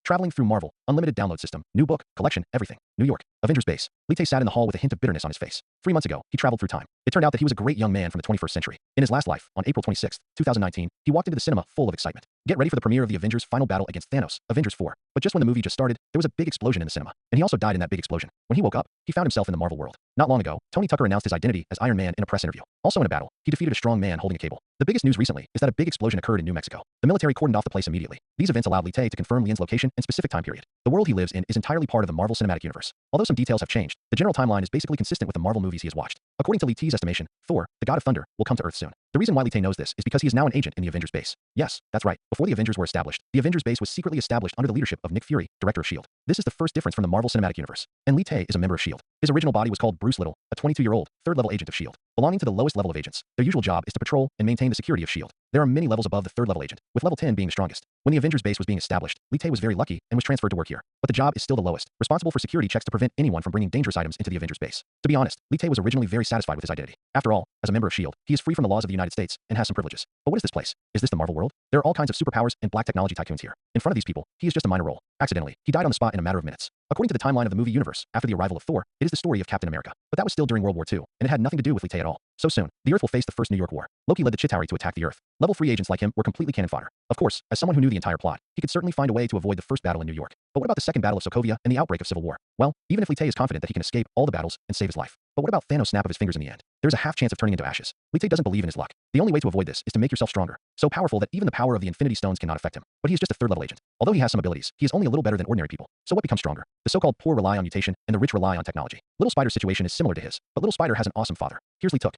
Traveling through Marvel, unlimited download system, new book, collection, everything. New York, Avengers base. Lee Tae sat in the hall with a hint of bitterness on his face. 3 months ago, he traveled through time. It turned out that he was a great young man from the 21st century. In his last life, on April 26, 2019, he walked into the cinema full of excitement. Get ready for the premiere of the Avengers' final battle against Thanos, Avengers 4. But just when the movie just started, there was a big explosion in the cinema, and he also died in that big explosion. When he woke up, he found himself in the Marvel world. Not long ago, Tony Tucker announced his identity as Iron Man in a press interview. Also in a battle, he defeated a strong man holding a cable. The biggest news recently is that a big explosion occurred in New Mexico. The military cordoned off the place immediately. These events allowed Lee Tae to confirm Lian's location and specific time period. The world he lives in is entirely part of the Marvel Cinematic Universe. Although some details have changed, the general timeline is basically consistent with the Marvel movies he has watched. According to Lee Tae's estimation, Thor, the god of thunder, will come to Earth soon. The reason why Lee Tae knows this is because he is now an agent in the Avengers base. Yes, that's right. Before the Avengers were established, the Avengers base was secretly established under the leadership of Nick Fury, director of S.H.I.E.L.D. This is the first difference from the Marvel Cinematic Universe. And Lee Tae is a member of S.H.I.E.L.D. His original body was called Bruce Little, a 22-year-old, third-level agent of S.H.I.E.L.D. Belonging to the lowest level of agents, their usual job is to patrol and maintain the security of S.H.I.E.L.D. There are many levels above the third-level agent, with level 10 being the strongest. When the Avengers base was being established, Lee Tae was very lucky and was transferred to work here. But the job is still the lowest, responsible for security checks to prevent anyone from bringing dangerous items into the Avengers base. To be honest, Lee Tae was originally very satisfied with his identity. After all, as a member of S.H.I.E.L.D., he is free from the laws of the United States and has some privileges. But what is this place? Is this the Marvel world? There are all kinds of superpowers and black technology tycoons here. In front of these people, he is just a minor role. Accidentally, he died on the spot in a matter of minutes. According to the timeline of the movie universe, after the arrival of Thor, it is the story of Captain America. But that was still during World War II, and it had nothing to do with Lee Tae at all. So soon, the Earth will face the first New York War. Loki led the Chitauri to attack the Earth. Level 3 agents like him were completely cannon fodder. Of course, as someone who knew the entire plot, he could certainly find a way to avoid the first battle in New York. But what about the second battle of Sokovia and the outbreak of civil war? Well, even if Lee Tae is confident that he can escape all the battles and save his life. But what about Thanos' snap of his fingers in the end? There's a half chance of turning into ashes. Lee Tae doesn't believe in his luck. The only way to avoid this is to make yourself stronger, so powerful that even the power of the Infinity Stones cannot affect him. But he is just a third-level agent. Although he has some abilities, he is only a little better than ordinary people. So what becomes stronger? The so-called poor rely on mutation, and the rich rely on technology. Little Spider's situation is similar to his, but Little Spider has an awesome father. Here's Lee Took.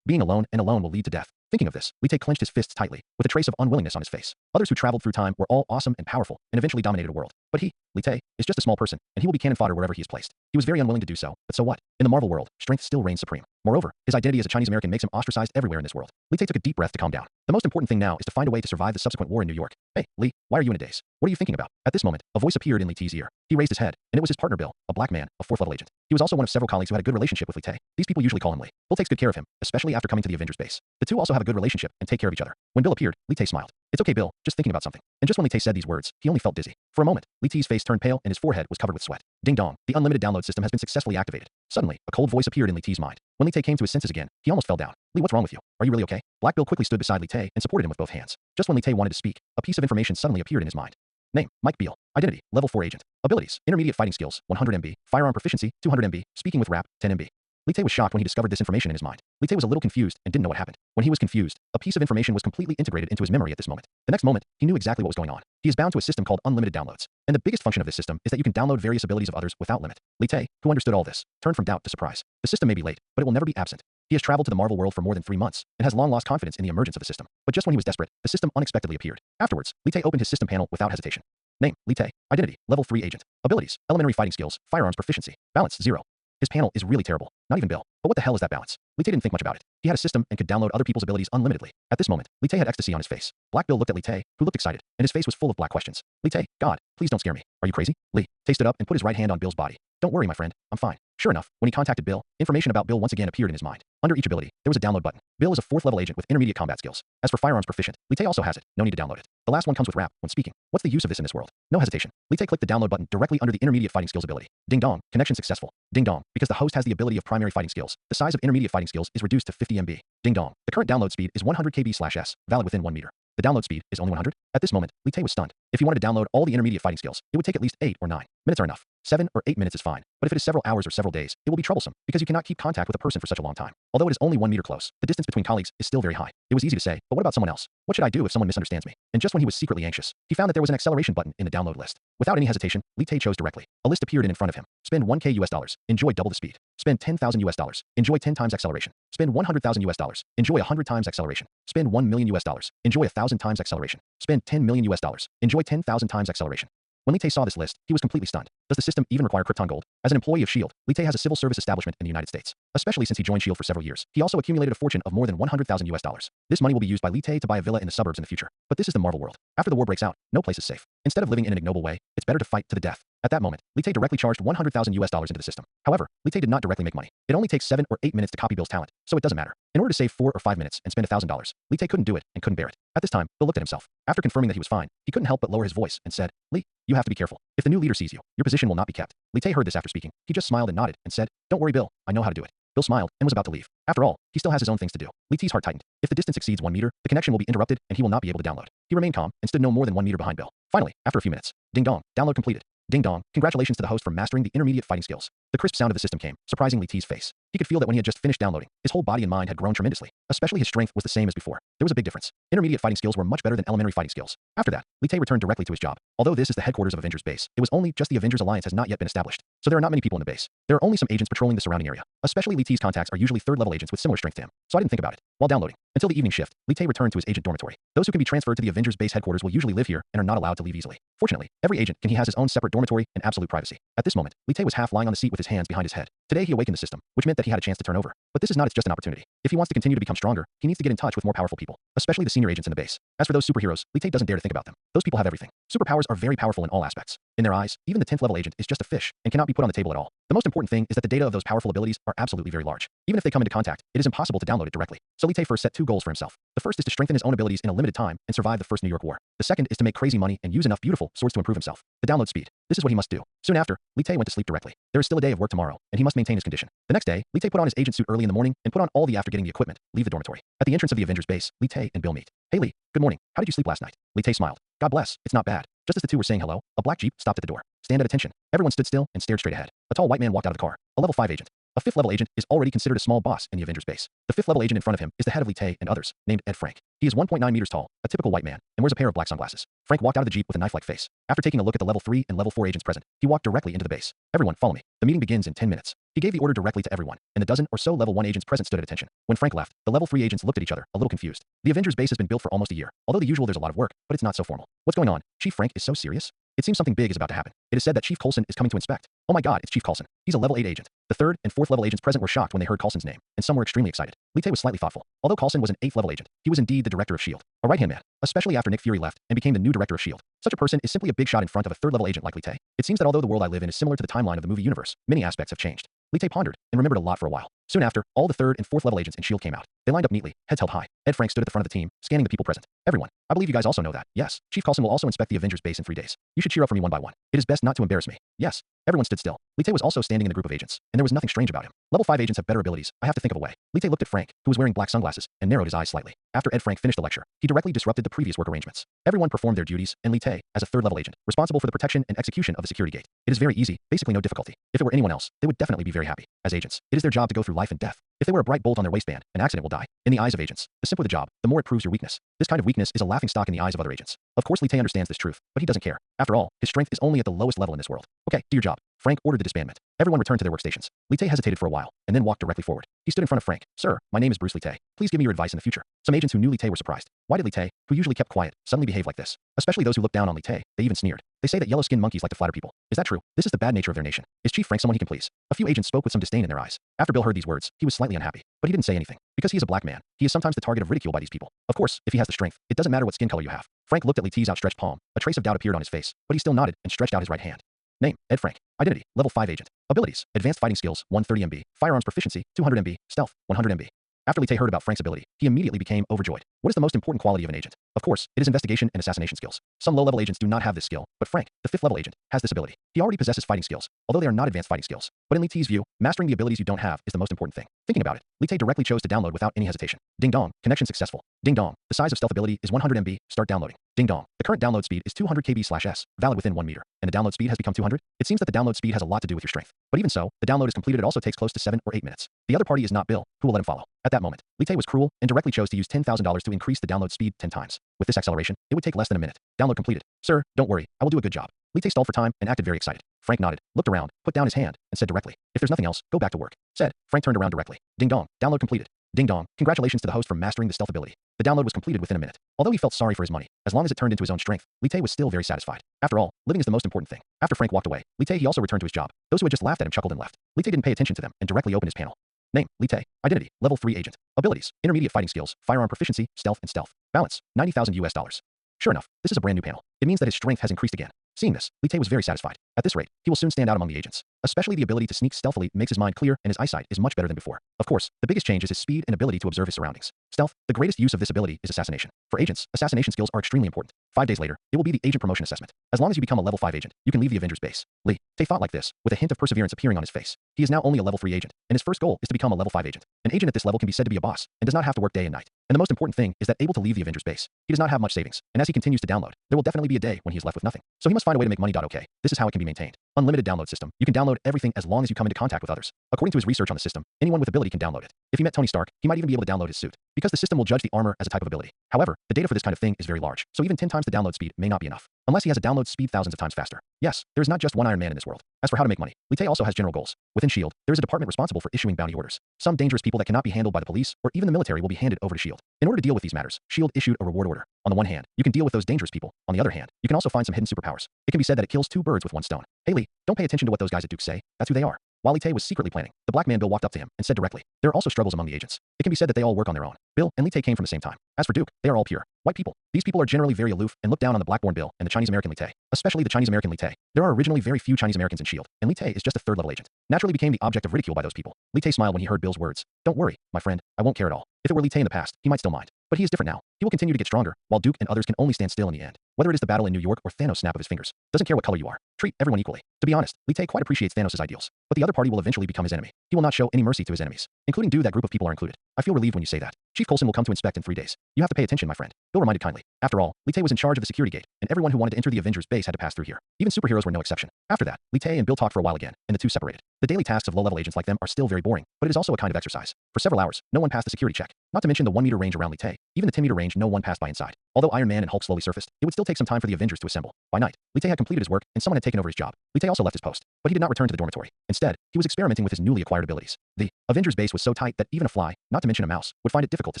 Being alone and alone will lead to death. Thinking of this, Lee Tae clenched his fists tightly, with a trace of unwillingness on his face. Others who traveled through time were all awesome and powerful, and eventually dominated a world. But he, Lee Tae, is just a small person, and he will be cannon fodder wherever he is placed. He was very unwilling to do so, but so what? In the Marvel world, strength still reigns supreme. Moreover, his identity as a Chinese American makes him ostracized everywhere in this world. Lee Tae took a deep breath to calm down. The most important thing now is to find a way to survive the subsequent war in New York. Hey, Lee, why are you in a daze? What are you thinking about? At this moment, a voice appeared in Lee Tae's ear. He raised his head, and it was his partner Bill, a black man, a fourth-level agent. He was also one of several colleagues who had a good relationship with Lee Tae. These people usually call him Lee. Bill takes good care of him, especially after coming to the Avengers base. The two also have a good relationship and take care of each other. When Bill appeared, Lee Tae smiled. It's okay, Bill, just thinking about something. And just when Lee Tae said these words, he only felt dizzy. For a moment, Lee Tae's face turned pale and his forehead was covered with sweat. Ding dong, the unlimited download system has been successfully activated. Suddenly, a cold voice appeared in Lee Tae's mind. When Lee Tae came to his senses again, he almost fell down. Lee, what's wrong with you? Are you really okay? Black Bill quickly stood beside Lee Tae and supported him with both hands. Just when Lee Tae wanted to speak, a piece of information suddenly appeared in his mind. Name, Mike Beale. Identity, level 4 agent. Abilities, intermediate fighting skills, 100 MB. Firearm proficiency, 200 MB. Speaking with rap, 10 MB. Lee Tae was shocked when he discovered this information in his mind. Lee Tae was a little confused and didn't know what happened. When he was confused, a piece of information was completely integrated into his memory at this moment. The next moment, he knew exactly what was going on. He is bound to a system called unlimited downloads. And the biggest function of this system is that you can download various abilities of others without limit. Lee Tae, who understood all this, turned from doubt to surprise. The system may be late, but it will never be absent. He has traveled to the Marvel world for more than 3 months and has long lost confidence in the emergence of the system. But just when he was desperate, the system unexpectedly appeared. Afterwards, Lee Tae opened his system panel without hesitation. Name, Lee Tae. Identity, level 3 agent. Abilities, elementary fighting skills, firearms proficiency. Balance, 0. His panel is really terrible. Not even Bill. But what the hell is that balance? Lee Tae didn't think much about it. He had a system and could download other people's abilities unlimitedly. At this moment, Lee Tae had ecstasy on his face. Black Bill looked at Lee Tae, who looked excited, and his face was full of black questions. Lee Tae, God, please don't scare me. Are you crazy? Lee Tae stood up and put his right hand on Bill's body. Don't worry, my friend. I'm fine. Sure enough, when he contacted Bill, information about Bill once again appeared in his mind. Under each ability, there was a download button. Bill is a 4th-level agent with intermediate combat skills. As for firearms proficient, Lee Tae also has it. No need to download it. The last one comes with rap when speaking. What's the use of this in this world? No hesitation. Lee Tae clicked the download button directly under the intermediate fighting skills ability. Ding dong, connection successful. Ding dong, because the host has the ability of primary fighting skills, the size of intermediate fighting skills is reduced to 50 MB. Ding dong. The current download speed is 100 kb/s, valid within 1 meter. The download speed is only 100. At this moment, Lee Tae was stunned. If he wanted to download all the intermediate fighting skills, it would take at least 8 or 9 minutes are enough. 7 or 8 minutes is fine. But if it is several hours or several days, it will be troublesome because you cannot keep contact with a person for such a long time. Although it is only 1 meter close, the distance between colleagues is still very high. It was easy to say, but what about someone else? What should I do if someone misunderstands me? And just when he was secretly anxious, he found that there was an acceleration button in the download list. Without any hesitation, Lee Tae chose directly. A list appeared in front of him. Spend 1K US dollars. Enjoy double the speed. Spend 10,000 US dollars. Enjoy 10 times acceleration. Spend 100,000 US dollars. Enjoy 100 times acceleration. Spend 1 million US dollars. Enjoy 1,000 times acceleration. Spend 10 million US dollars. Enjoy 10,000 times acceleration. When Lee Tae saw this list, he was completely stunned. Does the system even require Krypton Gold? As an employee of S.H.I.E.L.D., Lee Tae has a civil service establishment in the United States. Especially since he joined S.H.I.E.L.D. for several years. He also accumulated a fortune of more than 100,000 US dollars. This money will be used by Lee Tae to buy a villa in the suburbs in the future. But this is the Marvel world. After the war breaks out, no place is safe. Instead of living in an ignoble way, it's better to fight to the death. At that moment, Li Tay directly charged $100,000 into the system. However, Li Tay did not directly make money. It only takes 7 or 8 minutes to copy Bill's talent, so it doesn't matter. In order to save 4 or 5 minutes and spend $1,000, Li Tay couldn't do it and couldn't bear it. At this time, Bill looked at himself. After confirming that he was fine, he couldn't help but lower his voice and said, Li, you have to be careful. If the new leader sees you, your position will not be kept. Li Tay heard this after speaking. He just smiled and nodded and said, Don't worry, Bill, I know how to do it. Bill smiled and was about to leave. After all, he still has his own things to do. Li Tay's heart tightened. If the distance exceeds 1 meter, the connection will be interrupted and he will not be able to download. He remained calm and stood no more than 1 meter behind Bill. Finally, after a few minutes, ding dong, download completed. Ding dong, congratulations to the host for mastering the intermediate fighting skills. The crisp sound of the system came, surprising Li Tay's face. He could feel that when he had just finished downloading, his whole body and mind had grown tremendously. Especially his strength was the same as before. There was a big difference. Intermediate fighting skills were much better than elementary fighting skills. After that, Li Tay returned directly to his job. Although this is the headquarters of Avengers Base, it was only just the Avengers Alliance has not yet been established. So there are not many people in the base. There are only some agents patrolling the surrounding area. Especially Li Tay's contacts are usually third-level agents with similar strength to him. So I didn't think about it. While downloading, until the evening shift, Li Tay returned to his agent dormitory. Those who can be transferred to the Avengers Base headquarters will usually live here and are not allowed to leave easily. Fortunately, every agent he has his own separate dormitory and absolute privacy. At this moment, Li Tay was half lying on the seat with his hands behind his head. Today he awakened the system, which meant that he had a chance to turn over. But this is not just an opportunity. If he wants to continue to become stronger, he needs to get in touch with more powerful people, especially the senior agents in the base. As for those superheroes, Li Tay doesn't dare to think about them. Those people have everything. Superpowers are very powerful in all aspects. In their eyes, even the 10th level agent is just a fish and cannot be put on the table at all. The most important thing is that the data of those powerful abilities are absolutely very large. Even if they come into contact, it is impossible to download it directly. So Li Tay first set 2 goals for himself. The first is to strengthen his own abilities in a limited time and survive the first New York War. The second is to make crazy money and use enough beautiful swords to improve himself. The download speed. This is what he must do. Soon after, Li Tay went to sleep directly. There is still a day of work tomorrow, and he must maintain his condition. The next day, Li Tay put on his agent suit early in the morning and put on all the after getting the equipment, leave the dormitory. At the entrance of the Avengers base, Li Tay and Bill meet. Hey Li, good morning. How did you sleep last night? Li Tay smiled. God bless, it's not bad. Just as the two were saying hello, a black Jeep stopped at the door. Stand at attention. Everyone stood still and stared straight ahead. A tall white man walked out of the car. A level 5 agent. A 5th level agent is already considered a small boss in the Avengers base. The 5th level agent in front of him is the head of Li Tay and others, named Ed Frank. He is 1.9 meters tall, a typical white man, and wears a pair of black sunglasses. Frank walked out of the Jeep with a knife-like face. After taking a look at the level 3 and level 4 agents present, he walked directly into the base. Everyone, follow me. The meeting begins in 10 minutes. He gave the order directly to everyone, and the dozen or so level 1 agents present stood at attention. When Frank left, the level 3 agents looked at each other, a little confused. The Avengers base has been built for almost a year. Although the usual there's a lot of work, but it's not so formal. What's going on? Chief Frank is so serious? It seems something big is about to happen. It is said that Chief Coulson is coming to inspect. Oh my god, it's Chief Coulson. He's a level 8 agent. The 3rd and 4th level agents present were shocked when they heard Coulson's name, and some were extremely excited. Li Tay was slightly thoughtful. Although Coulson was an 8th level agent, he was indeed the director of S.H.I.E.L.D., a right-hand man, especially after Nick Fury left and became the new director of S.H.I.E.L.D. Such a person is simply a big shot in front of a 3rd level agent like Li Tay. It seems that although the world I live in is similar to the timeline of the movie universe, many aspects have changed. Li Tay pondered and remembered a lot for a while. Soon after, all the 3rd and 4th level agents in S.H.I.E.L.D. came out. They lined up neatly, heads held high. Ed Frank stood at the front of the team, scanning the people present. Everyone, I believe you guys also know that. Yes, Chief Coulson will also inspect the Avengers base in 3 days. You should cheer up for me one by one. It is best not to embarrass me. Yes. Everyone stood still. Li Tay was also standing in the group of agents, and there was nothing strange about him. Level 5 agents have better abilities. I have to think of a way. Li Tay looked at Frank, who was wearing black sunglasses, and narrowed his eyes slightly. After Ed Frank finished the lecture, he directly disrupted the previous work arrangements. Everyone performed their duties, and Li Tay, as a 3rd level agent, responsible for the protection and execution of the security gate. It is very easy, basically no difficulty. If it were anyone else, they would definitely be very happy. As agents, it is their job to go through life and death. If they wear a bright bolt on their waistband, an accident will die. In the eyes of agents, the simpler the job, the more it proves your weakness. This kind of weakness is a laughingstock in the eyes of other agents. Of course Li Tay understands this truth, but he doesn't care. After all, his strength is only at the lowest level in this world. Okay, do your job. Frank ordered the disbandment. Everyone returned to their workstations. Li Tay hesitated for a while, and then walked directly forward. He stood in front of Frank. Sir, my name is Bruce Li Tay. Please give me your advice in the future. Some agents who knew Li Tay were surprised. Why did Li Tay, who usually kept quiet, suddenly behave like this? Especially those who looked down on Li Tay. They even sneered. They say that yellow-skinned monkeys like to flatter people. Is that true? This is the bad nature of their nation. Is Chief Frank someone he can please? A few agents spoke with some disdain in their eyes. After Bill heard these words, he was slightly unhappy. But he didn't say anything. Because he is a black man, he is sometimes the target of ridicule by these people. Of course, if he has the strength, it doesn't matter what skin color you have. Frank looked at Li Tay's outstretched palm. A trace of doubt appeared on his face, but he still nodded and stretched out his right hand. Name, Ed Frank. Identity, level 5 agent. Abilities, advanced fighting skills, 130 MB. Firearms proficiency, 200 MB. Stealth, 100 MB. After Li Tay heard about Frank's ability, he immediately became overjoyed. What is the most important quality of an agent? Of course, it is investigation and assassination skills. Some low-level agents do not have this skill, but Frank, the 5th level agent, has this ability. He already possesses fighting skills, although they are not advanced fighting skills. But in Li Tay's view, mastering the abilities you don't have is the most important thing. Thinking about it, Li Tay directly chose to download without any hesitation. Ding dong, connection successful. Ding dong, the size of stealth ability is 100 MB, start downloading. Ding dong, the current download speed is 200 kb/s, valid within 1 meter. And the download speed has become 200? It seems that the download speed has a lot to do with your strength. But even so, the download is completed. It also takes close to 7 or 8 minutes. The other party is not Bill, who will let him follow. At that moment, Li Tay was cruel and directly chose to use $10,000 to increase the download speed 10 times. With this acceleration, it would take less than a minute. Download completed. Sir, don't worry, I will do a good job. Li Tay stalled for time and acted very excited. Frank nodded, looked around, put down his hand, and said directly, if there's nothing else, go back to work. Said, Frank turned around directly. Ding dong, download completed. Ding dong, congratulations to the host for mastering the stealth ability. The download was completed within a minute. Although he felt sorry for his money, as long as it turned into his own strength, Li Tay was still very satisfied. After all, living is the most important thing. After Frank walked away, Li Tay he also returned to his job. Those who had just laughed at him chuckled and left. Li Tay didn't pay attention to them and directly opened his panel. Name, Li Tay. Identity, level 3 agent. Abilities, intermediate fighting skills, firearm proficiency, stealth and stealth. Balance, $90,000. Sure enough, this is a brand new panel. It means that his strength has increased again. Seeing this, Li Tay was very satisfied. At this rate, he will soon stand out among the agents. Especially the ability to sneak stealthily makes his mind clear and his eyesight is much better than before. Of course, the biggest change is his speed and ability to observe his surroundings. Stealth, the greatest use of this ability is assassination. For agents, assassination skills are extremely important. 5 days later, it will be the agent promotion assessment. As long as you become a level 5 agent, you can leave the Avengers base. Li Tay thought like this, with a hint of perseverance appearing on his face. He is now only a level 3 agent, and his first goal is to become a level 5 agent. An agent at this level can be said to be a boss, and does not have to work day and night. And the most important thing is that able to leave the Avengers base. He does not have much savings, and as he continues to download, there will definitely be a day when he is left with nothing. So he must find a way to make money. Okay, this is how it can be maintained. Unlimited download system. You can download everything as long as you come into contact with others. According to his research on the system, anyone with ability can download it. If he met Tony Stark, he might even be able to download his suit, because the system will judge the armor as a type of ability. However, the data for this kind of thing is very large, so even 10 times the download speed may not be enough, unless he has a download speed thousands of times faster. Yes, there is not just one Iron Man in this world. As for how to make money, Li Tay also has general goals. Within S.H.I.E.L.D., there is a department responsible for issuing bounty orders. Some dangerous people that cannot be handled by the police or even the military will be handed over to S.H.I.E.L.D. In order to deal with these matters, S.H.I.E.L.D. issued a reward order. On the one hand, you can deal with those dangerous people. On the other hand, you can also find some hidden superpowers. It can be said that it kills 2 birds with 1 stone. Hey Lee, don't pay attention to what those guys at Duke say. That's who they are. While Li Tay was secretly planning, the black man Bill walked up to him and said directly, there are also struggles among the agents. It can be said that they all work on their own. Bill and Li Tay came from the same time. As for Duke, they are all pure white people. These people are generally very aloof and look down on the black-born Bill and the Chinese-American Li Tay, especially the Chinese-American Li Tay. There are originally very few Chinese Americans in S.H.I.E.L.D., and Li Tay is just a 3rd-level agent. Naturally became the object of ridicule by those people. Li Tay smiled when he heard Bill's words. Don't worry, my friend, I won't care at all. If it were Li Tay in the past, he might still mind. But he is different now. He will continue to get stronger, while Duke and others can only stand still in the end. Whether it is the battle in New York or Thanos' snap of his fingers. Doesn't care what color you are. Treat everyone equally. To be honest, Li Tay quite appreciates Thanos' ideals. But the other party will eventually become his enemy. He will not show any mercy to his enemies, including Duke. That group of people are included. I feel relieved when you say that. Chief Coulson will come to inspect in 3 days. You have to pay attention, my friend. Bill reminded kindly. After all, Li Tay was in charge of the security gate, and everyone who wanted to enter the Avengers base had to pass through here. Even superheroes were no exception. After that, Li Tay and Bill talked for a while again, and the two separated. The daily tasks of low-level agents like them are still very boring, but it is also a kind of exercise. For several hours, no one passed the security check. Not to mention the 1-meter range around Li Tay. Even the 10-meter range no one passed by inside. Although Iron Man and Hulk slowly surfaced, it would still take some time for the Avengers to assemble. By night, Li Tay had completed his work, and someone had taken over his job. Li Tay also left his post, but he did not return to the dormitory. Instead, he was experimenting with his newly acquired abilities. The Avengers base was so tight that even a fly, not to mention a mouse, would find it difficult to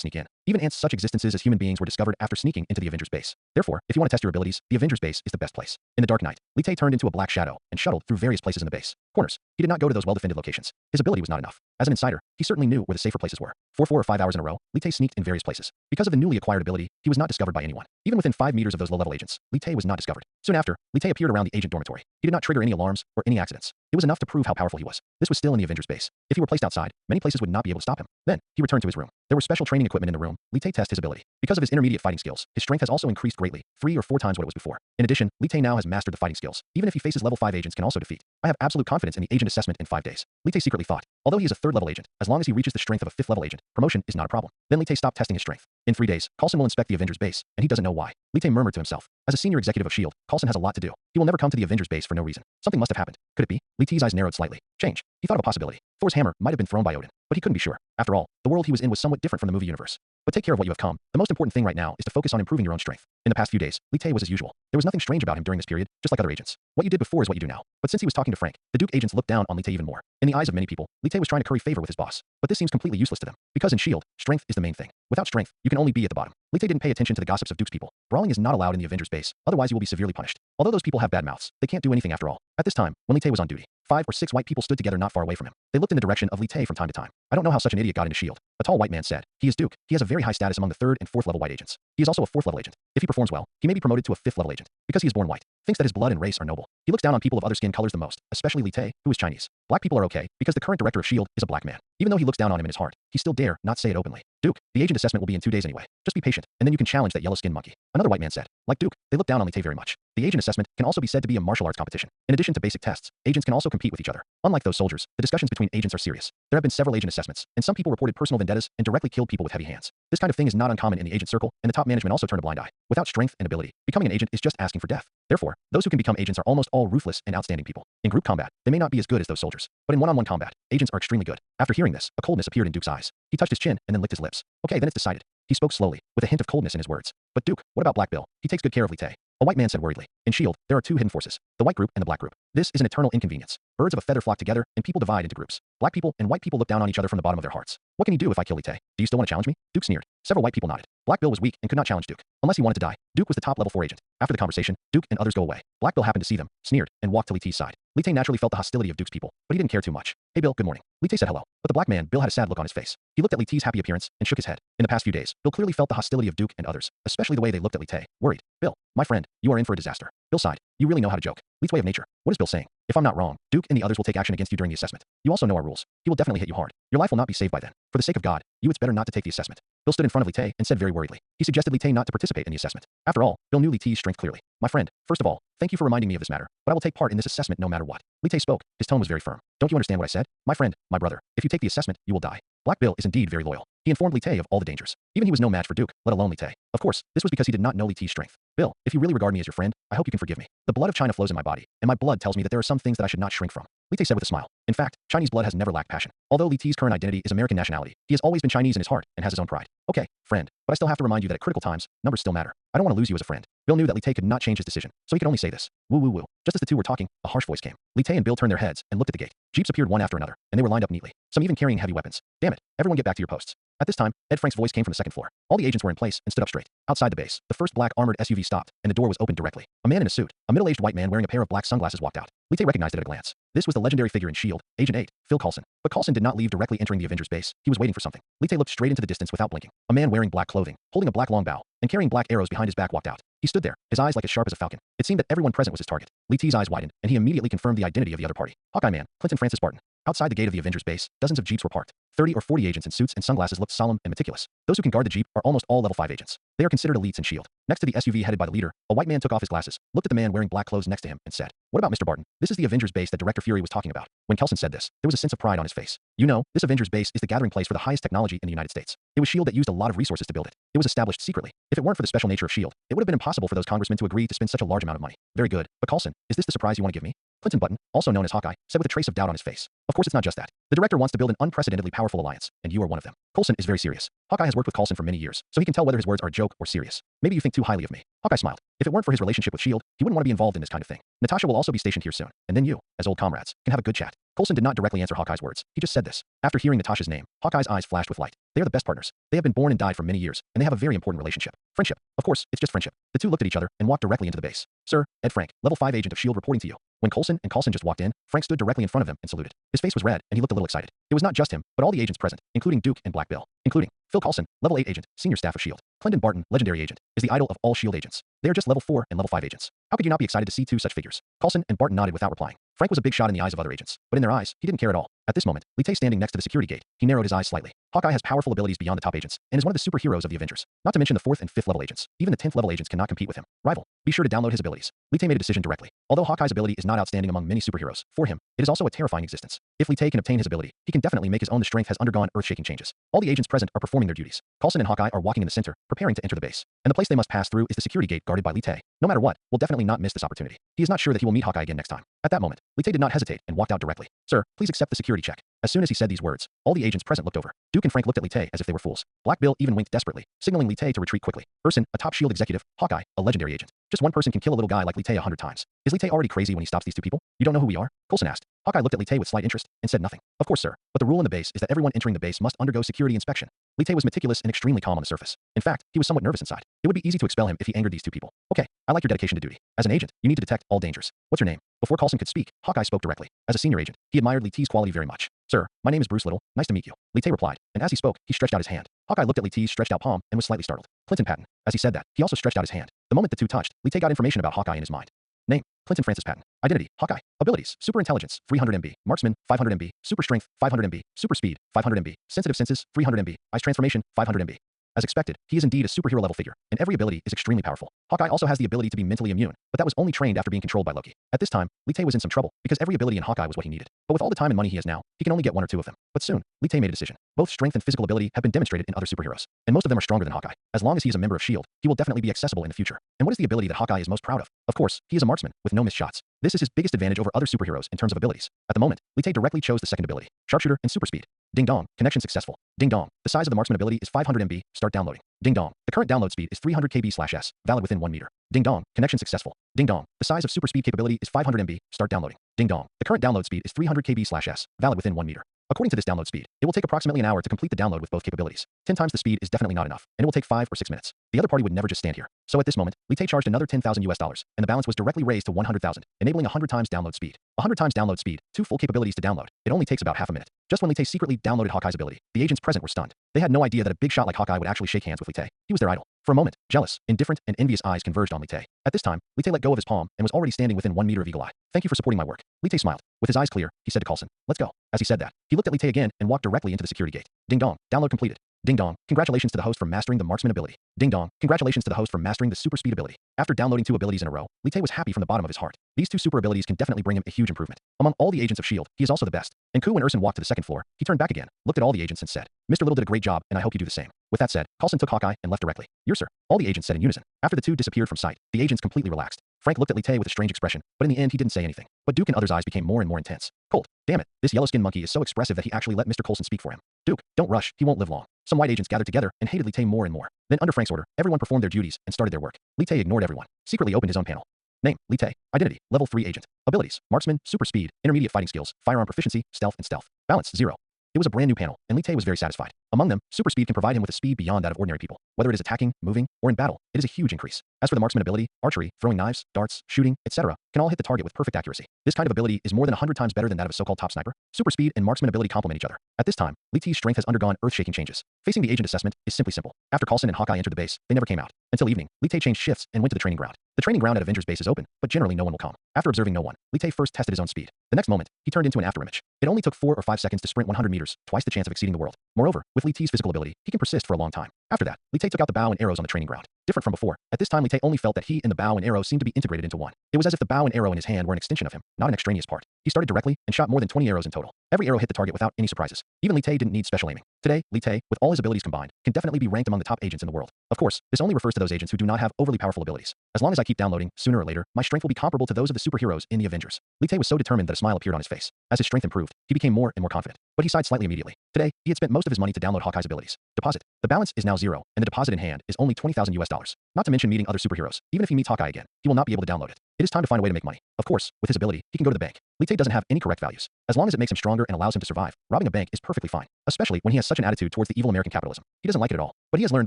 sneak in. Even ants, such existences as human beings, were discovered after sneaking into the Avengers base. Therefore, if you want to test your abilities, the Avengers base is the best place. In the dark night, Li Tay turned into a black shadow and shuttled through various places in the base. Corners. He did not go to those well-defended locations. His ability was not enough. As an insider, he certainly knew where the safer places were. For 4 or 5 hours in a row, Li Tay sneaked in various places. Because of the newly acquired ability, he was not discovered by anyone. Even within 5 meters of those low-level agents, Li Tay was not discovered. Soon after, Li Tay appeared around the agent dormitory. He did not trigger any alarms or any accidents. It was enough to prove how powerful he was. This was still in the Avengers base. If he were placed outside, many places would not be able to stop him. Then, he returned to his room. There were special training equipment in the room. Li Tay tested his ability. Because of his intermediate fighting skills, his strength has also increased greatly, 3 or 4 times what it was before. In addition, Li Tay now has mastered the fighting skills. Even if he faces level 5 agents can also defeat. I have absolute confidence in the agent assessment in 5 days. Li Tay secretly thought. Although he is a 3rd-level agent, as long as he reaches the strength of a 5th-level agent, promotion is not a problem. Then Li Tay stopped testing his strength. In 3 days, Coulson will inspect the Avengers base, and he doesn't know why. Li Tay murmured to himself. As a senior executive of S.H.I.E.L.D., Coulson has a lot to do. He will never come to the Avengers base for no reason. Something must have happened. Could it be? Li Tay's eyes narrowed slightly. Change. He thought of a possibility. Thor's hammer might have been thrown by Odin, but he couldn't be sure. After all, the world he was in was somewhat different from the movie universe. But take care of what you have come. The most important thing right now is to focus on improving your own strength. In the past few days, Li Tay was as usual. There was nothing strange about him during this period, just like other agents. What you did before is what you do now. But since he was talking to Frank, the Duke agents looked down on Li Tay even more. In the eyes of many people, Li Tay was trying to curry favor with his boss. But this seems completely useless to them. Because in S.H.I.E.L.D., strength is the main thing. Without strength, you can only be at the bottom. Li Tay didn't pay attention to the gossips of Duke's people. Brawling is not allowed in the Avengers base, otherwise you will be severely punished. Although those people have bad mouths, they can't do anything after all. At this time, when Li Tay was on duty, 5 or 6 white people stood together not far away from him. They looked in the direction of Li Tay from time to time. I don't know how such an idiot got into S.H.I.E.L.D. A tall white man said. He is Duke. He has a very high status among the 3rd and 4th level white agents. He is also a 4th level agent. If he performs well, he may be promoted to a 5th level agent. Because he is born white, thinks that his blood and race are noble. He looks down on people of other skin colors the most, especially Li Tay, who is Chinese. Black people are okay, because the current director of S.H.I.E.L.D. is a black man. Even though he looks down on him in his heart, he still dare not say it openly. Duke, the agent assessment will be in 2 days anyway. Just be patient, and then you can challenge that yellow-skinned monkey. Another white man said. Like Duke, they look down on Li Tay very much. The agent assessment can also be said to be a martial arts competition. In addition to basic tests, agents can also compete with each other. Unlike those soldiers, the discussions between agents are serious. There have been several agent assessments, and some people reported personal vendettas and directly killed people with heavy hands. This kind of thing is not uncommon in the agent circle, and the top management also turn a blind eye. Without strength and ability, becoming an agent is just asking for death. Therefore, those who can become agents are almost all ruthless and outstanding people. In group combat, they may not be as good as those soldiers, but in one-on-one combat, agents are extremely good. After hearing this, a coldness appeared in Duke's eyes. He touched his chin and then licked his lips. Okay, then it's decided. He spoke slowly, with a hint of coldness in his words. But Duke, what about Black Bill? He takes good care of Li Tay. A white man said worriedly. In S.H.I.E.L.D., there are 2 hidden forces, the white group and the black group. This is an eternal inconvenience. Birds of a feather flock together, and people divide into groups. Black people and white people look down on each other from the bottom of their hearts. What can you do if I kill Li Tay? Do you still want to challenge me? Duke sneered. Several white people nodded. Black Bill was weak and could not challenge Duke, unless he wanted to die. Duke was the top level 4 agent. After the conversation, Duke and others go away. Black Bill happened to see them, sneered, and walked to Li Tay's side. Li Tay naturally felt the hostility of Duke's people, but he didn't care too much. Hey Bill, good morning. Li Tay said hello, but the black man, Bill, had a sad look on his face. He looked at Li Tay's happy appearance and shook his head. In the past few days, Bill clearly felt the hostility of Duke and others, especially the way they looked at Li Tay. Worried. Bill, my friend, you are in for a disaster. Bill sighed. You really know how to joke. Lee's way of nature. What is Bill saying? If I'm not wrong, Duke and the others will take action against you during the assessment. You also know our rules. He will definitely hit you hard. Your life will not be saved by then. For the sake of God, it's better not to take the assessment. Bill stood in front of Li Tay and said very worriedly. He suggested Li Tay not to participate in the assessment. After all, Bill knew Li Tay's strength clearly. My friend, first of all, thank you for reminding me of this matter, but I will take part in this assessment no matter what. Li Tay spoke. His tone was very firm. Don't you understand what I said? My friend, my brother, if you take the assessment, you will die. Black Bill is indeed very loyal. He informed Li Tay of all the dangers. Even he was no match for Duke, let alone Li Tay. Of course, this was because he did not know Li Tay's strength. Bill, if you really regard me as your friend, I hope you can forgive me. The blood of China flows in my body, and my blood tells me that there are some things that I should not shrink from. Li Tay said with a smile. In fact, Chinese blood has never lacked passion. Although Li Tay's current identity is American nationality, he has always been Chinese in his heart and has his own pride. Okay, friend, but I still have to remind you that at critical times, numbers still matter. I don't want to lose you as a friend. Bill knew that Li Tay could not change his decision, so he could only say this. Woo woo woo. Just as the two were talking, a harsh voice came. Li Tay and Bill turned their heads and looked at the gate. Jeeps appeared one after another, and they were lined up neatly, some even carrying heavy weapons. Damn it, everyone get back to your posts. At this time, Ed Frank's voice came from the second floor. All the agents were in place and stood up straight. Outside the base, the first black armored SUV stopped, and the door was opened directly. A man in a suit, a middle-aged white man wearing a pair of black sunglasses walked out. Li Tay recognized it at a glance. This was the legendary figure in S.H.I.E.L.D., Agent 8, Phil Coulson. But Coulson did not leave directly entering the Avengers base. He was waiting for something. Li Tay looked straight into the distance without blinking. A man wearing black clothing, holding a black long bow, and carrying black arrows behind his back walked out. He stood there, his eyes like as sharp as a falcon. It seemed that everyone present was his target. Li Tay's eyes widened, and he immediately confirmed the identity of the other party. Hawkeye Man, Clinton Francis Barton. Outside the gate of the Avengers base, dozens of jeeps were parked. 30 or 40 agents in suits and sunglasses looked solemn and meticulous. Those who can guard the jeep are almost all level 5 agents. They are considered elites in S.H.I.E.L.D. Next to the SUV headed by the leader, a white man took off his glasses, looked at the man wearing black clothes next to him, and said, "What about Mr. Barton? This is the Avengers base that Director Fury was talking about." When Kelson said this, there was a sense of pride on his face. You know, this Avengers base is the gathering place for the highest technology in the United States. It was S.H.I.E.L.D. that used a lot of resources to build it. It was established secretly. If it weren't for the special nature of S.H.I.E.L.D., it would have been impossible for those congressmen to agree to spend such a large amount of money. Very good. But Coulson, is this the surprise you want to give me? Clinton Button, also known as Hawkeye, said with a trace of doubt on his face. Of course it's not just that. The director wants to build an unprecedentedly powerful alliance, and you are one of them. Coulson is very serious. Hawkeye has worked with Coulson for many years, so he can tell whether his words are a joke or serious. Maybe you think too highly of me. Hawkeye smiled. If it weren't for his relationship with S.H.I.E.L.D., he wouldn't want to be involved in this kind of thing. Natasha will also be stationed here soon, and then you, as old comrades, can have a good chat. Coulson did not directly answer Hawkeye's words. He just said this. After hearing Natasha's name, Hawkeye's eyes flashed with light. They are the best partners. They have been born and died for many years, and they have a very important relationship. Friendship. Of course, it's just friendship. The two looked at each other and walked directly into the base. Sir, Ed Frank, level 5 agent of S.H.I.E.L.D. reporting to you. When Coulson just walked in, Frank stood directly in front of him and saluted. His face was red, and he looked a little excited. It was not just him, but all the agents present, including Duke and Black Bill, including Phil Coulson, level 8 agent, senior staff of S.H.I.E.L.D. Clinton Barton, legendary agent, is the idol of all S.H.I.E.L.D. agents. They are just level 4 and level 5 agents. How could you not be excited to see two such figures? Coulson and Barton nodded without replying. Frank was a big shot in the eyes of other agents, but in their eyes, he didn't care at all. At this moment, Li Tay standing next to the security gate, he narrowed his eyes slightly. Hawkeye has powerful abilities beyond the top agents, and is one of the superheroes of the Avengers. Not to mention the 4th and 5th level agents. Even the 10th level agents cannot compete with him. Rival. Be sure to download his abilities. Li Tay made a decision directly. Although Hawkeye's ability is not outstanding among many superheroes, for him, it is also a terrifying existence. If Li Tay can obtain his ability, he can definitely make his own. The strength has undergone earth-shaking changes. All the agents present are performing their duties. Coulson and Hawkeye are walking in the center, preparing to enter the base. And the place they must pass through is the security gate guarded by Li Tay. No matter what, we'll definitely not miss this opportunity. He is not sure that he will meet Hawkeye again next time. At that moment, Li Tay did not hesitate and walked out directly. Sir, please accept the security check. As soon as he said these words, all the agents present looked over. Duke and Frank looked at Li Tay as if they were fools. Black Bill even winked desperately, signaling Li Tay to retreat quickly. Urson, a top S.H.I.E.L.D. executive, Hawkeye, a legendary agent. Just one person can kill a little guy like Li Tay 100 times. Is Li Tay already crazy when he stops these two people? You don't know who we are? Coulson asked. Hawkeye looked at Li Tay with slight interest and said nothing. Of course, sir, but the rule in the base is that everyone entering the base must undergo security inspection. Li Tay was meticulous and extremely calm on the surface. In fact, he was somewhat nervous inside. It would be easy to expel him if he angered these two people. Okay, I like your dedication to duty. As an agent, you need to detect all dangers. What's your name? Before Coulson could speak, Hawkeye spoke directly. As a senior agent, he admired Li Tay's quality very much. Sir, my name is Bruce Little. Nice to meet you. Li Tay replied, and as he spoke, he stretched out his hand. Hawkeye looked at Li Tay's stretched out palm and was slightly startled. Clinton Patton. As he said that, he also stretched out his hand. The moment the two touched, Li Tay got information about Hawkeye in his mind. Name, Clinton Francis Patton. Identity, Hawkeye. Abilities, super intelligence, 300 MB. Marksman, 500 MB. Super strength, 500 MB. Super speed, 500 MB. Sensitive senses, 300 MB. Eyes transformation, 500 MB. As expected, he is indeed a superhero level figure, and every ability is extremely powerful. Hawkeye also has the ability to be mentally immune, but that was only trained after being controlled by Loki. At this time, Li Tay was in some trouble, because every ability in Hawkeye was what he needed. But with all the time and money he has now, he can only get 1 or 2 of them. But soon, Li Tay made a decision. Both strength and physical ability have been demonstrated in other superheroes, and most of them are stronger than Hawkeye. As long as he is a member of S.H.I.E.L.D., he will definitely be accessible in the future. And what is the ability that Hawkeye is most proud of? Of course, he is a marksman, with no missed shots. This is his biggest advantage over other superheroes in terms of abilities. At the moment, Li Tay directly chose the second ability, sharpshooter and super speed. Ding dong, connection successful. Ding dong, the size of the marksman ability is 500 MB, start downloading. Ding dong, the current download speed is 300 kb/s, valid within 1 meter. Ding dong, connection successful. Ding dong, the size of super speed capability is 500 MB, start downloading. Ding dong, the current download speed is 300 kb/s, valid within 1 meter. According to this download speed, it will take approximately an hour to complete the download with both capabilities. 10 times the speed is definitely not enough, and it will take 5 or 6 minutes. The other party would never just stand here. So at this moment, Li Tay charged another 10,000 US dollars, and the balance was directly raised to 100,000, enabling 100 times download speed. 100 times download speed, 2 full capabilities to download. It only takes about half a minute. Just when Li Tay secretly downloaded Hawkeye's ability, the agents present were stunned. They had no idea that a big shot like Hawkeye would actually shake hands with Li Tay. He was their idol. For a moment, jealous, indifferent, and envious eyes converged on Li Tay. At this time, Li Tay let go of his palm and was already standing within 1 meter of eagle eye. Thank you for supporting my work. Li Tay smiled. With his eyes clear, he said to Coulson, let's go. As he said that, he looked at Li Tay again and walked directly into the security gate. Ding dong, download completed. Ding dong, congratulations to the host for mastering the marksman ability. Ding dong, congratulations to the host for mastering the super speed ability. After downloading 2 abilities in a row, Li Tay was happy from the bottom of his heart. These 2 super abilities can definitely bring him a huge improvement. Among all the agents of S.H.I.E.L.D., he is also the best. And when Urson walked to the second floor, he turned back again, looked at all the agents and said, Mr. Little did a great job, and I hope you do the same. With that said, Coulson took Hawkeye and left directly. Yes, sir. All the agents said in unison. After the 2 disappeared from sight, the agents completely relaxed. Frank looked at Li Tay with a strange expression, but in the end he didn't say anything. But Duke and others' eyes became more and more intense. Colt, damn it, this yellow-skinned monkey is so expressive that he actually let Mr. Coulson speak for him. Duke, don't rush, he won't live long. Some white agents gathered together and hated Li Tay more and more. Then under Frank's order, everyone performed their duties and started their work. Li Tay ignored everyone, secretly opened his own panel. Name, Li Tay. Identity, level 3 agent. Abilities, marksman, super speed, intermediate fighting skills, firearm proficiency, stealth and stealth. Balance, 0. It was a brand new panel, and Li Tay was very satisfied. Among them, super speed can provide him with a speed beyond that of ordinary people. Whether it is attacking, moving, or in battle, it is a huge increase. As for the marksman ability, archery, throwing knives, darts, shooting, etc., can all hit the target with perfect accuracy. This kind of ability is more than 100 times better than that of a so-called top sniper. Super speed and marksman ability complement each other. At this time, Li Tay's strength has undergone earth-shaking changes. Facing the agent assessment is simply simple. After Coulson and Hawkeye entered the base, they never came out. Until evening, Li Tay changed shifts and went to the training ground. The training ground at Avengers Base is open, but generally no one will come. After observing no one, Li Tay first tested his own speed. The next moment, he turned into an afterimage. It only took 4 or 5 seconds to sprint 100 meters, twice the chance of exceeding the world. Moreover, with Li Tay's physical ability, he can persist for a long time. After that, Li Tay took out the bow and arrows on the training ground. Different from before, at this time Li Tay only felt that he and the bow and arrow seemed to be integrated into one. It was as if the bow and arrow in his hand were an extension of him, not an extraneous part. He started directly and shot more than 20 arrows in total. Every arrow hit the target without any surprises. Even Li Tay didn't need special aiming. Today, Li Tay, with all his abilities combined, can definitely be ranked among the top agents in the world. Of course, this only refers to those agents who do not have overly powerful abilities. As long as I keep downloading, sooner or later, my strength will be comparable to those of the superheroes in the Avengers. Li Tay was so determined that a smile appeared on his face. As his strength improved, he became more and more confident. But he sighed slightly immediately. Today, he had spent most of his money to download Hawkeye's abilities. Deposit. The balance is now 0, and the deposit in hand is only 20,000 US dollars. Not to mention meeting other superheroes. Even if he meets Hawkeye again, he will not be able to download it. It is time to find a way to make money. Of course, with his ability, he can go to the bank. Li Tay doesn't have any correct values. As long as it makes him stronger and allows him to survive, robbing a bank is perfectly fine, especially when he has such an attitude towards the evil American capitalism. He doesn't like it at all, but he has learned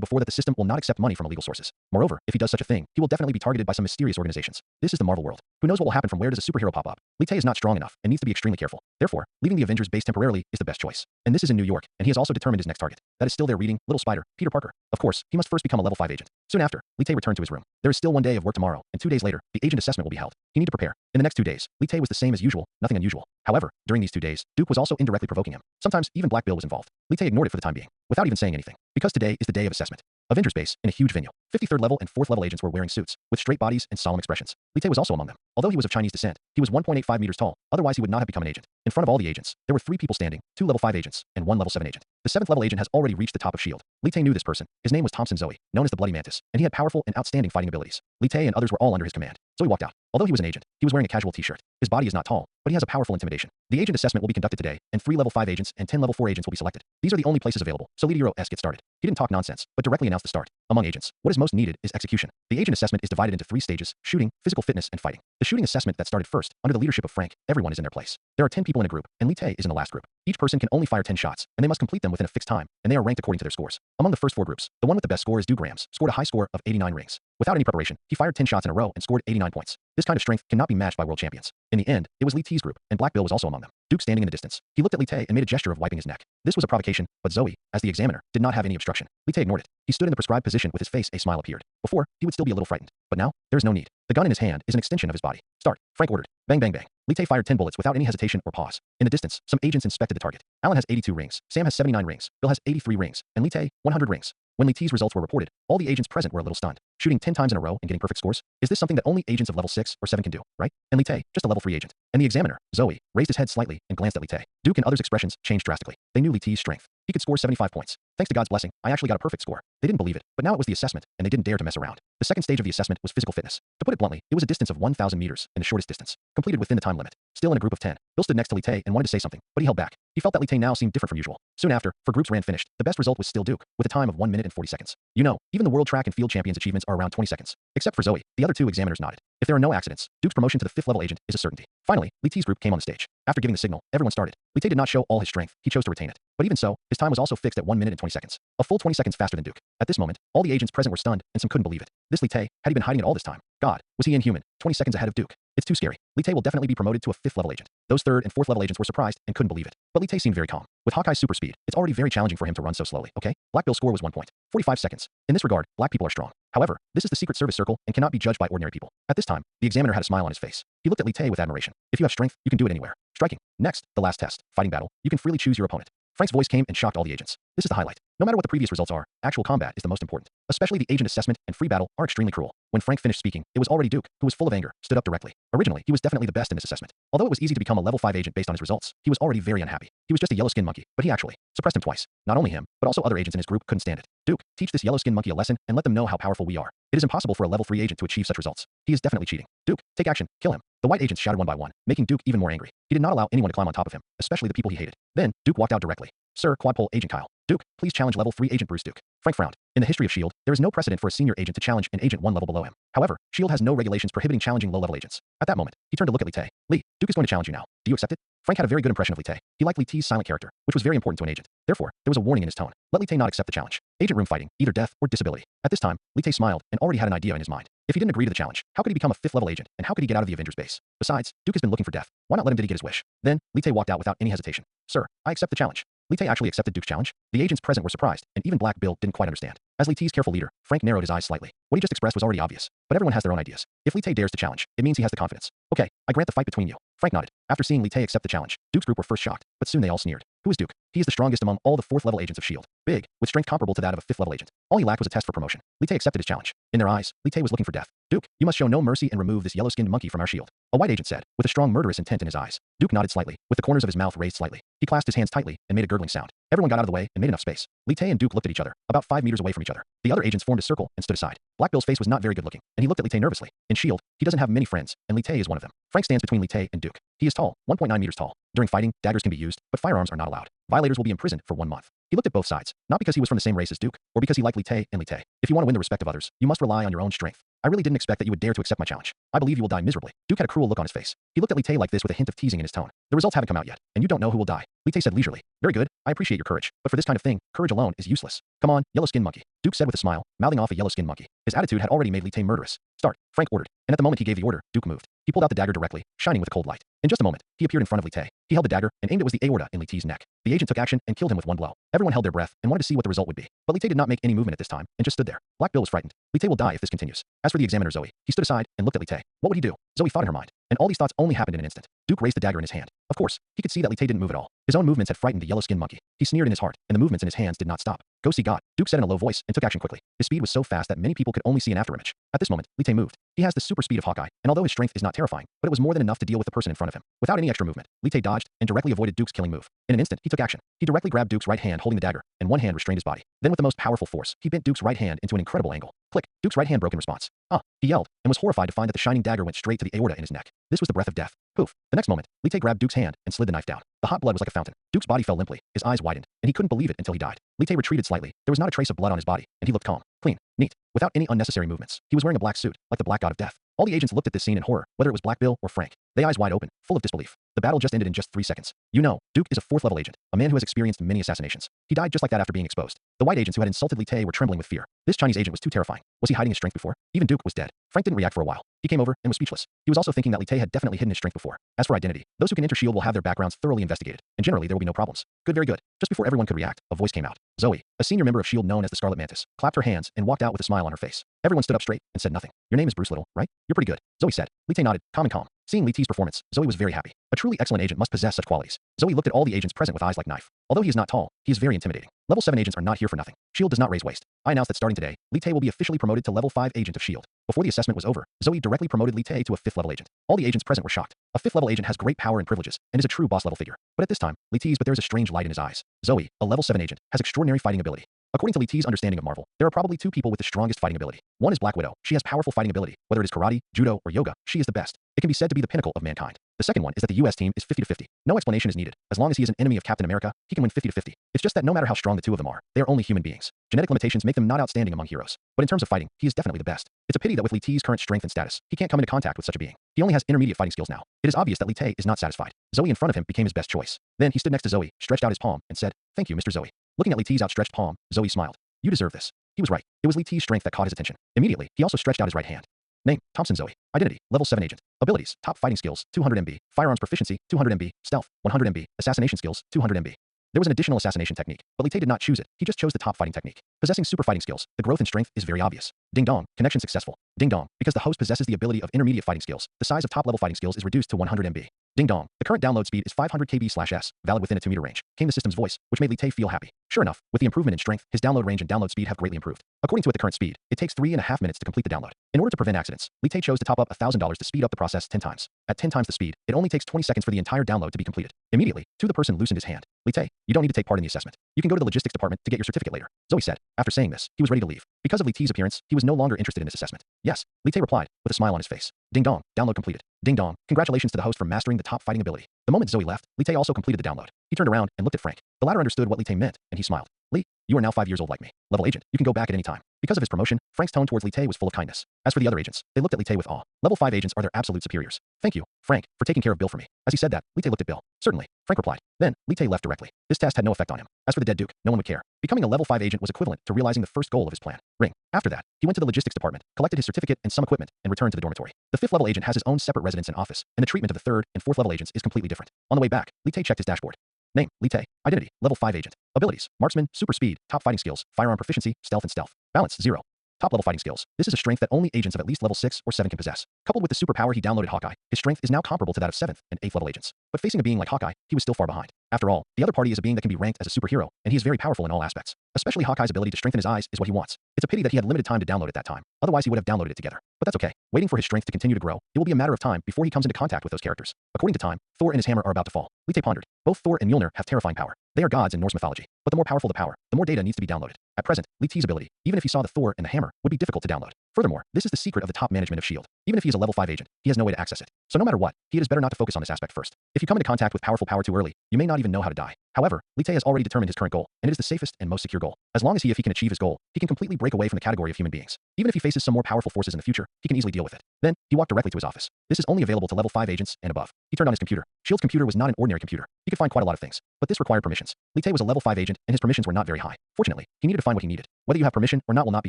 before that the system will not accept money from illegal sources. Moreover, if he does such a thing, he will definitely be targeted by some mysterious organizations. This is the Marvel world. Who knows what will happen from where does a superhero pop up? Li Tay is not strong enough and needs to be extremely careful. Therefore, leaving the Avengers base temporarily is the best choice. And this is in New York, and he has also determined his next target. That is still there reading, Little Spider, Peter Parker. Of course, he must first become a level 5 agent. Soon after, Li Tay returned to his room. There is still 1 day of work tomorrow, and 2 days later, the agent assessment will be held. He need to prepare. In the next 2 days, Li Tay was the same as usual, nothing unusual. However, during these 2 days, Duke was also indirectly provoking him. Sometimes even Black Bill was involved. Li Tay ignored it for the time being, without even saying anything, because today is the day of assessment. Avengers Base, in a huge venue. 53rd level and 4th level agents were wearing suits, with straight bodies and solemn expressions. Li Tay was also among them. Although he was of Chinese descent, he was 1.85 meters tall, otherwise he would not have become an agent. In front of all the agents, there were 3 people standing, 2 level 5 agents, and 1 level 7 agent. The 7th level agent has already reached the top of S.H.I.E.L.D. Li Tay knew this person. His name was Thompson Zoe, known as the Bloody Mantis, and he had powerful and outstanding fighting abilities. Li Tay and others were all under his command. Zoe walked out. Although he was an agent, he was wearing a casual t-shirt. His body is not tall, but he has a powerful intimidation. The agent assessment will be conducted today, and 3 level 5 agents and 10 level 4 agents will be selected. These are the only places available, so Leader S get started. He didn't talk nonsense, but directly announced the start. Among agents, what is most needed is execution. The agent assessment is divided into 3 stages: shooting, physical fitness, and fighting. The shooting assessment that started first, under the leadership of Frank, everyone is in their place. There are 10 people in a group, and Li Tay is in the last group. Each person can only fire 10 shots, and they must complete them within a fixed time, and they are ranked according to their scores. Among the first 4 groups, the one with the best score is Duke Grams, scored a high score of 89 rings. Without any preparation, he fired 10 shots in a row and scored 89 points. This kind of strength cannot be matched by world champions. In the end, it was Li Tay's group, and Black Bill was also among them. Duke standing in the distance. He looked at Li Tay and made a gesture of wiping his neck. This was a provocation, but Zoe, as the examiner, did not have any obstruction. Li Tay ignored it. He stood in the prescribed position with his face a smile appeared. Before, he would still be a little frightened, but now, there is no need. The gun in his hand is an extension of his body. Start. Frank ordered. Bang bang bang. Li Tay fired 10 bullets without any hesitation or pause. In the distance, some agents inspected the target. Alan has 82 rings, Sam has 79 rings, Bill has 83 rings, and Li Tay, 100 rings. When Li Tay's results were reported, all the agents present were a little stunned. Shooting 10 times in a row and getting perfect scores? Is this something that only agents of level 6 or 7 can do, right? And Li Tay, just a level 3 agent. And the examiner, Zoe, raised his head slightly and glanced at Li Tay. Duke and others' expressions changed drastically. They knew Li Tay's strength. He could score 75 points. Thanks to God's blessing, I actually got a perfect score. They didn't believe it, but now it was the assessment, and they didn't dare to mess around. The second stage of the assessment was physical fitness. To put it bluntly, it was a distance of 1,000 meters, and the shortest distance, completed within the time limit. Still in a group of 10, Bill stood next to Li Tay and wanted to say something, but he held back. He felt that Li Tay now seemed different from usual. Soon after, for groups ran finished, the best result was still Duke, with a time of 1 minute and 40 seconds. You know, even the world track and field champions achievements are around 20 seconds. Except for Zoe, the other 2 examiners nodded. If there are no accidents, Duke's promotion to the 5th level agent is a certainty. Finally, Li Ti's group came on the stage. After giving the signal, everyone started. Li Te did not show all his strength, he chose to retain it. But even so, his time was also fixed at 1 minute and 20 seconds. A full 20 seconds faster than Duke. At this moment, all the agents present were stunned, and some couldn't believe it. This Li Te, had he been hiding it all this time? God, was he inhuman? 20 seconds ahead of Duke. It's too scary. Li Te will definitely be promoted to a 5th level agent. Those 3rd and 4th level agents were surprised and couldn't believe it. But Li Te seemed very calm. With Hawkeye's super speed, it's already very challenging for him to run so slowly, okay? Black Bill's score was 1 point. 45 seconds. In this regard, black people are strong. However, this is the Secret Service circle and cannot be judged by ordinary people. At this time, the examiner had a smile on his face. He looked at Li Te with admiration. If you have strength, you can do it anywhere. Striking. Next, the last test, fighting battle. You can freely choose your opponent. Frank's voice came and shocked all the agents. This is the highlight. No matter what the previous results are, actual combat is the most important. Especially the agent assessment and free battle are extremely cruel. When Frank finished speaking, it was already Duke, who was full of anger, stood up directly. Originally, he was definitely the best in this assessment. Although it was easy to become a level 5 agent based on his results, he was already very unhappy. He was just a yellow-skinned monkey, but he actually suppressed him twice. Not only him, but also other agents in his group couldn't stand it. Duke, teach this yellow-skinned monkey a lesson and let them know how powerful we are. It is impossible for a level 3 agent to achieve such results. He is definitely cheating. Duke, take action, kill him. The white agents shouted one by one, making Duke even more angry. He did not allow anyone to climb on top of him, especially the people he hated. Then, Duke walked out directly. Sir, Quadpole Agent Kyle. Duke, please challenge level 3 agent Bruce Duke. Frank frowned. In the history of S.H.I.E.L.D., there is no precedent for a senior agent to challenge an agent 1 level below him. However, S.H.I.E.L.D. has no regulations prohibiting challenging low-level agents. At that moment, he turned to look at Li Te. Li, Duke is going to challenge you now. Do you accept it? Frank had a very good impression of Li Te. He liked Li Te's silent character, which was very important to an agent. Therefore, there was a warning in his tone. Let Li Te not accept the challenge. Agent room fighting, either death or disability. At this time, Li Te smiled and already had an idea in his mind. If he didn't agree to the challenge, how could he become a 5th level agent, and how could he get out of the Avengers base? Besides, Duke has been looking for death. Why not let him get his wish? Then, Li Te walked out without any hesitation. Sir, I accept the challenge. Li Te actually accepted Duke's challenge. The agents present were surprised, and even Black Bill didn't quite understand. As Li Te's careful leader, Frank narrowed his eyes slightly. What he just expressed was already obvious, but everyone has their own ideas. If Li Te dares to challenge, it means he has the confidence. Okay, I grant the fight between you. Frank nodded. After seeing Li Te accept the challenge, Duke's group were first shocked, but soon they all sneered. Who is Duke? He is the strongest among all the 4th level agents of S.H.I.E.L.D. Big, with strength comparable to that of a 5th level agent. All he lacked was a test for promotion. Li Te accepted his challenge. In their eyes, Li Te was looking for death. Duke, you must show no mercy and remove this yellow-skinned monkey from our shield. A white agent said, with a strong murderous intent in his eyes. Duke nodded slightly, with the corners of his mouth raised slightly. He clasped his hands tightly and made a gurgling sound. Everyone got out of the way and made enough space. Li Te and Duke looked at each other, about 5 meters away from each other. The other agents formed a circle and stood aside. Black Bill's face was not very good looking, and he looked at Li Te nervously. In S.H.I.E.L.D., he doesn't have many friends, and Li Te is one of them. Frank stands between Li Te and Duke. He is tall, 1.9 meters tall. During fighting, daggers can be used, but firearms are not allowed. Violators will be imprisoned for 1 month. He looked at both sides, not because he was from the same race as Duke, or because he liked Li Te and Li Te. If you want to win the respect of others, you must rely on your own strength. I really didn't expect that you would dare to accept my challenge. I believe you will die miserably. Duke had a cruel look on his face. He looked at Li Te like this with a hint of teasing in his tone. The results haven't come out yet, and you don't know who will die. Li Te said leisurely. Very good, I appreciate your courage, but for this kind of thing, courage alone is useless. Come on, yellow-skinned monkey. Duke said with a smile, mouthing off a yellow-skinned monkey. His attitude had already made Li Te murderous. Start, Frank ordered, and at the moment he gave the order, Duke moved. He pulled out the dagger directly, shining with a cold light. In just a moment, he appeared in front of Li Te. He held the dagger and aimed it was the aorta in Li Te's neck. The agent took action and killed him with 1 blow. Everyone held their breath and wanted to see what the result would be. But Li Te did not make any movement at this time and just stood there. Black Bill was frightened. Li Te will die if this continues. As for the examiner Zoe, he stood aside and looked at Li Te. What would he do? Zoe thought in her mind, and all these thoughts only happened in an instant. Duke raised the dagger in his hand. Of course, he could see that Li Te didn't move at all. His own movements had frightened the yellow-skinned monkey. He sneered in his heart, and the movements in his hands did not stop. Go see God, Duke said in a low voice and took action quickly. His speed was so fast that many people could only see an afterimage. At this moment, Li Te moved. He has the super speed of Hawkeye, and although his strength is not terrifying, but it was more than enough to deal with the person in front of him. Without any extra movement, Li Te dodged and directly avoided Duke's killing move. In an instant, he took action. He directly grabbed Duke's right hand holding the dagger, and one hand restrained his body. Then with the most powerful force, he bent Duke's right hand into an incredible angle. Click, Duke's right hand broke in response. Ah, he yelled, and was horrified to find that the shining dagger went straight to the aorta in his neck. This was the breath of death. Poof. The next moment, Li Te grabbed Duke's hand and slid the knife down. The hot blood was like a fountain. Duke's body fell limply, his eyes widened, and he couldn't believe it until he died. Li Te retreated slightly. There was not a trace of blood on his body, and he looked calm, clean, neat, without any unnecessary movements. He was wearing a black suit, like the Black God of Death. All the agents looked at this scene in horror, whether it was Black Bill or Frank. They eyes wide open, full of disbelief. The battle just ended in just 3 seconds. You know, Duke is a 4th level agent, a man who has experienced many assassinations. He died just like that after being exposed. The white agents who had insulted Li Te were trembling with fear. This Chinese agent was too terrifying. Was he hiding his strength before? Even Duke was dead. Frank didn't react for a while. He came over and was speechless. He was also thinking that Li Te had definitely hidden his strength before. As for identity, those who can enter S.H.I.E.L.D. will have their backgrounds thoroughly investigated, and generally there will be no problems. Good, very good. Just before everyone could react, a voice came out. Zoe, a senior member of S.H.I.E.L.D. known as the Scarlet Mantis, clapped her hands and walked out with a smile on her face. Everyone stood up straight and said nothing. Your name is Bruce Little, right? You're pretty good, Zoe said. Li Te nodded, calm and calm. Seeing Li Te's performance, Zoe was very happy. A truly excellent agent must possess such qualities. Zoe looked at all the agents present with eyes like knife. Although he is not tall, he is very intimidating. Level 7 agents are not here for nothing. S.H.I.E.L.D. does not raise waste. I announce that starting today, Li Te will be officially promoted to level 5 agent of S.H.I.E.L.D. Before the assessment was over, Zoe directly promoted Li Te to a 5th level agent. All the agents present were shocked. A 5th level agent has great power and privileges, and is a true boss level figure. But at this time, Li Te's but there's a strange light in his eyes. Zoe, a level 7 agent, has extraordinary fighting ability. According to Li Te's understanding of Marvel, there are probably 2 people with the strongest fighting ability. One is Black Widow. She has powerful fighting ability. Whether it is karate, judo, or yoga, she is the best. It can be said to be the pinnacle of mankind. The second one is that the US team is 50-50. No explanation is needed. As long as he is an enemy of Captain America, he can win 50-50. It's just that no matter how strong the two of them are, they are only human beings. Genetic limitations make them not outstanding among heroes. But in terms of fighting, he is definitely the best. It's a pity that with Li T's current strength and status, he can't come into contact with such a being. He only has intermediate fighting skills now. It is obvious that Li Te is not satisfied. Zoe in front of him became his best choice. Then he stood next to Zoe, stretched out his palm, and said, "Thank you, Mr. Zoe." Looking at Li T's outstretched palm, Zoe smiled. "You deserve this." He was right. It was Li T's strength that caught his attention. Immediately, he also stretched out his right hand. Name, Thompson Zoe. Identity, level 7 agent. Abilities, top fighting skills, 200 MB. Firearms proficiency, 200 MB. Stealth, 100 MB. Assassination skills, 200 MB. There was an additional assassination technique, but Li Te did not choose it. He just chose the top fighting technique. Possessing super fighting skills, the growth in strength is very obvious. Ding dong, connection successful. Ding dong, because the host possesses the ability of intermediate fighting skills, the size of top level fighting skills is reduced to 100 MB. Ding dong, the current download speed is 500 kb/s, valid within a 2-meter range. Came the system's voice, which made Li Te feel happy. Sure enough, with the improvement in strength, his download range and download speed have greatly improved. According to at the current speed, it takes 3.5 minutes to complete the download. In order to prevent accidents, Li Te chose to top up $1,000 to speed up the process 10 times. At 10 times the speed, it only takes 20 seconds for the entire download to be completed. Immediately, the person loosened his hand. Li Te, you don't need to take part in the assessment. You can go to the logistics department to get your certificate later. Zoe said. After saying this, he was ready to leave. Because of Li Te's appearance, he was no longer interested in this assessment. Yes, Li Te replied, with a smile on his face. Ding dong, download completed. Ding dong, congratulations to the host for mastering the top fighting ability. The moment Zoe left, Li Te also completed the download. He turned around and looked at Frank. The latter understood what Li Te meant, and he smiled. Li, you are now 5 years old like me. Level agent, you can go back at any time. Because of his promotion, Frank's tone towards Li Te was full of kindness. As for the other agents, they looked at Li Te with awe. Level 5 agents are their absolute superiors. Thank you, Frank, for taking care of Bill for me. As he said that, Li Te looked at Bill. Certainly, Frank replied. Then, Li Te left directly. This test had no effect on him. As for the dead Duke, no one would care. Becoming a level 5 agent was equivalent to realizing the first goal of his plan. Ring. After that, he went to the logistics department, collected his certificate and some equipment, and returned to the dormitory. The 5th level agent has his own separate residence and office, and the treatment of the 3rd and 4th level agents is completely different. On the way back, Li Te checked his dashboard. Name, Li Te. Identity, level 5 agent. Abilities, marksman, super speed, top fighting skills, firearm proficiency, stealth and stealth. Balance, 0. Top level fighting skills. This is a strength that only agents of at least level 6 or 7 can possess. Coupled with the superpower he downloaded Hawkeye, his strength is now comparable to that of 7th and 8th level agents. But facing a being like Hawkeye, he was still far behind. After all, the other party is a being that can be ranked as a superhero, and he is very powerful in all aspects. Especially Hawkeye's ability to strengthen his eyes is what he wants. It's a pity that he had limited time to download at that time. Otherwise he would have downloaded it together. But that's okay. Waiting for his strength to continue to grow, it will be a matter of time before he comes into contact with those characters. According to time, Thor and his hammer are about to fall. Li Te pondered. Both Thor and Mjolnir have terrifying power. They are gods in Norse mythology. But the more powerful the power, the more data needs to be downloaded. At present, Li Te's ability, even if he saw the Thor and the hammer, would be difficult to download. Furthermore, this is the secret of the top management of S.H.I.E.L.D. Even if he is a level 5 agent, he has no way to access it. So no matter what, it is better not to focus on this aspect first. If you come into contact with powerful power too early, you may not even know how to die. However, Li Te has already determined his current goal, and it is the safest and most secure goal. As long as if he can achieve his goal, he can completely break away from the category of human beings. Even if he faces some more powerful forces in the future, he can easily deal with it. Then, he walked directly to his office. This is only available to level 5 agents and above. He turned on his computer. S.H.I.E.L.D's computer was not an ordinary computer. He could find quite a lot of things, but this required permissions. Li Te was a level 5 agent, and his permissions were not very high. Fortunately, he needed to find what he needed. Whether you have permission or not will not be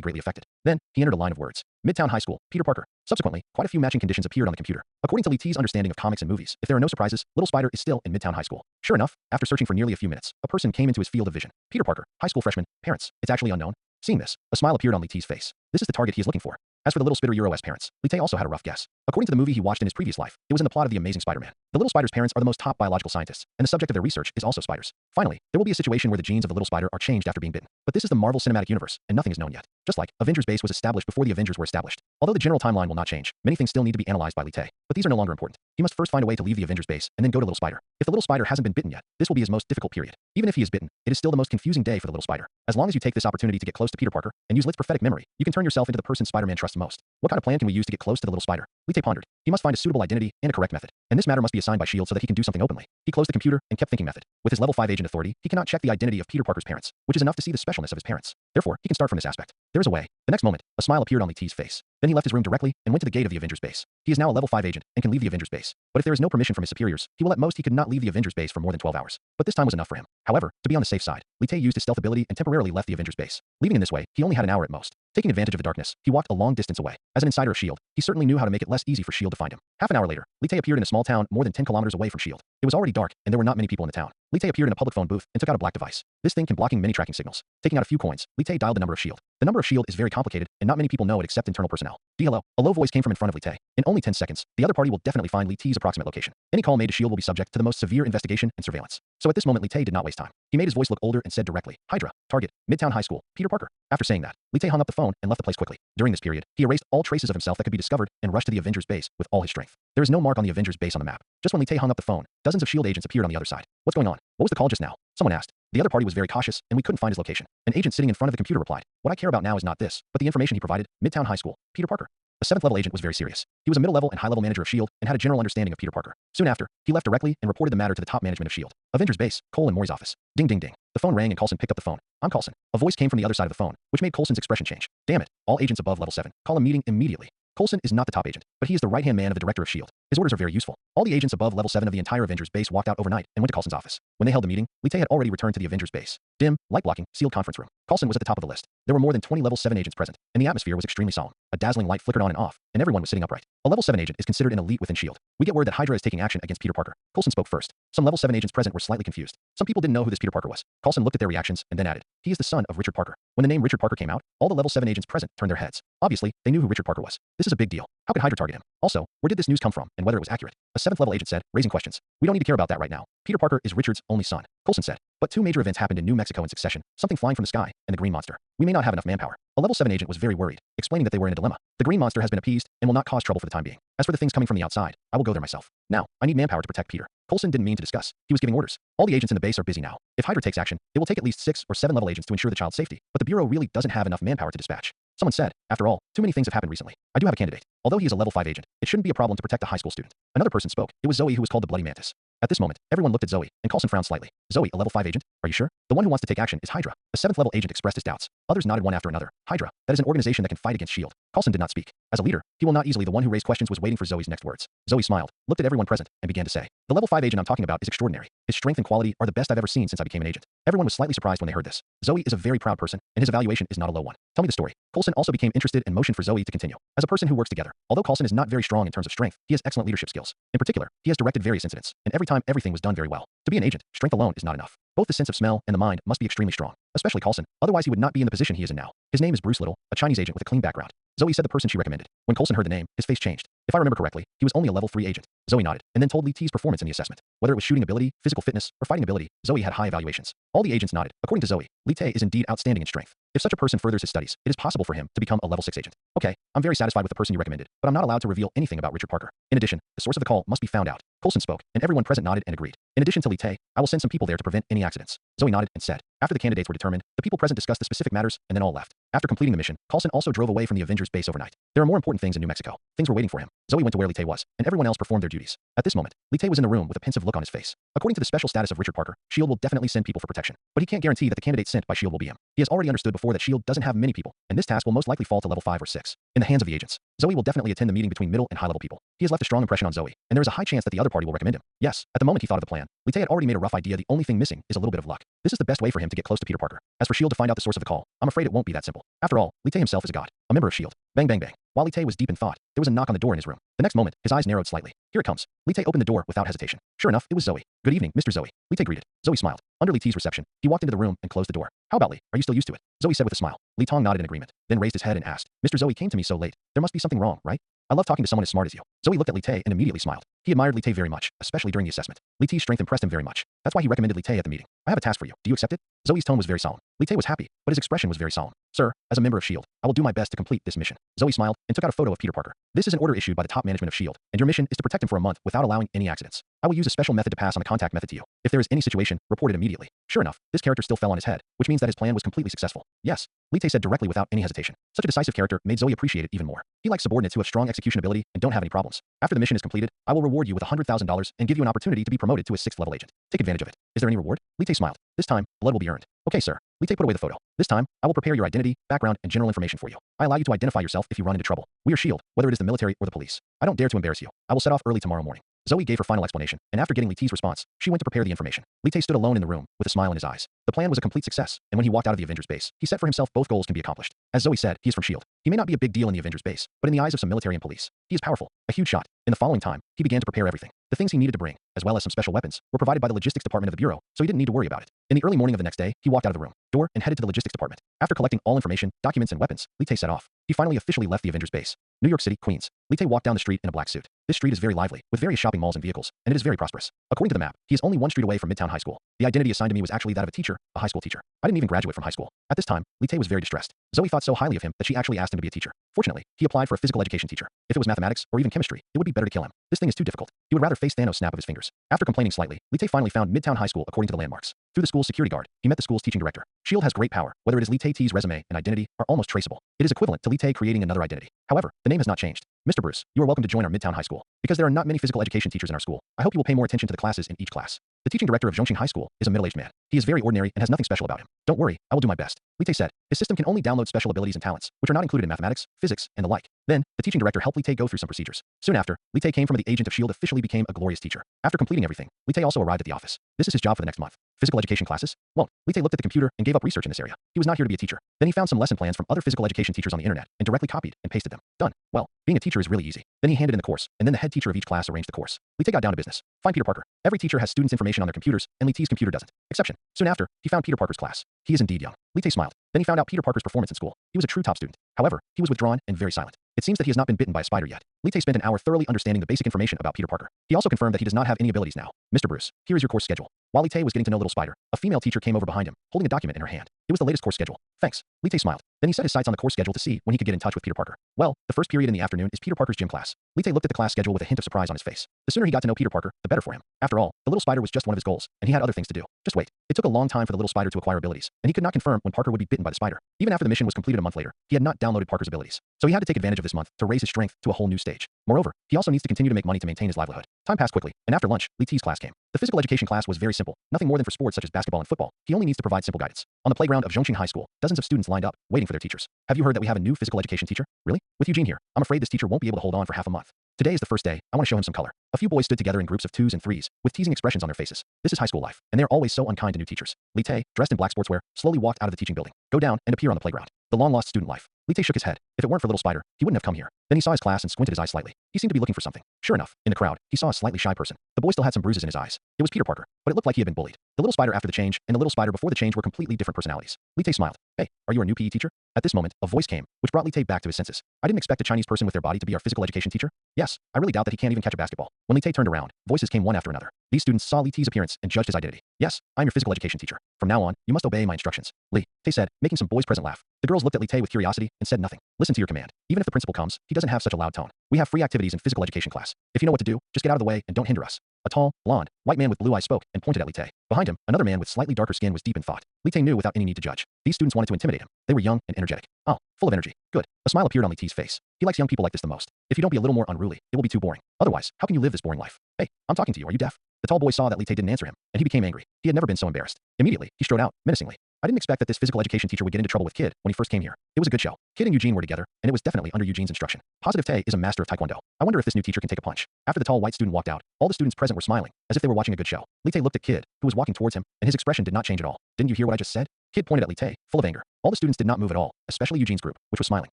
greatly affected. Then, he entered a line of words. Midtown High School, Peter Parker. Subsequently, quite a few matching conditions appeared on the computer. According to Li Te's understanding of comics and movies, if there are no surprises, Little Spider is still in Midtown High School. Sure enough, after searching for nearly a few minutes, a person came into his field of vision. Peter Parker, high school freshman, parents. It's actually unknown. Seeing this, a smile appeared on Li Te's face. This is the target he is looking for. As for the Little Spider Euro's parents, Li Te also had a rough guess. According to the movie he watched in his previous life, it was in the plot of The Amazing Spider-Man. The Little Spider's parents are the most top biological scientists, and the subject of their research is also spiders. Finally, there will be a situation where the genes of the Little Spider are changed after being bitten. But this is the Marvel Cinematic Universe, and nothing is known yet. Just like Avengers Base was established before the Avengers were established. Although the general timeline will not change, many things still need to be analyzed by Li Te. But these are no longer important. He must first find a way to leave the Avengers Base, and then go to Little Spider. If the Little Spider hasn't been bitten yet, this will be his most difficult period. Even if he is bitten, it is still the most confusing day for the Little Spider. As long as you take this opportunity to get close to Peter Parker, and use Lit's prophetic memory, you can turn yourself into the person Spider-Man trusts most. What kind of plan can we use to get close to the Little Spider? Li Te pondered. He must find a suitable identity and a correct method. And this matter must be assigned by S.H.I.E.L.D. so that he can do something openly. He closed the computer and kept thinking method. With his level 5 agent authority, he cannot check the identity of Peter Parker's parents, which is enough to see the specialness of his parents. Therefore, he can start from this aspect. There is a way. The next moment, a smile appeared on Li Te's face. Then he left his room directly and went to the gate of the Avengers Base. He is now a level 5 agent and can leave the Avengers Base. But if there is no permission from his superiors, he will at most he could not leave the Avengers Base for more than 12 hours. But this time was enough for him. However, to be on the safe side, Li Te used his stealth ability and temporarily left the Avengers Base. Leaving in this way, he only had an hour at most. Taking advantage of the darkness, he walked a long distance away. As an insider of S.H.I.E.L.D., he certainly knew how to make it less easy for S.H.I.E.L.D. to find him. Half an hour later, Li Te appeared in a small town more than 10 kilometers away from S.H.I.E.L.D. It was already dark, and there were not many people in the town. Li Te appeared in a public phone booth and took out a black device. This thing can blocking many tracking signals. Taking out a few coins, Li Te dialed the number of S.H.I.E.L.D. The number of S.H.I.E.L.D. is very complicated, and not many people know it except internal personnel. Hello. A low voice came from in front of Li Te. In only 10 seconds, the other party will definitely find Li Te's approximate location. Any call made to S.H.I.E.L.D. will be subject to the most severe investigation and surveillance. So at this moment, Li Te did not waste time. He made his voice look older and said directly, Hydra, target, Midtown High School, Peter Parker. After saying that, Li Te hung up the phone and left the place quickly. During this period, he erased all traces of himself that could be discovered and rushed to the Avengers Base with all his strength. There is no mark on the Avengers Base on the map. Just when Li Te hung up the phone, dozens of S.H.I.E.L.D. agents appeared on the other side. What's going on? What was the call just now? Someone asked. The other party was very cautious, and we couldn't find his location. An agent sitting in front of the computer replied, What I care about now is not this, but the information he provided, Midtown High School, Peter Parker. A 7th level agent was very serious. He was a middle level and high level manager of S.H.I.E.L.D. and had a general understanding of Peter Parker. Soon after, he left directly and reported the matter to the top management of S.H.I.E.L.D. Avengers Base, Cole and Maury's office. Ding ding ding. The phone rang and Coulson picked up the phone. I'm Coulson. A voice came from the other side of the phone, which made Coulson's expression change. Damn it. All agents above level 7. Call a meeting immediately. Coulson is not the top agent, but he is the right-hand man of the director of S.H.I.E.L.D. His orders are very useful. All the agents above level 7 of the entire Avengers base walked out overnight and went to Coulson's office. When they held the meeting, Lee Tae had already returned to the Avengers base. Dim, light-blocking, sealed conference room. Coulson was at the top of the list. There were more than 20 level 7 agents present, and the atmosphere was extremely solemn. A dazzling light flickered on and off, and everyone was sitting upright. A level 7 agent is considered an elite within S.H.I.E.L.D. We get word that Hydra is taking action against Peter Parker. Coulson spoke first. Some level 7 agents present were slightly confused. Some people didn't know who this Peter Parker was. Coulson looked at their reactions and then added, he is the son of Richard Parker. When the name Richard Parker came out, all the level 7 agents present turned their heads. Obviously, they knew who Richard Parker was. This is a big deal. How could Hydra target him? Also, where did this news come from and whether it was accurate? A 7th level agent said, raising questions. We don't need to care about that right now. Peter Parker is Richard's only son. Coulson said, but 2 major events happened in New Mexico in succession, something flying from the sky, and the green monster. We may not have enough manpower. A level 7 agent was very worried, explaining that they were in a dilemma. The green monster has been appeased and will not cause trouble for the time being. As for the things coming from the outside, I will go there myself. Now, I need manpower to protect Peter. Coulson didn't mean to discuss. He was giving orders. All the agents in the base are busy now. If Hydra takes action, it will take at least 6 or 7 level agents to ensure the child's safety, but the Bureau really doesn't have enough manpower to dispatch. Someone said, after all, too many things have happened recently. I do have a candidate. Although he is a level 5 agent, it shouldn't be a problem to protect a high school student. Another person spoke. It was Zoe who was called the Bloody Mantis. At this moment, everyone looked at Zoe, and Coulson frowned slightly. Zoe, a level 5 agent? Are you sure? The one who wants to take action is Hydra. A 7th level agent expressed his doubts. Others nodded one after another. Hydra. That is an organization that can fight against S.H.I.E.L.D. Coulson did not speak. As a leader, he will not easily. The one who raised questions was waiting for Zoe's next words. Zoe smiled, looked at everyone present, and began to say, the level 5 agent I'm talking about is extraordinary. His strength and quality are the best I've ever seen since I became an agent. Everyone was slightly surprised when they heard this. Zoe is a very proud person, and his evaluation is not a low one. Tell me the story. Coulson also became interested and motioned for Zoe to continue. As a person who works together, although Coulson is not very strong in terms of strength, he has excellent leadership skills. In particular, he has directed various incidents, and every time everything was done very well. To be an agent, strength alone is not enough. Both the sense of smell and the mind must be extremely strong, especially Coulson. Otherwise, he would not be in the position he is in now. His name is Bruce Little, a Chinese agent with a clean background. Zoe said the person she recommended. When Coulson heard the name, his face changed. If I remember correctly, he was only a level 3 agent. Zoe nodded, and then told Lee T's performance in the assessment. Whether it was shooting ability, physical fitness, or fighting ability, Zoe had high evaluations. All the agents nodded. According to Zoe, Lee Tae is indeed outstanding in strength. If such a person furthers his studies, it is possible for him to become a level 6 agent. Okay, I'm very satisfied with the person you recommended, but I'm not allowed to reveal anything about Richard Parker. In addition, the source of the call must be found out. Coulson spoke, and everyone present nodded and agreed. In addition to Lee Tae, I will send some people there to prevent any accidents. Zoe nodded and said, after the candidates were determined, the people present discussed the specific matters and then all left. After completing the mission, Coulson also drove away from the Avengers base overnight. There are more important things in New Mexico. Things were waiting for him. Zoe went to where Lee Tae was, and everyone else performed their duties. At this moment, Lee Tae was in the room with a pensive look on his face. According to the special status of Richard Parker, S.H.I.E.L.D. will definitely send people for protection, but he can't guarantee that the candidate sent by S.H.I.E.L.D. will be him. He has already understood before that S.H.I.E.L.D. doesn't have many people, and this task will most likely fall to level 5 or 6. In the hands of the agents, Zoe will definitely attend the meeting between middle and high level people. He has left a strong impression on Zoe, and there is a high chance that the other party will recommend him. Yes, at the moment he thought of the plan, Lee Tae had already made a rough idea. The only thing missing is a little bit of luck. This is the best way for him to get close to Peter Parker. As for S.H.I.E.L.D. to find out the source of the call, I'm afraid it won't be that simple. After all, Lee Tae himself is a god, a member of S.H.I.E.L.D. Bang bang bang. While Lee Tae was deep in thought, there was a knock on the door in his room. The next moment, his eyes narrowed slightly. Here it comes. Lee Tae opened the door without hesitation. Sure enough, it was Zoe. Good evening, Mr. Zoe. Lee Tae greeted. Zoe smiled. Under Lee T's reception, he walked into the room and closed the door. How about Lee? Are you still used to it? Zoe said with a smile. Lee Tong nodded in agreement, then raised his head and asked, Mr. Zoe came to me so late. There must be something wrong, right? I love talking to someone as smart as you. Zoe looked at Lee Tae and immediately smiled. He admired Lee Tae very much, especially during the assessment. Lee Tae's strength impressed him very much. That's why he recommended Lee Tae at the meeting. I have a task for you. Do you accept it? Zoe's tone was very solemn. Lee Tae was happy, but his expression was very solemn. Sir, as a member of S.H.I.E.L.D., I will do my best to complete this mission. Zoe smiled and took out a photo of Peter Parker. This is an order issued by the top management of S.H.I.E.L.D., and your mission is to protect him for a month without allowing any accidents. I will use a special method to pass on the contact method to you. If there is any situation, report it immediately. Sure enough, this character still fell on his head, which means that his plan was completely successful. Yes, Lee Tae said directly without any hesitation. Such a decisive character made Zoe appreciate it even more. He likes subordinates who have strong execution ability and don't have any problems. After the mission is completed, I will reward you with $100,000 and give you an opportunity to be promoted to a 6th level agent. Take advantage of it. Is there any reward? Lee Tae smiled. This time, blood will be earned. Okay, sir. Lee Tae put away the photo. This time, I will prepare your identity, background, and general information for you. I allow you to identify yourself if you run into trouble. We are S.H.I.E.L.D., whether it is the military or the police. I don't dare to embarrass you. I will set off early tomorrow morning. Zoe gave her final explanation, and after getting Lee T's response, she went to prepare the information. Lee Tae stood alone in the room, with a smile in his eyes. The plan was a complete success, and when he walked out of the Avengers base, he set for himself both goals can be accomplished. As Zoe said, he is from S.H.I.E.L.D. He may not be a big deal in the Avengers base, but in the eyes of some military and police, he is powerful, a huge shot. In the following time, he began to prepare everything. The things he needed to bring, as well as some special weapons, were provided by the logistics department of the Bureau, so he didn't need to worry about it. In the early morning of the next day, he walked out of the room, door, and headed to the logistics department. After collecting all information, documents, and weapons, Lee Tae set off. He finally officially left the Avengers base. New York City, Queens. Lee Tae walked down the street in a black suit. This street is very lively, with various shopping malls and vehicles, and it is very prosperous. According to the map, he is only one street away from Midtown High School. The identity assigned to me was actually that of a teacher, a high school teacher. I didn't even graduate from high school. At this time, Li Tae was very distressed. Zoe thought so highly of him that she actually asked him to be a teacher. Fortunately, he applied for a physical education teacher. If it was mathematics or even chemistry, it would be better to kill him. This thing is too difficult. He would rather face Thanos' snap of his fingers. After complaining slightly, Li Tae finally found Midtown High School according to the landmarks. Through the school's security guard, he met the school's teaching director. SHIELD has great power. Whether it is Li Tae's resume and identity are almost traceable. It is equivalent to Li Tae creating another identity. However, the name has not changed. Mr. Bruce, you are welcome to join our Midtown High School. Because there are not many physical education teachers in our school, I hope you will pay more attention to the classes in each class. The teaching director of Zhongqing High School is a middle-aged man. He is very ordinary and has nothing special about him. Don't worry, I will do my best. Li Tae said. His system can only download special abilities and talents, which are not included in mathematics, physics, and the like. Then, the teaching director helped Li Tae go through some procedures. Soon after, Li Tae came from the agent of SHIELD officially became a glorious teacher. After completing everything, Li Tae also arrived at the office. This is his job for the next month. Physical education classes? Won't. Li Tae looked at the computer and gave up research in this area. He was not here to be a teacher. Then he found some lesson plans from other physical education teachers on the internet and directly copied and pasted them. Done. Well, being a teacher is really easy. Then he handed in the course, and then the head teacher of each class arranged the course. Li Tae got down to business. Find Peter Parker. Every teacher has students' information on their computers, and Li Tae's computer doesn't. Exception. Soon after, he found Peter Parker's class. He is indeed young. Li Tae smiled. Then he found out Peter Parker's performance in school. He was a true top student. However, he was withdrawn and very silent. It seems that he has not been bitten by a spider yet. Li Tae spent an hour thoroughly understanding the basic information about Peter Parker. He also confirmed that he does not have any abilities now. Mr. Bruce, here is your course schedule. While Li Tae was getting to know Little Spider, a female teacher came over behind him, holding a document in her hand. It was the latest course schedule. Thanks. Li Tae smiled. Then he set his sights on the course schedule to see when he could get in touch with Peter Parker. Well, the first period in the afternoon is Peter Parker's gym class. Li Tae looked at the class schedule with a hint of surprise on his face. The sooner he got to know Peter Parker, the better for him. After all, the Little Spider was just one of his goals, and he had other things to do. Just wait. It took a long time for the Little Spider to acquire abilities, and he could not confirm when Parker would be bitten by the spider. Even after the mission was completed a month later, he had not downloaded Parker's abilities. So he had to take advantage of this month to raise his strength to a whole new stage. Moreover, he also needs to continue to make money to maintain his livelihood. Time passed quickly, and after lunch, Li Tae's class came. The physical education class was very simple, nothing more than for sports such as basketball and football. He only needs to provide simple guidance. On the playground of Zhongqing High School, dozens of students lined up, waiting for their teachers. Have you heard that we have a new physical education teacher? Really? With Eugene here, I'm afraid this teacher won't be able to hold on for half a month. Today is the first day. I want to show him some color. A few boys stood together in groups of 2s and 3s, with teasing expressions on their faces. This is high school life, and they are always so unkind to new teachers. Li Tae, dressed in black sportswear, slowly walked out of the teaching building, go down, and appear on the playground. The long-lost student life. Li Tae shook his head. If it weren't for Little Spider, he wouldn't have come here. Then he saw his class and squinted his eyes slightly. He seemed to be looking for something. Sure enough, in the crowd, he saw a slightly shy person. The boy still had some bruises in his eyes. It was Peter Parker, but it looked like he had been bullied. The Little Spider after the change and the Little Spider before the change were completely different personalities. Li Tae smiled. Hey, are you our new PE teacher? At this moment, a voice came, which brought Li Tae back to his senses. I didn't expect a Chinese person with their body to be our physical education teacher. Yes, I really doubt that he can't even catch a basketball. When Li Tae turned around, voices came one after another. These students saw Li Tae's appearance and judged his identity. Yes, I'm your physical education teacher. From now on, you must obey my instructions. Li Tae said, making some boys present laugh. The girls looked at Li Tae with curiosity and said nothing. Listen to your command. Even if the principal comes, he doesn't have such a loud tone. We have free activities in physical education class. If you know what to do, just get out of the way and don't hinder us. A tall, blonde, white man with blue eyes spoke and pointed at Li Tae. Behind him, another man with slightly darker skin was deep in thought. Li Tae knew without any need to judge. These students wanted to intimidate him. They were young and energetic. Oh, full of energy. Good. A smile appeared on Li Tae's face. He likes young people like this the most. If you don't be a little more unruly, it will be too boring. Otherwise, how can you live this boring life? Hey, I'm talking to you. Are you deaf? The tall boy saw that Li Tae didn't answer him, and he became angry. He had never been so embarrassed. Immediately, he strode out, menacingly. I didn't expect that this physical education teacher would get into trouble with Kid when he first came here. It was a good show. Kid and Eugene were together, and it was definitely under Eugene's instruction. Positive Tae is a master of Taekwondo. I wonder if this new teacher can take a punch. After the tall white student walked out, all the students present were smiling, as if they were watching a good show. Li Tae looked at Kid, who was walking towards him, and his expression did not change at all. Didn't you hear what I just said? Kid pointed at Li Tae, full of anger. All the students did not move at all, especially Eugene's group, which was smiling.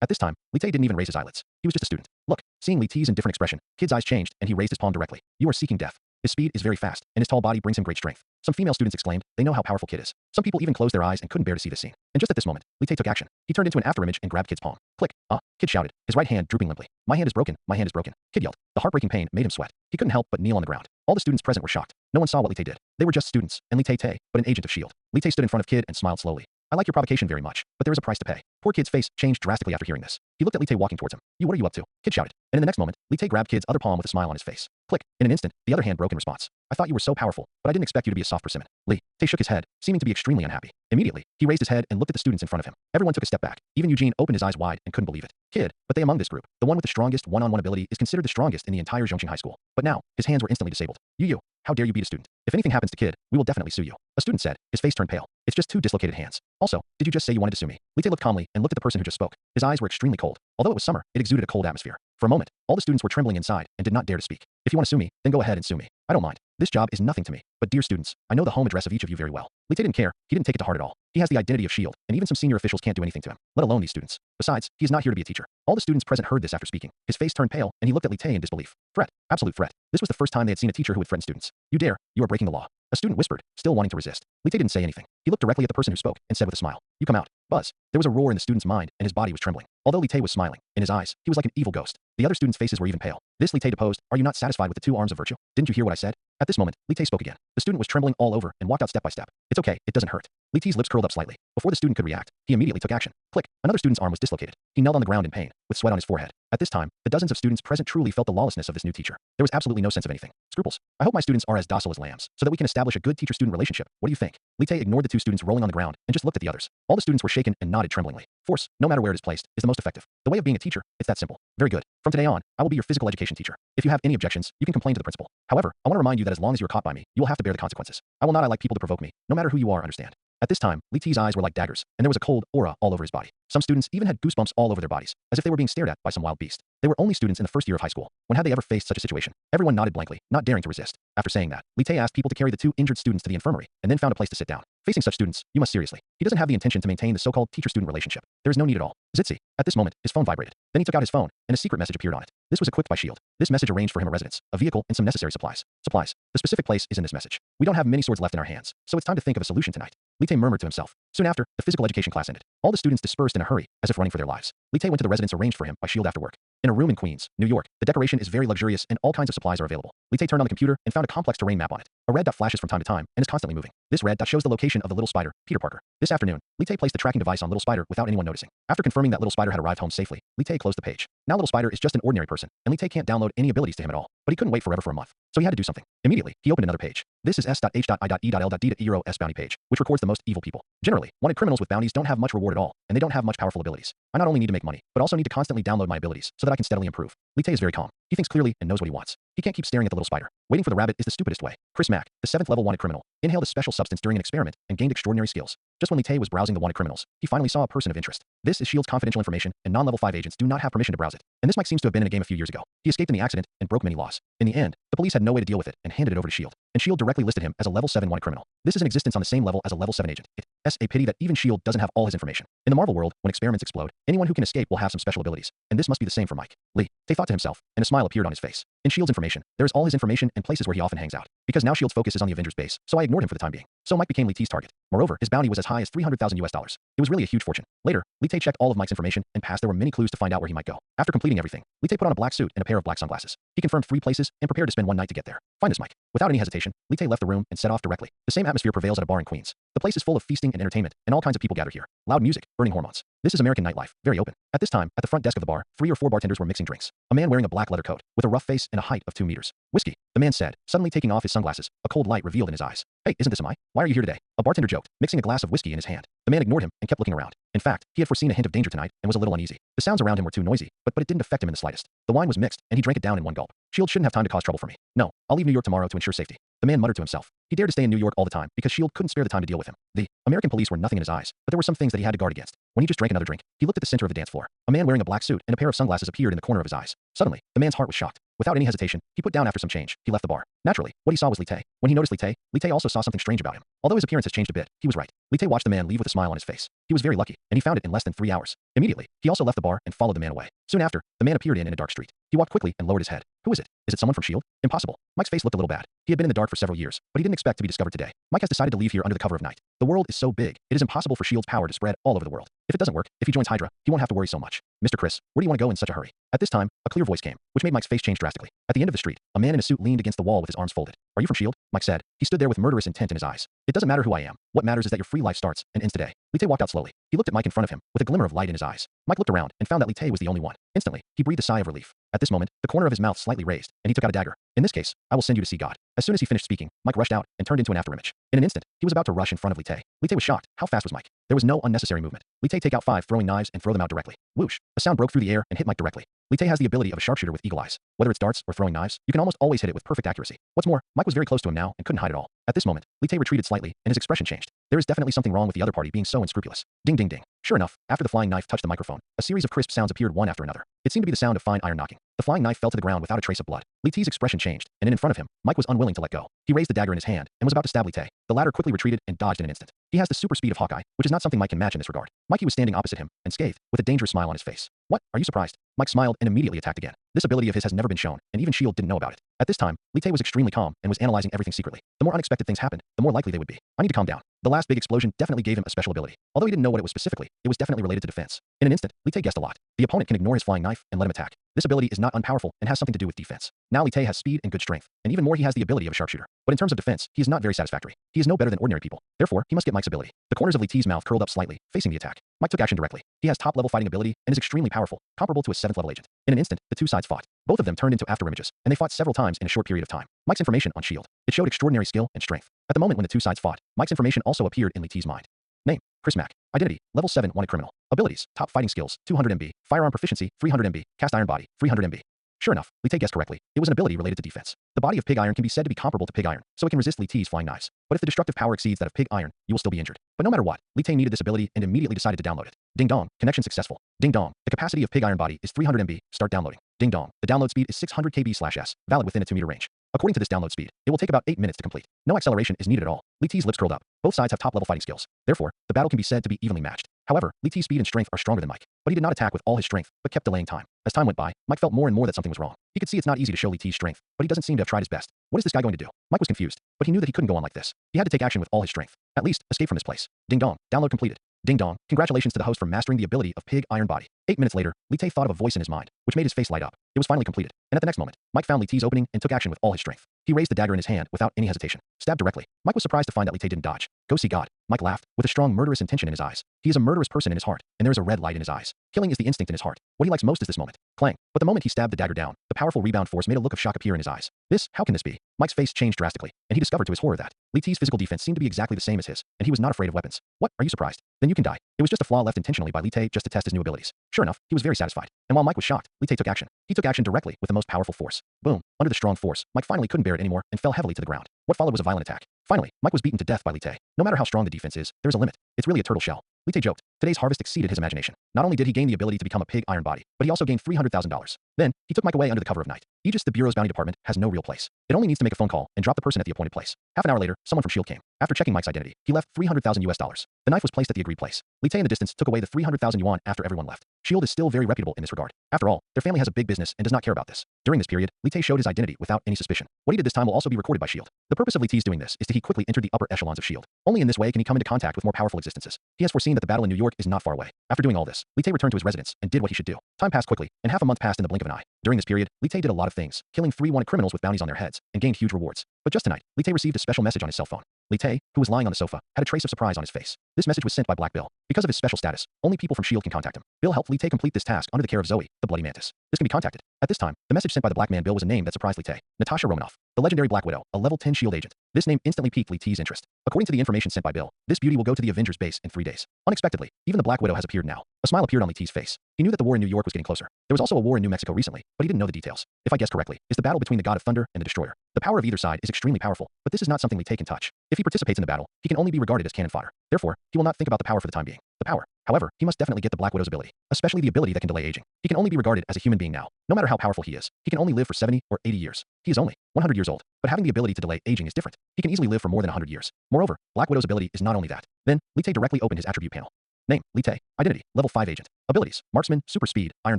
At this time, Li Tae didn't even raise his eyelids. He was just a student. Look, seeing Li Tae's indifferent expression, Kid's eyes changed, and he raised his palm directly. You are seeking death. His speed is very fast, and his tall body brings him great strength. Some female students exclaimed, they know how powerful Kid is. Some people even closed their eyes and couldn't bear to see this scene. And just at this moment, Li Tae took action. He turned into an afterimage and grabbed Kid's palm. Click. Kid shouted, his right hand drooping limply. My hand is broken, my hand is broken. Kid yelled. The heartbreaking pain made him sweat. He couldn't help but kneel on the ground. All the students present were shocked. No one saw what Li Tae did. They were just students, and Li Tae, but an agent of SHIELD. Li Tae stood in front of Kid and smiled slowly. I like your provocation very much, but there is a price to pay. Poor Kid's face changed drastically after hearing this. He looked at Li Tae walking towards him. What are you up to? Kid shouted. And in the next moment, Li Tae grabbed Kid's other palm with a smile on his face. Click. In an instant, the other hand broke in response. I thought you were so powerful, but I didn't expect you to be a soft persimmon. Li Tae shook his head, seeming to be extremely unhappy. Immediately, he raised his head and looked at the students in front of him. Everyone took a step back. Even Eugene opened his eyes wide and couldn't believe it. Kid, but they among this group, the one with the strongest one-on-one ability is considered the strongest in the entire Zhongqing High School. But now, his hands were instantly disabled. You, how dare you beat a student? If anything happens to Kid, we will definitely sue you. A student said, his face turned pale. It's just two dislocated hands. Also, did you just say you wanted to sue me? Li Tae looked calmly and looked at the person who just spoke. His eyes were extremely cold. Although it was summer, it exuded a cold atmosphere. For a moment, all the students were trembling inside and did not dare to speak. If you want to sue me, then go ahead and sue me. I don't mind. This job is nothing to me. But dear students, I know the home address of each of you very well. Li Tae didn't care. He didn't take it to heart at all. He has the identity of SHIELD, and even some senior officials can't do anything to him, let alone these students. Besides, he is not here to be a teacher. All the students present heard this after speaking. His face turned pale, and he looked at Li Tae in disbelief. Threat. Absolute threat. This was the first time they had seen a teacher who would threaten students. You dare. You are breaking the law. A student whispered, still wanting to resist. Li Tae didn't say anything. He looked directly at the person who spoke and said with a smile, you come out. Buzz. There was a roar in the student's mind, and his body was trembling. Although Li Tay was smiling, in his eyes, he was like an evil ghost. The other students' faces were even pale. This Li Tay deposed, "Are you not satisfied with the 2 arms of virtue? Didn't you hear what I said?" At this moment, Li Tay spoke again. The student was trembling all over and walked out step by step. "It's okay, it doesn't hurt." Li Tay's lips curled up slightly. Before the student could react, he immediately took action. Click. Another student's arm was dislocated. He knelt on the ground in pain, with sweat on his forehead. At this time, the dozens of students present truly felt the lawlessness of this new teacher. There was absolutely no sense of anything. Scruples. "I hope my students are as docile as lambs, so that we can establish a good teacher-student relationship. What do you think?" Li Tay ignored the 2 students rolling on the ground and just looked at the others. All the students were shaken and nodded tremblingly. Force, no matter where it is placed, is the most effective. The way of being a teacher, it's that simple. Very good. From today on, I will be your physical education teacher. If you have any objections, you can complain to the principal. However, I want to remind you that as long as you are caught by me, you will have to bear the consequences. I will not like people to provoke me, no matter who you are, understand? At this time, Li Tay's eyes were like daggers, and there was a cold aura all over his body. Some students even had goosebumps all over their bodies, as if they were being stared at by some wild beast. They were only students in the first year of high school. When had they ever faced such a situation? Everyone nodded blankly, not daring to resist. After saying that, Li Tay asked people to carry the 2 injured students to the infirmary, and then found a place to sit down. Facing such students, you must seriously. He doesn't have the intention to maintain the so-called teacher-student relationship. There is no need at all. Zitzi. At this moment, his phone vibrated. Then he took out his phone, and a secret message appeared on it. This was equipped by S.H.I.E.L.D. This message arranged for him a residence, a vehicle, and some necessary supplies. Supplies. The specific place is in this message. We don't have many swords left in our hands, so it's time to think of a solution tonight. Li Tay murmured to himself. Soon after, the physical education class ended. All the students dispersed in a hurry, as if running for their lives. Li Tay went to the residence arranged for him by S.H.I.E.L.D. after work. In a room in Queens, New York, the decoration is very luxurious and all kinds of supplies are available. Li Tay turned on the computer and found a complex terrain map on it. A red dot flashes from time to time and is constantly moving. This red dot shows the location of the little spider, Peter Parker. This afternoon, Li Tay placed the tracking device on little spider without anyone noticing. After confirming that little spider had arrived home safely, Li Tay closed the page. Now little spider is just an ordinary person, and Li Tay can't download any abilities to him at all. But he couldn't wait forever for a month, so he had to do something. Immediately, he opened another page. This is s.h.i.e.l.d.euro.s bounty page, which records the most evil people. Generally, wanted criminals with bounties don't have much reward at all, and they don't have much powerful abilities. I not only need to make money, but also need to constantly download my abilities so that I can steadily improve. Li Tay is very calm. He thinks clearly and knows what he wants. He can't keep staring at the little spider. Waiting for the rabbit is the stupidest way. Chris Mack, the 7th level wanted criminal, inhaled a special substance during an experiment and gained extraordinary skills. Just when Li Tay was browsing the wanted criminals, he finally saw a person of interest. This is S.H.I.E.L.D.'s confidential information, and non-level 5 agents do not have permission to browse it. And this Mike seems to have been in a game a few years ago. He escaped in the accident and broke many laws. In the end, the police had no way to deal with it and handed it over to S.H.I.E.L.D. And S.H.I.E.L.D. directly listed him as a level 7 wanted criminal. This is an existence on the same level as a level 7 agent. It's a pity that even S.H.I.E.L.D. doesn't have all his information. In the Marvel world, when experiments explode, anyone who can escape will have some special abilities. And this must be the same for Mike. Li Tay thought to himself, and a smile appeared on his face. In S.H.I.E.L.D.'s information, there is all his information and places where he often hangs out. Because now S.H.I.E.L.D.'s focus is on the Avengers base, so I ignored him for the time being. So Mike became Li Tay's target. Moreover, his bounty was as high as $300,000. It was really a huge fortune. Later, Li Tay checked all of Mike's information and passed there were many clues to find out where he might go. After completing everything, Li Tay put on a black suit and a pair of black sunglasses. He confirmed 3 places and prepared to spend one night to get there. Find this Mike. Without any hesitation, Li Tay left the room and set off directly. The same atmosphere prevails at a bar in Queens. The place is full of feasting and entertainment, and all kinds of people gather here. Loud music, burning hormones. This is American nightlife, very open. At this time, at the front desk of the bar, 3 or 4 bartenders were mixing drinks. A man wearing a black leather coat, with a rough face and a height of 2 meters. "Whiskey," the man said, suddenly taking off his sunglasses. A cold light revealed in his eyes. "Hey, isn't this a Mike? Why are you here today?" A bartender joked, mixing a glass of whiskey in his hand. The man ignored him and kept looking around. In fact, he had foreseen a hint of danger tonight and was a little uneasy. The sounds around him were too noisy, but it didn't affect him in the slightest. The wine was mixed, and he drank it down in one gulp. S.H.I.E.L.D. shouldn't have time to cause trouble for me. No, I'll leave New York tomorrow to ensure safety. The man muttered to himself. He dared to stay in New York all the time because S.H.I.E.L.D. couldn't spare the time to deal with him. The American police were nothing in his eyes, but there were some things that he had to guard against. When he just drank another drink, he looked at the center of the dance floor. A man wearing a black suit and a pair of sunglasses appeared in the corner of his eyes. Suddenly, the man's heart was shocked. Without any hesitation, he put down after some change. He left the bar. Naturally, what he saw was Li Tay. When he noticed Li Tay also saw something strange about him. Although his appearance has changed a bit, he was right. Li Tay watched the man leave with a smile on his face. He was very lucky, and he found it in less than 3 hours. Immediately, he also left the bar and followed the man away. Soon after, the man appeared in a dark street. He walked quickly and lowered his head. Who is it? Is it someone from S.H.I.E.L.D.? Impossible. Mike's face looked a little bad. He had been in the dark for several years, but he didn't expect to be discovered today. Mike has decided to leave here under the cover of night. The world is so big, it is impossible for S.H.I.E.L.D.'s power to spread all over the world. If it doesn't work, if he joins Hydra, he won't have to worry so much. "Mr. Chris, where do you want to go in such a hurry?" At this time, a clear voice came, which made Mike's face change drastically. At the end of the street, a man in a suit leaned against the wall with his arms folded. "Are you from S.H.I.E.L.D.? Mike said. He stood there with murderous intent in his eyes. "It doesn't matter who I am. What matters is that your free life starts and ends today." Li Tay walked out slowly. He looked at Mike in front of him, with a glimmer of light in his eyes. Mike looked around and found that Li Tay was the only one. Instantly, he breathed a sigh of relief. At this moment, the corner of his mouth slightly raised, and he took out a dagger. "In this case, I will send you to see God." As soon as he finished speaking, Mike rushed out and turned into an afterimage. In an instant, he was about to rush in front of Li Tay. Li Tay was shocked. How fast was Mike? There was no unnecessary movement. Li Tay take out 5 throwing knives and throw them out directly. Whoosh! A sound broke through the air and hit Mike directly. Li Tay has the ability of a sharpshooter with eagle eyes. Whether it's darts or throwing knives, you can almost always hit it with perfect accuracy. What's more, Mike was very close to him now and couldn't hide at all. At this moment, Li Tay retreated slightly, and his expression changed. There is definitely something wrong with the other party being so unscrupulous. Ding ding ding. Sure enough, after the flying knife touched the microphone, a series of crisp sounds appeared one after another. It seemed to be the sound of fine iron knocking. The flying knife fell to the ground without a trace of blood. Li Tay's expression changed, and in front of him, Mike was unwilling to let go. He raised the dagger in his hand and was about to stab Li Tay. The latter quickly retreated and dodged in an instant. He has the super speed of Hawkeye, which is not something Mike can match in this regard. Mikey was standing opposite him and scathed, with a dangerous smile on his face. "What? Are you surprised?" Mike smiled and immediately attacked again. This ability of his has never been shown, and even S.H.I.E.L.D. didn't know about it. At this time, Li Tay was extremely calm and was analyzing everything secretly. The more unexpected things happened, the more likely they would be. I need to calm down. The last big explosion definitely gave him a special ability. Although he didn't know what it was specifically, it was definitely related to defense. In an instant, Li Tai guessed a lot. The opponent can ignore his flying knife and let him attack. This ability is not unpowerful and has something to do with defense. Now Li Tai has speed and good strength, and even more he has the ability of a sharpshooter. But in terms of defense, he is not very satisfactory. He is no better than ordinary people. Therefore, he must get Mike's ability. The corners of Li Tai's mouth curled up slightly, facing the attack. Mike took action directly. He has top-level fighting ability and is extremely powerful, comparable to a 7th-level agent. In an instant, the two sides fought. Both of them turned into afterimages, and they fought several times in a short period of time. Mike's information on shield. It showed extraordinary skill and strength. At the moment when the two sides fought, Mike's information also appeared in Li Tai's mind. Name: Chris Mack. Identity: Level 7 wanted criminal. Abilities: Top fighting skills, 200 MB. Firearm proficiency, 300 MB. Cast iron body, 300 MB. Sure enough, Li Tai guessed correctly. It was an ability related to defense. The body of pig iron can be said to be comparable to pig iron, so it can resist Li Tai's flying knives. But if the destructive power exceeds that of pig iron, you will still be injured. But no matter what, Li Tai needed this ability and immediately decided to download it. Ding dong, connection successful. Ding dong, the capacity of pig iron body is 300 MB. Start downloading. Ding dong, the download speed is 600 kb/s, valid within a 2-meter range. According to this download speed, it will take about 8 minutes to complete. No acceleration is needed at all. Li Tai's lips curled up. Both sides have top-level fighting skills. Therefore, the battle can be said to be evenly matched. However, Li Tai's speed and strength are stronger than Mike, but he did not attack with all his strength, but kept delaying time. As time went by, Mike felt more and more that something was wrong. He could see it's not easy to show Li Tai's strength, but he doesn't seem to have tried his best. What is this guy going to do? Mike was confused, but he knew that he couldn't go on like this. He had to take action with all his strength. At least, escape from this place. Ding dong, download completed. Ding dong, congratulations to the host for mastering the ability of pig iron body. 8 minutes later, Li Tai thought of a voice in his mind, which made his face light up. It was finally completed. And at the next moment, Mike found Li Tai's opening and took action with all his strength. He raised the dagger in his hand without any hesitation. Stabbed directly. Mike was surprised to find that Li Tai didn't dodge. Go see God. Mike laughed, with a strong murderous intention in his eyes. He is a murderous person in his heart, and there is a red light in his eyes. Killing is the instinct in his heart. What he likes most is this moment. Clang. But the moment he stabbed the dagger down, the powerful rebound force made a look of shock appear in his eyes. How can this be? Mike's face changed drastically, and he discovered to his horror that Li Tai's physical defense seemed to be exactly the same as his, and he was not afraid of weapons. What? Are you surprised? Then you can die. It was just a flaw left intentionally by Li Tai just to test his new abilities. Sure enough, he was very satisfied. And while Mike was shocked, Li Tai took action. He took action directly with the most powerful force. Boom. Under the strong force, Mike finally couldn't bear it anymore and fell heavily to the ground. What followed was a violent attack. Finally, Mike was beaten to death by Li Tai. No matter how strong the defense is, there is a limit. It's really a turtle shell. Li Tai joked. Today's harvest exceeded his imagination. Not only did he gain the ability to become a pig iron body, but he also gained $300,000. Then, he took Mike away under the cover of night. Aegis, the Bureau's bounty department, has no real place. It only needs to make a phone call and drop the person at the appointed place. Half an hour later, someone from S.H.I.E.L.D. came. After checking Mike's identity, he left $300,000. The knife was placed at the agreed place. Li Tai in the distance took away the 300,000 yuan after everyone left. S.H.I.E.L.D. is still very reputable in this regard. After all, their family has a big business and does not care about this. During this period, Li Tai showed his identity without any suspicion. What he did this time will also be recorded by S.H.I.E.L.D. The purpose of Li Tai's doing this is he quickly entered the upper echelons of S.H.I.E.L.D. Only in this way can he come into contact with more powerful existences. He has foreseen that the battle in New York is not far away. After doing all this, Li Tai returned to his residence and did what he should do. Time passed quickly, and half a month passed in the blink of an eye. During this period, Li Tai did a lot of things, killing 3 wanted criminals with bounties on their heads, and gained huge rewards. But just tonight, Li Tai received a special message on his cell phone. Li Tai, who was lying on the sofa, had a trace of surprise on his face. This message was sent by Black Bill. Because of his special status, only people from S.H.I.E.L.D. can contact him. Bill helped Li Tai complete this task under the care of Zoe, the Bloody Mantis. This can be contacted. At this time, the message sent by the Black Man Bill was a name that surprised Li Tai. Natasha Romanoff, the legendary Black Widow, a level 10 S.H.I.E.L.D. agent. This name instantly piqued Li Tai's interest. According to the information sent by Bill, this beauty will go to the Avengers base in 3 days. Unexpectedly, even the Black Widow has appeared now. A smile appeared on Li Tai's face. He knew that the war in New York was getting closer. There was also a war in New Mexico recently, but he didn't know the details. If I guess correctly, is the battle between the God of Thunder and the Destroyer. The power of either side is extremely powerful, but this is not something Li Tai can touch. If he participates in the battle, he can only be regarded as cannon fodder. Therefore, he will not think about the power for the time being. The power. However, he must definitely get the Black Widow's ability, especially the ability that can delay aging. He can only be regarded as a human being now. No matter how powerful he is, he can only live for 70 or 80 years. He is only 100 years old, but having the ability to delay aging is different. He can easily live for more than 100 years. Moreover, Black Widow's ability is not only that. Then, Li Tai directly opened his attribute panel. Name: Li Tai. Identity: Level 5 agent. Abilities: Marksman, Super Speed, Iron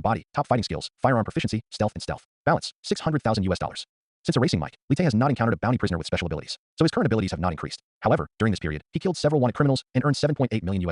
Body, Top Fighting Skills, Firearm Proficiency, Stealth and Stealth. Balance: $600,000. Since erasing Mike, Li Tai has not encountered a bounty prisoner with special abilities, so his current abilities have not increased. However, during this period, he killed several wanted criminals and earned $7.8 million.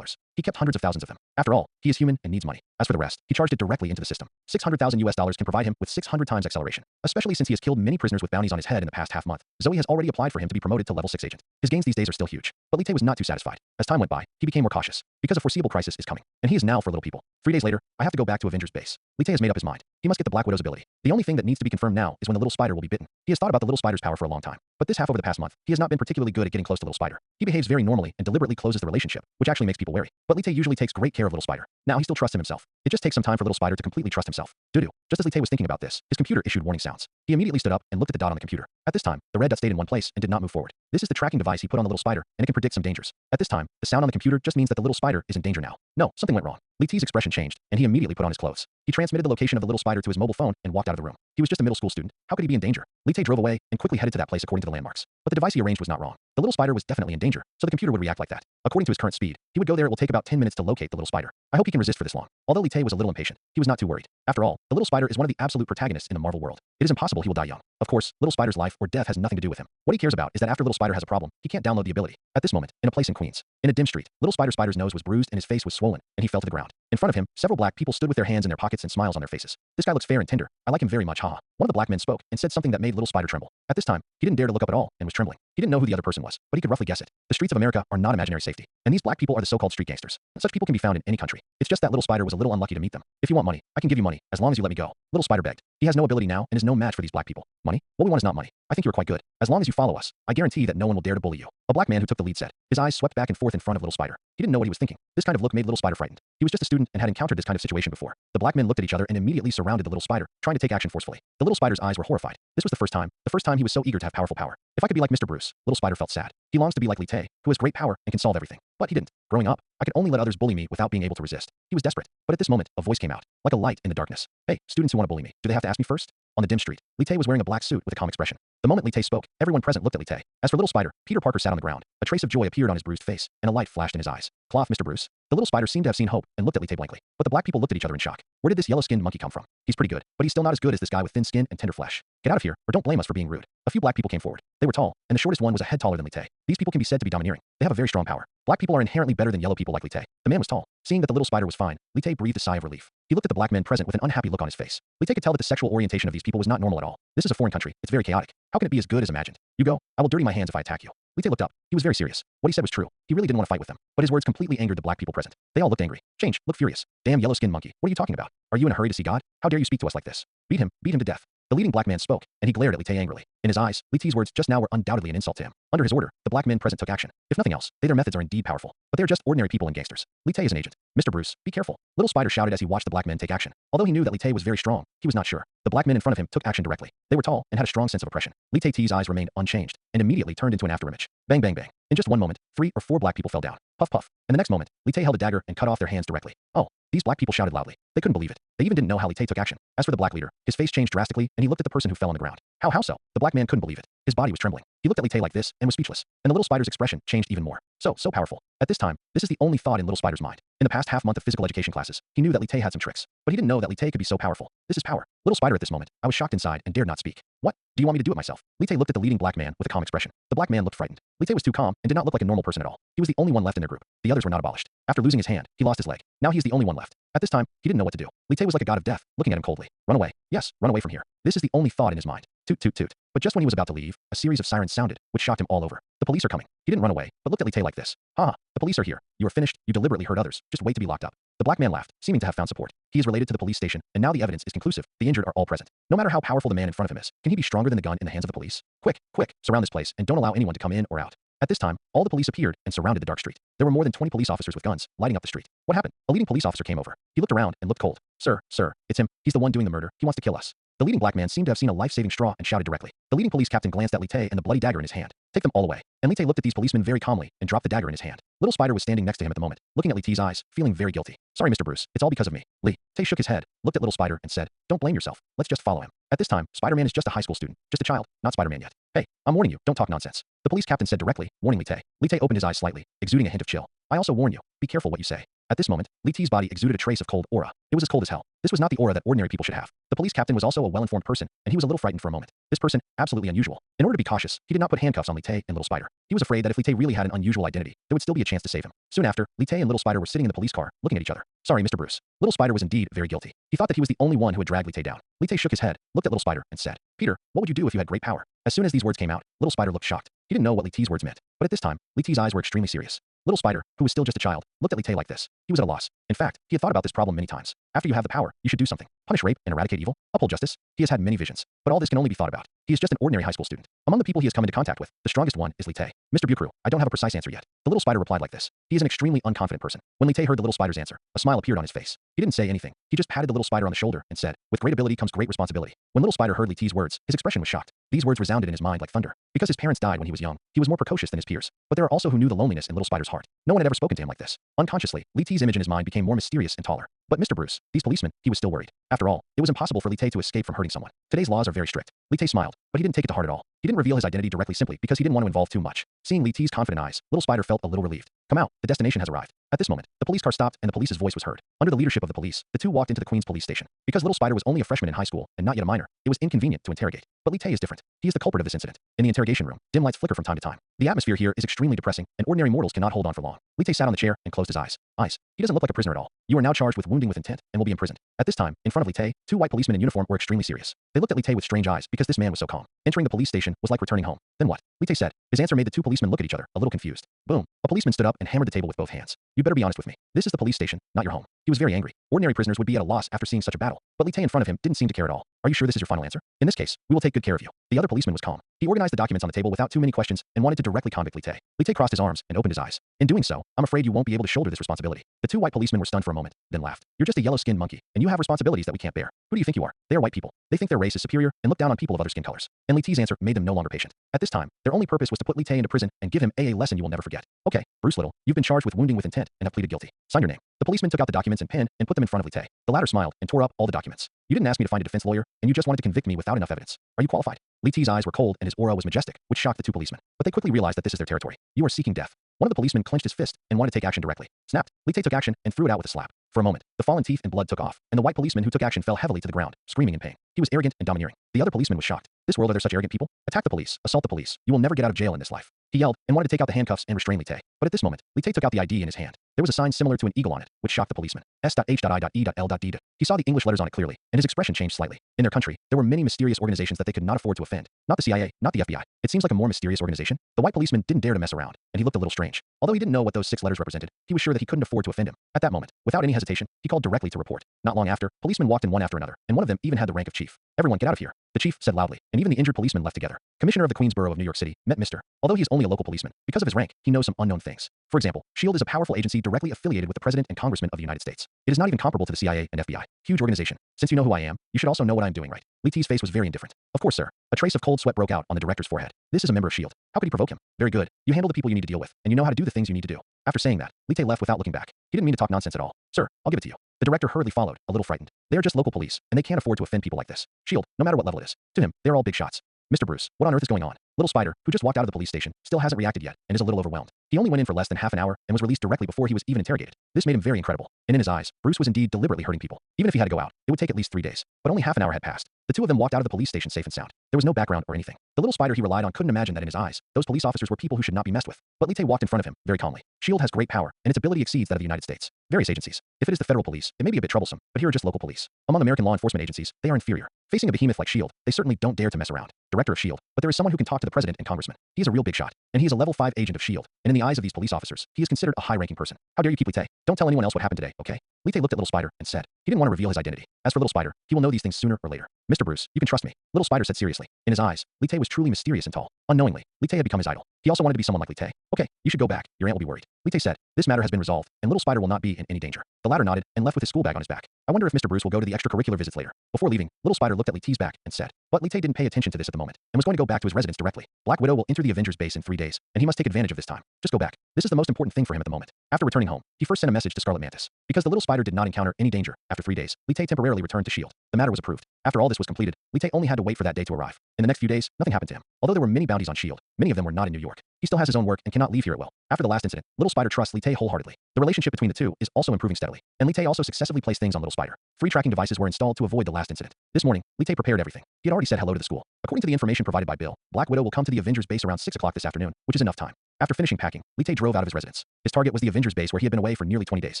He kept hundreds of thousands of them. After all, he is human and needs money. As for the rest, he charged it directly into the system. $600,000 can provide him with 600 times acceleration, especially since he has killed many prisoners with bounties on his head in the past half month. Zoe has already applied for him to be promoted to level 6 agent. His gains these days are still huge, but Li Tai was not too satisfied. As time went by, he became more cautious, because a foreseeable crisis is coming, and he is now for little people. 3 days later, I have to go back to Avengers base. Li Tai has made up his mind. He must get the Black Widow's ability. The only thing that needs to be confirmed now is when the little spider will be bitten. He has thought about the little spider's power for a long time, but this half over the past month, he has not been particularly good at getting close to little spider. He behaves very normally and deliberately closes the relationship, which actually makes people wary. But Li Tai usually takes great care of little spider. Now he still trusts him himself. It just takes some time for little spider to completely trust himself. Doo-doo. Just as Li Tai was thinking about this, his computer issued warning sounds. He immediately stood up and looked at the dot on the computer. At this time, the red dot stayed in one place and did not move forward. This is the tracking device he put on the little spider, and it can predict some dangers. At this time, the sound on the computer just means that the little spider is in danger now. No, something went wrong. Li Tai's expression changed, and he immediately put on his clothes. He transmitted the location of the little spider to his mobile phone and walked out of the room. He was just a middle school student. How could he be in danger? Li Tai drove away and quickly headed to that place according to the landmarks. But the device he arranged was not wrong. The little spider was definitely in danger, so the computer would react like that. According to his current speed, he would go there. It will take about 10 minutes to locate the little spider. I hope he can resist for this long. Although Li Tay was a little impatient, he was not too worried. After all, the little spider is one of the absolute protagonists in the Marvel world. It is impossible he will die young. Of course, little spider's life or death has nothing to do with him. What he cares about is that after little spider has a problem, he can't download the ability. At this moment, in a place in Queens, in a dim street, little spider's nose was bruised and his face was swollen, and he fell to the ground. In front of him, several black people stood with their hands in their pockets and smiles on their faces. This guy looks fair and tender. I like him very much, haha. One of the black men spoke and said something that made little spider tremble. At this time, he didn't dare to look up at all and was trembling. He didn't know who the other person was, but he could roughly guess it. The streets of America are not imaginary safety, and these black people are the so-called street gangsters. Such people can be found in any country. It's just that little spider was a little unlucky to meet them. If you want money, I can give you money, as long as you let me go. Little spider begged. He has no ability now and is no match for these black people. Money? What we want is not money. I think you are quite good. As long as you follow us, I guarantee that no one will dare to bully you. A black man who took the lead said. His eyes swept back and forth in front of little spider. He didn't know what he was thinking. This kind of look made little spider frightened. He was just a student and had encountered this kind of situation before. The black men looked at each other and immediately surrounded the little spider, trying to take action forcefully. The little spider's eyes were horrified. This was the first time he was so eager to have powerful power. If I could be like Mr. Bruce, little spider felt sad. He longs to be like Li Tay, who has great power and can solve everything. But he didn't. Growing up, I could only let others bully me without being able to resist. He was desperate. But at this moment, a voice came out, like a light in the darkness. Hey, students who want to bully me, do they have to ask me first? On the dim street, Li Tay was wearing a black suit with a calm expression. The moment Li Tay spoke, everyone present looked at Li Tay. As for little spider, Peter Parker sat on the ground. A trace of joy appeared on his bruised face, and a light flashed in his eyes. Cloth, Mr. Bruce. The little spider seemed to have seen hope and looked at Li Tay blankly. But the black people looked at each other in shock. Where did this yellow-skinned monkey come from? He's pretty good, but he's still not as good as this guy with thin skin and tender flesh. Get out of here, or don't blame us for being rude. A few black people came forward. They were tall, and the shortest one was a head taller than Li Tay. These people can be said to be domineering. They have a very strong power. Black people are inherently better than yellow people like Li Tay. The man was tall. Seeing that the little spider was fine, Li Tay breathed a sigh of relief. He looked at the black men present with an unhappy look on his face. Li Tay could tell that the sexual orientation of these people was not normal at all. This is a foreign country. It's very chaotic. How can it be as good as imagined? You go. I will dirty my hands if I attack you. Li Tay looked up. He was very serious. What he said was true. He really didn't want to fight with them. But his words completely angered the black people present. They all looked angry. Change. Look furious. Damn yellow-skinned monkey. What are you talking about? Are you in a hurry to see God? How dare you speak to us like this? Beat him to death. The leading black man spoke, and he glared at Li Tay angrily. In his eyes, Li Tay's words just now were undoubtedly an insult to him. Under his order, the black men present took action. If nothing else, their methods are indeed powerful. But they are just ordinary people and gangsters. Li Tay is an agent. Mr. Bruce, be careful. Little Spider shouted as he watched the black men take action. Although he knew that Li Tay was very strong, he was not sure. The black men in front of him took action directly. They were tall and had a strong sense of oppression. Li Tay's eyes remained unchanged, and immediately turned into an afterimage. Bang bang bang. In just one moment, 3 or 4 black people fell down. Puff puff. And the next moment, Li Tay held a dagger and cut off their hands directly. Oh. These black people shouted loudly. They couldn't believe it. They even didn't know how Li Tay took action. As for the black leader, his face changed drastically, and he looked at the person who fell on the ground. How so? The black man couldn't believe it. His body was trembling. He looked at Li Tay like this and was speechless. And the little spider's expression changed even more. So powerful. At this time, this is the only thought in little spider's mind. In the past half month of physical education classes, he knew that Li Tay had some tricks. But he didn't know that Li Tay could be so powerful. This is power. Little spider at this moment, I was shocked inside and dared not speak. What? Do you want me to do it myself? Li Tay looked at the leading black man with a calm expression. The black man looked frightened. Li Tay was too calm and did not look like a normal person at all. He was the only one left in their group. The others were not abolished. After losing his hand, he lost his leg. Now he is the only one left. At this time, he didn't know what to do. Li Tay was like a god of death, looking at him coldly. Run away. Yes, run away from here. This is the only thought in his mind. Toot toot toot. But just when he was about to leave, a series of sirens sounded, which shocked him all over. The police are coming. He didn't run away, but looked at Li Tay like this. Ha! The police are here. You are finished. You deliberately hurt others. Just wait to be locked up. The black man laughed, seeming to have found support. He is related to the police station, and now the evidence is conclusive. The injured are all present. No matter how powerful the man in front of him is, can he be stronger than the gun in the hands of the police? Quick, quick, surround this place, and don't allow anyone to come in or out. At this time, all the police appeared and surrounded the dark street. There were more than 20 police officers with guns, lighting up the street. What happened? A leading police officer came over. He looked around and looked cold. Sir, it's him. He's the one doing the murder. He wants to kill us. The leading black man seemed to have seen a life-saving straw and shouted directly. The leading police captain glanced at Li Tay and the bloody dagger in his hand. Take them all away. And Li Tay looked at these policemen very calmly and dropped the dagger in his hand. Little Spider was standing next to him at the moment, looking at Li Tay's eyes, feeling very guilty. Sorry, Mr. Bruce. It's all because of me. Li Tay shook his head, looked at Little Spider, and said, don't blame yourself. Let's just follow him. At this time, Spider-Man is just a high school student, just a child, not Spider-Man yet. Hey, I'm warning you, don't talk nonsense. The police captain said directly, warning Li Tay. Li Tay opened his eyes slightly, exuding a hint of chill. I also warn you, be careful what you say. At this moment, Li Tay's body exuded a trace of cold aura. It was as cold as hell. This was not the aura that ordinary people should have. The police captain was also a well-informed person, and he was a little frightened for a moment. This person, absolutely unusual. In order to be cautious, he did not put handcuffs on Li Tay and Little Spider. He was afraid that if Li Tay really had an unusual identity, there would still be a chance to save him. Soon after, Li Tay and Little Spider were sitting in the police car, looking at each other. Sorry, Mr. Bruce. Little Spider was indeed very guilty. He thought that he was the only one who had dragged Li Tay down. Li Tay shook his head, looked at Little Spider, and said, Peter, what would you do if you had great power? As soon as these words came out, Little Spider looked shocked. He didn't know what Li Tay's words meant, but at this time, Li Tay's eyes were extremely serious. Little Spider, who was still just a child, looked at Li Tay like this. He was at a loss. In fact, he had thought about this problem many times. After you have the power, you should do something. Punish rape and eradicate evil, uphold justice. He has had many visions, but all this can only be thought about. He is just an ordinary high school student. Among the people he has come into contact with, the strongest one is Li Tay. Mr. Bucrew, I don't have a precise answer yet. The Little Spider replied like this. He is an extremely unconfident person. When Li Tay heard the Little Spider's answer, a smile appeared on his face. He didn't say anything. He just patted the Little Spider on the shoulder and said, with great ability comes great responsibility. When Little Spider heard Li Tay's words, his expression was shocked. These words resounded in his mind like thunder. Because his parents died when he was young, he was more precocious than his peers. But there are also who knew the loneliness in Little Spider's heart. No one had ever spoken to him like this. Unconsciously, Li Tay's image in his mind became more mysterious and taller. But Mr. Bruce, these policemen, he was still worried. After all, it was impossible for Li Tay to escape from hurting someone. Today's laws are very strict. Li Tay smiled, but he didn't take it to heart at all. He didn't reveal his identity directly simply because he didn't want to involve too much. Seeing Li T's confident eyes, Little Spider felt a little relieved. Come out, the destination has arrived. At this moment, the police car stopped and the police's voice was heard. Under the leadership of the police, the two walked into the Queen's police station. Because Little Spider was only a freshman in high school and not yet a minor, it was inconvenient to interrogate. But Li Tae is different. He is the culprit of this incident. In the interrogation room, dim lights flicker from time to time. The atmosphere here is extremely depressing, and ordinary mortals cannot hold on for long. Li Tae sat on the chair and closed his eyes. He doesn't look like a prisoner at all. You are now charged with wounding with intent and will be imprisoned. At this time, in front of Li Tae, two white policemen in uniform were extremely serious. They looked at Li Tae with strange eyes because this man was so calm. Entering the police station was like returning home. Then what? Li Tae said. His answer made the two policemen look at each other, a little confused. Boom. A policeman stood up and hammered the table with both hands. You better be honest with me. This is the police station, not your home. He was very angry. Ordinary prisoners would be at a loss after seeing such a battle. But Li Tae in front of him didn't seem to care at all. Are you sure this is your final answer? In this case, we will take good care of you. The other policeman was calm. He organized the documents on the table without too many questions and wanted to directly convict Li Tae. Li Tae crossed his arms and opened his eyes. In doing so, I'm afraid you won't be able to shoulder this responsibility. The two white policemen were stunned for a moment, then laughed. You're just a yellow-skinned monkey, and you have responsibilities that we can't bear. Who do you think you are? They are white people. They think their race is superior and look down on people of other skin colors. And Li Tae's answer made them no longer patient. At this time, their only purpose was to put Li Tae into prison and give him a lesson you will never forget. Okay, Bruce Little, you've been charged with wounding with intent and have pleaded guilty. Sign your name. The policeman took out the documents and pen and put them in front of Li Tae. The latter smiled and tore up all the documents. You didn't ask me to find a defense lawyer, and you just wanted to convict me without enough evidence. Are you qualified? Li Tae's eyes were cold and his aura was majestic, which shocked the two policemen. But they quickly realized that this is their territory. You are seeking death. One of the policemen clenched his fist and wanted to take action directly. Snapped. Li Tae took action and threw it out with a slap. For a moment, the fallen teeth and blood took off, and the white policeman who took action fell heavily to the ground, screaming in pain. He was arrogant and domineering. The other policeman was shocked. This world, are there such arrogant people? Attack the police. Assault the police. You will never get out of jail in this life. He yelled and wanted to take out the handcuffs and restrain Li Tae. But at this moment, Li Tae took out the ID in his hand. There was a sign similar to an eagle on it, which shocked the policeman. S.H.I.E.L.D. He saw the English letters on it clearly, and his expression changed slightly. In their country, there were many mysterious organizations that they could not afford to offend. Not the CIA, not the FBI. It seems like a more mysterious organization. The white policeman didn't dare to mess around, and he looked a little strange. Although he didn't know what those 6 letters represented, he was sure that he couldn't afford to offend him. At that moment, without any hesitation, he called directly to report. Not long after, policemen walked in one after another, and one of them even had the rank of chief. Everyone get out of here, the chief said loudly, and even the injured policeman left together. Commissioner of the Queensborough of New York City met Mr. Although he is only a local policeman, because of his rank, he knows some unknown things. For example, SHIELD is a powerful agency directly affiliated with the President and Congressman of the United States. It is not even comparable to the CIA and FBI. Huge organization. Since you know who I am, you should also know what I am doing, right? Li Tae's face was very indifferent. Of course, sir. A trace of cold sweat broke out on the director's forehead. This is a member of SHIELD. How could he provoke him? Very good. You handle the people you need to deal with, and you know how to do the things you need to do. After saying that, Li Tae left without looking back. He didn't mean to talk nonsense at all. Sir, I'll give it to you. The director hurriedly followed, a little frightened. They are just local police, and they can't afford to offend people like this. SHIELD, no matter what level it is. To him, they are all big shots. Mr. Bruce, what on earth is going on? Little Spider, who just walked out of the police station, still hasn't reacted yet and is a little overwhelmed. He only went in for less than half an hour and was released directly before he was even interrogated. This made him very incredible. And in his eyes, Bruce was indeed deliberately hurting people. Even if he had to go out, it would take at least 3 days. But only half an hour had passed. The two of them walked out of the police station safe and sound. There was no background or anything. The little spider he relied on couldn't imagine that in his eyes, those police officers were people who should not be messed with. But Li Tae walked in front of him, very calmly. SHIELD has great power, and its ability exceeds that of the United States. Various agencies. If it is the federal police, it may be a bit troublesome, but here are just local police. Among American law enforcement agencies, they are inferior. Facing a behemoth like SHIELD, they certainly don't dare to mess around. Director of SHIELD. But there is someone who can talk to the president and congressman. He is a real big shot, and he is a level 5 agent of SHIELD. And in the eyes of these police officers, he is considered a high-ranking person. How dare you keep Li Tae? Don't tell anyone else what happened today, okay? Li Tae looked at Little Spider and said, he didn't want to reveal his identity. As for Little Spider, he will know these things sooner or later. Mr. Bruce, you can trust me. Little Spider said seriously. In his eyes, Li Tae was truly mysterious and tall. Unknowingly, Li Tae had become his idol. He also wanted to be someone like Li Tae. Okay, you should go back. Your aunt will be worried. Li Tae said, this matter has been resolved, and Little Spider will not be in any danger. The latter nodded and left with his school bag on his back. I wonder if Mr. Bruce will go to the extracurricular visits later. Before leaving, Little Spider looked at Li Tae's back and said, but Li Tae didn't pay attention to this at the moment, and was going to go back to his residence directly. Black Widow will enter the Avengers base in 3 days, and he must take advantage of this time. Just go back. This is the most important thing for him at the moment. After returning home, he first sent a message to Scarlet Mantis. Because the little spider did not encounter any danger, after 3 days, Li Tae temporarily returned to SHIELD. The matter was approved. After all this was completed, Li Tae only had to wait for that day to arrive. In the next few days, nothing happened to him. Although there were many bounties on SHIELD, many of them were not in New York. He still has his own work and cannot leave here at will. After the last incident, Little Spider trusts Li Tae wholeheartedly. The relationship between the two is also improving steadily, and Li Tae also successfully placed things on Little Spider. 3 tracking devices were installed to avoid the last incident. This morning, Li Tae prepared everything. He had already said hello to the school. According to the information provided by Bill, Black Widow will come to the Avengers base around 6 o'clock this afternoon, which is enough time. After finishing packing, Li Tae drove out of his residence. His target was the Avengers base where he had been away for nearly 20 days.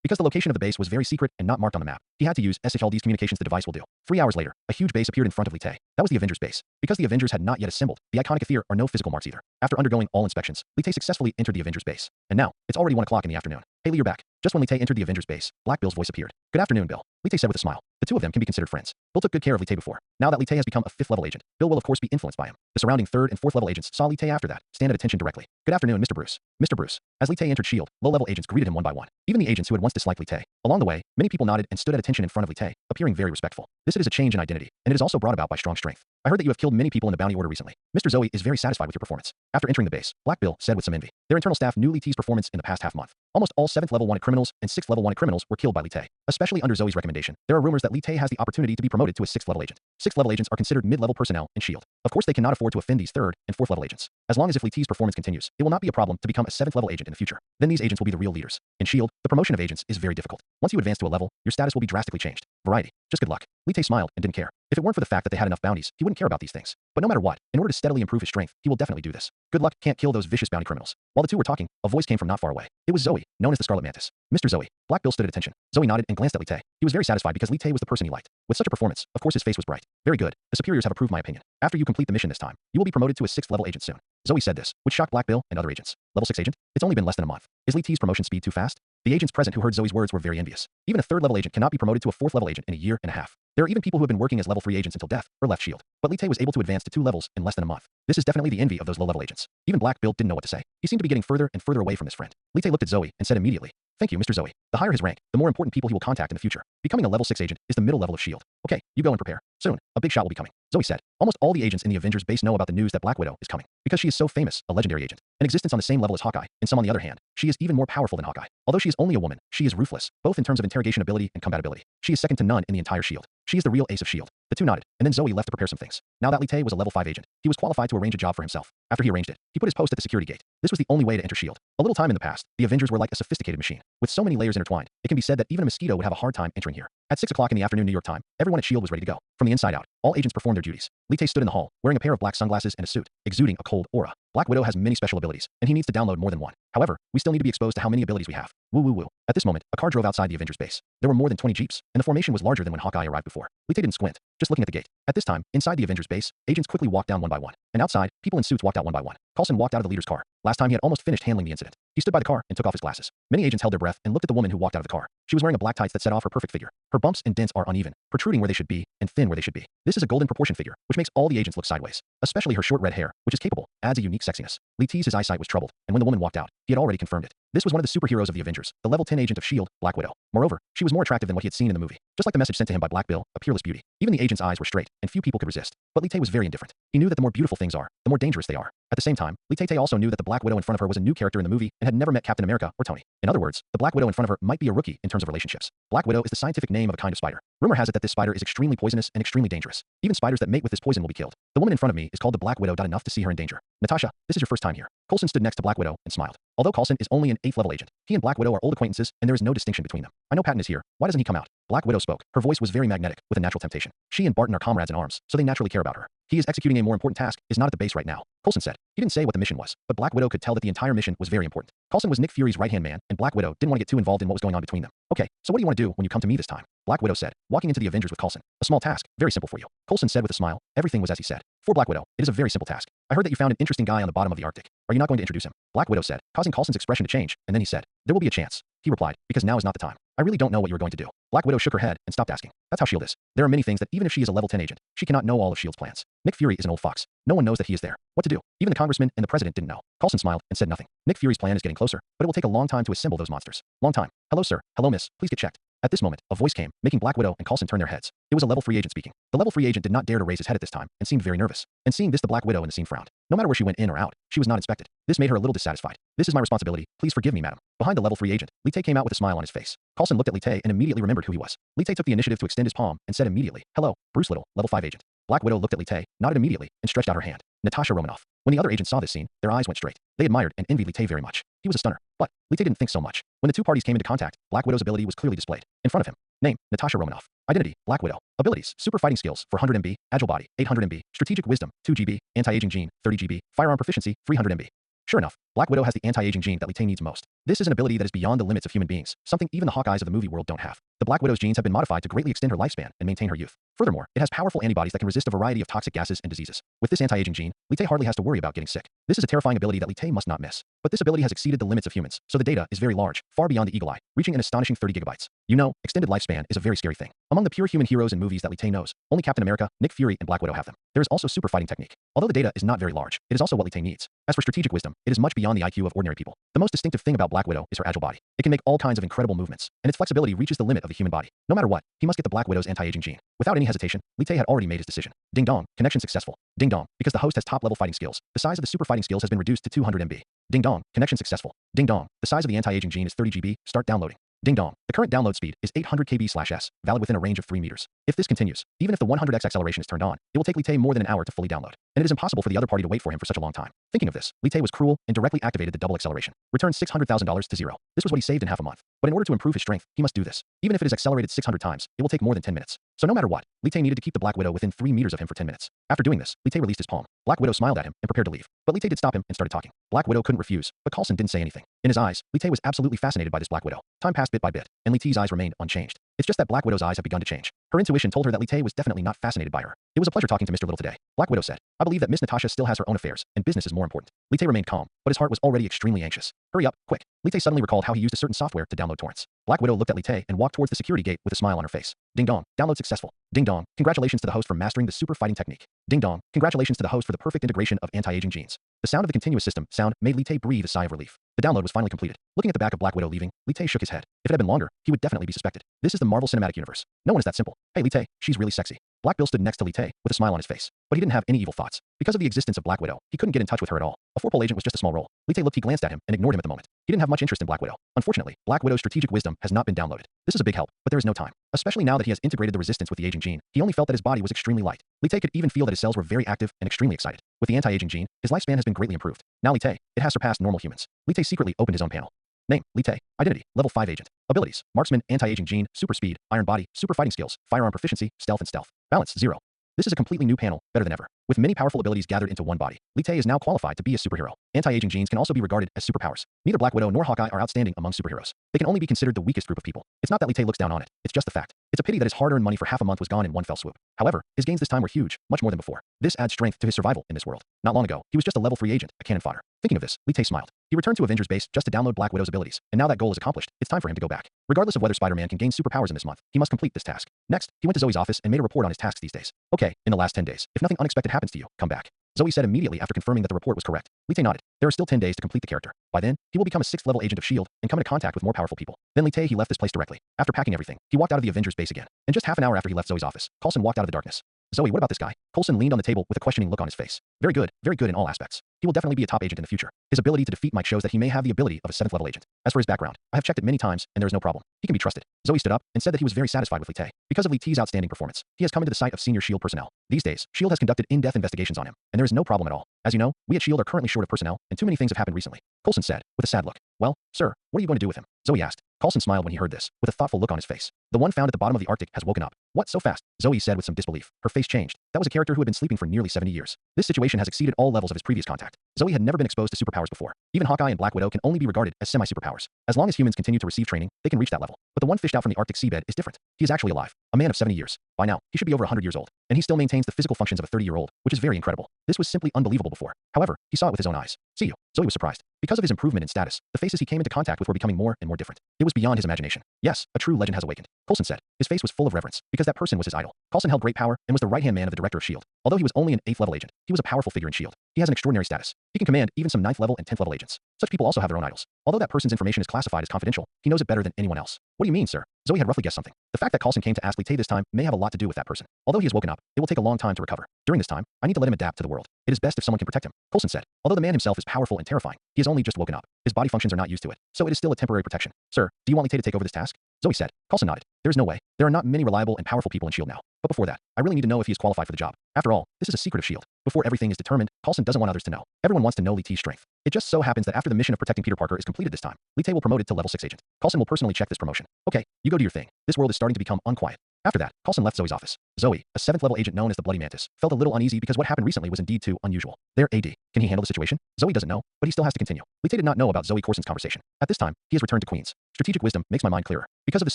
Because the location of the base was very secret and not marked on the map, he had to use SHLD's communications the device will do. 3 hours later, a huge base appeared in front of Li Tae. That was the Avengers base. Because the Avengers had not yet assembled, the iconic Aether are no physical marks either. After undergoing all inspections, Li Tae successfully entered the Avengers base. And now, it's already 1 o'clock in the afternoon. Hey Lee, you're back. Just when Li Tae entered the Avengers base, Black Bill's voice appeared. Good afternoon, Bill. Li Tae said with a smile. The two of them can be considered friends. Bill took good care of Li Tae before. Now that Li Tae has become a 5th level agent, Bill will of course be influenced by him. The surrounding 3rd and 4th level agents saw Li Tae after that, stand at attention directly. Good afternoon, Mr. Bruce. Mr. Bruce. As Li Tae entered SHIELD, low-level agents greeted him one by one. Even the agents who had once disliked Li Tae. Along the way, many people nodded and stood at attention in front of Li Tae, appearing very respectful. This is a change in identity, and it is also brought about by strong strength. I heard that you have killed many people in the bounty order recently. Mr. Zoe is very satisfied with your performance. After entering the base, Black Bill said with some envy. Their internal staff knew Li T's performance in the past half month. Almost all 7th level wanted criminals and 6th level wanted criminals were killed by Li Tay. Especially under Zoe's recommendation, there are rumors that Li Tay has the opportunity to be promoted to a 6th level agent. 6th level agents are considered mid-level personnel in S.H.I.E.L.D. Of course, they cannot afford to offend these 3rd and 4th level agents. As long as if Li T's performance continues, it will not be a problem to become a 7th level agent in the future. Then these agents will be the real leaders. In S.H.I.E.L.D., the promotion of agents is very difficult. Once you advance to a level, your status will be drastically changed. Variety. Just good luck. Li Tay smiled and didn't care. If it weren't for the fact that they had enough bounties, he wouldn't care about these things. But no matter what, in order to steadily improve his strength, he will definitely do this. Good luck can't kill those vicious bounty criminals. While the two were talking, a voice came from not far away. It was Zoe, known as the Scarlet Mantis. Mr. Zoe. Black Bill stood at attention. Zoe nodded and glanced at Li Tay. He was very satisfied because Li Tay was the person he liked. With such a performance, of course his face was bright. Very good. The superiors have approved my opinion. After you complete the mission this time, you will be promoted to a 6th level agent soon. Zoe said this, which shocked Black Bill and other agents. Level 6 agent? It's only been less than a month. Is Li T's promotion speed too fast? The agents present who heard Zoe's words were very envious. Even a 3rd level agent cannot be promoted to a 4th level agent in a year and a half. There are even people who have been working as level 3 agents until death or left S.H.I.E.L.D. But Li Tay was able to advance to 2 levels in less than a month. This is definitely the envy of those low-level agents. Even Black Bill didn't know what to say. He seemed to be getting further and further away from his friend. Li Tay looked at Zoe and said immediately, "Thank you, Mr. Zoe. The higher his rank, the more important people he will contact in the future. Becoming a level 6 agent is the middle level of S.H.I.E.L.D. Okay, you go and prepare. Soon, a big shot will be coming." Zoe said. Almost all the agents in the Avengers base know about the news that Black Widow is coming. Because she is so famous, a legendary agent, an existence on the same level as Hawkeye, and some on the other hand, she is even more powerful than Hawkeye. Although she is only a woman, she is ruthless, both in terms of interrogation ability and combatability. She is second to none in the entire S.H.I.E.L.D. She is the real ace of S.H.I.E.L.D. The two nodded, and then Zoe left to prepare some things. Now that Li Tay was a level 5 agent, he was qualified to arrange a job for himself. After he arranged it, he put his post at the security gate. This was the only way to enter S.H.I.E.L.D. A little time in the past, the Avengers were like a sophisticated machine. With so many layers intertwined, it can be said that even a mosquito would have a hard time entering here. At 6 o'clock in the afternoon New York time, everyone at S.H.I.E.L.D. was ready to go. From the inside out, all agents performed their duties. Li Tay stood in the hall, wearing a pair of black sunglasses and a suit, exuding a cold aura. Black Widow has many special abilities, and he needs to download more than one. However, we still need to be exposed to how many abilities we have. Woo woo woo. At this moment, a car drove outside the Avengers base. There were more than 20 jeeps, and the formation was larger than when Hawkeye arrived before. Li Tay didn't squint, just looking at the gate. At this time, inside the Avengers base, agents quickly walked down one by one. And outside, people in suits walked out one by one. Coulson walked out of the leader's car. Last time he had almost finished handling the incident. He stood by the car and took off his glasses. Many agents held their breath and looked at the woman who walked out of the car. She was wearing a black tights that set off her perfect figure. Her bumps and dents are uneven, protruding where they should be, and thin where they should be. This is a golden proportion figure, which makes all the agents look sideways. Especially her short red hair, which is capable, adds a unique sexiness. Li T's eyesight was troubled, and when the woman walked out, he had already confirmed it. This was one of the superheroes of the Avengers, the level 10 agent of S.H.I.E.L.D., Black Widow. Moreover, she was more attractive than what he had seen in the movie. Just like the message sent to him by Black Bill, a peerless beauty. Even the agent's eyes were straight, and few people could resist. But Li Tay was very indifferent. He knew that the more beautiful things are, the more dangerous they are. At the same time, Li Tay also knew that the Black Widow in front of her was a new character in the movie and had never met Captain America or Tony. In other words, the Black Widow in front of her might be a rookie in terms of relationships. Black Widow is the scientific name of a kind of spider. Rumor has it that this spider is extremely poisonous and extremely dangerous. Even spiders that mate with this poison will be killed. The woman in front of me is called the Black Widow. Enough to see her in danger. Natasha, this is your first time here. Coulson stood next to Black Widow and smiled. Although Coulson is only an 8th level agent, he and Black Widow are old acquaintances and there is no distinction between them. I know Patton is here. Why doesn't he come out? Black Widow spoke. Her voice was very magnetic, with a natural temptation. She and Barton are comrades in arms, so they naturally care about her. He is executing a more important task, is not at the base right now. Coulson said. He didn't say what the mission was, but Black Widow could tell that the entire mission was very important. Coulson was Nick Fury's right-hand man, and Black Widow didn't want to get too involved in what was going on between them. Okay, so what do you want to do when you come to me this time? Black Widow said, walking into the Avengers with Coulson. A small task, very simple for you. Coulson said with a smile. Everything was as he said. For Black Widow, it is a very simple task. I heard that you found an interesting guy on the bottom of the Arctic. Are you not going to introduce him? Black Widow said, causing Coulson's expression to change, and then he said, there will be a chance. He replied, because now is not the time. I really don't know what you are going to do. Black Widow shook her head and stopped asking. That's how S.H.I.E.L.D. is. There are many things that even if she is a level 10 agent, she cannot know all of S.H.I.E.L.D.'s plans. Nick Fury is an old fox. No one knows that he is there. What to do? Even the congressman and the president didn't know. Coulson smiled and said nothing. Nick Fury's plan is getting closer, but it will take a long time to assemble those monsters. Long time. Hello, sir. Hello, miss. Please get checked. At this moment, a voice came, making Black Widow and Coulson turn their heads. It was a level 3 agent speaking. The level 3 agent did not dare to raise his head at this time and seemed very nervous. And seeing this, the Black Widow in the scene frowned. No matter where she went in or out, she was not inspected. This made her a little dissatisfied. This is my responsibility. Please forgive me, madam. Behind the level 3 agent, Li Tay came out with a smile on his face. Coulson looked at Li Tay and immediately remembered who he was. Li Tay took the initiative to extend his palm and said immediately, hello, Bruce Little, level 5 agent. Black Widow looked at Li Tay, nodded immediately, and stretched out her hand. Natasha Romanoff. When the other agents saw this scene, their eyes went straight. They admired and envied Li Tay very much. He was a stunner. But Li Tay didn't think so much. When the two parties came into contact, Black Widow's ability was clearly displayed. In front of him. Name, Natasha Romanoff. Identity, Black Widow. Abilities, super fighting skills, 400 MB, agile body, 800 MB, strategic wisdom, 2 GB, anti-aging gene, 30 GB, firearm proficiency, 300 MB. Sure enough, Black Widow has the anti-aging gene that Li Tay needs most. This is an ability that is beyond the limits of human beings, something even the Hawkeyes of the movie world don't have. The Black Widow's genes have been modified to greatly extend her lifespan and maintain her youth. Furthermore, it has powerful antibodies that can resist a variety of toxic gases and diseases. With this anti-aging gene, Li Tay hardly has to worry about getting sick. This is a terrifying ability that Li Tay must not miss. But this ability has exceeded the limits of humans, so the data is very large, far beyond the eagle eye, reaching an astonishing 30 gigabytes. You know, extended lifespan is a very scary thing. Among the pure human heroes in movies that Li Tay knows, only Captain America, Nick Fury, and Black Widow have them. There is also super fighting technique. Although the data is not very large, it is also what Li Tay needs. As for strategic wisdom, it is much beyond the IQ of ordinary people. The most distinctive thing about Black Widow is her agile body. It can make all kinds of incredible movements, and its flexibility reaches the limit of of the human body. No matter what, he must get the Black Widow's anti-aging gene. Without any hesitation, Li Tay had already made his decision. Ding dong, connection successful. Ding dong, because the host has top-level fighting skills, the size of the super fighting skills has been reduced to 200 MB. Ding dong, connection successful. Ding dong, the size of the anti-aging gene is 30 GB, start downloading. Ding dong, the current download speed is 800 kb/s, valid within a range of 3 meters. If this continues, even if the 100x acceleration is turned on, it will take Li Tay more than an hour to fully download, and it is impossible for the other party to wait for him for such a long time. Thinking of this, Li Tay was cruel and directly activated the double acceleration. Returned $600,000 to zero. This was what he saved in half a month. But in order to improve his strength, he must do this. Even if it is accelerated 600 times, it will take more than 10 minutes. So no matter what, Li Tay needed to keep the Black Widow within 3 meters of him for 10 minutes. After doing this, Li Tay released his palm. Black Widow smiled at him and prepared to leave. But Li Tay did stop him and started talking. Black Widow couldn't refuse, but Coulson didn't say anything. In his eyes, Li Tay was absolutely fascinated by this Black Widow. Time passed bit by bit, and Li Tay's eyes remained unchanged. It's just that Black Widow's eyes have begun to change. Her intuition told her that Li Tay was definitely not fascinated by her. It was a pleasure talking to Mr. Little today. Black Widow said, I believe that Miss Natasha still has her own affairs, and business is more important. Li Tay remained calm, but his heart was already extremely anxious. Hurry up, quick. Li Tay suddenly recalled how he used a certain software to download torrents. Black Widow looked at Li Tay and walked towards the security gate with a smile on her face. Ding dong, download successful. Ding dong, congratulations to the host for mastering the super fighting technique. Ding dong, congratulations to the host for the perfect integration of anti-aging genes. The sound of the continuous system sound made Li Tay breathe a sigh of relief. The download was finally completed. Looking at the back of Black Widow leaving, Li Tay shook his head. If it had been longer, he would definitely be suspected. This is the Marvel Cinematic Universe. No one is that simple. Hey Li Tay, she's really sexy. Black Bill stood next to Li Tay with a smile on his face, but he didn't have any evil thoughts. Because of the existence of Black Widow, he couldn't get in touch with her at all. A 4-pole agent was just a small role. Li Tay looked, he glanced at him and ignored him at the moment. He didn't have much interest in Black Widow. Unfortunately, Black Widow's strategic wisdom has not been downloaded. This is a big help, but there is no time. Especially now that he has integrated the resistance with the aging gene, he only felt that his body was extremely light. Li Tay could even feel that his cells were very active and extremely excited. With the anti-aging gene, his lifespan has been greatly improved. Now Li Tay, it has surpassed normal humans. Li Tay secretly opened his own panel. Name, Li Tay. Identity, level 5 agent. Abilities, marksman, anti-aging gene, super speed, iron body, super fighting skills, firearm proficiency, stealth and stealth. Balance, 0. This is a completely new panel, better than ever. With many powerful abilities gathered into one body, Li Tay is now qualified to be a superhero. Anti-aging genes can also be regarded as superpowers. Neither Black Widow nor Hawkeye are outstanding among superheroes. They can only be considered the weakest group of people. It's not that Li Tay looks down on it, it's just the fact. It's a pity that his hard-earned money for half a month was gone in one fell swoop. However, his gains this time were huge, much more than before. This adds strength to his survival in this world. Not long ago, he was just a level 3 agent, a cannon fodder. Thinking of this, Li Tay smiled. He returned to Avengers Base just to download Black Widow's abilities, and now that goal is accomplished, it's time for him to go back. Regardless of whether Spider-Man can gain superpowers in this month, he must complete this task. Next, he went to Zoe's office and made a report on his tasks these days. Okay, in the last 10 days, if nothing unexpected happens to you, come back. Zoe said immediately after confirming that the report was correct. Li Tay nodded. There are still 10 days to complete the character. By then, he will become a 6th level agent of S.H.I.E.L.D. and come into contact with more powerful people. Then Li Tay, he left this place directly. After packing everything, he walked out of the Avengers Base again. And just half an hour after he left Zoe's office, Coulson walked out of the darkness. Zoe, what about this guy? Coulson leaned on the table with a questioning look on his face. Very good in all aspects. He will definitely be a top agent in the future. His ability to defeat Mike shows that he may have the ability of a 7th level agent. As for his background, I have checked it many times, and there is no problem. He can be trusted. Zoe stood up and said that he was very satisfied with Li Tay. Because of Li Tay's outstanding performance, he has come into the sight of senior S.H.I.E.L.D. personnel. These days, S.H.I.E.L.D. has conducted in-depth investigations on him, and there is no problem at all. As you know, we at S.H.I.E.L.D. are currently short of personnel, and too many things have happened recently. Coulson said, with a sad look. Well, sir, what are you going to do with him? Zoe asked. Coulson smiled when he heard this, with a thoughtful look on his face. The one found at the bottom of the Arctic has woken up. What, so fast? Zoe said with some disbelief. Her face changed. That was a character who had been sleeping for nearly 70 years. This situation has exceeded all levels of his previous contact. Zoe had never been exposed to superpowers before. Even Hawkeye and Black Widow can only be regarded as semi-superpowers. As long as humans continue to receive training, they can reach that level. But the one fished out from the Arctic seabed is different. He is actually alive. A man of 70 years. By now, he should be over 100 years old. And he still maintains the physical functions of a 30-year-old, which is very incredible. This was simply unbelievable before. However, he saw it with his own eyes. See you. Zoe was surprised. Because of his improvement in status, the faces he came into contact with were becoming more and more different. It was beyond his imagination. Yes, a true legend has awakened. Coulson said. His face was full of reverence, because that person was his idol. Coulson held great power and was the right-hand man of the director of S.H.I.E.L.D. Although he was only an 8th level agent, he was a powerful figure in S.H.I.E.L.D. He has an extraordinary status. He can command even some 9th level and 10th level agents. Such people also have their own idols. Although that person's information is classified as confidential, he knows it better than anyone else. What do you mean, sir? Zoe had roughly guessed something. The fact that Coulson came to ask Li Tay this time may have a lot to do with that person. Although he has woken up, it will take a long time to recover. During this time, I need to let him adapt to the world. It is best if someone can protect him, Coulson said. Although the man himself is powerful and terrifying, he has only just woken up. His body functions are not used to it, so it is still a temporary protection. Sir, do you want Li Tay to take over this task? Zoe said. Coulson nodded. There is no way. There are not many reliable and powerful people in S.H.I.E.L.D. now. But before that, I really need to know if he is qualified for the job. After all, this is a secret of S.H.I.E.L.D. Before everything is determined, Coulson doesn't want others to know. Everyone wants to know Li Tay's strength. It just so happens that after the mission of protecting Peter Parker is completed this time, Li Tay will promoted to level 6 agent. Coulson will personally check this promotion. Okay, you go do your thing. This world is starting to become unquiet. After that, Coulson left Zoe's office. Zoe, a 7th level agent known as the Bloody Mantis, felt a little uneasy because what happened recently was indeed too unusual. There, AD. Can he handle the situation? Zoe doesn't know, but he still has to continue. Li Tay did not know about Zoe Courson's conversation. At this time, he has returned to Queens. Strategic wisdom makes my mind clearer. Because of his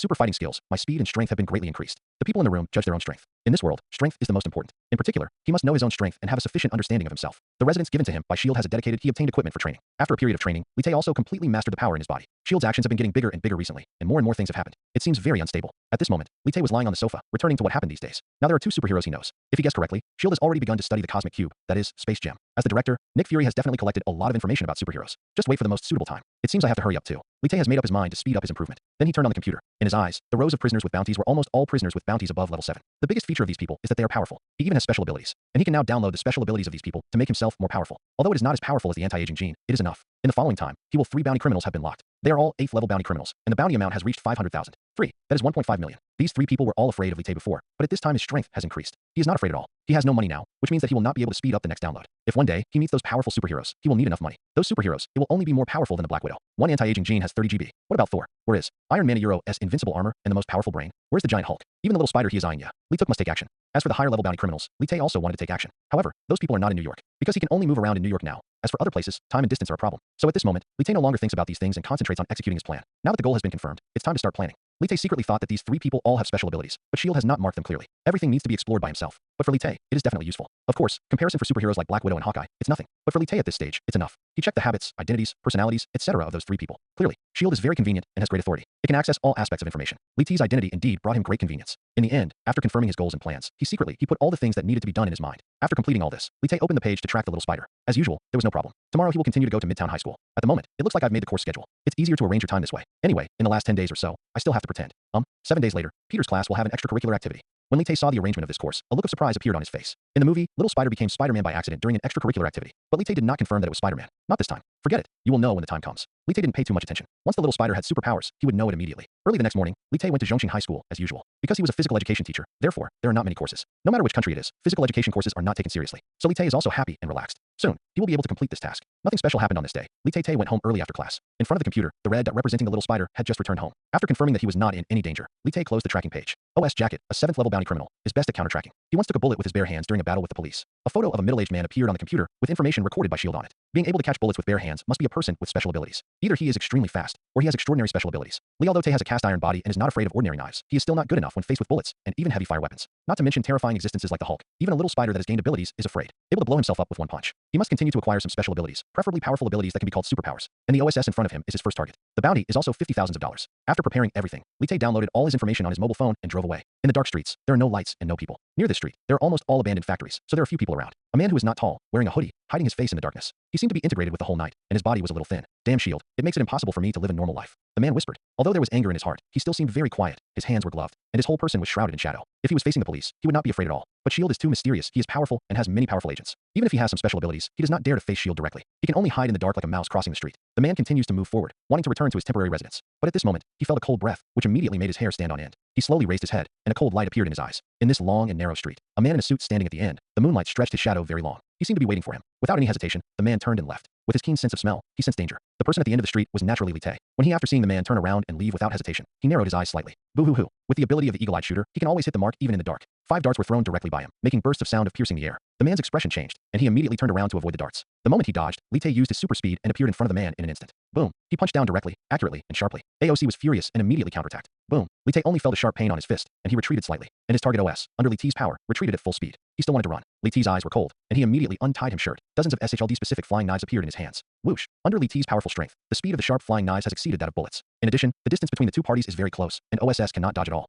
super fighting skills, my speed and strength have been greatly increased. The people in the room judge their own strength. In this world, strength is the most important. In particular, he must know his own strength and have a sufficient understanding of himself. The residence given to him by S.H.I.E.L.D. has he obtained equipment for training. After a period of training, Li Tay also completely mastered the power in his body. S.H.I.E.L.D.'s actions have been getting bigger and bigger recently, and more things have happened. It seems very unstable. At this moment, Li Tay was lying on the sofa, returning to what happened these days. Now there are 2 superheroes he knows. If he guessed correctly, S.H.I.E.L.D. has already begun to study the cosmic cube, that is, Space Gem. As the director, Nick Fury has definitely collected a lot of information about superheroes. Just wait for the most suitable time. It seems I have to hurry up too. Lee Tae has made up his mind to speed up his improvement. Then he turned on the computer. In his eyes, the rows of prisoners with bounties were almost all prisoners with bounties above level 7. The biggest feature of these people is that they are powerful. He even has special abilities. And he can now download the special abilities of these people to make himself more powerful. Although it is not as powerful as the anti-aging gene, it is enough. In the following time, he will 3 bounty criminals have been locked. They are all 8th level bounty criminals, and the bounty amount has reached 500,000. Free. That is 1.5 million. These 3 people were all afraid of Lee Tae before, but at this time his strength has increased. He is not afraid at all. He has no money now, which means that he will not be able to speed up the next download. If one day he meets those powerful superheroes, he will need enough money. Those superheroes, it will only be more powerful than the Black Widow. One anti-aging gene has 30 GB. What about Thor? Where is Iron Man Euro's invincible armor and the most powerful brain? Where's the giant Hulk? Even the little spider he is eyeing, yeah. Lee Tae must take action. As for the higher level bounty criminals, Lee Tae also wanted to take action. However, those people are not in New York, because he can only move around in New York now. As for other places, time and distance are a problem. So at this moment, Lee Tae no longer thinks about these things and concentrates on executing his plan. Now that the goal has been confirmed, it's time to start planning. Lee Tae secretly thought that these 3 people all have special abilities, but S.H.I.E.L.D. has not marked them clearly. Everything needs to be explored by himself. But for Lee Tae, it is definitely useful. Of course, comparison for superheroes like Black Widow and Hawkeye, it's nothing. But for Lee Tae at this stage, it's enough. He checked the habits, identities, personalities, etc. of those 3 people. Clearly, S.H.I.E.L.D. is very convenient and has great authority. It can access all aspects of information. Lee Tae's identity indeed brought him great convenience. In the end, after confirming his goals and plans, he put all the things that needed to be done in his mind. After completing all this, Lee Tae opened the page to track the little spider. As usual, there was no problem. Tomorrow he will continue to go to Midtown High School. At the moment, it looks like I've made the course schedule. It's easier to arrange your time this way. Anyway, in the last 10 days or so, I still have to pretend. 7 days later, Peter's class will have an extracurricular activity. When Lee Tae saw the arrangement of this course, a look of surprise appeared on his face. In the movie, Little Spider became Spider-Man by accident during an extracurricular activity. But Lee Tae did not confirm that it was Spider-Man. Not this time. Forget it. You will know when the time comes. Lee Tae didn't pay too much attention. Once the little spider had superpowers, he would know it immediately. Early the next morning, Lee Tae went to Zhongqing High School, as usual. Because he was a physical education teacher, therefore, there are not many courses. No matter which country it is, physical education courses are not taken seriously. So Lee Tae is also happy and relaxed. Soon, he will be able to complete this task. Nothing special happened on this day. Lee Tae went home early after class. In front of the computer, the red dot representing the little spider had just returned home. After confirming that he was not in any danger, Lee Tae closed the tracking page. OS Jacket, a 7th level bounty criminal, is best at counter-tracking. He once took a bullet with his bare hands during a battle with the police. A photo of a middle-aged man appeared on the computer with information recorded by S.H.I.E.L.D. on it. Being able to catch bullets with bare hands must be a person with special abilities. Either he is extremely fast, or he has extraordinary special abilities. Lee, although Tae has a cast iron body and is not afraid of ordinary knives, he is still not good enough when faced with bullets and even heavy fire weapons. Not to mention terrifying existences like the Hulk. Even a little spider that has gained abilities is afraid. Able to blow himself up with one punch. He must continue to acquire some special abilities, preferably powerful abilities that can be called superpowers. And the OSS in front of him is his first target. The bounty is also $50,000. After preparing everything, Lee Tae downloaded all his information on his mobile phone and drove away. In the dark streets, there are no lights and no people. Near this street, there are almost all abandoned factories, so there are few people around. A man who is not tall, wearing a hoodie, hiding his face in the darkness. He seemed to be integrated with the whole night, and his body was a little thin. Damn S.H.I.E.L.D., it makes it impossible for me to live a normal life. The man whispered. Although there was anger in his heart, he still seemed very quiet. His hands were gloved, and his whole person was shrouded in shadow. If he was facing the police, he would not be afraid at all. But S.H.I.E.L.D. is too mysterious. He is powerful and has many powerful agents. Even if he has some special abilities, he does not dare to face S.H.I.E.L.D. directly. He can only hide in the dark like a mouse crossing the street. The man continues to move forward, wanting to return to his temporary residence. But at this moment, he felt a cold breath, which immediately made his hair stand on end. He slowly raised his head, and a cold light appeared in his eyes. In this long and narrow street, a man in a suit standing at the end. The moonlight stretched his shadow very long. He seemed to be waiting for him. Without any hesitation, the man turned and left. With his keen sense of smell, he sensed danger. The person at the end of the street was naturally Lee Tae. When he, after seeing the man turn around and leave without hesitation, he narrowed his eyes slightly. Boo-hoo-hoo. With the ability of the eagle-eyed shooter, he can always hit the mark even in the dark. 5 darts were thrown directly by him, making bursts of sound of piercing the air. The man's expression changed, and he immediately turned around to avoid the darts. The moment he dodged, Lee Tae used his super speed and appeared in front of the man in an instant. Boom. He punched down directly, accurately, and sharply. AOC was furious and immediately counterattacked. Boom. Lee Tae only felt a sharp pain on his fist, and he retreated slightly. And his target OS, under Lee Tae's power, retreated at full speed. He still wanted to run. Lee Tae's eyes were cold, and he immediately untied his shirt. Dozens of S.H.I.E.L.D.-specific flying knives appeared in his hands. Whoosh. Under Lee Tae's powerful strength, the speed of the sharp flying knives has exceeded that of bullets. In addition, the distance between the two parties is very close, and OSS cannot dodge at all.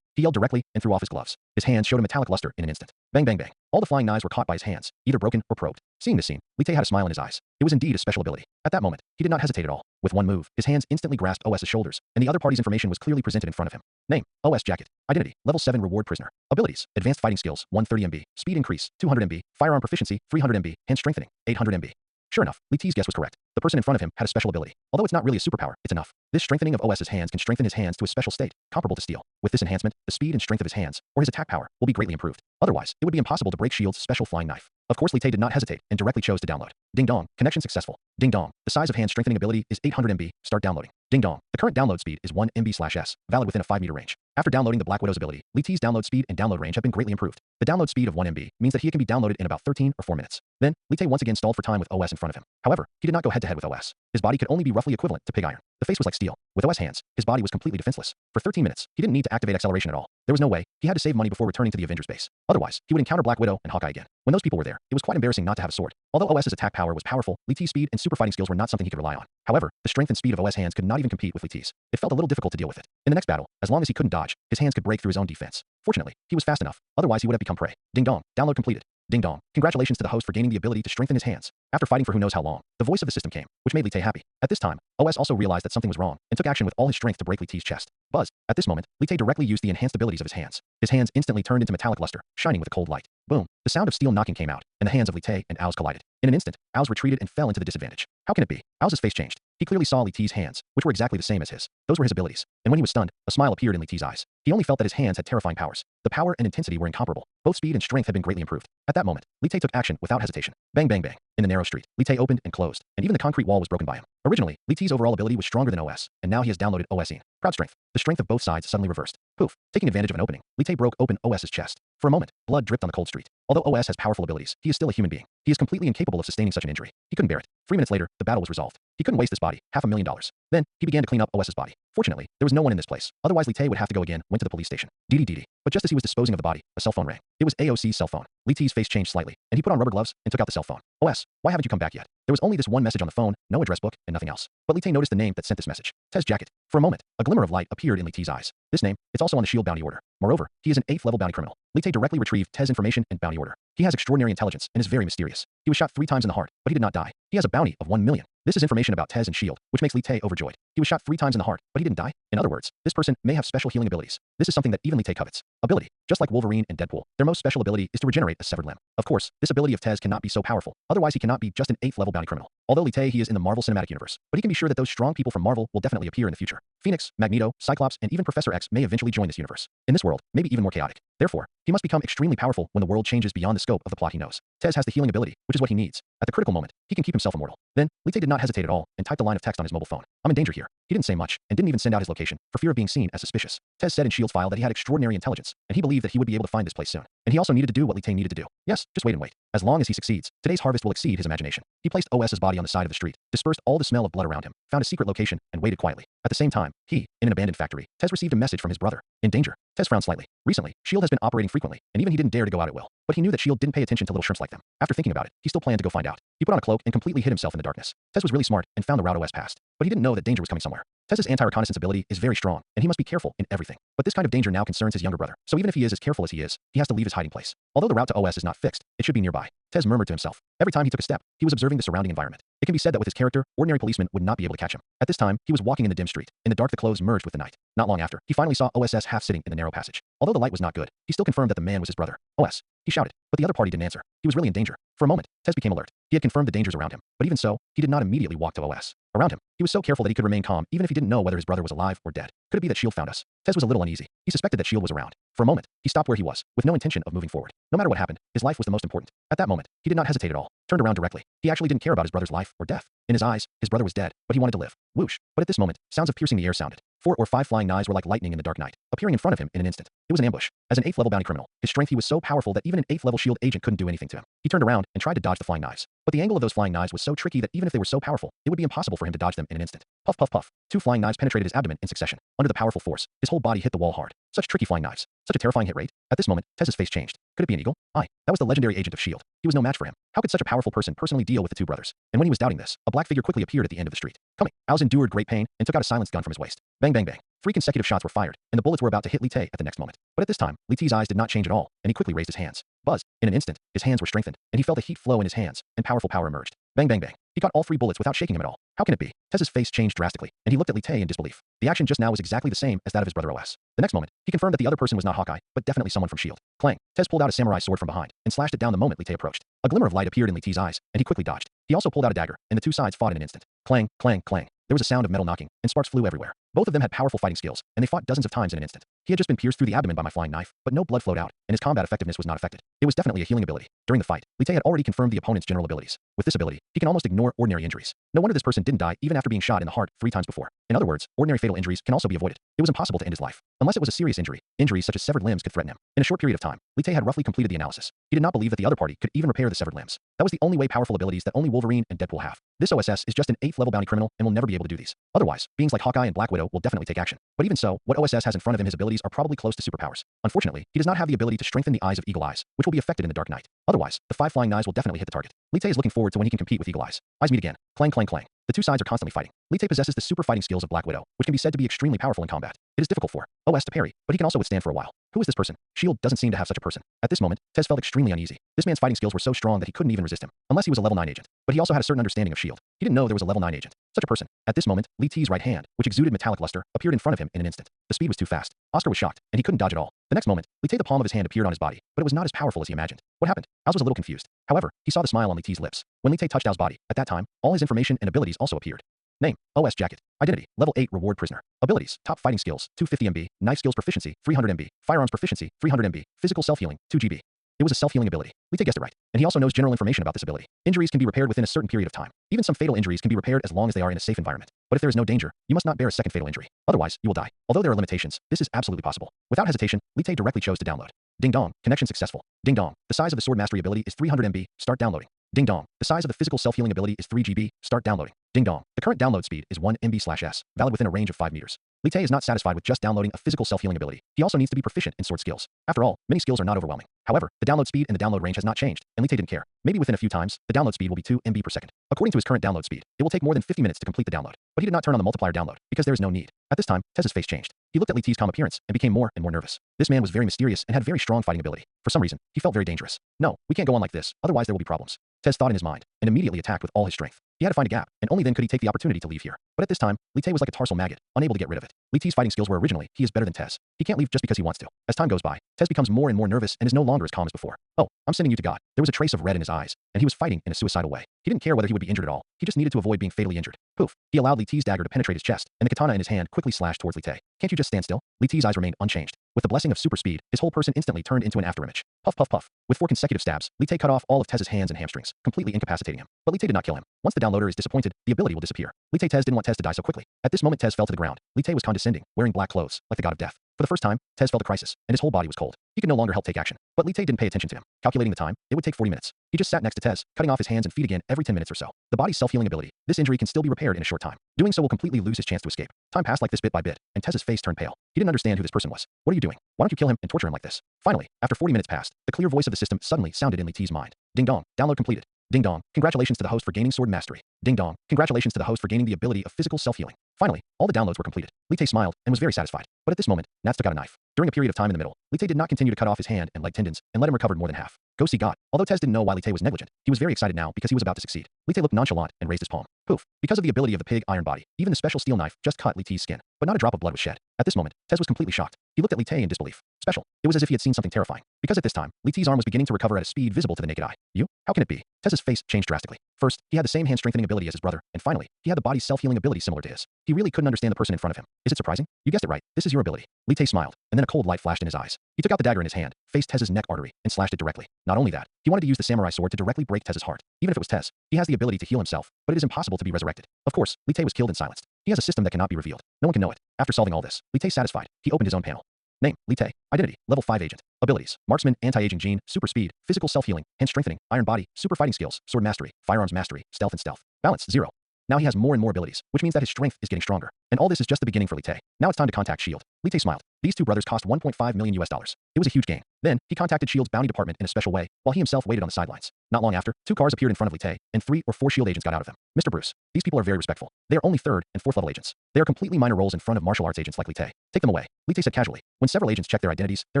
He yelled directly and threw off his gloves. His hands showed a metallic luster in an instant. Bang bang bang. All the flying knives were caught by his hands, either broken or probed. Seeing this scene, Lee Tae had a smile in his eyes. It was indeed a special ability. At that moment, he did not hesitate at all. With one move, his hands instantly grasped OS's shoulders, and the other party's information was clearly presented in front of him. Name, OS Jacket. Identity, level 7 reward prisoner. Abilities, advanced fighting skills, 130 MB. Speed increase, 200 MB. Firearm proficiency, 300 MB. Hand strengthening, 800 MB. Sure enough, Lee Tae's guess was correct. The person in front of him had a special ability. Although it's not really a superpower, it's enough. This strengthening of OS's hands can strengthen his hands to a special state, comparable to steel. With this enhancement, the speed and strength of his hands, or his attack power, will be greatly improved. Otherwise, it would be impossible to break S.H.I.E.L.D.'s special flying knife. Of course, Lee Tae did not hesitate and directly chose to download. Ding dong, connection successful. Ding dong, the size of hand strengthening ability is 800 MB. Start downloading. Ding dong, the current download speed is 1 MB/s, valid within a 5-meter range. After downloading the Black Widow's ability, Lee Tae's download speed and download range have been greatly improved. The download speed of 1 MB means that he can be downloaded in about 13 or 4 minutes. Then, Lee Tae once again stalled for time with OS in front of him. However, he did not go head-to-head with OS. His body could only be roughly equivalent to pig iron. The face was like steel. With OS hands, his body was completely defenseless. For 13 minutes, he didn't need to activate acceleration at all. There was no way. He had to save money before returning to the Avengers base. Otherwise, he would encounter Black Widow and Hawkeye again. When those people were there, it was quite embarrassing not to have a sword. Although OS's attack power was powerful, Lee Tae's speed and super fighting skills were not something he could rely on. However, the strength and speed of OS hands could not even compete with Lee Tae's. It felt a little difficult to deal with it. In the next battle, as long as he couldn't dodge, his hands could break through his own defense. Fortunately, he was fast enough. Otherwise, he would have become prey. Ding dong, download completed. Ding dong. Congratulations to the host for gaining the ability to strengthen his hands. After fighting for who knows how long, the voice of the system came, which made Li Tay happy. At this time, OS also realized that something was wrong and took action with all his strength to break Li Tay's chest. Buzz. At this moment, Li Tay directly used the enhanced abilities of his hands. His hands instantly turned into metallic luster, shining with a cold light. Boom. The sound of steel knocking came out, and the hands of Li Tay and Ao's collided. In an instant, Ao's retreated and fell into the disadvantage. How can it be? Ao's face changed. He clearly saw Li Tay's hands, which were exactly the same as his. Those were his abilities. And when he was stunned, a smile appeared in Li Tay's eyes. He only felt that his hands had terrifying powers. The power and intensity were incomparable. Both speed and strength had been greatly improved. At that moment, Li Tay took action without hesitation. Bang bang bang. In the narrow street, Li Tay opened and closed, and even the concrete wall was broken by him. Originally, Li Tay's overall ability was stronger than OS, and now he has downloaded OS-ine. Proud strength. The strength of both sides suddenly reversed. Poof. Taking advantage of an opening, Li Tay broke open OS's chest. For a moment, blood dripped on the cold street. Although OS has powerful abilities, he is still a human being. He is completely incapable of sustaining such an injury. He couldn't bear it. 3 minutes later, the battle was resolved. He couldn't waste this body, $500,000. Then, he began to clean up OS's body. Fortunately, there was no one in this place. Otherwise, Li Tay would have to go again, went to the police station. DD. But just as he was disposing of the body, a cell phone rang. It was AOC's cell phone. Li Tay's face changed slightly, and he put on rubber gloves and took out the cell phone. OS, why haven't you come back yet? There was only this one message on the phone, no address book, and nothing else. But Li Tay noticed the name that sent this message. Tez Jacket. For a moment, a glimmer of light appeared in Li Tay's eyes. This name, it's also on the shield bounty order. Moreover, he is an 8th level bounty criminal. Li Tay directly retrieved Tez information and bounty order. He has extraordinary intelligence and is very mysterious. He was shot 3 times in the heart, but he did not die. He has a bounty of 1 million. This is information about Tez and shield, which makes Li Tay overjoyed. He was shot 3 times in the heart, but he didn't die. In other words, this person may have special healing abilities. This is something that even Li Tay covets. Ability. Just like Wolverine and Deadpool, their most special ability is to regenerate a severed limb. Of course, this ability of Tez cannot be so powerful. Otherwise, he cannot be just an 8th level bounty criminal. Although Li Tay, he is in the Marvel Cinematic Universe, but he can be sure that those strong people from Marvel will definitely appear in the future. Phoenix, Magneto, Cyclops, and even Professor X may eventually join this universe. In this world, maybe even more chaotic. Therefore, he must become extremely powerful when the world changes beyond the scope of the plot he knows. Tez has the healing ability, which is what he needs. At the critical moment, he can keep himself immortal. Then, Li Tay did not hesitate at all and typed a line of text on his mobile phone. I'm in danger here. He didn't say much and didn't even send out his location for fear of being seen as suspicious. Tez said in Shield's file that he had extraordinary intelligence, and he believed that he would be able to find this place soon. And he also needed to do what Li Tay needed to do. Yes, just wait and wait. As long as he succeeds, today's harvest will exceed his imagination. He placed OS's body on the side of the street, dispersed all the smell of blood around him, found a secret location, and waited quietly. At the same time, he, in an abandoned factory, Tez received a message from his brother. In danger. Tez frowned slightly. Recently, Shield has been operating frequently, and even he didn't dare to go out at will. But he knew that Shield didn't pay attention to little shrimps like them. After thinking about it, he still planned to go find out. He put on a cloak and completely hid himself in the darkness. Tez was really smart and found the route OS passed. But he didn't know that danger was coming somewhere. Tez's anti-reconnaissance ability is very strong, and he must be careful in everything. But this kind of danger now concerns his younger brother. So even if he is as careful as he is, he has to leave his hiding place. Although the route to OS is not fixed, it should be nearby. Tez murmured to himself. Every time he took a step, he was observing the surrounding environment. It can be said that with his character, ordinary policemen would not be able to catch him. At this time, he was walking in the dim street. In the dark, the clothes merged with the night. Not long after, he finally saw OSS half sitting in the narrow passage. Although the light was not good, he still confirmed that the man was his brother. OS. He shouted, but the other party didn't answer. He was really in danger. For a moment, Tez became alert. He had confirmed the dangers around him, but even so, he did not immediately walk to OS. Around him, he was so careful that he could remain calm even if he didn't know whether his brother was alive or dead. Could it be that Shield found us? Tez was a little uneasy. He suspected that Shield was around. For a moment, he stopped where he was, with no intention of moving forward. No matter what happened, his life was the most important. At that moment, he did not hesitate at all. Turned around directly. He actually didn't care about his brother's life or death. In his eyes, his brother was dead, but he wanted to live. Whoosh. But at this moment, sounds of piercing the air sounded. 4 or 5 flying knives were like lightning in the dark night, appearing in front of him in an instant. It was an ambush. As an 8th level bounty criminal, his strength he was so powerful that even an 8th level Shield agent couldn't do anything to him. He turned around and tried to dodge the flying knives. But the angle of those flying knives was so tricky that even if they were so powerful, it would be impossible for him to dodge them in an instant. Puff puff puff. 2 flying knives penetrated his abdomen in succession. Under the powerful force, his whole body hit the wall hard. Such tricky flying knives. Such a terrifying hit rate. At this moment, Tez's face changed. Could it be an eagle? Aye. That was the legendary agent of Shield. He was no match for him. How could such a powerful person personally deal with the 2 brothers? And when he was doubting this, a black figure quickly appeared at the end of the street. Coming. Ao's endured great pain and took out a silenced gun from his waist. Bang bang bang. 3 consecutive shots were fired, and the bullets were about to hit Li Tay at the next moment. But at this time, Li Tay's eyes did not change at all, and he quickly raised his hands. Buzz. In an instant, his hands were strengthened, and he felt the heat flow in his hands, and powerful power emerged. Bang bang bang. He caught all 3 bullets without shaking him at all. How can it be? Tez's face changed drastically, and he looked at Li Tay in disbelief. The action just now was exactly the same as that of his brother OS. The next moment, he confirmed that the other person was not Hawkeye, but definitely someone from Shield. Clang. Tez pulled out a samurai sword from behind, and slashed it down the moment Li Tay approached. A glimmer of light appeared in Li Tay's eyes, and he quickly dodged. He also pulled out a dagger, and the 2 sides fought in an instant. Clang, clang, clang. There was a sound of metal knocking, and sparks flew everywhere. Both of them had powerful fighting skills, and they fought dozens of times in an instant. He had just been pierced through the abdomen by my flying knife, but no blood flowed out, and his combat effectiveness was not affected. It was definitely a healing ability. During the fight, Li Tay had already confirmed the opponent's general abilities. With this ability, he can almost ignore ordinary injuries. No wonder this person didn't die even after being shot in the heart 3 times before. In other words, ordinary fatal injuries can also be avoided. It was impossible to end his life. Unless it was a serious injury, injuries such as severed limbs could threaten him. In a short period of time, Li Tay had roughly completed the analysis. He did not believe that the other party could even repair the severed limbs. That was the only way powerful abilities that only Wolverine and Deadpool have. This OSS is just an 8th level bounty criminal and will never be able to do these. Otherwise, beings like Hawkeye and Black Widow will definitely take action. But even so, what OSS has in front of him, his abilities are probably close to superpowers. Unfortunately, he does not have the ability to strengthen the eyes of Eagle Eyes, which will be affected in the Dark Night. Otherwise, the 5 flying knives will definitely hit the target. Li Tay is looking forward to when he can compete with Eagle Eyes. Eyes meet again. Clang clang clang. The two sides are constantly fighting. Li Te possesses the super fighting skills of Black Widow, which can be said to be extremely powerful in combat. It is difficult for OS to parry, but he can also withstand for a while. Who is this person? Shield doesn't seem to have such a person. At this moment, Tez felt extremely uneasy. This man's fighting skills were so strong that he couldn't even resist him, unless he was a level 9 agent. But he also had a certain understanding of Shield. He didn't know there was a level 9 agent. Such a person. At this moment, Li Te's right hand, which exuded metallic luster, appeared in front of him in an instant. The speed was too fast. Oscar was shocked, and he couldn't dodge at all. The next moment, Li Te, the palm of his hand appeared on his body, but it was not as powerful as he imagined. What happened? Oz was a little confused. However, he saw the smile on Li Te's lips. When Li Te touched Ao's body, at that time, all his information and abilities also appeared. Name, OS Jacket. Identity, level 8 reward prisoner. Abilities, top fighting skills, 250 MB, knife skills proficiency, 300 MB, firearms proficiency, 300 MB, physical self-healing, 2 GB. It was a self-healing ability. Li Te guessed it right, and he also knows general information about this ability. Injuries can be repaired within a certain period of time. Even some fatal injuries can be repaired as long as they are in a safe environment. But if there is no danger, you must not bear a second fatal injury. Otherwise, you will die. Although there are limitations, this is absolutely possible. Without hesitation, Li Te directly chose to download. Ding dong, connection successful. Ding dong, the size of the sword mastery ability is 300 MB, start downloading. Ding dong, the size of the physical self-healing ability is 3 GB, start downloading. Ding dong, the current download speed is 1 MB/s, valid within a range of 5 meters. Li Te is not satisfied with just downloading a physical self-healing ability. He also needs to be proficient in sword skills. After all, many skills are not overwhelming. However, the download speed and the download range has not changed, and Li Te didn't care. Maybe within a few times, the download speed will be 2 MB per second. According to his current download speed, it will take more than 50 minutes to complete the download. But he did not turn on the multiplier download, because there is no need. At this time, Tez's face changed. He looked at Li Te's calm appearance and became more and more nervous. This man was very mysterious and had very strong fighting ability. For some reason, he felt very dangerous. No, we can't go on like this, otherwise there will be problems. Tez thought in his mind, and immediately attacked with all his strength. He had to find a gap, and only then could he take the opportunity to leave here. But at this time, Li Te was like a tarsal maggot, unable to get rid of it. Li Te's fighting skills were originally, he is better than Tez. He can't leave just because he wants to. As time goes by, Tez becomes more and more nervous and is no longer as calm as before. Oh, I'm sending you to God. There was a trace of red in his eyes, and he was fighting in a suicidal way. He didn't care whether he would be injured at all. He just needed to avoid being fatally injured. Poof. He allowed Li Te's dagger to penetrate his chest, and the katana in his hand quickly slashed towards Li Te. Can't you just stand still? Li Te's eyes remained unchanged. With the blessing of super speed, his whole person instantly turned into an afterimage. Puff puff puff. With 4 consecutive stabs, Li Te cut off all of Tez's hands and hamstrings, completely incapacitating him. But Li Te did not kill him. Once the downloader is disappointed, the ability will disappear. Li Te Tez didn't want Tez to die so quickly. At this moment, Tez fell to the ground. Li Te was condescending, wearing black clothes, like the god of death. For the first time, Tez felt a crisis, and his whole body was cold. He could no longer help take action. But Li Te didn't pay attention to him. Calculating the time, it would take 40 minutes. He just sat next to Tez, cutting off his hands and feet again every 10 minutes or so. The body's self-healing ability. This injury can still be repaired in a short time. Doing so will completely lose his chance to escape. Time passed like this bit by bit, and Tez's face turned pale. He didn't understand who this person was. What are you doing? Why don't you kill him and torture him like this? Finally, after 40 minutes passed, the clear voice of the system suddenly sounded in Li Te's mind. Ding dong, download completed. Ding dong, congratulations to the host for gaining sword mastery. Ding dong, congratulations to the host for gaining the ability of physical self-healing. Finally, all the downloads were completed. Li Te smiled and was very satisfied. But at this moment, Nats took out a knife. During a period of time in the middle, Li Te did not continue to cut off his hand and leg tendons and let him recover more than half. Go see God. Although Tez didn't know why Li Te was negligent, he was very excited now because he was about to succeed. Li Te looked nonchalant and raised his palm. Poof. Because of the ability of the pig iron body, even the special steel knife just cut Li Te's skin. But not a drop of blood was shed. At this moment, Tez was completely shocked. He looked at Li Te in disbelief. Special. It was as if he had seen something terrifying. Because at this time, Li Te's arm was beginning to recover at a speed visible to the naked eye. You? How can it be? Tez's face changed drastically. First, he had the same hand strengthening ability as his brother, and finally, he had the body's self-healing ability similar to his. He really couldn't understand the person in front of him. Is it surprising? You guessed it right. This is your ability. Li Te smiled, and then a cold light flashed in his eyes. He took out the dagger in his hand, faced Tez's neck artery, and slashed it directly. Not only that, he wanted to use the samurai sword to directly break Tez's heart. Even if it was Tez, he has the ability to heal himself, but it is impossible to be resurrected. Of course, Li Te was killed and silenced. He has a system that cannot be revealed. No one can know it. After solving all this, Li Te satisfied. He opened his own panel. Name, Li Te. Identity, level 5 agent. Abilities, marksman, anti-aging gene, super speed, physical self-healing, hand strengthening, iron body, super fighting skills, sword mastery, firearms mastery, stealth and stealth. Balance, 0. Now he has more and more abilities, which means that his strength is getting stronger. And all this is just the beginning for Li Te. Now it's time to contact S.H.I.E.L.D. Li Te smiled. These two brothers cost $1.5 million. It was a huge gain. Then, he contacted S.H.I.E.L.D.'s bounty department in a special way, while he himself waited on the sidelines. Not long after, 2 cars appeared in front of Li Te, and 3 or 4 S.H.I.E.L.D. agents got out of them. Mr. Bruce, these people are very respectful. They are only 3rd and 4th level agents. They are completely minor roles in front of martial arts agents like Li Te. Take them away. Li Te said casually. When several agents checked their identities, their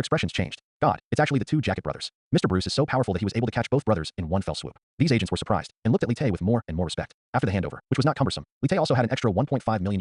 expressions changed. God, it's actually the 2 Jacket brothers. Mr. Bruce is so powerful that he was able to catch both brothers in one fell swoop. These agents were surprised, and looked at Li Te with more and more respect. After the handover, which was not cumbersome, Li Te also had an extra $1.5 million.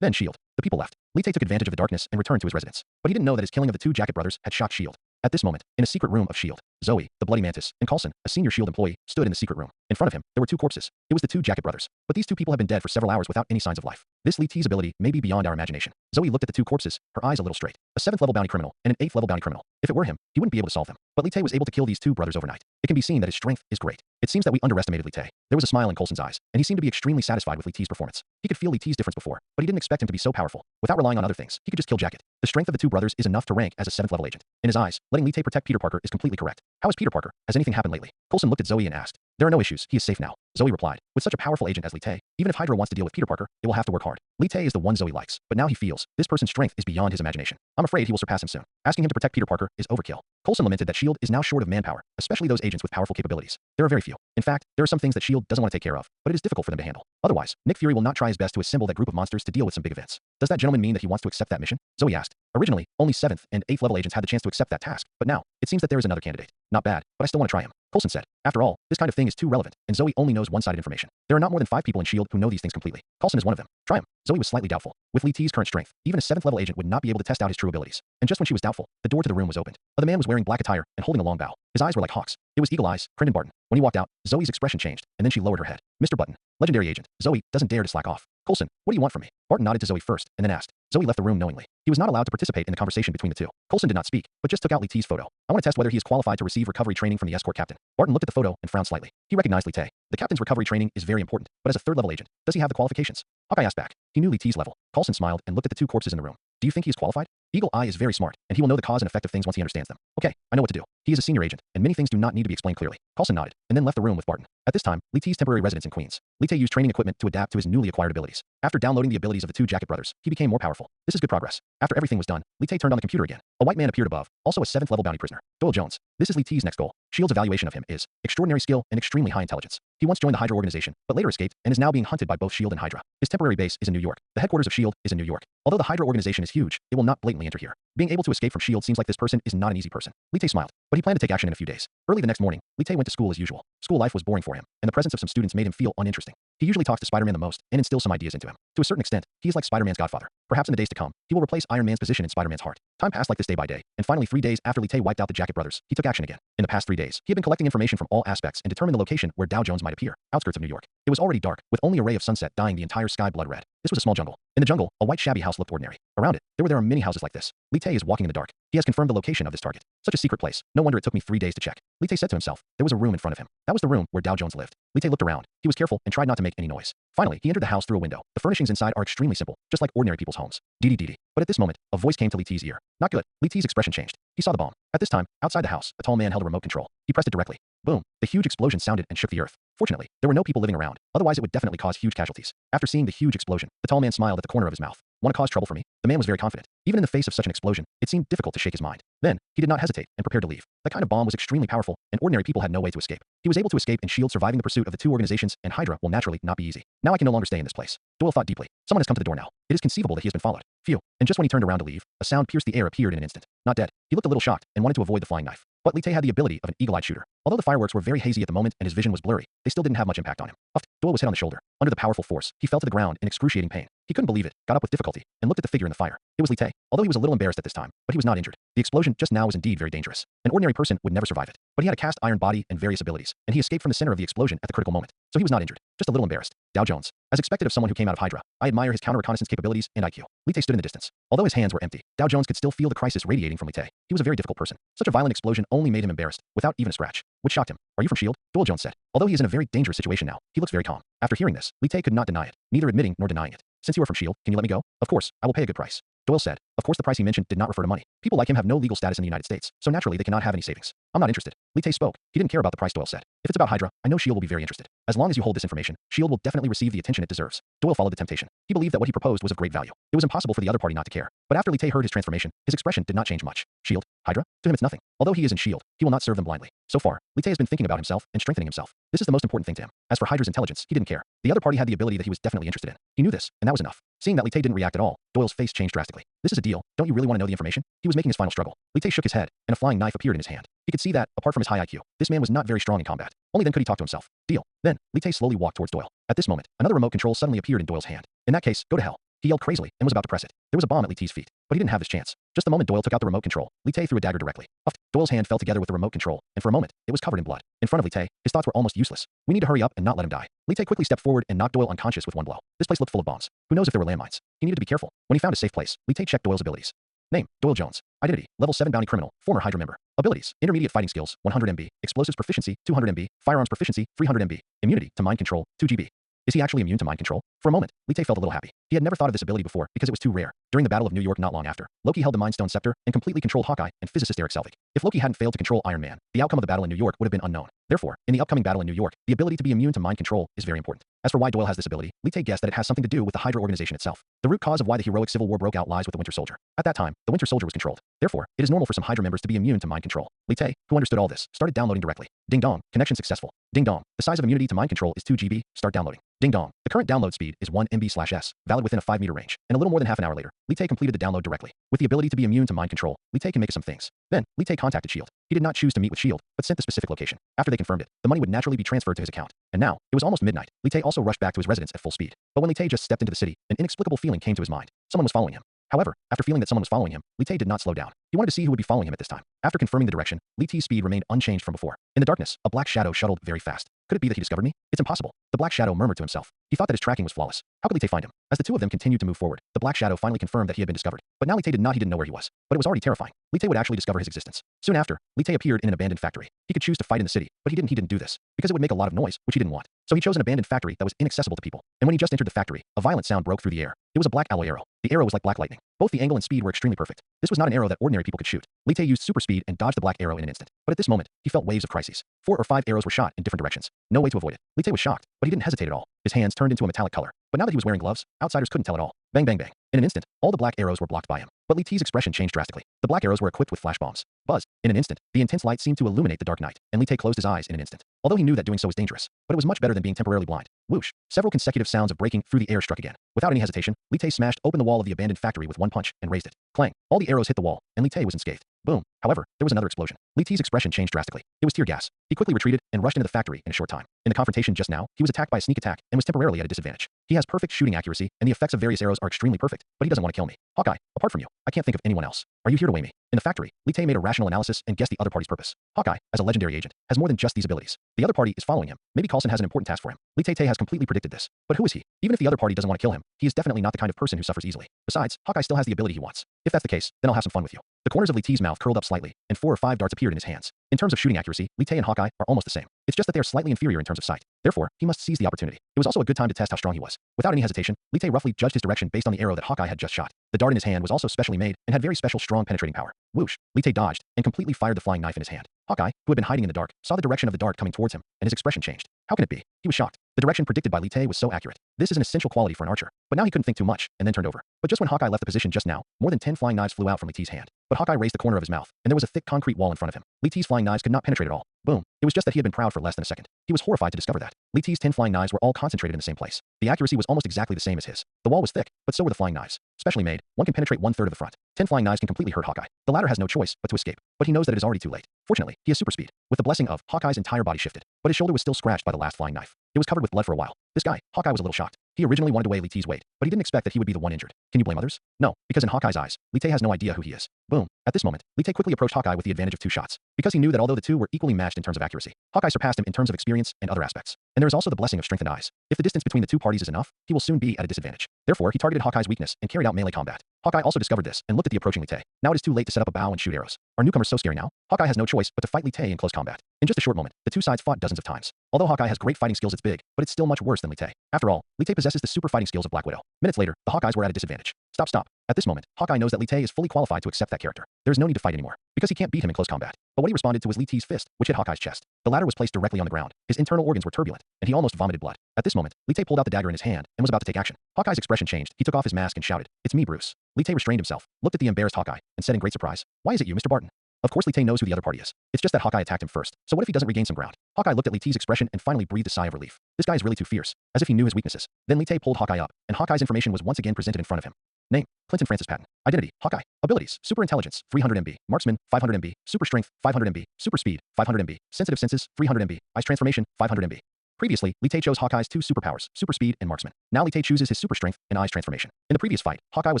Then S.H.I.E.L.D. The people left. Li Te took advantage of the darkness and returned to his residence. But he didn't know that his killing of the 2 Jacket brothers had shocked S.H.I.E.L.D. At this moment, in a secret room of S.H.I.E.L.D., Zoe, the Bloody Mantis, and Coulson, a senior S.H.I.E.L.D. employee, stood in the secret room. In front of him, there were 2 corpses. It was the 2 Jacket brothers. But these 2 people have been dead for several hours without any signs of life. This Li Te's ability may be beyond our imagination. Zoe looked at the 2 corpses, her eyes a little straight. A 7th level bounty criminal and an 8th level bounty criminal. If it were him, he wouldn't be able to solve them. But Li Te was able to kill these 2 brothers overnight. It can be seen that his strength is great. It seems that we underestimated Li Te. There was a smile in Coulson's eyes, and he seemed to be extremely satisfied with Li Te's performance. He could feel Li Te's difference before, but he didn't expect him to be so powerful. Without relying on other things, he could just kill Jacket. The strength of the 2 brothers is enough to rank as a 7th level agent. In his eyes, letting Li Te protect Peter Parker is completely correct. How is Peter Parker? Has anything happened lately? Coulson looked at Zoe and asked. There are no issues. He is safe now. Zoe replied. With such a powerful agent as Li Tae, even if Hydra wants to deal with Peter Parker, it will have to work hard. Li Tae is the one Zoe likes, but now he feels this person's strength is beyond his imagination. I'm afraid he will surpass him soon. Asking him to protect Peter Parker is overkill. Coulson lamented that S.H.I.E.L.D. is now short of manpower, especially those agents with powerful capabilities. There are very few. In fact, there are some things that S.H.I.E.L.D. doesn't want to take care of, but it is difficult for them to handle. Otherwise, Nick Fury will not try his best to assemble that group of monsters to deal with some big events. Does that gentleman mean that he wants to accept that mission? Zoe asked. Originally, only 7th and 8th level agents had the chance to accept that task, but now, it seems that there is another candidate. Not bad, but I still want to try him. Coulson said. After all, this kind of thing is too relevant, and Zoe only knows one-sided information. There are not more than 5 people in S.H.I.E.L.D. who know these things completely. Coulson is one of them. Try him. Zoe was slightly doubtful. With Li T's current strength, even a 7th level agent would not be able to test out his true abilities. And just when she was doubtful, the door to the room was opened. The man was wearing black attire and holding a long bow. His eyes were like hawks. It was Eagle Eyes, Crendon Barton. When he walked out, Zoe's expression changed, and then she lowered her head. Mr. Button, legendary agent. Zoe doesn't dare to slack off. Coulson, what do you want from me? Barton nodded to Zoe first, and then asked. Zoe left the room knowingly. He was not allowed to participate in the conversation between the two. Coulson did not speak, but just took out Li T's photo. I want to test whether he is qualified to receive recovery training from the escort captain. Barton looked at the photo and frowned slightly. He recognized Li Tae. The captain's recovery training is very important, but as a 3rd level agent, does he have the qualifications? Hawkeye asked back. He knew Li T's level. Coulson smiled and looked at the 2 corpses in the room. Do you think he is qualified? Eagle Eye is very smart, and he will know the cause and effect of things once he understands them. Okay, I know what to do. He is a senior agent, and many things do not need to be explained clearly. Coulson nodded, and then left the room with Barton. At this time, Li T's temporary residence in Queens. Li Tae used training equipment to adapt to his newly acquired abilities. After downloading the abilities of the 2 Jacket brothers, he became more powerful. This is good progress. After everything was done, Li Tae turned on the computer again. A white man appeared above, also a 7th level bounty prisoner. Doyle Jones. This is Li T's next goal. S.H.I.E.L.D.'s evaluation of him is extraordinary skill and extremely high intelligence. He once joined the Hydra organization, but later escaped and is now being hunted by both S.H.I.E.L.D. and Hydra. His temporary base is in New York. The headquarters of S.H.I.E.L.D. is in New York. Although the Hydra organization is huge, it will not blatantly enter here. Being able to escape from S.H.I.E.L.D. seems like this person is not an easy person. Li Tae smiled, but he planned to take action in a few days. Early the next morning, Li Tae went to school as usual. School life was boring for him, and the presence of some students made him feel uninteresting. He usually talks to Spider-Man the most and instills some ideas into him. To a certain extent, he is like Spider-Man's godfather. Perhaps in the days to come, he will replace Iron Man's position in Spider-Man's heart. Time passed like this day by day, and finally 3 days after Li Tae wiped out the Jacket brothers, he took action again. In the past 3 days, he had been collecting information from all aspects and determined the location where Dow Jones might appear, outskirts of New York. It was already dark, with only a ray of sunset dyeing the entire sky blood red. This was a small jungle. In the jungle, a white shabby house looked ordinary. Around it, there are many houses like this. Li Tae is walking in the dark. He has confirmed the location of this target. Such a secret place. No wonder it took me 3 days to check. Li Tae said to himself. There was a room in front of him. That was the room where Dow Jones lived. Li Tae looked around. He was careful and tried not to make any noise. Finally, he entered the house through a window. The furnishings inside are extremely simple, just like ordinary people's homes. Dee. But at this moment, a voice came to Li Tae's ear. Not good. Li Tae's expression changed. He saw the bomb. At this time, outside the house, a tall man held a remote control. He pressed it directly. Boom. The huge explosion sounded and shook the earth. Fortunately, there were no people living around. Otherwise, it would definitely cause huge casualties. After seeing the huge explosion, the tall man smiled at the corner of his mouth. Want to cause trouble for me? The man was very confident. Even in the face of such an explosion, it seemed difficult to shake his mind. Then, he did not hesitate and prepared to leave. That kind of bomb was extremely powerful, and ordinary people had no way to escape. He was able to escape and S.H.I.E.L.D. surviving the pursuit of the 2 organizations, and Hydra will naturally not be easy. Now I can no longer stay in this place. Doyle thought deeply. Someone has come to the door now. It is conceivable that he has been followed. Phew. And just when he turned around to leave, a sound pierced the air appeared in an instant. Not dead. He looked a little shocked and wanted to avoid the flying knife. But Li Tae had the ability of an eagle-eyed shooter. Although the fireworks were very hazy at the moment and his vision was blurry, they still didn't have much impact on him. Huffed, Doyle was hit on the shoulder. Under the powerful force, he fell to the ground in excruciating pain. He couldn't believe it, got up with difficulty, and looked at the figure in the fire. It was Li Tae. Although he was a little embarrassed at this time, but he was not injured. The explosion just now was indeed very dangerous. An ordinary person would never survive it. But he had a cast iron body and various abilities, and he escaped from the center of the explosion at the critical moment. So he was not injured, just a little embarrassed. Dow Jones. As expected of someone who came out of Hydra, I admire his counter-reconnaissance capabilities and IQ. Li Tae stood in the distance. Although his hands were empty, Dow Jones could still feel the crisis radiating from Li Tae. He was a very difficult person. Such a violent explosion only made him embarrassed, without even a scratch, which shocked him. Are you from S.H.I.E.L.D.? Doyle Jones said. Although he is in a very dangerous situation now, he looks very calm. After hearing this, Li Tae could not deny it, neither admitting nor denying it. Since you are from S.H.I.E.L.D., can you let me go? Of course, I will pay a good price. Doyle said. Of course the price he mentioned did not refer to money. People like him have no legal status in the United States, so naturally they cannot have any savings. I'm not interested. Li Tae spoke. He didn't care about the price, Doyle said. If it's about Hydra, I know S.H.I.E.L.D. will be very interested. As long as you hold this information, S.H.I.E.L.D. will definitely receive the attention it deserves. Doyle followed the temptation. He believed that what he proposed was of great value. It was impossible for the other party not to care. But after Li Tae heard his transformation, his expression did not change much. S.H.I.E.L.D. Hydra? To him it's nothing. Although he is in S.H.I.E.L.D., he will not serve them blindly. So far, Li Tae has been thinking about himself and strengthening himself. This is the most important thing to him. As for Hydra's intelligence, he didn't care. The other party had the ability that he was definitely interested in. He knew this, and that was enough. Seeing that Li Tae didn't react at all, Doyle's face changed drastically. This is a deal. Don't you really want to know the information? He was making his final struggle. Li Tae shook his head, and a flying knife appeared in his hand. He could see that, apart from his high IQ, this man was not very strong in combat. Only then could he talk to himself. Deal. Then, Li Tae slowly walked towards Doyle. At this moment, another remote control suddenly appeared in Doyle's hand. In that case, go to hell. He yelled crazily and was about to press it. There was a bomb at Li Tae's feet, but he didn't have this chance. Just the moment Doyle took out the remote control, Li Tae threw a dagger directly. Huffed. Doyle's hand fell together with the remote control, and for a moment, it was covered in blood. In front of Li Tae, his thoughts were almost useless. We need to hurry up and not let him die. Li Tae quickly stepped forward and knocked Doyle unconscious with one blow. This place looked full of bombs. Who knows if there were landmines? He needed to be careful. When he found a safe place, Li Tae checked Doyle's abilities. Name, Doyle Jones. Identity, level 7 bounty criminal, former Hydra member. Abilities, intermediate fighting skills, 100 MB. Explosives proficiency, 200 MB. Firearms proficiency, 300 MB. Immunity to mind control, 2 GB. Is he actually immune to mind control? For a moment, Li Te felt a little happy. He had never thought of this ability before because it was too rare. During the Battle of New York not long after, Loki held the Mind Stone scepter and completely controlled Hawkeye and physicist Eric Selvig. If Loki hadn't failed to control Iron Man, the outcome of the battle in New York would have been unknown. Therefore, in the upcoming battle in New York, the ability to be immune to mind control is very important. As for why Doyle has this ability, Li Te guessed that it has something to do with the Hydra organization itself. The root cause of why the heroic civil war broke out lies with the Winter Soldier. At that time, the Winter Soldier was controlled. Therefore, it is normal for some Hydra members to be immune to mind control. Li Te, who understood all this, started downloading directly. Ding dong, connection successful. Ding dong, the size of immunity to mind control is 2 GB, start downloading. Ding dong, the current download speed is 1 MB/s, valid within a 5-meter range. And a little more than half an hour later, Li Te completed the download directly. With the ability to be immune to mind control, Li Te can make some things. Then, Li Te contacted S.H.I.E.L.D. He did not choose to meet with S.H.I.E.L.D., but sent the specific location. After they confirmed it, the money would naturally be transferred to his account. And now, it was almost midnight. Li Te also rushed back to his residence at full speed. But when Li Te just stepped into the city, an inexplicable feeling came to his mind. Someone was following him. However, after feeling that someone was following him, Li Te did not slow down. He wanted to see who would be following him at this time. After confirming the direction, Li Te's speed remained unchanged from before. In the darkness, a black shadow shuttled very fast. Could it be that he discovered me? It's impossible. The black shadow murmured to himself. He thought that his tracking was flawless. How could Li Te find him? As the two of them continued to move forward, the black shadow finally confirmed that he had been discovered. But now Li Te didn't know where he was. But it was already terrifying. Li Te would actually discover his existence. Soon after, Li Te appeared in an abandoned factory. He could choose to fight in the city, but he didn't do this because it would make a lot of noise, which he didn't want. So he chose an abandoned factory that was inaccessible to people. And when he just entered the factory, a violent sound broke through the air. It was a black alloy arrow. The arrow was like black lightning. Both the angle and speed were extremely perfect. This was not an arrow that ordinary people could shoot. Li Te used super speed and dodged the black arrow in an instant. But at this moment, he felt waves of crises. 4 or 5 arrows were shot in different directions. No way to avoid it. Li Te was shocked, but he didn't hesitate at all. His hands turned into a metallic color. But now that he was wearing gloves, outsiders couldn't tell at all. Bang bang bang. In an instant, all the black arrows were blocked by him. But Li Te's expression changed drastically. The black arrows were equipped with flash bombs. Buzz. In an instant, the intense light seemed to illuminate the dark night, and Li Te closed his eyes in an instant. Although he knew that doing so was dangerous, but it was much better than being temporarily blind. Whoosh. Several consecutive sounds of breaking through the air struck again. Without any hesitation, Li Te smashed open the wall of the abandoned factory with one punch and raised it. Clang. All the arrows hit the wall, and Li Te was unscathed. Boom. However, there was another explosion. Li Te's expression changed drastically. It was tear gas. He quickly retreated and rushed into the factory in a short time. In the confrontation just now, he was attacked by a sneak attack and was temporarily at a disadvantage. He has perfect shooting accuracy, and the effects of various arrows are extremely perfect, but he doesn't want to kill me. Hawkeye, apart from you, I can't think of anyone else. Are you here to weigh me? In the factory, Li Te made a rational analysis and guessed the other party's purpose. Hawkeye, as a legendary agent, has more than just these abilities. The other party is following him. Maybe Coulson has an important task for him. Li Te has completely predicted this. But who is he? Even if the other party doesn't want to kill him, he is definitely not the kind of person who suffers easily. Besides, Hawkeye still has the ability he wants. If that's the case, then I'll have some fun with you. The corners of Li Te's mouth curled up slightly, and 4 or 5 darts appeared in his hands. In terms of shooting accuracy, Li Te and Hawkeye are almost the same. It's just that they are slightly inferior in terms of sight. Therefore, he must seize the opportunity. It was also a good time to test how strong he was. Without any hesitation, Li Te roughly judged his direction based on the arrow that Hawkeye had just shot. The dart in his hand was also specially made and had very special strong penetrating power. Whoosh. Li Te dodged and completely fired the flying knife in his hand. Hawkeye, who had been hiding in the dark, saw the direction of the dart coming towards him, and his expression changed. How can it be? He was shocked. The direction predicted by Li Te was so accurate. This is an essential quality for an archer. But now he couldn't think too much, and then turned over. But just when Hawkeye left the position just now, more than 10 flying knives flew out from Li Te's hand. But Hawkeye raised the corner of his mouth, and there was a thick concrete wall in front of him. Li Te's flying knives could not penetrate at all. Boom. It was just that he had been proud for less than a second. He was horrified to discover that. Li Te's 10 flying knives were all concentrated in the same place. The accuracy was almost exactly the same as his. The wall was thick, but so were the flying knives. Specially made, one can penetrate 1/3 of the front. 10 flying knives can completely hurt Hawkeye. The latter has no choice but to escape. But he knows that it is already too late. Fortunately, he has super speed. With the blessing of, Hawkeye's entire body shifted. But his shoulder was still scratched by the last flying knife. It was covered with blood for a while. This guy, Hawkeye, was a little shocked. He originally wanted to weigh Li Te's weight, but he didn't expect that he would be the one injured. Can you blame others? No, because in Hawkeye's eyes, Li Te has no idea who he is. Boom. At this moment, Li Te quickly approached Hawkeye with the advantage of 2 shots, because he knew that although the two were equally matched in terms of accuracy, Hawkeye surpassed him in terms of experience and other aspects. And there is also the blessing of strengthened eyes. If the distance between the two parties is enough, he will soon be at a disadvantage. Therefore, he targeted Hawkeye's weakness and carried out melee combat. Hawkeye also discovered this and looked at the approaching Li Te. Now it is too late to set up a bow and shoot arrows. Are newcomers so scary now? Hawkeye has no choice but to fight Li Te in close combat. In just a short moment, the two sides fought dozens of times. Although Hawkeye has great fighting skills, it's big, but it's still much worse than Li Te. After all, Li Te possesses the super fighting skills of Black Widow. Minutes later, the Hawkeyes were at a disadvantage. Stop. At this moment, Hawkeye knows that Li Te is fully qualified to accept that character. There is no need to fight anymore, because he can't beat him in close combat. But what he responded to was Li Te's fist, which hit Hawkeye's chest. The latter was placed directly on the ground. His internal organs were turbulent, and he almost vomited blood. At this moment, Li Te pulled out the dagger in his hand and was about to take action. Hawkeye's expression changed. He took off his mask and shouted, "It's me, Bruce." Li Te restrained himself, looked at the embarrassed Hawkeye, and said in great surprise, "Why is it you, Mr. Barton?" Of course Li Te knows who the other party is. It's just that Hawkeye attacked him first, so what if he doesn't regain some ground? Hawkeye looked at Li Te's expression and finally breathed a sigh of relief. This guy is really too fierce, as if he knew his weaknesses. Then Li Te pulled Hawkeye up, and Hawkeye's information was once again presented in front of him. Name, Clinton Francis Patton. Identity, Hawkeye. Abilities, Super Intelligence, 300 MB. Marksman, 500 MB. Super Strength, 500 MB. Super Speed, 500 MB. Sensitive Senses, 300 MB. Eyes Transformation, 500 MB. Previously, Li Te chose Hawkeye's 2 superpowers, Super Speed and Marksman. Now Li Te chooses his Super Strength and Eyes Transformation. In the previous fight, Hawkeye was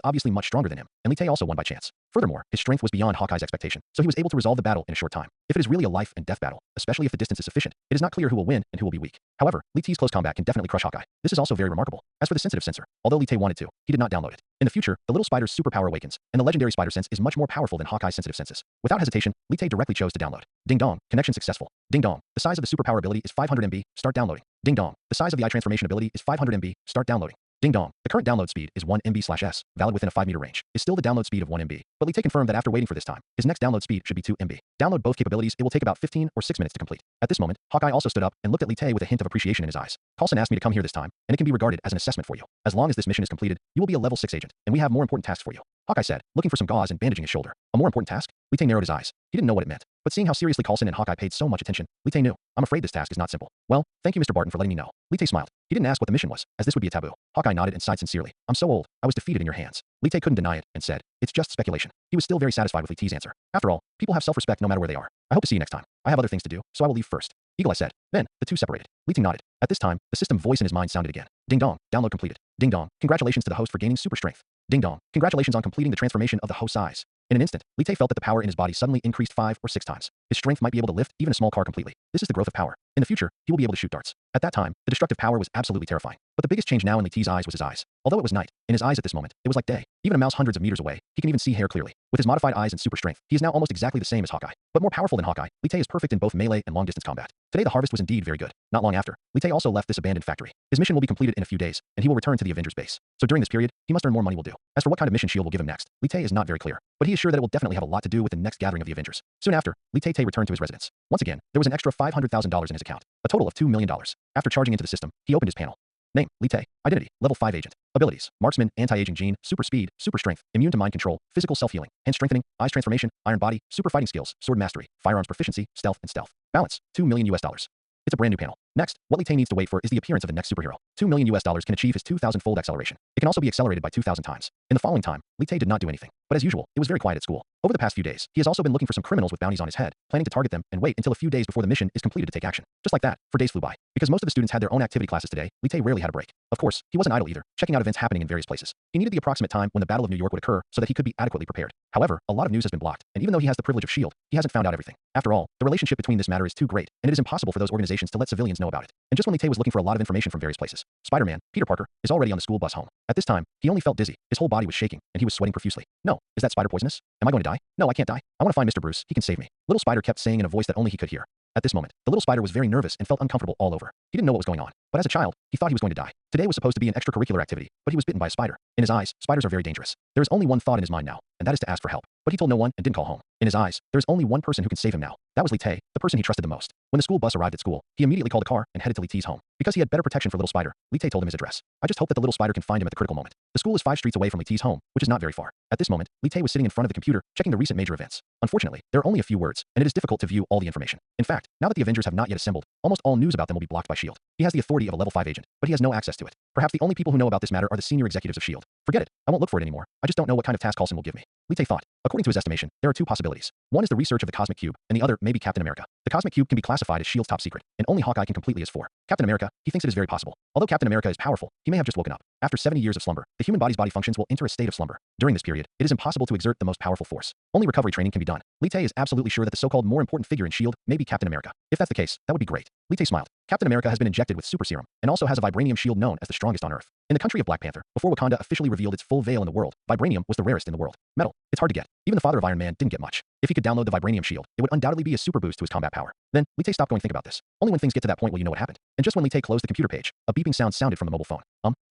obviously much stronger than him, and Li Te also won by chance. Furthermore, his strength was beyond Hawkeye's expectation, so he was able to resolve the battle in a short time. If it is really a life and death battle, especially if the distance is sufficient, it is not clear who will win and who will be weak. However, Li Te's close combat can definitely crush Hawkeye. This is also very remarkable. As for the sensitive sensor, although Li Te wanted to, he did not download it. In the future, the little spider's superpower awakens, and the legendary spider sense is much more powerful than Hawkeye's sensitive senses. Without hesitation, Li Tae directly chose to download. Ding dong, connection successful. Ding dong, the size of the superpower ability is 500 MB, start downloading. Ding dong, the size of the eye transformation ability is 500 MB, start downloading. Ding dong, the current download speed is 1 MB/s, valid within a 5-meter range, is still the download speed of 1 MB. But Li Tae confirmed that after waiting for this time, his next download speed should be 2 MB. Download both capabilities, it will take about 15 or 6 minutes to complete. At this moment, Hawkeye also stood up and looked at Li Tae with a hint of appreciation in his eyes. Coulson asked me to come here this time, and it can be regarded as an assessment for you. As long as this mission is completed, you will be a level 6 agent, and we have more important tasks for you. Hawkeye said, looking for some gauze and bandaging his shoulder. A more important task? Li Tae narrowed his eyes. He didn't know what it meant. But seeing how seriously Coulson and Hawkeye paid so much attention, Li Tae knew. I'm afraid this task is not simple. Well, thank you Mr. Barton for letting me know. Li Tae smiled. He didn't ask what the mission was, as this would be a taboo. Hawkeye nodded and sighed sincerely. I'm so old, I was defeated in your hands. Li Tae couldn't deny it, and said, it's just speculation. He was still very satisfied with Li Tae's answer. After all, people have self-respect no matter where they are. I hope to see you next time. I have other things to do, so I will leave first. Eagle Eye said. Then, the two separated. Li Tae nodded. At this time, the system voice in his mind sounded again. Ding dong, download completed. Ding dong, congratulations to the host for gaining super strength. Ding dong, congratulations on completing the transformation of the host's eyes. In an instant, Li Tae felt that the power in his body suddenly increased 5 or 6 times. His strength might be able to lift even a small car completely. This is the growth of power. In the future, he will be able to shoot darts. At that time, the destructive power was absolutely terrifying. But the biggest change now in Li Tae's eyes was his eyes. Although it was night, in his eyes at this moment, it was like day. Even a mouse hundreds of meters away, he can even see hair clearly. With his modified eyes and super strength, he is now almost exactly the same as Hawkeye. But more powerful than Hawkeye, Li Tae is perfect in both melee and long-distance combat. Today the harvest was indeed very good. Not long after, Li Tae also left this abandoned factory. His mission will be completed in a few days, and he will return to the Avengers base. So during this period, he must earn more money will do. As for what kind of mission S.H.I.E.L.D. will give him next, Li Tae is not very clear. But he is sure that it will definitely have a lot to do with the next gathering of the Avengers. Soon after, Li Tae returned to his residence. Once again, there was an extra $500,000 in his account, a total of $2 million. After charging into the system, he opened his panel. Name, Li Tae. Identity, level 5 agent. Abilities, marksman, anti-aging gene, super speed, super strength, immune to mind control, physical self-healing, hand strengthening, eyes transformation, iron body, super fighting skills, sword mastery, firearms proficiency, stealth, and stealth. Balance, $2 million. It's a brand new panel. Next, what Li Tae needs to wait for is the appearance of the next superhero. $2 million can achieve his 2,000-fold acceleration. It can also be accelerated by 2,000 times. In the following time, Li Tae did not do anything. But as usual, it was very quiet at school. Over the past few days, he has also been looking for some criminals with bounties on his head, planning to target them and wait until a few days before the mission is completed to take action. Just like that, 4 days flew by. Because most of the students had their own activity classes today, Li Tae rarely had a break. Of course, he wasn't idle either, checking out events happening in various places. He needed the approximate time when the Battle of New York would occur so that he could be adequately prepared. However, a lot of news has been blocked, and even though he has the privilege of S.H.I.E.L.D., he hasn't found out everything. After all, the relationship between this matter is too great, and it is impossible for those organizations to let civilians know about it. And just when Li Tae was looking for a lot of information from various places, Spider-Man, Peter Parker, is already on the school bus home. At this time, he only felt dizzy, his whole body was shaking, and he was sweating profusely. No, is that spider poisonous? Am I going to die? No, I can't die. I want to find Mr. Bruce, he can save me. Little Spider kept saying in a voice that only he could hear. At this moment, the little spider was very nervous and felt uncomfortable all over. He didn't know what was going on, but as a child, he thought he was going to die. Today was supposed to be an extracurricular activity, but he was bitten by a spider. In his eyes, spiders are very dangerous. There is only one thought in his mind now, and that is to ask for help. But he told no one and didn't call home. In his eyes, there is only one person who can save him now. That was Li Tae, the person he trusted the most. When the school bus arrived at school, he immediately called a car and headed to Li Tae's home. Because he had better protection for Little Spider, Li Tae told him his address. I just hope that the little spider can find him at the critical moment. The school is 5 streets away from Li Tae's home, which is not very far. At this moment, Li Tae was sitting in front of the computer, checking the recent major events. Unfortunately, there are only a few words, and it is difficult to view all the information. In fact, now that the Avengers have not yet assembled, almost all news about them will be blocked by S.H.I.E.L.D. He has the authority of a level 5 agent, but he has no access to it. Perhaps the only people who know about this matter are the senior executives of S.H.I.E.L.D. Forget it. I won't look for it anymore. I just don't know what kind of task Coulson will give me. Li Tae thought. According to his estimation, there are 2 possibilities. One is the research of the Cosmic Cube, and the other may be Captain America. The Cosmic Cube can be classified as S.H.I.E.L.D's top secret, and only Hawkeye can completely as for. Captain America, he thinks it is very possible. Although Captain America is powerful, he may have just woken up. After 70 years of slumber, the human body's body functions will enter a state of slumber. During this period, it is impossible to exert the most powerful force. Only recovery training can be done. Li Tae is absolutely sure that the so-called more important figure in S.H.I.E.L.D. may be Captain America. If that's the case, that would be great. Li Tae smiled. Captain America has been injected with super serum, and also has a vibranium shield known as the strongest on Earth. In the country of Black Panther, before Wakanda officially revealed its full veil in the world, vibranium was the rarest in the world. Metal, it's hard to get. Even the father of Iron Man didn't get much. If he could download the vibranium shield, it would undoubtedly be a super boost to his combat power. Then, Li Tae stopped going to think about this. Only when things get to that point will you know what happened. And just when Li Tae closed the computer page, a beeping sound sounded from the mobile phone.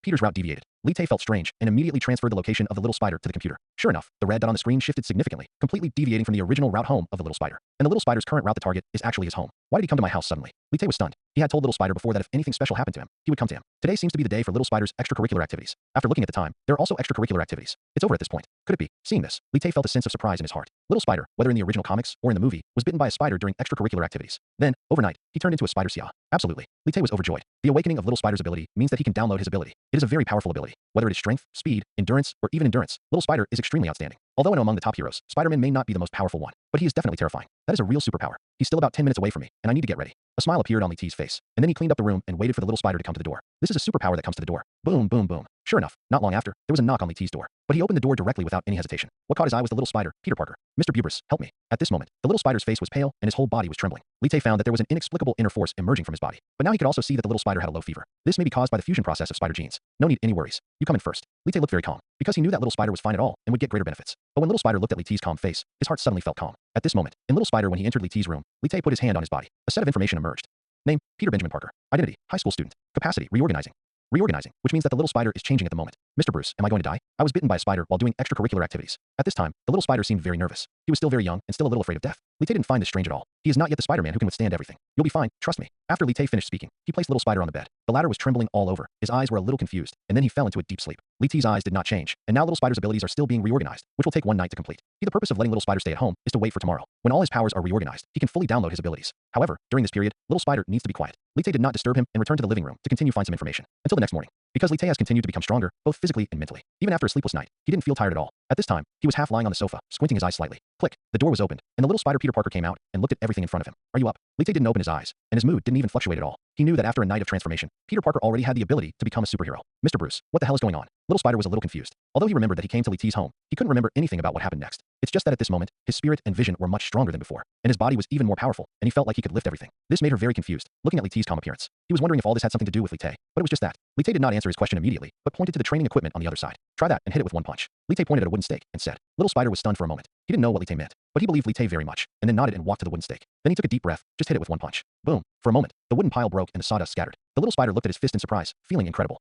Peter's route deviated. Li Tae felt strange and immediately transferred the location of the little spider to the computer. Sure enough, the red dot on the screen shifted significantly, completely deviating from the original route home of the little spider. And the little spider's current route to target is actually his home. Why did he come to my house suddenly? Li Tae was stunned. He had told Little Spider before that if anything special happened to him, he would come to him. Today seems to be the day for Little Spider's extracurricular activities. After looking at the time, there are also extracurricular activities. It's over at this point. Could it be? Seeing this, Li Tae felt a sense of surprise in his heart. Little Spider, whether in the original comics or in the movie, was bitten by a spider during extracurricular activities. Then, overnight, he turned into a spider Sia. Absolutely. Li Tae was overjoyed. The awakening of Little Spider's ability means that he can download his ability. It is a very powerful ability. Whether it is strength, speed, endurance, or even endurance, Little Spider is extremely outstanding. Although among the top heroes, Spider-Man may not be the most powerful one, but he is definitely terrifying. That is a real superpower. He's still about 10 minutes away from me, and I need to get ready. A smile appeared on Li Tae's face, and then he cleaned up the room and waited for the little spider to come to the door. This is a superpower that comes to the door. Boom, boom, boom. Sure enough, not long after, there was a knock on Li Tae's door, but he opened the door directly without any hesitation. What caught his eye was the little spider, Peter Parker. Mr. Bubris, help me. At this moment, the little spider's face was pale, and his whole body was trembling. Li Tay found that there was an inexplicable inner force emerging from his body. But now he could also see that the little spider had a low fever. This may be caused by the fusion process of spider genes. No need any worries. You come in first. Li Tay looked very calm, because he knew that little spider was fine at all and would get greater benefits. But when little spider looked at Li Tay's calm face, his heart suddenly felt calm. At this moment, in little spider when he entered Li Tay's room, Li Tay put his hand on his body. A set of information emerged. Name, Peter Benjamin Parker. Identity, high school student. Capacity, reorganizing. Reorganizing, which means that the little spider is changing at the moment. Mr. Bruce, am I going to die? I was bitten by a spider while doing extracurricular activities. At this time, the little spider seemed very nervous. He was still very young and still a little afraid of death. Li Tay didn't find this strange at all. He is not yet the Spider-Man who can withstand everything. You'll be fine, trust me. After Li Tay finished speaking, he placed little spider on the bed. The latter was trembling all over. His eyes were a little confused, and then he fell into a deep sleep. Li Tay's eyes did not change, and now little spider's abilities are still being reorganized, which will take one night to complete. The purpose of letting little spider stay at home is to wait for tomorrow. When all his powers are reorganized, he can fully download his abilities. However, during this period, little spider needs to be quiet. Li Tay did not disturb him and returned to the living room to continue find some information until the next morning. Because Li Tay has continued to become stronger, both physically and mentally. Even after a sleepless night, he didn't feel tired at all. At this time, he was half lying on the sofa, squinting his eyes slightly. Click, the door was opened, and the little spider Peter Parker came out and looked at everything in front of him. Are you up? Li Tay didn't open his eyes, and his mood didn't even fluctuate at all. He knew that after a night of transformation, Peter Parker already had the ability to become a superhero. Mr. Bruce, what the hell is going on? Little spider was a little confused. Although he remembered that he came to Li Tay's home, he couldn't remember anything about what happened next. It's just that at this moment, his spirit and vision were much stronger than before, and his body was even more powerful, and he felt like he could lift everything. This made her very confused, looking at Li Tay's calm appearance. He was wondering if all this had something to do with Li Tay, but it was just that. Li Tay did not answer his question immediately, but pointed to the training equipment on the other side. Try that and hit it with one punch. Li Tay pointed at a wooden stake and said. Little spider was stunned for a moment. He didn't know what Li Tay meant, but he believed Li Tay very much, and then nodded and walked to the wooden stake. Then he took a deep breath, just hit it with one punch. Boom. For a moment, the wooden pile broke and the sawdust scattered. The little spider looked at his fist in surprise, feeling incredible.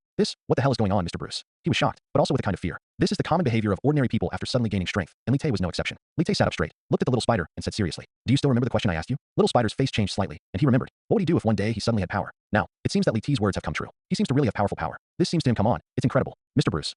What the hell is going on, Mr. Bruce? He was shocked, but also with a kind of fear. This is the common behavior of ordinary people after suddenly gaining strength, and Li Tay was no exception. Li Tay sat up straight, looked at the little spider, and said seriously, do you still remember the question I asked you? Little spider's face changed slightly, and he remembered. What would he do if one day he suddenly had power? Now, it seems that Li Tay's words have come true. He seems to really have powerful power. This seems to him come on. It's incredible. Mr. Bruce.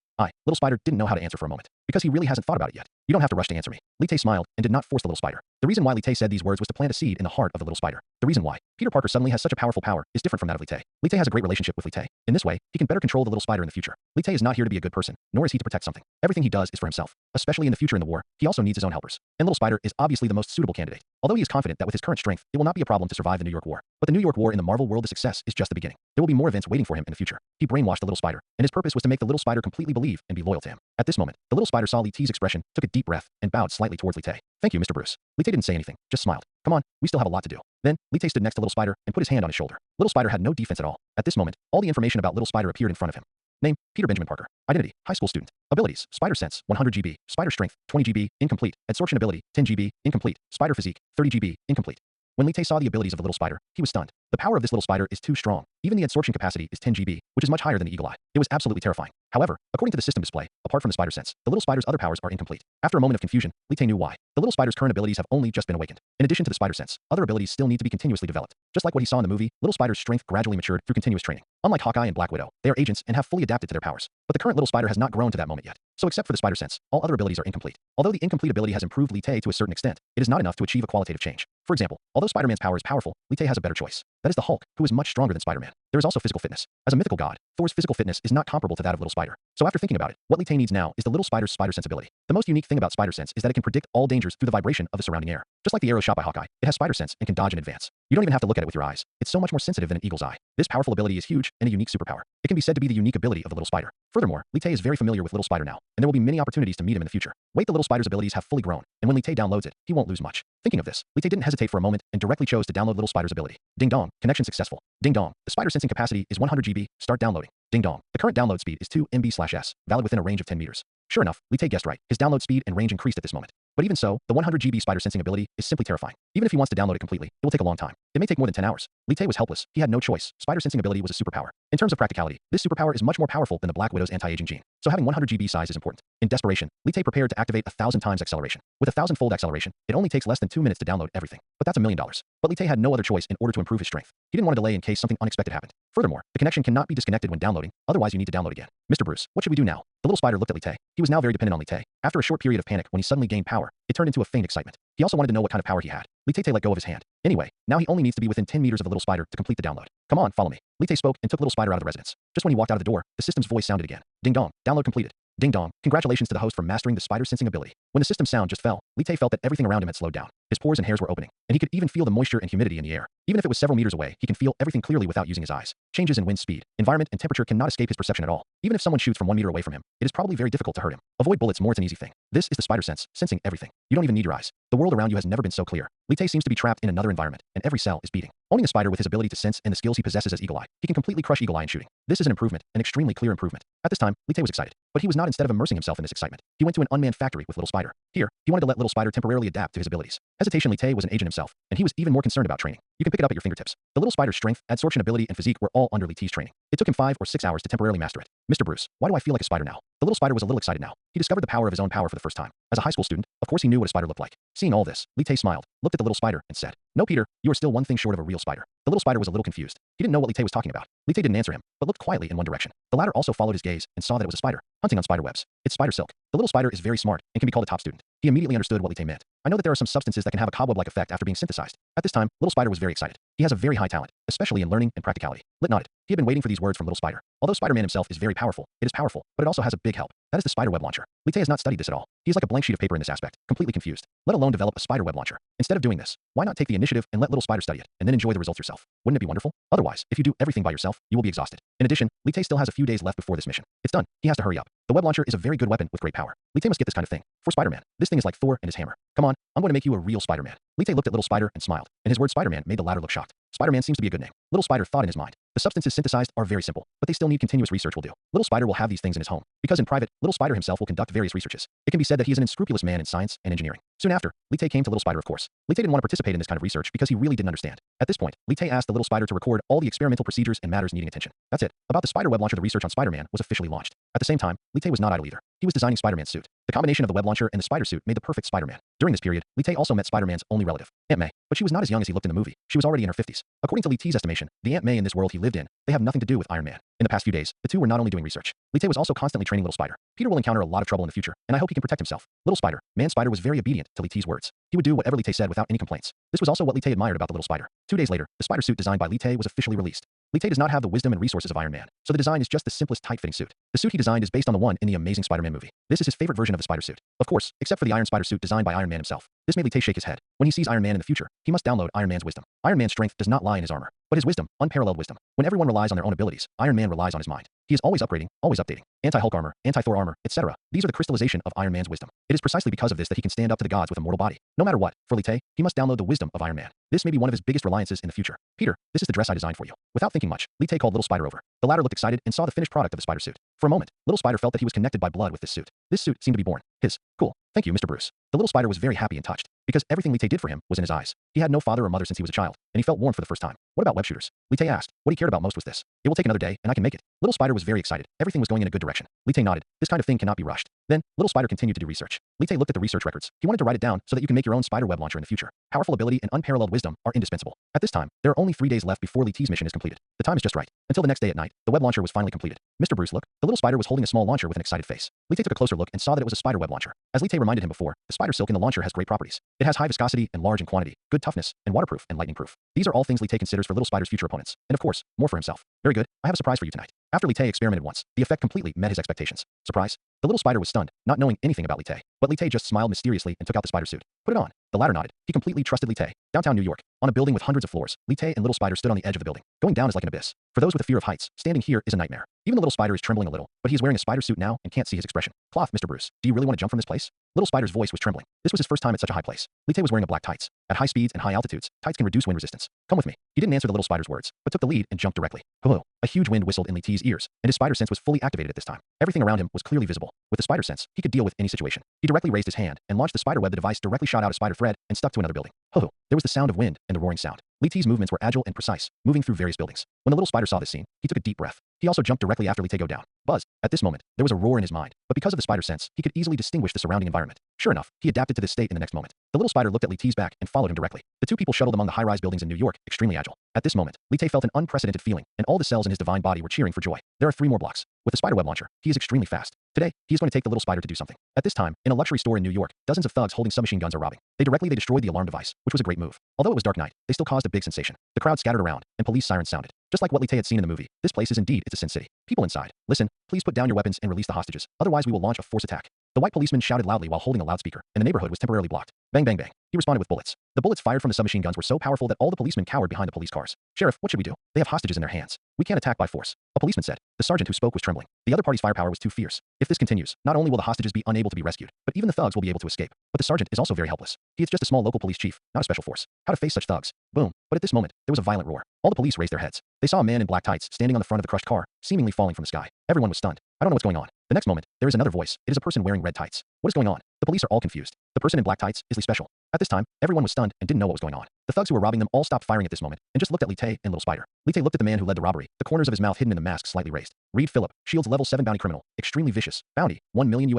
Little spider didn't know how to answer for a moment, because he really hasn't thought about it yet. You don't have to rush to answer me. Li Tay smiled and did not force the little spider. The reason why Li Tay said these words was to plant a seed in the heart of the little spider. The reason why Peter Parker suddenly has such a powerful power is different from that of Li Tay. Li Tay has a great relationship with Li Tay. In this way, he can better control the little spider in the future. Li Tay is not here to be a good person, nor is he to protect something. Everything he does is for himself. Especially in the future in the war, he also needs his own helpers. And little spider is obviously the most suitable candidate. Although he is confident that with his current strength, it will not be a problem to survive the New York War. But the New York War in the Marvel world of success is just the beginning. There will be more events waiting for him in the future. He brainwashed the little spider, and his purpose was to make the little spider completely believe and be loyal to him. At this moment, the little spider saw Li Tay's expression, took a deep breath, and bowed slightly towards Li Tay. Thank you, Mr. Bruce. Li Tay didn't say anything, just smiled. Come on, we still have a lot to do. Then, Li Tay stood next to little spider and put his hand on his shoulder. Little spider had no defense at all. At this moment, all the information about little spider appeared in front of him. Name, Peter Benjamin Parker. Identity, high school student. Abilities, spider sense, 100 GB. Spider strength, 20 GB, incomplete. Adsorption ability, 10 GB, incomplete. Spider physique, 30 GB, incomplete. When Li Tay saw the abilities of the little spider, he was stunned. The power of this little spider is too strong. Even the adsorption capacity is 10 GB, which is much higher than the eagle eye. It was absolutely terrifying. However, according to the system display, apart from the spider sense, the little spider's other powers are incomplete. After a moment of confusion, Li Tay knew why. The little spider's current abilities have only just been awakened. In addition to the spider sense, other abilities still need to be continuously developed. Just like what he saw in the movie, little spider's strength gradually matured through continuous training. Unlike Hawkeye and Black Widow, they are agents and have fully adapted to their powers. But the current little spider has not grown to that moment yet. So except for the spider sense, all other abilities are incomplete. Although the incomplete ability has improved Li Tay to a certain extent, it is not enough to achieve a qualitative change. For example, although Spider-Man's power is powerful, Li Tay has a better choice. That is the Hulk, who is much stronger than Spider-Man. There is also physical fitness. As a mythical god, Thor's physical fitness is not comparable to that of little spider. So after thinking about it, what Li Tay needs now is the little spider's spider sense ability. The most unique thing about spider sense is that it can predict all dangers through the vibration of the surrounding air. Just like the arrow shot by Hawkeye, it has spider sense and can dodge in advance. You don't even have to look at it with your eyes. It's so much more sensitive than an eagle's eye. This powerful ability is huge and a unique superpower. It can be said to be the unique ability of the little spider. Furthermore, Li Tay is very familiar with little spider now, and there will be many opportunities to meet him in the future. Wait, the little spider's abilities have fully grown, and when Li Tay downloads it, he won't lose much. Thinking of this, Li Tay didn't hesitate for a moment and directly chose to download little spider's ability. Ding dong, connection successful. Ding dong, the spider sensing capacity is 100 GB. Start downloading. Ding dong, the current download speed is 2 MB/s, valid within a range of 10 meters. Sure enough, Li Tay guessed right. His download speed and range increased at this moment. But even so, the 100 GB spider sensing ability is simply terrifying. Even if he wants to download it completely, it will take a long time. It may take more than 10 hours. Li Tay was helpless. He had no choice. Spider sensing ability was a superpower. In terms of practicality, this superpower is much more powerful than the Black Widow's anti-aging gene. So having 100 GB size is important. In desperation, Li Tay prepared to activate 1,000 times acceleration. With 1,000-fold acceleration, it only takes less than 2 minutes to download everything. But that's $1 million. But Li Tay had no other choice in order to improve his strength. He didn't want to delay in case something unexpected happened. Furthermore, the connection cannot be disconnected when downloading, otherwise you need to download again. Mr. Bruce, what should we do now? The little spider looked at Li Tay. He was now very dependent on Li Tay. After a short period of panic when he suddenly gained power, it turned into a faint excitement. He also wanted to know what kind of power he had. Li Tay let go of his hand. Anyway, now he only needs to be within 10 meters of the little spider to complete the download. Come on, follow me. Li Tay spoke and took little spider out of the residence. Just when he walked out of the door, the system's voice sounded again. Ding dong, download completed. Ding dong, congratulations to the host for mastering the spider sensing ability. When the system sound just fell, Li Tay felt that everything around him had slowed down. His pores and hairs were opening, and he could even feel the moisture and humidity in the air. Even if it was several meters away, he can feel everything clearly without using his eyes. Changes in wind speed, environment, and temperature cannot escape his perception at all. Even if someone shoots from 1 meter away from him, it is probably very difficult to hurt him. Avoid bullets more, it's an easy thing. This is the spider sense, sensing everything. You don't even need your eyes. The world around you has never been so clear. Li Te seems to be trapped in another environment, and every cell is beating. Owning a spider with his ability to sense and the skills he possesses as Eagle Eye, he can completely crush Eagle Eye in shooting. This is an improvement, an extremely clear improvement. At this time, Li Te was excited, but he was not. Instead of immersing himself in this excitement, he went to an unmanned factory with Little Spider. Here, he wanted to let Little Spider temporarily adapt to his abilities. Hesitation. Li Te was an agent himself, and he was even more concerned about training. You can pick it up at your fingertips. The Little Spider's strength, adsorption ability, and physique were all under Li Te's training. It took him 5 or 6 hours to temporarily master it. Mr. Bruce, why do I feel like a spider now? The Little Spider was a little excited now. He discovered the power of his own power for the first time. As a high school student, of course he knew what a spider looked like. Seeing all this, Li Te smiled, looked at the Little Spider, and said, "No, Peter, you are still one thing short of a real spider." The Little Spider was a little confused. He didn't know what Li Te was talking about. Li Te didn't answer him, but looked quietly in one direction. The latter also followed his gaze and saw that it was a spider, hunting on spider webs. It's spider silk. The Little Spider is very smart and can be called a top student. He immediately understood what Li Te meant. I know that there are some substances that can have a cobweb-like effect after being synthesized. At this time, Little Spider was very excited. He has a very high talent, especially in learning and practicality. Lit nodded. He had been waiting for these words from Little Spider. Although Spider-Man himself is very powerful, it is powerful, but it also has a big help. That is the spider web launcher. Li Te has not studied this at all. He is like a blank sheet of paper in this aspect, completely confused, let alone develop a spider web launcher. Instead of doing this, why not take the initiative and let Little Spider study it, and then enjoy the results yourself? Wouldn't it be wonderful? Otherwise, if you do everything by yourself, you will be exhausted. In addition, Li Te still has a few days left before this mission. It's done. He has to hurry up. The web launcher is a very good weapon with great power. Li Te must get this kind of thing. For Spider-Man, this thing is like Thor and his hammer. Come on, I'm going to make you a real Spider-Man. Li Te looked at Little Spider and smiled, and his word Spider-Man made the latter look shocked. Spider-Man seems to be a good name. Little Spider thought in his mind. The substances synthesized are very simple, but they still need continuous research will do. Little Spider will have these things in his home, because in private, Little Spider himself will conduct various researches. It can be said that he is an unscrupulous man in science and engineering. Soon after, Li Te came to Little Spider, of course. Li Te didn't want to participate in this kind of research because he really didn't understand. At this point, Li Te asked the Little Spider to record all the experimental procedures and matters needing attention. That's it. About the spider web launcher, the research on Spider-Man was officially launched. At the same time, Li Te was not idle either. He was designing Spider-Man's suit. The combination of the web launcher and the spider suit made the perfect Spider-Man. During this period, Li Te also met Spider-Man's only relative, Aunt May, but she was not as young as he looked in the movie. She was already in her 50s. According to Li Te's estimation, the Aunt May in this world he lived in, they have nothing to do with Iron Man. In the past few days, the two were not only doing research. Li Te was also constantly training Little Spider. Peter will encounter a lot of trouble in the future, and I hope he can protect himself. Little Spider, Man Spider was very obedient to Li Te's words. He would do whatever Li Te said without any complaints. This was also what Li Te admired about the Little Spider. 2 days later, the spider suit designed by Li Te was officially released. Li Te does not have the wisdom and resources of Iron Man, so the design is just the simplest tight-fitting suit. The suit he designed is based on the one in the Amazing Spider-Man movie. This is his favorite version of the spider suit. Of course, except for the Iron Spider suit designed by Iron Man himself. This made Li Te shake his head. When he sees Iron Man in the future, he must download Iron Man's wisdom. Iron Man's strength does not lie in his armor, but his wisdom, unparalleled wisdom. When everyone relies on their own abilities, Iron Man relies on his mind. He is always upgrading, always updating. Anti-Hulk armor, anti-Thor armor, etc. These are the crystallization of Iron Man's wisdom. It is precisely because of this that he can stand up to the gods with a mortal body. No matter what, for Li Te, he must download the wisdom of Iron Man. This may be one of his biggest reliances in the future. Peter, this is the dress I designed for you. Without thinking much, Li Te called Little Spider over. The latter looked excited and saw the finished product of the spider suit. For a moment, Little Spider felt that he was connected by blood with this suit. This suit seemed to be born his. Cool. Thank you, Mr. Bruce. The Little Spider was very happy and touched, because everything Li Te did for him was in his eyes. He had no father or mother since he was a child, and he felt warm for the first time. What about web shooters? Li Te asked. What he cared about most was this. It will take another day, and I can make it. Little Spider was very excited. Everything was going in a good direction. Li Te nodded. This kind of thing cannot be rushed. Then, Little Spider continued to do research. Li Te looked at the research records. He wanted to write it down so that you can make your own spider web launcher in the future. Powerful ability and unparalleled wisdom are indispensable. At this time, there are only 3 days left before Li Te's mission is completed. The time is just right. Until the next day at night, the web launcher was finally completed. Mr. Bruce, look. The Little Spider was holding a small launcher with an excited face. Li Te took a closer look and saw that it was a spider web launcher. As Li Te reminded him before, the spider silk in the launcher has great properties. It has high viscosity and large in quantity, good toughness, and waterproof and lightning proof. These are all things Li Te considers for Little Spider's future opponents, and of course, more for himself. Very good. I have a surprise for you tonight. After Li Te experimented once, the effect completely met his expectations. Surprise? The Little Spider was stunned, not knowing anything about Li Te. But Li Te just smiled mysteriously and took out the spider suit. Put it on. The latter nodded. He completely trusted Li Te. Downtown New York, on a building with hundreds of floors, Li Te and Little Spider stood on the edge of the building. Going down is like an abyss. For those with a fear of heights, standing here is a nightmare. Even the Little Spider is trembling a little, but he is wearing a spider suit now and can't see his expression. Cloth, Mr. Bruce. Do you really want to jump from this place? Little Spider's voice was trembling. This was his first time at such a high place. Li Te was wearing a black tights. At high speeds and high altitudes, tights can reduce wind resistance. Come with me. He didn't answer the Little Spider's words, but took the lead and jumped directly. Hello. A huge wind whistled in Li Te's ears, and his spider sense was fully activated at this time. Everything around him was clearly visible. With the spider sense, he could deal with any situation. He directly raised his hand and launched the spider web. The device directly shot out a spider thread and stuck to another building. Ho! There was the sound of wind and the roaring sound. Li Te's movements were agile and precise, moving through various buildings. When the Little Spider saw this scene, he took a deep breath. He also jumped directly after Li Te go down. Buzz. At this moment, there was a roar in his mind, but because of the spider sense, he could easily distinguish the surrounding environment. Sure enough, he adapted to this state in the next moment. The Little Spider looked at Li Te's back and followed him directly. The two people shuttled among the high-rise buildings in New York, extremely agile. At this moment, Li Te felt an unprecedented feeling, and all the cells in his divine body were cheering for joy. There are 3 more blocks. With the spider web launcher, he is extremely fast. Today, he is going to take the Little Spider to do something. At this time, in a luxury store in New York, dozens of thugs holding submachine guns are robbing. They destroyed the alarm device, which was a great move. Although it was dark night, they still caused a big sensation. The crowd scattered around, and police sirens sounded. Just like what Li Te had seen in the movie, this place is indeed a sin city. People inside, listen, please put down your weapons and release the hostages, otherwise we will launch a force attack. The white policeman shouted loudly while holding a loudspeaker, and the neighborhood was temporarily blocked. Bang bang bang. He responded with bullets. The bullets fired from the submachine guns were so powerful that all the policemen cowered behind the police cars. Sheriff, what should we do? They have hostages in their hands. We can't attack by force. A policeman said. The sergeant who spoke was trembling. The other party's firepower was too fierce. If this continues, not only will the hostages be unable to be rescued, but even the thugs will be able to escape. But the sergeant is also very helpless. He is just a small local police chief, not a special force. How to face such thugs? Boom. But at this moment, there was a violent roar. All the police raised their heads. They saw a man in black tights standing on the front of the crushed car, seemingly falling from the sky. Everyone was stunned. I don't know what's going on. The next moment, there is another voice. It is a person wearing red tights. What is going on? The police are all confused. The person in black tights is Lee Special. At this time, everyone was stunned and didn't know what was going on. The thugs who were robbing them all stopped firing at this moment and just looked at Lee Tae and Little Spider. Lee Tae looked at the man who led the robbery, the corners of his mouth hidden in the mask slightly raised. Reed Phillip, Shield's level 7 bounty criminal, extremely vicious. Bounty, $1 million.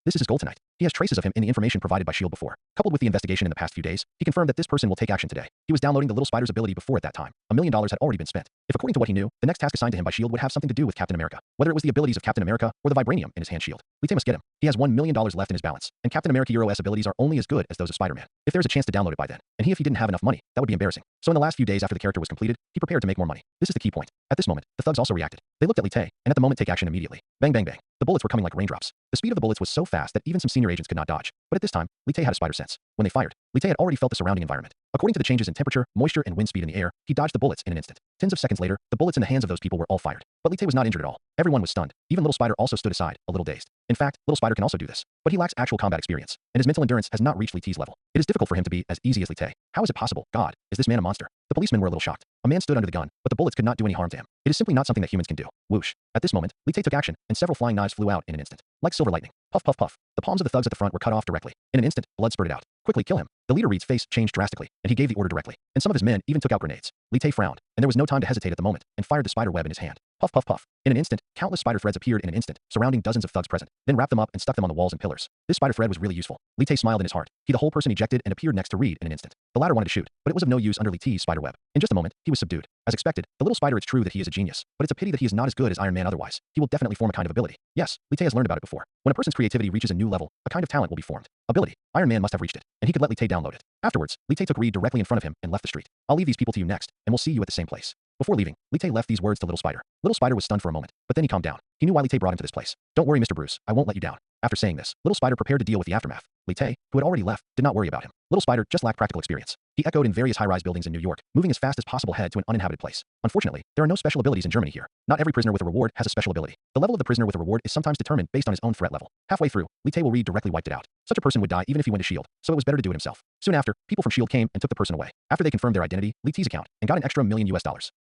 This is his goal tonight. He has traces of him in the information provided by S.H.I.E.L.D. before. Coupled with the investigation in the past few days, he confirmed that this person will take action today. He was downloading the Little Spider's ability before at that time. $1 million had already been spent. If according to what he knew, the next task assigned to him by S.H.I.E.L.D. would have something to do with Captain America. Whether it was the abilities of Captain America or the vibranium in his hand shield. Lee Tae must get him. He has $1 million left in his balance, and Captain America Euro's abilities are only as good as those of Spider-Man. If there's a chance to download it by then, and if he didn't have enough money, that would be embarrassing. So in the last few days after the character was completed, he prepared to make more money. This is the key point. At this moment, the thugs also reacted. They looked at Lee Tae, and at the moment take action immediately. Bang bang bang. The bullets were coming like raindrops. The speed of the bullets was so fast that even some senior agents could not dodge. But at this time, Lee Tae had a spider sense. When they fired, Lee Tae had already felt the surrounding environment. According to the changes in temperature, moisture, and wind speed in the air, he dodged the bullets in an instant. Tens of seconds later, the bullets in the hands of those people were all fired. But Lee Tae was not injured at all. Everyone was stunned. Even Little Spider also stood aside, a little dazed. In fact, Little Spider can also do this. But he lacks actual combat experience, and his mental endurance has not reached Lee Tae's level. It is difficult for him to be as easy as Lee Tae. How is it possible? God, is this man a monster? The policemen were a little shocked. A man stood under the gun, but the bullets could not do any harm to him. It is simply not something that humans can do. Whoosh. At this moment, Lee Tae took action, and several flying knives flew out in an instant. Like silver lightning. Puff puff puff. The palms of the thugs at the front were cut off directly. In an instant, blood spurted out. Quickly kill him. The leader Reed's face changed drastically, and he gave the order directly. And some of his men even took out grenades. Lee Tae frowned, and there was no time to hesitate at the moment, and fired the spider web in his hand. Puff puff puff. In an instant, countless spider threads appeared in an instant, surrounding dozens of thugs present, then wrapped them up and stuck them on the walls and pillars. This spider thread was really useful. Lee Tae smiled in his heart. The whole person ejected and appeared next to Reed in an instant. The latter wanted to shoot, but it was of no use under Lee Tae's spider web. In just a moment, he was subdued. As expected, the little spider, it's true that he is a genius, but it's a pity that he is not as good as Iron Man otherwise. He will definitely form a kind of ability. Yes, Lee Tae has learned about it before. When a person's creativity reaches a new level, a kind of talent will be formed. Ability. Iron Man must have reached it, and he could let Lee Tae download it. Afterwards, Lee Tae took Reed directly in front of him and left the street. I'll leave these people to you next, and we'll see you at the same place. Before leaving, Lee Tae left these words to Little Spider. Little Spider was stunned for a moment, but then he calmed down. He knew why Lee Tae brought him to this place. Don't worry, Mr. Bruce, I won't let you down. After saying this, Little Spider prepared to deal with the aftermath. Lee Tae, who had already left, did not worry about him. Little Spider just lacked practical experience. He echoed in various high-rise buildings in New York, moving as fast as possible head to an uninhabited place. Unfortunately, there are no special abilities in Germany here. Not every prisoner with a reward has a special ability. The level of the prisoner with a reward is sometimes determined based on his own threat level. Halfway through, Lee Tae will read directly wiped it out. Such a person would die even if he went to S.H.I.E.L.D., so it was better to do it himself. Soon after, people from S.H.I.E.L.D. came and took the person away. After they confirmed their identity, Lee Tae's account, and got an extra $1 million.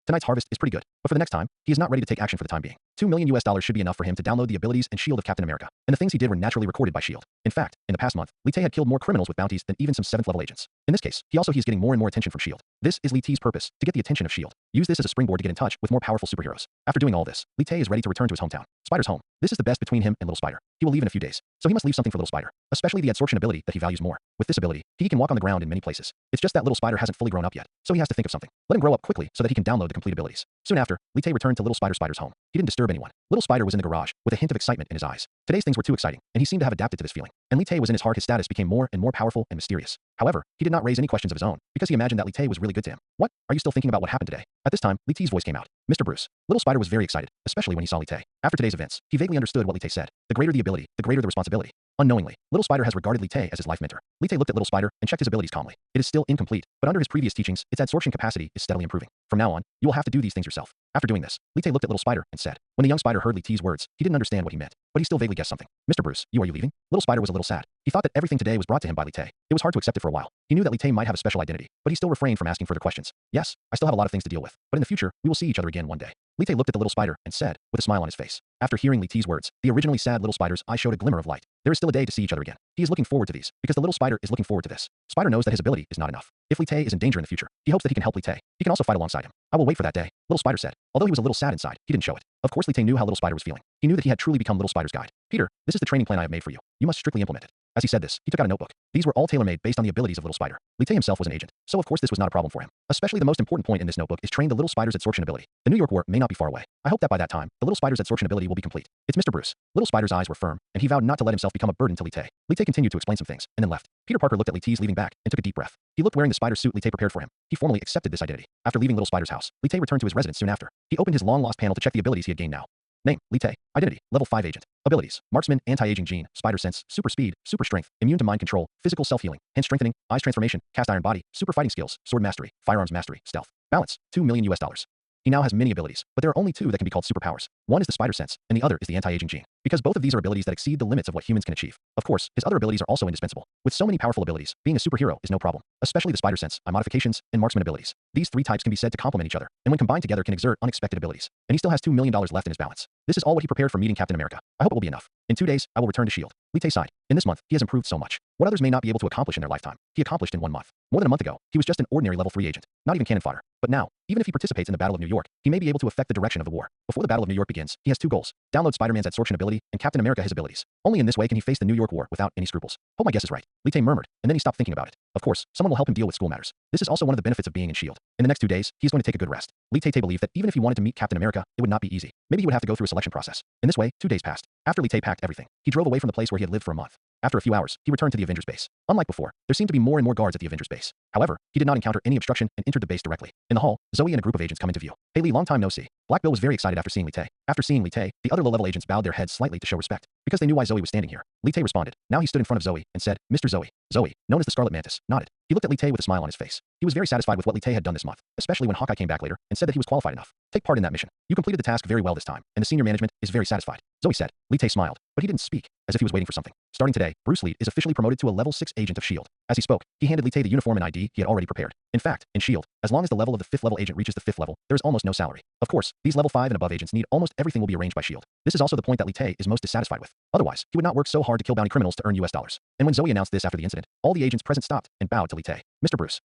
Tonight's harvest is pretty good, but for the next time, he is not ready to take action for the time being. $2 million should be enough for him to download the abilities and shield of Captain America, and the things he did were naturally recorded by S.H.I.E.L.D. In fact, in the past month, Lee Tae had killed more criminals with bounties than even some 7th level agents. In this case, he is getting more and more attention from S.H.I.E.L.D. This is Lee Tae's purpose, to get the attention of S.H.I.E.L.D. Use this as a springboard to get in touch with more powerful superheroes. After doing all this, Lee Tae is ready to return to his hometown. Spider's home. This is the best between him and Little Spider. He will leave in a few days, so he must leave something for Little Spider, especially the adsorption ability that he values more. With this ability, he can walk on the ground in many places. It's just that Little Spider hasn't fully grown up yet, so he has to think of something. Let him grow up quickly so that he can download the complete abilities. Soon after, Lee Tae returned to Little Spider's home. He didn't disturb anyone. Little Spider was in the garage, with a hint of excitement in his eyes. Today's things were too exciting, and he seemed to have adapted to this feeling. And Lee Tae was in his heart. His status became more and more powerful and mysterious. However, he did not raise any questions of his own, because he imagined that Lee Tae was really good to him. What? Are you still thinking about what happened today? At this time, Lee Tae's voice came out. Mr. Bruce. Little Spider was very excited, especially when he saw Lee Tae. After today's events, he vaguely understood what Lee Tae said. The greater the ability, the greater the responsibility. Unknowingly, Little Spider has regarded Lee Tae as his life mentor. Lee Tae looked at Little Spider and checked his abilities calmly. It is still incomplete, but under his previous teachings, its adsorption capacity is steadily improving. From now on, you will have to do these things yourself. After doing this, Lee Tae looked at Little Spider and said. When the young Spider heard Lee Tae's words, he didn't understand what he meant, but he still vaguely guessed something. Mr. Bruce, are you leaving? Little Spider was a little sad. He thought that everything today was brought to him by Lee Tae. It was hard to accept it for a while. He knew that Lee Tae might have a special identity, but he still refrained from asking further questions. Yes, I still have a lot of things to deal with, but in the future, we will see each other again one day. Lee Tae looked at the Little Spider and said, with a smile on his face. After hearing Lee Tae's words, the originally sad Little Spider's eyes showed a glimmer of light. There is still a day to see each other again. He is looking forward to these, because the Little Spider is looking forward to this. Spider knows that his ability is not enough. If Lee Tae is in danger in the future, he hopes that he can help Lee Tae. He can also fight alongside him. I will wait for that day, Little Spider said. Although he was a little sad inside, he didn't show it. Of course, Lee Tae knew how Little Spider was feeling. He knew that he had truly become Little Spider's guide. Peter, this is the training plan I have made for you. You must strictly implement it. As he said this, he took out a notebook. These were all tailor-made based on the abilities of Little Spider. Lee Tae himself was an agent, so of course this was not a problem for him. Especially the most important point in this notebook is train the Little Spider's adsorption ability. The New York War may not be far away. I hope that by that time, the Little Spider's adsorption ability will be complete. It's Mr. Bruce. Little Spider's eyes were firm, and he vowed not to let himself become a burden to Lee Tae. Lee Tae continued to explain some things, and then left. Peter Parker looked at Lee Tae's leaving back and took a deep breath. He looked wearing the spider suit Lee Tae prepared for him. He formally accepted this identity. After leaving Little Spider's house, Lee Tae returned to his residence soon after. He opened his long-lost panel to check the abilities he had gained now. Name, Li Tae. Identity, level 5 agent. Abilities, marksman, anti-aging gene, spider sense, super speed, super strength, immune to mind control, physical self-healing, hand strengthening, eyes transformation, cast iron body, super fighting skills, sword mastery, firearms mastery, stealth. Balance, $2 million. He now has many abilities, but there are only two that can be called superpowers. One is the spider sense, and the other is the anti-aging gene. Because both of these are abilities that exceed the limits of what humans can achieve. Of course, his other abilities are also indispensable. With so many powerful abilities, being a superhero is no problem. Especially the spider sense, eye modifications, and marksman abilities. These three types can be said to complement each other, and when combined together can exert unexpected abilities. And he still has $2 million left in his balance. This is all what he prepared for meeting Captain America. I hope it will be enough. In 2 days, I will return to S.H.I.E.L.D. Li Tae sighed. In this month, he has improved so much. What others may not be able to accomplish in their lifetime, he accomplished in 1 month. More than a month ago, he was just an ordinary level 3 agent, not even cannon fodder. But now, even if he participates in the Battle of New York, he may be able to affect the direction of the war. Before the Battle of New York begins, he has 2 goals. Download Spider-Man's absorption ability, and Captain America his abilities. Only in this way can he face the New York War without any scruples. Hope my guess is right. Li Tae murmured, and then he stopped thinking about it. Of course, someone will help him deal with school matters. This is also one of the benefits of being in S.H.I.E.L.D. In the next 2 days, he is going to take a good rest. Li Tae believed that even if he wanted to meet Captain America, it would not be easy. Maybe he would have to go through a selection process. In this way, 2 days passed. After Li Tae packed everything, he drove away from the place where he had lived for a month. After a few hours, he returned to the Avengers base. Unlike before, there seemed to be more and more guards at the Avengers base. However, he did not encounter any obstruction and entered the base directly. In the hall, Zoe and a group of agents come into view. Hey Lee, long time no see. Black Bill was very excited after seeing Li Tae. After seeing Li Tae, the other low-level agents bowed their heads slightly to show respect. Because they knew why Zoe was standing here. Li Tae responded. Now he stood in front of Zoe and said, Mr. Zoe. Zoe, known as the Scarlet Mantis, nodded. He looked at Li Tae with a smile on his face. He was very satisfied with what Li Tae had done this month, especially when Hawkeye came back later and said that he was qualified enough. Take part in that mission. You completed the task very well this time, and the senior management is very satisfied. Zoe said. Li Tae smiled, but he didn't speak, as if he was waiting for something. Starting today, Bruce Lee is officially promoted to a level 6 agent of S.H.I.E.L.D. As he spoke, he handed Li Tae the uniform and ID he had already prepared. In fact, in S.H.I.E.L.D., as long as the level of the 5th level agent reaches the 5th level, there is almost no salary. Of course, these level 5 and above agents need almost everything will be arranged by S.H.I.E.L.D. This is also the point that Li Tae is most dissatisfied with. Otherwise, he would not work so hard to kill bounty criminals to earn US dollars. And when Zoe announced this after the incident, all the agents present stopped and bowed to Li Tae. Mr. Bruce,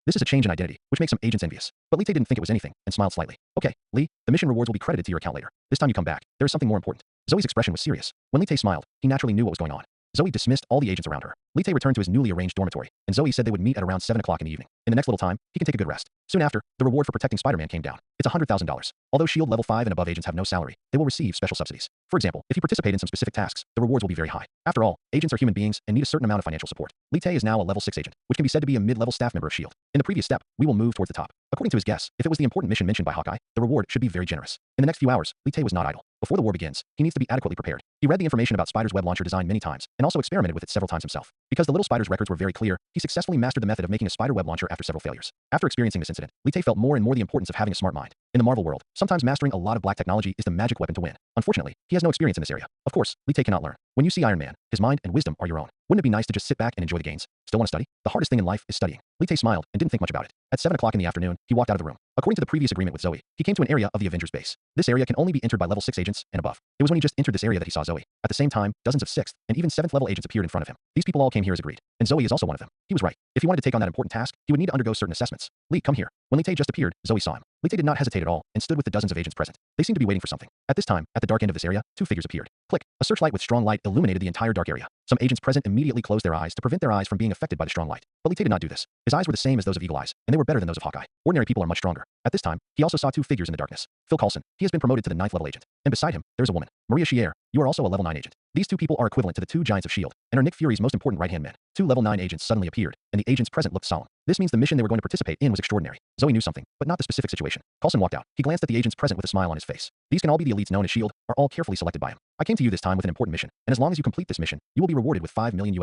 this is a change in identity, which makes some agents envious. But Li Tae didn't think it was anything and smiled slightly. Okay, Lee, the mission rewards will be credited to your account later. This time you come back, there is something more important. Zoe's expression was serious. When Li Tae smiled, he naturally knew what was going on. Zoe dismissed all the agents around her. Li Tae returned to his newly arranged dormitory, and Zoe said they would meet at around 7 o'clock in the evening. In the next little time, he can take a good rest. Soon after, the reward for protecting Spider-Man came down. It's $100,000. Although S.H.I.E.L.D. level 5 and above agents have no salary, they will receive special subsidies. For example, if you participate in some specific tasks, the rewards will be very high. After all, agents are human beings and need a certain amount of financial support. Li Tae is now a level 6 agent, which can be said to be a mid-level staff member of S.H.I.E.L.D. In the previous step, we will move towards the top. According to his guess, if it was the important mission mentioned by Hawkeye, the reward should be very generous. In the next few hours, Li Tae was not idle. Before the war begins, he needs to be adequately prepared. He read the information about Spider's web launcher design many times, and also experimented with it several times himself. Because the little Spider's records were very clear, he successfully mastered the method of making a Spider web launcher after several failures. After experiencing this incident, Li Tae felt more and more the importance of having a smart mind. In the Marvel world, sometimes mastering a lot of black technology is the magic weapon to win. Unfortunately, he has no experience in this area. Of course, Li Tae cannot learn. When you see Iron Man, his mind and wisdom are your own. Wouldn't it be nice to just sit back and enjoy the gains? Still want to study? The hardest thing in life is studying. Li Tae smiled and didn't think much about it. At 7 o'clock in the afternoon, he walked out of the room. According to the previous agreement with Zoe, he came to an area of the Avengers base. This area can only be entered by level 6 agents and above. It was when he just entered this area that he saw Zoe. At the same time, dozens of 6th and even 7th level agents appeared in front of him. These people all came here as agreed, and Zoe is also one of them. He was right. If he wanted to take on that important task, he would need to undergo certain assessments. Lee, come here. When Li Tae just appeared, Zoe saw him. Li Tae did not hesitate at all and stood with the dozens of agents present. They seemed to be waiting for something. At this time, at the dark end of this area, 2 figures appeared. Click. A searchlight with strong light illuminated the entire dark area. Some agents present immediately closed their eyes to prevent their eyes from being affected by the strong light. But Li Tae did not do this. His eyes were the same as those of Eagle Eyes, and they were better than those of Hawkeye. Ordinary people are much stronger. At this time, he also saw 2 figures in the darkness. Phil Coulson, he has been promoted to the 9th level agent. And beside him, there's a woman. Maria Shier, you are also a level 9 agent. These 2 people are equivalent to the 2 giants of S.H.I.E.L.D. and are Nick Fury's most important right-hand men. 2 level 9 agents suddenly appeared, and the agents present looked solemn. This means the mission they were going to participate in was extraordinary. Zoe knew something, but not the specific situation. Coulson walked out. He glanced at the agents present with a smile on his face. These can all be the elites known as S.H.I.E.L.D., are all carefully selected by him. I came to you this time with an important mission, and as long as you complete this mission, you will be rewarded with $5 million.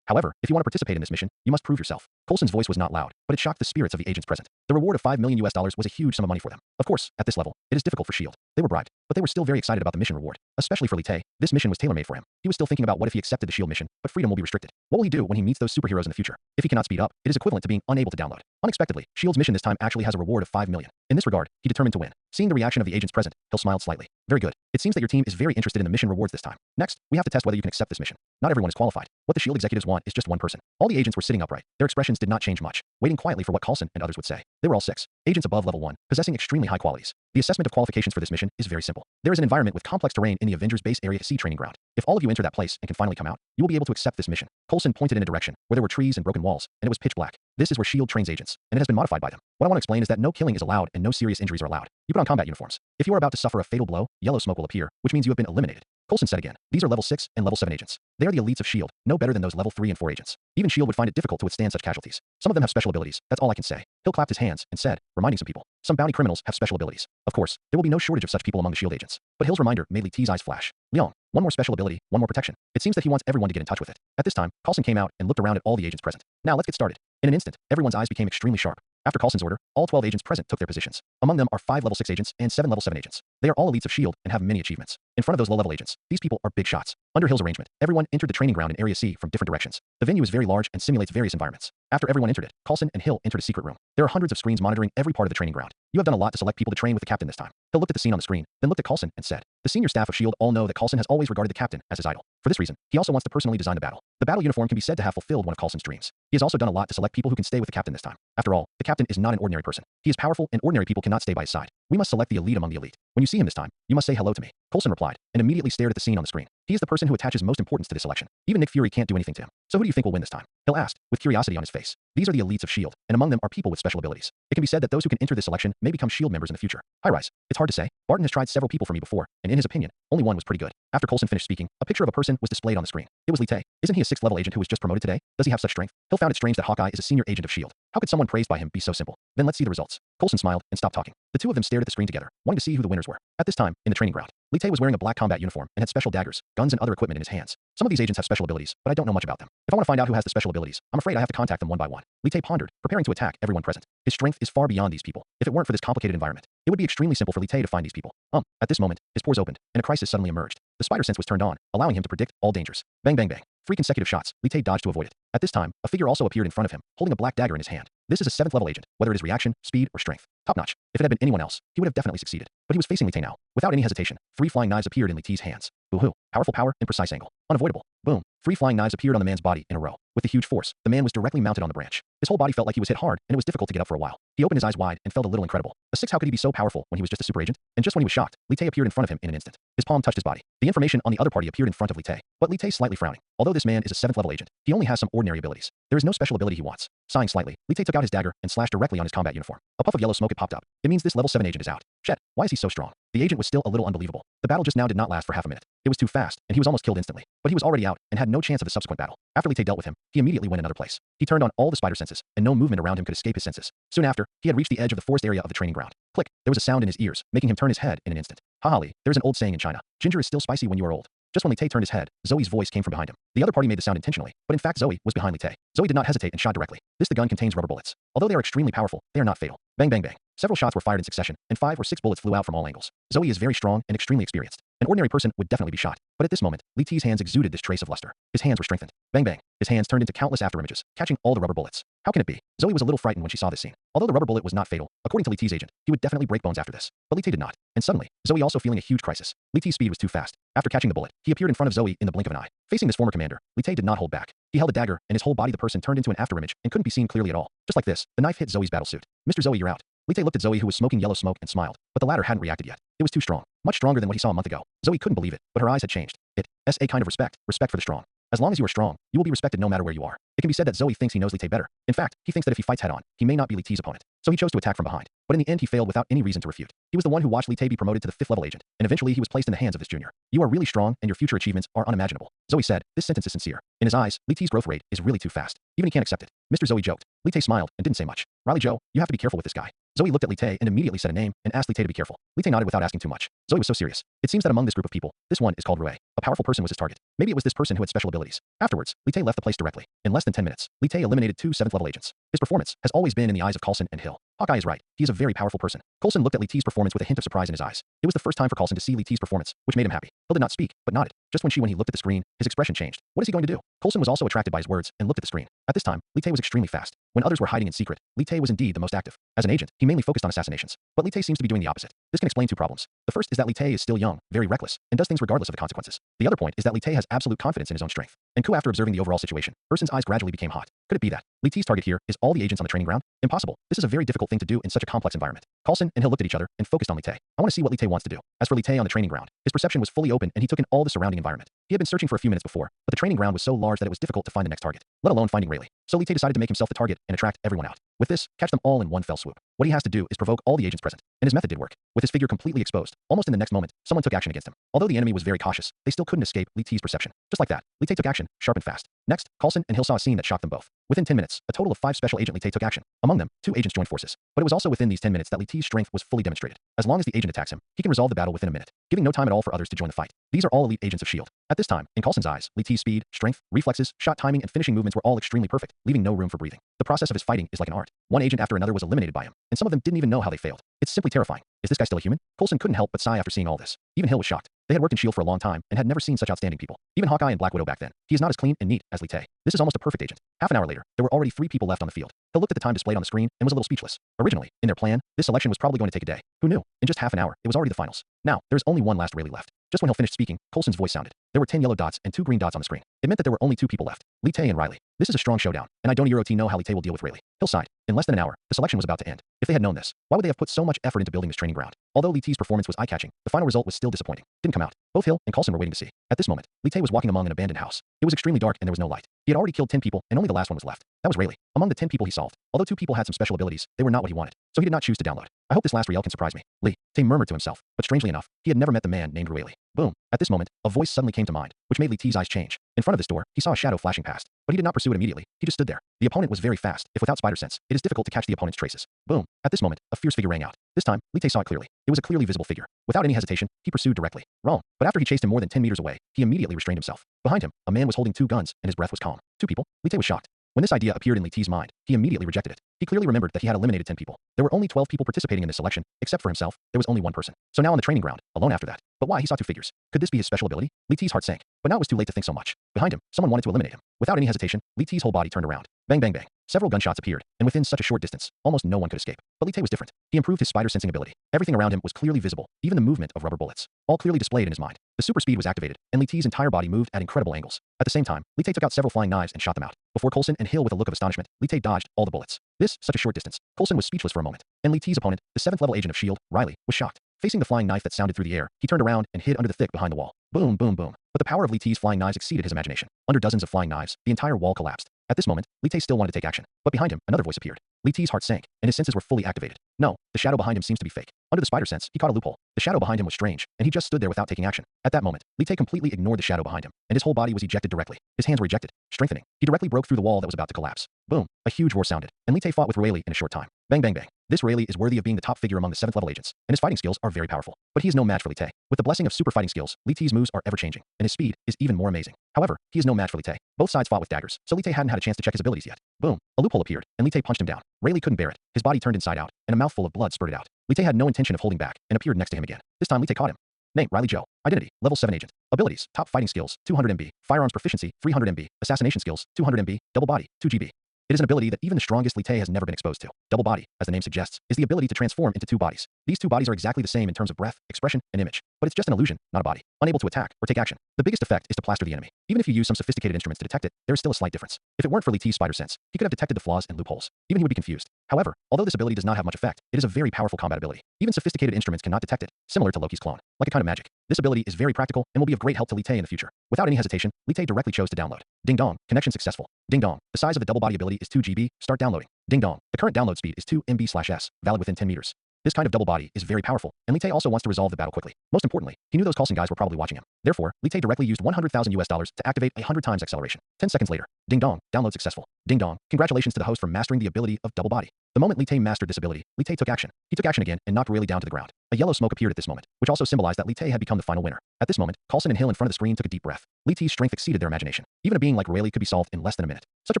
However, if you want to participate in this mission, you must prove yourself. Coulson's voice was not loud, but it shocked the spirits of the agents present. The reward of $5 million was a huge sum of money for them. Of course, at this level, it is difficult for S.H.I.E.L.D. They were bribed, but they were still very excited about the mission reward. Especially for Li Tae, this mission was tailor-made for him. He was still thinking about what if he accepted the S.H.I.E.L.D. mission, but freedom will be restricted. What will he do when he meets those superheroes in the future? If he cannot speed up, it is equivalent to being unable to download. Unexpectedly, S.H.I.E.L.D.'s mission this time actually has a reward of $5 million. In this regard, he determined to win. Seeing the reaction of the agents present, Hill smiled slightly. Very good. It seems that your team is very interested in the mission rewards this time. Next, we have to test whether you can accept this mission. Not everyone is qualified. What the S.H.I.E.L.D. executives want is just one person. All the agents were sitting upright. Their expressions did not change much, waiting quietly for what Coulson and others would say. They were all 6 agents above level 1, possessing extremely high qualities. The assessment of qualifications for this mission is very simple. There is an environment with complex terrain in the Avengers base area C training ground. If all of you enter that place and can finally come out, you will be able to accept this mission. Coulson pointed in a direction where there were trees and broken walls, and it was pitch black. This is where S.H.I.E.L.D. trains agents, and it has been modified by them. What I want to explain is that no killing is allowed and no serious injuries are allowed. You put on combat uniforms. If you are about to suffer a fatal blow, yellow smoke will appear, which means you have been eliminated. Coulson said again, these are level 6 and level 7 agents. They are the elites of S.H.I.E.L.D., no better than those level 3 and 4 agents. Even S.H.I.E.L.D. would find it difficult to withstand such casualties. Some of them have special abilities, that's all I can say. Hill clapped his hands and said, reminding some people, some bounty criminals have special abilities. Of course, there will be no shortage of such people among the S.H.I.E.L.D. agents. But Hill's reminder made Li T's eyes flash. Leon, one more special ability, one more protection. It seems that he wants everyone to get in touch with it. At this time, Coulson came out and looked around at all the agents present. Now let's get started. In an instant, everyone's eyes became extremely sharp. After Coulson's order, all 12 agents present took their positions. Among them are 5 level 6 agents and 7 level 7 agents. They are all elites of S.H.I.E.L.D. and have many achievements. In front of those low-level agents, these people are big shots. Under Hill's arrangement, everyone entered the training ground in Area C from different directions. The venue is very large and simulates various environments. After everyone entered it, Coulson and Hill entered a secret room. There are hundreds of screens monitoring every part of the training ground. You have done a lot to select people to train with the captain this time. Hill looked at the scene on the screen, then looked at Coulson and said, the senior staff of S.H.I.E.L.D. all know that Coulson has always regarded the captain as his idol. For this reason, he also wants to personally design the battle. The battle uniform can be said to have fulfilled one of Coulson's dreams. He has also done a lot to select people who can stay with the captain this time. After all, the captain is not an ordinary person. He is powerful and ordinary people cannot stay by his side. We must select the elite among the elite. When you see him this time, you must say hello to me. Coulson replied, and immediately stared at the scene on the screen. He is the person who attaches most importance to this selection. Even Nick Fury can't do anything to him. So who do you think will win this time? Hill asked, with curiosity on his face. These are the elites of S.H.I.E.L.D., and among them are people with special abilities. It can be said that those who can enter this selection may become S.H.I.E.L.D. members in the future. Hi-Rise. It's hard to say. Barton has tried several people for me before, and in his opinion, only one was pretty good. After Coulson finished speaking, a picture of a person was displayed on the screen. It was Li Tae. Isn't he a 6th level agent who was just promoted today? Does he have such strength? Hill found it strange that Hawkeye is a senior agent of S.H.I.E.L.D. How could someone praised by him be so simple? Then let's see the results. Coulson smiled and stopped talking. The two of them stared at the screen together, wanting to see who the winners were. At this time, in the training ground, Li Tae was wearing a black combat uniform and had special daggers, guns and other equipment in his hands. Some of these agents have special abilities, but I don't know much about them. If I want to find out who has the special abilities, I'm afraid I have to contact them one by one. Li Tae pondered, preparing to attack everyone present. His strength is far beyond these people. If it weren't for this complicated environment, it would be extremely simple for Li Tae to find these people. At this moment, his pores opened, and a crisis suddenly emerged. The spider sense was turned on, allowing him to predict all dangers. Bang bang bang. 3 consecutive shots, Li Tae dodged to avoid it. At this time, a figure also appeared in front of him, holding a black dagger in his hand. This is a 7th level agent, whether it is reaction, speed, or strength. Top notch. If it had been anyone else, he would have definitely succeeded. But he was facing Li Tae now. Without any hesitation, 3 flying knives appeared in Li Tae's hands. Boo-hoo. Powerful power and precise angle. Unavoidable. Boom. 3 flying knives appeared on the man's body in a row. With the huge force, the man was directly mounted on the branch. His whole body felt like he was hit hard, and it was difficult to get up for a while. He opened his eyes wide and felt a little incredible. A 6, how could he be so powerful when he was just a super agent? And just when he was shocked, Li Tae appeared in front of him in an instant. His palm touched his body. The information on the other party appeared in front of Li Tae, but Li Tae slightly frowning. Although this man is a 7th level agent, he only has some ordinary abilities. There is no special ability he wants. Sighing slightly, Li Tae took out his dagger and slashed directly on his combat uniform. A puff of yellow smoke had popped up. It means this level 7 agent is out. Shit, why is he so strong? The agent was still a little unbelievable. The battle just now did not last for half a minute. It was too fast, and he was almost killed instantly. But he was already out and had no chance of a subsequent battle. After Li Tae dealt with him, he immediately went another place. He turned on all the spider senses, and no movement around him could escape his senses. Soon after, he had reached the edge of the forest area of the training ground. Click, there was a sound in his ears, making him turn his head in an instant. Haha Li, there's an old saying in China. Ginger is still spicy when you are old. Just when Li Tae turned his head, Zoe's voice came from behind him. The other party made the sound intentionally, but in fact Zoe was behind Li Tae. Zoe did not hesitate and shot directly. The gun contains rubber bullets. Although they are extremely powerful, they are not fatal. Bang bang bang. Several shots were fired in succession, and 5 or 6 bullets flew out from all angles. Zoe is very strong and extremely experienced. An ordinary person would definitely be shot. But at this moment, Li Tae's hands exuded this trace of luster. His hands were strengthened. Bang bang. His hands turned into countless afterimages, catching all the rubber bullets. How can it be? Zoe was a little frightened when she saw this scene. Although the rubber bullet was not fatal, according to Li Tae's agent, he would definitely break bones after this. But Li Tae did not. And suddenly, Zoe also feeling a huge crisis. Li Tae's speed was too fast. After catching the bullet, he appeared in front of Zoe in the blink of an eye. Facing this former commander, Li Tae did not hold back. He held a dagger, and his whole body the person turned into an afterimage and couldn't be seen clearly at all. Just like this, the knife hit Zoe's battlesuit. Mr. Zoe, you're out. Li Tae looked at Zoe who was smoking yellow smoke and smiled, but the latter hadn't reacted yet. It was too strong. Much stronger than what he saw a month ago. Zoe couldn't believe it, but her eyes had changed. It's a kind of respect for the strong. As long as you are strong, you will be respected no matter where you are. It can be said that Zoe thinks he knows Li Tae better. In fact, he thinks that if he fights head-on, he may not be Li Tae's opponent. So he chose to attack from behind. But in the end he failed without any reason to refute. He was the one who watched Li Tae be promoted to the 5th level agent, and eventually he was placed in the hands of this junior. You are really strong, and your future achievements are unimaginable. Zoe said, this sentence is sincere. In his eyes, Li Tae's growth rate is really too fast. Even he can't accept it. Mr. Zoe joked. Li Tae smiled and didn't say much. Riley Joe, you have to be careful with this guy. Zoe looked at Li Tae and immediately said a name and asked Li Tae to be careful. Li Tae nodded without asking too much. Zoe was so serious. It seems that among this group of people, this one is called Rue. A powerful person was his target. Maybe it was this person who had special abilities. Afterwards, Li Tae left the place directly. In less than 10 minutes, Li Tae eliminated 2 7th level agents. His performance has always been in the eyes of Coulson and Hill. Hawkeye is right. He is a very powerful person. Coulson looked at Li Tae's performance with a hint of surprise in his eyes. It was the first time for Coulson to see Li Tae's performance, which made him happy. Hill did not speak, but nodded. Just when he looked at the screen, his expression changed. What is he going to do? Coulson was also attracted by his words and looked at the screen. At this time, Li Tae was extremely fast. When others were hiding in secret, Li Tae was indeed the most active. As an agent, he mainly focused on assassinations. But Li Tae seems to be doing the opposite. This can explain 2 problems. The first is that Li Tae is still young, very reckless, and does things regardless of the consequences. The other point is that Li Tae has absolute confidence in his own strength. And after observing the overall situation, Urson's eyes gradually became hot. Could it be that Li T's target here is all the agents on the training ground? Impossible. This is a very difficult thing to do in such a complex environment. Coulson and Hill looked at each other and focused on Li Tae. I want to see what Li Tae wants to do. As for Li Tae on the training ground, his perception was fully open and he took in all the surrounding environment. He had been searching for a few minutes before, but the training ground was so large that it was difficult to find the next target, let alone finding Rayleigh. So Li Tae decided to make himself the target and attract everyone out. With this, catch them all in one fell swoop. What he has to do is provoke all the agents present, and his method did work. With his figure completely exposed, almost in the next moment, someone took action against him. Although the enemy was very cautious, they still couldn't escape Li T's perception. Just like that, Li Tae took action, sharp and fast. Next, Coulson and Hill saw a scene that shocked them both. Within 10 minutes, a total of 5 special agent Li Tae took action. Among them, 2 agents joined forces. But it was also within these 10 minutes that Li T's strength was fully demonstrated. As long as the agent attacks him, he can resolve the battle within a minute, giving no time at all for others to join the fight. These are all elite agents of S.H.I.E.L.D. At this time, in Coulson's eyes, Li T's speed, strength, reflexes, shot timing, and finishing movements were all extremely perfect, leaving no room for breathing. The process of his fighting is like an art. One agent after another was eliminated by him, and some of them didn't even know how they failed. It's simply terrifying. Is this guy still a human? Coulson couldn't help but sigh after seeing all this. Even Hill was shocked. They had worked in S.H.I.E.L.D. for a long time and had never seen such outstanding people. Even Hawkeye and Black Widow back then. He is not as clean and neat as Li Tae. This is almost a perfect agent. Half an hour later, there were already 3 people left on the field. Hill looked at the time displayed on the screen and was a little speechless. Originally, in their plan, this selection was probably going to take a day. Who knew? In just half an hour, it was already the finals. Now, there is only one last Rayleigh left. Just when Hill finished speaking, Coulson's voice sounded. There were 10 yellow dots and 2 green dots on the screen. It meant that there were only 2 people left, Li Tae and Riley. This is a strong showdown, and I don't know how Li Tae will deal with Rayleigh. Hill sighed. In less than an hour, the selection was about to end. If they had known this, why would they have put so much effort into building this training ground? Although Li Tae's performance was eye-catching, the final result was still disappointing. Didn't come out. Both Hill and Coulson were waiting to see. At this moment, Li Tae was walking among an abandoned house. It was extremely dark and there was no light. He had already killed 10 people and only the last one was left. That was Rayleigh. Among the 10 people he solved, although 2 people had some special abilities, they were not what he wanted. So he did not choose to download. I hope this last Riel can surprise me. Li Tae murmured to himself, but strangely enough, he had never met the man named Rayleigh. Boom. At this moment, a voice suddenly came to mind, which made Li Tae's eyes change. In front of this door, he saw a shadow flashing past, but he did not pursue it immediately. He just stood there. The opponent was very fast. If without spider sense, it is difficult to catch the opponent's traces. Boom. At this moment, a fierce figure rang out. This time, Li Tae saw it clearly. It was a clearly visible figure. Without any hesitation, he pursued directly. Wrong. But after he chased him more than 10 meters away, he immediately restrained himself. Behind him, a man was holding 2 guns, and his breath was calm. 2 people? Li Tae was shocked. When this idea appeared in Li Tae's mind, he immediately rejected it. He clearly remembered that he had eliminated 10 people. There were only 12 people participating in this selection, except for himself. There was only 1 person. So now on the training ground, alone after that. But why he saw 2 figures? Could this be his special ability? Li Tae's heart sank, but now it was too late to think so much. Behind him, someone wanted to eliminate him. Without any hesitation, Li Tae's whole body turned around. Bang bang bang. Several gunshots appeared, and within such a short distance, almost no one could escape. But Li Tae was different. He improved his spider sensing ability. Everything around him was clearly visible, even the movement of rubber bullets, all clearly displayed in his mind. The super speed was activated, and Li Tae's entire body moved at incredible angles. At the same time, Li Tae took out several flying knives and shot them out. Before Coulson and Hill with a look of astonishment, Li Tae dodged all the bullets. This, such a short distance. Coulson was speechless for a moment, and Li Tae's opponent, the 7th level agent of S.H.I.E.L.D., Riley, was shocked. Facing the flying knife that sounded through the air, he turned around and hid under the thick behind the wall. Boom, boom, boom. But the power of Li Tae's flying knives exceeded his imagination. Under dozens of flying knives, the entire wall collapsed. At this moment, Li Tae still wanted to take action, but behind him, another voice appeared. Li Tae's heart sank, and his senses were fully activated. No, the shadow behind him seems to be fake. Under the spider sense, he caught a loophole. The shadow behind him was strange, and he just stood there without taking action. At that moment, Li Tae completely ignored the shadow behind him, and his whole body was ejected directly. His hands were ejected, strengthening. He directly broke through the wall that was about to collapse. Boom. A huge roar sounded, and Li Tae fought with Rayleigh in a short time. Bang bang bang. This Rayleigh is worthy of being the top figure among the 7th level agents, and his fighting skills are very powerful. But he is no match for Li Tae. With the blessing of super fighting skills, Li Tae's moves are ever-changing, and his speed is even more amazing. However, he is no match for Li Tae. Both sides fought with daggers, so Li Tae hadn't had a chance to check his abilities yet. Boom. A loophole appeared, and Li Tae punched him down. Rayleigh couldn't bear it. His body turned inside out, and a mouthful of blood spurted out. Li Tae had no intention of holding back, and appeared next to him again. This time Li Tae caught him. Name, Riley Joe. Identity, level 7 agent. Abilities, top fighting skills, 200 MB. Firearms proficiency, 300 MB. Assassination skills, 200 MB. Double body, 2 GB. It is an ability that even the strongest Li Tae has never been exposed to. Double body, as the name suggests, is the ability to transform into 2 bodies. These 2 bodies are exactly the same in terms of breath, expression, and image. But it's just an illusion, not a body. Unable to attack or take action. The biggest effect is to plaster the enemy. Even if you use some sophisticated instruments to detect it, there is still a slight difference. If it weren't for Li Tae's spider sense, he could have detected the flaws and loopholes. Even he would be confused. However, although this ability does not have much effect, it is a very powerful combat ability. Even sophisticated instruments cannot detect it, similar to Loki's clone. Like a kind of magic. This ability is very practical and will be of great help to Li Tae in the future. Without any hesitation, Li Tae directly chose to download. Ding dong, connection successful. Ding dong, the size of the double body ability is 2 GB, start downloading. Ding dong, the current download speed is 2 MB/s, valid within 10 meters. This kind of double body is very powerful, and Li Tae also wants to resolve the battle quickly. Most importantly, he knew those Coulson guys were probably watching him. Therefore, Li Tae directly used $100,000 to activate 100 times acceleration. 10 seconds later, ding dong, download successful. Ding dong, congratulations to the host for mastering the ability of double body. The moment Li Tae mastered this ability, Li Tae took action. He took action again and knocked Rayleigh down to the ground. A yellow smoke appeared at this moment, which also symbolized that Li Tae had become the final winner. At this moment, Coulson and Hill in front of the screen took a deep breath. Li Tae's strength exceeded their imagination. Even a being like Rayleigh could be solved in less than a minute. Such a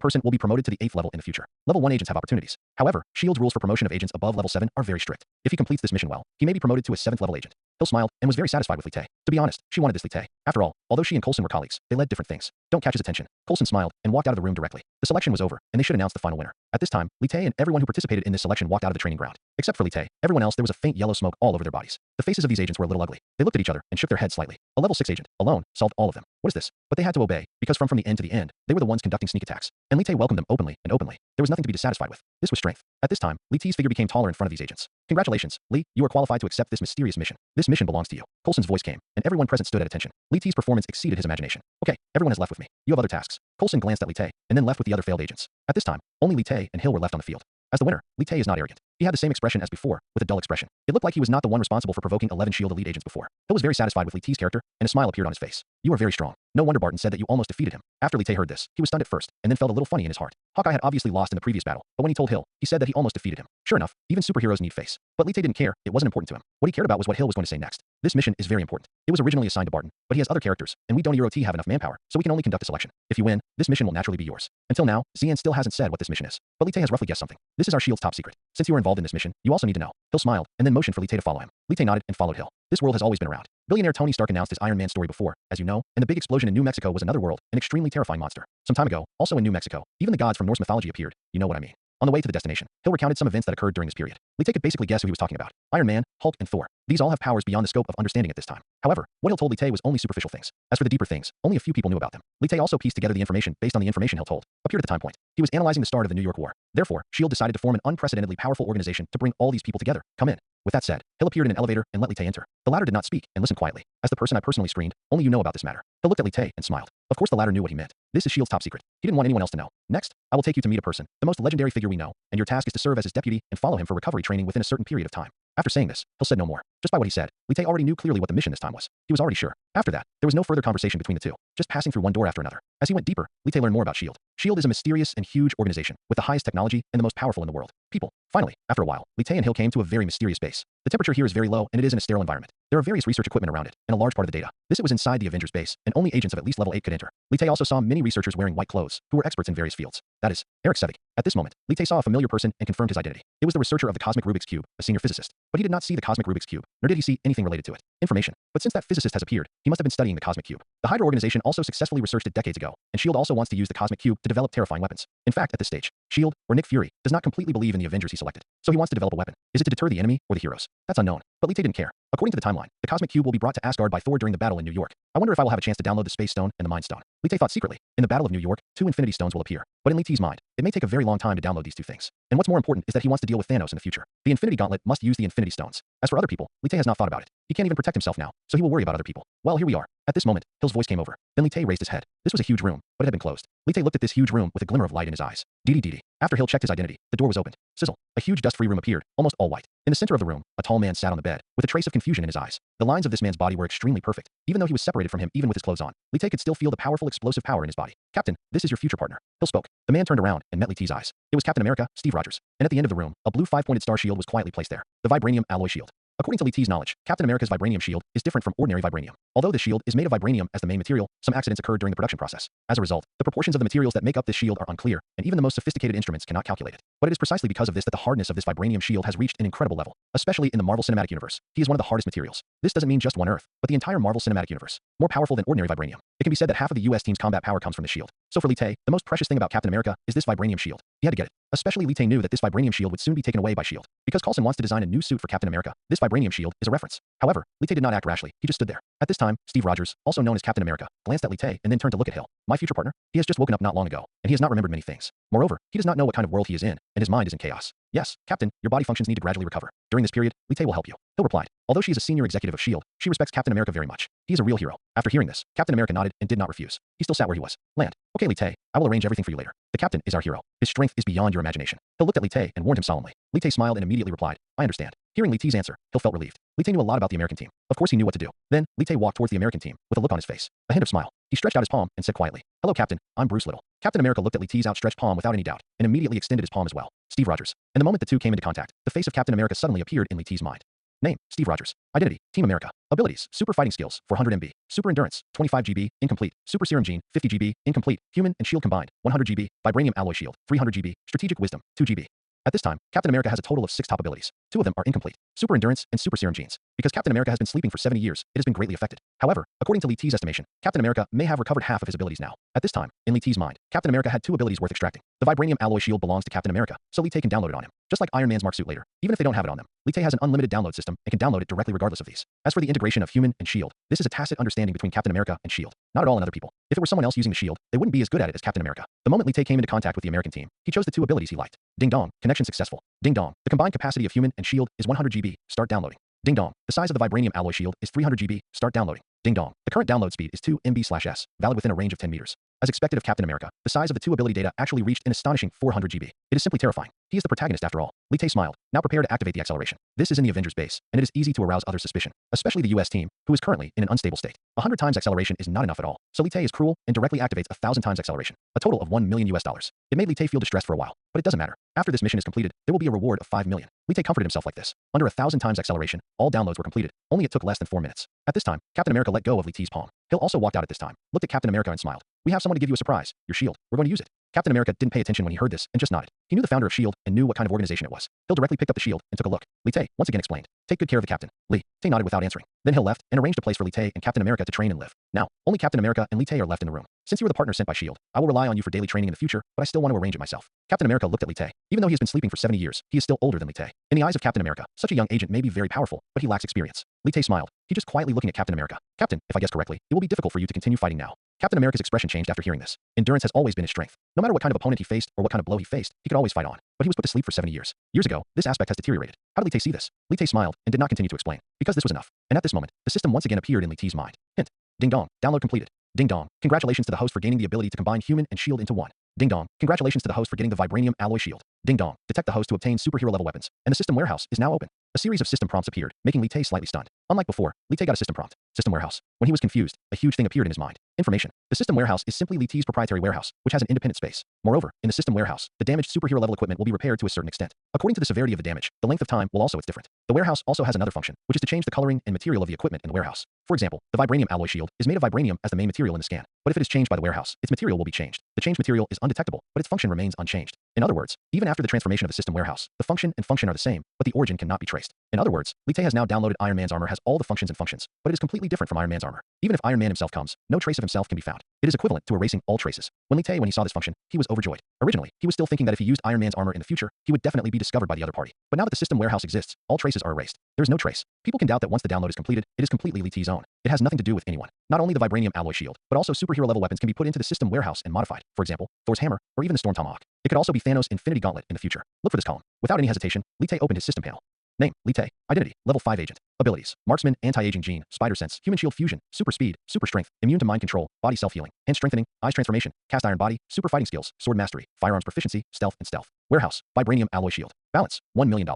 person will be promoted to the 8th level in the future. Level 1 agents have opportunities. However, S.H.I.E.L.D.'s rules for promotion of agents above level 7 are very strict. If he completes this mission well, he may be promoted to a 7th level agent. Hill smiled and was very satisfied with Li Tae. To be honest, she wanted this Li Tae. After all, although she and Coulson were colleagues, they led different things. Don't catch his attention. Coulson smiled and walked out of the room directly. The selection was over, and they should announce the final winner. At this time, Li Tae and everyone who participated in this selection walked out of the training ground. Except for Li Tae, everyone else, there was a faint yellow smoke all over their bodies. The faces of these agents were a little ugly. They looked at each other and shook their heads slightly. A level 6 agent, alone, solved all of them. What is this? But they had to obey, because from the end to the end, they were the ones conducting sneak attacks. And Li Tae welcomed them openly and openly. There was nothing to be dissatisfied with. This was strength. At this time, Li Tae's figure became taller in front of these agents. Congratulations, Li, you are qualified to accept this mysterious mission. This mission belongs to you. Coulson's voice came, and everyone present stood at attention. Li Tae's performance exceeded his imagination. Okay, everyone has left with me. You have other tasks. Coulson glanced at Li Tae, and then left with the other failed agents. At this time, only Li Tae and Hill were left on the field. As the winner, Li Tae is not arrogant. He had the same expression as before, with a dull expression. It looked like he was not the one responsible for provoking 11 SHIELD elite agents before. Hill was very satisfied with Li Tae's character, and a smile appeared on his face. You are very strong. No wonder Barton said that you almost defeated him. After Li Tae heard this, he was stunned at first, and then felt a little funny in his heart. Hawkeye had obviously lost in the previous battle, but when he told Hill, he said that he almost defeated him. Sure enough, even superheroes need face. But Li Tae didn't care. It wasn't important to him. What he cared about was what Hill was going to say next. This mission is very important. It was originally assigned to Barton, but he has other characters, and we don't have enough manpower, so we can only conduct a selection. If you win, this mission will naturally be yours. Until now, Xian still hasn't said what this mission is, but Li Tae has roughly guessed something. This is our SHIELD's top secret. Since you are involved in this mission, you also need to know. Hill smiled, and then motioned for Li Tae to follow him. Li Tae nodded and followed Hill. This world has always been around. Billionaire Tony Stark announced his Iron Man story before, as you know, and the big explosion in New Mexico was another world, an extremely terrifying monster. Some time ago, also in New Mexico, even the gods from Norse mythology appeared. You know what I mean. On the way to the destination, Hill recounted some events that occurred during this period. Li Tae could basically guess who he was talking about. Iron Man, Hulk, and Thor. These all have powers beyond the scope of understanding at this time. However, what Hill told Li Tae was only superficial things. As for the deeper things, only a few people knew about them. Li Tae also pieced together the information based on the information Hill told. Appeared at the time point. He was analyzing the start of the New York War. Therefore, SHIELD decided to form an unprecedentedly powerful organization to bring all these people together. Come in. With that said, Hill appeared in an elevator and let Li Tae enter. The latter did not speak and listened quietly. As the person I personally screened, only you know about this matter. Hill looked at Li Tae and smiled. Of course the latter knew what he meant. This is SHIELD's top secret. He didn't want anyone else to know. Next, I will take you to meet a person, the most legendary figure we know, and your task is to serve as his deputy and follow him for recovery training within a certain period of time. After saying this, Hill said no more. Just by what he said, Li Tae already knew clearly what the mission this time was. He was already sure. After that, there was no further conversation between the two, just passing through one door after another. As he went deeper, Li Tae learned more about SHIELD. SHIELD is a mysterious and huge organization, with the highest technology and the most powerful in the world. People. Finally, after a while, Li Tae and Hill came to a very mysterious base. The temperature here is very low, and it is in a sterile environment. There are various research equipment around it, and a large part of the data. It was inside the Avengers base, and only agents of at least level 8 could enter. Li Tae also saw many researchers wearing white clothes, who were experts in various fields. That is, Eric Sevig. At this moment, Li Tae saw a familiar person and confirmed his identity. It was the researcher of the cosmic Rubik's Cube, a senior physicist. But he did not see the cosmic Rubik's Cube, nor did he see anything related to it. Information. But since that physicist has appeared, he must have been studying the cosmic cube. The Hydra organization also successfully researched it decades ago, and SHIELD also wants to use the cosmic cube to develop terrifying weapons. In fact, at this stage, SHIELD, or Nick Fury, does not completely believe in the Avengers he selected. So he wants to develop a weapon. Is it to deter the enemy or the heroes? That's unknown. But Li Tae didn't care. According to the timeline, the cosmic cube will be brought to Asgard by Thor during the battle in New York. I wonder if I will have a chance to download the Space Stone and the Mind Stone. Li Tae thought secretly. In the Battle of New York, 2 Infinity Stones will appear. But in Li Tae's mind, it may take a very long time to download these 2 things. And what's more important is that he wants to deal with Thanos in the future. The Infinity Gauntlet must use the Infinity Stones. As for other people, Li Tae has not thought about it. He can't even protect himself now, so he will worry about other people. Well, here we are. At this moment, Hill's voice came over. Then Li Tae raised his head. This was a huge room, but it had been closed. Li Tae looked at this huge room with a glimmer of light in his eyes. Dee. After Hill checked his identity, the door was opened. Sizzle. A huge dust-free room appeared, almost all white. In the center of the room, a tall man sat on the bed, with a trace of confusion in his eyes. The lines of this man's body were extremely perfect, even though he was separated from him even with his clothes on. Li Tae could still feel the powerful explosive power in his body. Captain, this is your future partner. Hill spoke. The man turned around and met Li Tae's eyes. It was Captain America, Steve Rogers. And at the end of the room, a blue 5-pointed star shield was quietly placed there. The vibranium alloy shield. According to Li Tae's knowledge, Captain America's vibranium shield is different from ordinary vibranium. Although this shield is made of vibranium as the main material, some accidents occurred during the production process. As a result, the proportions of the materials that make up this shield are unclear, and even the most sophisticated instruments cannot calculate it. But it is precisely because of this that the hardness of this vibranium shield has reached an incredible level, especially in the Marvel Cinematic Universe. He is one of the hardest materials. This doesn't mean just one Earth, but the entire Marvel Cinematic Universe. More powerful than ordinary vibranium. It can be said that half of the US team's combat power comes from this shield. So for Li Tae, the most precious thing about Captain America is this vibranium shield. He had to get it. Especially Li Tae knew that this vibranium shield would soon be taken away by SHIELD. Because Coulson wants to design a new suit for Captain America, this vibranium shield is a reference. However, Li Tae did not act rashly. He just stood there. At this time, Steve Rogers, also known as Captain America, glanced at Li Tae and then turned to look at Hill. My future partner? He has just woken up not long ago, and he has not remembered many things. Moreover, he does not know what kind of world he is in, and his mind is in chaos. Yes, Captain, your body functions need to gradually recover. During this period, Li Tae will help you. Hill replied. Although she is a senior executive of SHIELD, she respects Captain America very much. He is a real hero. After hearing this, Captain America nodded and did not refuse. He still sat where he was. Land. Okay, Li Tae, I will arrange everything for you later. The captain is our hero. His strength is beyond your imagination. Hill looked at Li Tae and warned him solemnly. Li Tae smiled and immediately replied, I understand. Hearing Li Tae's answer, Hill felt relieved. Li Tae knew a lot about the American team. Of course he knew what to do. Then, Li Tae walked towards the American team, with a look on his face. A hint of smile. He stretched out his palm and said quietly, Hello Captain, I'm Bruce Little. Captain America looked at Li Tae's outstretched palm without any doubt, and immediately extended his palm as well. Steve Rogers. And the moment the two came into contact, the face of Captain America suddenly appeared in Li Tae's mind. Name, Steve Rogers. Identity, Team America. Abilities, Super Fighting Skills, 400 MB. Super Endurance, 25 GB, incomplete. Super Serum Gene, 50 GB, incomplete. Human and Shield combined, 100 GB. Vibranium Alloy Shield, 300 GB. Strategic Wisdom, 2 GB. At this time, Captain America has a total of 6 top abilities. 2 of them are incomplete: Super Endurance and Super Serum Genes. Because Captain America has been sleeping for 70 years, it has been greatly affected. However, according to Lee T's estimation, Captain America may have recovered half of his abilities now. At this time, in Lee T's mind, Captain America had 2 abilities worth extracting. The vibranium alloy shield belongs to Captain America, so Lee Tae can download it on him. Just like Iron Man's Mark suit later. Even if they don't have it on them, Lee Tae has an unlimited download system and can download it directly regardless of these. As for the integration of human and shield, this is a tacit understanding between Captain America and shield. Not at all in other people. If it were someone else using the shield, they wouldn't be as good at it as Captain America. The moment Lee Tae came into contact with the American team, he chose the 2 abilities he liked. Ding dong, connection successful. Ding dong, the combined capacity of human and shield is 100 GB, start downloading. Ding dong, the size of the vibranium alloy shield is 300 GB, start downloading. Ding dong, the current download speed is 2 MB/s, valid within a range of 10 meters. As expected of Captain America, the size of the 2 ability data actually reached an astonishing 400 GB. It is simply terrifying. He is the protagonist after all. Lee Tae smiled, now prepare to activate the acceleration. This is in the Avengers base, and it is easy to arouse other suspicion, especially the US team, who is currently in an unstable state. 100 times acceleration is not enough at all, so Lee Tae is cruel and directly activates 1,000 times acceleration, a total of $1 million. It made Lee Tae feel distressed for a while, but it doesn't matter. After this mission is completed, there will be a reward of 5 million. Lee Tae comforted himself like this. Under 1,000 times acceleration, all downloads were completed, only it took less than 4 minutes. At this time, Captain America let go of Lee Tae's palm. Hill also walked out at this time, looked at Captain America and smiled. We have someone to give you a surprise. Your shield. We're going to use it. Captain America didn't pay attention when he heard this and just nodded. He knew the founder of S.H.I.E.L.D. and knew what kind of organization it was. Hill directly picked up the shield and took a look. Lee Tae once again explained, take good care of the captain. Lee Tae nodded without answering. Then Hill left and arranged a place for Lee Tae and Captain America to train and live. Now, only Captain America and Lee Tae are left in the room. Since you were the partner sent by S.H.I.E.L.D., I will rely on you for daily training in the future, but I still want to arrange it myself. Captain America looked at Lee Tae. Even though he has been sleeping for 70 years, he is still older than Lee Tae. In the eyes of Captain America, such a young agent may be very powerful, but he lacks experience. Lee Tae smiled. He just quietly looking at Captain America. Captain, if I guess correctly, it will be difficult for you to continue fighting now. Captain America's expression changed after hearing this. Endurance has always been his strength. No matter what kind of opponent he faced or what kind of blow he faced, he could always fight on. But he was put to sleep for 70 years. Years ago, this aspect has deteriorated. How did Lee Tae see this? Lee Tae smiled and did not continue to explain, because this was enough. And at this moment, the system once again appeared in Lee Tae's mind. Hint. Ding dong. Download completed. Ding dong. Congratulations to the host for gaining the ability to combine human and shield into one. Ding dong. Congratulations to the host for getting the vibranium alloy shield. Ding dong. Detect the host to obtain superhero level weapons. And the system warehouse is now open. A series of system prompts appeared, making Lee Tae slightly stunned. Unlike before, Lee Tae got a system prompt. System warehouse. When he was confused, a huge thing appeared in his mind. Information. The system warehouse is simply Lee Tae's proprietary warehouse, which has an independent space. Moreover, in the system warehouse, the damaged superhero level equipment will be repaired to a certain extent. According to the severity of the damage, the length of time will also it's different. The warehouse also has another function, which is to change the coloring and material of the equipment in the warehouse. For example, the vibranium alloy shield is made of vibranium as the main material in the scan. But if it is changed by the warehouse, its material will be changed. The changed material is undetectable, but its function remains unchanged. In other words, even after the transformation of the system warehouse, the function and function are the same, but the origin cannot be traced. In other words, Lee Tae has now downloaded Iron Man's armor has all the functions and functions, but it is completely different from Iron Man's armor. Even if Iron Man himself comes, no trace of himself can be found. It is equivalent to erasing all traces. When he saw this function, he was overjoyed. Originally, he was still thinking that if he used Iron Man's armor in the future, he would definitely be discovered by the other party. But now that the system warehouse exists, all traces are erased. There is no trace. People can doubt that once the download is completed, it is completely Lee Tae's own. It has nothing to do with anyone. Not only the vibranium alloy shield, but also superhero level weapons can be put into the system warehouse and modified. For example, Thor's hammer, or even the Storm Tomahawk. It could also be Thanos' Infinity Gauntlet in the future. Look for this column. Without any hesitation, Lee Tae opened his system panel. Name, Lee Tae. Identity, level 5 agent. Abilities, marksman, anti-aging gene, spider sense, human shield fusion, super speed, super strength, immune to mind control, body self-healing, hand strengthening, eyes transformation, cast iron body, super fighting skills, sword mastery, firearms proficiency, stealth and stealth. Warehouse, vibranium alloy shield. Balance, $1 million.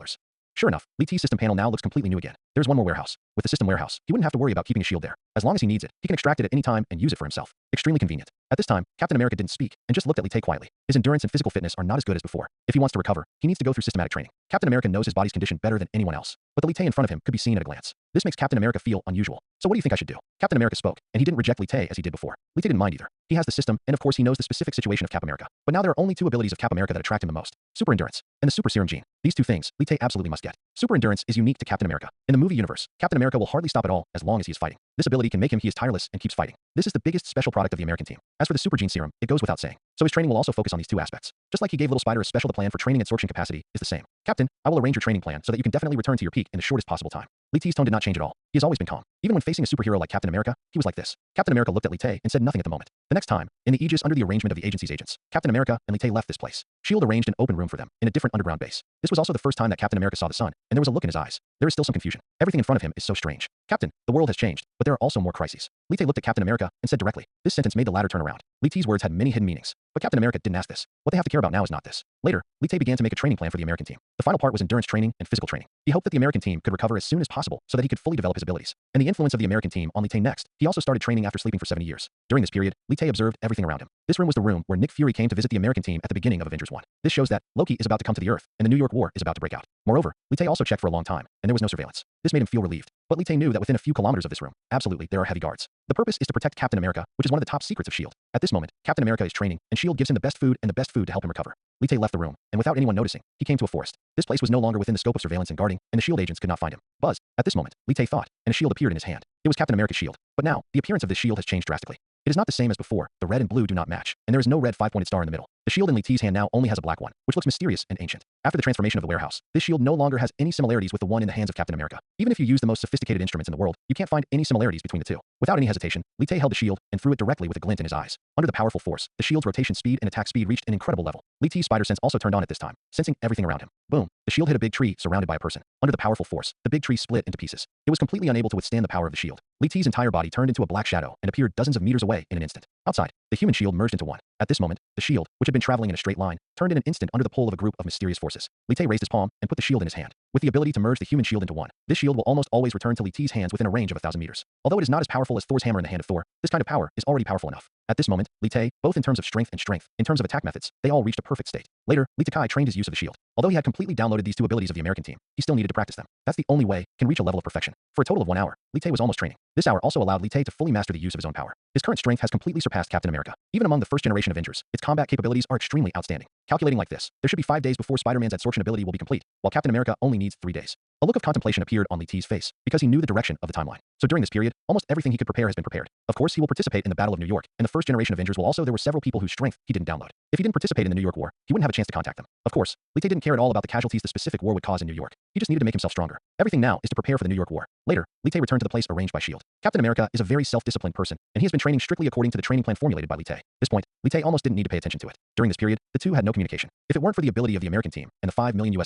Sure enough, Lee Tae's system panel now looks completely new again. There's one more warehouse. With the system warehouse, he wouldn't have to worry about keeping a shield there. As long as he needs it, he can extract it at any time and use it for himself. Extremely convenient. At this time, Captain America didn't speak and just looked at Lee Tae quietly. His endurance and physical fitness are not as good as before. If he wants to recover, he needs to go through systematic training. Captain America knows his body's condition better than anyone else, but the Lee Tae in front of him could be seen at a glance. This makes Captain America feel unusual. So what do you think I should do? Captain America spoke, and he didn't reject Lee Tae as he did before. Lee Tae didn't mind either. He has the system, and of course he knows the specific situation of Cap America. But now there are only 2 abilities of Cap America that attract him the most. Super Endurance and the Super Serum Gene. These 2 things, Lee Tae absolutely must get. Super Endurance is unique to Captain America. In the movie universe, Captain America will hardly stop at all as long as he is fighting. This ability can make him he is tireless and keeps fighting. This is the biggest special product of the American team. As for the Super Gene Serum, it goes without saying. So his training will also focus on these 2 aspects. Just like he gave Little Spider a special, the plan for training absorption capacity is the same. Captain, I will arrange your training plan so that you can definitely return to your peak in the shortest possible time. Lee Tae's tone did not change at all. He has always been calm. Even when facing a superhero like Captain America, he was like this. Captain America looked at Lee Tae and said nothing at the moment. The next time, in the Aegis under the arrangement of the agency's agents, Captain America and Lee Tae left this place. S.H.I.E.L.D. arranged an open room for them in a different underground base. This was also the first time that Captain America saw the sun, and there was a look in his eyes. There is still some confusion. Everything in front of him is so strange. Captain, the world has changed, but there are also more crises. Lee Tae looked at Captain America and said directly. This sentence made the latter turn around. Lee Tae's words had many hidden meanings, but Captain America didn't ask this. What they have to care about now is not this. Later, Lee Tae began to make a training plan for the American team. The final part was endurance training and physical training. He hoped that the American team could recover as soon as possible so that he could fully develop his abilities. And the influence of the American team on Lee Tae next, he also started training after sleeping for 70 years. During this period, Lee Tae observed everything around him. This room was the room where Nick Fury came to visit the American team at the beginning of Avengers 1. This shows that Loki is about to come to the Earth, and the New York War is about to break out. Moreover, Lee Tae also checked for a long time, and there was no surveillance. This made him feel relieved. But Lee Tae knew that within a few kilometers of this room, absolutely, there are heavy guards. The purpose is to protect Captain America, which is one of the top secrets of S.H.I.E.L.D. At this moment, Captain America is training, and S.H.I.E.L.D. gives him the best food and the best food to help him recover. Li Tay left the room, and without anyone noticing, he came to a forest. This place was no longer within the scope of surveillance and guarding, and the SHIELD agents could not find him. Buzz. At this moment, Li Tay thought, and a shield appeared in his hand. It was Captain America's shield. But now, the appearance of this shield has changed drastically. It is not the same as before. The red and blue do not match, and there is no red five-pointed star in the middle. The shield in Li Tay's hand now only has a black one, which looks mysterious and ancient. After the transformation of the warehouse, this shield no longer has any similarities with the one in the hands of Captain America. Even if you use the most sophisticated instruments in the world, you can't find any similarities between the two. Without any hesitation, Li Tay held the shield and threw it directly with a glint in his eyes. Under the powerful force, the shield's rotation speed and attack speed reached an incredible level. Li Tay's spider sense also turned on at this time, sensing everything around him. Boom! The shield hit a big tree surrounded by a person. Under the powerful force, the big tree split into pieces. It was completely unable to withstand the power of the shield. Li Tay's entire body turned into a black shadow and appeared dozens of meters away in an instant. Outside, the human shield merged into one. At this moment, the shield, which had been traveling in a straight line, turned in an instant under the pull of a group of mysterious forces. Li Tay raised his palm and put the shield in his hand. With the ability to merge the human shield into one, this shield will almost always return to Li Tay's hands within a range of 1,000 meters. Although it is not as powerful as Thor's hammer in the hand of Thor, this kind of power is already powerful enough. At this moment, Li Tay, both in terms of strength, in terms of attack methods, they all reached a perfect state. Later, Li Tay trained his use of the shield. Although he had completely downloaded these two abilities of the American team, he still needed to practice them. That's the only way he can reach a level of perfection. For a total of 1 hour, Li Tay was almost training. This hour also allowed Li Tay to fully master the use of his own power. His current strength has completely surpassed Captain America. Even among the first generation Avengers, its combat capabilities are extremely outstanding. Calculating like this, there should be 5 days before Spider-Man's adsorption ability will be complete, while Captain America only needs 3 days. A look of contemplation appeared on Li Tay's face, because he knew the direction of the timeline. So during this period, almost everything he could prepare has been prepared. Of course, he will participate in the Battle of New York, and the first generation Avengers will also. There were several people whose strength he didn't download. If he didn't participate in the New York War, he wouldn't have a chance to contact them. Of course, Li Tay didn't care at all about the casualties the specific war would cause in New York. He just needed to make himself stronger. Everything now is to prepare for the New York War. Later, Li Tay returned to the place arranged by SHIELD. Captain America is a very self-disciplined person, and he has been training strictly according to the training plan formulated by Li Tay. At this point, Li Tay almost didn't need to pay attention to it. During this period, the two had no communication. If it weren't for the ability of the American team and the $5 million, Li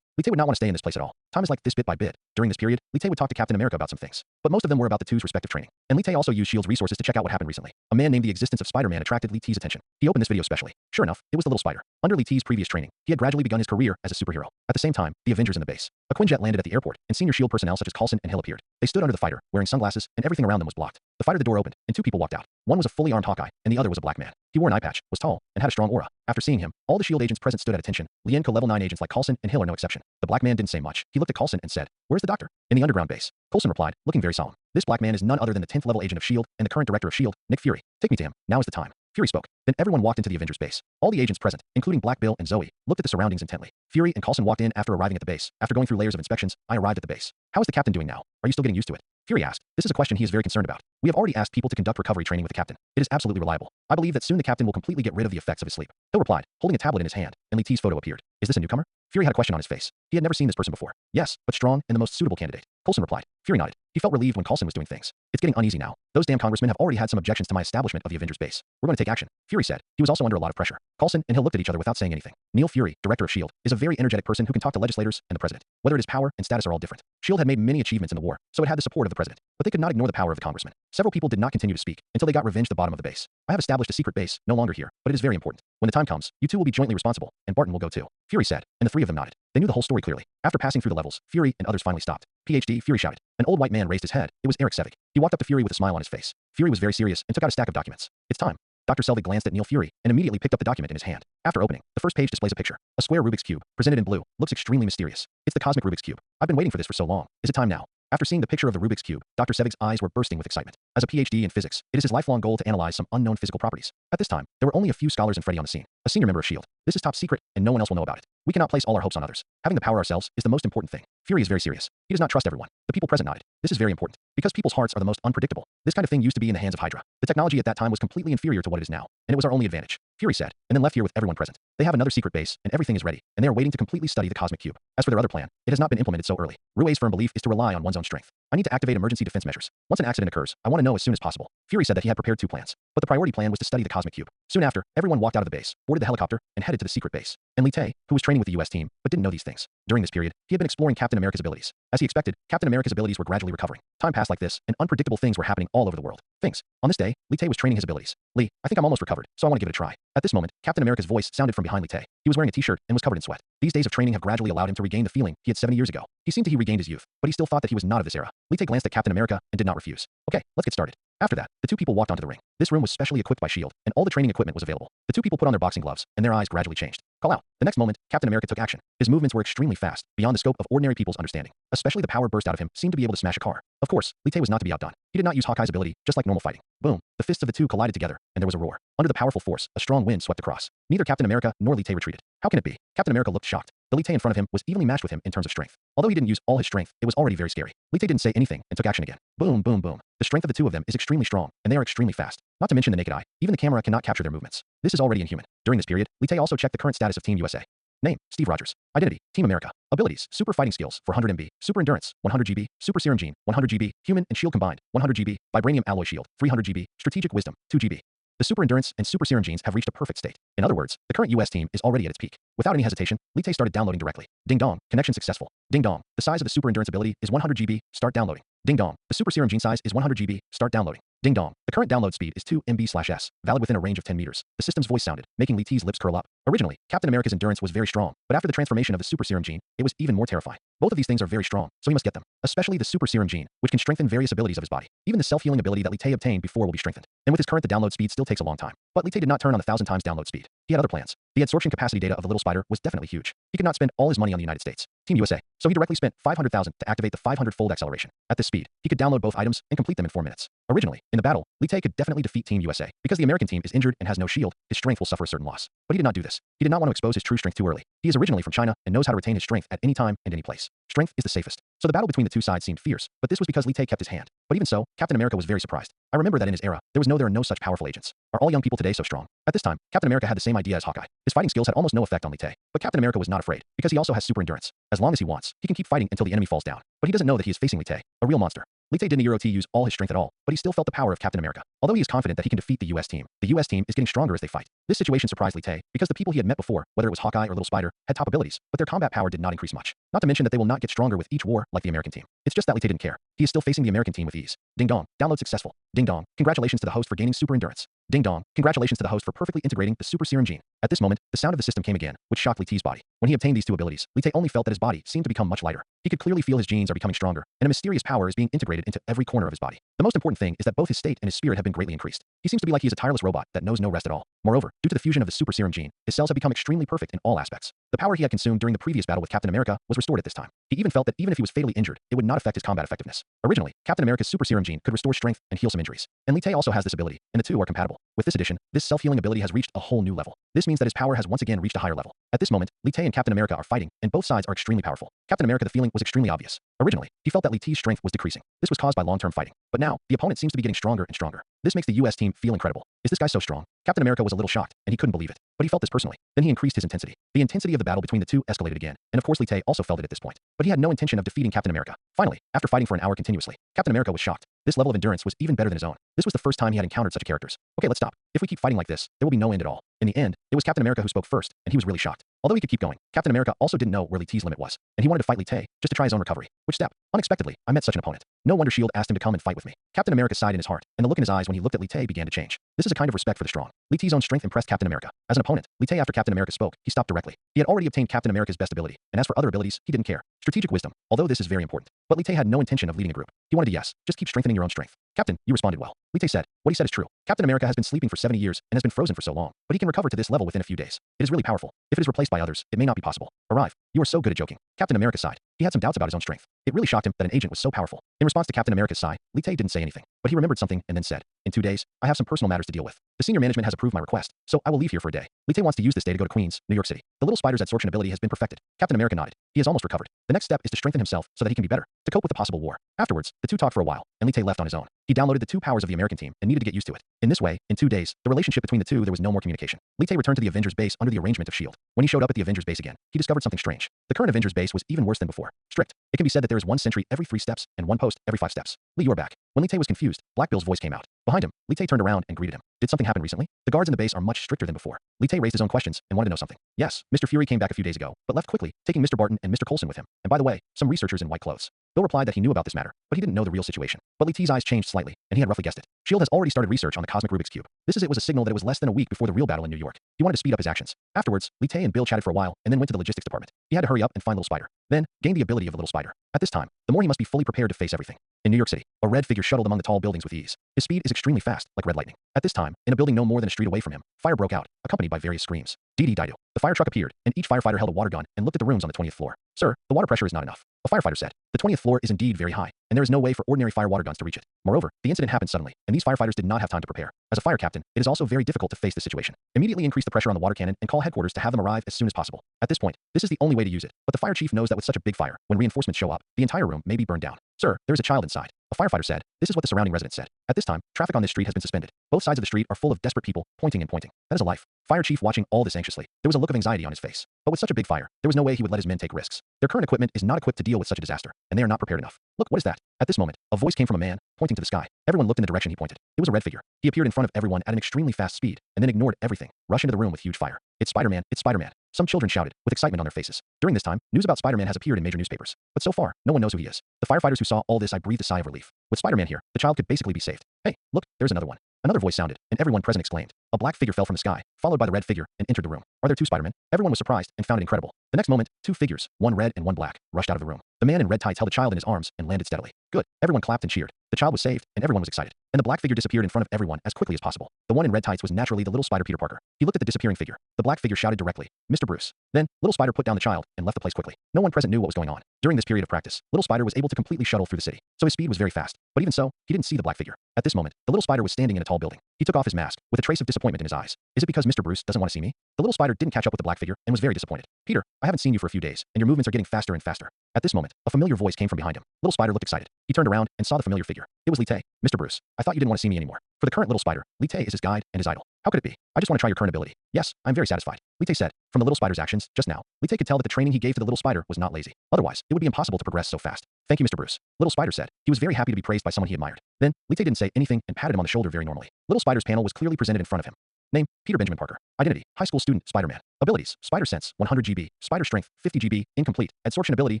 Tay would not want to stay in this place at all. Time is like this bit by bit. During this period, Li Tay would talk to Captain America about some things, but most of them were about the two's respective training. And Li Tay also used SHIELD's resources to check out what happened recently. A man named the existence of Spider-Man attracted Li Tay's attention. He opened this video specially. Sure enough, it was the little spider. Under Li Tay's previous training, he had gradually begun his career as a superhero. At the same time, the Avengers in the base. A Quinjet landed at the airport, and senior SHIELD personnel such as Coulson and Hill appeared. They stood under the fighter, wearing sunglasses, and everything around them was blocked. The fighter door opened, and 2 people walked out. One was a fully armed Hawkeye, and the other was a black man. He wore an eye patch, was tall, and had a strong aura. After seeing him, all the SHIELD agents present stood at attention. Lienko level 9 agents like Coulson and Hill are no exception. The black man didn't say much. He looked at Coulson and said, "Where's the doctor?" "In the underground base." Coulson replied, looking very solemn. This black man is none other than the 10th level agent of SHIELD and the current director of SHIELD, Nick Fury. "Take me to him. Now is the time." Fury spoke. Then everyone walked into the Avengers base. All the agents present, including Black Bill and Zoe, looked at the surroundings intently. Fury and Coulson walked in after arriving at the base. After going through layers of inspections, I arrived at the base. "How is the captain doing now? Are you still getting used to it?" Fury asked. This is a question he is very concerned about. We have already asked people to conduct recovery training with the captain. It is absolutely reliable. I believe that soon the captain will completely get rid of the effects of his sleep. Hill replied, holding a tablet in his hand, and Li Tay's photo appeared. "Is this a newcomer?" Fury had a question on his face. He had never seen this person before. "Yes, but strong and the most suitable candidate." Coulson replied. Fury nodded. He felt relieved when Coulson was doing things. "It's getting uneasy now. Those damn congressmen have already had some objections to my establishment of the Avengers base. We're going to take action." Fury said. He was also under a lot of pressure. Coulson and Hill looked at each other without saying anything. Neil Fury, director of SHIELD, is a very energetic person who can talk to legislators and the president. Whether it is power and status are all different. SHIELD had made many achievements in the war, so it had the support of the president. But they could not ignore the power of the congressman. Several people did not continue to speak until they got revenge the bottom of the base. "I have established a secret base, no longer here, but it is very important. When the time comes, you two will be jointly responsible, and Barton will go too," Fury said, and the 3 of them nodded. They knew the whole story clearly. After passing through the levels, Fury and others finally stopped. "PhD," Fury shouted. An old white man raised his head. It was Eric Sevig. He walked up to Fury with a smile on his face. Fury was very serious and took out a stack of documents. "It's time." Dr. Selvig glanced at Neil Fury and immediately picked up the document in his hand. After opening, the first page displays a picture. A square Rubik's Cube, presented in blue, looks extremely mysterious. It's the cosmic Rubik's Cube. I've been waiting for this for so long. Is it time now? After seeing the picture of the Rubik's Cube, Dr. Sevig's eyes were bursting with excitement. As a PhD in physics, it is his lifelong goal to analyze some unknown physical properties. At this time, there were only a few scholars and Freddy on the scene, a senior member of SHIELD. This is top secret, and no one else will know about it. We cannot place all our hopes on others. Having the power ourselves is the most important thing. Fury is very serious. He does not trust everyone. The people present nodded. This is very important, because people's hearts are the most unpredictable. This kind of thing used to be in the hands of Hydra. The technology at that time was completely inferior to what it is now, and it was our only advantage. Fury said, and then left here with everyone present. They have another secret base, and everything is ready, and they are waiting to completely study the cosmic cube. As for their other plan, it has not been implemented so early. Rue's firm belief is to rely on one's own strength. I need to activate emergency defense measures. Once an accident occurs, I want to know as soon as possible. Fury said that he had prepared 2 plans, but the priority plan was to study the cosmic cube. Soon after, everyone walked out of the base, boarded the helicopter, and headed to the secret base. And Li Tay, who was training with the US team, but didn't know these things. During this period, he had been exploring Captain America's abilities. As he expected, Captain America's abilities were gradually recovering. Time passed like this, and unpredictable things were happening all over the world. Things. On this day, Li Tay was training his abilities. "Lee, I think I'm almost recovered, so I want to give it a try." At this moment, Captain America's voice sounded from behind Li Tay. He was wearing a t-shirt and was covered in sweat. These days of training have gradually allowed him to regain the feeling he had 70 years ago. He seemed to have regained his youth, but he still thought that he was not of this era. Li Tay glanced at Captain America and did not refuse. "Okay, let's get started." After that, the 2 people walked onto the ring. This room was specially equipped by SHIELD, and all the training equipment was available. The 2 people put on their boxing gloves, and their eyes gradually changed. Call out. The next moment, Captain America took action. His movements were extremely fast, beyond the scope of ordinary people's understanding. Especially the power burst out of him seemed to be able to smash a car. Of course, Lee Tae was not to be outdone. He did not use Hawkeye's ability, just like normal fighting. Boom. The fists of the two collided together, and there was a roar. Under the powerful force, a strong wind swept across. Neither Captain America nor Lee Tae retreated. How can it be? Captain America looked shocked. The Lee Tae in front of him was evenly matched with him in terms of strength. Although he didn't use all his strength, it was already very scary. Lee Tae didn't say anything and took action again. Boom, boom, boom. The strength of the two of them is extremely strong, and they are extremely fast. Not to mention the naked eye. Even the camera cannot capture their movements. This is already inhuman. During this period, Lee Tae also checked the current status of Team USA. Name, Steve Rogers. Identity, Team America. Abilities, Super Fighting Skills, 400 MB. Super Endurance, 100 GB. Super Serum Gene, 100 GB. Human and Shield combined, 100 GB. Vibranium Alloy Shield, 300 GB. Strategic Wisdom, 2 GB. The Super Endurance and Super Serum Genes have reached a perfect state. In other words, the current US team is already at its peak. Without any hesitation, Lee Tae started downloading directly. Ding dong, connection successful. Ding dong, the size of the Super Endurance ability is 100 GB, start downloading. Ding dong, the Super Serum Gene size is 100 GB, start downloading. Ding dong, the current download speed is 2 MB/s, valid within a range of 10 meters. The system's voice sounded, making Lee Tae's lips curl up. Originally, Captain America's endurance was very strong, but after the transformation of the Super Serum Gene, it was even more terrifying. Both of these things are very strong, so he must get them. Especially the Super Serum Gene, which can strengthen various abilities of his body. Even the self-healing ability that Lee Tae obtained before will be strengthened. And with his current, the download speed still takes a long time. But Lee Tae did not turn on 1,000 times download speed. He had other plans. The absorption capacity data of the little spider was definitely huge. He could not spend all his money on the United States. Team USA. So he directly spent 500,000 to activate the 500-fold acceleration. At this speed, he could download both items and complete them in 4 minutes. Originally, in the battle, Lee Tae could definitely defeat Team USA. Because the American team is injured and has no shield, his strength will suffer a certain loss. But he did not do this. He did not want to expose his true strength too early. He is originally from China and knows how to retain his strength at any time and any place. Strength is the safest. So the battle between the two sides seemed fierce, but this was because Lee Tae kept his hand. But even so, Captain America was very surprised. I remember that in his era, there are no such powerful agents. Are all young people today so strong? At this time, Captain America had the same idea as Hawkeye. His fighting skills had almost no effect on Lee Tae. But Captain America was not afraid, because he also has super endurance. As long as he wants, he can keep fighting until the enemy falls down. But he doesn't know that he is facing Lee Tae, a real monster. Lee Tae didn't use all his strength at all, but he still felt the power of Captain America. Although he is confident that he can defeat the US team is getting stronger as they fight. This situation surprised Lee Tae, because the people he had met before, whether it was Hawkeye or Little Spider, had top abilities, but their combat power did not increase much. Not to mention that they will not get stronger with each war like the American team. It's just that Lee Tae didn't care. He is still facing the American team with ease. Ding dong, download successful. Ding dong, congratulations to the host for gaining super endurance. Ding dong, congratulations to the host for perfectly integrating the Super Serum Gene. At this moment, the sound of the system came again, which shocked Lee Tae's body. When he obtained these two abilities, Lee Tae only felt that his body seemed to become much lighter. He could clearly feel his genes are becoming stronger, and a mysterious power is being integrated into every corner of his body. The most important thing is that both his state and his spirit have been greatly increased. He seems to be like he is a tireless robot that knows no rest at all. Moreover, due to the fusion of the Super Serum Gene, his cells have become extremely perfect in all aspects. The power he had consumed during the previous battle with Captain America was restored at this time. He even felt that even if he was fatally injured, it would not affect his combat effectiveness. Originally, Captain America's Super Serum Gene could restore strength and heal some injuries. And Lee Tae also has this ability, and the two are compatible. With this addition, this self-healing ability has reached a whole new level. This means that his power has once again reached a higher level. At this moment, Lee Tae and Captain America are fighting, and both sides are extremely powerful. Captain America, the feeling was extremely obvious. Originally, he felt that Lee Tae's strength was decreasing. This was caused by long-term fighting. But now, the opponent seems to be getting stronger and stronger. This makes the US team feel incredible. Is this guy so strong? Captain America was a little shocked, and he couldn't believe it. But he felt this personally. Then he increased his intensity. The intensity of the battle between the two escalated again, and of course Lee Tae also felt it at this point. But he had no intention of defeating Captain America. Finally, after fighting for an hour continuously, Captain America was shocked. This level of endurance was even better than his own. This was the first time he had encountered such characters. Okay, let's stop. If we keep fighting like this, there will be no end at all. In the end, it was Captain America who spoke first, and he was really shocked. Although he could keep going, Captain America also didn't know where Lee Tae's limit was, and he wanted to fight Lee Tae just to try his own recovery. Which step? Unexpectedly, I met such an opponent. No wonder S.H.I.E.L.D. asked him to come and fight with me. Captain America sighed in his heart, and the look in his eyes when he looked at Lee Tae began to change. This is a kind of respect for the strong. Lee Tae's own strength impressed Captain America. As an opponent, Lee Tae after Captain America spoke, he stopped directly. He had already obtained Captain America's best ability, and as for other abilities, he didn't care. Strategic wisdom, although this is very important. But Lee Tae had no intention of leading a group. He wanted to just keep strengthening your own strength. Captain, you responded well. Lee Tae said, what he said is true. Captain America has been sleeping for 70 years and has been frozen for so long, but he can recover to this level within a few days. It is really powerful. If it is replaced by others, it may not be possible. Arrive. You are so good at joking. Captain America sighed. He had some doubts about his own strength. It really shocked him that an agent was so powerful. In response to Captain America's sigh, Lee Tae didn't say anything, but he remembered something and then said, in 2 days, I have some personal matters to deal with. The senior management has approved my request, so I will leave here for a day. Lee Tae wants to use this day to go to Queens, New York City. The little spider's absorption ability has been perfected. Captain America nodded. He has almost recovered. The next step is to strengthen himself so that he can be better, to cope with the possible war. Afterwards, the two talked for a while, and Lee Tae left on his own. He downloaded the 2 powers of the American team and needed to get used to it. In this way, in 2 days, the relationship between the two, there was no more communication. Lee Tae returned to the Avengers base under the arrangement of S.H.I.E.L.D. When he showed up at the Avengers base again, he discovered something strange. The current Avengers base was even worse than before. Strict. It can be said that there is 1 sentry every 3 steps and 1 post every 5 steps. Lee, you are back. When Lee Tae was confused, Black Bill's voice came out. Behind him, Lee Tae turned around and greeted him. Did something happen recently? The guards in the base are much stricter than before. Lee Tae raised his own questions and wanted to know something. Yes, Mr. Fury came back a few days ago, but left quickly, taking Mr. Barton and Mr. Coulson with him. And by the way, some researchers in white clothes. Bill replied that he knew about this matter, but he didn't know the real situation. But Lee Tae's eyes changed slightly, and he had roughly guessed it. S.H.I.E.L.D. has already started research on the cosmic Rubik's Cube. This was a signal that it was less than a week before the real battle in New York. He wanted to speed up his actions. Afterwards, Lee Tae and Bill chatted for a while, and then went to the logistics department. He had to hurry up and find Little Spider. Then, gain the ability of the Little Spider. At this time, the more he must be fully prepared to face everything. In New York City, a red figure shuttled among the tall buildings with ease. His speed is extremely fast, like red lightning. At this time, in a building no more than a street away from him, fire broke out, accompanied by various screams. DD Daidu. The fire truck appeared, and each firefighter held a water gun and looked at the rooms on the 20th floor. Sir, the water pressure is not enough. A firefighter said. The 20th floor is indeed very high, and there is no way for ordinary fire water guns to reach it. Moreover, the incident happened suddenly, and these firefighters did not have time to prepare. As a fire captain, it is also very difficult to face this situation. Immediately increase the pressure on the water cannon and call headquarters to have them arrive as soon as possible. At this point, this is the only way to use it, but the fire chief knows that with such a big fire, when reinforcements show up, the entire room may be burned down. Sir, there is a child inside. A firefighter said. This is what the surrounding residents said. At this time, traffic on this street has been suspended. Both sides of the street are full of desperate people, pointing and pointing. That is a life. Fire chief watching all this anxiously. There was a look of anxiety on his face. But with such a big fire, there was no way he would let his men take risks. Their current equipment is not equipped to deal with such a disaster, and they are not prepared enough. Look, what is that? At this moment, a voice came from a man, pointing to the sky. Everyone looked in the direction he pointed. It was a red figure. He appeared in front of everyone at an extremely fast speed, and then ignored everything, rushed into the room with huge fire. It's Spider-Man, it's Spider-Man. Some children shouted, with excitement on their faces. During this time, news about Spider-Man has appeared in major newspapers. But so far, no one knows who he is. The firefighters who saw all this, I breathed a sigh of relief. With Spider-Man here, the child could basically be saved. Hey, look, there's another one. Another voice sounded, and everyone present exclaimed. A black figure fell from the sky, followed by the red figure, and entered the room. Are there two Spider-Men? Everyone was surprised and found it incredible. The next moment, two figures, one red and one black, rushed out of the room. The man in red tights held the child in his arms and landed steadily. Good. Everyone clapped and cheered. The child was saved, and everyone was excited. And the black figure disappeared in front of everyone as quickly as possible. The one in red tights was naturally the little spider Peter Parker. He looked at the disappearing figure. The black figure shouted directly, Mr. Bruce. Then, little spider put down the child and left the place quickly. No one present knew what was going on. During this period of practice, little spider was able to completely shuttle through the city, so his speed was very fast. But even so, he didn't see the black figure. At this moment, the little spider was standing in a tall building. He took off his mask, with a trace of disappointment in his eyes. Is it because Mr. Bruce doesn't want to see me? The little spider didn't catch up with the black figure and was very disappointed. Peter, I haven't seen you for a few days, and your movements are getting faster and faster. At this moment, a familiar voice came from behind him. Little spider looked excited. He turned around and saw the familiar figure. It was Li Tay. Mr. Bruce, I thought you didn't want to see me anymore. For the current little spider, Li Tay is his guide and his idol. How could it be? I just want to try your current ability. Yes, I'm very satisfied. Li Tay said. From the little spider's actions, just now, Li Tay could tell that the training he gave to the little spider was not lazy. Otherwise, it would be impossible to progress so fast. Thank you, Mr. Bruce. Little spider said. He was very happy to be praised by someone he admired. Then, Li Tay didn't say anything and patted him on the shoulder very normally. Little spider's panel was clearly presented in front of him. Name, Peter Benjamin Parker. Identity, high school student, Spider-Man. Abilities, Spider Sense, 100 GB, Spider Strength, 50 GB, incomplete. Adsorption ability,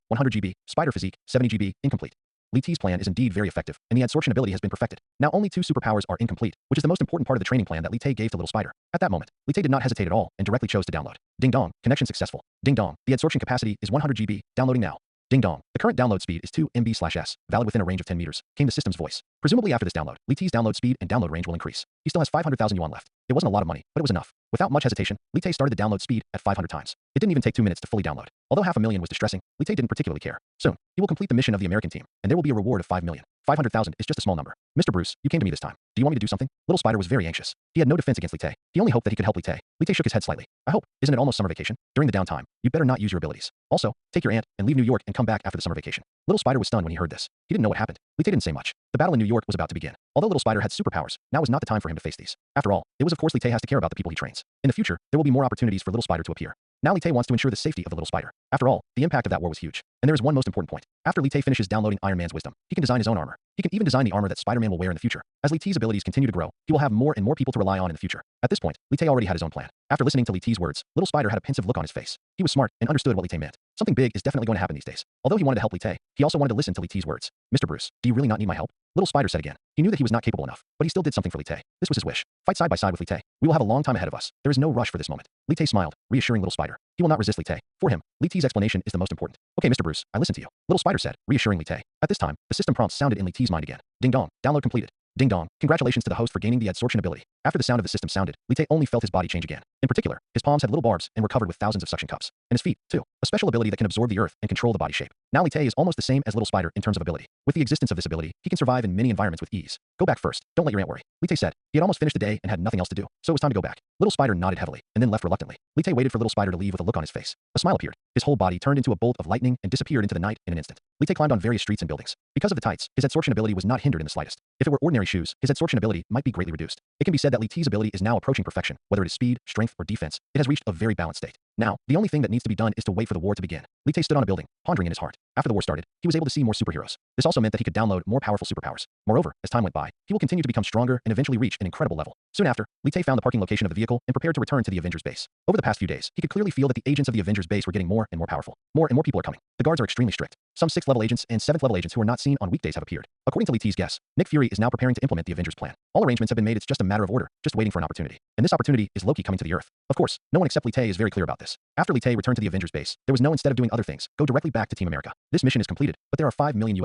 100 GB, Spider Physique, 70 GB, incomplete. Li Tay's plan is indeed very effective, and the adsorption ability has been perfected. Now only two superpowers are incomplete, which is the most important part of the training plan that Li Tay gave to Little Spider. At that moment, Li Tay did not hesitate at all and directly chose to download. Ding dong, connection successful. Ding dong, the adsorption capacity is 100 GB, downloading now. Ding dong. The current download speed is 2 MB/s, valid within a range of 10 meters, came the system's voice. Presumably after this download, Li Tay's download speed and download range will increase. He still has 500,000 yuan left. It wasn't a lot of money, but it was enough. Without much hesitation, Li Tay started the download speed at 500 times. It didn't even take 2 minutes to fully download. Although 500,000 was distressing, Li Tay didn't particularly care. Soon, he will complete the mission of the American team, and there will be a reward of 5 million. 500,000 is just a small number. Mr. Bruce, you came to me this time. Do you want me to do something? Little Spider was very anxious. He had no defense against Li Tay. He only hoped that he could help Li Tay. Li Tay shook his head slightly. I hope. Isn't it almost summer vacation? During the downtime, you better not use your abilities. Also, take your aunt and leave New York and come back after the summer vacation. Little Spider was stunned when he heard this. He didn't know what happened. Li Tay didn't say much. The battle in New York was about to begin. Although Little Spider had superpowers, now was not the time for him to face these. After all, it was of course Li Tay has to care about the people he trains. In the future, there will be more opportunities for Little Spider to appear. Now Li Tay wants to ensure the safety of the little spider. After all, the impact of that war was huge. And there is one most important point. After Li Tay finishes downloading Iron Man's wisdom, he can design his own armor. He can even design the armor that Spider-Man will wear in the future. As Li Tay's abilities continue to grow, he will have more and more people to rely on in the future. At this point, Li Tay already had his own plan. After listening to Li Tay's words, Little Spider had a pensive look on his face. He was smart and understood what Li Tay meant. Something big is definitely going to happen these days. Although he wanted to help Li Tay, he also wanted to listen to Li Tay's words. Mr. Bruce, do you really not need my help? Little Spider said again. He knew that he was not capable enough, but he still did something for Li Tay. This was his wish. Fight side by side with Li Tay. We will have a long time ahead of us. There is no rush for this moment. Li Tay smiled, reassuring Little Spider. He will not resist Li Tay. For him, Li Tay's explanation is the most important. Okay, Mr. Bruce, I listen to you. Little Spider said, reassuring Li Tay. At this time, the system prompts sounded in Li Tay's mind again. Ding dong, download completed. Ding dong, congratulations to the host for gaining the adsorption ability. After the sound of the system sounded, Li Tay only felt his body change again. In particular, his palms had little barbs and were covered with thousands of suction cups. And his feet, too. A special ability that can absorb the earth and control the body shape. Now Li Tay is almost the same as Little Spider in terms of ability. With the existence of this ability, he can survive in many environments with ease. Go back first. Don't let your aunt worry. Li Tay said. He had almost finished the day and had nothing else to do, so it was time to go back. Little Spider nodded heavily, and then left reluctantly. Li Tay waited for Little Spider to leave with a look on his face. A smile appeared. His whole body turned into a bolt of lightning and disappeared into the night in an instant. Li Tay climbed on various streets and buildings. Because of the tights, his adsorption ability was not hindered in the slightest. If it were ordinary shoes, his adsorption ability might be greatly reduced. It can be said that Li Tay's ability is now approaching perfection. Whether it is speed, strength, or defense, it has reached a very balanced state. Now, the only thing that needs to be done is to wait for the war to begin. Li Tay stood on a building, pondering in his heart. After the war started, he was able to see more superheroes. This also meant that he could download more powerful superpowers. Moreover, as time went by, he will continue to become stronger and eventually reach an incredible level. Soon after, Li Tay found the parking location of the vehicle and prepared to return to the Avengers base. Over the past few days, he could clearly feel that the agents of the Avengers base were getting more and more powerful. More and more people are coming. The guards are extremely strict. Some 6th level agents and 7th level agents who are not seen on weekdays have appeared. According to Li Tay's guess, Nick Fury is now preparing to implement the Avengers plan. All arrangements have been made. It's just a matter of order, just waiting for an opportunity. And this opportunity is Loki coming to the Earth. Of course, no one except Li Tay is very clear about this. After Li Tay returned to the Avengers base, there was no instead of doing other things, go directly back to Team America. This mission is completed, but there are $5 million.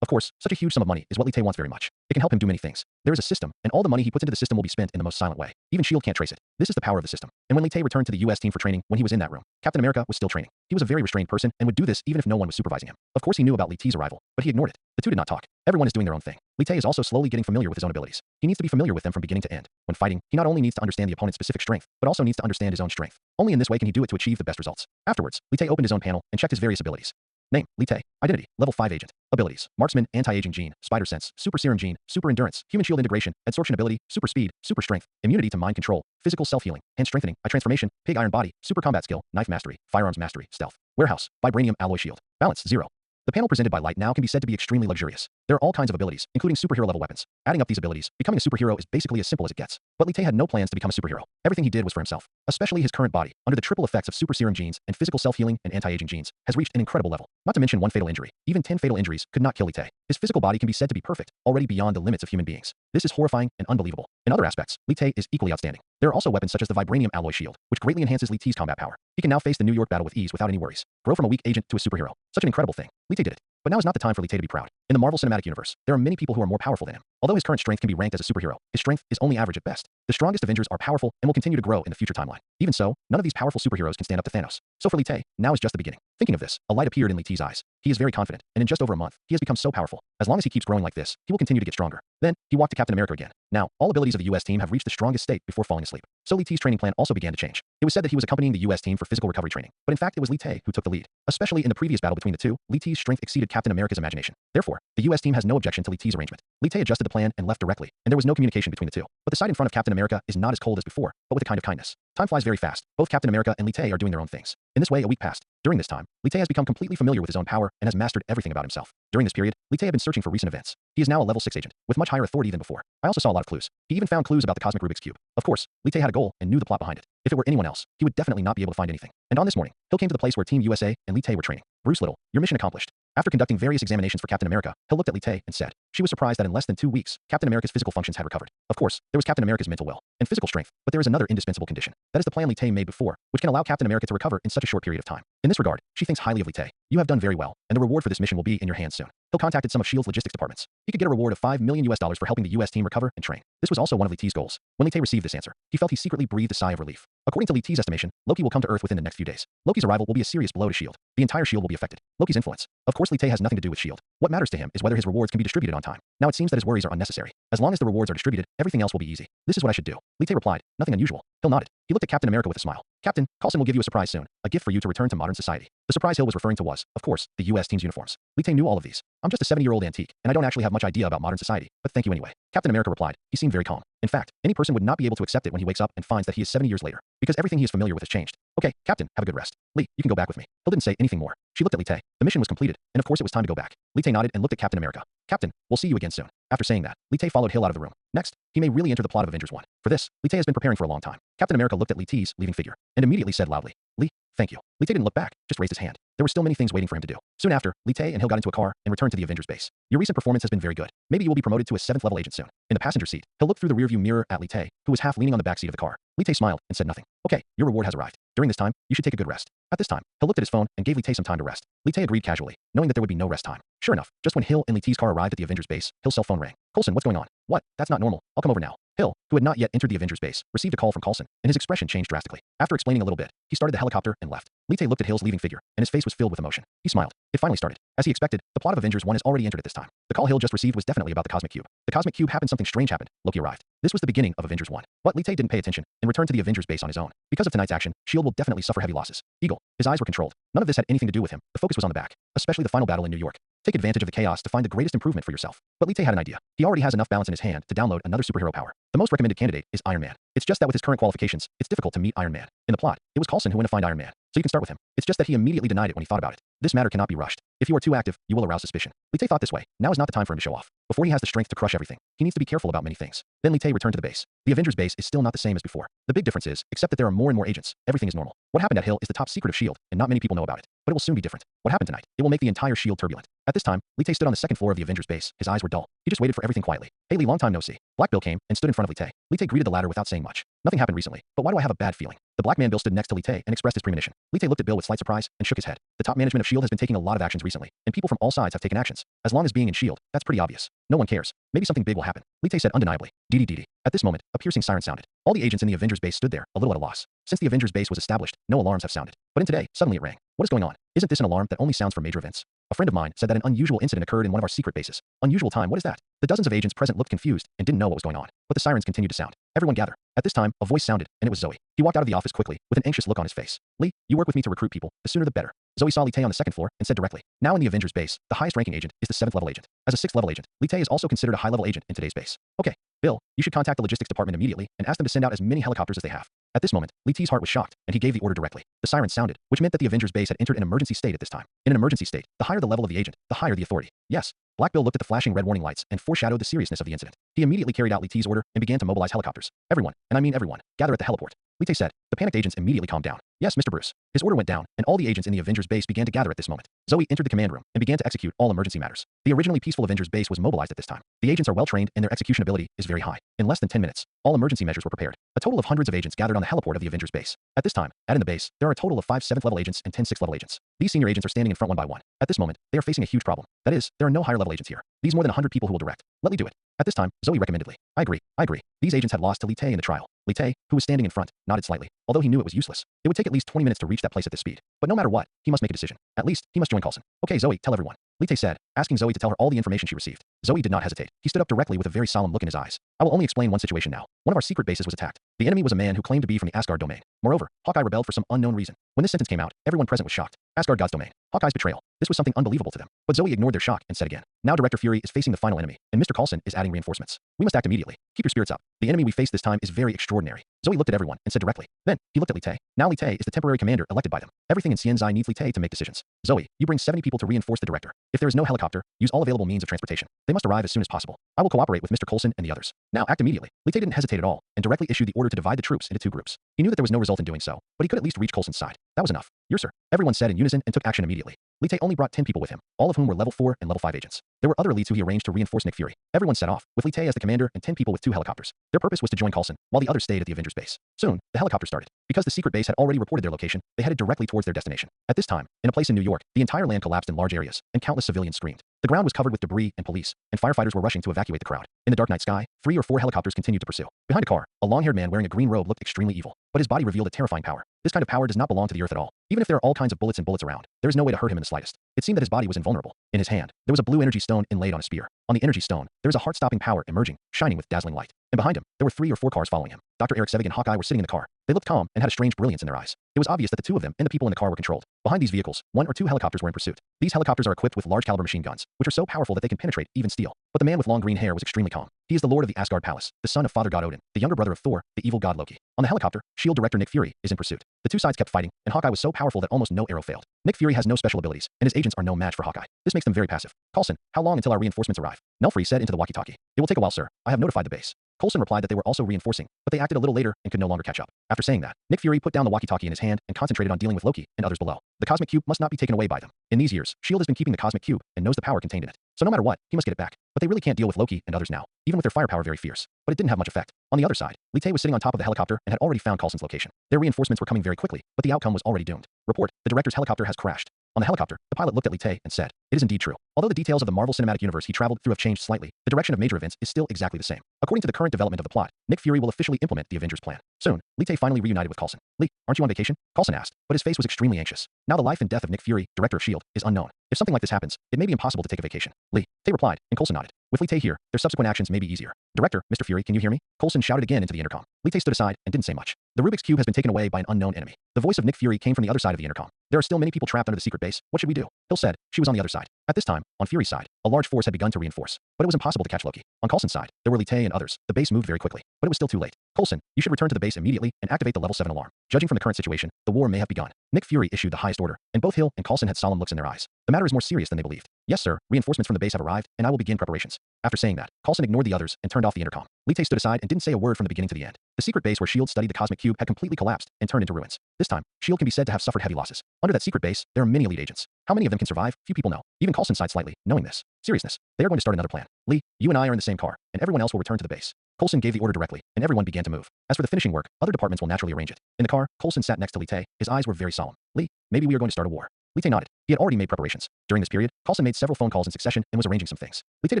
Of course, such a huge sum of money is what Li Tae wants very much. It can help him do many things. There is a system, and all the money he puts into the system will be spent in the most silent way. Even S.H.I.E.L.D. can't trace it. This is the power of the system. And when Li Tae returned to the US team for training, when he was in that room, Captain America was still training. He was a very restrained person and would do this even if no one was supervising him. Of course he knew about Li Tae's arrival, but he ignored it. The two did not talk. Everyone is doing their own thing. Li Tae is also slowly getting familiar with his own abilities. He needs to be familiar with them from beginning to end. When fighting, he not only needs to understand the opponent's specific strength, but also needs to understand his own strength. Only in this way can he do it to achieve the best results. Afterwards, Li Tae opened his own panel and checked his various abilities. Name, Li Tae. Identity, level 5 agent. Abilities, marksman, anti-aging gene, spider sense, super serum gene, super endurance, human shield integration, adsorption ability, super speed, super strength, immunity to mind control, physical self-healing, hand strengthening, eye transformation, pig iron body, super combat skill, knife mastery, firearms mastery, stealth, warehouse, vibranium alloy shield, balance 0. The panel presented by Light now can be said to be extremely luxurious. There are all kinds of abilities, including superhero level weapons. Adding up these abilities, becoming a superhero is basically as simple as it gets. But Li Tae had no plans to become a superhero. Everything he did was for himself. Especially his current body, under the triple effects of super serum genes and physical self-healing and anti-aging genes, has reached an incredible level. Not to mention one fatal injury. Even 10 fatal injuries could not kill Li Tae. His physical body can be said to be perfect, already beyond the limits of human beings. This is horrifying and unbelievable. In other aspects, Li Tae is equally outstanding. There are also weapons such as the vibranium alloy shield, which greatly enhances Li Tae's combat power. He can now face the New York battle with ease without any worries. Grow from a weak agent to a superhero. Such an incredible thing. Li Tae did it. But now is not the time for Li Tae to be proud. In the Marvel Cinematic Universe, there are many people who are more powerful than him. Although his current strength can be ranked as a superhero, his strength is only average at best. The strongest Avengers are powerful and will continue to grow in the future timeline. Even so, none of these powerful superheroes can stand up to Thanos. So for Li Tae, now is just the beginning. Thinking of this, a light appeared in Li Tae's eyes. He is very confident, and in just over a month, he has become so powerful. As long as he keeps growing like this, he will continue to get stronger. Then, he walked to Captain America again. Now, all abilities of the US team have reached the strongest state before falling asleep. So Li Tae's training plan also began to change. It was said that he was accompanying the US team for physical recovery training, but in fact it was Li Tae who took the lead. Especially in the previous battle between the two, Li Tae's strength exceeded Captain America's imagination. Therefore, the US team has no objection to Li Tae's arrangement. Li Tae adjusted the plan and left directly, and there was no communication between the two. But the side in front of Captain America is not as cold as before, but with a kind of kindness. Time flies very fast. Both Captain America and Li Tae are doing their own things. In this way, a week passed. During this time, Li Tae has become completely familiar with his own power and has mastered everything about himself. During this period, Li Tae had been searching for recent events. He is now a level 6 agent, with much higher authority than before. I also saw a lot of clues. He even found clues about the cosmic Rubik's Cube. Of course, Li Tae had a goal and knew the plot behind it. If it were anyone else, he would definitely not be able to find anything. And on this morning, Hill came to the place where Team USA and Li Tae were training. Bruce Little, your mission accomplished. After conducting various examinations for Captain America, Hill looked at Li Tae and said, she was surprised that in less than 2 weeks, Captain America's physical functions had recovered. Of course, there was Captain America's mental will and physical strength, but there is another indispensable condition. That is the plan Li Tae made before, which can allow Captain America to recover in such a short period of time. In this regard, she thinks highly of Li Tae. You have done very well, and the reward for this mission will be in your hands soon. Hill contacted some of S.H.I.E.L.D.'s logistics departments. He could get a reward of $5 million for helping the US team recover and train. This was also one of Li Tae's goals. When Li Tae received this answer, he felt he secretly breathed a sigh of relief. According to Li Tae's estimation, Loki will come to Earth within the next few days. Loki's arrival will be a serious blow to S.H.I.E.L.D. The entire S.H.I.E.L.D. will be affected. Loki's influence. Of course, Li Tae has nothing to do with S.H.I.E.L.D. What matters to him is whether his rewards can be distributed on time. Now it seems that his worries are unnecessary. As long as the rewards are distributed, everything else will be easy. This is what I should do. Li Tae replied, nothing unusual. Hill nodded. He looked at Captain America with a smile. Captain, Coulson will give you a surprise soon. A gift for you to return to modern society. The surprise Hill was referring to was, of course, the US team's uniforms. Li Tae knew all of these. I'm just a 70-year-old antique, and I don't actually have much idea about modern society, but thank you anyway. Captain America replied. He seemed very calm. In fact, any person would not be able to accept it when he wakes up and finds that he is 70 years later, because everything he is familiar with has changed. Okay, Captain, have a good rest. Li, you can go back with me. Hill didn't say anything more. She looked at Li Tae. The mission was completed, and of course it was time to go back. Li Tae nodded and looked at Captain America. Captain, we'll see you again soon. After saying that, Li Tae followed Hill out of the room. Next, he may really enter the plot of Avengers 1. For this, Li Tae has been preparing for a long time. Captain America looked at Li Tae's leaving figure, and immediately said loudly, Li, thank you. Li Tae didn't look back, just raised his hand. There were still many things waiting for him to do. Soon after, Li Tae and Hill got into a car and returned to the Avengers base. Your recent performance has been very good. Maybe you will be promoted to a 7th level agent soon. In the passenger seat, Hill looked through the rearview mirror at Li Tae, who was half leaning on the back seat of the car. Li Tae smiled and said nothing. Okay, your reward has arrived. During this time, you should take a good rest. At this time, Hill looked at his phone and gave Li Tae some time to rest. Li Tae agreed casually, knowing that there would be no rest time. Sure enough, just when Hill and Li Tae's car arrived at the Avengers base, Hill's cell phone rang. Coulson, what's going on? What? That's not normal. I'll come over now. Hill, who had not yet entered the Avengers base, received a call from Coulson, and his expression changed drastically. After explaining a little bit, he started the helicopter and left. Li Tae looked at Hill's leaving figure, and his face was filled with emotion. He smiled. It finally started. As he expected, the plot of Avengers 1 has already entered at this time. The call Hill just received was definitely about the Cosmic Cube. The Cosmic Cube happened, something strange happened. Loki arrived. This was the beginning of Avengers 1. But Li Tae didn't pay attention and returned to the Avengers base on his own. Because of tonight's action, S.H.I.E.L.D. will definitely suffer heavy losses. Eagle. His eyes were controlled. None of this had anything to do with him. The focus was on the back, especially the final battle in New York. Take advantage of the chaos to find the greatest improvement for yourself. But Li Tae had an idea. He already has enough balance in his hand to download another superhero power. The most recommended candidate is Iron Man. It's just that with his current qualifications, it's difficult to meet Iron Man. In the plot, it was Coulson who went to find Iron Man, so you can start with him. It's just that he immediately denied it when he thought about it. This matter cannot be rushed. If you are too active, you will arouse suspicion. Li Tae thought this way. Now is not the time for him to show off. Before he has the strength to crush everything, he needs to be careful about many things. Then Li Tae returned to the base. The Avengers base is still not the same as before. The big difference is, except that there are more and more agents, everything is normal. What happened at Hill is the top secret of S.H.I.E.L.D., and not many people know about it. But it will soon be different. What happened tonight? It will make the entire S.H.I.E.L.D. turbulent. At this time, Li Tae stood on the second floor of the Avengers base. His eyes were dull. He just waited for everything quietly. Hey Li, long time no see. Black Bill came and stood in front of Li Tae. Li Tae greeted the latter without saying much. Nothing happened recently, but why do I have a bad feeling? The black man Bill stood next to Lee Tae and expressed his premonition. Lee Tae looked at Bill with slight surprise and shook his head. The top management of S.H.I.E.L.D. has been taking a lot of actions recently, and people from all sides have taken actions. As long as being in S.H.I.E.L.D., that's pretty obvious. No one cares. Maybe something big will happen. Lee Tae said undeniably. Dee. At this moment, a piercing siren sounded. All the agents in the Avengers base stood there, a little at a loss. Since the Avengers base was established, no alarms have sounded. But in today, suddenly it rang. What is going on? Isn't this an alarm that only sounds for major events? A friend of mine said that an unusual incident occurred in one of our secret bases. Unusual time, what is that? The dozens of agents present looked confused and didn't know what was going on. But the sirens continued to sound. Everyone gather. At this time, a voice sounded, and it was Zoe. He walked out of the office quickly, with an anxious look on his face. Lee, you work with me to recruit people. The sooner the better. Zoe saw Lee Tae on the second floor and said directly. Now in the Avengers base, the highest ranking agent is the 7th level agent. As a 6th level agent, Lee Tae is also considered a high level agent in today's base. Okay, Bill, you should contact the logistics department immediately and ask them to send out as many helicopters as they have. At this moment, Lee Tae's heart was shocked, and he gave the order directly. The siren sounded, which meant that the Avengers base had entered an emergency state at this time. In an emergency state, the higher the level of the agent, the higher the authority. Yes. Black Bill looked at the flashing red warning lights and foreshadowed the seriousness of the incident. He immediately carried out Lee Tae's order and began to mobilize helicopters. Everyone, and I mean everyone, gather at the heliport. Lee Tae said. The panicked agents immediately calmed down. Yes, Mr. Bruce. His order went down, and all the agents in the Avengers base began to gather at this moment. Zoe entered the command room and began to execute all emergency matters. The originally peaceful Avengers base was mobilized at this time. The agents are well trained and their execution ability is very high. In less than 10 minutes, all emergency measures were prepared. A total of hundreds of agents gathered on the heliport of the Avengers base. At this time, in the base, there are a total of 5 7th level agents and 10 6th level agents. These senior agents are standing in front one by one. At this moment, they are facing a huge problem. That is, there are no higher level agents here. These more than 100 people who will direct. Let Lee do it. At this time, Zoe recommendedly. I agree. These agents had lost to Lee Tae in the trial. Lee Tae, who was standing in front, nodded slightly, although he knew it was useless. It would take at least 20 minutes to reach that place at this speed. But no matter what, he must make a decision. At least, he must join Coulson. Okay, Zoe, tell everyone. Lee Tae said, asking Zoe to tell her all the information she received. Zoe did not hesitate. He stood up directly with a very solemn look in his eyes. I will only explain one situation now. One of our secret bases was attacked. The enemy was a man who claimed to be from the Asgard domain. Moreover, Hawkeye rebelled for some unknown reason. When this sentence came out, everyone present was shocked. Asgard God's domain. Hawkeye's betrayal. This was something unbelievable to them. But Zoe ignored their shock and said again. Now Director Fury is facing the final enemy, and Mr. Coulson is adding reinforcements. We must act immediately. Keep your spirits up. The enemy we face this time is very extraordinary. Zoe looked at everyone and said directly. Then, he looked at Lee Tae. Now Lee Tae is the temporary commander elected by them. Everything in Xianzai needs Lee Tae to make decisions. Zoe, you bring 70 people to reinforce the director. If there is no helicopter, use all available means of transportation. They must arrive as soon as possible. I will cooperate with Mr. Coulson and the others. Now act immediately. Lee Tae didn't hesitate at all, and directly issued the order to divide the troops into 2 groups. He knew that there was no result in doing so, but he could at least reach Coulson's side. That was enough. Yes, sir. Everyone said in unison and took action immediately. Lee Tae only brought 10 people with him, all of whom were level 4 and level 5 agents. There were other elites who he arranged to reinforce Nick Fury. Everyone set off, with Lee Tae as the commander and 10 people with 2 helicopters. Their purpose was to join Coulson, while the others stayed at the Avengers base. Soon, the helicopter started. Because the secret base had already reported their location, they headed directly towards their destination. At this time, in a place in New York, the entire land collapsed in large areas, and countless civilians screamed. The ground was covered with debris and police, and firefighters were rushing to evacuate the crowd. In the dark night sky, 3 or 4 helicopters continued to pursue. Behind a car, a long-haired man wearing a green robe looked extremely evil, but his body revealed a terrifying power. This kind of power does not belong to the earth at all. Even if there are all kinds of bullets and bullets around, there is no way to hurt him in the slightest. It seemed that his body was invulnerable. In his hand, there was a blue energy stone inlaid on a spear. On the energy stone, there was a heart-stopping power emerging, shining with dazzling light. And behind him, there were 3 or 4 cars following him. Dr. Eric Sevig and Hawkeye were sitting in the car. They looked calm and had a strange brilliance in their eyes. It was obvious that the 2 of them and the people in the car were controlled. Behind these vehicles, 1 or 2 helicopters were in pursuit. These helicopters are equipped with large-caliber machine guns, which are so powerful that they can penetrate even steel. But the man with long green hair was extremely calm. He is the lord of the Asgard Palace, the son of Father God Odin, the younger brother of Thor, the evil god Loki. On the helicopter, S.H.I.E.L.D. director Nick Fury is in pursuit. The 2 sides kept fighting, and Hawkeye was so powerful that almost no arrow failed. Nick Fury has no special abilities, and his agents are no match for Hawkeye. This makes them very passive. Coulson, how long until our reinforcements arrive? Nelfree said into the walkie-talkie. It will take a while, sir. I have notified the base. Coulson replied that they were also reinforcing, but they acted a little later and could no longer catch up. After saying that, Nick Fury put down the walkie-talkie in his hand and concentrated on dealing with Loki and others below. The cosmic cube must not be taken away by them. In these years, S.H.I.E.L.D. has been keeping the cosmic cube and knows the power contained in it. So no matter what, he must get it back. But they really can't deal with Loki and others now, even with their firepower very fierce. But it didn't have much effect. On the other side, Lee Tae was sitting on top of the helicopter and had already found Coulson's location. Their reinforcements were coming very quickly, but the outcome was already doomed. Report, the director's helicopter has crashed. On the helicopter, the pilot looked at Lee Tae and said, it is indeed true. Although the details of the Marvel Cinematic Universe he traveled through have changed slightly, the direction of major events is still exactly the same. According to the current development of the plot, Nick Fury will officially implement the Avengers plan. Soon, Lee Tae finally reunited with Coulson. Lee, aren't you on vacation? Coulson asked, but his face was extremely anxious. Now the life and death of Nick Fury, director of S.H.I.E.L.D., is unknown. If something like this happens, it may be impossible to take a vacation. Lee Tae replied, and Coulson nodded. With Lee Tae here, their subsequent actions may be easier. Director, Mr. Fury, can you hear me? Coulson shouted again into the intercom. Lee Tae stood aside and didn't say much. The Rubik's Cube has been taken away by an unknown enemy. The voice of Nick Fury came from the other side of the intercom. There are still many people trapped under the secret base. What should we do? Hill said. She was on the other side. At this time, on Fury's side, a large force had begun to reinforce, but it was impossible to catch Loki. On Coulson's side, there were Lee Tae and others. The base moved very quickly, but it was still too late. Coulson, you should return to the base immediately and activate the level 7 alarm. Judging from the current situation, the war may have begun. Nick Fury issued the highest order, and both Hill and Coulson had solemn looks in their eyes. The matter is more serious than they believed. Yes, sir, reinforcements from the base have arrived, and I will begin preparations. After saying that, Coulson ignored the others and turned off the intercom. Lee Tae stood aside and didn't say a word from the beginning to the end. The secret base where S.H.I.E.L.D. studied the cosmic cube had completely collapsed and turned into ruins. This time, S.H.I.E.L.D. can be said to have suffered heavy losses. Under that secret base, there are many elite agents. How many of them can survive? Few people know. Even Coulson sighed slightly, knowing this seriousness. They are going to start another plan. Lee, you and I are in the same car, and everyone else will return to the base. Coulson gave the order directly, and everyone began to move. As for the finishing work, other departments will naturally arrange it. In the car, Coulson sat next to Lee Tae. His eyes were very solemn. Lee, maybe we are going to start a war. Lee Tae nodded. He had already made preparations. During this period, Coulson made several phone calls in succession and was arranging some things. Lee Tae did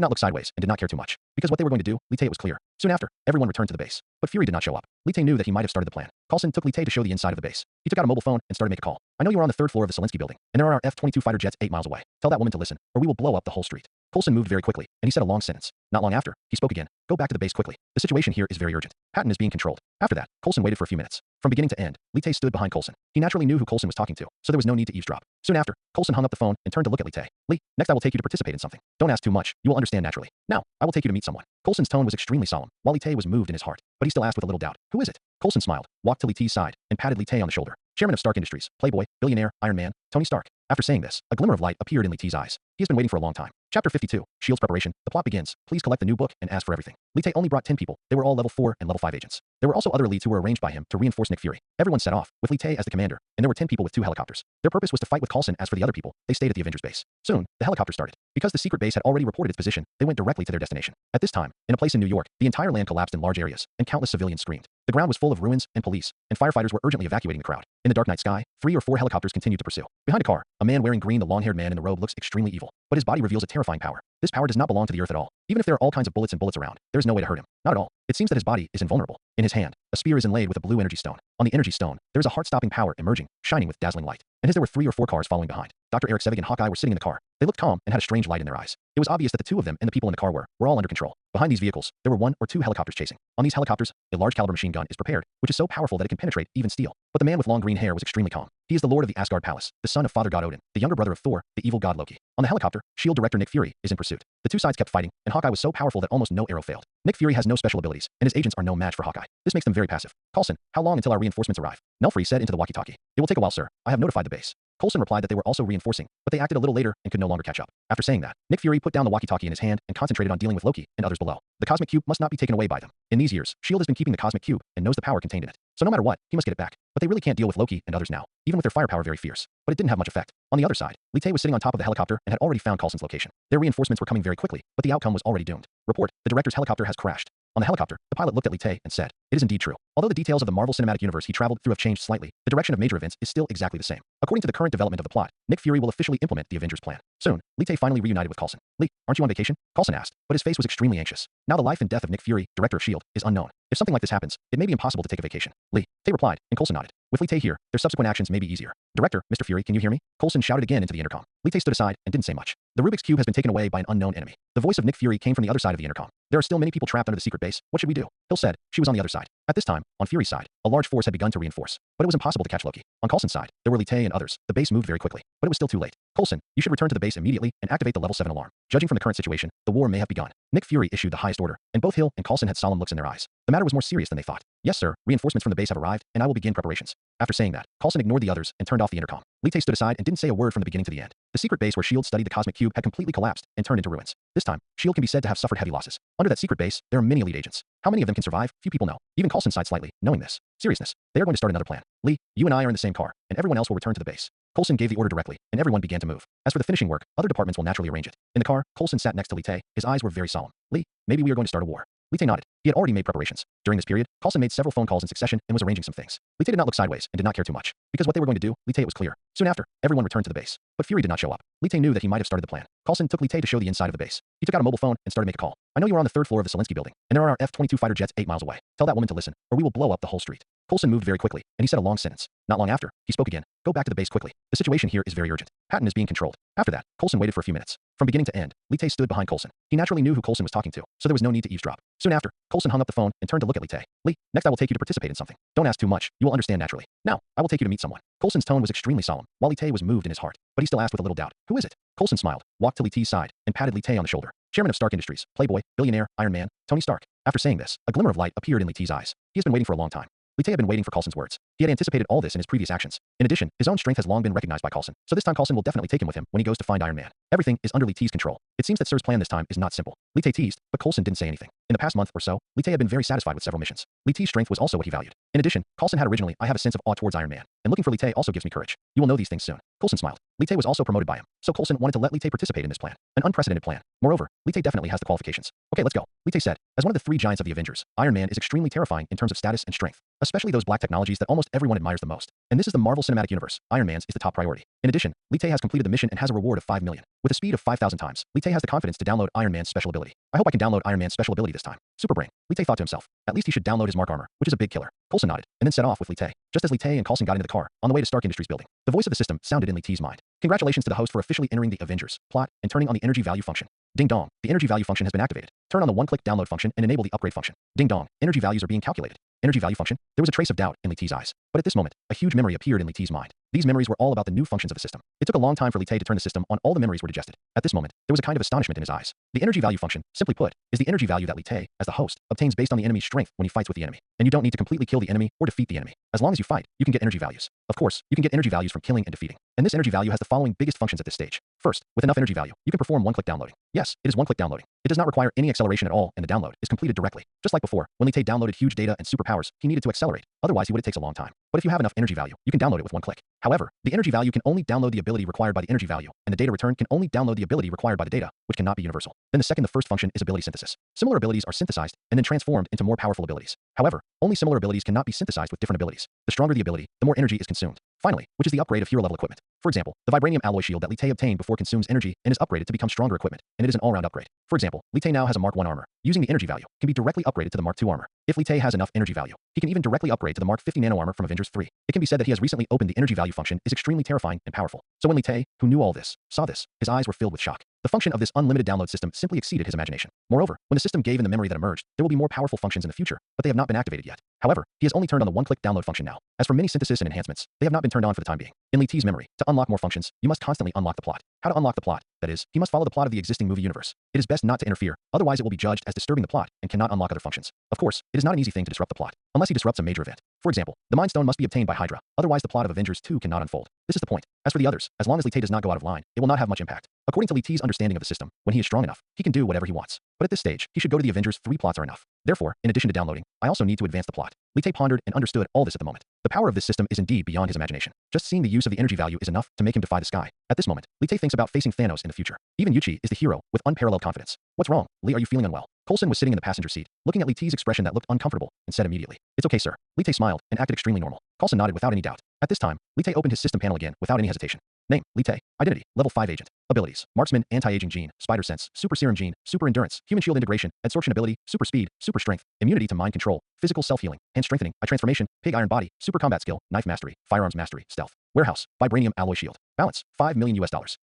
not look sideways and did not care too much. Because what they were going to do, Lee Tae was clear. Soon after, everyone returned to the base. But Fury did not show up. Lee Tae knew that he might have started the plan. Coulson took Lee Tae to show the inside of the base. He took out a mobile phone and started to make a call. I know you are on the third floor of the Zelensky building, and there are our F-22 fighter jets 8 miles away. Tell that woman to listen, or we will blow up the whole street. Coulson moved very quickly, and he said a long sentence. Not long after, he spoke again. Go back to the base quickly. The situation here is very urgent. Patton is being controlled. After that, Coulson waited for a few minutes. From beginning to end, Lee Tae stood behind Coulson. He naturally knew who Coulson was talking to, so there was no need to eavesdrop. Soon after, Coulson hung up the phone and turned to look at Lee Tae. Lee, next I will take you to participate in something. Don't ask too much, you will understand naturally. Now, I will take you to meet someone. Coulson's tone was extremely solemn, while Lee Tae was moved in his heart, but he still asked with a little doubt. Who is it? Coulson smiled, walked to Lee Tae's side, and patted Lee Tae on the shoulder. Chairman of Stark Industries, playboy, billionaire, Iron Man, Tony Stark. After saying this, a glimmer of light appeared in Lee Tae's eyes. He has been waiting for a long time. Chapter 52, Shield's preparation. The plot begins. Please collect the new book and ask for everything. Lee Tae only brought 10 people. They were all level 4 and level 5 agents. There were also other elites who were arranged by him to reinforce Nick Fury. Everyone set off, with Lee Tae as the commander, and there were 10 people with 2 helicopters. Their purpose was to fight with Coulson. As for the other people, they stayed at the Avengers base. Soon, the helicopter started. Because the secret base had already reported its position, they went directly to their destination. At this time, in a place in New York, the entire land collapsed in large areas, and countless civilians screamed. The ground was full of ruins and police, and firefighters were urgently evacuating the crowd. In the dark night sky, 3 or 4 helicopters continued to pursue. Behind a car, a man wearing green, the long-haired man in the robe looks extremely evil, but his body reveals a terrifying power. This power does not belong to the earth at all. Even if there are all kinds of bullets around, there is no way to hurt him. Not at all. It seems that his body is invulnerable. In his hand, a spear is inlaid with a blue energy stone. On the energy stone, there is a heart-stopping power emerging, shining with dazzling light. And as there were 3 or 4 cars following behind, Dr. Eric Sevig and Hawkeye were sitting in the car. They looked calm and had a strange light in their eyes. It was obvious that the 2 of them and the people in the car were all under control. Behind these vehicles, there were 1 or 2 helicopters chasing. On these helicopters, a large caliber machine gun is prepared, which is so powerful that it can penetrate even steel. But the man with long green hair was extremely calm. He is the lord of the Asgard Palace, the son of Father God Odin, the younger brother of Thor, the evil god Loki. On the helicopter, S.H.I.E.L.D. director Nick Fury is in pursuit. The 2 sides kept fighting, and Hawkeye was so powerful that almost no arrow failed. Nick Fury has no special abilities, and his agents are no match for Hawkeye. This makes them very passive. Coulson, how long until our reinforcements arrive? Nelfree said into the walkie-talkie. It will take a while, sir. I have notified the base. Coulson replied that they were also reinforcing, but they acted a little later and could no longer catch up. After saying that, Nick Fury put down the walkie-talkie in his hand and concentrated on dealing with Loki and others below. The cosmic cube must not be taken away by them. In these years, S.H.I.E.L.D. has been keeping the cosmic cube and knows the power contained in it. So no matter what, he must get it back. But they really can't deal with Loki and others now, even with their firepower very fierce. But it didn't have much effect. On the other side, Lee Tae was sitting on top of the helicopter and had already found Coulson's location. Their reinforcements were coming very quickly, but the outcome was already doomed. Report, the director's helicopter has crashed. On the helicopter, the pilot looked at Lee Tae and said, it is indeed true. Although the details of the Marvel Cinematic Universe he traveled through have changed slightly, the direction of major events is still exactly the same. According to the current development of the plot, Nick Fury will officially implement the Avengers plan. Soon, Lee Tae finally reunited with Coulson. Lee, aren't you on vacation? Coulson asked, but his face was extremely anxious. Now the life and death of Nick Fury, director of S.H.I.E.L.D., is unknown. If something like this happens, it may be impossible to take a vacation. Lee Tae replied, and Coulson nodded. With Lee Tae here, their subsequent actions may be easier. Director, Mr. Fury, can you hear me? Coulson shouted again into the intercom. Lee Tae stood aside and didn't say much. The Rubik's Cube has been taken away by an unknown enemy. The voice of Nick Fury came from the other side of the intercom. There are still many people trapped under the secret base. What should we do? Hill said. She was on the other side. At this time, on Fury's side, a large force had begun to reinforce, but it was impossible to catch Loki. On Coulson's side, there were Lee Tae and others. The base moved very quickly, but it was still too late. Coulson, you should return to the base immediately and activate the level 7 alarm. Judging from the current situation, the war may have begun. Nick Fury issued the highest order, and both Hill and Coulson had solemn looks in their eyes. The matter was more serious than they thought. Yes, sir. Reinforcements from the base have arrived, and I will begin preparations. After saying that, Coulson ignored the others and turned off the intercom. Lee Tae stood aside and didn't say a word from the beginning to the end. The secret base where S.H.I.E.L.D. studied the cosmic cube had completely collapsed and turned into ruins. This time, S.H.I.E.L.D. can be said to have suffered heavy losses. Under that secret base, there are many elite agents. How many of them can survive? Few people know. Even Coulson sighed slightly, knowing this seriousness. They are going to start another plan. Lee, you and I are in the same car, and everyone else will return to the base. Coulson gave the order directly, and everyone began to move. As for the finishing work, other departments will naturally arrange it. In the car, Coulson sat next to Lee Tae. His eyes were very solemn. Lee, maybe we are going to start a war. Lee Tae nodded. He had already made preparations. During this period, Coulson made several phone calls in succession and was arranging some things. Lee Tae did not look sideways and did not care too much. Because what they were going to do, Lee Tae was clear. Soon after, everyone returned to the base. But Fury did not show up. Lee Tae knew that he might have started the plan. Coulson took Lee Tae to show the inside of the base. He took out a mobile phone and started to make a call. I know you are on the third floor of the Zelensky building, and there are our F-22 fighter jets 8 miles away. Tell that woman to listen, or we will blow up the whole street. Coulson moved very quickly, and he said a long sentence. Not long after, he spoke again. Go back to the base quickly. The situation here is very urgent. Patton is being controlled. After that, Coulson waited for a few minutes. From beginning to end, Lee Tae stood behind Coulson. He naturally knew who Coulson was talking to, so there was no need to eavesdrop. Soon after, Coulson hung up the phone and turned to look at Lee Tae. Lee, next I will take you to participate in something. Don't ask too much, you will understand naturally. Now, I will take you to meet someone. Coulson's tone was extremely solemn, while Lee Tae was moved in his heart, but he still asked with a little doubt. Who is it? Coulson smiled, walked to Lee Tae's side, and patted Lee Tae on the shoulder. Chairman of Stark Industries, playboy, billionaire, Iron Man, Tony Stark. After saying this, a glimmer of light appeared in Lee Tae's eyes. He has been waiting for a long time. Lee Tae had been waiting for Coulson's words. He had anticipated all this in his previous actions. In addition, his own strength has long been recognized by Coulson, so this time Coulson will definitely take him with him when he goes to find Iron Man. Everything is under Li T's control. It seems that Sir's plan this time is not simple. Li Te teased, but Coulson didn't say anything. In the past month or so, Li Te had been very satisfied with several missions. Li T's strength was also what he valued. In addition, Coulson had originally, I have a sense of awe towards Iron Man, and looking for Li Te also gives me courage. You will know these things soon. Coulson smiled. Li Te was also promoted by him, so Coulson wanted to let Li Te participate in this plan. An unprecedented plan. Moreover, Li Te definitely has the qualifications. Okay, let's go. Li Te said, as one of the three giants of the Avengers, Iron Man is extremely terrifying in terms of status and strength, especially those black technologies that almost everyone admires the most. And this is the Marvel Cinematic Universe. Iron Man's is the top priority. In addition, Li Te has completed the mission and has a reward of 5 million. With a speed of 5,000 times, Li Te has the confidence to download Iron Man's special ability. I hope I can download Iron Man's special ability this time. Super brain. Li Te thought to himself. At least he should download his Mark armor, which is a big killer. Coulson nodded, and then set off with Li Te. Just as Li Te and Coulson got into the car, on the way to Stark Industries building, the voice of the system sounded in Li Te's mind. Congratulations to the host for officially entering the Avengers plot and turning on the energy value function. Ding dong, the energy value function has been activated. Turn on the one-click download function and enable the upgrade function. Ding dong, energy values are being calculated. Energy value function? There was a trace of doubt in Li Te's eyes. But at this moment, a huge memory appeared in Li Te's mind. These memories were all about the new functions of the system. It took a long time for Li Te to turn the system on. All the memories were digested. At this moment, there was a kind of astonishment in his eyes. The energy value function, simply put, is the energy value that Li Te, as the host, obtains based on the enemy's strength when he fights with the enemy. And you don't need to completely kill the enemy or defeat the enemy. As long as you fight, you can get energy values. Of course, you can get energy values from killing and defeating. And this energy value has the following biggest functions at this stage. First, with enough energy value, you can perform one-click downloading. Yes, it is one-click downloading. It does not require any acceleration at all, and the download is completed directly. Just like before, when Li Te downloaded huge data and superpowers, he needed to accelerate. Otherwise, he would take a long time. But if you have enough energy value, you can download it with one click. However, the energy value can only download the ability required by the energy value, and the data return can only download the ability required by the data, which cannot be universal. Then the first function is ability synthesis. Similar abilities are synthesized and then transformed into more powerful abilities. However, only similar abilities cannot be synthesized with different abilities. The stronger the ability, the more energy is consumed. Finally, which is the upgrade of hero-level equipment. For example, the vibranium alloy shield that Li Te obtained before consumes energy and is upgraded to become stronger equipment, and it is an all-round upgrade. For example, Li Te now has a Mark 1 armor. Using the energy value, can be directly upgraded to the Mark 2 armor. If Li Te has enough energy value, he can even directly upgrade to the Mark 50 nano armor from Avengers 3. It can be said that he has recently opened the energy value function is extremely terrifying and powerful. So when Li Te, who knew all this, saw this, his eyes were filled with shock. The function of this unlimited download system simply exceeded his imagination. Moreover, when the system gave in the memory that emerged, there will be more powerful functions in the future, but they have not been activated yet. However, he has only turned on the one-click download function now. As for many synthesis and enhancements, they have not been turned on for the time being. In Li Te's memory, to unlock more functions, you must constantly unlock the plot. How to unlock the plot? That is, he must follow the plot of the existing movie universe. It is best not to interfere, otherwise it will be judged as disturbing the plot and cannot unlock other functions. Of course, it is not an easy thing to disrupt the plot, unless he disrupts a major event. For example, the Mind Stone must be obtained by Hydra, otherwise the plot of Avengers 2 cannot unfold. This is the point. As for the others, as long as Li Te does not go out of line, it will not have much impact. According to Li Te's understanding of the system, when he is strong enough, he can do whatever he wants. But at this stage, he should go to the Avengers 3 plots are enough. Therefore, in addition to downloading, I also need to advance the plot. Li Te pondered and understood all this at the moment. The power of this system is indeed beyond his imagination. Just seeing the use of the energy value is enough to make him defy the sky. At this moment, Li Te thinks about facing Thanos in the future. Even Yuchi is the hero with unparalleled confidence. What's wrong? Li, are you feeling unwell? Coulson was sitting in the passenger seat, looking at Li Te's expression that looked uncomfortable, and said immediately, "It's okay, sir." Li Te smiled and acted extremely normal. Coulson nodded without any doubt. At this time, Li Te opened his system panel again without any hesitation. Name, Li Te. Identity, level 5 agent. Abilities, marksman, anti-aging gene, spider sense, super serum gene, super endurance, human shield integration, adsorption ability, super speed, super strength, immunity to mind control, physical self-healing, hand strengthening, eye transformation, pig iron body, super combat skill, knife mastery, firearms mastery, stealth. Warehouse, vibranium alloy shield. Balance, $5 million.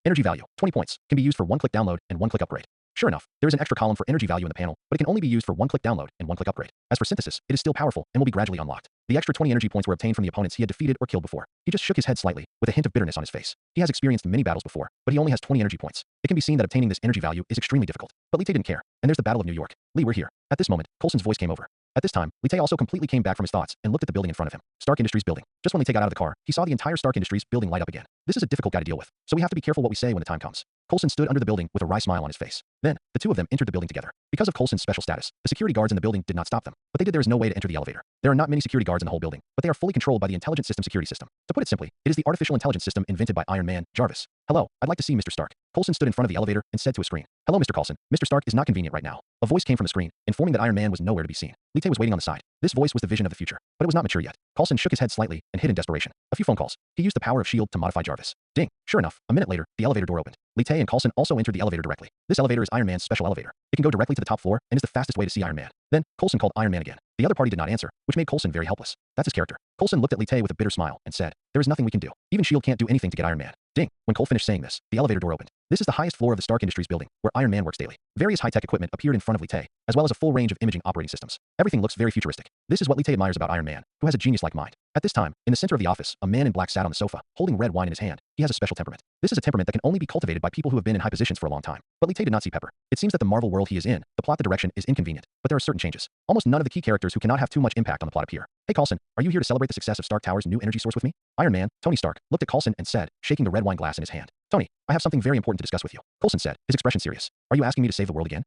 Energy value, 20 points. Can be used for one-click download and one-click upgrade. Sure enough, there is an extra column for energy value in the panel, but it can only be used for one-click download and one-click upgrade. As for synthesis, it is still powerful and will be gradually unlocked. The extra 20 energy points were obtained from the opponents he had defeated or killed before. He just shook his head slightly, with a hint of bitterness on his face. He has experienced many battles before, but he only has 20 energy points. It can be seen that obtaining this energy value is extremely difficult. But Li Te didn't care. And there's the Battle of New York. Li, we're here. At this moment, Coulson's voice came over. At this time, Li Te also completely came back from his thoughts and looked at the building in front of him. Stark Industries building. Just when Li Te got out of the car, he saw the entire Stark Industries building light up again. This is a difficult guy to deal with, so we have to be careful what we say when the time comes. Coulson stood under the building with a wry smile on his face. Then, the two of them entered the building together. Because of Coulson's special status, the security guards in the building did not stop them, but they did. There is no way to enter the elevator. There are not many security guards in the whole building, but they are fully controlled by the intelligent system security system. To put it simply, it is the artificial intelligence system invented by Iron Man, Jarvis. Hello, I'd like to see Mr. Stark. Coulson stood in front of the elevator and said to a screen, "Hello, Mr. Coulson. Mr. Stark is not convenient right now." A voice came from the screen, informing that Iron Man was nowhere to be seen. Li Te was waiting on the side. This voice was the vision of the future, but it was not mature yet. Coulson shook his head slightly and hid in desperation. A few phone calls. He used the power of S.H.I.E.L.D. to modify Jarvis. Ding. Sure enough, a minute later, the elevator door opened. Li Te and Coulson also entered the elevator directly. This elevator is Iron Man's special elevator. It can go directly to the top floor and is the fastest way to see Iron Man. Then, Coulson called Iron Man again. The other party did not answer, which made Coulson very helpless. That's his character. Coulson looked at Li Te with a bitter smile and said, "There is nothing we can do. Even S.H.I.E.L.D. can't do anything to get Iron Man." Ding. When Cole finished saying this, the elevator door opened. This is the highest floor of the Stark Industries building, where Iron Man works daily. Various high-tech equipment appeared in front of Li Te, as well as a full range of imaging operating systems. Everything looks very futuristic. This is what Lee Tae admires about Iron Man, who has a genius-like mind. At this time, in the center of the office, a man in black sat on the sofa, holding red wine in his hand. He has a special temperament. This is a temperament that can only be cultivated by people who have been in high positions for a long time. But Lee Tae did not see Pepper. It seems that the Marvel world he is in, the plot, the direction is inconvenient, but there are certain changes. Almost none of the key characters who cannot have too much impact on the plot appear. Hey Coulson, are you here to celebrate the success of Stark Tower's new energy source with me? Iron Man, Tony Stark, looked at Coulson and said, shaking the red wine glass in his hand. Tony, I have something very important to discuss with you. Coulson said, his expression serious. Are you asking me to save the world again?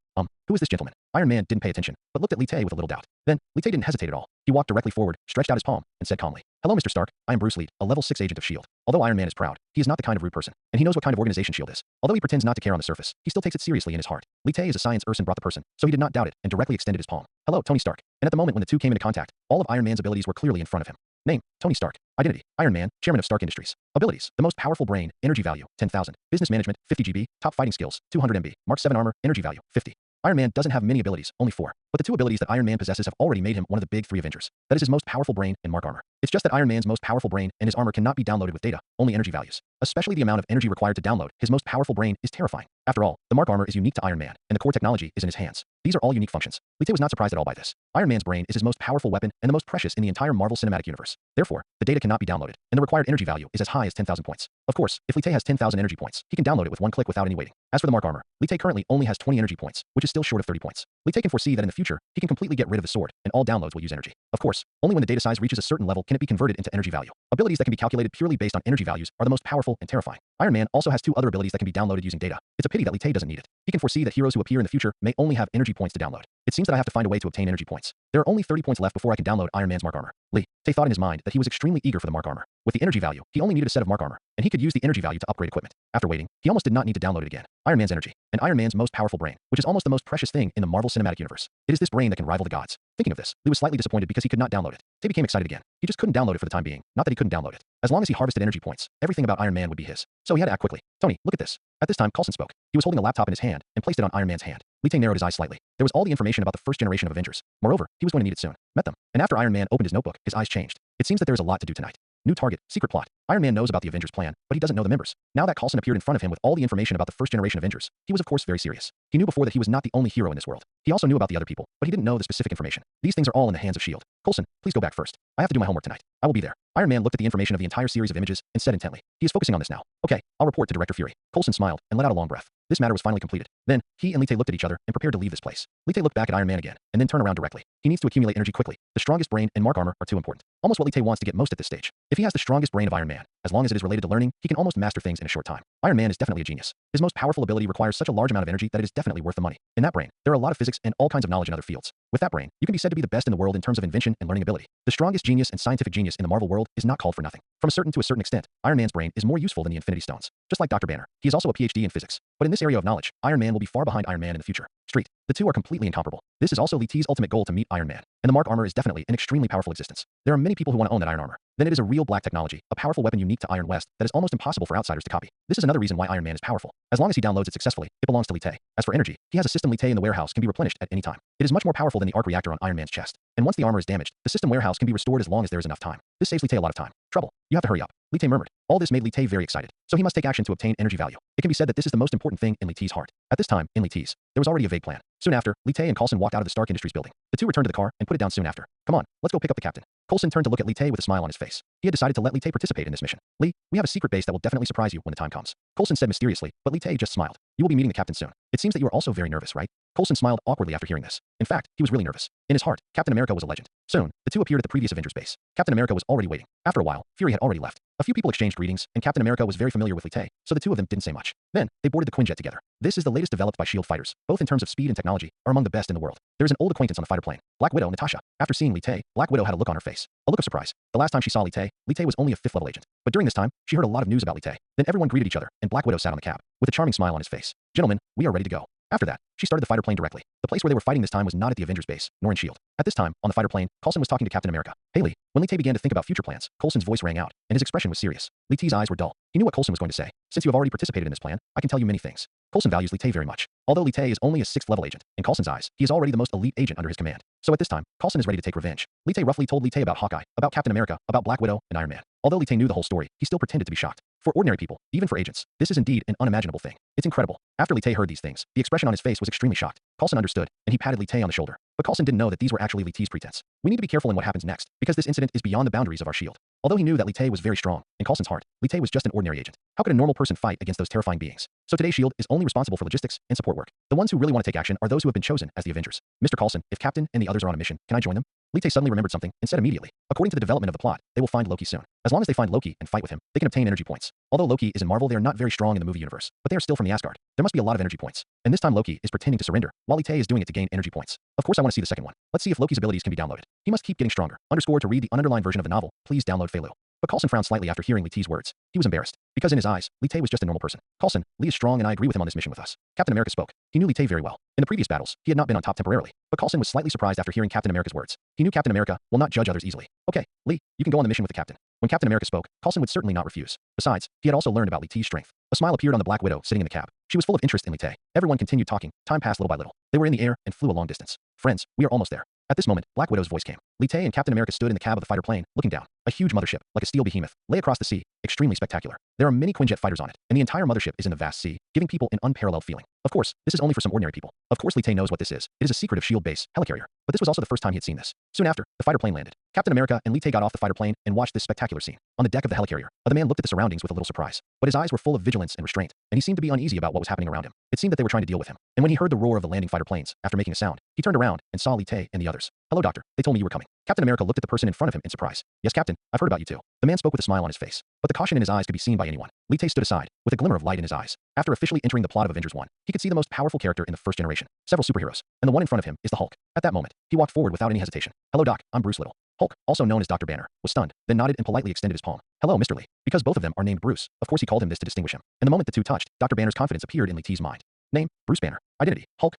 Who is this gentleman? Iron Man didn't pay attention, but looked at Lee Tae with a little doubt. Then, Lee Tae didn't hesitate at all. He walked directly forward, stretched out his palm, and said calmly, hello Mr. Stark, I am Bruce Lee, a level 6 agent of S.H.I.E.L.D. Although Iron Man is proud, he is not the kind of rude person, and he knows what kind of organization S.H.I.E.L.D. is. Although he pretends not to care on the surface, he still takes it seriously in his heart. Lee Tae is a science person brought the person, so he did not doubt it, and directly extended his palm. Hello, Tony Stark. And at the moment when the two came into contact, all of Iron Man's abilities were clearly in front of him. Name, Tony Stark. Identity, Iron Man, chairman of Stark Industries. Abilities, the most powerful brain, energy value, 10,000. Business management, 50 GB. Top fighting skills, 200 MB. Mark 7 armor, energy value, 50. Iron Man doesn't have many abilities, only 4. But the 2 abilities that Iron Man possesses have already made him one of the big 3 Avengers. That is his most powerful brain and Mark armor. It's just that Iron Man's most powerful brain and his armor cannot be downloaded with data, only energy values. Especially the amount of energy required to download his most powerful brain is terrifying. After all, the Mark armor is unique to Iron Man, and the core technology is in his hands. These are all unique functions. Lee Tae was not surprised at all by this. Iron Man's brain is his most powerful weapon and the most precious in the entire Marvel Cinematic Universe. Therefore, the data cannot be downloaded, and the required energy value is as high as 10,000 points. Of course, if Lee Tae has 10,000 energy points, he can download it with one click without any waiting. As for the Mark armor, Lee Tae currently only has 20 energy points, which is still short of 30 points. Lee Tae can foresee that in the future, he can completely get rid of the sword, and all downloads will use energy. Of course, only when the data size reaches a certain level can it be converted into energy value. Abilities that can be calculated purely based on energy values are the most powerful and terrifying. Iron Man also has 2 other abilities that can be downloaded using data. It's a pity that Lee Tae doesn't need it. He can foresee that heroes who appear in the future may only have energy points to download. It seems that I have to find a way to obtain energy points. There are only 30 points left before I can download Iron Man's Mark armor. Lee Tae thought in his mind that he was extremely eager for the Mark armor. With the energy value, he only needed a set of Mark armor, and he could use the energy value to upgrade equipment. After waiting, he almost did not need to download it again. Iron Man's energy, and Iron Man's most powerful brain, which is almost the most precious thing in the Marvel Cinematic Universe. It is this brain that can rival the gods. Thinking of this, Lee was slightly disappointed because he could not download it. Tae became excited again. He just couldn't download it for the time being. Not that he couldn't download it. As long as he harvested energy points, everything about Iron Man would be his. So he had to act quickly. Tony, look at this. At this time, Coulson spoke. He was holding a laptop in his hand and placed it on Iron Man's hand. Lee Tae narrowed his eyes slightly. There was all the information about the first generation of Avengers. Moreover, he was going to need it soon. Met them. And after Iron Man opened his notebook, his eyes changed. It seems that there is a lot to do tonight. New target, secret plot. Iron Man knows about the Avengers plan, but he doesn't know the members. Now that Coulson appeared in front of him with all the information about the first generation Avengers, he was of course very serious. He knew before that he was not the only hero in this world. He also knew about the other people, but he didn't know the specific information. These things are all in the hands of S.H.I.E.L.D. Coulson, please go back first. I have to do my homework tonight. I will be there. Iron Man looked at the information of the entire series of images and said intently. He is focusing on this now. Okay, I'll report to Director Fury. Coulson smiled and let out a long breath. This matter was finally completed. Then, he and Lee Tae looked at each other and prepared to leave this place. Lee Tae looked back at Iron Man again, and then turned around directly. He needs to accumulate energy quickly. The strongest brain and Mark armor are too important. Almost what Lee Tae wants to get most at this stage. If he has the strongest brain of Iron Man, as long as it is related to learning, he can almost master things in a short time. Iron Man is definitely a genius. His most powerful ability requires such a large amount of energy that it is definitely worth the money. In that brain, there are a lot of physics and all kinds of knowledge in other fields. With that brain, you can be said to be the best in the world in terms of invention and learning ability. The strongest genius and scientific genius in the Marvel world is not called for nothing. From a certain extent, Iron Man's brain is more useful than the Infinity Stones. Just like Dr. Banner, he is also a PhD in physics. But in this area of knowledge, Iron Man will be far behind Iron Man in the future. Street. The two are completely incomparable. This is also Lee Tae's ultimate goal to meet Iron Man. And the Mark armor is definitely an extremely powerful existence. There are many people who want to own that iron armor. Then it is a real black technology, a powerful weapon unique to Iron West that is almost impossible for outsiders to copy. This is another reason why Iron Man is powerful. As long as he downloads it successfully, it belongs to Lee Tae. As for energy, he has a system Lee Tae in the warehouse can be replenished at any time. It is much more powerful than the arc reactor on Iron Man's chest. And once the armor is damaged, the system warehouse can be restored as long as there is enough time. This saves Lee Tae a lot of time. Trouble. You have to hurry up. Lee Tae murmured. All this made Lee Tae very excited. So he must take action to obtain energy value. It can be said that this is the most important thing in Lee Tae's heart. At this time, in Lee Tae's, there was already a vague plan. Soon after, Lee Tae and Coulson walked out of the Stark Industries building. The two returned to the car and put it down soon after. Come on, let's go pick up the captain. Coulson turned to look at Lee Tae with a smile on his face. He had decided to let Lee Tae participate in this mission. Lee, we have a secret base that will definitely surprise you when the time comes. Coulson said mysteriously, but Lee Tae just smiled. You will be meeting the captain soon. It seems that you are also very nervous, right? Coulson smiled awkwardly after hearing this. In fact, he was really nervous. In his heart, Captain America was a legend. Soon, the two appeared at the previous Avengers base. Captain America was already waiting. After a while, Fury had already left. A few people exchanged greetings, and Captain America was very familiar with Lee Tae, so the two of them didn't say much. Then, they boarded the Quinjet together. This is the latest developed by S.H.I.E.L.D. fighters, both in terms of speed and technology, are among the best in the world. There is an old acquaintance on the fighter plane, Black Widow Natasha. After seeing Lee Tae, Black Widow had a look on her face. A look of surprise. The last time she saw Lee Tae was only a 5th level agent. But during this time, she heard a lot of news about Lee Tae. Then everyone greeted each other, and Black Widow sat on the cab, with a charming smile on his face. Gentlemen, we are ready to go. After that, she started the fighter plane directly. The place where they were fighting this time was not at the Avengers base, nor in S.H.I.E.L.D. At this time, on the fighter plane, Coulson was talking to Captain America. Hey Lee. When Lee Tae began to think about future plans, Coulson's voice rang out, and his expression was serious. Lee Tae's eyes were dull. He knew what Coulson was going to say. Since you have already participated in this plan, I can tell you many things. Coulson values Lee Tae very much. Although Lee Tae is only a 6th level agent, in Coulson's eyes, he is already the most elite agent under his command. So at this time, Coulson is ready to take revenge. Lee Tae roughly told Lee Tae about Hawkeye, about Captain America, about Black Widow, and Iron Man. Although Lee Tae knew the whole story, he still pretended to be shocked. For ordinary people, even for agents, this is indeed an unimaginable thing. It's incredible. After Li Tay heard these things, the expression on his face was extremely shocked. Coulson understood, and he patted Li Tay on the shoulder. But Coulson didn't know that these were actually Li Tay's pretense. We need to be careful in what happens next, because this incident is beyond the boundaries of our shield. Although he knew that Li Tay was very strong, in Coulson's heart, Li Tay was just an ordinary agent. How could a normal person fight against those terrifying beings? So today's shield is only responsible for logistics and support work. The ones who really want to take action are those who have been chosen as the Avengers. Mr. Coulson, if Captain and the others are on a mission, can I join them? Li Tay suddenly remembered something and said immediately. According to the development of the plot, they will find Loki soon. As long as they find Loki and fight with him, they can obtain energy points. Although Loki is in Marvel, they are not very strong in the movie universe, but they are still from the Asgard. There must be a lot of energy points. And this time Loki is pretending to surrender, while Li Tay is doing it to gain energy points. Of course I want to see the second one. Let's see if Loki's abilities can be downloaded. He must keep getting stronger. Underscore to read the ununderlined version of the novel, please download Feilu. But Coulson frowned slightly after hearing Li Tay's words. He was embarrassed, because in his eyes, Li Tay was just a normal person. Coulson, Li is strong and I agree with him on this mission with us. Captain America spoke. He knew Li Tay very well. In the previous battles, he had not been on top temporarily, but Coulson was slightly surprised after hearing Captain America's words. He knew Captain America will not judge others easily. Okay, Li, you can go on the mission with the captain. When Captain America spoke, Coulson would certainly not refuse. Besides, he had also learned about Li Tay's strength. A smile appeared on the Black Widow sitting in the cab. She was full of interest in Li Tay. Everyone continued talking. Time passed little by little. They were in the air and flew a long distance. Friends, we are almost there. At this moment, Black Widow's voice came. Li Tay and Captain America stood in the cab of the fighter plane, looking down. A huge mothership, like a steel behemoth, lay across the sea, extremely spectacular. There are many Quinjet fighters on it, and the entire mothership is in the vast sea, giving people an unparalleled feeling. Of course, this is only for some ordinary people. Of course Li Tay knows what this is. It is a secret of S.H.I.E.L.D. base, helicarrier. But this was also the first time he had seen this. Soon after, the fighter plane landed. Captain America and Li Tay got off the fighter plane and watched this spectacular scene. On the deck of the helicarrier, the man looked at the surroundings with a little surprise. But his eyes were full of vigilance and restraint, and he seemed to be uneasy about what was happening around him. It seemed that they were trying to deal with him. And when he heard the roar of the landing fighter planes, after making a sound, he turned around and saw Li Tay and the others. Hello, doctor. They told me you were coming. Captain America looked at the person in front of him in surprise. Yes, Captain, I've heard about you too. The man spoke with a smile on his face, but the caution in his eyes could be seen by anyone. Li Tay stood aside, with a glimmer of light in his eyes. After officially entering the plot of Avengers 1, he could see the most powerful character in the first generation, several superheroes, and the one in front of him is the Hulk. At that moment, he walked forward without any hesitation. Hello, Doc, I'm Bruce Little. Hulk, also known as Dr. Banner, was stunned, then nodded and politely extended his palm. Hello, Mr. Lee. Because both of them are named Bruce, of course he called him this to distinguish him. And the moment the two touched, Dr. Banner's confidence appeared in Li Tay's mind. Name, Bruce Banner. Identity, Hulk,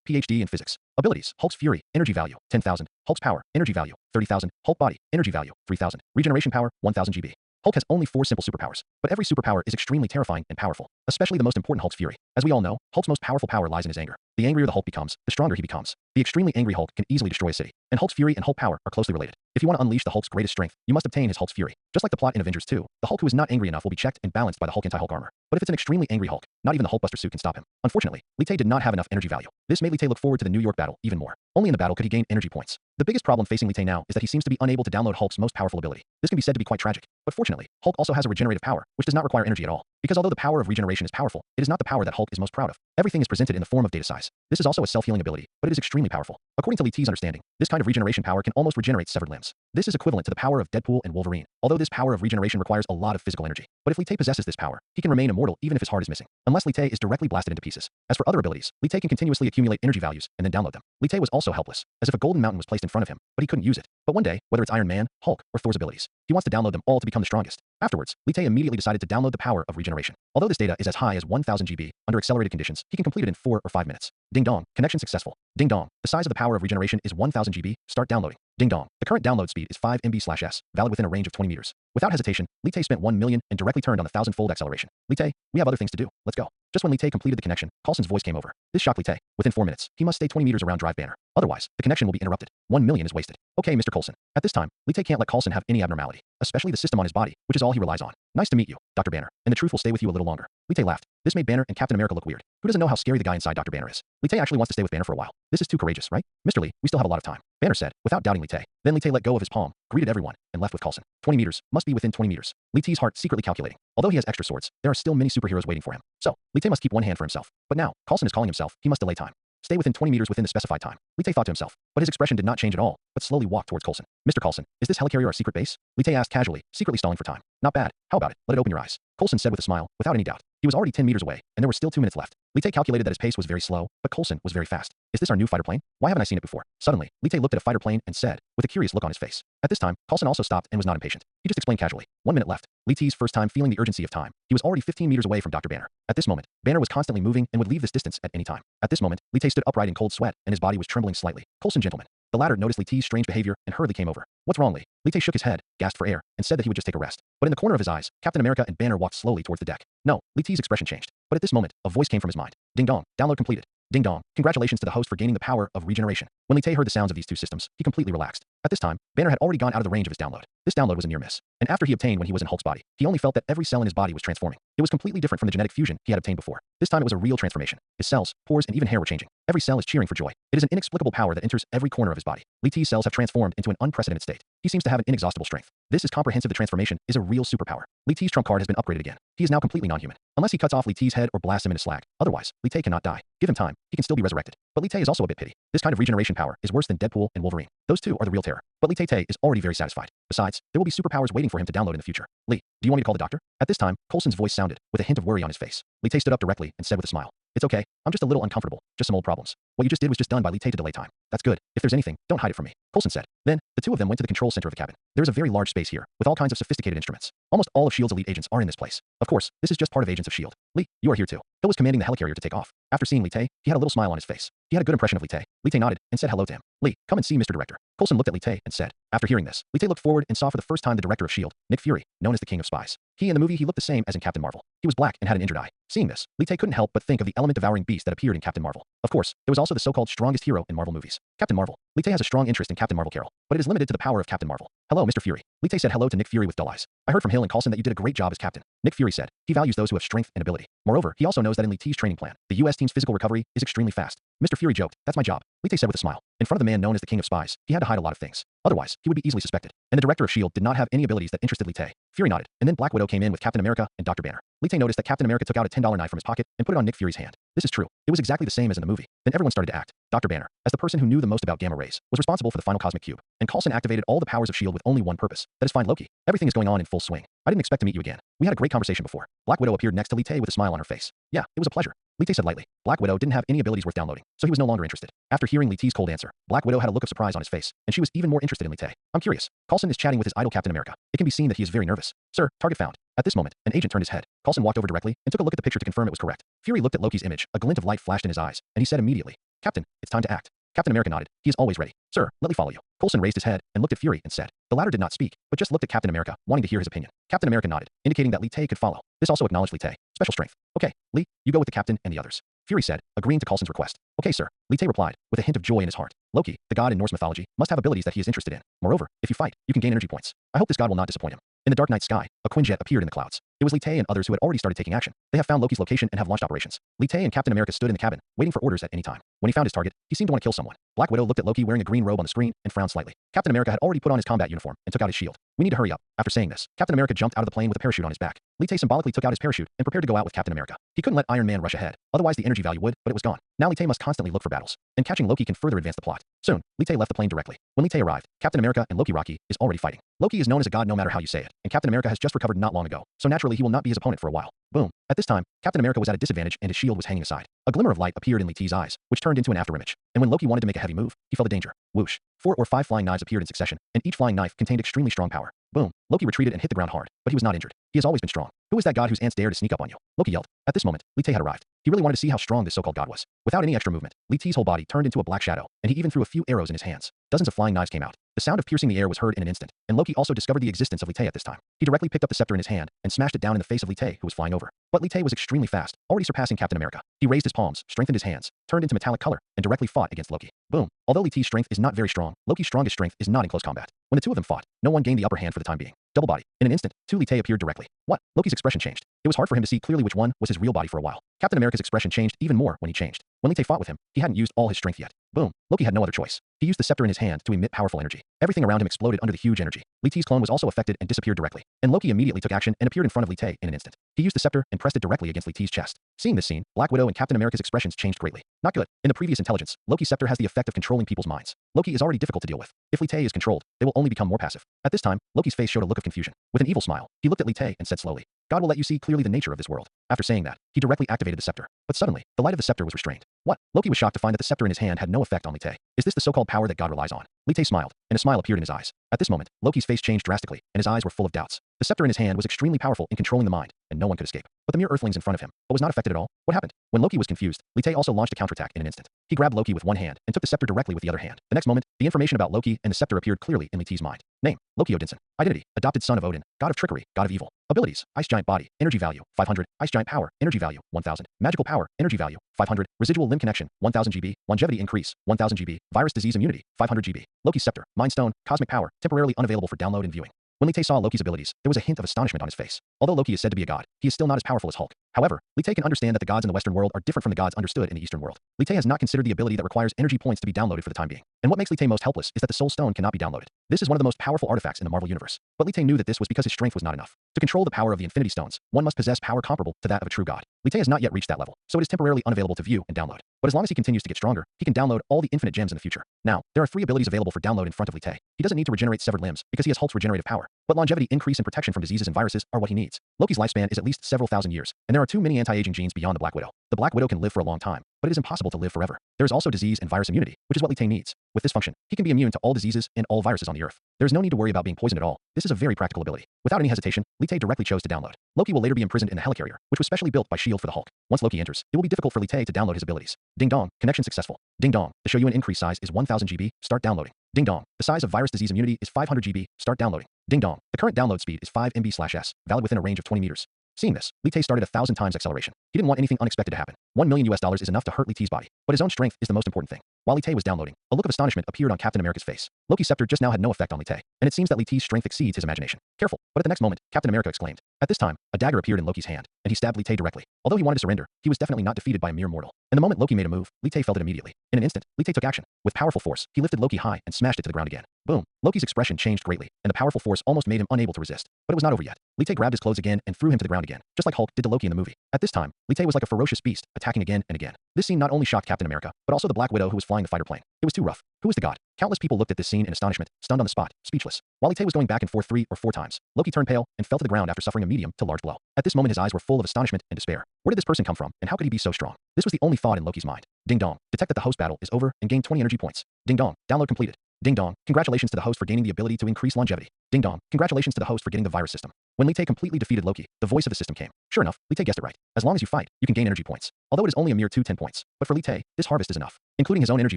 PhD in physics. Abilities, Hulk's fury, energy value, 10,000. Hulk's power, energy value, 30,000. Hulk body, energy value, 3,000. Regeneration power, 1,000 GB. Hulk has only 4 simple superpowers, but every superpower is extremely terrifying and powerful, especially the most important Hulk's fury. As we all know, Hulk's most powerful power lies in his anger. The angrier the Hulk becomes, the stronger he becomes. The extremely angry Hulk can easily destroy a city, and Hulk's fury and Hulk power are closely related. If you want to unleash the Hulk's greatest strength, you must obtain his Hulk's fury. Just like the plot in Avengers 2, the Hulk who is not angry enough will be checked and balanced by the Hulk anti-Hulk armor. But if it's an extremely angry Hulk, not even the Hulkbuster suit can stop him. Unfortunately, Li Tay did not have enough energy value. This made Li Tay look forward to the New York battle even more. Only in the battle could he gain energy points. The biggest problem facing Li Tay now is that he seems to be unable to download Hulk's most powerful ability. This can be said to be quite tragic. But fortunately, Hulk also has a regenerative power, which does not require energy at all. Because although the power of regeneration is powerful, it is not the power that Hulk is most proud of. Everything is presented in the form of data size. This is also a self-healing ability, but it is extremely powerful. According to Li Tay's understanding, this kind of regeneration power can almost regenerate severed limbs. This is equivalent to the power of Deadpool and Wolverine, although this power of regeneration requires a lot of physical energy. But if Li Tay possesses this power, he can remain immortal even if his heart is missing, unless Li Tay is directly blasted into pieces. As for other abilities, Li Tay can continuously accumulate energy values and then download them. Li Tay was also helpless, as if a golden mountain was placed in front of him, but he couldn't use it. But one day, whether it's Iron Man, Hulk, or Thor's abilities, he wants to download them all to become the strongest. Afterwards, Li Tay immediately decided to download the power of regeneration. Although this data is as high as 1,000 GB, under accelerated conditions, he can complete it in 4 or 5 minutes. Ding dong, connection successful. Ding dong, the size of the power of regeneration is 1,000 GB, start downloading. Ding dong, the current download speed is 5 MB/s, valid within a range of 20 meters. Without hesitation, Li Tay spent 1 million and directly turned on the 1,000-fold acceleration. Li Tay, we have other things to do, let's go. Just when Li Tay completed the connection, Coulson's voice came over. This shocked Li Tay. Within 4 minutes, he must stay 20 meters around Drive Banner. Otherwise, the connection will be interrupted. 1 million is wasted. Okay, Mr. Coulson. At this time, Li Tay can't let Coulson have any abnormality, especially the system on his body, which is all he relies on. Nice to meet you, Dr. Banner, and the truth will stay with you a little longer. Li Tay laughed. This made Banner and Captain America look weird. Who doesn't know how scary the guy inside Dr. Banner is? Li Tay actually wants to stay with Banner for a while. This is too courageous, right? Mr. Lee, we still have a lot of time. Banner said, without doubting Li Tay. Then Li Tay let go of his palm, greeted everyone, and left with Coulson. 20 meters, must be within 20 meters. Li Tay's heart secretly calculating. Although he has extra swords, there are still many superheroes waiting for him. So, Li Tay must keep one hand for himself. But now, Coulson is calling himself, he must delay time. Stay within 20 meters within the specified time. Li Tay thought to himself, but his expression did not change at all, but slowly walked towards Coulson. Mr. Coulson, is this helicarrier our secret base? Li Tay asked casually, secretly stalling for time. Not bad. How about it? Let it open your eyes. Coulson said with a smile, without any doubt. He was already 10 meters away, and there were still 2 minutes left. Li Tay calculated that his pace was very slow, but Coulson was very fast. Is this our new fighter plane? Why haven't I seen it before? Suddenly, Li Tay looked at a fighter plane and said, with a curious look on his face. At this time, Coulson also stopped and was not impatient. He just explained casually. 1 minute left. Li Tay's first time feeling the urgency of time. He was already 15 meters away from Dr. Banner. At this moment, Banner was constantly moving and would leave this distance at any time. At this moment, Li Tay stood upright in cold sweat, and his body was trembling slightly. Coulson, gentlemen. The latter noticed Li Tay's strange behavior and hurriedly came over. What's wrong, Li? Li Tay shook his head, gasped for air, and said that he would just take a rest. But in the corner of his eyes, Captain America and Banner walked slowly towards the deck. No, Li Tay's expression changed. But at this moment, a voice came from his mind. Ding dong, download completed. Ding dong. Congratulations to the host for gaining the power of regeneration. When Li Tay heard the sounds of these two systems, he completely relaxed. At this time, Banner had already gone out of the range of his download. This download was a near miss. And after he obtained when he was in Hulk's body, he only felt that every cell in his body was transforming. It was completely different from the genetic fusion he had obtained before. This time it was a real transformation. His cells, pores, and even hair were changing. Every cell is cheering for joy. It is an inexplicable power that enters every corner of his body. Li Tay's cells have transformed into an unprecedented state. He seems to have an inexhaustible strength. This is comprehensive. The transformation is a real superpower. Li Tay's trump card has been upgraded again. He is now completely non-human. Unless he cuts off Li Tay's head or blasts him into slag. Otherwise, Li Tay cannot die. Give him time. He can still be resurrected. But Li Tay is also a bit pity. This kind of regeneration power is worse than Deadpool and Wolverine. Those two are the real terror. But Li Tay is already very satisfied. Besides, there will be superpowers waiting for him to download in the future. Li, do you want me to call the doctor? At this time, Coulson's voice sounded, with a hint of worry on his face. Li Tay stood up directly and said with a smile, "It's okay. I'm just a little uncomfortable. Just some old problems. What you just did was just done by Li Tay to delay time. That's good. If there's anything, don't hide it from me," Coulson said. Then, the two of them went to the control center of the cabin. There is a very large space here, with all kinds of sophisticated instruments. Almost all of S.H.I.E.L.D.'s elite agents are in this place. Of course, this is just part of Agents of S.H.I.E.L.D. Li, you are here too. Hill was commanding the helicarrier to take off. After seeing Li Tay, he had a little smile on his face. He had a good impression of Li Tay. Li Tay nodded and said hello to him. "Li, come and see Mr. Director." Coulson looked at Li Tay and said. After hearing this, Li Tay looked forward and saw for the first time the director of S.H.I.E.L.D., Nick Fury, known as the King of Spies. In the movie he looked the same as in Captain Marvel. He was black and had an injured eye. Seeing this, Li Tay couldn't help but think of the element-devouring beast that appeared in Captain Marvel. Of course, there was also the so-called strongest hero in Marvel movies, Captain Marvel. Li Tay has a strong interest in Captain Marvel Carol, but it is limited to the power of Captain Marvel. "Hello, Mr. Fury." Li Tay said hello to Nick Fury with dull eyes. "I heard from Hill and Coulson that you did a great job as captain." Nick Fury said. He values those who have strength and ability. Moreover, he also knows that in Li Tay's training plan, the US team's physical recovery is extremely fast. Mr. Fury joked, "That's my job," Li Tay said with a smile. In front of the man known as the King of Spies, he had to hide a lot of things. Otherwise, he would be easily suspected. And the director of S.H.I.E.L.D. did not have any abilities that interested Li Tay. Fury nodded, and then Black Widow came in with Captain America and Dr. Banner. Li Tay noticed that Captain America took out a $10 knife from his pocket and put it on Nick Fury's hand. This is true. It was exactly the same as in the movie. Then everyone started to act. Dr. Banner, as the person who knew the most about gamma rays, was responsible for the final cosmic cube. And Coulson activated all the powers of S.H.I.E.L.D. with only one purpose. That is find Loki. Everything is going on in full swing. I didn't expect to meet you again. We had a great conversation before. Black Widow appeared next to Li Tay with a smile on her face. Yeah, it was a pleasure, Li Tay said lightly. Black Widow didn't have any abilities worth downloading, so he was no longer interested. After hearing Li Tay's cold answer, Black Widow had a look of surprise on his face, and she was even more interested in Li Tay. "I'm curious." Coulson is chatting with his idol Captain America. It can be seen that he is very nervous. "Sir, target found." At this moment, an agent turned his head. Coulson walked over directly and took a look at the picture to confirm it was correct. Fury looked at Loki's image. A glint of light flashed in his eyes, and he said immediately, "Captain, it's time to act." Captain America nodded. He is always ready. "Sir, let me follow you." Coulson raised his head and looked at Fury and said. The latter did not speak, but just looked at Captain America, wanting to hear his opinion. Captain America nodded, indicating that Li Tay could follow. This also acknowledged Li Tay. Special strength. "Okay, Li, you go with the captain and the others," Fury said, agreeing to Coulson's request. "Okay, sir," Li Tay replied, with a hint of joy in his heart. Loki, the god in Norse mythology, must have abilities that he is interested in. Moreover, if you fight, you can gain energy points. I hope this god will not disappoint him. In the dark night sky, a Quinjet appeared in the clouds. It was Li Tay and others who had already started taking action. They have found Loki's location and have launched operations. Li Tay and Captain America stood in the cabin, waiting for orders at any time. When he found his target, he seemed to want to kill someone. Black Widow looked at Loki wearing a green robe on the screen and frowned slightly. Captain America had already put on his combat uniform and took out his shield. "We need to hurry up." After saying this, Captain America jumped out of the plane with a parachute on his back. Li Tay symbolically took out his parachute and prepared to go out with Captain America. He couldn't let Iron Man rush ahead, otherwise the energy value would, but it was gone. Now Li Tay must constantly look for battles, and catching Loki can further advance the plot. Soon, Li Tay left the plane directly. When Li Tay arrived, Captain America and Loki Rocky is already fighting. Loki is known as a god no matter how you say it, and Captain America has just recovered not long ago, so naturally he will not be his opponent for a while. Boom. At this time, Captain America was at a disadvantage and his shield was hanging aside. A glimmer of light appeared in Li Tay's eyes, which turned into an afterimage. And when Loki wanted to make a heavy move, he felt a danger. Whoosh. 4 or 5 flying knives appeared in succession, and each flying knife contained extremely strong power. Boom. Loki retreated and hit the ground hard, but he was not injured. He has always been strong. "Who is that god whose ants dare to sneak up on you?" Loki yelled. At this moment, Li Tay had arrived. He really wanted to see how strong this so-called god was. Without any extra movement, Li Tay's whole body turned into a black shadow, and he even threw a few arrows in his hands. Dozens of flying knives came out. The sound of piercing the air was heard in an instant, and Loki also discovered the existence of Li Tay at this time. He directly picked up the scepter in his hand and smashed it down in the face of Li Tay, who was flying over. But Li Tay was extremely fast, already surpassing Captain America. He raised his palms, strengthened his hands, turned into metallic color, and directly fought against Loki. Boom. Although Li Tay's strength is not very strong, Loki's strongest strength is not in close combat. When the two of them fought, no one gained the upper hand for the time being. Double body. In an instant, Li Tay appeared directly. What? Loki's expression changed. It was hard for him to see clearly which one was his real body for a while. Captain America's expression changed even more when he changed. When Li Tay fought with him, he hadn't used all his strength yet. Boom. Loki had no other choice. He used the scepter in his hand to emit powerful energy. Everything around him exploded under the huge energy. Li Tay's clone was also affected and disappeared directly. And Loki immediately took action and appeared in front of Li Tay in an instant. He used the scepter and pressed it directly against Li Tay's chest. Seeing this scene, Black Widow and Captain America's expressions changed greatly. Not good. In the previous intelligence, Loki's scepter has the effect of controlling people's minds. Loki is already difficult to deal with. If Li Tay is controlled, they will only become more passive. At this time, Loki's face showed a look of confusion. With an evil smile, he looked at Li Tay and said slowly, "God will let you see clearly the nature of this world." After saying that, he directly activated the scepter. But suddenly, the light of the scepter was restrained. What? Loki was shocked to find that the scepter in his hand had no effect on Li Tay. Is this the so-called power that God relies on? Li Tay smiled, and a smile appeared in his eyes. At this moment, Loki's face changed drastically, and his eyes were full of doubts. The scepter in his hand was extremely powerful in controlling the mind, and no one could escape. But the mere earthlings in front of him, but was not affected at all. What happened? When Loki was confused, Li Tai also launched a counterattack in an instant. He grabbed Loki with one hand and took the scepter directly with the other hand. The next moment, the information about Loki and the scepter appeared clearly in Li Tai's mind. Name: Loki Odinson. Identity: adopted son of Odin, god of trickery, god of evil. Abilities: Ice Giant Body, energy value, 500. Ice Giant Power, energy value, 1000. Magical Power, energy value, 500. Residual limb connection, 1000 GB. Longevity increase, 1000 GB. Virus disease immunity, 500 GB. Loki's scepter, Mind Stone, cosmic power, temporarily unavailable for download and viewing. When Li Tai saw Loki's abilities, there was a hint of astonishment on his face. Although Loki is said to be a god, he is still not as powerful as Hulk. However, Li Tai can understand that the gods in the Western world are different from the gods understood in the Eastern world. Li Tai has not considered the ability that requires energy points to be downloaded for the time being. And what makes Li Tai most helpless is that the Soul Stone cannot be downloaded. This is one of the most powerful artifacts in the Marvel Universe. But Li Tai knew that this was because his strength was not enough. To control the power of the Infinity Stones, one must possess power comparable to that of a true god. Li Tai has not yet reached that level, so it is temporarily unavailable to view and download. But as long as he continues to get stronger, he can download all the infinite gems in the future. Now, there are 3 abilities available for download in front of Li Tai. He doesn't need to regenerate severed limbs because he has Hulk's regenerative power. But longevity, increase, and protection from diseases and viruses are what he needs. Loki's lifespan is at least several thousand years, and there are too many anti-aging genes beyond the Black Widow. The Black Widow can live for a long time, but it is impossible to live forever. There is also disease and virus immunity, which is what Li Tai needs. With this function, he can be immune to all diseases and all viruses on the Earth. There is no need to worry about being poisoned at all. This is a very practical ability. Without any hesitation, Li Tai directly chose to download. Loki will later be imprisoned in the helicarrier, which was specially built by S.H.I.E.L.D. for the Hulk. Once Loki enters, it will be difficult for Li Tai to download his abilities. Ding dong, connection successful. Ding dong, the show you an increase size is 1000 GB, start downloading. Ding dong, the size of virus disease immunity is 500 GB, start downloading. Ding dong, the current download speed is 5 MB/s, valid within a range of 20 meters. Seeing this, Li Tai started 1,000 times acceleration. He didn't want anything unexpected to happen. $1 million is enough to hurt Li Tai's body, but his own strength is the most important thing. While Li Tai was downloading, a look of astonishment appeared on Captain America's face. Loki's scepter just now had no effect on Li Tai, and it seems that Li Tai's strength exceeds his imagination. Careful, but at the next moment, Captain America exclaimed. At this time, a dagger appeared in Loki's hand, and he stabbed Li Tai directly. Although he wanted to surrender, he was definitely not defeated by a mere mortal. And the moment Loki made a move, Li Tai felt it immediately. In an instant, Li Tai took action. With powerful force, he lifted Loki high and smashed it to the ground again. Boom. Loki's expression changed greatly, and the powerful force almost made him unable to resist. But it was not over yet. Li Tai grabbed his clothes again and threw him to the ground again, just like Hulk did to Loki in the movie. At this time, Li Tai was like a ferocious beast, attacking again and again. This scene not only shocked Captain America, but also the Black Widow who was flying the fighter plane. It was too rough. Who was the god? Countless people looked at this scene in astonishment, stunned on the spot, speechless. While Li Tai was going back and forth 3 or 4 times, Loki turned pale and fell to the ground after suffering a medium to large blow. At this moment his eyes were full of astonishment and despair. Where did this person come from, and how could he be so strong? This was the only thought in Loki's mind. Ding dong. Detect that the host battle is over and gain 20 energy points. Ding dong. Download completed. Ding dong. Congratulations to the host for gaining the ability to increase longevity. Ding dong. Congratulations to the host for getting the virus system. When Li Tai completely defeated Loki, the voice of the system came. Sure enough, Li Tai guessed it right. As long as you fight, you can gain energy points. Although it is only a mere 10 points. But for Li Tai, this harvest is enough. Including his own energy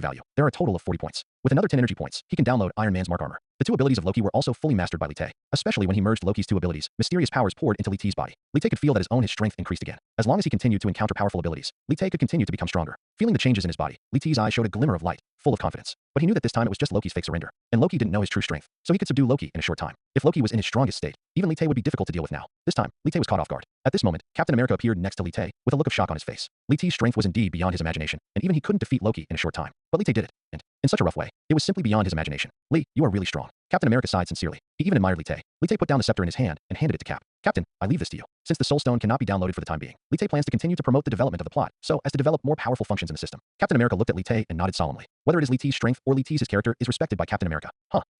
value, there are a total of 40 points. With another 10 energy points, he can download Iron Man's Mark Armor. The 2 abilities of Loki were also fully mastered by Li Tai, especially when he merged Loki's 2 abilities. Mysterious powers poured into Li Tai's body. Li Tai could feel that his strength increased again. As long as he continued to encounter powerful abilities, Li Tai could continue to become stronger. Feeling the changes in his body, Li Tai's eyes showed a glimmer of light, full of confidence. But he knew that this time it was just Loki's fake surrender. And Loki didn't know his true strength, so he could subdue Loki in a short time. If Loki was in his strongest state, even Li Tai would be difficult to deal with now. This time, Li Tai was caught off guard. At this moment, Captain America appeared next to Li Tai, with a look of shock on his face. Li Tai's strength was indeed beyond his imagination, and even he couldn't defeat Loki in a short time. But Li Tai did it, and in such a rough way, it was simply beyond his imagination. Li, you are really strong. Captain America sighed sincerely. He even admired Li Tai. Li Tai put down the scepter in his hand and handed it to Cap. Captain, I leave this to you. Since the Soul Stone cannot be downloaded for the time being, Li Tai plans to continue to promote the development of the plot, so as to develop more powerful functions in the system. Captain America looked at Li Tai and nodded solemnly. Whether it is Li Tai's strength or Li Tai's character is respected by Captain America.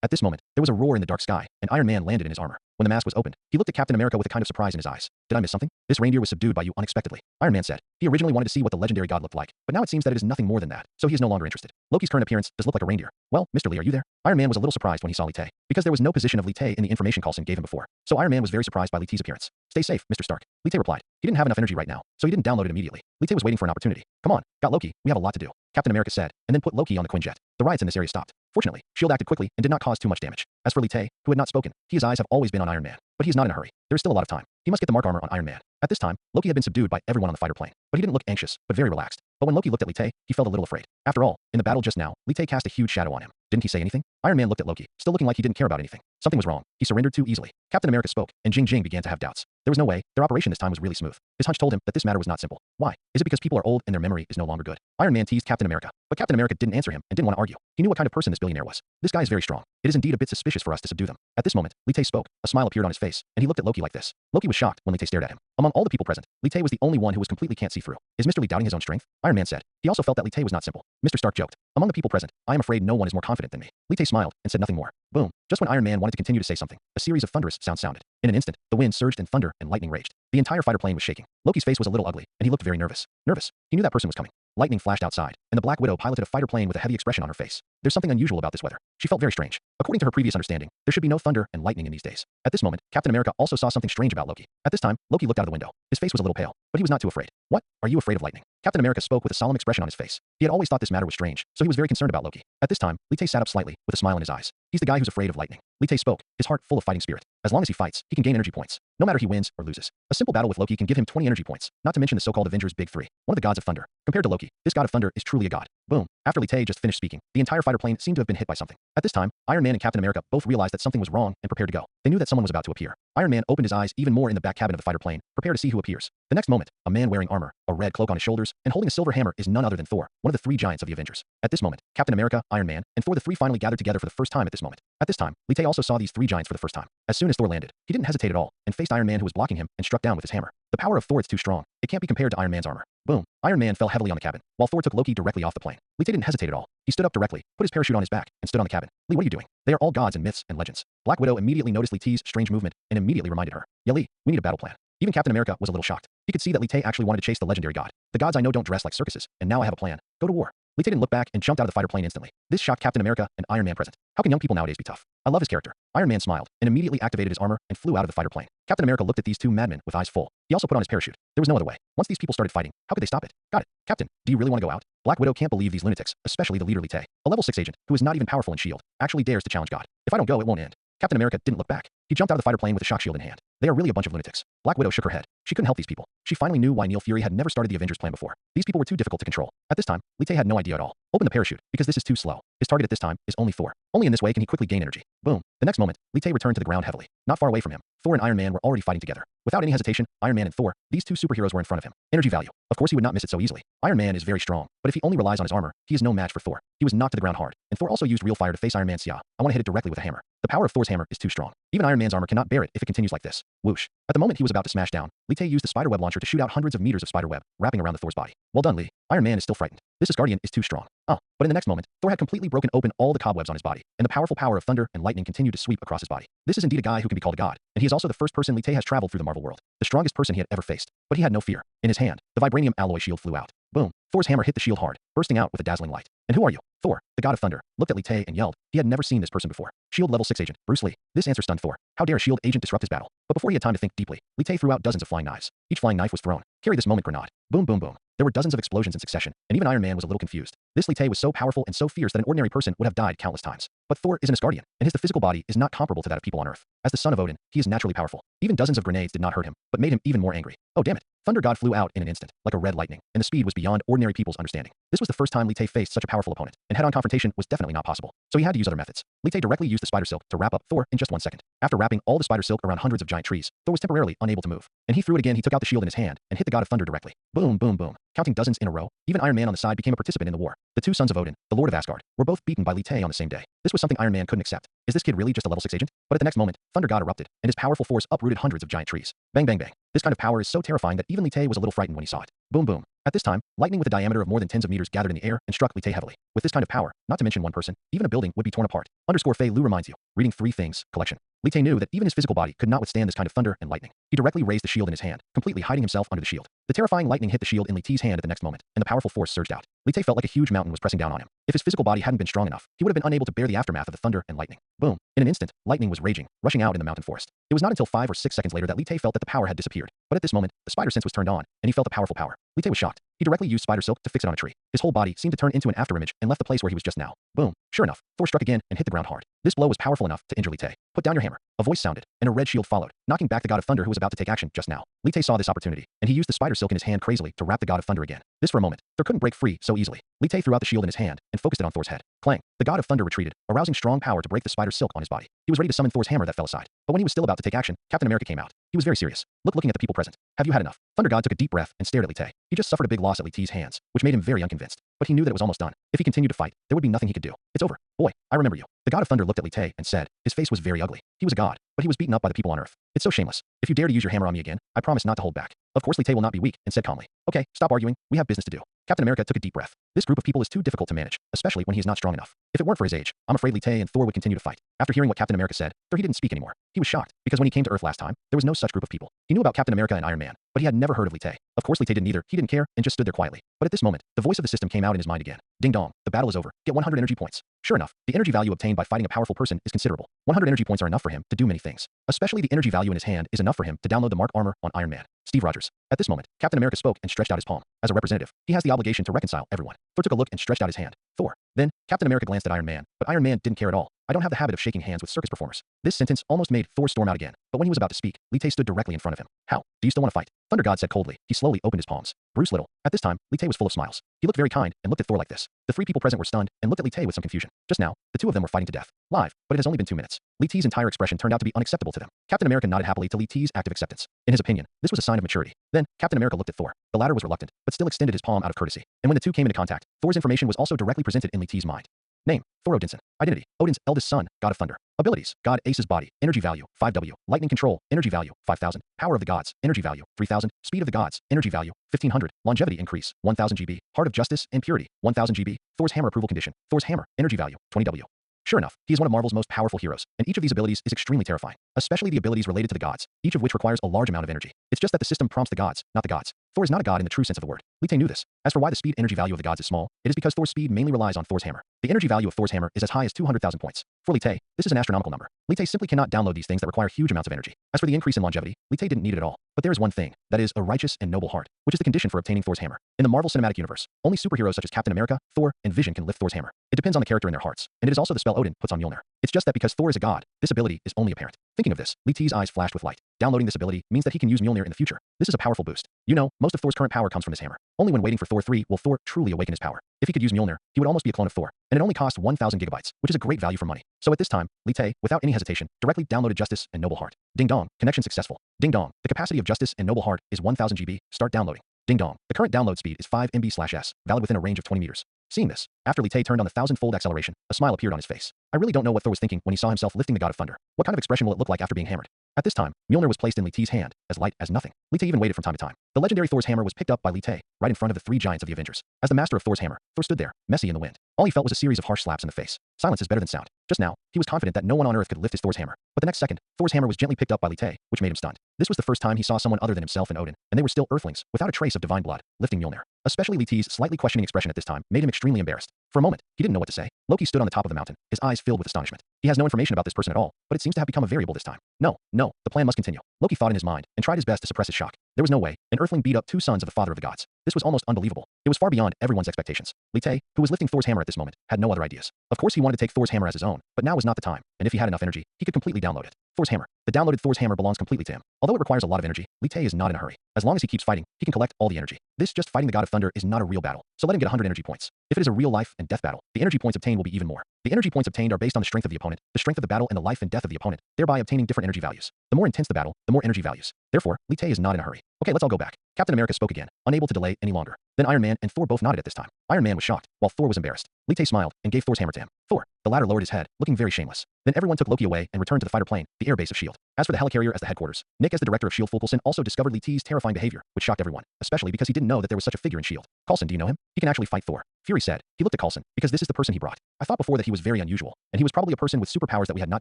At this moment, there was a roar in the dark sky, and Iron Man landed in his armor. When the mask was opened, he looked at Captain America with a kind of surprise in his eyes. Did I miss something? This reindeer was subdued by you unexpectedly. Iron Man said. He originally wanted to see what the legendary god looked like, but now it seems that it is nothing more than that, so he is no longer interested. Loki's current appearance does look like a reindeer. Well, Mr. Li, are you there? Iron Man was a little surprised when he saw Li Tai, because there was no position of Li Tai in the information Coulson gave him before. So Iron Man was very surprised by Li Tai's appearance. Stay safe, Mr. Stark. Li Tai replied. He didn't have enough energy right now, so he didn't download it immediately. Li Tai was waiting for an opportunity. Come on, got Loki, we have a lot to do. Captain America said, and then put Loki on the Quinjet. The riots in this area stopped. Fortunately, S.H.I.E.L.D. acted quickly and did not cause too much damage. As for Li Tai, who had not spoken, his eyes have always been on Iron Man. But he is not in a hurry. There is still a lot of time. He must get the Mark Armor on Iron Man. At this time, Loki had been subdued by everyone on the fighter plane. But he didn't look anxious, but very relaxed. But when Loki looked at Li Tai, he felt a little afraid. After all, in the battle just now, Li Tai cast a huge shadow on him. Didn't he say anything? Iron Man looked at Loki, still looking like he didn't care about anything. Something was wrong. He surrendered too easily. Captain America spoke, and Jing Jing began to have doubts. There was no way. Their operation this time was really smooth. His hunch told him that this matter was not simple. Why? Is it because people are old and their memory is no longer good? Iron Man teased Captain America, but Captain America didn't answer him and didn't want to argue. He knew what kind of person this billionaire was. This guy is very strong. It is indeed a bit suspicious for us to subdue them. At this moment, Li Tai spoke. A smile appeared on his face, and he looked at Loki like this. Loki was shocked when Li Tai stared at him. Among all the people present, Li Tai was the only one who was completely can't see through. Is Mr. Li doubting his own strength? Iron Man said. He also felt that Li Tai was not simple. Mr. Stark joked. Among the people present, I am afraid no one is more confident than me. Li Tai smiled and said nothing more. Boom. Just when Iron Man wanted to continue to say something, a series of thunderous sounds sounded. In an instant, the wind surged and thunder and lightning raged. The entire fighter plane was shaking. Loki's face was a little ugly, and he looked very nervous. Nervous. He knew that person was coming. Lightning flashed outside, and the Black Widow piloted a fighter plane with a heavy expression on her face. There's something unusual about this weather. She felt very strange. According to her previous understanding, there should be no thunder and lightning in these days. At this moment, Captain America also saw something strange about Loki. At this time, Loki looked out of the window. His face was a little pale, but he was not too afraid. What? Are you afraid of lightning? Captain America spoke with a solemn expression on his face. He had always thought this matter was strange, so he was very concerned about Loki. At this time, Lee Tae sat up slightly, with a smile in his eyes. He's the guy who's afraid of lightning. Lee Tae spoke, his heart full of fighting spirit. As long as he fights, he can gain energy points, no matter he wins or loses. A simple battle with Loki can give him 20 energy points, not to mention the so-called Avengers Big Three, one of the gods of thunder. Compared to Loki, this god of thunder is truly a god. Boom. After Lee Tae just finished speaking, the entire fighter plane seemed to have been hit by something. At this time, Iron Man and Captain America both realized that something was wrong and prepared to go. They knew that someone was about to appear. Iron Man opened his eyes even more in the back cabin of the fighter plane, prepared to see who appears. The next moment, a man wearing armor, a red cloak on his shoulders, and holding a silver hammer is none other than Thor, one of the three giants of the Avengers. At this moment, Captain America, Iron Man, and Thor the three finally gathered together for the first time at this moment. At this time, Lee Tae also saw these three giants for the first time. As soon as Thor landed, he didn't hesitate at all, and faced Iron Man who was blocking him and struck down with his hammer. The power of Thor is too strong. It can't be compared to Iron Man's armor. Boom. Iron Man fell heavily on the cabin, while Thor took Loki directly off the plane. Lee Tae didn't hesitate at all. He stood up directly, put his parachute on his back, and stood on the cabin. Lee, what are you doing? They are all gods and myths and legends. Black Widow immediately noticed Lee Tae's strange movement and immediately reminded her. Yeah, Lee, we need a battle plan. Even Captain America was a little shocked. He could see that Lee Tae actually wanted to chase the legendary god. The gods I know don't dress like circuses, and now I have a plan. Go to war. Lee Tae didn't look back and jumped out of the fighter plane instantly. This shocked Captain America and Iron Man present. How can young people nowadays be tough? I love his character. Iron Man smiled and immediately activated his armor and flew out of the fighter plane. Captain America looked at these two madmen with eyes full. He also put on his parachute. There was no other way. Once these people started fighting, how could they stop it? Got it. Captain, do you really want to go out? Black Widow can't believe these lunatics, especially the leader Lee Tae, a level 6 agent who is not even powerful in shield, actually dares to challenge God. If I don't go, it won't end. Captain America didn't look back. He jumped out of the fighter plane with a shock shield in hand. They are really a bunch of lunatics. Black Widow shook her head. She couldn't help these people. She finally knew why Neil Fury had never started the Avengers plan before. These people were too difficult to control. At this time, Lee Tae had no idea at all. Open the parachute, because this is too slow. His target at this time is only Thor. Only in this way can he quickly gain energy. Boom. The next moment, Lee Tae returned to the ground heavily. Not far away from him, Thor and Iron Man were already fighting together. Without any hesitation, Iron Man and Thor, these two superheroes were in front of him. Energy value. Of course he would not miss it so easily. Iron Man is very strong, but if he only relies on his armor, he is no match for Thor. He was knocked to the ground hard, and Thor also used real fire to face Iron Man's Sia. I want to hit it directly with a hammer. The power of Thor's hammer is too strong. Even Iron Man's armor cannot bear it if it continues like this. Whoosh. At the moment he was about to smash down, Lee Tae used the spiderweb launcher to shoot out hundreds of meters of spiderweb, wrapping around the Thor's body. Well done, Lee. Iron Man is still frightened. This Asgardian is too strong. But in the next moment, Thor had completely broken open all the cobwebs on his body, and the powerful power of thunder and lightning continued to sweep across his body. This is indeed a guy who can be called a god, and he is also the first person Lee Tae has traveled through the Marvel world. The strongest person he had ever faced. But he had no fear. In his hand, the vibranium alloy shield flew out. Boom. Thor's hammer hit the shield hard, bursting out with a dazzling light. And who are you? Thor, the god of thunder, looked at Lee Tae and yelled. He had never seen this person before. Shield level 6 agent, Bruce Lee. This answer stunned Thor. How dare a shield agent disrupt his battle? But before he had time to think deeply, Lee Tae threw out dozens of flying knives. Each flying knife was thrown. Carry this moment grenade. Boom, boom, boom. There were dozens of explosions in succession, and even Iron Man was a little confused. This Lee Tae was so powerful and so fierce that an ordinary person would have died countless times. But Thor is an Asgardian, and his physical body is not comparable to that of people on Earth. As the son of Odin, he is naturally powerful. Even dozens of grenades did not hurt him, but made him even more angry. Oh damn it. Thunder God flew out in an instant, like a red lightning, and the speed was beyond ordinary people's understanding. This was the first time Lee Tae faced such a powerful opponent, and head-on confrontation was definitely not possible. So he had to use other methods. Lee Tae directly used the spider silk to wrap up Thor in just 1 second. After wrapping all the spider silk around hundreds of giant trees, Thor was temporarily unable to move. And he threw it again. He took out the shield in his hand and hit the god of thunder directly. Boom, boom, boom. Counting dozens in a row, even Iron Man on the side became a participant in the war. The two sons of Odin, the Lord of Asgard, were both beaten by Lee Tae on the same day. This was something Iron Man couldn't accept. Is this kid really just a level 6 agent? But at the next moment, Thunder God erupted, and his powerful force uprooted hundreds of giant trees. Bang, bang, bang. This kind of power is so terrifying that even Lee Tae was a little frightened when he saw it. Boom, boom. At this time, lightning with a diameter of more than tens of meters gathered in the air and struck Lee Tae heavily. With this kind of power, not to mention one person, even a building would be torn apart. Fei Lu reminds you. Reading 3 things, collection. Lee Tae knew that even his physical body could not withstand this kind of thunder and lightning. He directly raised the shield in his hand, completely hiding himself under the shield. The terrifying lightning hit the shield in Lee Tae's hand at the next moment, and the powerful force surged out. Lee Tae felt like a huge mountain was pressing down on him. If his physical body hadn't been strong enough, he would have been unable to bear the aftermath of the thunder and lightning. Boom. In an instant, lightning was raging, rushing out in the mountain forest. It was not until 5 or 6 seconds later that Lee Tae felt that the power had disappeared. But at this moment, the spider sense was turned on, and he felt a powerful power. Lee Tae was shocked. He directly used spider silk to fix it on a tree. His whole body seemed to turn into an afterimage and left the place where he was just now. Boom. Sure enough, Thor struck again and hit the ground hard. This blow was powerful enough to injure Lee Tae. Put down your hammer. A voice sounded, and a red shield followed, knocking back the god of thunder who was about to take action just now. Lee Tae saw this opportunity, and he used the spider silk in his hand crazily to wrap the god of thunder again. This for a moment. Thor couldn't break free so easily. Lee Tae threw out the shield in his hand and focused it on Thor's head. Clang. The god of thunder retreated, arousing strong power to break the spider silk on his body. He was ready to summon Thor's hammer that fell aside. But when he was still about to take action, Captain America came out. He was very serious. Looking at the people present. Have you had enough? Thunder God took a deep breath and stared at Lee Tae. He just suffered a big loss at Lee Tae's hands, which made him very unconvinced. But he knew that it was almost done. If he continued to fight, there would be nothing he could do. It's over. Boy, I remember you. The god of thunder looked at Lee Tae and said, his face was very ugly. He was a god, but he was beaten up by the people on Earth. It's so shameless. If you dare to use your hammer on me again, I promise not to hold back. Of course Lee Tae will not be weak and said calmly, okay, stop arguing. We have business to do. Captain America took a deep breath. This group of people is too difficult to manage, especially when he is not strong enough. If it weren't for his age, I'm afraid Lee Tae and Thor would continue to fight. After hearing what Captain America said, Thor he didn't speak anymore. He was shocked, because when he came to Earth last time, there was no such group of people. He knew about Captain America and Iron Man, but he had never heard of Lee Tae. Of course Li Tay didn't either, he didn't care, and just stood there quietly. But at this moment, the voice of the system came out in his mind again. Ding dong, the battle is over. Get 100 energy points. Sure enough, the energy value obtained by fighting a powerful person is considerable. 100 energy points are enough for him to do many things. Especially the energy value in his hand is enough for him to download the Mark armor on Iron Man. Steve Rogers. At this moment, Captain America spoke and stretched out his palm. As a representative, he has the obligation to reconcile everyone. Thor took a look and stretched out his hand. Thor. Then, Captain America glanced at Iron Man, but Iron Man didn't care at all. I don't have the habit of shaking hands with circus performers. This sentence almost made Thor storm out again, but when he was about to speak, Li Tay stood directly in front of him. How? Do you still want to fight? Thunder God said coldly. He slowly opened his palms. Bruce Little. At this time, Li Tay was full of smiles. He looked very kind and looked at Thor like this. The three people present were stunned and looked at Li Tay with some confusion. Just now, the two of them were fighting to death. Live, but it has only been 2 minutes. Li Tay's entire expression turned out to be unacceptable to them. Captain America nodded happily to Li Tay's active acceptance. In his opinion, this was a sign of maturity. Then, Captain America looked at Thor. The latter was reluctant, but still extended his palm out of courtesy. And when the two came into contact, Thor's information was also directly presented in Li Tay's mind. Name, Thor Odinson. Identity, Odin's eldest son, God of Thunder. Abilities, God Ace's body. Energy value, 5W. Lightning control, energy value, 5,000. Power of the gods, energy value, 3,000. Speed of the gods, energy value, 1,500. Longevity increase, 1,000 GB. Heart of justice and purity, 1,000 GB. Thor's hammer approval condition. Thor's hammer, energy value, 20W. Sure enough, he is one of Marvel's most powerful heroes, and each of these abilities is extremely terrifying, especially the abilities related to the gods, each of which requires a large amount of energy. It's just that the system prompts the gods, not the gods. Thor is not a god in the true sense of the word. Li Tay knew this. As for why the speed energy value of the gods is small, it is because Thor's speed mainly relies on Thor's hammer. The energy value of Thor's hammer is as high as 200,000 points. For Li Tay, this is an astronomical number. Li Tay simply cannot download these things that require huge amounts of energy. As for the increase in longevity, Li Tay didn't need it at all. But there is one thing, that is, a righteous and noble heart, which is the condition for obtaining Thor's hammer. In the Marvel Cinematic Universe, only superheroes such as Captain America, Thor, and Vision can lift Thor's hammer. It depends on the character in their hearts, and it is also the spell Odin puts on Mjolnir. It's just that because Thor is a god, this ability is only apparent. Thinking of this, Li Tay's eyes flashed with light. Downloading this ability means that he can use Mjolnir in the future. This is a powerful boost. You know, most of Thor's current power comes from his hammer. Only when waiting for Thor 3 will Thor truly awaken his power. If he could use Mjolnir, he would almost be a clone of Thor, and it only cost 1,000 gigabytes, which is a great value for money. So at this time, Li Tay, without any hesitation, directly downloaded Justice and Noble Heart. Ding dong, connection successful. Ding dong, the capacity of Justice and Noble Heart is 1,000 GB. Start downloading. Ding dong, the current download speed is 5 MB/s, valid within a range of 20 meters. Seeing this, after Li Tay turned on the 1,000-fold acceleration, a smile appeared on his face. I really don't know what Thor was thinking when he saw himself lifting the God of Thunder. What kind of expression will it look like after being hammered? At this time, Mjolnir was placed in Li Tay's hand, as light as nothing. Li Tay even waited from time to time. The legendary Thor's hammer was picked up by Li Tay, right in front of the three giants of the Avengers. As the master of Thor's hammer, Thor stood there, messy in the wind. All he felt was a series of harsh slaps in the face. Silence is better than sound. Just now, he was confident that no one on Earth could lift his Thor's hammer. But the next second, Thor's hammer was gently picked up by Li Tay, which made him stunned. This was the first time he saw someone other than himself and Odin, and they were still Earthlings, without a trace of divine blood, lifting Mjolnir. Especially Li Tay's slightly questioning expression at this time made him extremely embarrassed. For a moment, he didn't know what to say. Loki stood on the top of the mountain, his eyes filled with astonishment. He has no information about this person at all, but it seems to have become a variable this time. No, the plan must continue. Loki thought in his mind and tried his best to suppress his shock. There was no way an Earthling beat up two sons of the father of the gods. This was almost unbelievable. It was far beyond everyone's expectations. Li Tay, who was lifting Thor's hammer at this moment, had no other ideas. Of course he wanted to take Thor's hammer as his own, but now was not the time, and if he had enough energy, he could completely download it. Thor's hammer. The downloaded Thor's hammer belongs completely to him. Although it requires a lot of energy, Li Tay is not in a hurry. As long as he keeps fighting, he can collect all the energy. This just fighting the God of Thunder is not a real battle, so let him get 100 energy points. If it is a real life and death battle, the energy points obtained will be even more. The energy points obtained are based on the strength of the opponent, the strength of the battle, and the life and death of the opponent, thereby obtaining different energy values. The more intense the battle, the more energy values. Therefore, Li Tay is not in a hurry. Okay, let's all go back. Captain America spoke again, unable to delay any longer. Then Iron Man and Thor both nodded at this time. Iron Man was shocked, while Thor was embarrassed. Li Tay smiled and gave Thor's hammer to him. Thor. The latter lowered his head, looking very shameless. Then everyone took Loki away and returned to the fighter plane, the airbase of S.H.I.E.L.D. As for the helicarrier as the headquarters, Nick as the director of S.H.I.E.L.D. Fulkelson also discovered Li Tay's terrifying behavior, which shocked everyone, especially because he didn't know that there was such a figure in S.H.I.E.L.D. Coulson, do you know him? He can actually fight Thor. Fury said. He looked at Coulson, because this is the person he brought. I thought before that he was very unusual, and he was probably a person with superpowers that we had not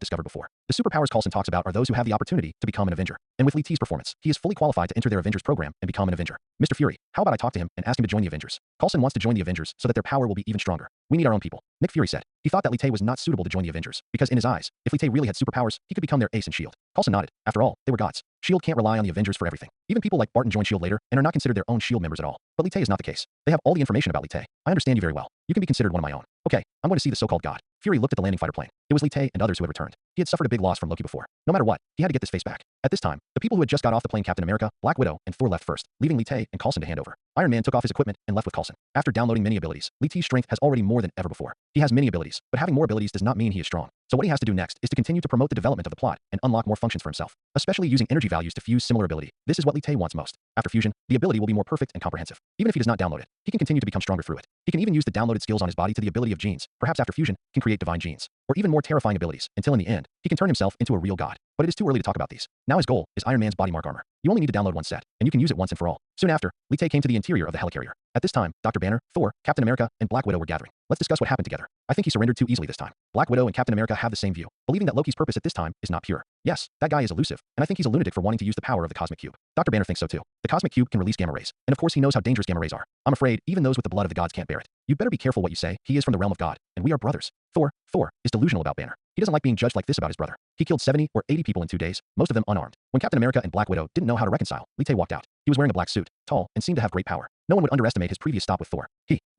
discovered before. The superpowers Coulson talks about are those who have the opportunity to become an Avenger. And with Li Tay's performance, he is fully qualified to enter their Avengers program and become an Avenger. Mr. Fury, how about I talk to him and ask him to join the Avengers? Coulson wants to join the Avengers so that their power will be even stronger. We need our own people. Nick Fury said. He thought that Li Tay was not suitable to join the Avengers, because in his eyes, if Li Tay really had superpowers, he could become their ace in S.H.I.E.L.D. Coulson nodded. After all, they were gods. S.H.I.E.L.D. can't rely on the Avengers for everything. Even people like Barton join S.H.I.E.L.D. later and are not considered their own S.H.I.E.L.D. members at all. But Li Tay is not the case. They have all the information about Li Tay. I understand you very well. You can be considered one of my own. Okay, I'm going to see the so-called god. Fury looked at the landing fighter plane. It was Li Tay and others who had returned. He had suffered a big loss from Loki before. No matter what, he had to get this face back. At this time, the people who had just got off the plane, Captain America, Black Widow, and Thor left first, leaving Li Tay and Coulson to hand over. Iron Man took off his equipment and left with Coulson. After downloading many abilities, Li Tay's strength has already more than ever before. He has many abilities, but having more abilities does not mean he is strong. So what he has to do next is to continue to promote the development of the plot and unlock more functions for himself, especially using energy values to fuse similar ability. This is what Li Tay wants most. After fusion, the ability will be more perfect and comprehensive. Even if he does not download it, he can continue to become stronger through it. He can even use the downloaded skills on his body to the ability of genes. Perhaps after fusion, can create divine genes, or even more terrifying abilities, until in the end, he can turn himself into a real god. But it is too early to talk about these. Now his goal is Iron Man's body mark armor. You only need to download one set, and you can use it once and for all. Soon after, Li Tay came to the interior of the helicarrier. At this time, Dr. Banner, Thor, Captain America, and Black Widow were gathering. Let's discuss what happened together. I think he surrendered too easily this time. Black Widow and Captain America have the same view, believing that Loki's purpose at this time is not pure. Yes, that guy is elusive, and I think he's a lunatic for wanting to use the power of the Cosmic Cube. Dr. Banner thinks so too. The Cosmic Cube can release gamma rays, and of course he knows how dangerous gamma rays are. I'm afraid even those with the blood of the gods can't bear it. You'd better be careful what you say. He is from the realm of God, and we are brothers. Thor is delusional about Banner. He doesn't like being judged like this about his brother. He killed 70 or 80 people in 2 days, most of them unarmed. When Captain America and Black Widow didn't know how to reconcile, Lee Tae walked out. He was wearing a black suit, tall, and seemed to have great power. No one would underestimate his previous stop with Thor.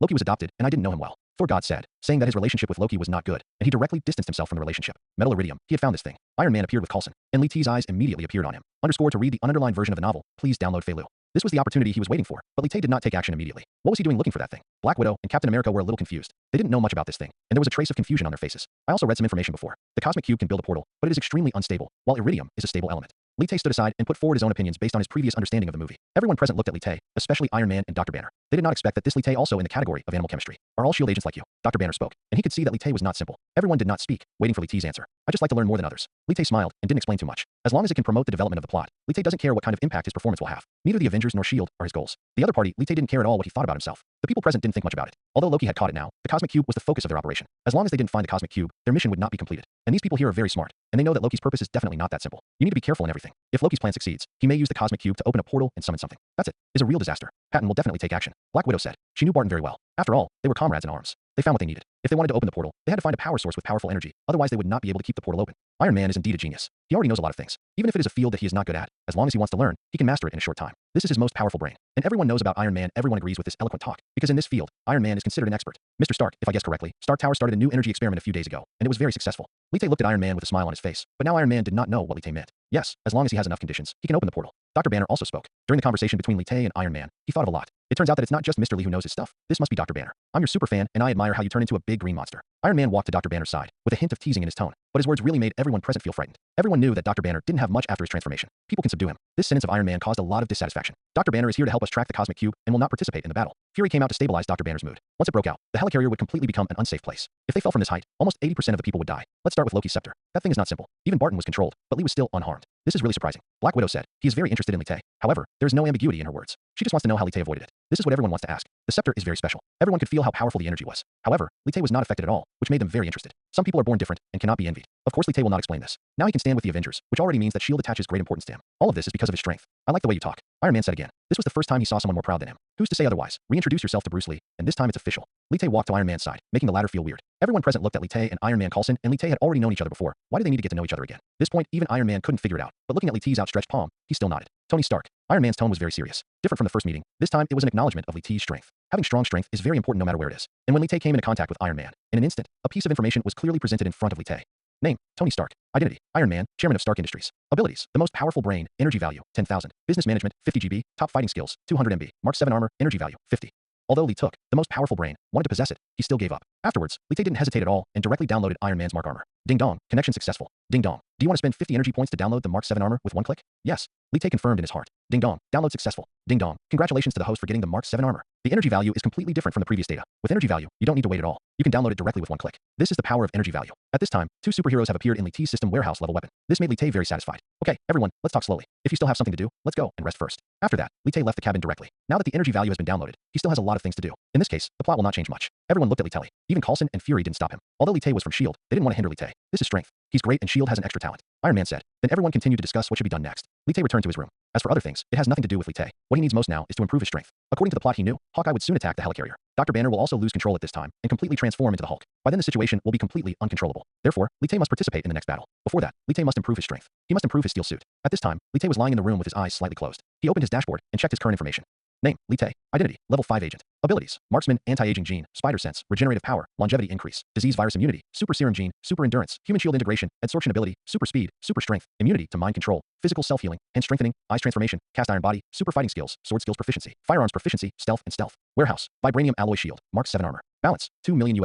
Loki was adopted, and I didn't know him well. Thor got sad, saying that his relationship with Loki was not good, and he directly distanced himself from the relationship. Metal iridium, he had found this thing. Iron Man appeared with Coulson, and Lee Tae's eyes immediately appeared on him. To read the ununderlined version of the novel, please download Feilu. This was the opportunity he was waiting for, but Lee Tae did not take action immediately. What was he doing looking for that thing? Black Widow and Captain America were a little confused. They didn't know much about this thing, and there was a trace of confusion on their faces. I also read some information before. The Cosmic Cube can build a portal, but it is extremely unstable, while iridium is a stable element. Lee Tae stood aside and put forward his own opinions based on his previous understanding of the movie. Everyone present looked at Lee Tae, especially Iron Man and Dr. Banner. They did not expect that this Lee Tae also in the category of animal chemistry. Are all SHIELD agents like you? Dr. Banner spoke, and he could see that Lee Tae was not simple. Everyone did not speak, waiting for Lee Tae's answer. I just like to learn more than others. Lee Tae smiled and didn't explain too much. As long as it can promote the development of the plot, Lee Tae doesn't care what kind of impact his performance will have. Neither the Avengers nor SHIELD are his goals. The other party, Lee Tae didn't care at all what he thought about himself. The people present didn't think much about it. Although Loki had caught it now, the Cosmic Cube was the focus of their operation. As long as they didn't find the Cosmic Cube, their mission would not be completed. And these people here are very smart, and they know that Loki's purpose is definitely not that simple. You need to be careful in everything. If Loki's plan succeeds, he may use the Cosmic Cube to open a portal and summon something. That's it. It's a real disaster. Patton will definitely take action. Black Widow said. She knew Barton very well. After all, they were comrades in arms. They found what they needed. If they wanted to open the portal, they had to find a power source with powerful energy, otherwise they would not be able to keep the portal open. Iron Man is indeed a genius. He already knows a lot of things. Even if it is a field that he is not good at, as long as he wants to learn, he can master it in a short time. This is his most powerful brain. And everyone knows about Iron Man. Everyone agrees with this eloquent talk, because in this field, Iron Man is considered an expert. Mr. Stark, if I guess correctly, Stark Tower started a new energy experiment a few days ago, and it was very successful. Lee Tae looked at Iron Man with a smile on his face, but now Iron Man did not know what Lee Tae meant. Yes, as long as he has enough conditions, he can open the portal. Dr. Banner also spoke. During the conversation between Lee Tae and Iron Man, he thought of a lot. It turns out that it's not just Mr. Lee who knows his stuff. This must be Dr. Banner. I'm your super fan, and I admire how you turn into a big green monster. Iron Man walked to Dr. Banner's side, with a hint of teasing in his tone, but his words really made everyone present feel frightened. Everyone knew that Dr. Banner didn't have much after his transformation. People can subdue him. This sentence of Iron Man caused a lot of dissatisfaction. Dr. Banner is here to help us track the Cosmic Cube and will not participate in the battle. Fury came out to stabilize Dr. Banner's mood. Once it broke out, the helicarrier would completely become an unsafe place. If they fell from this height, almost 80% of the people would die. Let's start with Loki's scepter. That thing is not simple. Even Barton was controlled, but Lee was still unharmed. This is really surprising. Black Widow said. He is very interested in Lee Tae. However, there is no ambiguity in her words. She just wants to know how Lee Tae avoided it. This is what everyone wants to ask. The scepter is very special. Everyone could feel how powerful the energy was. However, Lee Tae was not affected at all, which made them very interested. Some people are born different and cannot be envied. Of course, Lee Tae will not explain this. Now he can stand with the Avengers, which already means that SHIELD attaches great importance to him. All of this is because of his strength. I like the way you talk. Iron Man said again. This was the first time he saw someone more proud than him. Who's to say otherwise? Reintroduce yourself to Bruce Lee, and this time it's official. Lee Tae walked to Iron Man's side, making the latter feel weird. Everyone present looked at Lee Tae and Iron Man Coulson, and Lee Tae had already known each other before. Why do they need to get to know each other again? This point, even Iron Man couldn't figure it out, but looking at Lee Tae's outstretched palm, he still nodded. Tony Stark. Iron Man's tone was very serious. Different from the first meeting, this time it was an acknowledgement of Lee Tae's strength. Having strong strength is very important no matter where it is. And when Lee Tae came into contact with Iron Man, in an instant, a piece of information was clearly presented in front of Lee Tae. Name, Tony Stark. Identity, Iron Man, Chairman of Stark Industries. Abilities, the most powerful brain, energy value, 10,000. Business management, 50 GB. Top fighting skills, 200 MB. Mark 7 armor, energy value, 50. Although Lee took the most powerful brain, wanted to possess it, he still gave up. Afterwards, Lee Tae didn't hesitate at all and directly downloaded Iron Man's Mark armor. Ding dong, connection successful. Ding dong. Do you want to spend 50 energy points to download the Mark 7 armor with one click? Yes. Lee Tae confirmed in his heart. Ding dong, download successful. Ding dong. Congratulations to the host for getting the Mark 7 armor. The energy value is completely different from the previous data. With energy value, you don't need to wait at all. You can download it directly with one click. This is the power of energy value. At this time, 2 superheroes have appeared in Lee Tae's system warehouse level weapon. This made Lee Tae very satisfied. Okay, everyone, let's talk slowly. If you still have something to do, let's go and rest first. After that, Lee Tae left the cabin directly. Now that the energy value has been downloaded, he still has a lot of things to do. In this case, the plot will not change much. Everyone looked at Lee Tae. Even Coulson and Fury didn't stop him. Although Lee Tae was from SHIELD, they didn't want to hinder Lee Tae. This is strength. He's great and SHIELD has an extra talent. Iron Man said. Then everyone continued to discuss what should be done next. Lee Tae returned to his room. As for other things, it has nothing to do with Lee Tae. What he needs most now is to improve his strength. According to the plot he knew, Hawkeye would soon attack the helicarrier. Dr. Banner will also lose control at this time and completely transform into the Hulk. By then the situation will be completely uncontrollable. Therefore, Lee Tae must participate in the next battle. Before that, Lee Tae must improve his strength. He must improve his steel suit. At this time, Lee Tae was lying in the room with his eyes slightly closed. He opened his dashboard and checked his current information. Name, Lee Tae. Identity, level 5 agent. Abilities, marksman, anti-aging gene, spider sense, regenerative power, longevity increase, disease virus immunity, super serum gene, super endurance, human shield integration, adsorption ability, super speed, super strength, immunity to mind control, physical self-healing, hand strengthening, eyes transformation, cast iron body, super fighting skills, sword skills proficiency, firearms proficiency, stealth and stealth. Warehouse, vibranium alloy shield, Mark 7 armor. Balance, $2 million.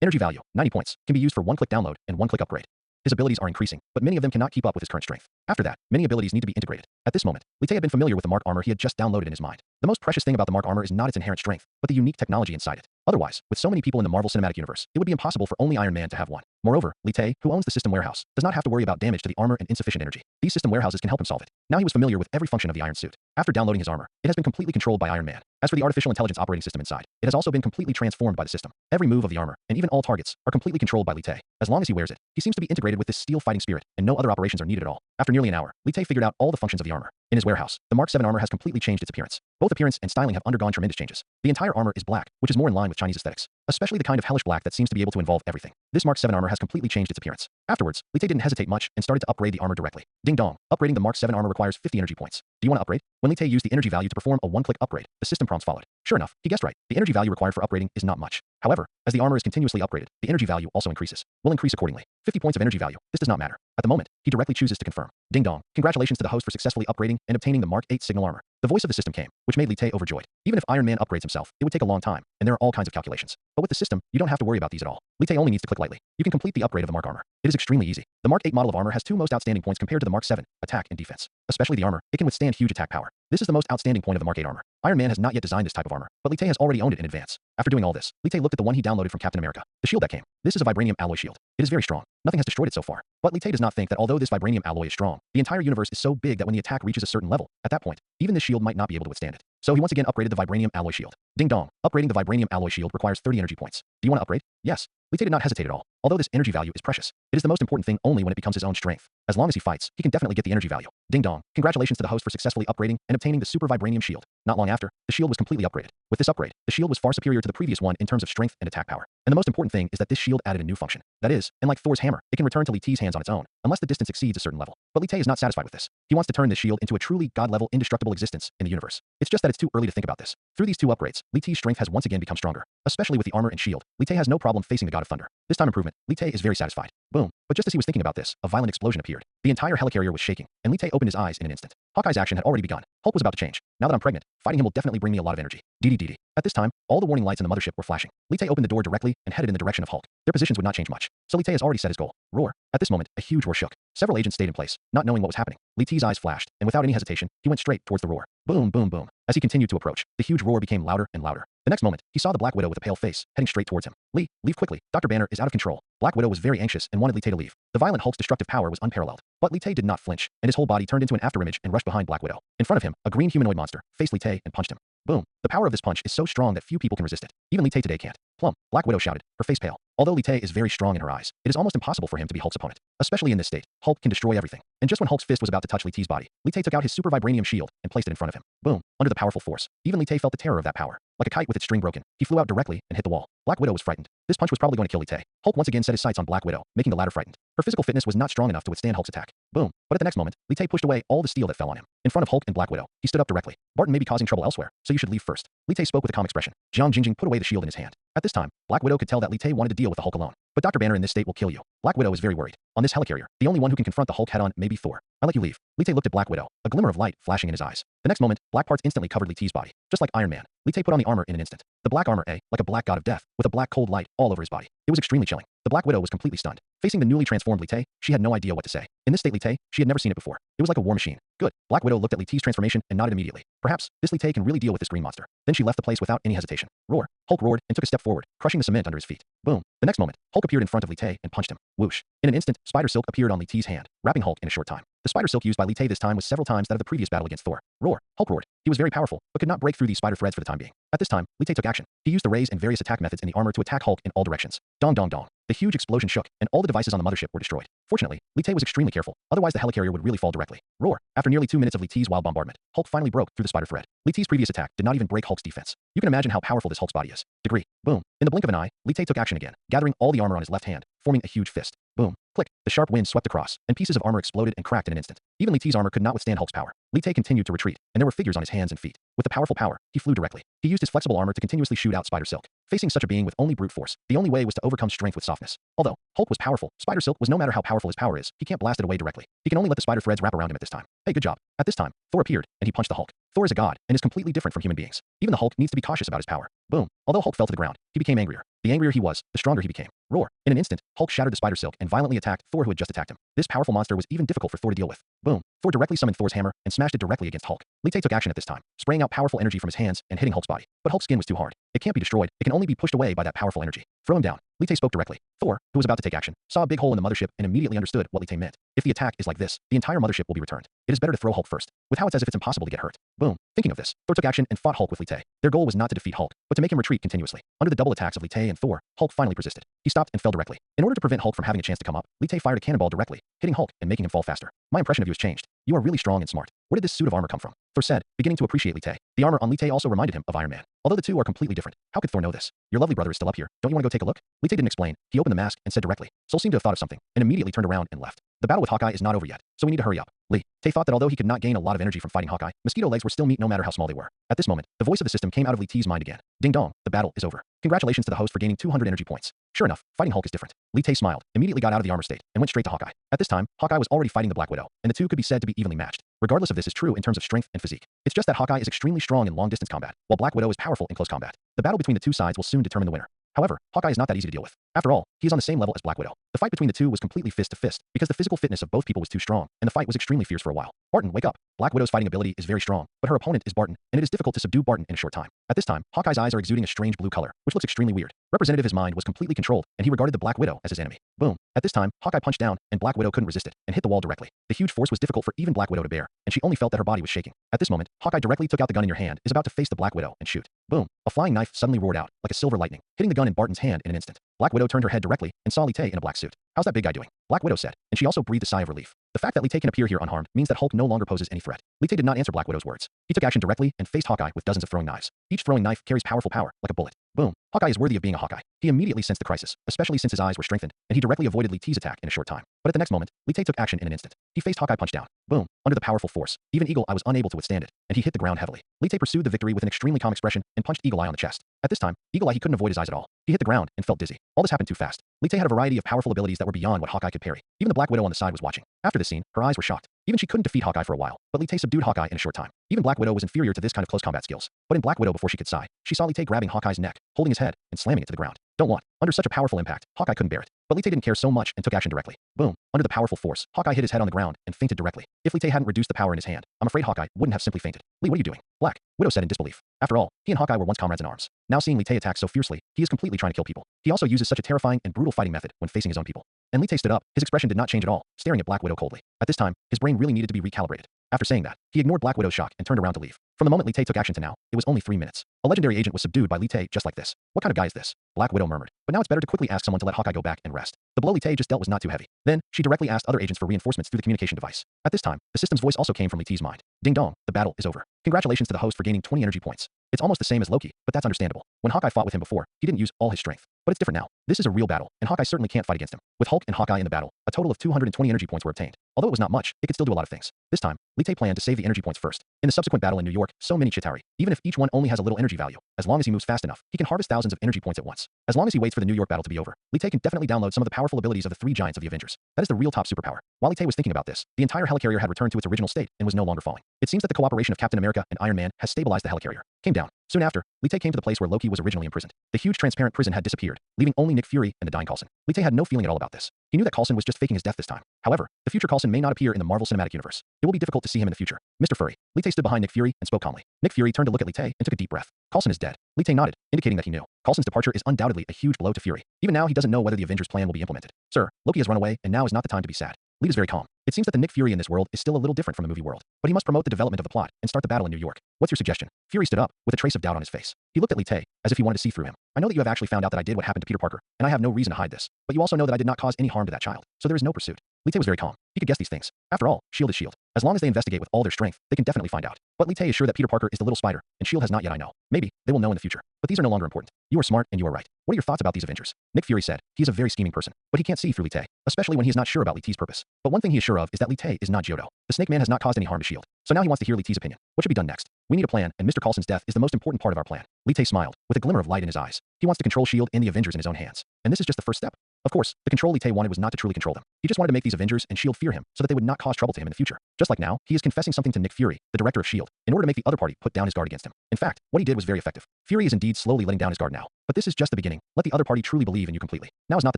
Energy value, 90 points, can be used for one-click download and one-click upgrade. His abilities are increasing, but many of them cannot keep up with his current strength. After that, many abilities need to be integrated. At this moment, Lee Tae had been familiar with the Mark armor he had just downloaded in his mind. The most precious thing about the Mark armor is not its inherent strength, but the unique technology inside it. Otherwise, with so many people in the Marvel Cinematic Universe, it would be impossible for only Iron Man to have one. Moreover, Lee Tae, who owns the system warehouse, does not have to worry about damage to the armor and insufficient energy. These system warehouses can help him solve it. Now he was familiar with every function of the Iron Suit. After downloading his armor, it has been completely controlled by Iron Man. As for the artificial intelligence operating system inside, it has also been completely transformed by the system. Every move of the armor, and even all targets, are completely controlled by Lee Tae. As long as he wears it, he seems to be integrated with this steel fighting spirit, and no other operations are needed at all. After nearly an hour, Lee Tae figured out all the functions of the armor. In his warehouse, the Mark 7 armor has completely changed its appearance. Both appearance and styling have undergone tremendous changes. The entire armor is black, which is more in line with Chinese aesthetics, especially the kind of hellish black that seems to be able to involve everything. This Mark 7 armor has completely changed its appearance. Afterwards, Lee Tae didn't hesitate much and started to upgrade the armor directly. Ding dong, upgrading the Mark 7 armor requires 50 energy points. Do you want to upgrade? When Lee Tae used the energy value to perform a one-click upgrade, the system prompts followed. Sure enough, he guessed right. The energy value required for upgrading is not much. However, as the armor is continuously upgraded, the energy value also increases. Will increase accordingly. 50 points of energy value. This does not matter. At the moment, he directly chooses to confirm. Ding dong. Congratulations to the host for successfully upgrading and obtaining the Mark 8 signal armor. The voice of the system came, which made Lee Tae overjoyed. Even if Iron Man upgrades himself, it would take a long time, and there are all kinds of calculations. But with the system, you don't have to worry about these at all. Lee Tae only needs to click lightly. You can complete the upgrade of the Mark armor. It is extremely easy. The Mark 8 model of armor has two most outstanding points compared to the Mark 7, attack and defense. Especially the armor, it can withstand huge attack power. This is the most outstanding point of the Mark 8 armor. Iron Man has not yet designed this type of armor, but Lee Tae has already owned it in advance. After doing all this, Lee Tae looked at the one he downloaded from Captain America, the shield that came. This is a vibranium alloy shield. It is very strong. Nothing has destroyed it so far. But Lee Tae does not think that although this vibranium alloy is strong, the entire universe is so big that when the attack reaches a certain level, at that point, even this shield might not be able to withstand it. So he once again upgraded the vibranium alloy shield. Ding dong. Upgrading the vibranium alloy shield requires 30 energy points. Do you want to upgrade? Yes. Lee Tae did not hesitate at all. Although this energy value is precious, it is the most important thing only when it becomes his own strength. As long as he fights, he can definitely get the energy value. Ding dong. Congratulations to the host for successfully upgrading and obtaining the super vibranium shield. Not long after, the shield was completely upgraded. With this upgrade, the shield was far superior to the previous one in terms of strength and attack power. And the most important thing is that this shield added a new function. That is, unlike Thor's hammer, it can return to Lee Tae's hands on its own, unless the distance exceeds a certain level. But Lee Tae is not satisfied with this. He wants to turn this shield into a truly god-level indestructible existence in the universe. It's just that it's too early to think about this. Through these two upgrades, Lee Tae's strength has once again become stronger. Especially with the armor and shield, Lee Tae has no problem facing the god of thunder. This time improvement, Lee Tae is very satisfied. Boom. But just as he was thinking about this, a violent explosion appeared. The entire helicarrier was shaking, and Lee Tae opened his eyes in an instant. Hawkeye's action had already begun. Hulk was about to change. Now that I'm pregnant, fighting him will definitely bring me a lot of energy. DD. At this time, all the warning lights in the mothership were flashing. Lee Tae opened the door directly and headed in the direction of Hulk. Their positions would not change much, so Lee Tae has already set his goal. Roar. At this moment, a huge roar shook. Several agents stayed in place, not knowing what was happening. Lee Tae's eyes flashed, and without any hesitation, he went straight towards the roar. Boom, boom, boom. As he continued to approach, the huge roar became louder and louder. The next moment, he saw the Black Widow with a pale face, heading straight towards him. Lee, leave quickly. Dr. Banner is out of control. Black Widow was very anxious and wanted Lee Tae to leave. The violent Hulk's destructive power was unparalleled. But Lee Tae did not flinch, and his whole body turned into an afterimage and rushed behind Black Widow. In front of him, a green humanoid monster faced Lee Tae and punched him. Boom. The power of this punch is so strong that few people can resist it. Even Lee Tae today can't. Plum. Black Widow shouted, her face pale. Although Lee Tae is very strong in her eyes, it is almost impossible for him to be Hulk's opponent. Especially in this state, Hulk can destroy everything. And just when Hulk's fist was about to touch Lee Tae's body, Lee Tae took out his super vibranium shield and placed it in front of him. Boom. Under the powerful force, even Lee Tae felt the terror of that power. Like a kite with its string broken, he flew out directly and hit the wall. Black Widow was frightened. This punch was probably going to kill Lee Tae. Hulk once again set his sights on Black Widow, making the latter frightened. Her physical fitness was not strong enough to withstand Hulk's attack. Boom. But at the next moment, Lee Tae pushed away all the steel that fell on him. In front of Hulk and Black Widow, he stood up directly. Barton may be causing trouble elsewhere, so you should leave first. Lee Tae spoke with a calm expression. Jiang Jingjing put away the shield in his hand. At this time, Black Widow could tell that Lee Tae wanted to deal with the Hulk alone. But Dr. Banner in this state will kill you. Black Widow is very worried. On this helicarrier, the only one who can confront the Hulk head-on may be Thor. I'll let you leave. Lee Tae looked at Black Widow, a glimmer of light flashing in his eyes. The next moment, black parts instantly covered Lee Tae's body. Just like Iron Man, Lee Tae put on the armor in an instant. The black armor, like a black god of death, with a black cold light all over his body. It was extremely chilling. The Black Widow was completely stunned. Facing the newly transformed Lee Tae, she had no idea what to say. In this state Lee Tae, she had never seen it before. It was like a war machine. Good. Black Widow looked at Lee Tae's transformation and nodded immediately. Perhaps, this Lee Tae can really deal with this green monster. Then she left the place without any hesitation. Roar. Hulk roared and took a step forward, crushing the cement under his feet. Boom. The next moment, Hulk appeared in front of Lee Tae and punched him. Whoosh. In an instant, spider silk appeared on Lee Tae's hand, wrapping Hulk in a short time. The spider silk used by Lee Tae this time was several times that of the previous battle against Thor. Roar. Hulk roared. He was very powerful, but could not break through these spider threads for the time being. At this time, Lee Tae took action. He used the rays and various attack methods in the armor to attack Hulk in all directions. Dong dong dong. The huge explosion shook, and all the devices on the mothership were destroyed. Fortunately, Lee Tae was extremely careful, otherwise the helicarrier would really fall directly. Roar. After nearly 2 minutes of Lee Tae's wild bombardment, Hulk finally broke through the spider thread. Lee Tae's previous attack did not even break Hulk's defense. You can imagine how powerful this Hulk's body is. Degree. Boom. In the blink of an eye, Lee Tae took action again, gathering all the armor on his left hand, forming a huge fist. Boom. Click. The sharp wind swept across, and pieces of armor exploded and cracked in an instant. Even Lee Tae's armor could not withstand Hulk's power. Lee Tae continued to retreat, and there were figures on his hands and feet. With the powerful power, he flew directly. He used his flexible armor to continuously shoot out spider silk. Facing such a being with only brute force, the only way was to overcome strength with softness. Although Hulk was powerful, spider silk was no matter how powerful his power is, he can't blast it away directly. He can only let the spider threads wrap around him at this time. Hey, good job. At this time, Thor appeared, and he punched the Hulk. Thor is a god and is completely different from human beings. Even the Hulk needs to be cautious about his power. Boom. Although Hulk fell to the ground, he became angrier. The angrier he was, the stronger he became. Roar. In an instant, Hulk shattered the spider silk and violently attacked Thor, who had just attacked him. This powerful monster was even difficult for Thor to deal with. Boom. Thor directly summoned Thor's hammer and smashed it directly against Hulk. Lee Tae took action at this time, spraying out powerful energy from his hands and hitting Hulk's body. But Hulk's skin was too hard. It can't be destroyed. It can only be pushed away by that powerful energy. Throw him down. Lee Tae spoke directly. Thor, who was about to take action, saw a big hole in the mothership and immediately understood what Lee Tae meant. If the attack is like this, the entire mothership will be returned. It is better to throw Hulk first, with how it's as if it's impossible to get hurt. Boom. Thinking of this, Thor took action and fought Hulk with Lee Tae. Their goal was not to defeat Hulk, but to make him retreat continuously. Under the double attacks of Lee Tae and Thor, Hulk finally persisted. He stopped and fell directly. In order to prevent Hulk from having a chance to come up, Lee Tae fired a cannonball directly, hitting Hulk and making him fall faster. My impression of you has changed. You are really strong and smart. Where did this suit of armor come from? Thor said, beginning to appreciate Lee Tae. The armor on Lee Tae also reminded him of Iron Man. Although the two are completely different, how could Thor know this? Your lovely brother is still up here. Don't you want to go take a look? Lee Tae didn't explain. He opened the mask and said directly. Soul seemed to have thought of something and immediately turned around and left. The battle with Hawkeye is not over yet, so we need to hurry up. Lee Tae thought that although he could not gain a lot of energy from fighting Hawkeye, mosquito legs were still meat no matter how small they were. At this moment, the voice of the system came out of Lee Tae's mind again. Ding dong, the battle is over. Congratulations to the host for gaining 200 energy points. Sure enough, fighting Hulk is different. Lee Tae smiled, immediately got out of the armor state, and went straight to Hawkeye. At this time, Hawkeye was already fighting the Black Widow, and the two could be said to be evenly matched. Regardless of this is true in terms of strength and physique. It's just that Hawkeye is extremely strong in long-distance combat, while Black Widow is powerful in close combat. The battle between the two sides will soon determine the winner. However, Hawkeye is not that easy to deal with. After all, he is on the same level as Black Widow. The fight between the two was completely fist to fist, because the physical fitness of both people was too strong, and the fight was extremely fierce for a while. Barton, wake up. Black Widow's fighting ability is very strong, but her opponent is Barton, and it is difficult to subdue Barton in a short time. At this time, Hawkeye's eyes are exuding a strange blue color, which looks extremely weird. Representative his mind was completely controlled, and he regarded the Black Widow as his enemy. Boom. At this time, Hawkeye punched down, and Black Widow couldn't resist it, and hit the wall directly. The huge force was difficult for even Black Widow to bear, and she only felt that her body was shaking. At this moment, Hawkeye directly took out the gun in your hand, is about to face the Black Widow and shoot. Boom. A flying knife suddenly roared out, like a silver lightning, hitting the gun in Barton's hand in an instant. Black Widow turned her head directly, and saw Lee Tae in a black suit. How's that big guy doing? Black Widow said, and she also breathed a sigh of relief. The fact that Lee Tae can appear here unharmed means that Hulk no longer poses any threat. Lee Tae did not answer Black Widow's words. He took action directly and faced Hawkeye with dozens of throwing knives. Each throwing knife carries powerful power, like a bullet. Boom. Hawkeye is worthy of being a Hawkeye. He immediately sensed the crisis, especially since his eyes were strengthened, and he directly avoided Lee Tae's attack in a short time. But at the next moment, Lee Tae took action in an instant. He faced Hawkeye punch down. Boom. Under the powerful force, even Eagle Eye was unable to withstand it, and he hit the ground heavily. Lee Tae pursued the victory with an extremely calm expression and punched Eagle Eye on the chest. At this time, Eagle Eye he couldn't avoid his eyes at all. He hit the ground and felt dizzy. All this happened too fast. Lee Tae had a variety of powerful abilities that were beyond what Hawkeye could parry. Even the Black Widow on the side was watching. After this scene, her eyes were shocked. Even she couldn't defeat Hawkeye for a while, but Lee Tae subdued Hawkeye in a short time. Even Black Widow was inferior to this kind of close combat skills. But in Black Widow, before she could sigh, she saw Lee Tae grabbing Hawkeye's neck, holding his head, and slamming it to the ground. Don't want. Under such a powerful impact, Hawkeye couldn't bear it. But Lee Tae didn't care so much and took action directly. Boom. Under the powerful force, Hawkeye hit his head on the ground and fainted directly. If Lee Tae hadn't reduced the power in his hand, I'm afraid Hawkeye wouldn't have simply fainted. Lee, what are you doing? Black Widow said in disbelief. After all, he and Hawkeye were once comrades in arms. Now seeing Lee Tae attack so fiercely, he is completely trying to kill people. He also uses such a terrifying and brutal fighting method when facing his own people. And Lee Tae stood up, his expression did not change at all, staring at Black Widow coldly. At this time, his brain really needed to be recalibrated. After saying that, he ignored Black Widow's shock and turned around to leave. From the moment Lee Tae took action to now, it was only 3 minutes. A legendary agent was subdued by Lee Tae just like this. What kind of guy is this? Black Widow murmured. But now it's better to quickly ask someone to let Hawkeye go back and rest. The blow Lee Tae just dealt was not too heavy. Then, she directly asked other agents for reinforcements through the communication device. At this time, the system's voice also came from Lee Tae's mind. Ding dong, the battle is over. Congratulations to the host for gaining 20 energy points. It's almost the same as Loki, but that's understandable. When Hawkeye fought with him before, he didn't use all his strength. But it's different now. This is a real battle, and Hawkeye certainly can't fight against him. With Hulk and Hawkeye in the battle, a total of 220 energy points were obtained. Although it was not much, it could still do a lot of things. This time, Lee Tae planned to save the energy points first. In the subsequent battle in New York, so many Chitauri, even if each one only has a little energy value, as long as he moves fast enough, he can harvest thousands of energy points at once. As long as he waits for the New York battle to be over, Lee Tae can definitely download some of the powerful abilities of the 3 giants of the Avengers. That is the real top superpower. While Lee Tae was thinking about this, the entire helicarrier had returned to its original state and was no longer falling. It seems that the cooperation of Captain America and Iron Man has stabilized the helicarrier. Came down. Soon after, Lee Tae came to the place where Loki was originally imprisoned. The huge transparent prison had disappeared, leaving only Nick Fury and the dying Coulson. Lee Tae had no feeling at all about this. He knew that Coulson was just faking his death this time. However, the future Coulson may not appear in the Marvel Cinematic Universe. It will be difficult to see him in the future. Mr. Fury. Lee Tae stood behind Nick Fury and spoke calmly. Nick Fury turned to look at Lee Tae and took a deep breath. Coulson is dead. Lee Tae nodded, indicating that he knew. Coulson's departure is undoubtedly a huge blow to Fury. Even now, he doesn't know whether the Avengers' plan will be implemented. Sir, Loki has run away, and now is not the time to be sad. Lee is very calm. It seems that the Nick Fury in this world is still a little different from the movie world, but he must promote the development of the plot and start the battle in New York. What's your suggestion? Fury stood up, with a trace of doubt on his face. He looked at Lee Tae, as if he wanted to see through him. I know that you have actually found out that I did what happened to Peter Parker, and I have no reason to hide this. But you also know that I did not cause any harm to that child, so there is no pursuit. Lee Tae was very calm. He could guess these things. After all, S.H.I.E.L.D. is S.H.I.E.L.D. As long as they investigate with all their strength, they can definitely find out. But Lee Tae is sure that Peter Parker is the little spider, and S.H.I.E.L.D. has not yet I know. Maybe, they will know in the future. But these are no longer important. You are smart and you are right. What are your thoughts about these Avengers? Nick Fury said, he is a very scheming person, but he can't see through Lee Tae, especially when he is not sure about Lee Tae's purpose. But one thing he is sure of is that Lee Tae is not Johto. The Snake Man has not caused any harm to S.H.I.E.L.D., so now he wants to hear Lee Tae's opinion. What should be done next? We need a plan, and Mr. Coulson's death is the most important part of our plan. Lee Tae smiled, with a glimmer of light in his eyes. He wants to control S.H.I.E.L.D. and the Avengers in his own hands. And this is just the first step. Of course, the control Li Tay wanted was not to truly control them. He just wanted to make these Avengers and S.H.I.E.L.D. fear him so that they would not cause trouble to him in the future. Just like now, he is confessing something to Nick Fury, the director of S.H.I.E.L.D., in order to make the other party put down his guard against him. In fact, what he did was very effective. Fury is indeed slowly letting down his guard now. But this is just the beginning. Let the other party truly believe in you completely. Now is not the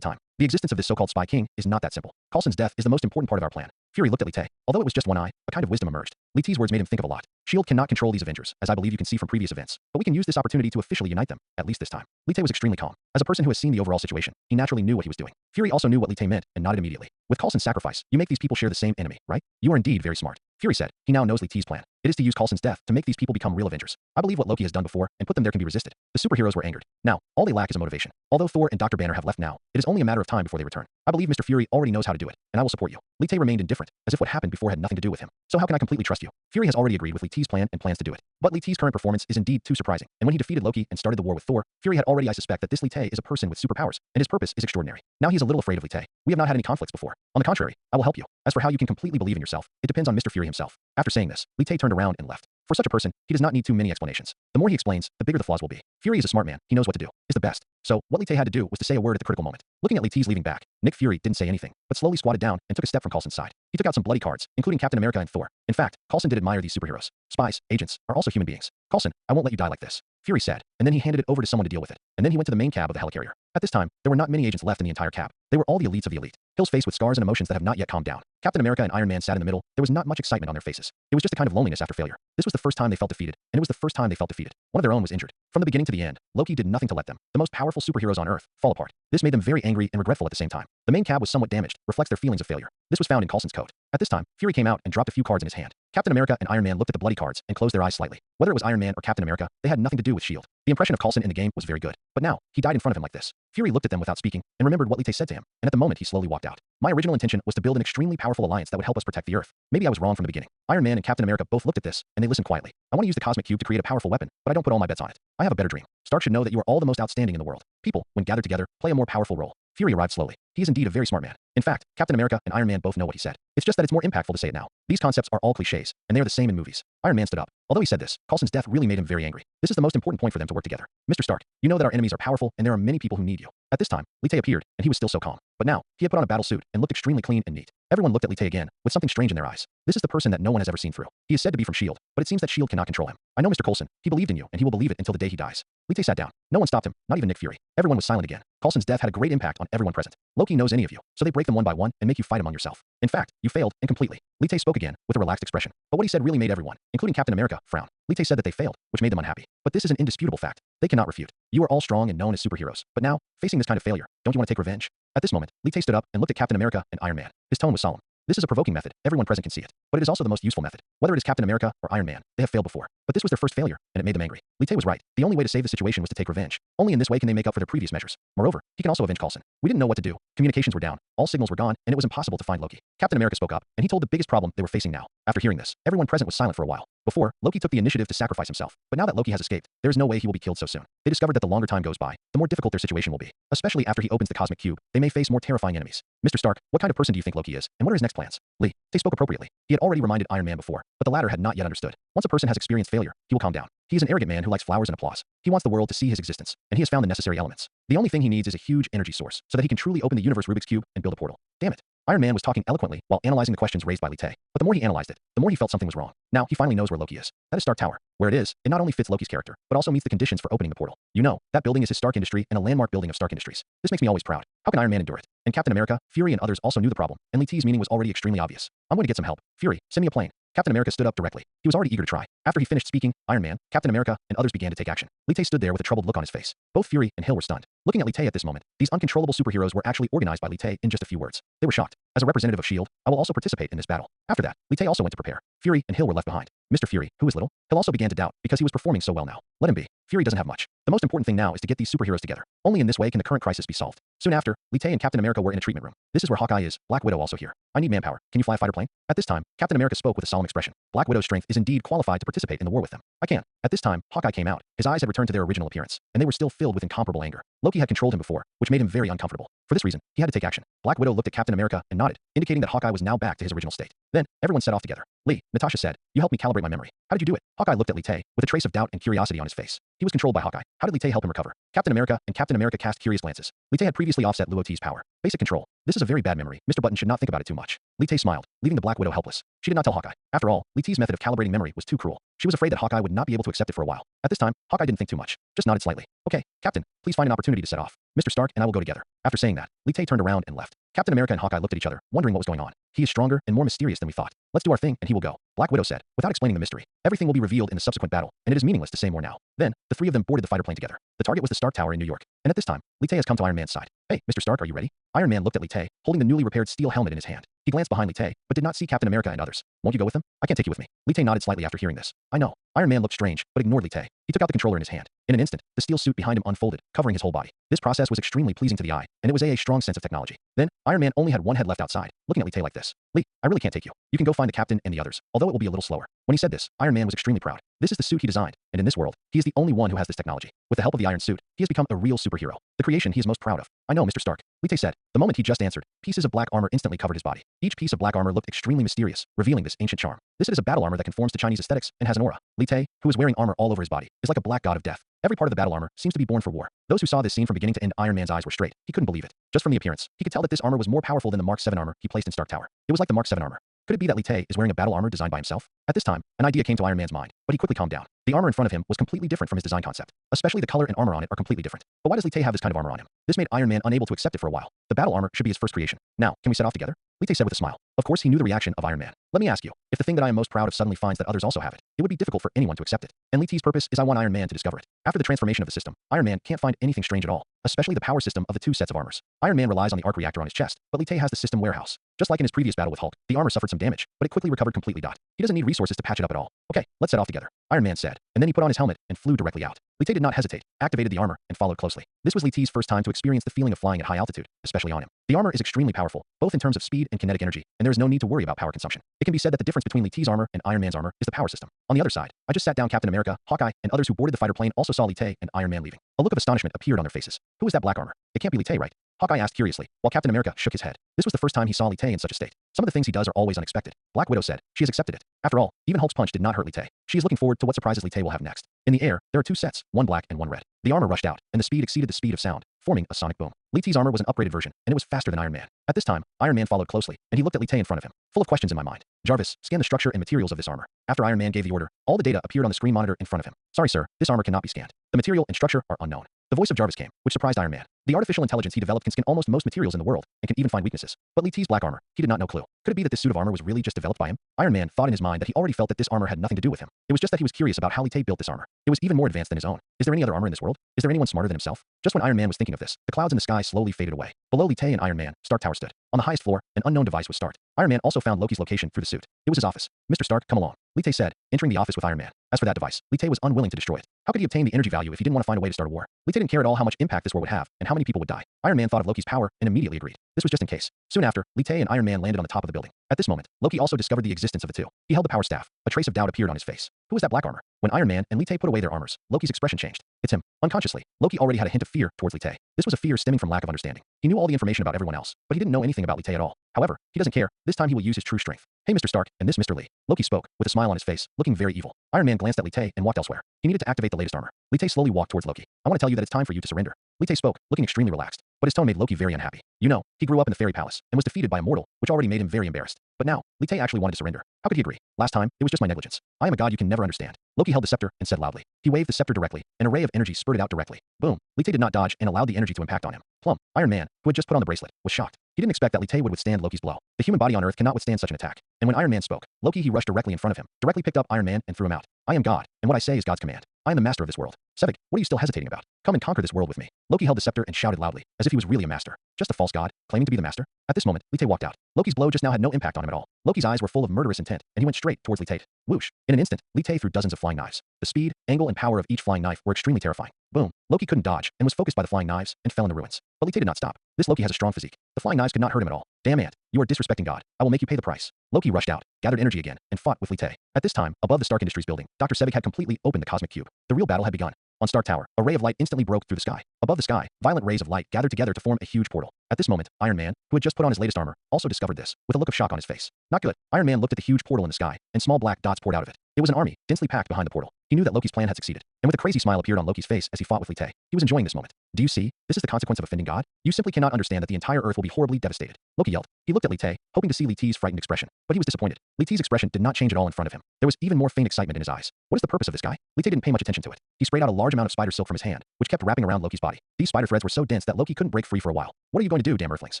time. The existence of this so-called Spy King is not that simple. Coulson's death is the most important part of our plan. Fury looked at Li Tay. Although it was just one eye, a kind of wisdom emerged. Li Tay's words made him think of a lot. S.H.I.E.L.D. cannot control these Avengers, as I believe you can see from previous events. But we can use this opportunity to officially unite them, at least this time. Li Tay was extremely calm. As a person who has seen the overall situation, he naturally knew what he was doing. Fury also knew what Li Tay meant and nodded immediately. With Coulson's sacrifice, you make these people share the same enemy, right? You are indeed very smart. Fury said. He now knows Li Tay's plan. It is to use Coulson's death to make these people become real Avengers. I believe what Loki has done before and put them there can be resisted. The superheroes were angered. Now, all they lack is a motivation. Although Thor and Dr. Banner have left now, it is only a matter of time before they return. I believe Mr. Fury already knows how to do it, and I will support you. Li Tay remained indifferent, as if what happened before had nothing to do with him. So how can I completely trust you? Fury has already agreed with Li Tay's plan and plans to do it. But Li Tay's current performance is indeed too surprising. And when he defeated Loki and started the war with Thor, Fury had already I suspect that this Li Tay is a person with superpowers, and his purpose is extraordinary. Now he is a little afraid of Li Tay. We have not had any conflicts before. On the contrary, I will help you. As for how you can completely believe in yourself, it depends on Mr. Fury himself. After saying this, Li Tay turned around and left. For such a person, he does not need too many explanations. The more he explains, the bigger the flaws will be. Fury is a smart man. He knows what to do. Is the best. So, what Li Tay had to do was to say a word at the critical moment. Looking at Li Tay's leaving back, Nick Fury didn't say anything, but slowly squatted down and took a step from Coulson's side. He took out some bloody cards, including Captain America and Thor. In fact, Coulson did admire these superheroes. Spies, agents, are also human beings. Coulson, I won't let you die like this, Fury said, and then he handed it over to someone to deal with it. And then he went to the main cab of the helicarrier. At this time, there were not many agents left in the entire cab. They were all the elites of the elite. Hill's face with scars and emotions that have not yet calmed down. Captain America and Iron Man sat in the middle. There was not much excitement on their faces. It was just a kind of loneliness after failure. This was the first time they felt defeated, and it was the first time they felt defeated. One of their own was injured. From the beginning to the end, Loki did nothing to let them, the most powerful superheroes on Earth, fall apart. This made them very angry and regretful at the same time. The main cab was somewhat damaged, reflects their feelings of failure. This was found in Coulson's coat. At this time, Fury came out and dropped a few cards in his hand. Captain America and Iron Man looked at the bloody cards and closed their eyes slightly. Whether it was Iron Man or Captain America, they had nothing to do with S.H.I.E.L.D. The impression of Coulson in the game was very good. But now, he died in front of him like this. Fury looked at them without speaking and remembered what Li Tay said to him, and at the moment he slowly walked out. My original intention was to build an extremely powerful alliance that would help us protect the Earth. Maybe I was wrong from the beginning. Iron Man and Captain America both looked at this, and they listened quietly. I want to use the cosmic cube to create a powerful weapon, but I don't put all my bets on it. I have a better dream. Stark should know that you are all the most outstanding in the world. People, when gathered together, play a more powerful role. Fury arrived slowly. He is indeed a very smart man. In fact, Captain America and Iron Man both know what he said. It's just that it's more impactful to say it now. These concepts are all cliches, and they are the same in movies. Iron Man stood up. Although he said this, Coulson's death really made him very angry. This is the most important point for them to work together. Mr. Stark, you know that our enemies are powerful, and there are many people who need you. At this time, Li Tay appeared, and he was still so calm. But now, he had put on a battle suit and looked extremely clean and neat. Everyone looked at Li Tay again, with something strange in their eyes. This is the person that no one has ever seen through. He is said to be from S.H.I.E.L.D., but it seems that S.H.I.E.L.D. cannot control him. I know Mr. Coulson. He believed in you, and he will believe it until the day he dies. Li Tay sat down. No one stopped him, not even Nick Fury. Everyone was silent again. Coulson's death had a great impact on everyone present. Loki knows any of you, so they break them one by one and make you fight among yourself. In fact, you failed, and completely. Li Tay spoke again, with a relaxed expression. But what he said really made everyone, including Captain America, frown. Li Tay said that they failed, which made them unhappy. But this is an indisputable fact. They cannot refute. You are all strong and known as superheroes. But now, facing this kind of failure, don't you want to take revenge? At this moment, Li Tay stood up and looked at Captain America and Iron Man. His tone was solemn. This is a provoking method. Everyone present can see it. But it is also the most useful method. Whether it is Captain America or Iron Man, they have failed before. But this was their first failure, and it made them angry. Li Tay was right. The only way to save the situation was to take revenge. Only in this way can they make up for their previous measures. Moreover, he can also avenge Coulson. We didn't know what to do. Communications were down. All signals were gone, and it was impossible to find Loki. Captain America spoke up, and he told the biggest problem they were facing now. After hearing this, everyone present was silent for a while. Before, Loki took the initiative to sacrifice himself. But now that Loki has escaped, there is no way he will be killed so soon. They discovered that the longer time goes by, the more difficult their situation will be. Especially after he opens the cosmic cube, they may face more terrifying enemies. Mr. Stark, what kind of person do you think Loki is, and what are his next plans? Li Tay spoke appropriately. He had already reminded Iron Man before, but the latter had not yet understood. Once a person has experienced failure, he will calm down. He is an arrogant man who likes flowers and applause. He wants the world to see his existence, and he has found the necessary elements. The only thing he needs is a huge energy source, so that he can truly open the universe Rubik's Cube and build a portal. Damn it. Iron Man was talking eloquently while analyzing the questions raised by Li Tay. But the more he analyzed it, the more he felt something was wrong. Now, he finally knows where Loki is. That is Stark Tower. Where it is, it not only fits Loki's character, but also meets the conditions for opening the portal. You know, that building is his Stark Industry and a landmark building of Stark Industries. This makes me always proud. How can Iron Man endure it? And Captain America, Fury and others also knew the problem, and Li Tay's meaning was already extremely obvious. I'm going to get some help. Fury, send me a plane. Captain America stood up directly. He was already eager to try. After he finished speaking, Iron Man, Captain America, and others began to take action. Li Tay stood there with a troubled look on his face. Both Fury and Hill were stunned. Looking at Li Tay at this moment, these uncontrollable superheroes were actually organized by Li Tay in just a few words. They were shocked. As a representative of S.H.I.E.L.D., I will also participate in this battle. After that, Li Tay also went to prepare. Fury and Hill were left behind. Mr. Fury, who is little, Hill also began to doubt because he was performing so well now. Let him be. Fury doesn't have much. The most important thing now is to get these superheroes together. Only in this way can the current crisis be solved. Soon after, Li Tay and Captain America were in a treatment room. This is where Hawkeye is. Black Widow also here. I need manpower. Can you fly a fighter plane? At this time, Captain America spoke with a solemn expression. Black Widow's strength is indeed qualified to participate in the war with them. I can. At this time, Hawkeye came out. His eyes had returned to their original appearance, and they were still filled with incomparable anger. Loki had controlled him before, which made him very uncomfortable. For this reason, he had to take action. Black Widow looked at Captain America and nodded, indicating that Hawkeye was now back to his original state. Then, everyone set off together. Lee, Natasha said, you helped me calibrate my memory. How did you do it? Hawkeye looked at Lee Tay with a trace of doubt and curiosity on his face. He was controlled by Hawkeye. How did Lee Tay help him recover? Captain America and Captain America cast curious glances. Lee Tay had previously offset Luo T's power. Basic control. This is a very bad memory. Mr. Button should not think about it too much. Lee Tay smiled, leaving the Black Widow helpless. She did not tell Hawkeye. After all, Lee T's method of calibrating memory was too cruel. She was afraid that Hawkeye would not be able to accept it for a while. At this time, Hawkeye didn't think too much, just nodded slightly. Okay, Captain, please find an opportunity to set off. Mr. Stark and I will go together. After saying that, Lee Tay turned around and left. Captain America and Hawkeye looked at each other, wondering what was going on. He is stronger and more mysterious than we thought. Let's do our thing and he will go. Black Widow said, without explaining the mystery. Everything will be revealed in the subsequent battle, and it is meaningless to say more now. Then, the three of them boarded the fighter plane together. The target was the Stark Tower in New York, and at this time, Lee Tay has come to Iron Man's side. Hey, Mr. Stark, are you ready? Iron Man looked at Lee Tay, holding the newly repaired steel helmet in his hand. He glanced behind Lee Tay, but did not see Captain America and others. Won't you go with them? I can't take you with me. Lee Tay nodded slightly after hearing this. I know. Iron Man looked strange, but ignored Lee Tay. He took out the controller in his hand. In an instant, the steel suit behind him unfolded, covering his whole body. This process was extremely pleasing to the eye, and it was a strong sense of technology. Then, Iron Man only had one head left outside, looking at Lee Tay like this. Lee, I really can't take you. You can go find the captain and the others, although it will be a little slower. When he said this, Iron Man was extremely proud. This is the suit he designed, and in this world, he is the only one who has this technology. With the help of the Iron Suit, he has become a real superhero. The creation he is most proud of. I know, Mr. Stark. Lee Tay said. The moment he just answered, pieces of black armor instantly covered his body. Each piece of black armor looked extremely mysterious, revealing this ancient charm. This is a battle armor that conforms to Chinese aesthetics and has an aura. Lee Tay, who is wearing armor all over his body, is like a black god of death. Every part of the battle armor seems to be born for war. Those who saw this scene from beginning to end, Iron Man's eyes were straight. He couldn't believe it. Just from the appearance, he could tell that this armor was more powerful than the Mark 7 armor he placed in Stark Tower. It was like the Mark 7 armor. Could it be that Lee Tay is wearing a battle armor designed by himself? At this time, an idea came to Iron Man's mind, but he quickly calmed down. The armor in front of him was completely different from his design concept. Especially the color and armor on it are completely different. But why does Lee Tay have this kind of armor on him? This made Iron Man unable to accept it for a while. The battle armor should be his first creation. Now, can we set off together? Lee Tay said with a smile. Of course he knew the reaction of Iron Man. Let me ask you, if the thing that I am most proud of suddenly finds that others also have it, it would be difficult for anyone to accept it. And Lee Tay's purpose is I want Iron Man to discover it. After the transformation of the system, Iron Man can't find anything strange at all, especially the power system of the two sets of armors. Iron Man relies on the arc reactor on his chest, but Lee Tay has the system warehouse. Just like in his previous battle with Hulk, the armor suffered some damage, but it quickly recovered completely. He doesn't need resources to patch it up at all. Okay, let's set off together. Iron Man said, and then he put on his helmet and flew directly out. Lee Tay did not hesitate, activated the armor, and followed closely. This was Lee Tay's first time to experience the feeling of flying at high altitude, especially on him. The armor is extremely powerful, both in terms of speed and kinetic energy, and there is no need to worry about power consumption. It can be said that the difference between Lee Tay's armor and Iron Man's armor is the power system. On the other side, I just sat down. Captain America, Hawkeye, and others who boarded the fighter plane also saw Lee Tay and Iron Man leaving. A look of astonishment appeared on their faces. Who is that black armor? It can't be Lee Tay, right? Hawkeye asked curiously, while Captain America shook his head. This was the first time he saw Lee Tay in such a state. Some of the things he does are always unexpected. Black Widow said, she has accepted it. After all, even Hulk's punch did not hurt Lee Tay. She is looking forward to what surprises Lee Tay will have next. In the air, there are two sets, one black and one red. The armor rushed out, and the speed exceeded the speed of sound, forming a sonic boom. Lee Tay's armor was an upgraded version, and it was faster than Iron Man. At this time, Iron Man followed closely, and he looked at Lee Tay in front of him, full of questions in my mind. Jarvis, scan the structure and materials of this armor. After Iron Man gave the order, all the data appeared on the screen monitor in front of him. Sorry, sir, this armor cannot be scanned. The material and structure are unknown. The voice of Jarvis came, which surprised Iron Man. The artificial intelligence he developed can scan almost most materials in the world, and can even find weaknesses. But Lee Tay's black armor, he did not know clue. Could it be that this suit of armor was really just developed by him? Iron Man thought in his mind that he already felt that this armor had nothing to do with him. It was just that he was curious about how Lee Tay built this armor. It was even more advanced than his own. Is there any other armor in this world? Is there anyone smarter than himself? Just when Iron Man was thinking of this, the clouds in the sky slowly faded away. Below Lee Tay and Iron Man, Stark Tower stood. On the highest floor, an unknown device was Stark. Iron Man also found Loki's location through the suit. It was his office. Mr. Stark, come along. Lee Tay said, entering the office with Iron Man. As for that device, Lee Tay was unwilling to destroy it. How could he obtain the energy value if he didn't want to find a way to start a war? Lee Tay didn't care at all how much impact this war would have, and how many people would die. Iron Man thought of Loki's power and immediately agreed. This was just in case. Soon after, Lee Tay and Iron Man landed on the top of the building. At this moment, Loki also discovered the existence of the two. He held the power staff. A trace of doubt appeared on his face. Who was that black armor? When Iron Man and Lee Tay put away their armors, Loki's expression changed. It's him. Unconsciously, Loki already had a hint of fear towards Lee Tay. This was a fear stemming from lack of understanding. He knew all the information about everyone else, but he didn't know anything about Lee Tay at all. However, he doesn't care. This time he will use his true strength. Hey, Mr. Stark, and this Mr. Lee. Loki spoke, with a smile on his face, looking very evil. Iron Man glanced at Lee Tay and walked elsewhere. He needed to activate the latest armor. Lee Tay slowly walked towards Loki. I want to tell you that it's time for you to surrender. Lee Tay spoke, looking extremely relaxed, but his tone made Loki very unhappy. You know, he grew up in the fairy palace, and was defeated by a mortal, which already made him very embarrassed. But now, Lee Tay actually wanted to surrender. How could he agree? Last time, it was just my negligence. I am a god you can never understand. Loki held the scepter and said loudly. He waved the scepter directly. An array of energy spurted out directly. Boom. Lee Tay did not dodge and allowed the energy to impact on him. Plumb. Iron Man, who had just put on the bracelet, was shocked. He didn't expect that Lee Tay would withstand Loki's blow. The human body on Earth cannot withstand such an attack. And when Iron Man spoke, Loki he rushed directly in front of him, directly picked up Iron Man and threw him out. I am God, and what I say is God's command. I am the master of this world. Sevig, what are you still hesitating about? Come and conquer this world with me. Loki held the scepter and shouted loudly, as if he was really a master. Just a false god, claiming to be the master. At this moment, Lee Tay walked out. Loki's blow just now had no impact on him at all. Loki's eyes were full of murderous intent, and he went straight towards Lee Tay. Whoosh. In an instant, Lee Tay threw dozens of flying knives. The speed, angle, and power of each flying knife were extremely terrifying. Boom. Loki couldn't dodge, and was focused by the flying knives, and fell into ruins. But Lee Tay did not stop. This Loki has a strong physique. The flying knives could not hurt him at all. Damn ant, you are disrespecting God. I will make you pay the price. Loki rushed out, gathered energy again, and fought with Lee Tay. At this time, above the Stark Industries building, Dr. Sevig had completely opened the cosmic cube. The real battle had begun. On Stark Tower, a ray of light instantly broke through the sky. Above the sky, violent rays of light gathered together to form a huge portal. At this moment, Iron Man, who had just put on his latest armor, also discovered this, with a look of shock on his face. Not good. Iron Man looked at the huge portal in the sky, and small black dots poured out of it. It was an army, densely packed behind the portal. He knew that Loki's plan had succeeded, and with a crazy smile appeared on Loki's face as he fought with Li Tae. He was enjoying this moment. Do you see? This is the consequence of offending God. You simply cannot understand that the entire Earth will be horribly devastated. Loki yelled. He looked at Li Tae, hoping to see Li Tae's frightened expression, but he was disappointed. Li Tae's expression did not change at all in front of him. There was even more faint excitement in his eyes. What is the purpose of this guy? Li Tae didn't pay much attention to it. He sprayed out a large amount of spider silk from his hand, which kept wrapping around Loki's body. These spider threads were so dense that Loki couldn't break free for a while. What are you going to do, damn Earthlings?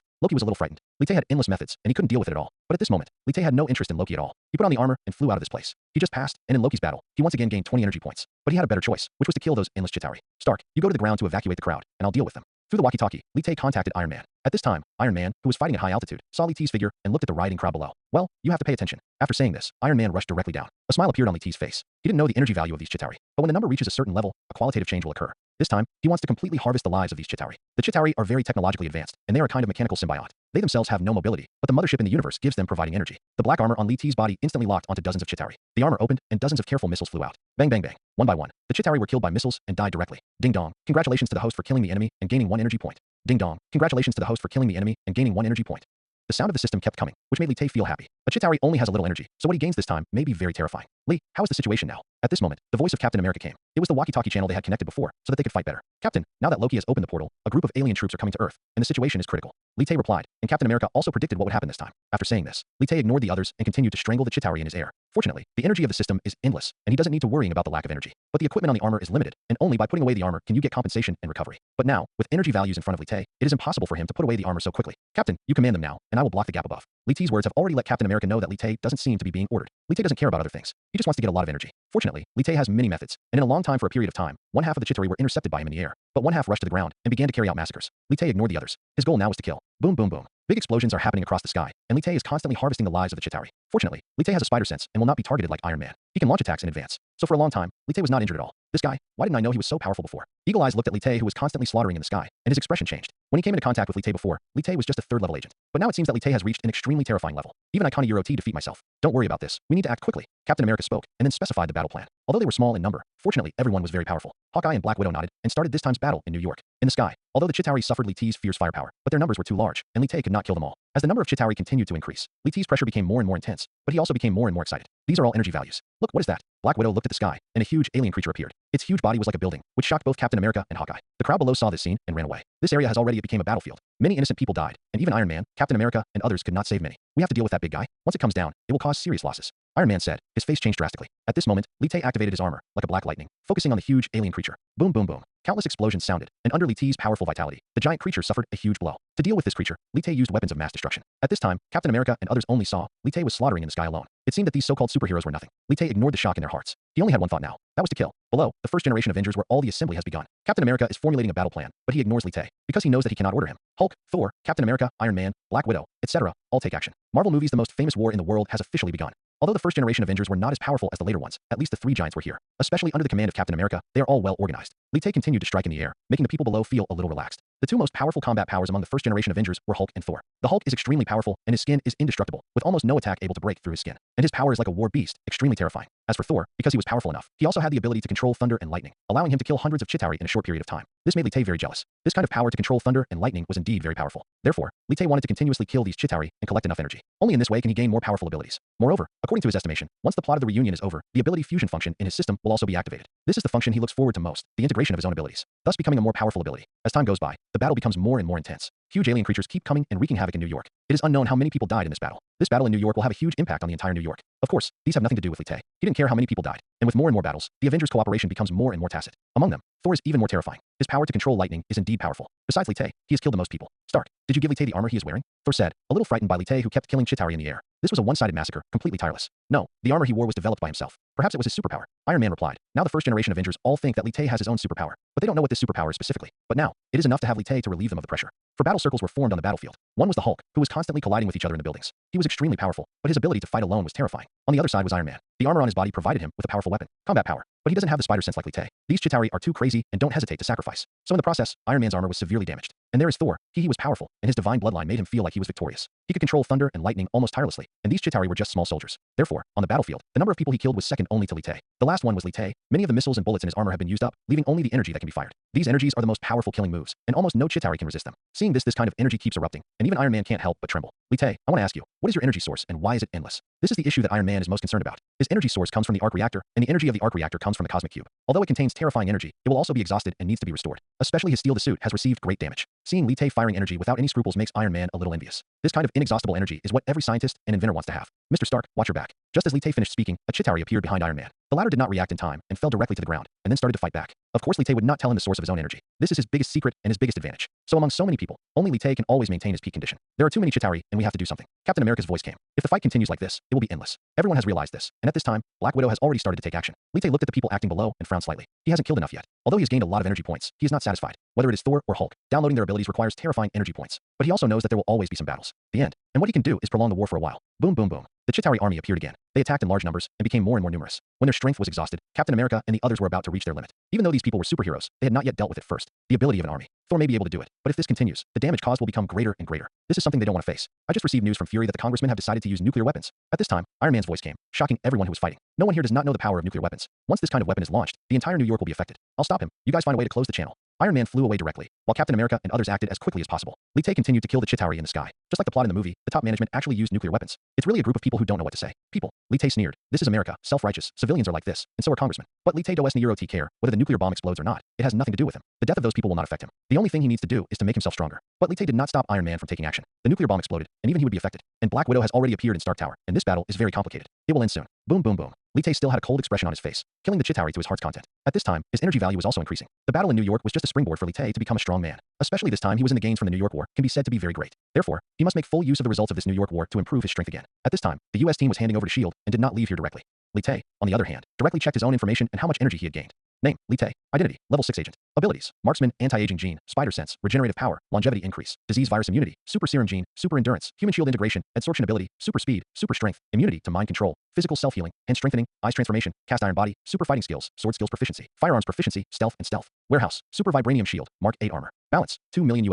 Loki was a little frightened. Li Tae had endless methods, and he couldn't deal with it at all. But at this moment, Li Tae had no interest in Loki at all. He put on the armor and flew out of this place. He just passed, and in Loki's battle, he once again gained 20 energy points. But he had a better choice, which was to kill those endless Chitauri. Stark, you go to the ground to evacuate the crowd, and I'll deal with them. Through the walkie-talkie, Li Tae contacted Iron Man. At this time, Iron Man, who was fighting at high altitude, saw Li Tae's figure and looked at the rioting crowd below. Well, you have to pay attention. After saying this, Iron Man rushed directly down. A smile appeared on Li Tae's face. He didn't know the energy value of these Chitauri, but when the number reaches a certain level, a qualitative change will occur. This time, he wants to completely harvest the lives of these Chitauri. The Chitauri are very technologically advanced, and they are a kind of mechanical symbiote. They themselves have no mobility, but the mothership in the universe gives them providing energy. The black armor on Li Tae's body instantly locked onto dozens of Chitauri. The armor opened, and dozens of careful missiles flew out. Bang bang bang. One by one, the Chitauri were killed by missiles and died directly. Ding dong. Congratulations to the host for killing the enemy and gaining 1 energy point. Ding dong. Congratulations to the host for killing the enemy and gaining 1 energy point. The sound of the system kept coming, which made Li Tae feel happy. A Chitauri only has a little energy, so what he gains this time may be very terrifying. Li, how is the situation now? At this moment, the voice of Captain America came. It was the walkie-talkie channel they had connected before, so that they could fight better. Captain, now that Loki has opened the portal, a group of alien troops are coming to Earth, and the situation is critical. Li Tae replied, and Captain America also predicted what would happen this time. After saying this, Li Tae ignored the others and continued to strangle the Chitauri in his air. Fortunately, the energy of the system is endless, and he doesn't need to worry about the lack of energy. But the equipment on the armor is limited, and only by putting away the armor can you get compensation and recovery. But now, with energy values in front of Li Tae, it is impossible for him to put away the armor so quickly. Captain, you command them now, and I will block the gap above. Li Tae's words have already let Captain America know that Li Tae doesn't seem to be being ordered. Li Tae doesn't care about other things. He just wants to get a lot of energy. Fortunately, Li Tae has many methods, and in a long time for a period of time, one half of the Chitauri were intercepted by him in the air, but one half rushed to the ground and began to carry out massacres. Li Tae ignored the others. His goal now was to kill. Boom boom boom. Big explosions are happening across the sky, and Li Tae is constantly harvesting the lives of the Chitauri. Fortunately, Li Tae has a spider sense and will not be targeted like Iron Man. He can launch attacks in advance. So for a long time, Li Tae was not injured at all. This guy, why didn't I know he was so powerful before? Eagle Eyes looked at Li Tae, who was constantly slaughtering in the sky, and his expression changed. When he came into contact with Li Tae before, Li Tae was just a 3rd level agent. But now it seems that Li Tae has reached an extremely terrifying level. Even I can't Euro T defeat myself. Don't worry about this. We need to act quickly. Captain America spoke, and then specified the battle plan. Although they were small in number, fortunately everyone was very powerful. Hawkeye and Black Widow nodded, and started this time's battle in New York. In the sky, although the Chitauri suffered Li Tae's fierce firepower, but their numbers were too large, and Li Tae could not kill them all. As the number of Chitauri continued to increase, Li Tae's pressure became more and more intense, but he also became more and more excited. These are all energy values. Look, what is that? Black Widow looked at the sky, and a huge alien creature appeared. Its huge body was like a building, which shocked both Captain America and Hawkeye. The crowd below saw this scene and ran away. This area has already become a battlefield. Many innocent people died, and even Iron Man, Captain America, and others could not save many. We have to deal with that big guy. Once it comes down, it will cause serious losses. Iron Man said. His face changed drastically. At this moment, Li Tae activated his armor, like a black lightning, focusing on the huge alien creature. Boom boom boom. Countless explosions sounded, and under Li Tae's powerful vitality, the giant creature suffered a huge blow. To deal with this creature, Li Tae used weapons of mass destruction. At this time, Captain America and others only saw Li Tae was slaughtering in the sky alone. It seemed that these so-called superheroes were nothing. Li Tae ignored the shock in their hearts. He only had one thought now. That was to kill. Below, the first generation Avengers where all the assembly has begun. Captain America is formulating a battle plan, but he ignores Li Tae, because he knows that he cannot order him. Hulk, Thor, Captain America, Iron Man, Black Widow, etc. all take action. Marvel movies, the most famous war in the world, has officially begun. Although the first generation Avengers were not as powerful as the later ones, at least the 3 giants were here. Especially under the command of Captain America, they are all well organized. Li Tae continued to strike in the air, making the people below feel a little relaxed. The 2 most powerful combat powers among the first generation Avengers were Hulk and Thor. The Hulk is extremely powerful, and his skin is indestructible, with almost no attack able to break through his skin. And his power is like a war beast, extremely terrifying. As for Thor, because he was powerful enough, he also had the ability to control thunder and lightning, allowing him to kill hundreds of Chitauri in a short period of time. This made Li Tae very jealous. This kind of power to control thunder and lightning was indeed very powerful. Therefore, Li Tae wanted to continuously kill these Chitauri and collect enough energy. Only in this way can he gain more powerful abilities. Moreover, according to his estimation, once the plot of the reunion is over, the ability fusion function in his system will also be activated. This is the function he looks forward to most, the integration of his own abilities, thus becoming a more powerful ability. As time goes by, the battle becomes more and more intense. Huge alien creatures keep coming and wreaking havoc in New York. It is unknown how many people died in this battle. This battle in New York will have a huge impact on the entire New York. Of course, these have nothing to do with Li Tae. He didn't care how many people died. And with more and more battles, the Avengers' cooperation becomes more and more tacit. Among them, Thor is even more terrifying. His power to control lightning is indeed powerful. Besides Li Tae, he has killed the most people. Stark, did you give Li Tae the armor he is wearing? Thor said, a little frightened by Li Tae, who kept killing Chitauri in the air. This was a one-sided massacre, completely tireless. No, the armor he wore was developed by himself. Perhaps it was his superpower. Iron Man replied. Now the first generation Avengers all think that Li Tae has his own superpower, but they don't know what this superpower is specifically. But now, it is enough to have Li Tae to relieve them of the pressure. For battle circles were formed on the battlefield. One was the Hulk, who was constantly colliding with each other in the buildings. He was extremely powerful, but his ability to fight alone was terrifying. On the other side was Iron Man. The armor on his body provided him with a powerful weapon, combat power, but he doesn't have the spider sense like Li Tae. These Chitauri are too crazy and don't hesitate to sacrifice. So in the process, Iron Man's armor was severely damaged. And there is Thor. He was powerful, and his divine bloodline made him feel like he was victorious. He could control thunder and lightning almost tirelessly, and these Chitauri were just small soldiers. Therefore, on the battlefield, the number of people he killed was second only to Li Tae. The The last one was Li Tae. Many of the missiles and bullets in his armor have been used up, leaving only the energy that can be fired. These energies are the most powerful killing moves, and almost no Chitauri can resist them. Seeing this kind of energy keeps erupting, and even Iron Man can't help but tremble. Li Tae, I want to ask you, what is your energy source and why is it endless? This is the issue that Iron Man is most concerned about. His energy source comes from the arc reactor, and the energy of the arc reactor comes from the cosmic cube. Although it contains terrifying energy, it will also be exhausted and needs to be restored. Especially his steel the suit has received great damage. Seeing Li Tae firing energy without any scruples makes Iron Man a little envious. This kind of inexhaustible energy is what every scientist and inventor wants to have. Mr. Stark, watch your back. Just as Li Tae finished speaking, a Chitauri appeared behind Iron Man. The latter did not react in time and fell directly to the ground, and then started to fight back. Of course, Li Tae would not tell him the source of his own energy. This is his biggest secret and his biggest advantage. So among so many people, only Li Tae can always maintain his peak condition. There are too many Chitauri, and we have to do something. Captain America's voice came. If the fight continues like this, it will be endless. Everyone has realized this, and at this time, Black Widow has already started to take action. Li Tae looked at the people acting below and frowned slightly. He hasn't killed enough yet. Although he has gained a lot of energy points, he is not satisfied. Whether it is Thor or Hulk, downloading their abilities requires terrifying energy points. But he also knows that there will always be some battles. The end. And what he can do is prolong the war for a while. Boom, boom, boom. The Chitauri army appeared again. They attacked in large numbers and became more and more numerous. When their strength was exhausted, Captain America and the others were about to reach their limit. Even though these people were superheroes, they had not yet dealt with it first. The ability of an army. Thor may be able to do it, but if this continues, the damage caused will become greater and greater. This is something they don't want to face. I just received news from Fury that the congressmen have decided to use nuclear weapons. At this time, Iron Man's voice came, shocking everyone who was fighting. No one here does not know the power of nuclear weapons. Once this kind of weapon is launched, the entire New York will be affected. I'll stop him. You guys find a way to close the channel. Iron Man flew away directly, while Captain America and others acted as quickly as possible. Li Tae continued to kill the Chitauri in the sky. Just like the plot in the movie, the top management actually used nuclear weapons. It's really a group of people who don't know what to say. People. Li Tae sneered. This is America, self-righteous. Civilians are like this, and so are congressmen. But Li Tae does not care whether the nuclear bomb explodes or not. It has nothing to do with him. The death of those people will not affect him. The only thing he needs to do is to make himself stronger. But Li Tae did not stop Iron Man from taking action. The nuclear bomb exploded, and even he would be affected. And Black Widow has already appeared in Stark Tower, and this battle is very complicated. It will end soon. Boom, boom, boom. Li Tae still had a cold expression on his face, killing the Chitauri to his heart's content. At this time, his energy value was also increasing. The battle in New York was just a springboard for Li Tae to become a strong man. Especially this time he was in the gains from the New York War, can be said to be very great. Therefore, he must make full use of the results of this New York War to improve his strength again. At this time, the US team was handing over to S.H.I.E.L.D. and did not leave here directly. Li Tae, on the other hand, directly checked his own information and how much energy he had gained. Name, Li Tae. Identity, level 6 agent. Abilities, marksman, anti-aging gene, spider sense, regenerative power, longevity increase, disease virus immunity, super serum gene, super endurance, human shield integration, adsorption ability, super speed, super strength, immunity to mind control, physical self-healing, hand strengthening, eyes transformation, cast iron body, super fighting skills, sword skills proficiency, firearms proficiency, stealth and stealth. Warehouse, super vibranium shield, Mark 8 armor. Balance, $2 million.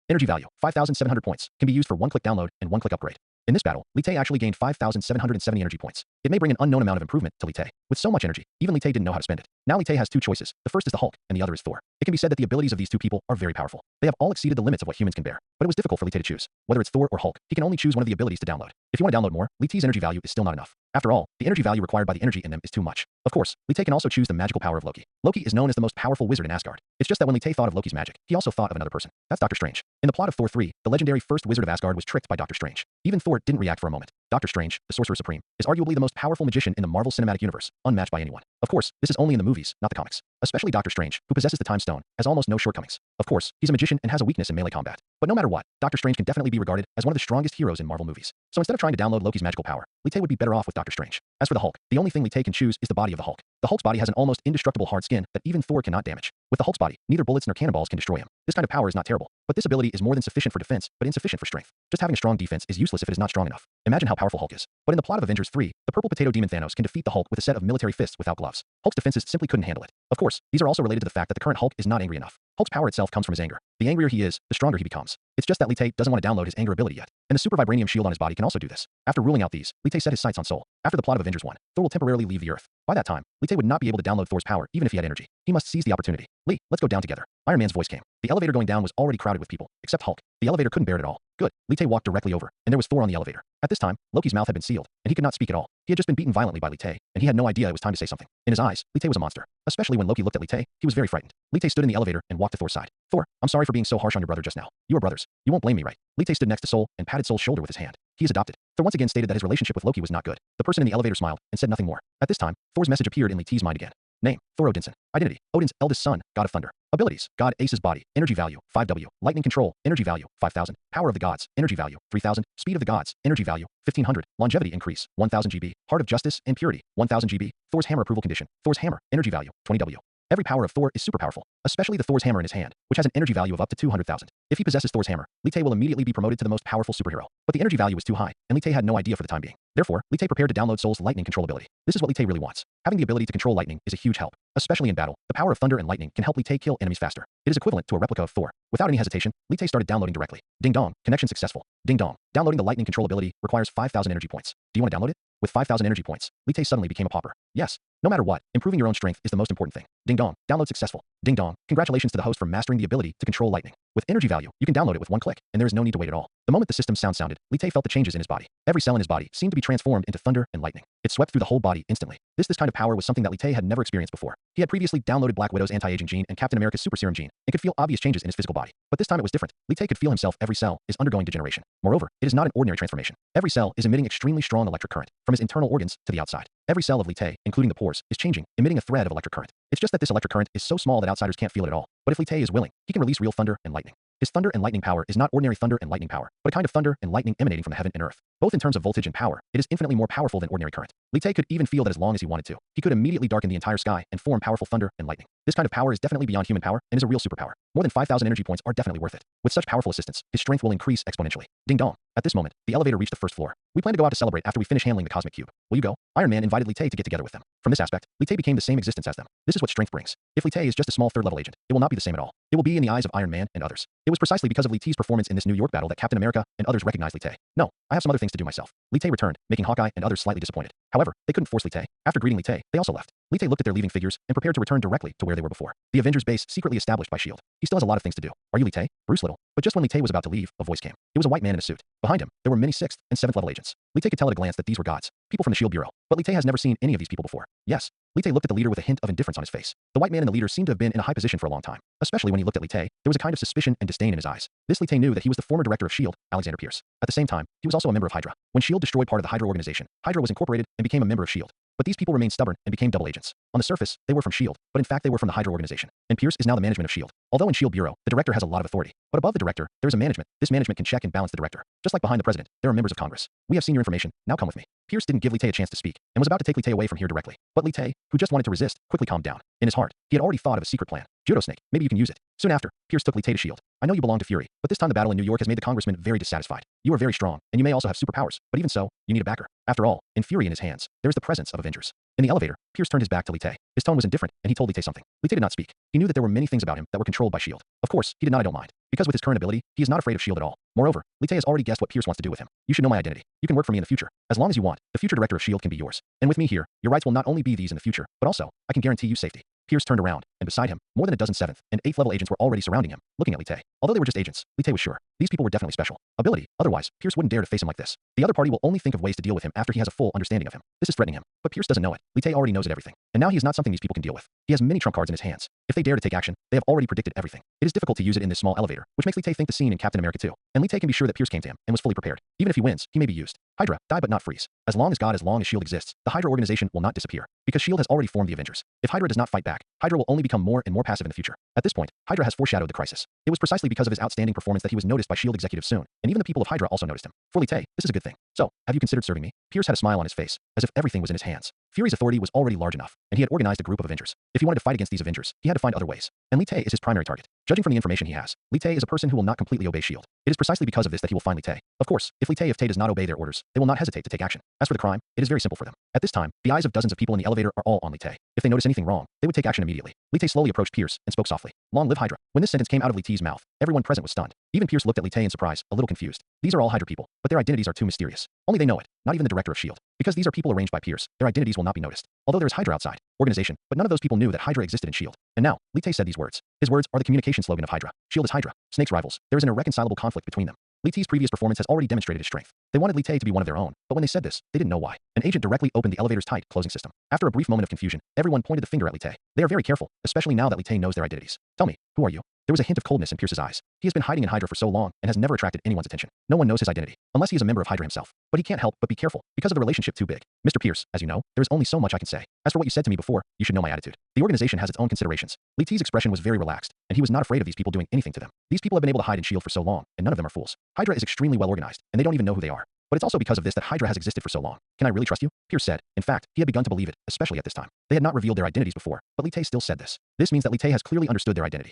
Energy value, 5,700 points. Can be used for one-click download and one-click upgrade. In this battle, Li Tae actually gained 5,770 energy points. It may bring an unknown amount of improvement to Li Tae. With so much energy, even Li Tae didn't know how to spend it. Now Li Tae has two choices. The first is the Hulk, and the other is Thor. It can be said that the abilities of these two people are very powerful. They have all exceeded the limits of what humans can bear. But it was difficult for Li Tae to choose. Whether it's Thor or Hulk, he can only choose one of the abilities to download. If you want to download more, Li Tae's energy value is still not enough. After all, the energy value required by the energy in them is too much. Of course, Li Tae can also choose the magical power of Loki. Loki is known as the most powerful wizard in Asgard. It's just that when Li Tae thought of Loki's magic, he also thought of another person. That's Doctor Strange. In the plot of Thor 3, the legendary first wizard of Asgard was tricked by Doctor Strange. Even Thor didn't react for a moment. Doctor Strange, the Sorcerer Supreme, is arguably the most powerful magician in the Marvel Cinematic Universe, unmatched by anyone. Of course, this is only in the movies, not the comics. Especially Doctor Strange, who possesses the Time Stone, has almost no shortcomings. Of course, he's a magician and has a weakness in melee combat. But no matter what, Doctor Strange can definitely be regarded as one of the strongest heroes in Marvel movies. So instead of trying to download Loki's magical power, Li Tae would be better off with Doctor Strange. As for the Hulk, the only thing Li Tae can choose is the body of the Hulk. The Hulk's body has an almost indestructible hard skin that even Thor cannot damage. With the Hulk's body, neither bullets nor cannonballs can destroy him. This kind of power is not terrible, but this ability is more than sufficient for defense, but insufficient for strength. Just having a strong defense is useless if it is not strong enough. Imagine how powerful Hulk is. But in the plot of Avengers 3, the purple potato demon Thanos can defeat the Hulk with a set of military fists without gloves. Hulk's defenses simply couldn't handle it. Of course, these are also related to the fact that the current Hulk is not angry enough. Hulk's power itself comes from his anger. The angrier he is, the stronger he becomes. It's just that Li Tae doesn't want to download his anger ability yet. And the super vibranium shield on his body can also do this. After ruling out these, Li Tae set his sights on Soul. After the plot of Avengers 1, Thor will temporarily leave the Earth. By that time, Li Tae would not be able to download Thor's power even if he had energy. He must seize the opportunity. Li, let's go down together. Iron Man's voice came. The elevator going down was already crowded with people, except Hulk. The elevator couldn't bear it at all. Good. Li Tae walked directly over, and there was Thor on the elevator. At this time, Loki's mouth had been sealed, and he could not speak at all. He had just been beaten violently by Li Tae, and he had no idea it was time to say something. In his eyes, Li Tae was a monster. Especially when Loki looked at Li Tae, he was very frightened. Li Tae stood in the elevator and walked to Thor's side. Thor, I'm sorry for being so harsh on your brother just now. You are brothers. You won't blame me, right? Li Tae stood next to Soul and patted Soul's shoulder with his hand. He is adopted. Thor once again stated that his relationship with Loki was not good. The person in the elevator smiled and said nothing more. At this time, Thor's message appeared in Li Tae's mind again. Name, Thor Odinson. Identity, Odin's eldest son, God of Thunder. Abilities, God Ace's body, energy value, 5W. Lightning control, energy value, 5,000. Power of the gods, energy value, 3,000. Speed of the gods, energy value, 1,500. Longevity increase, 1,000 GB. Heart of justice and purity, 1,000 GB. Thor's hammer approval condition. Thor's hammer, energy value, 20W. Every power of Thor is super powerful, especially the Thor's hammer in his hand, which has an energy value of up to 200,000. If he possesses Thor's hammer, Li Tae will immediately be promoted to the most powerful superhero. But the energy value was too high, and Li Tae had no idea for the time being. Therefore, Li Tae prepared to download Soul's lightning control ability. This is what Li Tae really wants. Having the ability to control lightning is a huge help. Especially in battle, the power of thunder and lightning can help Li Tae kill enemies faster. It is equivalent to a replica of Thor. Without any hesitation, Li Tae started downloading directly. Ding dong, connection successful. Ding dong, downloading the lightning control ability requires 5,000 energy points. Do you want to download it? With 5,000 energy points, Li Tae suddenly became a pauper. Yes. No matter what, improving your own strength is the most important thing. Ding dong, download successful. Ding dong, congratulations to the host for mastering the ability to control lightning. With energy value, you can download it with one click, and there is no need to wait at all. The moment the system's sound sounded, Li Te felt the changes in his body. Every cell in his body seemed to be transformed into thunder and lightning. It swept through the whole body instantly. This kind of power was something that Li Te had never experienced before. He had previously downloaded Black Widow's anti-aging gene and Captain America's super serum gene, and could feel obvious changes in his physical body. But this time it was different. Li Te could feel himself. Every cell is undergoing degeneration. Moreover, it is not an ordinary transformation. Every cell is emitting extremely strong electric current, from his internal organs to the outside. Every cell of Li Te, including the pores, is changing, emitting a thread of electric current. It's just that this electric current is so small that outsiders can't feel it at all. But if Li Te is willing, he can release real thunder and lightning. His thunder and lightning power is not ordinary thunder and lightning power, but a kind of thunder and lightning emanating from the heaven and earth. Both in terms of voltage and power, it is infinitely more powerful than ordinary current. Li Te could even feel that as long as he wanted to, he could immediately darken the entire sky and form powerful thunder and lightning. This kind of power is definitely beyond human power and is a real superpower. More than 5,000 energy points are definitely worth it. With such powerful assistance, his strength will increase exponentially. Ding dong. At this moment, the elevator reached the first floor. We plan to go out to celebrate after we finish handling the cosmic cube. Will you go? Iron Man invited Li Te to get together with them. From this aspect, Li Te became the same existence as them. This is what strength brings. If Li Te is just a small third-level agent, it will not be the same at all. It will be in the eyes of Iron Man and others. It was precisely because of Li Te's performance in this New York battle that Captain America and others recognized Li Te. No, I have some other things to do myself. Li Te returned, making Hawkeye and others slightly disappointed. However, they couldn't force Li Te. After greeting Li Te, they also left. Li Te looked at their leaving figures and prepared to return directly to where they were before. The Avengers base secretly established by S.H.I.E.L.D. He still has a lot of things to do. Are you Li Te? Bruce Little. But just when Li Te was about to leave, a voice came. It was a white man in a suit. Behind him, there were many 6th and 7th level agents. Li Te could tell at a glance that these were gods, people from the S.H.I.E.L.D. Bureau. But Li Te has never seen any of these people before. Yes. Li Te looked at the leader with a hint of indifference on his face. The white man and the leader seemed to have been in a high position for a long time. Especially when he looked at Li Te, there was a kind of suspicion and disdain in his eyes. This Li Te knew that he was the former director of S.H.I.E.L.D., Alexander Pierce. At the same time, he was also a member of Hydra. When S.H.I.E.L.D. destroyed part of the Hydra organization, Hydra was incorporated and became a member of S.H.I.E.L.D. But these people remained stubborn and became double agents. On the surface, they were from S.H.I.E.L.D., but in fact they were from the Hydra organization. And Pierce is now the management of S.H.I.E.L.D. Although in S.H.I.E.L.D. Bureau, the director has a lot of authority. But above the director, there is a management. This management can check and balance the director. Just like behind the president, there are members of Congress. We have senior information. Now come with me. Pierce didn't give Li Te a chance to speak, and was about to take Li Te away from here directly. But Li Te, who just wanted to resist, quickly calmed down. In his heart, he had already thought of a secret plan. Judo Snake, maybe you can use it. Soon after, Pierce took Li Te to S.H.I.E.L.D. I know you belong to Fury, but this time the battle in New York has made the congressman very dissatisfied. You are very strong, and you may also have superpowers, but even so, you need a backer. After all, in Fury in his hands, there is the presence of Avengers. In the elevator, Pierce turned his back to Li Te. His tone was indifferent, and he told Li Te something. Li Te did not speak. He knew that there were many things about him that were controlled by S.H.I.E.L.D. Of course, he did not I don't mind. Because with his current ability, he is not afraid of S.H.I.E.L.D. at all. Moreover, Li Te has already guessed what Pierce wants to do with him. You should know my identity. You can work for me in the future. As long as you want, the future director of S.H.I.E.L.D. can be yours. And with me here, your rights will not only be these in the future, but also, I can guarantee you safety. Pierce turned around, and beside him, more than a dozen 7th and 8th level agents were already surrounding him, looking at Li Te. Although they were just agents, Li Te was sure. These people were definitely special. Ability, otherwise, Pierce wouldn't dare to face him like this. The other party will only think of ways to deal with him after he has a full understanding of him. This is threatening him, but Pierce doesn't know it. Li Te already knows it everything. And now he is not something these people can deal with. He has many trump cards in his hands. If they dare to take action, they have already predicted everything. It is difficult to use it in this small elevator, which makes Li Te think the scene in Captain America 2. And Li Te can be sure that Pierce came to him and was fully prepared. Even if he wins, he may be used. Hydra, die but not freeze. As long as S.H.I.E.L.D. exists, the Hydra organization will not disappear, because S.H.I.E.L.D. has already formed the Avengers. If Hydra does not fight back, Hydra will only become more and more passive in the future. At this point, Hydra has foreshadowed the crisis. It was precisely because of his outstanding performance that he was noticed by S.H.I.E.L.D. executives soon, and even the people of Hydra also noticed him. For Li Te, this is a good thing. So, have you considered serving me? Pierce had a smile on his face, as if everything was in his hands. Fury's authority was already large enough, and he had organized a group of Avengers. If he wanted to fight against these Avengers, he had to find other ways. And Li Te is his primary target. Judging from the information he has, Li Te is a person who will not completely obey S.H.I.E.L.D. It is precisely because of this that he will find Li Te. Of course, if Li Te does not obey their orders, they will not hesitate to take action. As for the crime, it is very simple for them. At this time, the eyes of dozens of people in the elevator are all on Li Te. If they notice anything wrong, they would take action immediately. Li Te slowly approached Pierce and spoke softly. Long live Hydra. When this sentence came out of Li Te's mouth, everyone present was stunned. Even Pierce looked at Li Te in surprise, a little confused. These are all Hydra people, but their identities are too mysterious. Only they know it, not even the director of S.H.I.E.L.D. Because these are people arranged by Pierce, their identities will not be noticed. Although there is Hydra outside organization, but none of those people knew that Hydra existed in S.H.I.E.L.D. And now, Li Te said these words. His words are the communication slogan of Hydra. S.H.I.E.L.D. is Hydra. Snake's rivals. There is an irreconcilable conflict between them. Li Te's previous performance has already demonstrated his strength. They wanted Li Te to be one of their own, but when they said this, they didn't know why. An agent directly opened the elevator's tight closing system. After a brief moment of confusion, everyone pointed the finger at Li Te. They are very careful, especially now that Li Te knows their identities. Tell me, who are you? There was a hint of coldness in Pierce's eyes. He has been hiding in Hydra for so long and has never attracted anyone's attention. No one knows his identity, unless he is a member of Hydra himself. But he can't help but be careful, because of the relationship too big. Mr. Pierce, as you know, there is only so much I can say. As for what you said to me before, you should know my attitude. The organization has its own considerations. Li Te's expression was very relaxed, and he was not afraid of these people doing anything to them. These people have been able to hide in S.H.I.E.L.D. for so long, and none of them are fools. Hydra is extremely well organized, and they don't even know who they are. But it's also because of this that Hydra has existed for so long. Can I really trust you? Pierce said. In fact, he had begun to believe it, especially at this time. They had not revealed their identities before, but Li Te still said this. This means that Li Te has clearly understood their identity.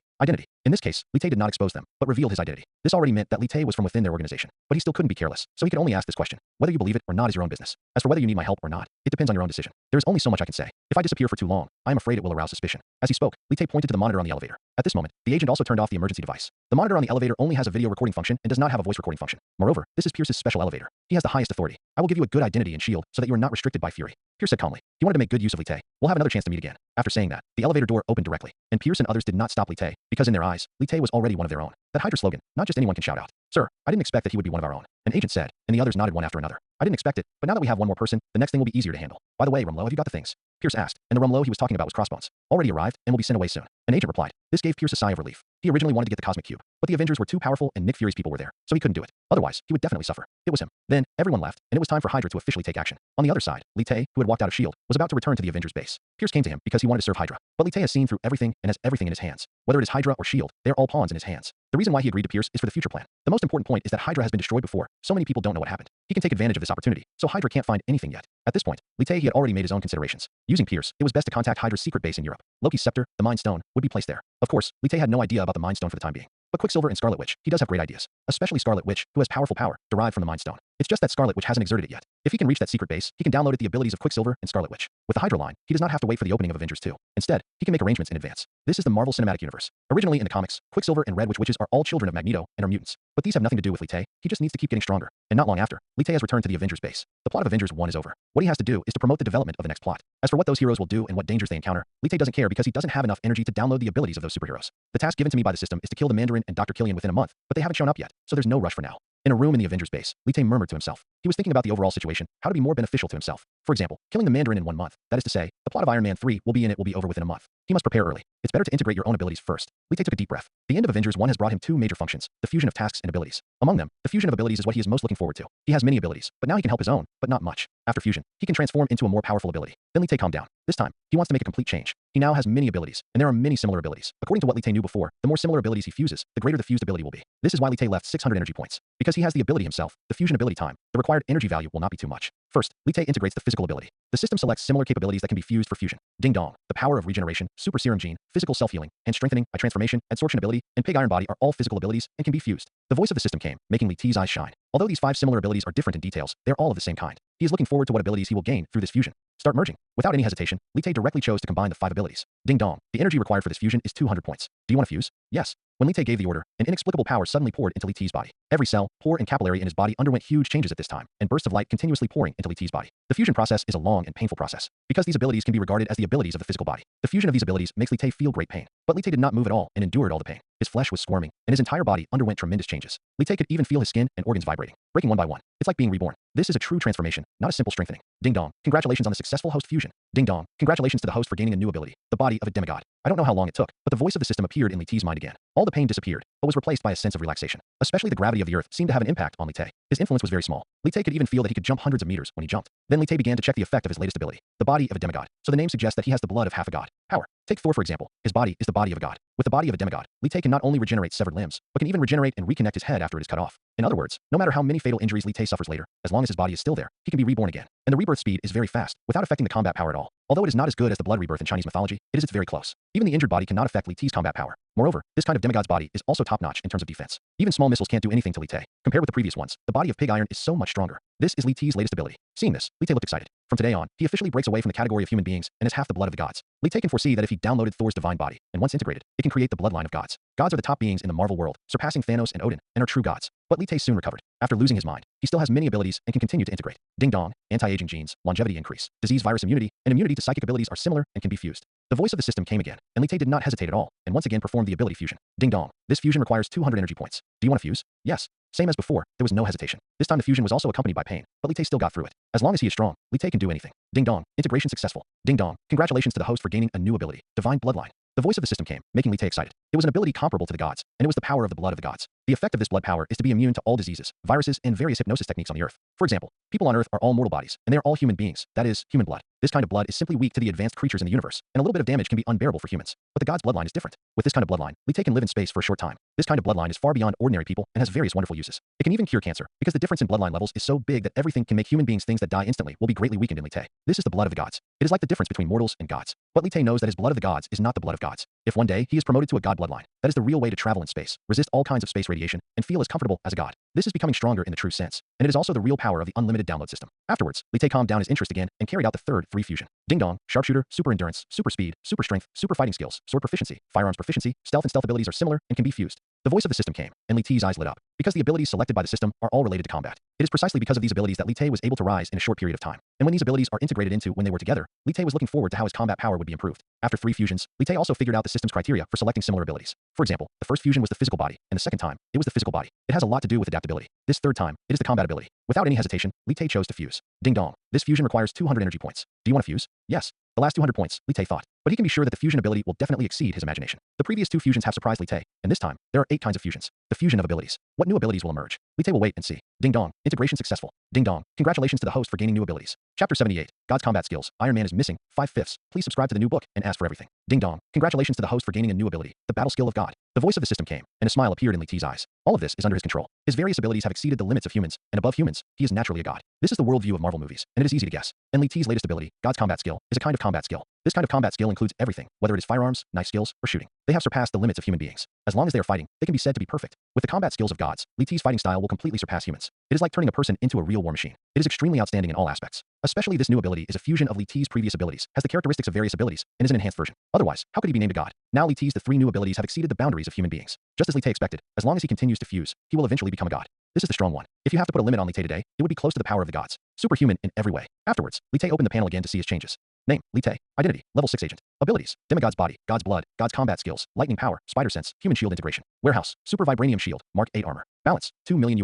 In this case, Li Te did not expose them, but revealed his identity. This already meant that Li Te was from within their organization, but he still couldn't be careless, so he could only ask this question. Whether you believe it or not is your own business. As for whether you need my help or not, it depends on your own decision. There is only so much I can say. If I disappear for too long, I am afraid it will arouse suspicion. As he spoke, Li Te pointed to the monitor on the elevator. At this moment, the agent also turned off the emergency device. The monitor on the elevator only has a video recording function and does not have a voice recording function. Moreover, this is Pierce's special elevator. He has the highest authority. I will give you a good identity in S.H.I.E.L.D. so that you are not restricted by Fury. Pierce said calmly. He wanted to make good use of Li Tay. We'll have another chance to meet again. After saying that, the elevator door opened directly, and Pierce and others did not stop Li Tay, because in their eyes, Li Tay was already one of their own. That Hydra slogan, not just anyone can shout out. Sir, I didn't expect that he would be one of our own. An agent said, and the others nodded one after another. I didn't expect it, but now that we have one more person, the next thing will be easier to handle. By the way, Rumlow, have you got the things? Pierce asked, and the Rumlow he was talking about was Crossbones. Already arrived, and will be sent away soon. An agent replied. This gave Pierce a sigh of relief. He originally wanted to get the Cosmic Cube, but the Avengers were too powerful and Nick Fury's people were there, so he couldn't do it. Otherwise, he would definitely suffer. It was him. Then, everyone left, and it was time for Hydra to officially take action. On the other side, Li Tay, who had walked out of S.H.I.E.L.D., was about to return to the Avengers base. Pierce came to him because he wanted to serve Hydra, but Li Tay has seen through everything and has everything in his hands. Whether it is Hydra or S.H.I.E.L.D., they are all pawns in his hands. The reason why he agreed to Pierce is for the future plan. The most important point is that Hydra has been destroyed before, so many people don't know what happened. He can take advantage of this opportunity, so Hydra can't find anything yet. At this point, Li Tay he had already made his own considerations. Using Pierce, it was best to contact Hydra's secret base in Europe. Loki's scepter, the Mind Stone, would be placed there. Of course, Li Tay had no idea about the Mind Stone for the time being. But Quicksilver and Scarlet Witch, he does have great ideas. Especially Scarlet Witch, who has powerful power, derived from the Mind Stone. It's just that Scarlet Witch hasn't exerted it yet. If he can reach that secret base, he can download it the abilities of Quicksilver and Scarlet Witch. With the Hydra line, he does not have to wait for the opening of Avengers 2. Instead, he can make arrangements in advance. This is the Marvel Cinematic Universe. Originally in the comics, Quicksilver and Red Witch witches are all children of Magneto and are mutants. But these have nothing to do with Li Tay. He just needs to keep getting stronger. And not long after, Li Tay has returned to the Avengers base. The plot of Avengers 1 is over. What he has to do is to promote the development of the next plot. As for what those heroes will do and what dangers they encounter, Li Tay doesn't care because he doesn't have enough energy to download the abilities of those superheroes. The task given to me by the system is to kill the Mandarin and Dr. Killian within a month, but they haven't shown up yet, so there's no rush for now. In a room in the Avengers base, Li Tay murmured to himself. He was thinking about the overall situation, how to be more beneficial to himself. For example, killing the Mandarin in 1 month. That is to say, the plot of Iron Man 3 will be over within a month. He must prepare early. It's better to integrate your own abilities first. Li Tay took a deep breath. The end of Avengers 1 has brought him 2 major functions, the fusion of tasks and abilities. Among them, the fusion of abilities is what he is most looking forward to. He has many abilities, but now he can help his own, but not much. After fusion, he can transform into a more powerful ability. Then Li Tay calmed down. This time, he wants to make a complete change. He now has many abilities, and there are many similar abilities. According to what Li Tay knew before, the more similar abilities he fuses, the greater the fused ability will be. This is why Li Tay left 600 energy points. Because he has the ability himself, the fusion ability time, the required energy value will not be too much. First, Li Tay integrates the physical ability. The system selects similar capabilities that can be fused for fusion. Ding dong. The power of regeneration, super serum gene, physical self-healing, and strengthening, eye transformation, adsorption ability, and pig iron body are all physical abilities and can be fused. The voice of the system came, making Li Tay's eyes shine. Although these 5 similar abilities are different in details, they're all of the same kind. He is looking forward to what abilities he will gain through this fusion. Start merging. Without any hesitation, Li Tay directly chose to combine the 5 abilities. Ding dong. The energy required for this fusion is 200 points. Do you want to fuse? Yes. When Li Tay gave the order, an inexplicable power suddenly poured into Li Tay's body. Every cell, pore, and capillary in his body underwent huge changes at this time, and bursts of light continuously pouring into Li Tay's body. The fusion process is a long and painful process, because these abilities can be regarded as the abilities of the physical body. The fusion of these abilities makes Li Tay feel great pain, but Li Tay did not move at all and endured all the pain. His flesh was squirming, and his entire body underwent tremendous changes. Li Tay could even feel his skin and organs vibrating, breaking one by one. It's like being reborn. This is a true transformation, not a simple strengthening. Ding dong. Congratulations on the successful host fusion. Ding dong. Congratulations to the host for gaining a new ability, the body of a demigod. I don't know how long it took, but the voice of the system appeared in Li Tay's mind again. All the pain disappeared, but was replaced by a sense of relaxation. Especially the gravity of the earth seemed to have an impact on Li Tay. His influence was very small. Li Tay could even feel that he could jump hundreds of meters when he jumped. Then Li Tay began to check the effect of his latest ability, the body of a demigod. So the name suggests that he has the blood of half a god. Power. Take Thor for example. His body is the body of a god. With the body of a demigod, Li Tay can not only regenerate severed limbs, but can even regenerate and reconnect his head after it is cut off. In other words, no matter how many fatal injuries Li Tay suffers later, as long as his body is still there, he can be reborn again. And the rebirth speed is very fast, without affecting the combat power at all. Although it is not as good as the blood rebirth in Chinese mythology, it's very close. Even the injured body cannot affect Li Tay's combat power. Moreover, this kind of demigod's body is also top-notch in terms of defense. Even small missiles can't do anything to Li Tay. Compared with the previous ones, the body of pig iron is so much stronger. This is Li Tay's latest ability. Seeing this, Li Tay looked excited. From today on, he officially breaks away from the category of human beings and is half the blood of the gods. Li Tay can foresee that if he downloaded Thor's divine body, and once integrated, it can create the bloodline of gods. Gods are the top beings in the Marvel world, surpassing Thanos and Odin, and are true gods. But Li Tay soon recovered. After losing his mind, he still has many abilities and can continue to integrate. Ding dong. Anti-aging genes, longevity increase, disease virus immunity, and immunity to psychic abilities are similar and can be fused. The voice of the system came again, and Li Tay did not hesitate at all, and once again performed the ability fusion. Ding dong. This fusion requires 200 energy points. Do you want to fuse? Yes. Same as before, there was no hesitation. This time the fusion was also accompanied by pain, but Li Tay still got through it. As long as he is strong, Li Tay can do anything. Ding dong. Integration successful. Ding dong. Congratulations to the host for gaining a new ability, Divine Bloodline. The voice of the system came, making Li Tay excited. It was an ability comparable to the gods, and it was the power of the blood of the gods. The effect of this blood power is to be immune to all diseases, viruses, and various hypnosis techniques on the earth. For example, people on earth are all mortal bodies, and they are all human beings, that is, human blood. This kind of blood is simply weak to the advanced creatures in the universe, and a little bit of damage can be unbearable for humans. But the god's bloodline is different. With this kind of bloodline, Li Tay can live in space for a short time. This kind of bloodline is far beyond ordinary people and has various wonderful uses. It can even cure cancer, because the difference in bloodline levels is so big that everything can make human beings things that die instantly will be greatly weakened in Li Tay. This is the blood of the gods. It is like the difference between mortals and gods. But Li Tay knows that his blood of the gods is not the blood of gods. If one day he is promoted to a god bloodline, that is the real way to travel in space, resist all kinds of space radiation, and feel as comfortable as a god. This is becoming stronger in the true sense, and it is also the real power of the unlimited download system. Afterwards, Li Tay calmed down his interest again and carried out the third 3 fusion. Ding dong, sharpshooter, super endurance, super speed, super strength, super fighting skills, sword proficiency, firearms proficiency, stealth and stealth abilities are similar and can be fused. The voice of the system came, and Li T's eyes lit up. Because the abilities selected by the system are all related to combat. It is precisely because of these abilities that Li Te was able to rise in a short period of time. And when these abilities are integrated into when they were together, Li Te was looking forward to how his combat power would be improved. After 3 fusions, Li Te also figured out the system's criteria for selecting similar abilities. For example, the first fusion was the physical body, and the second time, it was the physical body. It has a lot to do with adaptability. This third time, it is the combat ability. Without any hesitation, Li Te chose to fuse. Ding dong. This fusion requires 200 energy points. Do you want to fuse? Yes. The last 200 points, Li Te thought. But he can be sure that the fusion ability will definitely exceed his imagination. The previous 2 fusions have surprised Li Te, and this time, there are 8 kinds of fusions. The fusion of abilities. What new abilities will emerge? Li Te will wait and see. Ding dong. Integration successful. Ding dong. Congratulations to the host for gaining new abilities. Chapter 78. God's combat skills. Iron Man is missing. 5/5. Please subscribe to the new book and ask for everything. Ding dong. Congratulations to the host for gaining a new ability. The battle skill of God. The voice of the system came, and a smile appeared in Li T's eyes. All of this is under his control. His various abilities have exceeded the limits of humans, and above humans, he is naturally a god. This is the worldview of Marvel movies, and it is easy to guess. And Li T's latest ability, God's combat skill, is a kind of combat skill. This kind of combat skill includes everything, whether it is firearms, knife skills, or shooting. They have surpassed the limits of human beings. As long as they are fighting, they can be said to be perfect. With the combat skills of gods, Li T's fighting style will completely surpass humans. It is like turning a person into a real war machine. It is extremely outstanding in all aspects. Especially this new ability is a fusion of Li T's previous abilities, has the characteristics of various abilities, and is an enhanced version. Otherwise, how could he be named a god? Now Li T's the 3 new abilities have exceeded the boundaries of human beings. Just as Li Te expected, as long as he continues to fuse, he will eventually become a god. This is the strong one. If you have to put a limit on Li Te today, it would be close to the power of the gods. Superhuman in every way. Afterwards, Li Te opened the panel again to see his changes. Name, Li Te. Identity, level 6 agent. Abilities, Demigod's body, God's blood, God's combat skills, lightning power, spider sense, human shield integration. Warehouse, super vibranium shield, Mark 8 armor. Balance, $2 million.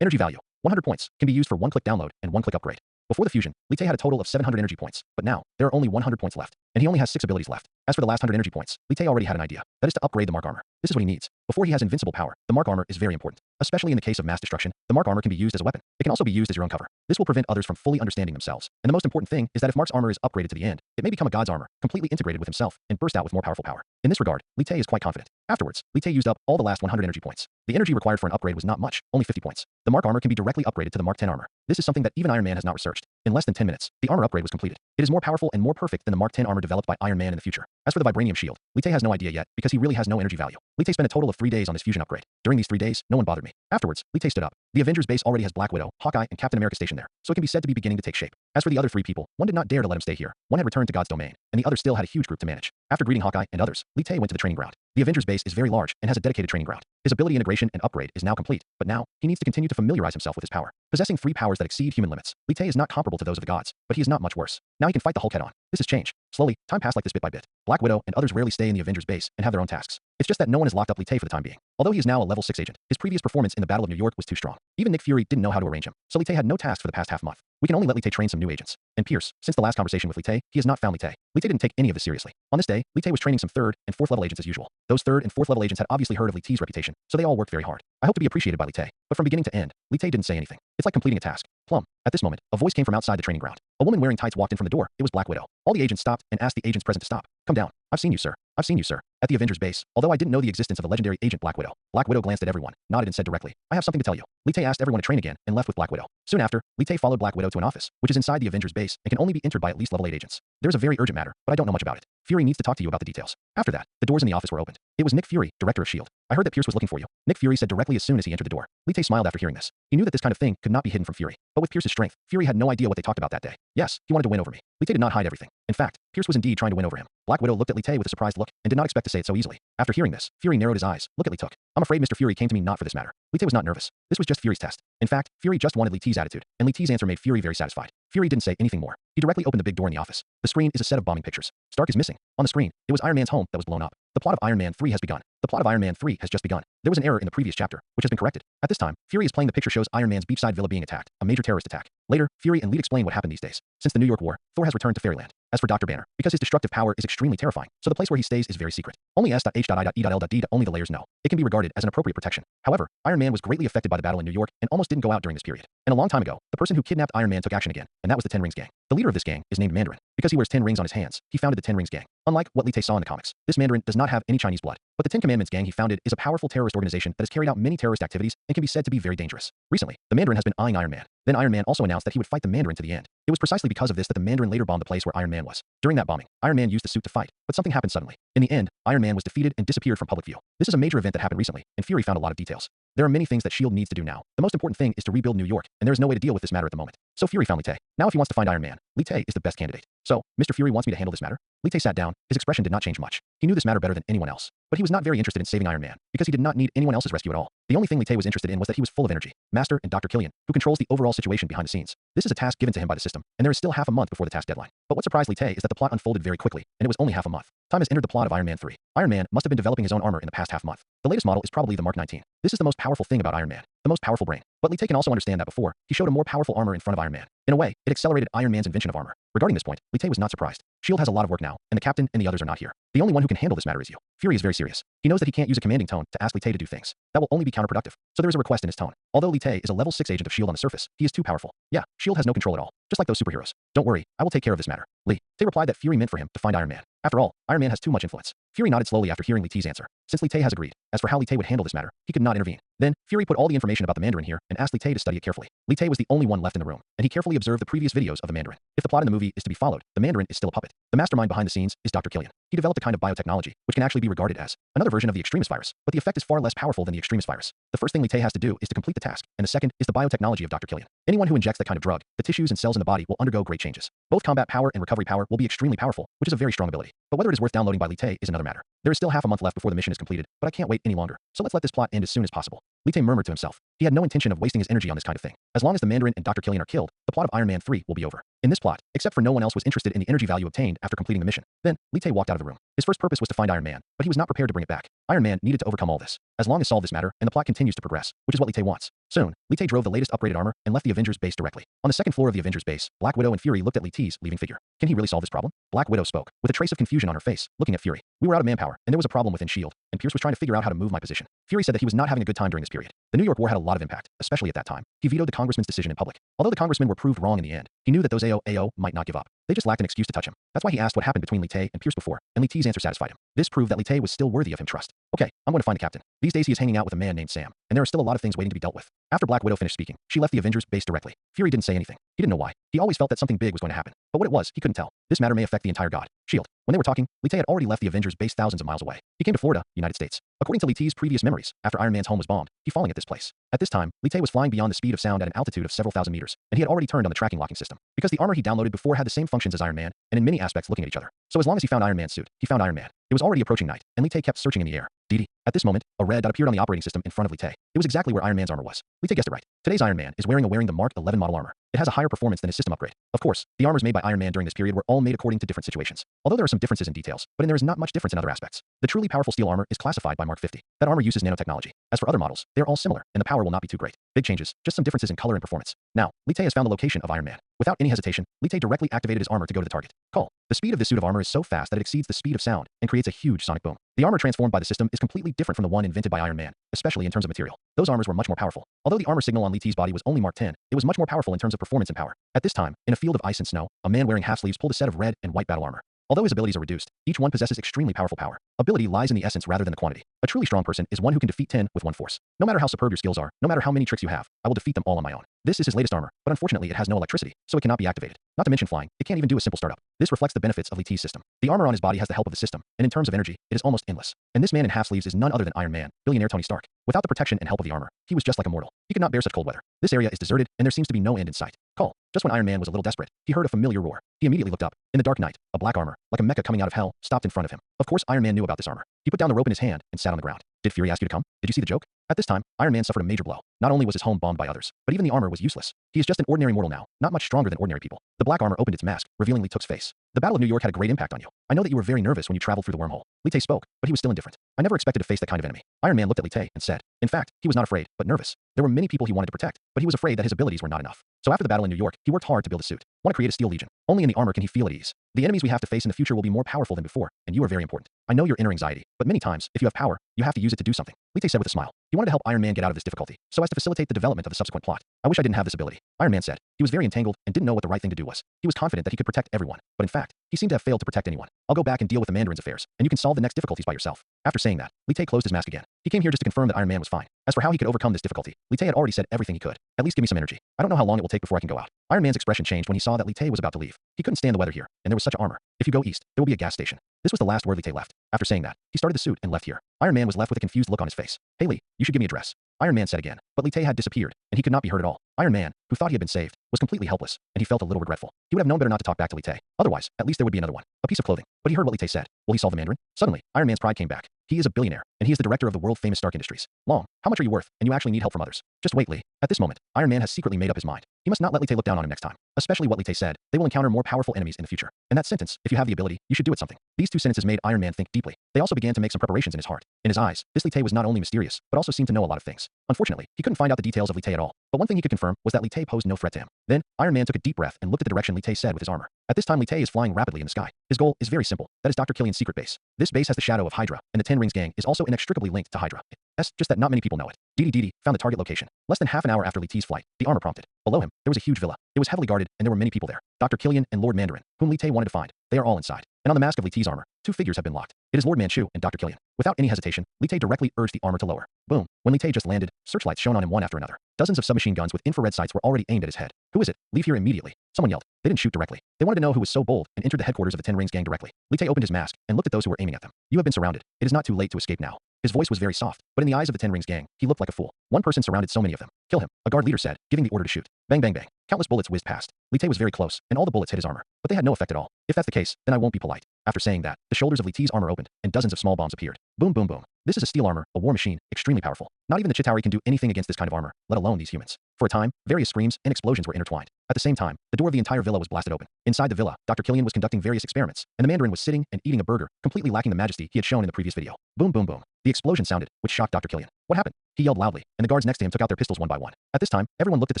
Energy value, 100 points, can be used for 1-click download and 1-click upgrade. Before the fusion, Li Te had a total of 700 energy points, but now, there are only 100 points left, and he only has 6 abilities left. As for the last 100 energy points, Li Te already had an idea. That is to upgrade the Mark armor. This is what he needs. Before he has invincible power, the Mark armor is very important. Especially in the case of mass destruction, the Mark armor can be used as a weapon. It can also be used as your own cover. This will prevent others from fully understanding themselves. And the most important thing is that if Mark's armor is upgraded to the end, it may become a god's armor, completely integrated with himself, and burst out with more powerful power. In this regard, Li Te is quite confident. Afterwards, Li Te used up all the last 100 energy points. The energy required for an upgrade was not much, only 50 points. The Mark armor can be directly upgraded to the Mark 10 armor. This is something that even Iron Man has not researched. In less than 10 minutes, the armor upgrade was completed. It is more powerful and more perfect than the Mark 10 armor developed by Iron Man in the future. As for the vibranium shield, Li Te has no idea yet because he really has no energy value. Li Te spent a total of 3 days on his fusion upgrade. During these 3 days, no one bothered me. Afterwards, Li Te stood up. The Avengers base already has Black Widow, Hawkeye, and Captain America stationed there, so it can be said to be beginning to take shape. As for the other 3 people, one did not dare to let him stay here. One had returned to God's domain, and the other still had a huge group to manage. After greeting Hawkeye and others, Li Te went to the training ground. The Avengers base is very large and has a dedicated training ground. His ability integration and upgrade is now complete, but now, he needs to continue to familiarize himself with his power. Possessing 3 powers that exceed human limits, Li Te is not comparable to those of the gods, but he is not much worse. Now he can fight the Hulk head-on. This is change. Slowly, time passed like this bit by bit. Black Widow and others rarely stay in the Avengers base and have their own tasks. It's just that no one has locked up Li Te for the time being. Although he is now a level 6 agent, his previous performance in the Battle of New York was too strong. Even Nick Fury didn't know how to arrange him, so Li Te had no tasks for the past half month. We can only let Li Te train some new agents. And Pierce, since the last conversation with Li Te, he has not found Li Te. Li Te didn't take any of this seriously. On this day, Li Te was training some 3rd and 4th level agents as usual. Those 3rd and 4th level agents had obviously heard of Li Te's reputation, so they all worked very hard. I hope to be appreciated by Li Te, but from beginning to end, Li Te didn't say anything. It's like completing a task. Plum. At this moment, a voice came from outside the training ground. A woman wearing tights walked in from the door. It was Black Widow. All the agents stopped and asked the agents present to stop. Come down. I've seen you, sir. I've seen you, sir. At the Avengers base, although I didn't know the existence of the legendary agent Black Widow. Black Widow glanced at everyone, nodded and said directly, I have something to tell you. Li Te asked everyone to train again and left with Black Widow. Soon after, Li Te followed Black Widow to an office, which is inside the Avengers base and can only be entered by at least level 8 agents. There is a very urgent matter, but I don't know much about it. Fury needs to talk to you about the details. After that, the doors in the office were opened. It was Nick Fury, director of S.H.I.E.L.D. I heard that Pierce was looking for you. Nick Fury said directly as soon as he entered the door. Li Te smiled after hearing this. He knew that this kind of thing could not be hidden from Fury. But with Pierce's strength, Fury had no idea what they talked about that day. Yes, he wanted to win over me. Li Te did not hide everything. In fact, Pierce was indeed trying to win over him. Black Widow looked at Li Te with a surprised look and did not expect to say it so easily. After hearing this, Fury narrowed his eyes. Look at Li Te. I'm afraid Mr. Fury came to me not for this matter. Li Te was not nervous. This was just Fury's test. In fact, Fury just wanted Li Te's attitude, and Li Te's answer made Fury very satisfied. Fury didn't say anything more. He directly opened the big door in the office. The screen is a set of bombing pictures. Stark is missing. On the screen, it was Iron Man's home that was blown up. The plot of Iron Man 3 has begun. The plot of Iron Man 3 has just begun. There was an error in the previous chapter, which has been corrected. At this time, Fury is playing the picture shows Iron Man's beachside villa being attacked, a major terrorist attack. Later, Fury and Lead explain what happened these days. Since the New York War, Thor has returned to Fairyland. As for Dr. Banner, because his destructive power is extremely terrifying, so the place where he stays is very secret. Only S.H.I.E.L.D. only the layers know. It can be regarded as an appropriate protection. However, Iron Man was greatly affected by the battle in New York and almost didn't go out during this period. And a long time ago, the person who kidnapped Iron Man took action again, and that was the 10 Rings Gang. The leader of this gang is named Mandarin. Because he wears 10 rings on his hands, he founded the 10 Rings Gang. Unlike what Li Te saw in the comics, this Mandarin does not have any Chinese blood. But the 10 Commandments Gang he founded is a powerful terrorist organization that has carried out many terrorist activities and can be said to be very dangerous. Recently, the Mandarin has been eyeing Iron Man. Then Iron Man also announced that he would fight the Mandarin to the end. It was precisely because of this that the Mandarin later bombed the place where Iron Man was. During that bombing, Iron Man used the suit to fight, but something happened suddenly. In the end, Iron Man was defeated and disappeared from public view. This is a major event that happened recently, and Fury found a lot of details. There are many things that S.H.I.E.L.D. needs to do now. The most important thing is to rebuild New York, and there is no way to deal with this matter at the moment. So Fury found Li Te. Now if he wants to find Iron Man, Li Te is the best candidate. So, Mr. Fury wants me to handle this matter? Li Tay sat down. His expression did not change much. He knew this matter better than anyone else. But he was not very interested in saving Iron Man, because he did not need anyone else's rescue at all. The only thing Li Tay was interested in was that he was full of energy. Master and Dr. Killian, who controls the overall situation behind the scenes. This is a task given to him by the system, and there is still half a month before the task deadline. But what surprised Li Tay is that the plot unfolded very quickly, and it was only half a month. Time has entered the plot of Iron Man 3. Iron Man must have been developing his own armor in the past half month. The latest model is probably the Mark 19. This is the most powerful thing about Iron Man, the most powerful brain. But Li Tay can also understand that before, he showed a more powerful armor in front of Iron Man. In a way, it accelerated Iron Man's invention of armor. Regarding this point, Li Tay was not surprised. S.H.I.E.L.D. has a lot of work now, and the captain and the others are not here. The only one who can handle this matter is you. Fury is very serious. He knows that he can't use a commanding tone to ask Li Tay to do things. That will only be counterproductive. So there is a request in his tone. Although Li Tay is a level 6 agent of S.H.I.E.L.D. on the surface, he is too powerful. Yeah, S.H.I.E.L.D. has no control at all. Just like those superheroes. Don't worry, I will take care of this matter. Li Tay replied that Fury meant for him to find Iron Man. After all, Iron Man has too much influence. Fury nodded slowly after hearing Li Tay's answer. Since Li Tay has agreed, as for how Li Tay would handle this matter, he could not intervene. Then, Fury put all the information about the Mandarin here and asked Li Tay to study it carefully. Li Tay was the only one left in the room, and he carefully observed the previous videos of the Mandarin. If the plot in the movie is to be followed, the Mandarin is still a puppet. The mastermind behind the scenes is Dr. Killian. He developed a kind of biotechnology, which can actually be regarded as another version of the extremist virus, but the effect is far less powerful than the extremist virus. The first thing Li Tay has to do is to complete the task, and the second is the biotechnology of Dr. Killian. Anyone who injects that kind of drug, the tissues and cells in the body will undergo great changes. Both combat power and recovery power will be extremely powerful, which is a very strong ability. But whether it is worth downloading by Li Tay is another matter. There is still half a month left before the mission is completed, but I can't wait any longer. So let's let this plot end as soon as possible. Li Tay murmured to himself. He had no intention of wasting his energy on this kind of thing. As long as the Mandarin and Dr. Killian are killed, the plot of Iron Man 3 will be over. In this plot, except for no one else was interested in the energy value obtained after completing the mission. Then, Li Tay walked out of the room. His first purpose was to find Iron Man, but he was not prepared to bring it back. Iron Man needed to overcome all this. As long as solve this matter, and the plot continues to progress, which is what Li Tay wants. Soon, Li Tay drove the latest upgraded armor and left the Avengers base directly. On the second floor of the Avengers base, Black Widow and Fury looked at Li Tay's leaving figure. Can he really solve this problem? Black Widow spoke, with a trace of confusion on her face, looking at Fury. We were out of manpower, and there was a problem within S.H.I.E.L.D., and Pierce was trying to figure out how to move my position. Fury said that he was not having a good time during this period. The New York War had a lot of impact, especially at that time. He vetoed the congressman's decision in public. Although the congressmen were proved wrong in the end, he knew that those AO might not give up. They just lacked an excuse to touch him. That's why he asked what happened between Li Tay and Pierce before, and Li Tay's answer satisfied him. This proved that Li Tay was still worthy of him trust. Okay, I'm going to find the captain. These days he is hanging out with a man named Sam, and there are still a lot of things waiting to be dealt with. After Black Widow finished speaking, she left the Avengers base directly. Fury didn't say anything. He didn't know why. He always felt that something big was going to happen. But what it was, he couldn't tell. This matter may affect the entire God. S.H.I.E.L.D. When they were talking, Li Tay had already left the Avengers base thousands of miles away. He came to Florida, United States. According to Li Tay's previous memories, after Iron Man's home was bombed, he falling at this place. At this time, Li Tay was flying beyond the speed of sound at an altitude of several thousand meters, and he had already turned on the tracking locking system. Because the armor he downloaded before had the same functions as Iron Man, and in many aspects looking at each other. So as long as he found Iron Man's suit, he found Iron Man. It was already approaching night, and Li Tay kept searching in the air. Dee. At this moment, a red dot appeared on the operating system in front of Li Tay. It was exactly where Iron Man's armor was. Li Tay guessed it right. Today's Iron Man is wearing the Mark 11 model armor. It has a higher performance than his system upgrade. Of course, the armors made by Iron Man during this period were all made according to different situations. Although there are some differences in details, but there is not much difference in other aspects. The truly powerful steel armor is classified by Mark 50. That armor uses nanotechnology. As for other models, they are all similar, and the power will not be too great. Big changes, just some differences in color and performance. Now, Li Tay has found the location of Iron Man. Without any hesitation, Li Tay directly activated his armor to go to the target. Call. The speed of this suit of armor is so fast that it exceeds the speed of sound and creates a huge sonic boom. The armor transformed by the system is completely different from the one invented by Iron Man, especially in terms of material. Those armors were much more powerful. Although the armor signal on Li Tay's body was only Mark 10, it was much more powerful in terms of performance and power. At this time, in a field of ice and snow, a man wearing half sleeves pulled a set of red and white battle armor. Although his abilities are reduced, each one possesses extremely powerful power. Ability lies in the essence rather than the quantity. A truly strong person is one who can defeat 10 with one force. No matter how superb your skills are, no matter how many tricks you have, I will defeat them all on my own. This is his latest armor, but unfortunately it has no electricity, so it cannot be activated. Not to mention flying, it can't even do a simple startup. This reflects the benefits of Li Tay's system. The armor on his body has the help of the system, and in terms of energy, it is almost endless. And this man in half sleeves is none other than Iron Man, billionaire Tony Stark. Without the protection and help of the armor, he was just like a mortal. He could not bear such cold weather. This area is deserted, and there seems to be no end in sight. Call. Just when Iron Man was a little desperate, he heard a familiar roar. He immediately looked up. In the dark night, a black armor, like a mecha coming out of hell, stopped in front of him. Of course, Iron Man knew about this armor. He put down the rope in his hand and sat on the ground. Did Fury ask you to come? Did you see the joke? At this time, Iron Man suffered a major blow. Not only was his home bombed by others, but even the armor was useless. He is just an ordinary mortal now, not much stronger than ordinary people. The black armor opened its mask, revealing Li Tay's face. The Battle of New York had a great impact on you. I know that you were very nervous when you traveled through the wormhole. Li Tay spoke, but he was still indifferent. I never expected to face that kind of enemy. Iron Man looked at Li Tay and said, in fact, he was not afraid, but nervous. There were many people he wanted to protect, but he was afraid that his abilities were not enough. So after the battle in New York, he worked hard to build a suit. Want to create a steel legion. Only in the armor can he feel at ease. The enemies we have to face in the future will be more powerful than before, and you are very important. I know your inner anxiety, but many times, if you have power, you have to use it to do something. Li Tay said with a smile. He wanted to help Iron Man get out of this difficulty, so as to facilitate the development of the subsequent plot. I wish I didn't have this ability. Iron Man said. He was very entangled and didn't know what the right thing to do was. He was confident that he could protect everyone, but in fact, he seemed to have failed to protect anyone. I'll go back and deal with the Mandarin's affairs, and you can solve the next difficulties by yourself. After saying that, Li Tay closed his mask again. He came here just to confirm that Iron Man was fine. As for how he could overcome this difficulty, Li Tay had already said everything he could. At least give me some energy. I don't know how long it will take before I can go out. Iron Man's expression changed when he saw that Li Tay was about to leave. He couldn't stand the weather here, and there was such armor. If you go east, there will be a gas station. This was the last word Li Tay left. After saying that, he started the suit and left here. Iron Man was left with a confused look on his face. Hey Li, you should give me a dress. Iron Man said again, but Li Tay had disappeared, and he could not be heard at all. Iron Man, who thought he had been saved, was completely helpless, and he felt a little regretful. He would have known better not to talk back to Li Tay. Otherwise, at least there would be another one. A piece of clothing. But he heard what Li Tay said. Will he solve the Mandarin? Suddenly, Iron Man's pride came back. He is a billionaire, and he is the director of the world-famous Stark Industries. Long, how much are you worth, and you actually need help from others? Just wait, Li. At this moment, Iron Man has secretly made up his mind. He must not let Li Tay look down on him next time. Especially what Li Tay said, they will encounter more powerful enemies in the future. And that sentence, if you have the ability, you should do it something. These two sentences made Iron Man think deeply. They also began to make some preparations in his heart. In his eyes, this Li Tay was not only mysterious, but also seemed to know a lot of things. Unfortunately, he couldn't find out the details of Li Tay at all. But one thing he could confirm was that Li Tay posed no threat to him. Then, Iron Man took a deep breath and looked at the direction Li Tay said with his armor. At this time, Li Tay is flying rapidly in the sky. His goal is very simple. That is Dr. Killian's secret base. This base has the shadow of Hydra, and the Ten Rings gang is also inextricably linked to Hydra. It's just that not many people know it. Didi found the target location. Less than half an hour after Li Tay's flight, the armor prompted. Below him, there was a huge villa. It was heavily guarded, and there were many people there. Dr. Killian and Lord Mandarin, whom Li Tay wanted to find. They are all inside. And on the mask of Li Tay's armor, two figures have been locked. It is Lord Manchu and Dr. Killian. Without any hesitation, Li Tay directly urged the armor to lower. Boom. When Li Tay just landed, searchlights shone on him one after another. Dozens of submachine guns with infrared sights were already aimed at his head. Who is it? Leave here immediately. Someone yelled. They didn't shoot directly. They wanted to know who was so bold and entered the headquarters of the Ten Rings gang directly. Li Tay opened his mask and looked at those who were aiming at them. You have been surrounded. It is not too late to escape now. His voice was very soft, but in the eyes of the Ten Rings gang, he looked like a fool. One person surrounded so many of them. Kill him, a guard leader said, giving the order to shoot. Bang bang bang. Countless bullets whizzed past. Li Tay was very close, and all the bullets hit his armor, but they had no effect at all. If that's the case, then I won't be polite. After saying that, the shoulders of Li Tay's armor opened, and dozens of small bombs appeared. Boom boom boom. This is a steel armor, a war machine, extremely powerful. Not even the Chitauri can do anything against this kind of armor, let alone these humans. For a time, various screams and explosions were intertwined. At the same time, the door of the entire villa was blasted open. Inside the villa, Dr. Killian was conducting various experiments, and the Mandarin was sitting and eating a burger, completely lacking the majesty he had shown in the previous video. Boom boom boom. The explosion sounded, which shocked Dr. Killian. What happened? He yelled loudly, and the guards next to him took out their pistols one by one. At this time, everyone looked at the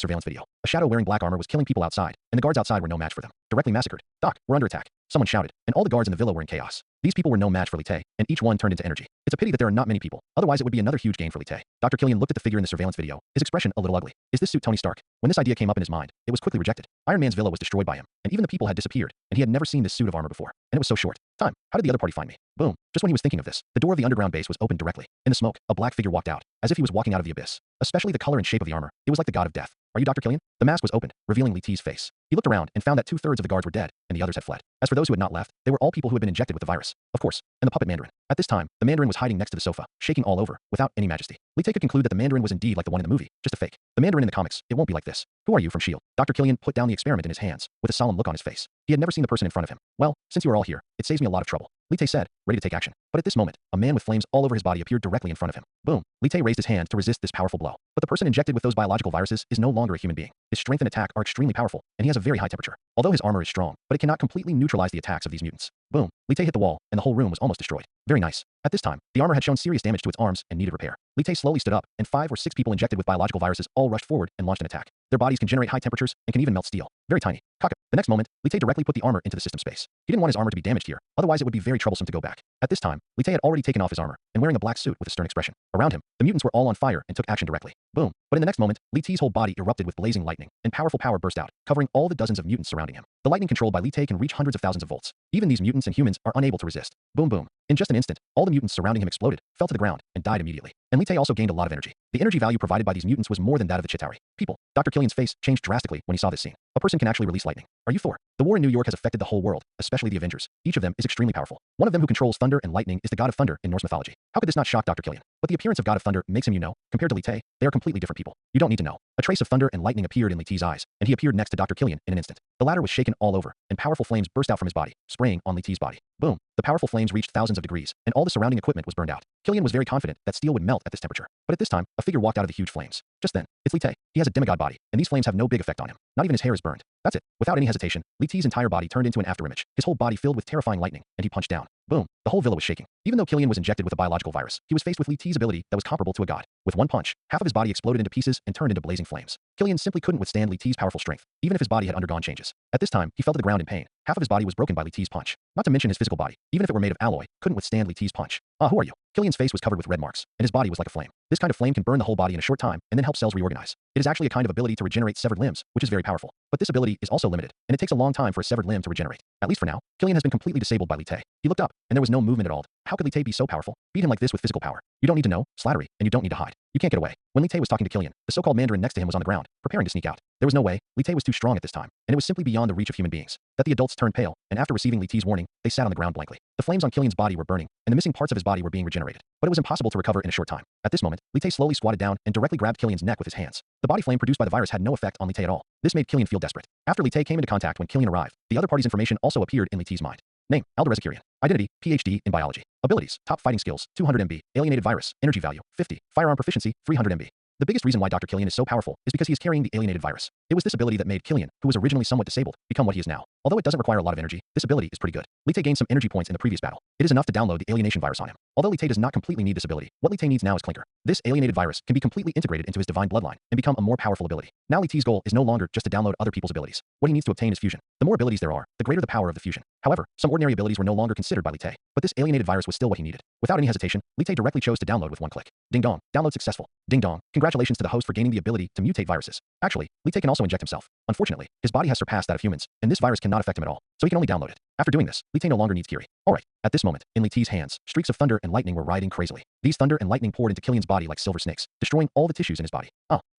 surveillance video. A shadow wearing black armor was killing people outside, and the guards outside were no match for them. Directly massacred. Doc, we're under attack. Someone shouted, and all the guards in the villa were in chaos. These people were no match for Li Tay, and each one turned into energy. It's a pity that there are not many people, otherwise it would be another huge gain for Li Tay. Dr. Killian looked at the figure in the surveillance video, his expression a little ugly. Is this suit Tony Stark? When this idea came up in his mind, it was quickly rejected. Iron Man's villa was destroyed by him, and even the people had disappeared, and he had never seen this suit of armor before, and it was so short. Time. How did the other party find me? Boom. Just when he was thinking of this, the door of the underground base was opened directly. In the smoke, a black figure walked out, as if he was walking out of the abyss. Especially the color and shape of the armor, it was like the god of death. Are you Dr. Killian? The mask was opened, revealing Li Tay's face. He looked around and found that 2/3 of the guards were dead, and the others had fled. As for those who had not left, they were all people who had been injected with the virus. Of course, and the puppet Mandarin. At this time, the Mandarin was hiding next to the sofa, shaking all over, without any majesty. Li Tay could conclude that the Mandarin was indeed like the one in the movie, just a fake. The Mandarin in the comics, it won't be like this. Who are you from S.H.I.E.L.D.? Dr. Killian put down the experiment in his hands, with a solemn look on his face. He had never seen the person in front of him. Well, since you are all here, it saves me a lot of trouble. Li Tay said, ready to take action. But at this moment, a man with flames all over his body appeared directly in front of him. Boom. Li Tay raised his hand to resist this powerful blow. But the person injected with those biological viruses is no longer a human being. His strength and attack are extremely powerful, and he has a very high temperature. Although his armor is strong, but it cannot completely neutralize the attacks of these mutants. Boom. Li Tay hit the wall, and the whole room was almost destroyed. Very nice. At this time, the armor had shown serious damage to its arms and needed repair. Li Tay slowly stood up, and 5 or 6 people injected with biological viruses all rushed forward and launched an attack. Their bodies can generate high temperatures and can even melt steel. Very tiny. Cock it. The next moment, Li Tay directly put the armor into the system space. He didn't want his armor to be damaged here, otherwise it would be very troublesome to go back. At this time, Li Tay had already taken off his armor and wearing a black suit with a stern expression. Around him, the mutants were all on fire and took action directly. Boom. But in the next moment, Li Tay's whole body erupted with blazing lightning, and powerful power burst out, covering all the dozens of mutants surrounding him. The lightning controlled by Li Tay can reach hundreds of thousands of volts. Even these mutants and humans are unable to resist. Boom boom. In just an instant, all the mutants surrounding him exploded, fell to the ground, and died immediately. And Li Tay also gained a lot of energy. The energy value provided by these mutants was more than that of the Chitauri. People. Dr. Killian's face changed drastically when he saw this scene. A person can actually release lightning. Are you Thor? The war in New York has affected the whole world, especially the Avengers. Each of them is extremely powerful. One of them who controls thunder and lightning is the god of thunder in Norse mythology. How could this not shock Dr. Killian? But the appearance of god of thunder makes him compared to Li Tay, they are completely different people. You don't need to know. A trace of thunder and lightning appeared in Li Tay's eyes, and he appeared next to Dr. Killian in an instant. The latter was shaken all over, and powerful flames burst out from his body, spraying on Li Tay's body. Boom. The powerful flames reached thousands of degrees, and all the surrounding equipment was burned out. Killian was very confident that steel would melt at this temperature. But at this time, a figure walked out of the huge flames. Just then, it's Li Tay. He has a demigod body, and these flames have no big effect on him. Not even his hair is burned. That's it. Without any hesitation, Li Tay's entire body turned into an afterimage, his whole body filled with terrifying lightning, and he punched down. Boom. The whole villa was shaking. Even though Killian was injected with a biological virus, he was faced with Li Tay's ability that was comparable to a god. With one punch, half of his body exploded into pieces and turned into blazing flames. Killian simply couldn't withstand Li Tay's powerful strength, even if his body had undergone changes. At this time, he fell to the ground in pain. Half of his body was broken by Li Tay's punch. Not to mention his physical body, even if it were made of alloy, couldn't withstand Li Tay's punch. Who are you? Killian's face was covered with red marks, and his body was like a flame. This kind of flame can burn the whole body in a short time and then help cells reorganize. It is actually a kind of ability to regenerate severed limbs, which is very powerful. But this ability is also limited, and it takes a long time for a severed limb to regenerate. At least for now, Killian has been completely disabled by Li Tay. He looked up, and there was no movement at all. How could Li Tay be so powerful? Beat him like this with physical power. You don't need to know, slattery, and you don't need to hide. You can't get away. When Li Tay was talking to Killian, the so-called Mandarin next to him was on the ground, preparing to sneak out. There was no way. Li Tay was too strong at this time, and it was simply beyond the reach of human beings. That the adults turned pale, and after receiving Li Tay's warning, they sat on the ground blankly. The flames on Killian's body were burning, and the missing parts of his body were being regenerated. But it was impossible to recover in a short time. At this moment, Li Tay slowly squatted down and directly grabbed Killian's neck with his hands. The body flame produced by the virus had no effect on Li Tay at all. This made Killian feel desperate. After Li Tay came into contact when Killian arrived, the other party's information also appeared in Li Tay's mind. Name, Alderezakirian. Identity, PhD in biology. Abilities, top fighting skills, 200 MB. Alienated virus, energy value, 50. Firearm proficiency, 300 MB. The biggest reason why Dr. Killian is so powerful is because he is carrying the alienated virus. It was this ability that made Killian, who was originally somewhat disabled, become what he is now. Although it doesn't require a lot of energy, this ability is pretty good. Li Tay gained some energy points in the previous battle. It is enough to download the alienation virus on him. Although Li Tay does not completely need this ability, what Li Tay needs now is Clinker. This alienated virus can be completely integrated into his divine bloodline and become a more powerful ability. Now Li Tay's goal is no longer just to download other people's abilities. What he needs to obtain is fusion. The more abilities there are, the greater the power of the fusion. However, some ordinary abilities were no longer considered by Li Tay, but this alienated virus was still what he needed. Without any hesitation, Li Tay directly chose to download with one click. Ding dong, download successful. Ding dong, congratulations to the host for gaining the ability to mutate viruses. Actually, Li Tay can also inject himself. Unfortunately, his body has surpassed that of humans, and this virus cannot affect him at all, so he can only download it. After doing this, Li Tay no longer needs Kiri. Alright, at this moment, in Li Tay's hands, streaks of thunder and lightning were riding crazily. These thunder and lightning poured into Killian's body like silver snakes, destroying all the tissues in his body.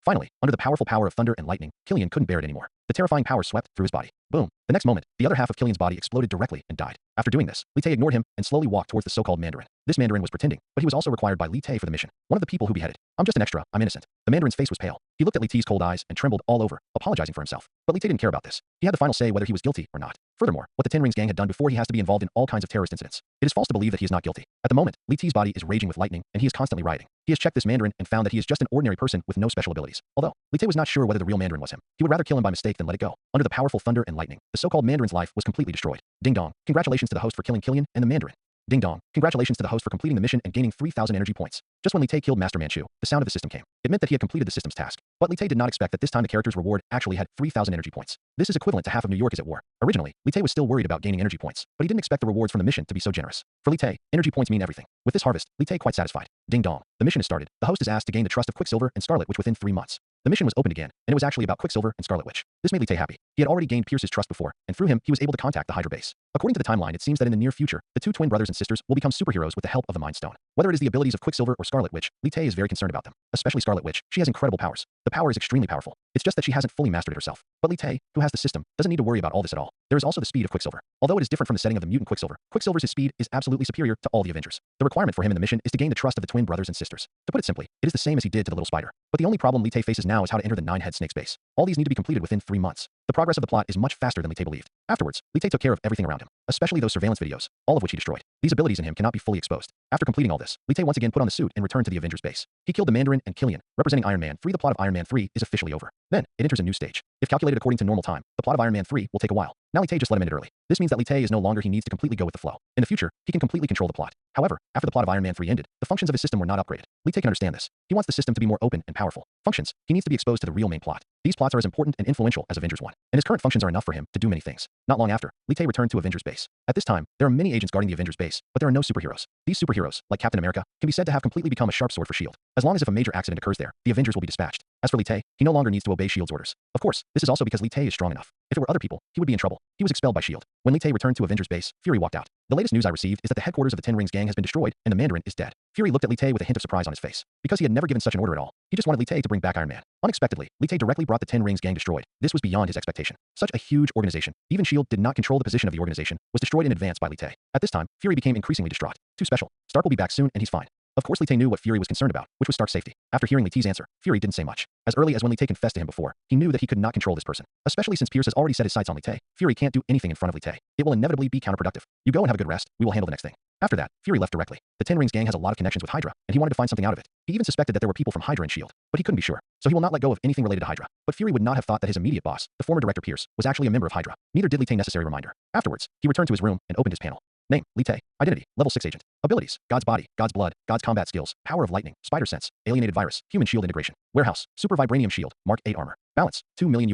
Finally, under the powerful power of thunder and lightning, Killian couldn't bear it anymore. The terrifying power swept through his body. Boom. The next moment, the other half of Killian's body exploded directly and died. After doing this, Li Tay ignored him and slowly walked towards the so-called Mandarin. This Mandarin was pretending, but he was also required by Li Tay for the mission. One of the people who beheaded. I'm just an extra, I'm innocent. The Mandarin's face was pale. He looked at Li Tay's cold eyes and trembled all over, apologizing for himself. But Li Tay didn't care about this. He had the final say whether he was guilty or not. Furthermore, what the Ten Rings gang had done before, he has to be involved in all kinds of terrorist incidents. It is false to believe that he is not guilty. At the moment, Li Tay's body is raging with lightning, and he is constantly rioting. He has checked this Mandarin and found that he is just an ordinary person with no special abilities. Although, Li Tay was not sure whether the real Mandarin was him. He would rather kill him by mistake than let it go. Under the powerful thunder and lightning, the so-called Mandarin's life was completely destroyed. Ding dong, congratulations to the host for killing Killian and the Mandarin. Ding dong, congratulations to the host for completing the mission and gaining 3,000 energy points. Just when Li Tay killed Master Manchu, the sound of the system came. It meant that he had completed the system's task. But Li Tay did not expect that this time the character's reward actually had 3,000 energy points. This is equivalent to half of New York is at war. Originally, Li Tay was still worried about gaining energy points, but he didn't expect the rewards from the mission to be so generous. For Li Tay, energy points mean everything. With this harvest, Li Tay quite satisfied. Ding dong, the mission is started. The host is asked to gain the trust of Quicksilver and Scarlet Witch within 3 months. The mission was opened again, and it was actually about Quicksilver and Scarlet Witch. This made Li Tay happy. He had already gained Pierce's trust before, and through him, he was able to contact the Hydra base. According to the timeline, it seems that in the near future, the two twin brothers and sisters will become superheroes with the help of the Mind Stone. Whether it is the abilities of Quicksilver or Scarlet Witch, Li Tay is very concerned about them. Especially Scarlet Witch. She has incredible powers. The power is extremely powerful. It's just that she hasn't fully mastered it herself. But Li Tay, who has the system, doesn't need to worry about all this at all. There is also the speed of Quicksilver. Although it is different from the setting of the mutant Quicksilver, Quicksilver's speed is absolutely superior to all the Avengers. The requirement for him in the mission is to gain the trust of the twin brothers and sisters. To put it simply, it is the same as he did to the little spider. But the only problem Li Tay faces now is how to enter the 9-head snake's base. All these need to be completed within 3 months. The progress of the plot is much faster than Li Tay believed. Afterwards, Li Tay took care of everything around him, especially those surveillance videos, all of which he destroyed. These abilities in him cannot be fully exposed. After completing all this, Li Tay once again put on the suit and returned to the Avengers base. He killed the Mandarin and Killian, representing Iron Man 3. The plot of Iron Man 3 is officially over. Then, it enters a new stage. If calculated according to normal time, the plot of Iron Man 3 will take a while. Now Li Tay just let him end it early. This means that Li Tay is no longer he needs to completely go with the flow. In the future, he can completely control the plot. However, after the plot of Iron Man 3 ended, the functions of his system were not upgraded. Li Tay can understand this. He wants the system to be more open and powerful. Functions, he needs to be exposed to the real main plot. These plots are as important and influential as Avengers 1, and his current functions are enough for him to do many things. Not long after, Li Tay returned to Avengers base. At this time, there are many agents guarding the Avengers base, but there are no superheroes. These superheroes, like Captain America, can be said to have completely become a sharp sword for S.H.I.E.L.D. As long as if a major accident occurs there, the Avengers will be dispatched. As for Li Tay, he no longer needs to obey S.H.I.E.L.'s orders. Of course, this is also because Li Tay is strong enough. If it were other people, he would be in trouble. He was expelled by S.H.I.E.L.D. When Li Tay returned to Avengers base, Fury walked out. The latest news I received is that the headquarters of the Ten Rings gang has been destroyed, and the Mandarin is dead. Fury looked at Li Tay with a hint of surprise on his face. Because he had never given such an order at all, he just wanted Li Tay to bring back Iron Man. Unexpectedly, Li Tay directly brought the Ten Rings gang destroyed. This was beyond his expectation. Such a huge organization, even S.H.I.E.L.D. did not control the position of the organization, was destroyed in advance by Li Tay. At this time, Fury became increasingly distraught. Too special. Stark will be back soon and he's fine. Of course, Li Tay knew what Fury was concerned about, which was Stark's safety. After hearing Li Tay's answer, Fury didn't say much. As early as when Li Tay confessed to him before, he knew that he could not control this person. Especially since Pierce has already set his sights on Li Tay, Fury can't do anything in front of Li Tay. It will inevitably be counterproductive. You go and have a good rest, we will handle the next thing. After that, Fury left directly. The Ten Rings gang has a lot of connections with Hydra, and he wanted to find something out of it. He even suspected that there were people from Hydra in S.H.I.E.L.D., but he couldn't be sure. So he will not let go of anything related to Hydra. But Fury would not have thought that his immediate boss, the former director Pierce, was actually a member of Hydra. Neither did Li Tay necessary reminder. Afterwards, he returned to his room and opened his panel. Name, Li Tay. Identity, level 6 agent. Abilities, God's body, God's blood, God's combat skills, power of lightning, spider sense, alienated virus, human shield integration. Warehouse, super vibranium shield, Mark 8 armor. Balance, $2 million.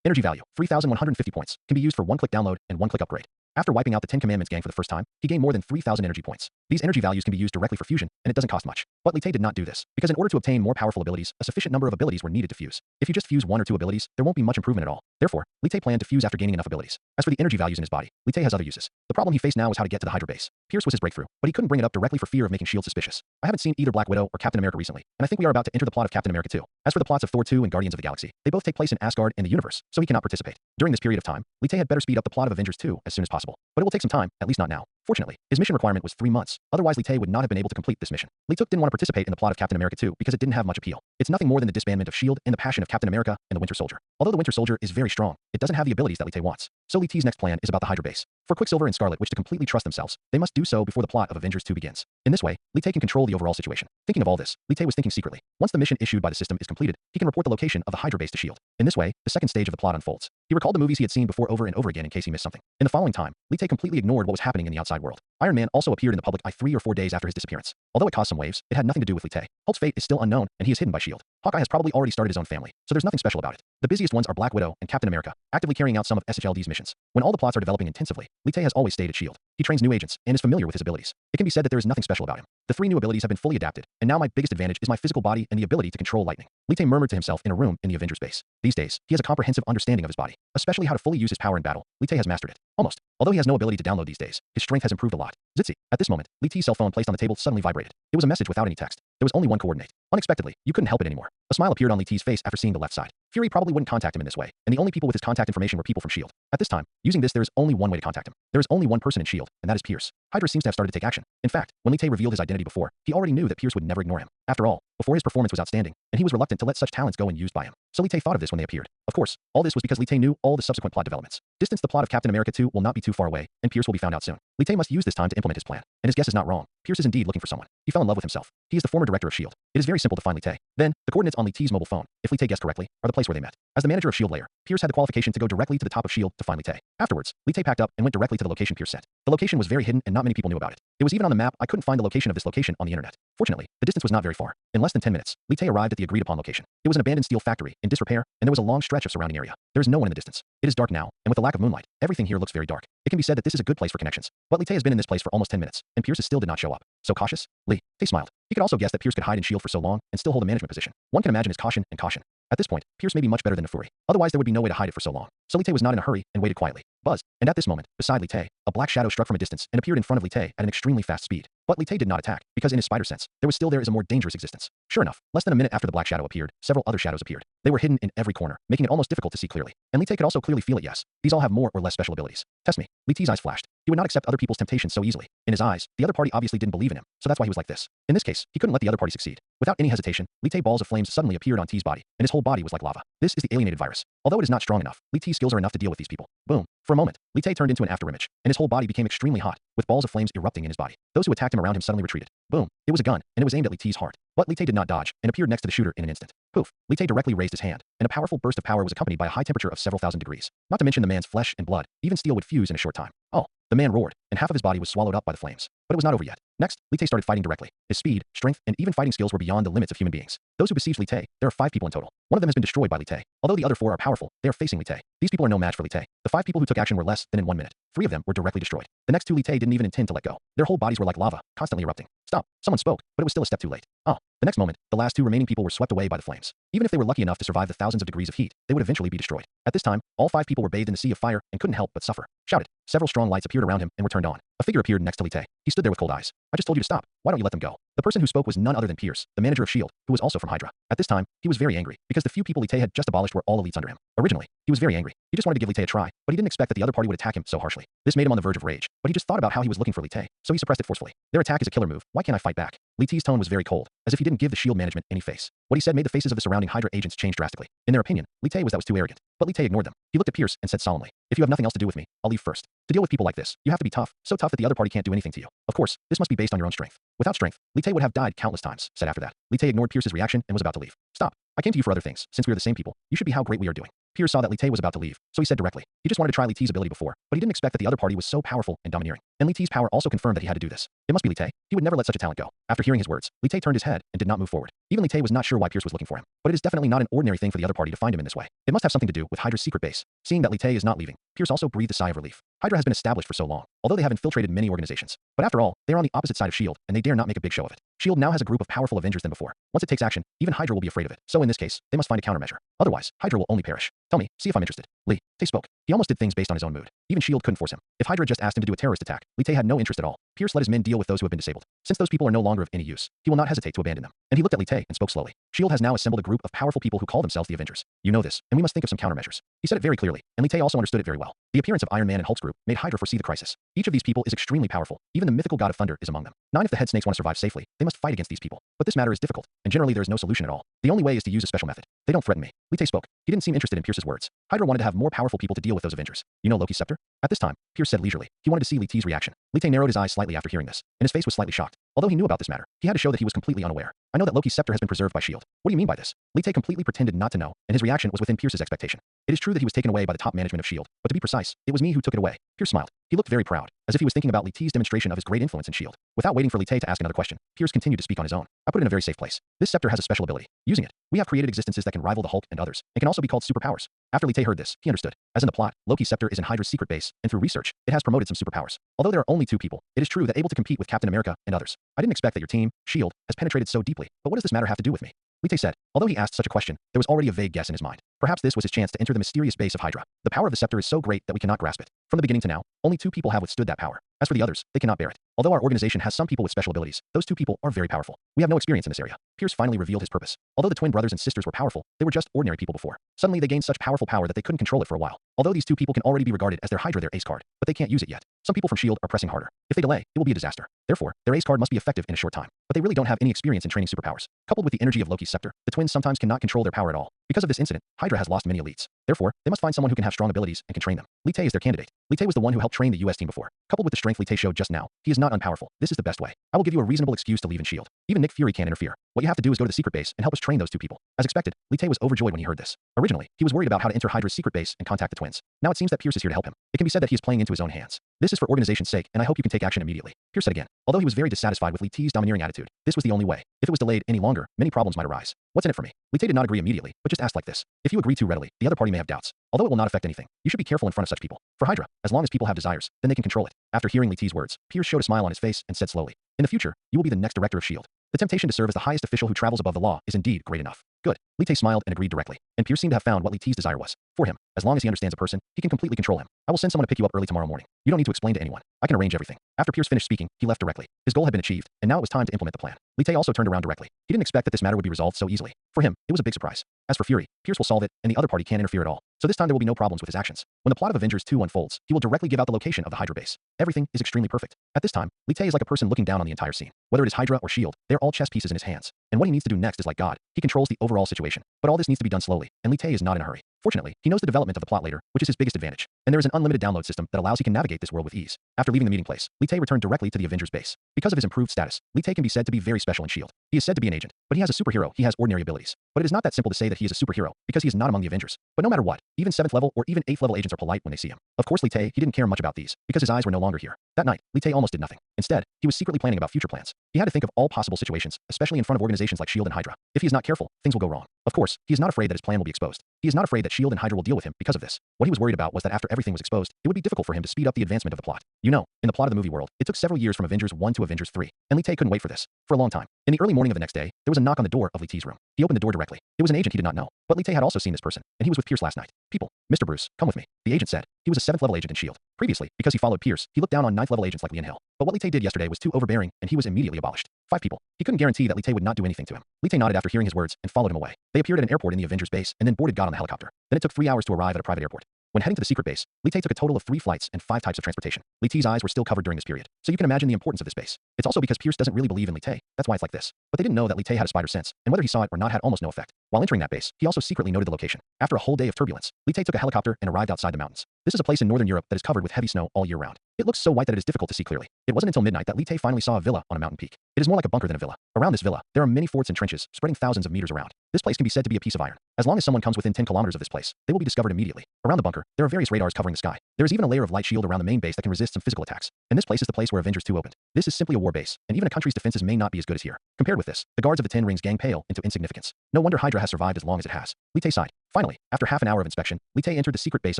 Energy value, 3,150 points. Can be used for 1-click download and 1-click upgrade. After wiping out the 10 Commandments gang for the first time, he gained more than 3,000 energy points. These energy values can be used directly for fusion, and it doesn't cost much. But Li Tay did not do this, because in order to obtain more powerful abilities, a sufficient number of abilities were needed to fuse. If you just fuse one or two abilities, there won't be much improvement at all. Therefore, Li Tay planned to fuse after gaining enough abilities. As for the energy values in his body, Li Tay has other uses. The problem he faced now was how to get to the Hydra base. Pierce was his breakthrough, but he couldn't bring it up directly for fear of making S.H.I.E.L.D. suspicious. I haven't seen either Black Widow or Captain America recently, and I think we are about to enter the plot of Captain America 2. As for the plots of Thor 2 and Guardians of the Galaxy, they both take place in Asgard and the universe, so he cannot participate. During this period of time, Li Tay had better speed up the plot of Avengers 2 as soon as possible. But it will take some time, at least not now. Fortunately, his mission requirement was 3 months, otherwise Li Tay would not have been able to complete this mission. Li Tuk didn't want to participate in the plot of Captain America 2 because it didn't have much appeal. It's nothing more than the disbandment of S.H.I.E.L.D. and the passion of Captain America and the Winter Soldier. Although the Winter Soldier is very strong, it doesn't have the abilities that Li Tay wants. So Li Tay's next plan is about the Hydra base. For Quicksilver and Scarlet Witch to completely trust themselves, they must do so before the plot of Avengers 2 begins. In this way, Li Tay can control the overall situation. Thinking of all this, Li Tay was thinking secretly. Once the mission issued by the system is completed, he can report the location of the Hydra base to S.H.I.E.L.D. In this way, the second stage of the plot unfolds. He recalled the movies he had seen before over and over again in case he missed something. In the following time, Li Tay completely ignored what was happening in the outside world. Iron Man also appeared in the public eye 3 or 4 days after his disappearance. Although it caused some waves, it had nothing to do with Li Tay. Hulk's fate is still unknown, and he is hidden by S.H.I.E.L.D. Hawkeye has probably already started his own family, so there's nothing special about it. The busiest ones are Black Widow and Captain America, actively carrying out some of SHLD's missions. When all the plots are developing intensively, Li Tay has always stayed at S.H.I.E.L.D. He trains new agents and is familiar with his abilities. It can be said that there is nothing special about him. The 3 new abilities have been fully adapted, and now my biggest advantage is my physical body and the ability to control lightning. Li Tay murmured to himself in a room in the Avengers base. These days, he has a comprehensive understanding of his body, especially how to fully use his power in battle. Li Tay has mastered it. Almost. Although he has no ability to download these days, his strength has improved a lot. Zitzy. At this moment, Li Tay's cell phone placed on the table suddenly vibrated. It was a message without any text. There was only one coordinate. Unexpectedly, you couldn't help it anymore. A smile appeared on Li Tay's face after seeing the left side. Fury probably wouldn't contact him in this way, and the only people with his contact information were people from S.H.I.E.L.D. At this time, using this there is only one way to contact him. There is only one person in S.H.I.E.L.D., and that is Pierce. Hydra seems to have started to take action. In fact, when Li Tay revealed his identity before, he already knew that Pierce would never ignore him. After all, before his performance was outstanding, and he was reluctant to let such talents go unused by him. So Li Tay thought of this when they appeared. Of course, all this was because Li Tay knew all the subsequent plot developments. Distance the plot of Captain America 2 will not be too far away, and Pierce will be found out soon. Li Tay must use this time to implement his plan, and his guess is not wrong. Pierce is indeed looking for someone. He fell in love with himself. He is the former director of S.H.I.E.L.D. It is very simple to find Li Tay. Then, the coordinates on Li Tay's mobile phone, if Li Tay guessed correctly, are the place where they met. As the manager of S.H.I.E.L.D. layer, Pierce had the qualification to go directly to the top of S.H.I.E.L.D. to find Li Tay. Afterwards, Li Tay packed up and went directly to the location Pierce set. The location was very hidden and not many people knew about it. It was even on the map. I couldn't find the location of this location on the internet. Fortunately, the distance was not very far. In less than 10 minutes, Li Tay arrived at the agreed upon location. It was an abandoned steel factory, in disrepair, and there was a long stretch of surrounding area. There is no one in the distance. It is dark now, and with the lack of moonlight, everything here looks very dark. It can be said that this is a good place for connections. But Li Tay has been in this place for almost 10 minutes, and Pierce still did not show up. So cautious? Li Tay smiled. He could also guess that Pierce could hide in S.H.I.E.L.D. for so long and still hold a management position. One can imagine his caution and caution. At this point, Pierce may be much better than Fury. Otherwise, there would be no way to hide it for so long. So Li Tay was not in a hurry and waited quietly. Buzz. And at this moment, beside Li Tay, a black shadow struck from a distance and appeared in front of Li Tay at an extremely fast speed. But Li Tay did not attack, because in his spider sense, there is a more dangerous existence. Sure enough, less than a minute after the black shadow appeared, several other shadows appeared. They were hidden in every corner, making it almost difficult to see clearly. And Li Tay could also clearly feel it. Yes, these all have more or less special abilities. Test me. Li Tay's eyes flashed. He would not accept other people's temptations so easily. In his eyes, the other party obviously didn't believe in him, so that's why he was like this. In this case, he couldn't let the other party succeed. Without any hesitation, Li Tay balls of flames suddenly appeared on T's body, and his whole body was like lava. This is the alienated virus. Although it is not strong enough, Li Tay's skills are enough to deal with these people. Boom. For a moment, Li Tay turned into an afterimage, and his whole body became extremely hot, with balls of flames erupting in his body. Those who attacked him around him suddenly retreated. Boom. It was a gun, and it was aimed at Li Tay's heart. But Li Tay did not dodge, and appeared next to the shooter in an instant. Poof. Li Tay directly raised his hand, and a powerful burst of power was accompanied by a high temperature of several thousand degrees. Not to mention the man's flesh and blood, even steel would fuse in a short time. Oh. The man roared, and half of his body was swallowed up by the flames. But it was not over yet. Next, Li Tay started fighting directly. His speed, strength, and even fighting skills were beyond the limits of human beings. Those who besieged Li Tay, there are 5 people in total. One of them has been destroyed by Li Tay. Although the other 4 are powerful, they are facing Li Tay. These people are no match for Li Tay. The 5 people who took action were less than in 1 minute. 3 of them were directly destroyed. The next 2 Li Tay didn't even intend to let go. Their whole bodies were like lava, constantly erupting. Stop. Someone spoke, but it was still a step too late. Oh. The next moment, the last 2 remaining people were swept away by the flames. Even if they were lucky enough to survive the thousands of degrees of heat, they would eventually be destroyed. At this time, all 5 people were bathed in the sea of fire and couldn't help but suffer. Shouted. Several strong lights appeared around him and were turned on. A figure appeared next to Li Tay. He stood there with cold eyes. I just told you to stop. Why don't you let them go? The person who spoke was none other than Pierce, the manager of S.H.I.E.L.D., who was also from Hydra. At this time, he was very angry, because the few people Li Tay had just abolished were all elites under him. Originally, he was very angry. He just wanted to give Li Tay a try, but he didn't expect that the other party would attack him so harshly. This made him on the verge of rage, but he just thought about how he was looking for Li Tay, so he suppressed it forcefully. Their attack is a killer move. Why can't I fight back? Li Tay's tone was very cold, as if he didn't give the S.H.I.E.L.D. management any face. What he said made the faces of the surrounding Hydra agents change drastically. In their opinion, Li Tay was too arrogant. But Li Tay ignored them. He looked at Pierce and said solemnly, if you have nothing else to do with me, I'll leave first. To deal with people like this, you have to be tough, so tough that the other party can't do anything to you. Of course, this must be based on your own strength. Without strength, Li Tay would have died countless times, said after that. Li Tay ignored Pierce's reaction and was about to leave. Stop. I came to you for other things. Since we are the same people, you should be how great we are doing. Pierce saw that Li Tay was about to leave, so he said directly. He just wanted to try Li Tay's ability before, but he didn't expect that the other party was so powerful and domineering. And Li Tay's power also confirmed that he had to do this. It must be Li Tay. He would never let such a talent go. After hearing his words, Li Tay turned his head and did not move forward. Even Li Tay was not sure why Pierce was looking for him. but it is definitely not an ordinary thing for the other party to find him in this way. It must have something to do with Hydra's secret base. Seeing that Li Tay is not leaving, Pierce also breathed a sigh of relief. Hydra has been established for so long, although they have infiltrated many organizations. But after all, they are on the opposite side of S.H.I.E.L.D., and they dare not make a big show of it. S.H.I.E.L.D. now has a group of powerful Avengers than before. Once it takes action, even Hydra will be afraid of it. So in this case, they must find a countermeasure. Otherwise, Hydra will only perish. Tell me, see if I'm interested. Li Tay spoke. He almost did things based on his own mood. Even S.H.I.E.L.D. couldn't force him. If Hydra just asked him to do a terrorist attack, Li Tay had no interest at all. Pierce let his men deal with those who have been disabled. Since those people are no longer of any use, he will not hesitate to abandon them. And he looked at Li Tay and spoke slowly. S.H.I.E.L.D. has now assembled a group of powerful people who call themselves the Avengers. You know this, and we must think of some countermeasures. He said it very clearly, and Li Tay also understood it very well. The appearance of Iron Man and Hulk's group made Hydra foresee the crisis. Each of these people is extremely powerful. Even the mythical god of thunder is among them. Not if the head snakes want to survive safely, they must fight against these people. But this matter is difficult, and generally there is no solution at all. The only way is to use a special method. They don't threaten me. Li Tay spoke. He didn't seem interested in Pierce's words. Hydra wanted to have more powerful people to deal with those Avengers. You know Loki's scepter? At this time, Pierce said leisurely. He wanted to see Li Tay's reaction. Li Tay narrowed his eyes slightly after hearing this, and his face was slightly shocked. Although he knew about this matter, he had to show that he was completely unaware. I know that Loki's scepter has been preserved by S.H.I.E.L.D. What do you mean by this? Li Tay completely pretended not to know, and his reaction was within Pierce's expectation. It is true that he was taken away by the top management of S.H.I.E.L.D., but to be precise, it was me who took it away. Pierce smiled. He looked very proud, as if he was thinking about Li Tay's demonstration of his great influence in S.H.I.E.L.D. Without waiting for Li Tay to ask another question, Pierce continued to speak on his own. I put it in a very safe place. This scepter has a special ability. Using it, we have created existences that can rival the Hulk and others, and can also be called superpowers. After Li Tay heard this, he understood. As in the plot, Loki's scepter is in Hydra's secret base, and through research, it has promoted some superpowers. Although there are only 2 people, it is true that able to compete with Captain America and others. I didn't expect that your team, S.H.I.E.L.D., has penetrated so deeply, but what does this matter have to do with me? Li Tay said. Although he asked such a question, there was already a vague guess in his mind. Perhaps this was his chance to enter the mysterious base of Hydra. The power of the scepter is so great that we cannot grasp it. From the beginning to now, only 2 people have withstood that power. As for the others, they cannot bear it. Although our organization has some people with special abilities, those 2 people are very powerful. We have no experience in this area. Pierce finally revealed his purpose. Although the twin brothers and sisters were powerful, they were just ordinary people before. Suddenly they gained such powerful power that they couldn't control it for a while. Although these 2 people can already be regarded as their Hydra, their ace card, but they can't use it yet. Some people from S.H.I.E.L.D. are pressing harder. If they delay, it will be a disaster. Therefore, their ace card must be effective in a short time. But they really don't have any experience in training superpowers. Coupled with the energy of Loki's scepter, the twins sometimes cannot control their power at all. Because of this incident, Hydra has lost many elites. Therefore, they must find someone who can have strong abilities and can train them. Li Tay is their candidate. Li Tay was the one who helped train the US team before. Coupled with the strength Li Tay showed just now, he is not unpowerful. This is the best way. I will give you a reasonable excuse to leave in S.H.I.E.L.D. Even Nick Fury can't interfere. What you have to do is go to the secret base and help us train those 2 people. As expected, Li Tay was overjoyed when he heard this. Originally, he was worried about how to enter Hydra's secret base and contact the twins. Now it seems that Pierce is here to help him. It can be said that he is playing into his own hands. This is for organization's sake, and I hope you can take action immediately. Pierce said again. Although he was very dissatisfied with Li Tay's domineering attitude, this was the only way. If it was delayed any longer, many problems might arise. What's in it for me? Li Tay did not agree immediately, but just asked like this. If you agree too readily, the other party may have doubts. Although it will not affect anything, you should be careful in front of such people. For Hydra, as long as people have desires, then they can control it. After hearing Li Tay's words, Pierce showed a smile on his face and said slowly. In the future, you will be the next director of S.H.I.E.L.D. The temptation to serve as the highest official who travels above the law is indeed great enough. Good. Li Tay smiled and agreed directly, and Pierce seemed to have found what Li Tay's desire was. For him, as long as he understands a person, he can completely control him. I will send someone to pick you up early tomorrow morning. You don't need to explain to anyone. I can arrange everything. After Pierce finished speaking, he left directly. His goal had been achieved, and now it was time to implement the plan. Li Tay also turned around directly. He didn't expect that this matter would be resolved so easily. For him, it was a big surprise. As for Fury, Pierce will solve it, and the other party can't interfere at all. So this time there will be no problems with his actions. When the plot of Avengers 2 unfolds, he will directly give out the location of the Hydra base. Everything is extremely perfect. At this time, Li Tay is like a person looking down on the entire scene. Whether it is Hydra or S.H.I.E.L.D., they are all chess pieces in his hands. And what he needs to do next is like God. He controls the overall situation. But all this needs to be done slowly, and Li Tay is not in a hurry. Fortunately, he knows the development of the plot later, which is his biggest advantage. And there is an unlimited download system that allows he can navigate this world with ease. After leaving the meeting place, Li Tay returned directly to the Avengers base. Because of his improved status, Li Tay can be said to be very special in S.H.I.E.L.D. He is said to be an agent, but he has a superhero. He has ordinary abilities. But it is not that simple to say that he is a superhero, because he is not among the Avengers. But no matter what, even 7th level or even 8th level agents are polite when they see him. Of course Li Tay, he didn't care much about these, because his eyes were no longer here. That night, Li Tay almost did nothing. Instead, he was secretly planning about future plans. He had to think of all possible situations, especially in front of organizations like S.H.I.E.L.D. and Hydra. If he is not careful, things will go wrong. Of course, he is not afraid that his plan will be exposed. He is not afraid that S.H.I.E.L.D. and Hydra will deal with him because of this. What he was worried about was that after everything was exposed, it would be difficult for him to speed up the advancement of the plot. You know, in the plot of the movie world, it took several years from Avengers 1 to Avengers 3, and Li Tay couldn't wait for this. For a long time. In the early morning of the next day, there was a knock on the door of Li Tay's room. He opened the door directly. It was an agent he did not know, but Li Tay had also seen this person, and he was with Pierce last night. People, Mr. Bruce, come with me. The agent said. He was a 7th level agent in S.H.I.E.L.D. Previously, because he followed Pierce, he looked down on 9th level agents like Lee and Hill. But what Li Tay did yesterday was too overbearing, and he was immediately abolished. 5 people. He couldn't guarantee that Li Tay would not do anything to him. Li Tay nodded after hearing his words and followed him away. They appeared at an airport in the Avengers base and then boarded God on the helicopter. Then it took 3 hours to arrive at a private airport. When heading to the secret base, Li Tay took a total of 3 flights and 5 types of transportation. Li Tay's eyes were still covered during this period, so you can imagine the importance of this base. It's also because Pierce doesn't really believe in Li Tay. That's why it's like this. But they didn't know that Li Tay had a spider sense, and whether he saw it or not had almost no effect. While entering that base, he also secretly noted the location. After a whole day of turbulence, Li Tay took a helicopter and arrived outside the mountains. This is a place in northern Europe that is covered with heavy snow all year round. It looks so white that it is difficult to see clearly. It wasn't until midnight that Li Tay finally saw a villa on a mountain peak. It is more like a bunker than a villa. Around this villa, there are many forts and trenches, spreading thousands of meters around. This place can be said to be a piece of iron. As long as someone comes within 10 kilometers of this place, they will be discovered immediately. Around the bunker, there are various radars covering the sky. There is even a layer of light shield around the main base that can resist some physical attacks. And this place is the place where Avengers 2 opened. This is simply a war base, and even a country's defenses may not be as good as here. Compared with this, the guards of the Ten Rings gang pale into insignificance. No wonder Hydra has survived as long as it has. Li Tae sighed. Finally, after half an hour of inspection, Li Tae entered the secret base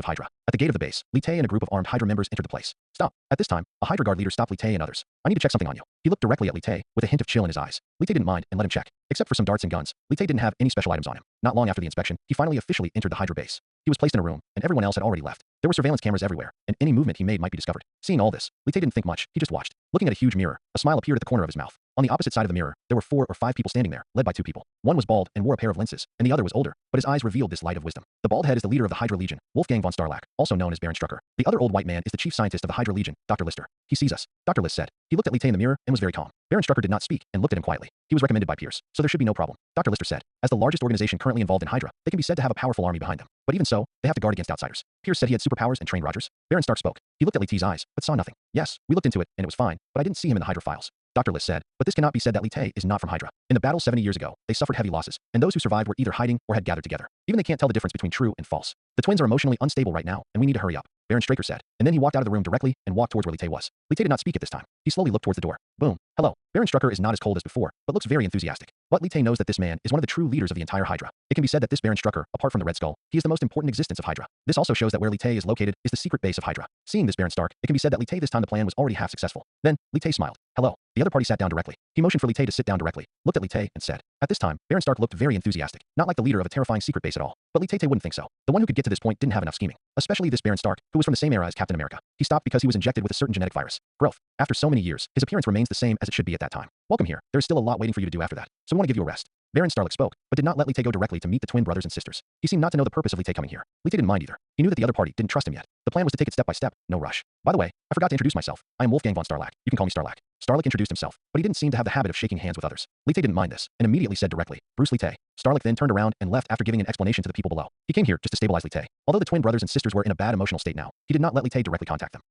of Hydra. At the gate of the base, Li Tae and a group of armed Hydra members entered the place. Stop. At this time, a Hydra guard leader stopped Li Tae and others. I need to check something on you. He looked directly at Li Tae, with a hint of chill in his eyes. Li Tae didn't mind and let him check. Except for some darts and guns, Li Tae didn't have any special items on him. Not long after the inspection, he finally officially entered the Hydra base. He was placed in a room, and everyone else had already left. There were surveillance cameras everywhere, and any movement he made might be discovered. Seeing all this, Li Tae didn't think much, he just watched. Looking at a huge mirror, a smile appeared at the corner of his mouth. On the opposite side of the mirror, there were 4 or 5 people standing there, led by 2 people. One was bald and wore a pair of lenses, and the other was older, but his eyes revealed this light of wisdom. The bald head is the leader of the Hydra Legion, Wolfgang von Starlack, also known as Baron Strucker. The other old white man is the chief scientist of the Hydra Legion, Dr. Lister. He sees us, Dr. List said. He looked at Li Tae in the mirror and was very calm. Baron Strucker did not speak and looked at him quietly. He was recommended by peers, so there should be no problem. Dr. Lister said, as the largest organization currently involved in Hydra, they can be said to have a powerful army behind them. But even so, they have to guard against outsiders. Pierce said he had superpowers and trained Rogers. Baron Stark spoke. He looked at Li Tae's eyes, but saw nothing. Yes, we looked into it, and it was fine, but I didn't see him in the Hydra files. Dr. List said, but this cannot be said that Li Tae is not from Hydra. In the battle 70 years ago, they suffered heavy losses, and those who survived were either hiding or had gathered together. Even they can't tell the difference between true and false. The twins are emotionally unstable right now, and we need to hurry up, Baron Straker said, and then he walked out of the room directly and walked towards where Li Tae was. Li Tae did not speak at this time. He slowly looked towards the door. Boom. Hello. Baron Strucker is not as cold as before, but looks very enthusiastic. But Li Tae knows that this man is one of the true leaders of the entire Hydra. It can be said that this Baron Strucker, apart from the Red Skull, he is the most important existence of Hydra. This also shows that where Li Tae is located is the secret base of Hydra. Seeing this Baron Stark, it can be said that Li Tae this time the plan was already half successful. Then, Li Tae smiled. Hello. The other party sat down directly. He motioned for Li Tae to sit down directly, looked at Li Tae, and said. At this time, Baron Stark looked very enthusiastic, not like the leader of a terrifying secret base at all. But Li Tae wouldn't think so. The one who could get to this point didn't have enough scheming. Especially this Baron Stark, who was from the same era as Captain America. He stopped because he was injected with a certain genetic virus. Growth. After so many years, his appearance remains the same as it should be at that time. Welcome here. There is still a lot waiting for you to do after that, so we want to give you a rest. Baron Stark spoke, but did not let Li Tae go directly to meet the twin brothers and sisters. He seemed not to know the purpose of Li Tae coming here. Li Tae didn't mind either. He knew that the other party didn't trust him yet. The plan was to take it step by step, no rush. By the way, I forgot to introduce myself. I am Wolfgang von Starlack. You can call me Starlack. Starlack introduced himself, but he didn't seem to have the habit of shaking hands with others. Li Tae didn't mind this, and immediately said directly, Bruce Li Tae. Starlack then turned around and left after giving an explanation to the people below. He came here just to stabilize Li Tae. Although the twin brothers and sisters were in a bad emotional state now, he did not let Li Tae directly contact them.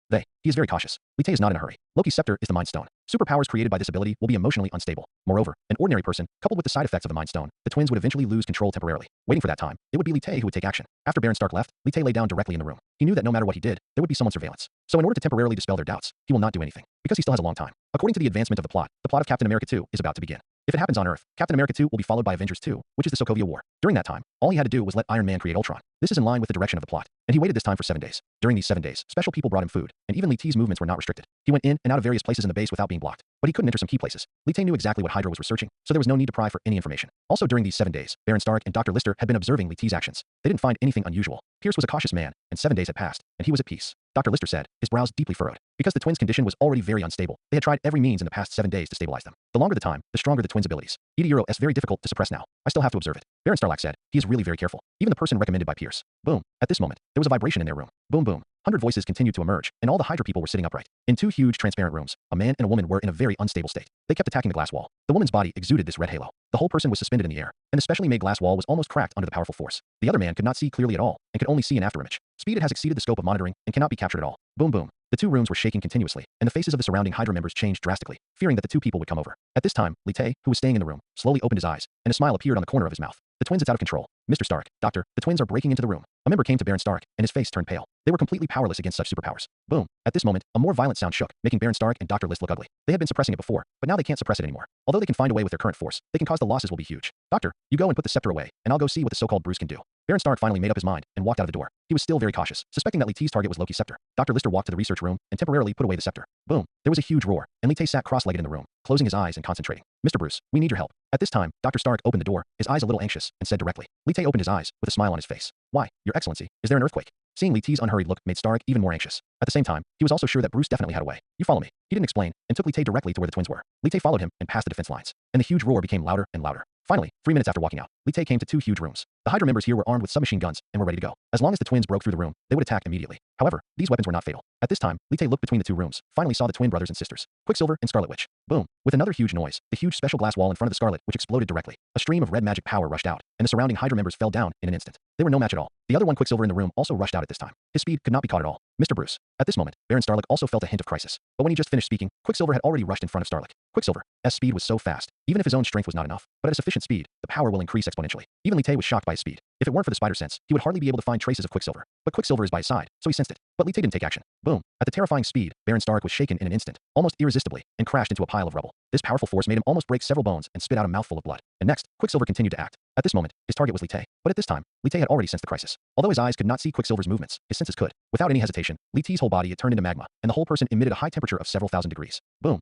He is very cautious. Li Tae is not in a hurry. Loki's scepter is the Mind Stone. Superpowers created by this ability will be emotionally unstable. Moreover, an ordinary person, coupled with the side effects of the Mind Stone, the twins would eventually lose control temporarily. Waiting for that time, it would be Li Tae who would take action. After Baron Stark left, Li Tae lay down directly in the room. He knew that no matter what he did, there would be someone's surveillance. So in order to temporarily dispel their doubts, he will not do anything, because he still has a long time. According to the advancement of the plot of Captain America 2 is about to begin. If it happens on Earth, Captain America 2 will be followed by Avengers 2, which is the Sokovia War. During that time, all he had to do was let Iron Man create Ultron. This is in line with the direction of the plot, and he waited this time for 7 days. During these 7 days, special people brought him food, and even Li Tae's movements were not restricted. He went in and out of various places in the base without being blocked, but he couldn't enter some key places. Li Tae knew exactly what Hydra was researching, so there was no need to pry for any information. Also during these 7 days, Baron Stark and Dr. Lister had been observing Li Tae's actions. They didn't find anything unusual. Pierce was a cautious man, and 7 days had passed, and he was at peace. Dr. Lister said, his brows deeply furrowed. Because the twins' condition was already very unstable, they had tried every means in the past 7 days to stabilize them. The longer the time, the stronger the twins' abilities. Euro is very difficult to suppress now. I still have to observe it. Baron Starlack said, he is really very careful. Even the person recommended by Pierce. Boom. At this moment, there was a vibration in their room. Boom boom. 100 voices continued to emerge, and all the Hydra people were sitting upright. In 2 huge transparent rooms, a man and a woman were in a very unstable state. They kept attacking the glass wall. The woman's body exuded this red halo. The whole person was suspended in the air, and the specially made glass wall was almost cracked under the powerful force. The other man could not see clearly at all, and could only see an afterimage. Speed it has exceeded the scope of monitoring, and cannot be captured at all. Boom boom. The 2 rooms were shaking continuously, and the faces of the surrounding Hydra members changed drastically, fearing that the 2 people would come over. At this time, Li Tae, who was staying in the room, slowly opened his eyes, and a smile appeared on the corner of his mouth. The twins, it's out of control. Mr. Stark, Doctor, the twins are breaking into the room. A member came to Baron Stark, and his face turned pale. They were completely powerless against such superpowers. Boom. At this moment, a more violent sound shook, making Baron Stark and Dr. List look ugly. They had been suppressing it before, but now they can't suppress it anymore. Although they can find a way with their current force, they can cause the losses will be huge. Doctor, you go and put the scepter away, and I'll go see what the so-called Bruce can do. Baron Stark finally made up his mind and walked out of the door. He was still very cautious, suspecting that Li Tae's target was Loki's scepter. Dr. Lister walked to the research room and temporarily put away the scepter. Boom. There was a huge roar, and Li Tae sat cross-legged in the room, closing his eyes and concentrating. Mr. Bruce, we need your help. At this time, Dr. Stark opened the door, his eyes a little anxious, and said directly. Li Tae opened his eyes, with a smile on his face. Why, Your Excellency, is there an earthquake? Seeing Li Tae's unhurried look made Stark even more anxious. At the same time, he was also sure that Bruce definitely had a way. You follow me. He didn't explain, and took Li Tae directly to where the twins were. Li Tae followed him and passed the defense lines, and the huge roar became louder and louder. Finally, 3 minutes after walking out, Li Tae came to 2 huge rooms. The Hydra members here were armed with submachine guns and were ready to go. As long as the twins broke through the room, they would attack immediately. However, these weapons were not fatal. At this time, Li Tae looked between the 2 rooms, finally saw the twin brothers and sisters, Quicksilver and Scarlet Witch. Boom. With another huge noise, the huge special glass wall in front of the Scarlet Witch exploded directly. A stream of red magic power rushed out, and the surrounding Hydra members fell down in an instant. They were no match at all. The other one, Quicksilver in the room, also rushed out at this time. His speed could not be caught at all. Mr. Bruce. At this moment, Baron Starlick also felt a hint of crisis. But when he just finished speaking, Quicksilver had already rushed in front of Starlick. Quicksilver's speed was so fast, even if his own strength was not enough, but at a sufficient speed, the power will increase exponentially. Even Li Tae was shocked by his speed. If it weren't for the spider sense, he would hardly be able to find traces of Quicksilver. But Quicksilver is by his side, so he sensed it. But Li Tay didn't take action. Boom. At the terrifying speed, Baron Stark was shaken in an instant, almost irresistibly, and crashed into a pile of rubble. This powerful force made him almost break several bones and spit out a mouthful of blood. And next, Quicksilver continued to act. At this moment, his target was Li Tay. But at this time, Li Tay had already sensed the crisis. Although his eyes could not see Quicksilver's movements, his senses could. Without any hesitation, Li Tay's whole body turned into magma, and the whole person emitted a high temperature of several thousand degrees. Boom.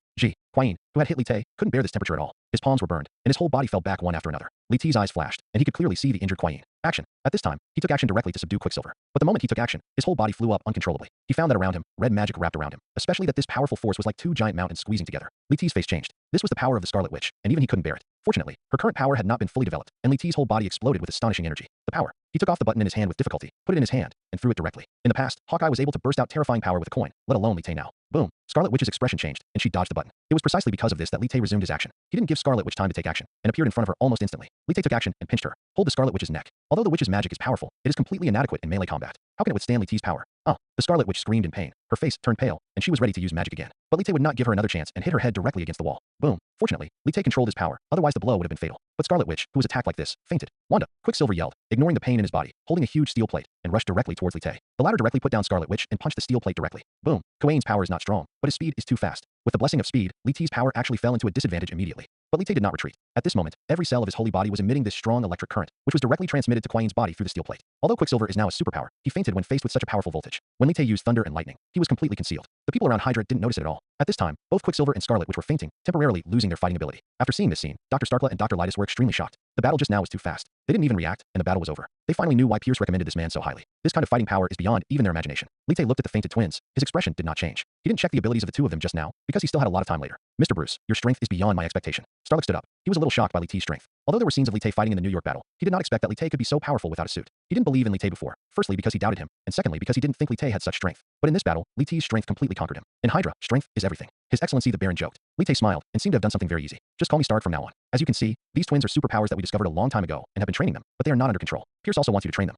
Quain, who had hit Li Tay, couldn't bear this temperature at all. His palms were burned, and his whole body fell back one after another. Li Tay's eyes flashed, and he could clearly see the injured Quain. Action. At this time, he took action directly to subdue Quicksilver. But the moment he took action, his whole body flew up uncontrollably. He found that around him, red magic wrapped around him, especially that this powerful force was like two giant mountains squeezing together. Li Tay's face changed. This was the power of the Scarlet Witch, and even he couldn't bear it. Fortunately, her current power had not been fully developed, and Li Tay's whole body exploded with astonishing energy. The power. He took off the button in his hand with difficulty, put it in his hand, and threw it directly. In the past, Hawkeye was able to burst out terrifying power with a coin, let alone Li Tay now. Boom. Scarlet Witch's expression changed, and she dodged the button. It was precisely because of this that Li Tay resumed his action. He didn't give Scarlet Witch time to take action, and appeared in front of her almost instantly. Li Tay took action and pinched her. Hold the Scarlet Witch's neck. Although the witch's magic is powerful, it is completely inadequate in melee combat. How can it withstand Li Tay's power? The Scarlet Witch screamed in pain. Her face turned pale, and she was ready to use magic again. But Li Tay would not give her another chance and hit her head directly against the wall. Boom. Fortunately, Li Tay controlled his power, otherwise the blow would have been fatal. But Scarlet Witch, who was attacked like this, fainted. Wanda, Quicksilver yelled, ignoring the pain in his body, holding a huge steel plate, and rushed directly towards Li Tay. The latter directly put down Scarlet Witch and punched the steel plate directly. Boom. Quain's power is not strong, but his speed is too fast. With the blessing of speed, Li Tay's power actually fell into a disadvantage immediately. But Li Tay did not retreat. At this moment, every cell of his holy body was emitting this strong electric current, which was directly transmitted to Quain's body through the steel plate. Although Quicksilver is now a superpower, he fainted when faced with such a powerful voltage. When Li Tay used thunder and lightning, he was completely concealed. The people around Hydra didn't notice it at all. At this time, both Quicksilver and Scarlet Witch were fainting, temporarily losing their fighting ability. After seeing this scene, Dr. Starkla and Dr. Lytus were extremely shocked. The battle just now was too fast. They didn't even react, and the battle was over. They finally knew why Pierce recommended this man so highly. This kind of fighting power is beyond even their imagination. Li Tay looked at the fainted twins. His expression did not change. He didn't check the abilities of the two of them just now, because he still had a lot of time later. Mr. Bruce, your strength is beyond my expectation. Starlight stood up. He was a little shocked by Li Tay's strength. Although there were scenes of Li Tay fighting in the New York battle, he did not expect that Li Tay could be so powerful without a suit. He didn't believe in Li Tay before, firstly because he doubted him, and secondly because he didn't think Li Tay had such strength. But in this battle, Li Tay's strength completely conquered him. In Hydra, strength is everything. His Excellency the Baron joked. Li Tay smiled and seemed to have done something very easy. Just call me Stark from now on. As you can see, these twins are superpowers that we discovered a long time ago and have been training them, but they are not under control. Pierce also wants you to train them.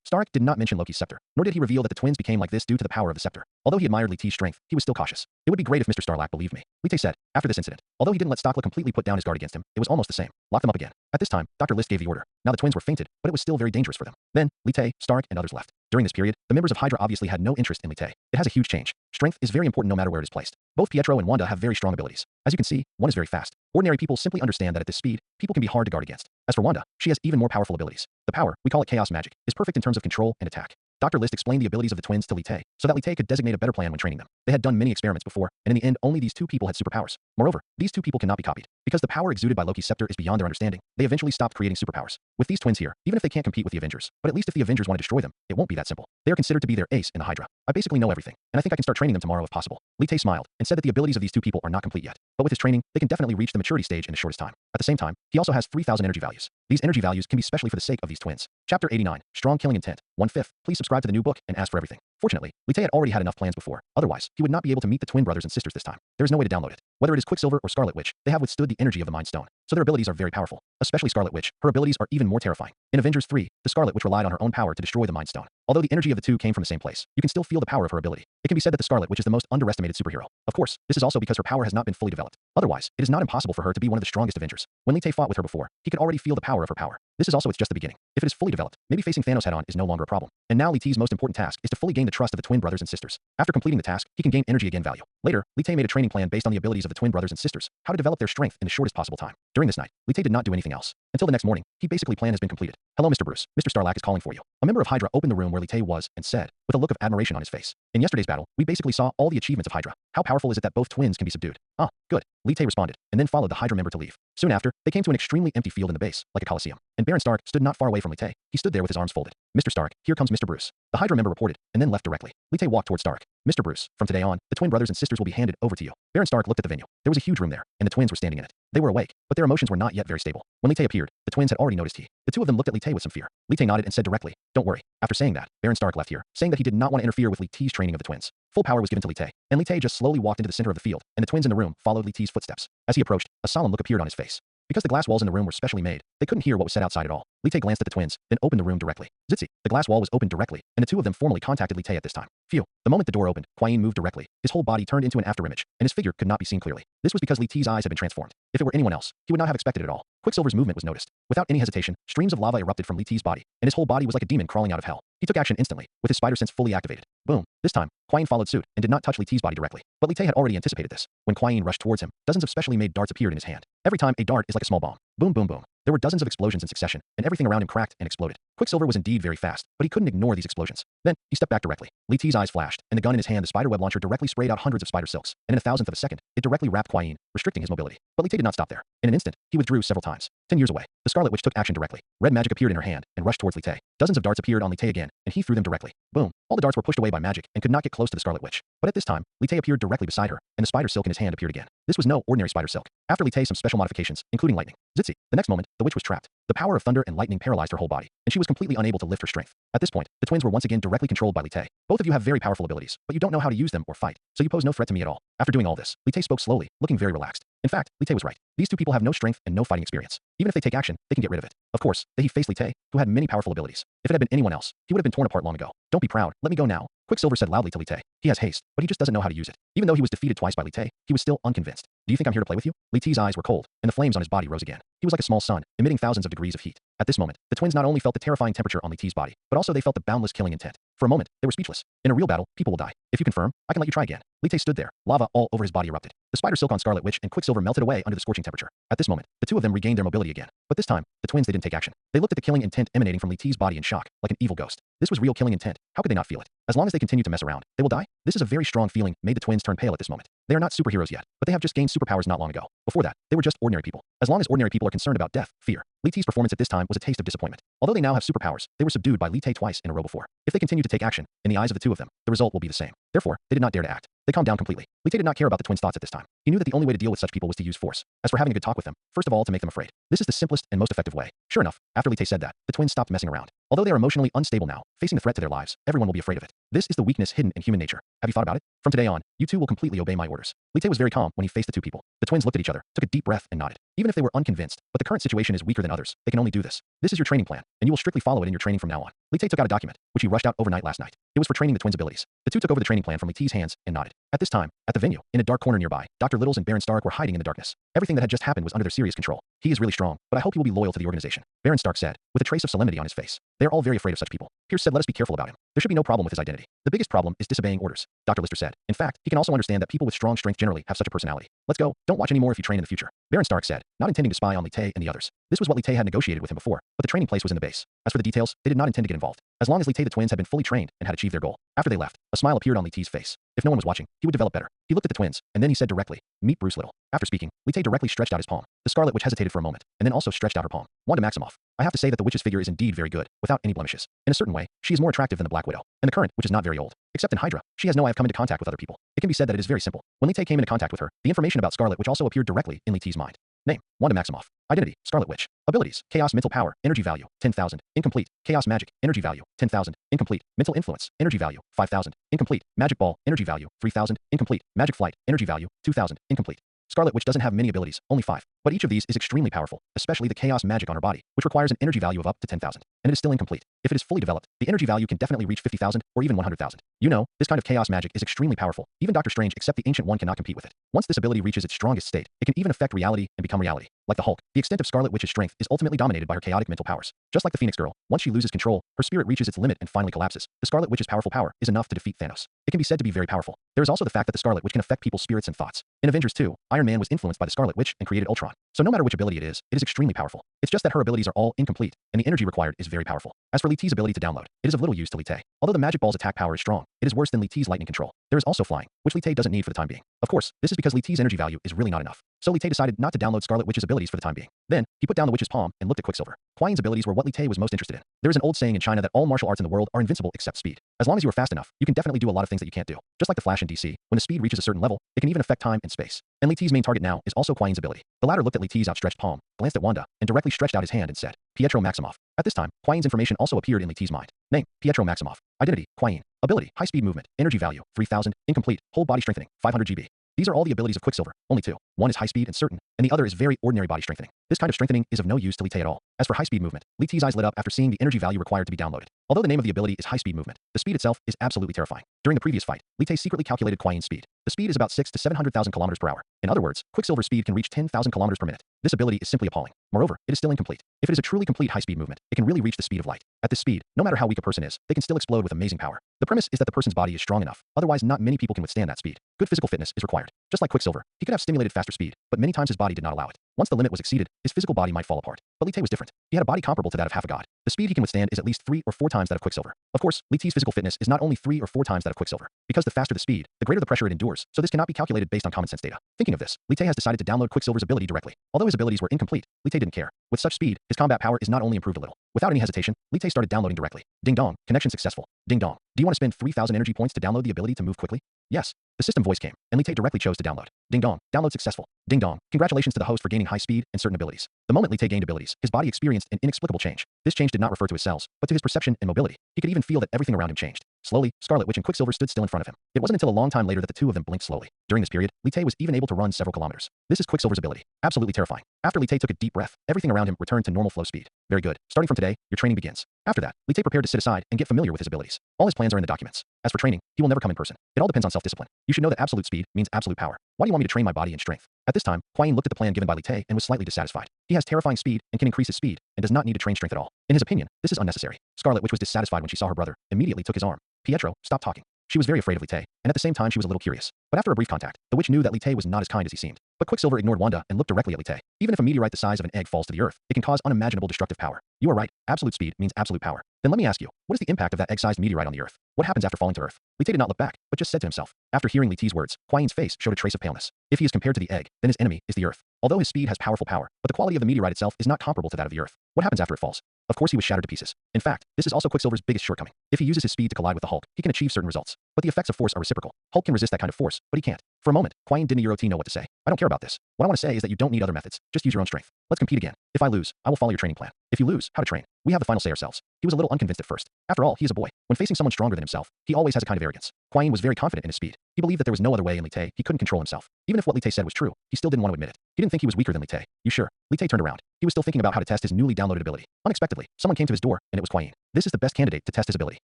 Stark did not mention Loki's scepter, nor did he reveal that the twins became like this due to the power of the scepter. Although he admired Li Tay's strength, he was still cautious. It would be great if Mr. Starlack believed me, Li Tay said. After this incident, although he didn't let Starkla completely put down his guard against him, it was almost the same. Lock them up again. At this time, Dr. List gave the order. Now the twins were fainted, but it was still very dangerous for them. Then, Li Tay, Stark, and others left. During this period, the members of Hydra obviously had no interest in Li Tay. It has a huge change. Strength is very important no matter where it is placed. Both Pietro and Wanda have very strong abilities. As you can see, one is very fast. Ordinary people simply understand that at this speed, people can be hard to guard against. As for Wanda, she has even more powerful abilities. The power, we call it chaos magic, is perfect in terms of control and attack. Dr. List explained the abilities of the twins to Li Tay, so that Li Tay could designate a better plan when training them. They had done many experiments before, and in the end only these two people had superpowers. Moreover, these two people cannot be copied. Because the power exuded by Loki's scepter is beyond their understanding, they eventually stopped creating superpowers. With these twins here, even if they can't compete with the Avengers, but at least if the Avengers want to destroy them, it won't be that simple. They are considered to be their ace in the Hydra. I basically know everything, and I think I can start training them tomorrow if possible. Li Tay smiled, and said that the abilities of these two people are not complete yet. But with his training, they can definitely reach the maturity stage in the shortest time. At the same time, he also has 3,000 energy values. These energy values can be specially for the sake of these twins. Chapter 89, Strong Killing Intent, 1/5. Please subscribe to the new book and ask for everything. Fortunately, Li Tay had already had enough plans before. Otherwise, he would not be able to meet the twin brothers and sisters this time. There is no way to download it. Whether it is Quicksilver or Scarlet Witch, they have withstood the energy of the Mind Stone, so their abilities are very powerful. Especially Scarlet Witch, her abilities are even more terrifying. In Avengers 3, the Scarlet Witch relied on her own power to destroy the Mind Stone. Although the energy of the two came from the same place, you can still feel the power of her ability. It can be said that the Scarlet Witch is the most underestimated superhero. Of course, this is also because her power has not been fully developed. Otherwise, it is not impossible for her to be one of the strongest Avengers. When Li Tay fought with her before, he could already feel the power of her power. This is also just the beginning. If it is fully developed, maybe facing Thanos head-on is no longer a problem. And now Li Tay's most important task is to fully gain the trust of the twin brothers and sisters. After completing the task, he can gain energy again value. Later, Li Tay made a training plan based on the abilities of the twin brothers and sisters, how to develop their strength in the shortest possible time. During this night, Li Tay did not do anything else. Until the next morning, he basically plan has been completed. Hello Mr. Bruce, Mr. Starlack is calling for you. A member of Hydra opened the room where Li Tay was and said, with a look of admiration on his face. In yesterday's battle, we basically saw all the achievements of Hydra. How powerful is it that both twins can be subdued? Ah, good. Li Tay responded, and then followed the Hydra member to leave. Soon after, they came to an extremely empty field in the base, like a coliseum. And Baron Stark stood not far away from Li Tay. He stood there with his arms folded. Mr. Stark, here comes Mr. Bruce. The Hydra member reported, and then left directly. Li Tay walked towards Stark. Mr. Bruce, from today on, the twin brothers and sisters will be handed over to you. Baron Stark looked at the venue. There was a huge room there, and the twins were standing in it. They were awake, but their emotions were not yet very stable. When Li Tay appeared, the twins had already noticed he. The two of them looked at Li Tay with some fear. Li Tay nodded and said directly, don't worry. After saying that, Baron Stark left here, saying that he did not want to interfere with Li Tay's training of the twins. Full power was given to Li Tay, and Li Tay just slowly walked into the center of the field, and the twins in the room followed Li Tay's footsteps. As he approached, a solemn look appeared on his face. Because the glass walls in the room were specially made, they couldn't hear what was said outside at all. Li Tay glanced at the twins, then opened the room directly. Zitzi, the glass wall was opened directly, and the two of them formally contacted Li Tay at this time. Phew. The moment the door opened, Kuai Yin moved directly. His whole body turned into an afterimage, and his figure could not be seen clearly. This was because Li Tay's eyes had been transformed. If it were anyone else, he would not have expected it at all. Quicksilver's movement was noticed. Without any hesitation, streams of lava erupted from Li Tay's body, and his whole body was like a demon crawling out of hell. He took action instantly, with his spider sense fully activated. Boom. This time, Kuai Yin followed suit and did not touch Li Tay's body directly. But Li Tay had already anticipated this. When Kuai Yin rushed towards him, dozens of specially made darts appeared in his hand. Every time, a dart is like a small bomb. Boom, boom, boom. There were dozens of explosions in succession, and everything around him cracked and exploded. Quicksilver was indeed very fast, but he couldn't ignore these explosions. Then, he stepped back directly. Li Tay's eyes flashed, and the gun in his hand, the spiderweb launcher, directly sprayed out hundreds of spider silks, and in a thousandth of a second, it directly wrapped Kuai Yin, restricting his mobility. But Li Tay did not stop there. In an instant, he withdrew several times. 10 years away, the Scarlet Witch took action directly. Red magic appeared in her hand and rushed towards Li Tay. Dozens of darts appeared on Li Tay again, and he threw them directly. Boom. All the darts were pushed away by magic and could not get close to the Scarlet Witch. But at this time, Li Tay appeared directly beside her, and the spider silk in his hand appeared again. This was no ordinary spider silk. After Li Tay, some special modifications, including lightning. Zitzi. The next moment, the witch was trapped. The power of thunder and lightning paralyzed her whole body, and she was completely unable to lift her strength. At this point, the twins were once again directly controlled by Li Tay. Both of you have very powerful abilities, but you don't know how to use them or fight, so you pose no threat to me at all. After doing all this, Li Tay spoke slowly, looking very relaxed. In fact, Li Tay was right. These two people have no strength and no fighting experience. Even if they take action, they can get rid of it. Of course, he faced Li Tay, who had many powerful abilities. If it had been anyone else, he would have been torn apart long ago. Don't be proud, let me go now. Quicksilver said loudly to Li Tay. He has haste, but he just doesn't know how to use it. Even though he was defeated twice by Li Tay, he was still unconvinced. Do you think I'm here to play with you? Li Tay's eyes were cold, and the flames on his body rose again. He was like a small sun, emitting thousands of degrees of heat. At this moment, the twins not only felt the terrifying temperature on Li Tay's body, but also they felt the boundless killing intent. For a moment, they were speechless. In a real battle, people will die. If you confirm, I can let you try again. Li Tay stood there. Lava all over his body erupted. The spider silk on Scarlet Witch and Quicksilver melted away under the scorching temperature. At this moment, the two of them regained their mobility again. But this time, the twins, they didn't take action. They looked at the killing intent emanating from Li Tay's body in shock, like an evil ghost. This was real killing intent. How could they not feel it? As long as they continue to mess around, they will die. This is a very strong feeling, made the twins turn pale at this moment. They are not superheroes yet, but they have just gained superpowers not long ago. Before that, they were just ordinary people. As long as ordinary people are concerned about death, fear. Li Tay's performance at this time was a taste of disappointment. Although they now have superpowers, they were subdued by Li Tay twice in a row before. If they continue to take action, in the eyes of the two of them, the result will be the same. Therefore, they did not dare to act. They calmed down completely. Li Tay did not care about the twins' thoughts at this time. He knew that the only way to deal with such people was to use force. As for having a good talk with them, first of all to make them afraid. This is the simplest and most effective way. Sure enough, after Li Tay said that, the twins stopped messing around. Although they are emotionally unstable now, facing the threat to their lives, everyone will be afraid of it. This is the weakness hidden in human nature. Have you thought about it? From today on, you two will completely obey my orders. Li Tay was very calm when he faced the two people. The twins looked at each other, took a deep breath, and nodded. Even if they were unconvinced, but the current situation is weaker than others, they can only do this. This is your training plan, and you will strictly follow it in your training from now on. Li Tay took out a document, which he rushed out overnight last night. It was for training the twins' abilities. The two took over the training plan from Li Tay's hands and nodded. At this time, at the venue, in a dark corner nearby, Dr. Littles and Baron Stark were hiding in the darkness. Everything that had just happened was under their serious control. He is really strong, but I hope he will be loyal to the organization, Baron Stark said, with a trace of solemnity on his face. They are all very afraid of such people. Pierce said, let us be careful about him. There should be no problem with his identity. The biggest problem is disobeying orders, Dr. Lister said. In fact, he can also understand that people with strong strength generally have such a personality. Let's go. Don't watch anymore if you train in the future, Baron Stark said, not intending to spy on Li Tay and the others. This was what Li Tay had negotiated with him before, but the training place was in the base. As for the details, they did not intend to get involved. As long as Li Tay the twins had been fully trained and had achieved their goal. After they left, a smile appeared on Li Tay's face. If no one was watching, he would develop better. He looked at the twins, and then he said directly, meet Bruce Little. After speaking, Li Tay directly stretched out his palm. The Scarlet Witch hesitated for a moment, and then also stretched out her palm. Wanda Maximoff. I have to say that the witch's figure is indeed very good, without any blemishes. In a certain way, she is more attractive than the Black Widow. And the current, which is not very old. Except in Hydra, she has no I have come into contact with other people. It can be said that it is very simple. When Li Tay came into contact with her, the information about Scarlet Witch also appeared directly in Li Tay's mind. Name, Wanda Maximoff. Identity, Scarlet Witch. Abilities, Chaos Mental Power, Energy Value, 10,000. Incomplete. Chaos Magic, Energy Value, 10,000. Incomplete. Mental Influence, Energy Value, 5,000. Incomplete. Magic Ball, Energy Value, 3,000. Incomplete. Magic Flight, Energy Value, 2,000. Incomplete. Scarlet Witch doesn't have many abilities, only 5. But each of these is extremely powerful, especially the chaos magic on her body, which requires an energy value of up to 10,000. And it is still incomplete. If it is fully developed, the energy value can definitely reach 50,000 or even 100,000. You know, this kind of chaos magic is extremely powerful. Even Doctor Strange except the Ancient One cannot compete with it. Once this ability reaches its strongest state, it can even affect reality and become reality. Like the Hulk, the extent of Scarlet Witch's strength is ultimately dominated by her chaotic mental powers. Just like the Phoenix Girl, once she loses control, her spirit reaches its limit and finally collapses. The Scarlet Witch's powerful power is enough to defeat Thanos. It can be said to be very powerful. There is also the fact that the Scarlet Witch can affect people's spirits and thoughts. In Avengers 2, Iron Man was influenced by the Scarlet Witch and created Ultron. So no matter which ability it is extremely powerful. It's just that her abilities are all incomplete, and the energy required is very powerful. As for Li Tay's ability to download, it is of little use to Li Tay. Although the Magic Ball's attack power is strong, it is worse than Li Tay's lightning control. There is also flying, which Li Tay doesn't need for the time being. Of course, this is because Li Tay's energy value is really not enough. So Li Tay decided not to download Scarlet Witch's abilities for the time being. Then, he put down the witch's palm and looked at Quicksilver. Kuai Yin's abilities were what Li Tay was most interested in. There is an old saying in China that all martial arts in the world are invincible except speed. As long as you are fast enough, you can definitely do a lot of things that you can't do. Just like the Flash in DC, when the speed reaches a certain level, it can even affect time and space. And Li Tay's main target now is also Kuai Yin's ability. The latter looked at Li Tay's outstretched palm, glanced at Wanda, and directly stretched out his hand and said, Pietro Maximoff. At this time, Kuai Yin's information also appeared in Li Tay's mind. Name, Pietro Maximoff. Identity, Kuai Yin. Ability, high speed movement, energy value, 3,000. Incomplete, whole body strengthening, 500 GB. These are all the abilities of Quicksilver, only two. One is high speed and certain, and the other is very ordinary body strengthening. This kind of strengthening is of no use to Li Tei at all. As for high speed movement, Li Tei's eyes lit up after seeing the energy value required to be downloaded. Although the name of the ability is high speed movement, the speed itself is absolutely terrifying. During the previous fight, Li Tei secretly calculated Kuai Yin's speed. The speed is about 6 to 700,000 kilometers per hour. In other words, Quicksilver's speed can reach 10,000 kilometers per minute. This ability is simply appalling. Moreover, it is still incomplete. If it is a truly complete high-speed movement, it can really reach the speed of light. At this speed, no matter how weak a person is, they can still explode with amazing power. The premise is that the person's body is strong enough, otherwise not many people can withstand that speed. Good physical fitness is required. Just like Quicksilver, he could have stimulated faster speed, but many times his body did not allow it. Once the limit was exceeded, his physical body might fall apart. But Li Tei was different. He had a body comparable to that of half a god. The speed he can withstand is at least 3 or 4 times that of Quicksilver. Of course, Li Tei's physical fitness is not only 3 or 4 times that of Quicksilver. Because the faster the speed, the greater the pressure it endures, so this cannot be calculated based on common sense data. Thinking of this, Li Tei has decided to download Quicksilver's ability directly. Although his abilities were incomplete, Li Tei didn't care. With such speed, his combat power is not only improved a little. Without any hesitation, Li Tei started downloading directly. Ding dong, connection successful. Ding dong. Do you want to spend 3,000 energy points to download the ability to move quickly? Yes. The system voice came, and Li Tei directly chose to download. Ding dong, download successful. Ding dong, congratulations to the host for gaining high speed and certain abilities. The moment Li Tei gained abilities, his body experienced an inexplicable change. This change did not refer to his cells, but to his perception and mobility. He could even feel that everything around him changed. Slowly, Scarlet Witch and Quicksilver stood still in front of him. It wasn't until a long time later that the two of them blinked slowly. During this period, Li Tei was even able to run several kilometers. This is Quicksilver's ability. Absolutely terrifying. After Li Tei took a deep breath, everything around him returned to normal flow speed. Very good. Starting from today, your training begins. After that, Li Tei prepared to sit aside and get familiar with his abilities. All his plans are in the documents. As for training, he will never come in person. It all depends on self-discipline. You should know that absolute speed means absolute power. Why do you want me to train my body and strength? At this time, Kuai Yin looked at the plan given by Li Tei and was slightly dissatisfied. He has terrifying speed and can increase his speed, and does not need to train strength at all. In his opinion, this is unnecessary. Scarlet Witch was dissatisfied when she saw her brother, immediately took his arm. Pietro, stop talking. She was very afraid of Li Tei, and at the same time she was a little curious. But after a brief contact, the witch knew that Li Tei was not as kind as he seemed. But Quicksilver ignored Wanda and looked directly at Li Tei. Even if a meteorite the size of an egg falls to the earth, it can cause unimaginable destructive power. You are right, absolute speed means absolute power. Then let me ask you, what is the impact of that egg-sized meteorite on the earth? What happens after falling to earth? Li Tei did not look back, but just said to himself. After hearing Li Tei's words, Kuai Yin's face showed a trace of paleness. If he is compared to the egg, then his enemy is the earth. Although his speed has powerful power, but the quality of the meteorite itself is not comparable to that of the earth. What happens after it falls? Of course he was shattered to pieces. In fact, this is also Quicksilver's biggest shortcoming. If he uses his speed to collide with the Hulk, he can achieve certain results. But the effects of force are reciprocal. Hulk can resist that kind of force, but he can't. For a moment, Kuai Yin didn't know what to say. I don't care about this. What I want to say is that you don't need other methods. Just use your own strength. Let's compete again. If I lose, I will follow your training plan. If you lose, how to train. We have the final say ourselves. He was a little unconvinced at first. After all, he is a boy. When facing someone stronger than himself, he always has a kind of arrogance. Kuai Yin was very confident in his speed. He believed that there was no other way in Li Tei. He couldn't control himself. Even if what Li Tei said was true, he still didn't want to admit it. He didn't think he was weaker than Li Tei. You sure? Li Tei turned around. He was still thinking about how to test his newly downloaded ability. Unexpectedly, someone came to his door, and it was Kuai Yin. This is the best candidate to test his ability.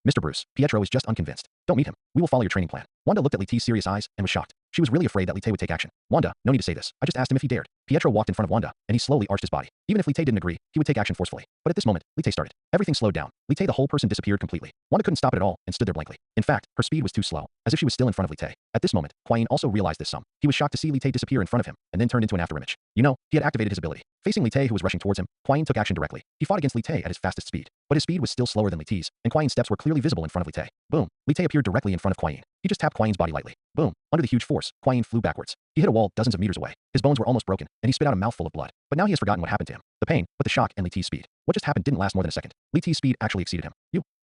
Mr. Bruce, Pietro is just unconvinced. Don't meet him. We will follow your training plan. Wanda looked at Li Tei's serious eyes and was shocked. She was really afraid that Li Tei would take action. Wanda, no need to say this. I just asked him if he dared. Pietro walked in front of Wanda, and he slowly arched his body. Even if Li Tei didn't agree, he would take action forcefully. But at this moment, Li Tei started. Everything slowed down. Li Tei, the whole person, disappeared completely. Wanda couldn't stop it at all and stood there blankly. In fact, her speed was too slow, as if she was still in front of Li Tei. At this moment, Kuai Yin also realized this. He was shocked to see Li Tei disappear in front of him, and then turned into an afterimage. You know, he had activated his ability. Facing Li Tei, who was rushing towards him, Kuai Yin took action directly. He fought against Li Tei at his fastest speed. But his speed was still slower than Li Tei's, and Kuai Yin's steps were clearly visible in front of Li Tei. Boom. Li Tei appeared directly in front of Kuai Yin. He just tapped Kuai Yin's body lightly. Boom. Under the huge force, Kuai Yin flew backwards. He hit a wall dozens of meters away. His bones were almost broken, and he spit out a mouthful of blood. But now he has forgotten what happened to him. The pain, but the shock and Li Tei's speed. What just happened didn't last more than a second. Li Tei's speed actually exceeded him.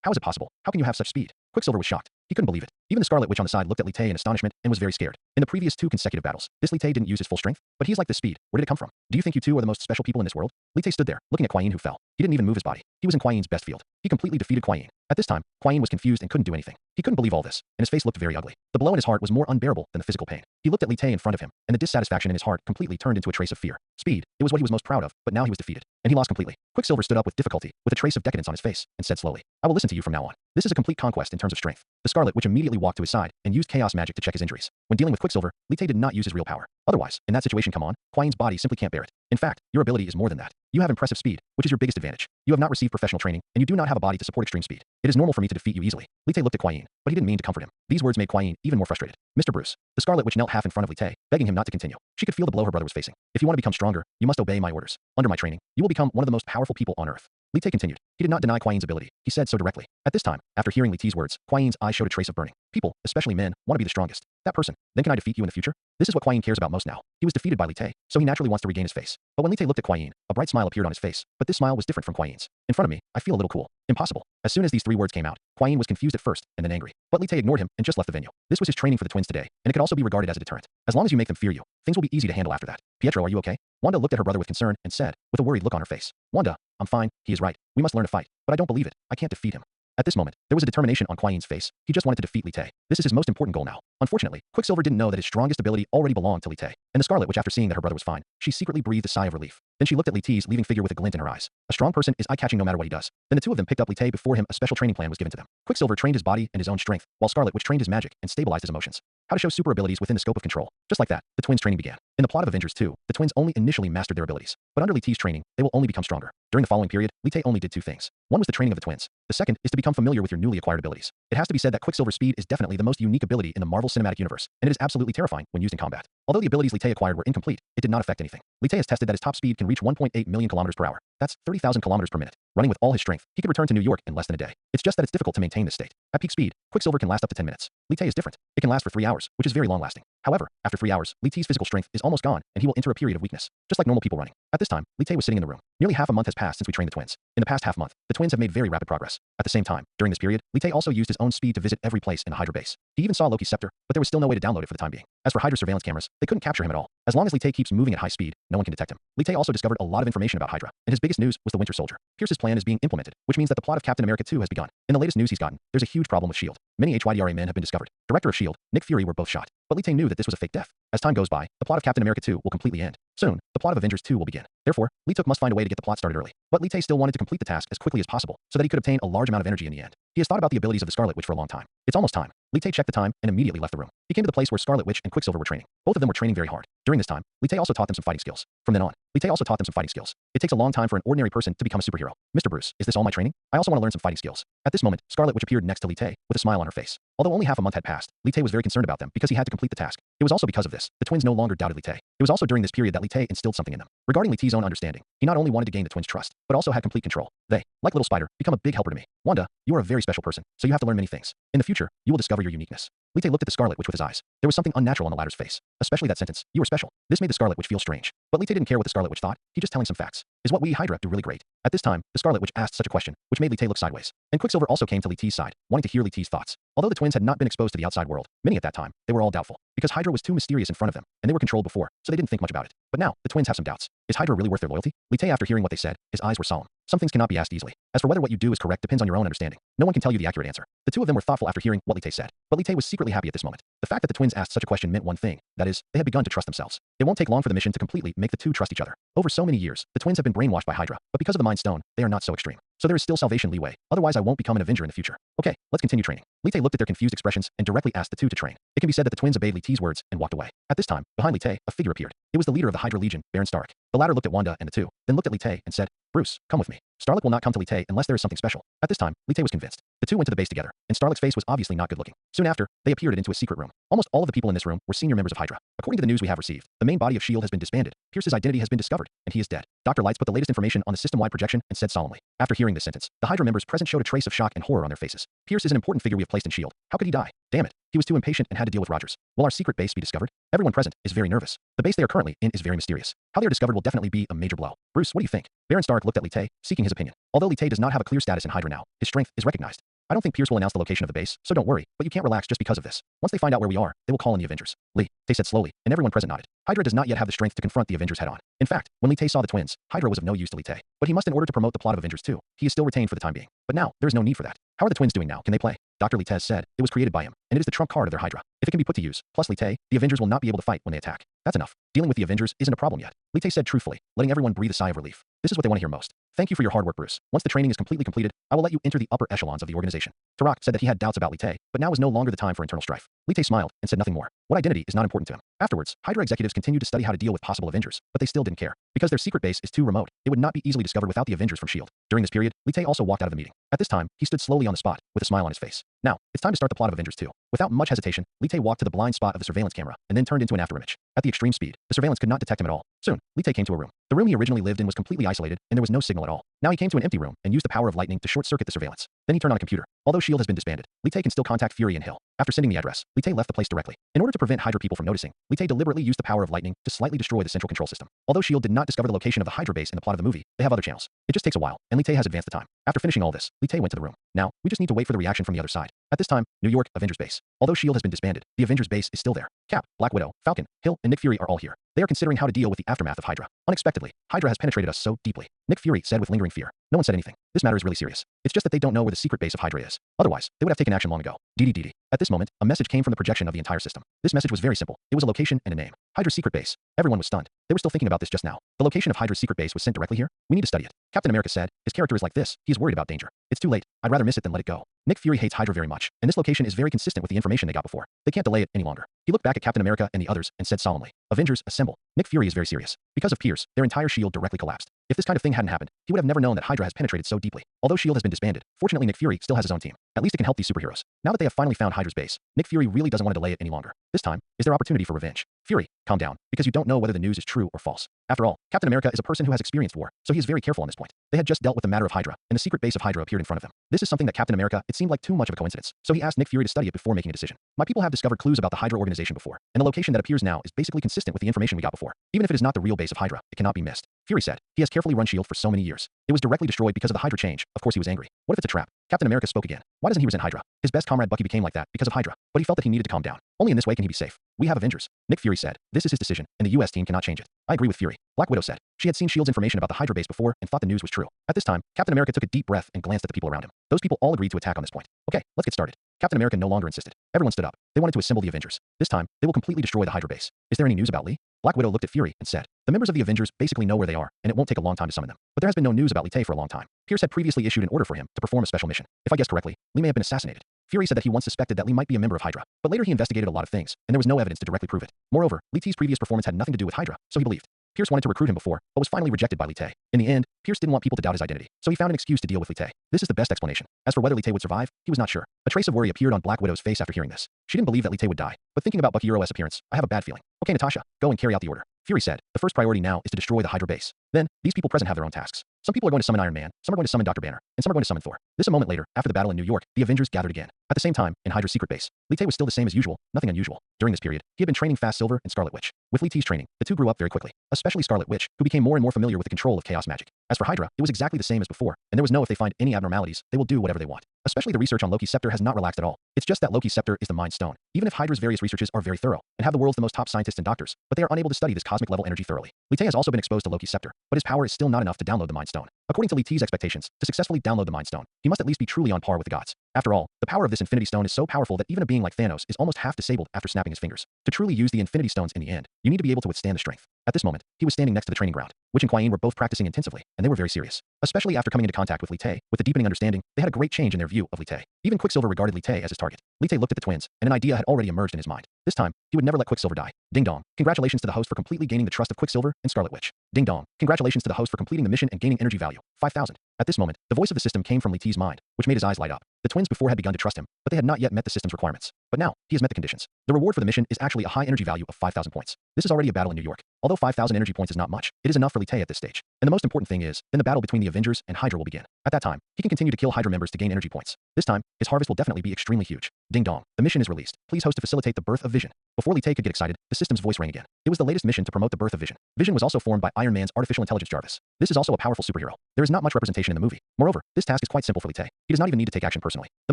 How is it possible? How can you have such speed? Quicksilver was shocked. He couldn't believe it. Even the Scarlet Witch on the side looked at Li Tei in astonishment and was very scared. In the previous 2 consecutive battles, this Li Tei didn't use his full strength, but he's like this speed. Where did it come from? Do you think you two are the most special people in this world? Li Tei stood there, looking at Kuai Yin, who fell. He didn't even move his body. He was in Kuai Yin's best field. He completely defeated Kuai Yin. At this time, Kuai Yin was confused and couldn't do anything. He couldn't believe all this, and his face looked very ugly. The blow in his heart was more unbearable than the physical pain. He looked at Li Tei in front of him, and the dissatisfaction in his heart completely turned into a trace of fear. Speed. It was what he was most proud of, but now he was defeated, and he lost completely. Quicksilver stood up with difficulty, with a trace of decadence on his face, and said slowly, I will listen to you from now on. This is a complete conquest in terms of strength. The Scarlet Witch immediately walked to his side and used chaos magic to check his injuries. When dealing with Quicksilver, Li Tei did not use his real power. Otherwise, in that situation, come on, Kuai Yin's body simply can't bear it. In fact, your ability is more than that. You have impressive speed, which is your biggest advantage. You have not received professional training, and you do not have a body to support extreme speed. It is normal for me to defeat you easily. Li Tei looked at Kuai Yin, but he didn't mean to comfort him. These words made Kuai Yin even more frustrated. Mr. Bruce. The Scarlet Witch knelt half in front of Li Tei, begging him not to continue. She could feel the blow her brother was facing. If you want to become stronger, you must obey my orders. Under my training, you will become one of the most powerful people on earth. Li Tei continued. He did not deny Kuai Yin's ability. He said so directly. At this time, after hearing Li Tei's words, Kuai Yin's eyes showed a trace of burning. People, especially men, want to be the strongest. That person. Then can I defeat you in the future? This is what Kuai Yin cares about most now. He was defeated by Li Tei, so he naturally wants to regain his face. But when Li Tei looked at Kuai Yin, a bright smile appeared on his face. But this smile was different from Kuai Yin's. In front of me, I feel a little cool. Impossible. As soon as these 3 words came out, Kuai Yin was confused at first, and then angry. But Li Tei ignored him and just left the venue. This was his training for the twins today, and it could also be regarded as a deterrent. As long as you make them fear you, things will be easy to handle after that. Pietro, are you okay? Wanda looked at her brother with concern and said, with a worried look on her face, Wanda, I'm fine, he is right. We must learn to fight. But I don't believe it. I can't defeat him. At this moment, there was a determination on Kuai Yin's face. He just wanted to defeat Li Tae. This is his most important goal now. Unfortunately, Quicksilver didn't know that his strongest ability already belonged to Li Tae. And the Scarlet Witch, after seeing that her brother was fine, she secretly breathed a sigh of relief. Then she looked at Li Tae's leaving figure with a glint in her eyes. A strong person is eye-catching no matter what he does. Then the two of them picked up Li Tae. Before him, a special training plan was given to them. Quicksilver trained his body and his own strength, while Scarlet Witch trained his magic and stabilized his emotions. How to show super abilities within the scope of control. Just like that, the twins' training began. In the plot of Avengers 2, the twins only initially mastered their abilities. But under Li Tae's training, they will only become stronger. During the following period, Li Tae only did two things. One was the training of the twins. The second is to become familiar with your newly acquired abilities. It has to be said that Quicksilver's speed is definitely the most unique ability in the Marvel Cinematic Universe, and it is absolutely terrifying when used in combat. Although the abilities Li Tae acquired were incomplete, it did not affect anything. Li Tae has tested that his top speed can reach 1.8 million kilometers per hour. That's 30,000 kilometers per minute. Running with all his strength, he could return to New York in less than a day. It's just that it's difficult to maintain this state. At peak speed, Quicksilver can last up to 10 minutes. Li Tae is different. It can last for 3 hours, which is very long-lasting. However, after 3 hours, Li Tae's physical strength is almost gone, and he will enter a period of weakness, just like normal people running. At this time, Li Tae was sitting in the room. Nearly half a month has passed since we trained the twins. In the past half month, the twins have made very rapid progress. At the same time, during this period, Li Tae also used his own speed to visit every place in the Hydra base. He even saw Loki's scepter, but there was still no way to download it for the time being. As for Hydra surveillance cameras, they couldn't capture him at all. As long as Li Tae keeps moving at high speed, no one can detect him. Li Tae also discovered a lot of information about Hydra, and his biggest news was the Winter Soldier. Pierce's plan is being implemented, which means that the plot of Captain America 2 has begun. In the latest news he's gotten, there's a huge problem with S.H.I.E.L.D. Many HYDRA men have been discovered. Director of S.H.I.E.L.D., Nick Fury were both shot. But Li Tae knew that this was a fake death. As time goes by, the plot of Captain America 2 will completely end. Soon, the plot of Avengers 2 will begin. Therefore, Li Tae must find a way to get the plot started early. But Li Tae still wanted to complete the task as quickly as possible, so that he could obtain a large amount of energy in the end. He has thought about the abilities of the Scarlet Witch for a long time. It's almost time. Li Tae checked the time and immediately left the room. He came to the place where Scarlet Witch and Quicksilver were training. Both of them were training very hard. During this time, Li Tae also taught them some fighting skills. From then on, Li Tae also taught them some fighting skills. It takes a long time for an ordinary person to become a superhero. Mr. Bruce, is this all my training? I also want to learn some fighting skills. At this moment, Scarlet Witch appeared next to Li Tae with a smile on her face. Although only half a month had passed, Li Tae was very concerned about them because he had to complete the task. It was also because of this, the twins no longer doubted Li Tae. It was also during this period that Li Tae instilled something in them. Regarding Li Tae's own understanding, he not only wanted to gain the twins' trust, but also had complete control. They, like Little Spider, become a big helper to me. Wanda, you are a very special person, so you have to learn many things. In the future, you will discover your uniqueness. Li Tae looked at the Scarlet Witch with his eyes. There was something unnatural on the latter's face, especially that sentence, you are special. This made the Scarlet Witch feel strange. But Li Tae didn't care what the Scarlet Witch thought, he just telling some facts. Is what we Hydra do really great? At this time, the Scarlet Witch asked such a question, which made Li Tae look sideways. And Quicksilver also came to Li Tae's side, wanting to hear Li Tae's thoughts. Although the twins had not been exposed to the outside world, many at that time, they were all doubtful. Because Hydra was too mysterious in front of them, and they were controlled before, so they didn't think much about it. But now, the twins have some doubts. Is Hydra really worth their loyalty? Li Tae, after hearing what they said, his eyes were solemn. Some things cannot be asked easily. As for whether what you do is correct depends on your own understanding. No one can tell you the accurate answer. The two of them were thoughtful after hearing what Li Tae said. But Li Tae was secretly happy at this moment. The fact that the twins asked such a question meant one thing, that is, they had begun to trust themselves. It won't take long for the mission to completely make the two trust each other. Over so many years, the twins have been brainwashed by Hydra, but because of the Mind Stone, they are not so extreme. So there is still salvation leeway, otherwise I won't become an Avenger in the future. Okay, let's continue training. Li Tae looked at their confused expressions and directly asked the two to train. It can be said that the twins obeyed Li Tae's words and walked away. At this time, behind Li Tae, a figure appeared. It was the leader of the Hydra Legion, Baron Stark. The latter looked at Wanda and the two, then looked at Li Tae and said, Bruce, come with me. Starlight will not come to Li Tae unless there is something special. At this time, Li Tae was convinced. The two went to the base together, and Starlight's face was obviously not good looking. Soon after, they appeared into a secret room. Almost all of the people in this room were senior members of Hydra. According to the news we have received, the main body of S.H.I.E.L.D. has been disbanded. Pierce's identity has been discovered, and he is dead. Dr. Lights put the latest information on the system-wide projection and said solemnly. After hearing this sentence, the Hydra members present showed a trace of shock and horror on their faces. Pierce is an important figure we have placed in S.H.I.E.L.D. How could he die? Damn it. He was too impatient and had to deal with Rogers. Will our secret base be discovered? Everyone present is very nervous. The base they are currently in is very mysterious. How they are discovered will definitely be a major blow. Bruce, what do you think? Baron Stark looked at Li Tae, seeking his opinion. Although Li Tae does not have a clear status in Hydra now, his strength is recognized. I don't think Pierce will announce the location of the base, so don't worry, but you can't relax just because of this. Once they find out where we are, they will call in the Avengers. Li Tae said slowly, and everyone present nodded. Hydra does not yet have the strength to confront the Avengers head-on. In fact, when Li Tae saw the twins, Hydra was of no use to Li Tae. But he must in order to promote the plot of Avengers 2. He is still retained for the time being. But now, there is no need for that. How are the twins doing now? Can they play? Dr. Li Tae said, it was created by him, and it is the trump card of their Hydra. If it can be put to use, plus Li Tae, the Avengers will not be able to fight when they attack. That's enough. Dealing with the Avengers isn't a problem yet. Li Tae said truthfully, letting everyone breathe a sigh of relief. This is what they want to hear most. Thank you for your hard work, Bruce. Once the training is completely completed, I will let you enter the upper echelons of the organization. Tarak said that he had doubts about Li Tae, but now was no longer the time for internal strife. Li Tae smiled and said nothing more. What identity is not important to him. Afterwards, Hydra executives continued to study how to deal with possible Avengers, but they still didn't care. Because their secret base is too remote, it would not be easily discovered without the Avengers from S.H.I.E.L.D. During this period, Li Tae also walked out of the meeting. At this time, he stood slowly on the spot, with a smile on his face. Now, it's time to start the plot of Avengers 2. Without much hesitation, Li Tae walked to the blind spot of the surveillance camera, and then turned into an afterimage. At the extreme speed, the surveillance could not detect him at all. Soon, Li Tae came to a room. The room he originally lived in was completely isolated, and there was no signal at all. Now he came to an empty room, and used the power of lightning to short-circuit the surveillance. Then he turned on a computer. Although S.H.I.E.L.D. has been disbanded, Li Tae can still contact Fury and Hill. After sending the address, Li Tae left the place directly. In order to prevent Hydra people from noticing, Li Tae deliberately used the power of lightning to slightly destroy the central control system. Although S.H.I.E.L.D. did not discover the location of the Hydra base in the plot of the movie, they have other channels. It just takes a while, and Li Tae has advanced the time. After finishing all this, Li Tae went to the room. Now, we just need to wait for the reaction from the other side. At this time, New York, Avengers base. Although S.H.I.E.L.D. has been disbanded, the Avengers base is still there. Cap, Black Widow, Falcon, Hill, and Nick Fury are all here. They are considering how to deal with the aftermath of Hydra. Unexpectedly, Hydra has penetrated us so deeply. Nick Fury said with lingering fear. No one said anything. This matter is really serious. It's just that they don't know where the secret base of Hydra is. Otherwise, they would have taken action long ago. DDDD. At this moment, a message came from the projection of the entire system. This message was very simple. It was a location and a name. Hydra's secret base. Everyone was stunned. They were still thinking about this just now. The location of Hydra's secret base was sent directly here. We need to study it. Captain America said, his character is like this. He is worried about danger. It's too late. I'd rather miss it than let it go. Nick Fury hates Hydra very much, and this location is very consistent with the information they got before. They can't delay it any longer. He looked back at Captain America and the others and said solemnly, Avengers, assemble. Nick Fury is very serious. Because of Pierce, their entire shield directly collapsed. If this kind of thing hadn't happened, he would have never known that Hydra has penetrated so deeply. Although S.H.I.E.L.D. has been disbanded, fortunately Nick Fury still has his own team. At least it can help these superheroes. Now that they have finally found Hydra's base, Nick Fury really doesn't want to delay it any longer. This time is their opportunity for revenge. Fury, calm down, because you don't know whether the news is true or false. After all, Captain America is a person who has experienced war, so he is very careful on this point. They had just dealt with the matter of Hydra, and the secret base of Hydra appeared in front of them. This is something that Captain America, it seemed like too much of a coincidence, so he asked Nick Fury to study it before making a decision. My people have discovered clues about the Hydra organization before, and the location that appears now is basically consistent with the information we got before. Even if it is not the real base of Hydra, it cannot be missed. Fury said, he has carefully run S.H.I.E.L.D. for so many years. It was directly destroyed because of the Hydra change. Of course he was angry. What if it's a trap? Captain America spoke again. Why doesn't he resent Hydra? His best comrade Bucky became like that because of Hydra, but he felt that he needed to calm down. Only in this way can he be safe. We have Avengers. Nick Fury said, this is his decision, and the US team cannot change it. I agree with Fury. Black Widow said, she had seen S.H.I.E.L.D.'s information about the Hydra base before and thought the news was true. At this time, Captain America took a deep breath and glanced at the people around him. Those people all agreed to attack on this point. Okay, let's get started. Captain America no longer insisted. Everyone stood up. They wanted to assemble the Avengers. This time, they will completely destroy the Hydra base. Is there any news about Lee? Black Widow looked at Fury and said, the members of the Avengers basically know where they are, and it won't take a long time to summon them. But there has been no news about Lee for a long time. Pierce had previously issued an order for him to perform a special mission. If I guessed correctly, Lee may have been assassinated. Fury said that he once suspected that Lee might be a member of Hydra, but later he investigated a lot of things, and there was no evidence to directly prove it. Moreover, Lee T's previous performance had nothing to do with Hydra, so he believed. Pierce wanted to recruit him before, but was finally rejected by Lee Tay. In the end, Pierce didn't want people to doubt his identity, so he found an excuse to deal with Lee Tay. This is the best explanation. As for whether Lee Tay would survive, he was not sure. A trace of worry appeared on Black Widow's face after hearing this. She didn't believe that Lee Tay would die, but thinking about Bucky Euro's appearance, I have a bad feeling. Okay, Natasha, go and carry out the order. Fury said, the first priority now is to destroy the Hydra base. Then, these people present have their own tasks. Some people are going to summon Iron Man, some are going to summon Dr. Banner, and some are going to summon Thor. This a moment later, after the battle in New York, the Avengers gathered again. At the same time, in Hydra's secret base, Lee Tay was still the same as usual, nothing unusual. During this period, he had been training Fast Silver and Scarlet Witch. With Lee T's training, the two grew up very quickly, especially Scarlet Witch, who became more and more familiar with the control of chaos magic. As for Hydra, it was exactly the same as before, and there was no if they find any abnormalities, they will do whatever they want. Especially the research on Loki's scepter has not relaxed at all. It's just that Loki's scepter is the Mind Stone. Even if Hydra's various researches are very thorough, and have the world's the most top scientists and doctors, but they are unable to study this cosmic level energy thoroughly. Lee Tay has also been exposed to Loki's scepter, but his power is still not enough to download the Mind Stone. According to Lee T's expectations, to successfully download the Mind Stone, he must at least be truly on par with the gods. After all, the power of this Infinity Stone is so powerful that even a being like Thanos is almost half disabled after snapping his fingers. To truly use the Infinity Stones in the end, you need to be able to withstand the strength. At this moment, he was standing next to the training ground. Witch and Kwai were both practicing intensively, and they were very serious. Especially after coming into contact with Lee Tay, with the deepening understanding, they had a great change in their view of Lee Tay. Even Quicksilver regarded Lee Tay as his target. Lee Tay looked at the twins, and an idea had already emerged in his mind. This time, he would never let Quicksilver die. Ding dong. Congratulations to the host for completely gaining the trust of Quicksilver and Scarlet Witch. Ding dong. Congratulations to the host for completing the mission and gaining energy value. 5,000. At this moment, the voice of the system came from Lee T's mind, which made his eyes light up. The twins before had begun to trust him, but they had not yet met the system's requirements. But now, he has met the conditions. The reward for the mission is actually a high energy value of 5,000 points. This is already a battle in New York. Although 5,000 energy points is not much, it is enough for Lee Tay at this stage. And the most important thing is, then the battle between the Avengers and Hydra will begin. At that time, he can continue to kill Hydra members to gain energy points. This time, his harvest will definitely be extremely huge. Ding dong. The mission is released. Please host to facilitate the birth of Vision. Before Lee Tay could get excited, the system's voice rang again. It was the latest mission to promote the birth of Vision. Vision was also formed by Iron Man's artificial intelligence Jarvis. This is also a powerful superhero. There is not much representation in the movie. Moreover, this task is quite simple for Lee Tay. He does not even need to take action personally. The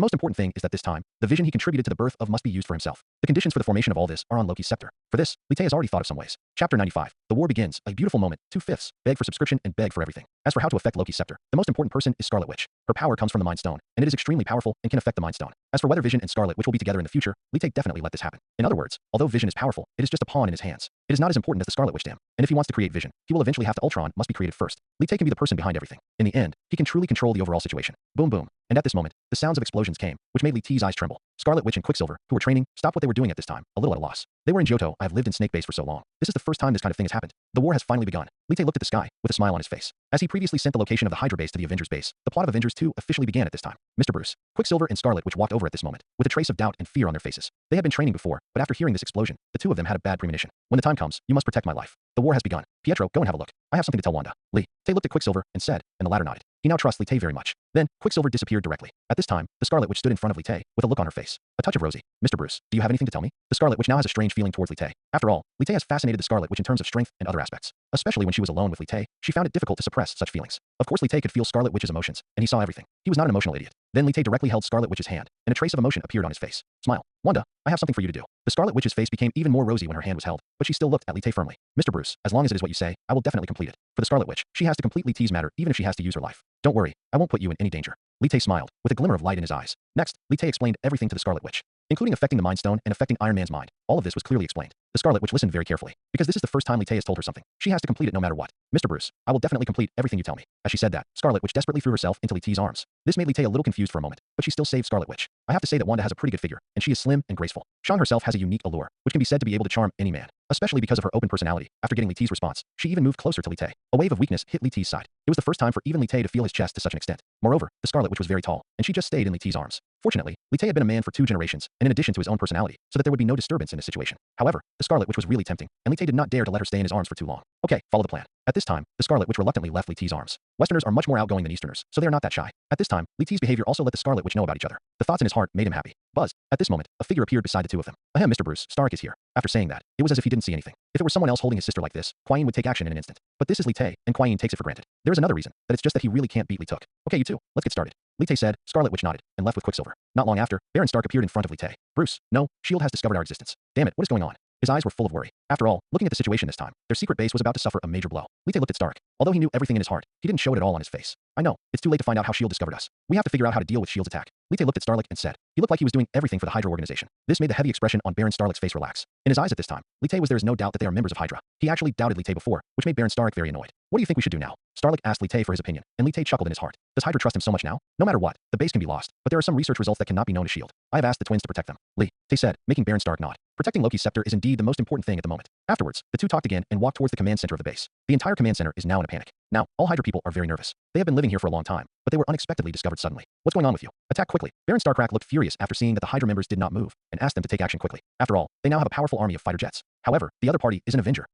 most important thing is that this time, the vision he contributed to the birth of must be used for himself. The conditions for the formation of all this are on Loki's scepter. For this, Lee Tay has already thought of some ways. Chapter 95. The war begins. A beautiful moment. 2/5. Beg for subscription and beg for everything. As for how to affect Loki's scepter, the most important person is Scarlet Witch. Her power comes from the Mind Stone, and it is extremely powerful and can affect the Mind Stone. As for whether Vision and Scarlet Witch will be together in the future, Lee Tay definitely let this happen. In other words, although Vision is powerful, it is just a pawn in his hands. It is not as important as the Scarlet Witch dam. And if he wants to create Vision, he will eventually have to Ultron must be created first. Lee Tay can be the person behind everything. In the end, he can truly control the overall situation. Boom boom. And at this moment, the sounds of explosions came, which made Lee T's eyes tremble. Scarlet Witch and Quicksilver, who were training, stopped what they were doing at this time, a little at a loss. They were in Johto. I have lived in Snake Base for so long. This is the first time this kind of thing has happened. The war has finally begun. Lee Tay looked at the sky, with a smile on his face. As he previously sent the location of the Hydra base to the Avengers base, the plot of Avengers 2 officially began at this time. Mr. Bruce, Quicksilver and Scarlet Witch walked over at this moment, with a trace of doubt and fear on their faces. They had been training before, but after hearing this explosion, the two of them had a bad premonition. When the time comes, you must protect my life. The war has begun. Pietro, go and have a look. I have something to tell Wanda. Lee Tay looked at Quicksilver and said, and the latter nodded. He now trusts Lee Tay very much. Then, Quicksilver disappeared directly. At this time, the Scarlet Witch stood in front of Lee Tay, with a look on her face. A touch of rosy. Mr. Bruce, do you have anything to tell me? The Scarlet Witch now has a strange feeling towards Lee Tay. After all, Lee Tay has fascinated the Scarlet Witch in terms of strength and other aspects. Especially when she was alone with Lee Tay, she found it difficult to suppress such feelings. Of course Lee Tay could feel Scarlet Witch's emotions, and he saw everything. He was not an emotional idiot. Then Li Tay directly held Scarlet Witch's hand, and a trace of emotion appeared on his face. Smile. Wanda, I have something for you to do. The Scarlet Witch's face became even more rosy when her hand was held, but she still looked at Li Tay firmly. Mr. Bruce, as long as it is what you say, I will definitely complete it. For the Scarlet Witch, she has to complete Li Tay's matter even if she has to use her life. Don't worry, I won't put you in any danger. Li Tay smiled, with a glimmer of light in his eyes. Next, Li Tay explained everything to the Scarlet Witch, including affecting the Mind Stone and affecting Iron Man's mind. All of this was clearly explained. The Scarlet Witch listened very carefully, because this is the first time Li Tay has told her something. She has to complete it no matter what. Mr. Bruce, I will definitely complete everything you tell me. As she said that, Scarlet Witch desperately threw herself into Li Tay's arms. This made Li Tay a little confused for a moment, but she still saved Scarlet Witch. I have to say that Wanda has a pretty good figure, and she is slim and graceful. Shang herself has a unique allure, which can be said to be able to charm any man, especially because of her open personality. After getting Li Tay's response, she even moved closer to Li Tay. A wave of weakness hit Li Tay's side. It was the first time for even Li Tay to feel his chest to such an extent. Moreover, the Scarlet Witch was very tall, and she just stayed in Li Tay's arms. Fortunately, Li Tay had been a man for 2 generations, and in addition to his own personality, so that there would be no disturbance in this situation. However, the Scarlet Witch was really tempting, and Li Tay did not dare to let her stay in his arms for too long. Okay, follow the plan. At this time, the Scarlet Witch reluctantly left Li Tay's arms. Westerners are much more outgoing than Easterners, so they are not that shy. At this time, Li Tay's behavior also let the Scarlet Witch know about each other. The thoughts in his heart made him happy. Buzz. At this moment, a figure appeared beside the two of them. Ahem, Mr. Bruce, Stark is here. After saying that, it was as if he didn't see anything. If it were someone else holding his sister like this, Kwai would take action in an instant. But this is Li Tay, and Kwai takes it for granted. There is another reason, that it's just that he really can't beat Li Took. Okay, you two, let's get started. Li Tay said. Scarlet Witch nodded, and left with Quicksilver. Not long after, Baron Stark appeared in front of Li Tay. Bruce, no, S.H.I.E.L.D. has discovered our existence. Damn it, what is going on? His eyes were full of worry. After all, looking at the situation this time, their secret base was about to suffer a major blow. Li Tay looked at Stark. Although he knew everything in his heart, he didn't show it at all on his face. I know, it's too late to find out how S.H.I.E.L.D. discovered us. We have to figure out how to deal with S.H.I.E.L.D.'s attack. Li Tay looked at Starlight and said. He looked like he was doing everything for the Hydra organization. This made the heavy expression on Baron Starlick's face relax. In his eyes at this time, Li Tay was there is no doubt that they are members of Hydra. He actually doubted Li Tay before, which made Baron Starlick very annoyed. What do you think we should do now? Starlick asked Li Tay for his opinion, and Li Tay chuckled in his heart. Does Hydra trust him so much now? No matter what, the base can be lost, but there are some research results that cannot be known to S.H.I.E.L.D. I have asked the twins to protect them. Li Tay said, making Baron Stark nod. Protecting Loki's scepter is indeed the most important thing at the moment. Afterwards, the two talked again and walked towards the command center of the base. The entire command center is now in a panic. Now, all Hydra people are very nervous. They have been living here for a long time, but they were unexpectedly discovered suddenly. What's going on with you? Attack quickly. Baron Starkrak looked furious after seeing that the Hydra members did not move, and asked them to take action quickly. After all, they now have a powerful army of fighter jets. However, the other party is an Avenger.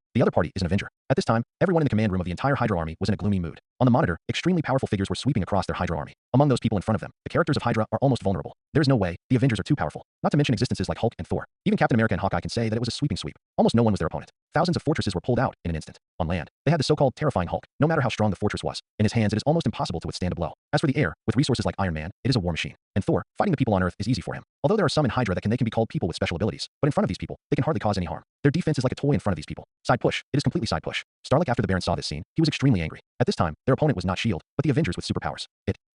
At this time, everyone in the command room of the entire Hydra army was in a gloomy mood. On the monitor, extremely powerful figures were sweeping across their Hydra army. Among those people in front of them, the characters of Hydra are almost vulnerable. There is no way, the Avengers are too powerful. Not to mention existences like Hulk and Thor. Even Captain America and Hawkeye can say that it was a sweeping sweep. Almost no one was their opponent. Thousands of fortresses were pulled out in an instant. On land, they had the so-called terrifying Hulk. No matter how strong the fortress was, in his hands it is almost impossible to withstand a blow. As for the air, with resources like Iron Man, it is a war machine. And Thor, fighting the people on Earth is easy for him. Although there are some in Hydra that can be called people with special abilities, but in front of these people, they can hardly cause any harm. Their defense is like a toy in front of these people. Side push. It is completely side push. Starlight after the Baron saw this scene, he was extremely angry. At this time, their opponent was not S.H.I.E.L.D., but the Avengers with superpowers.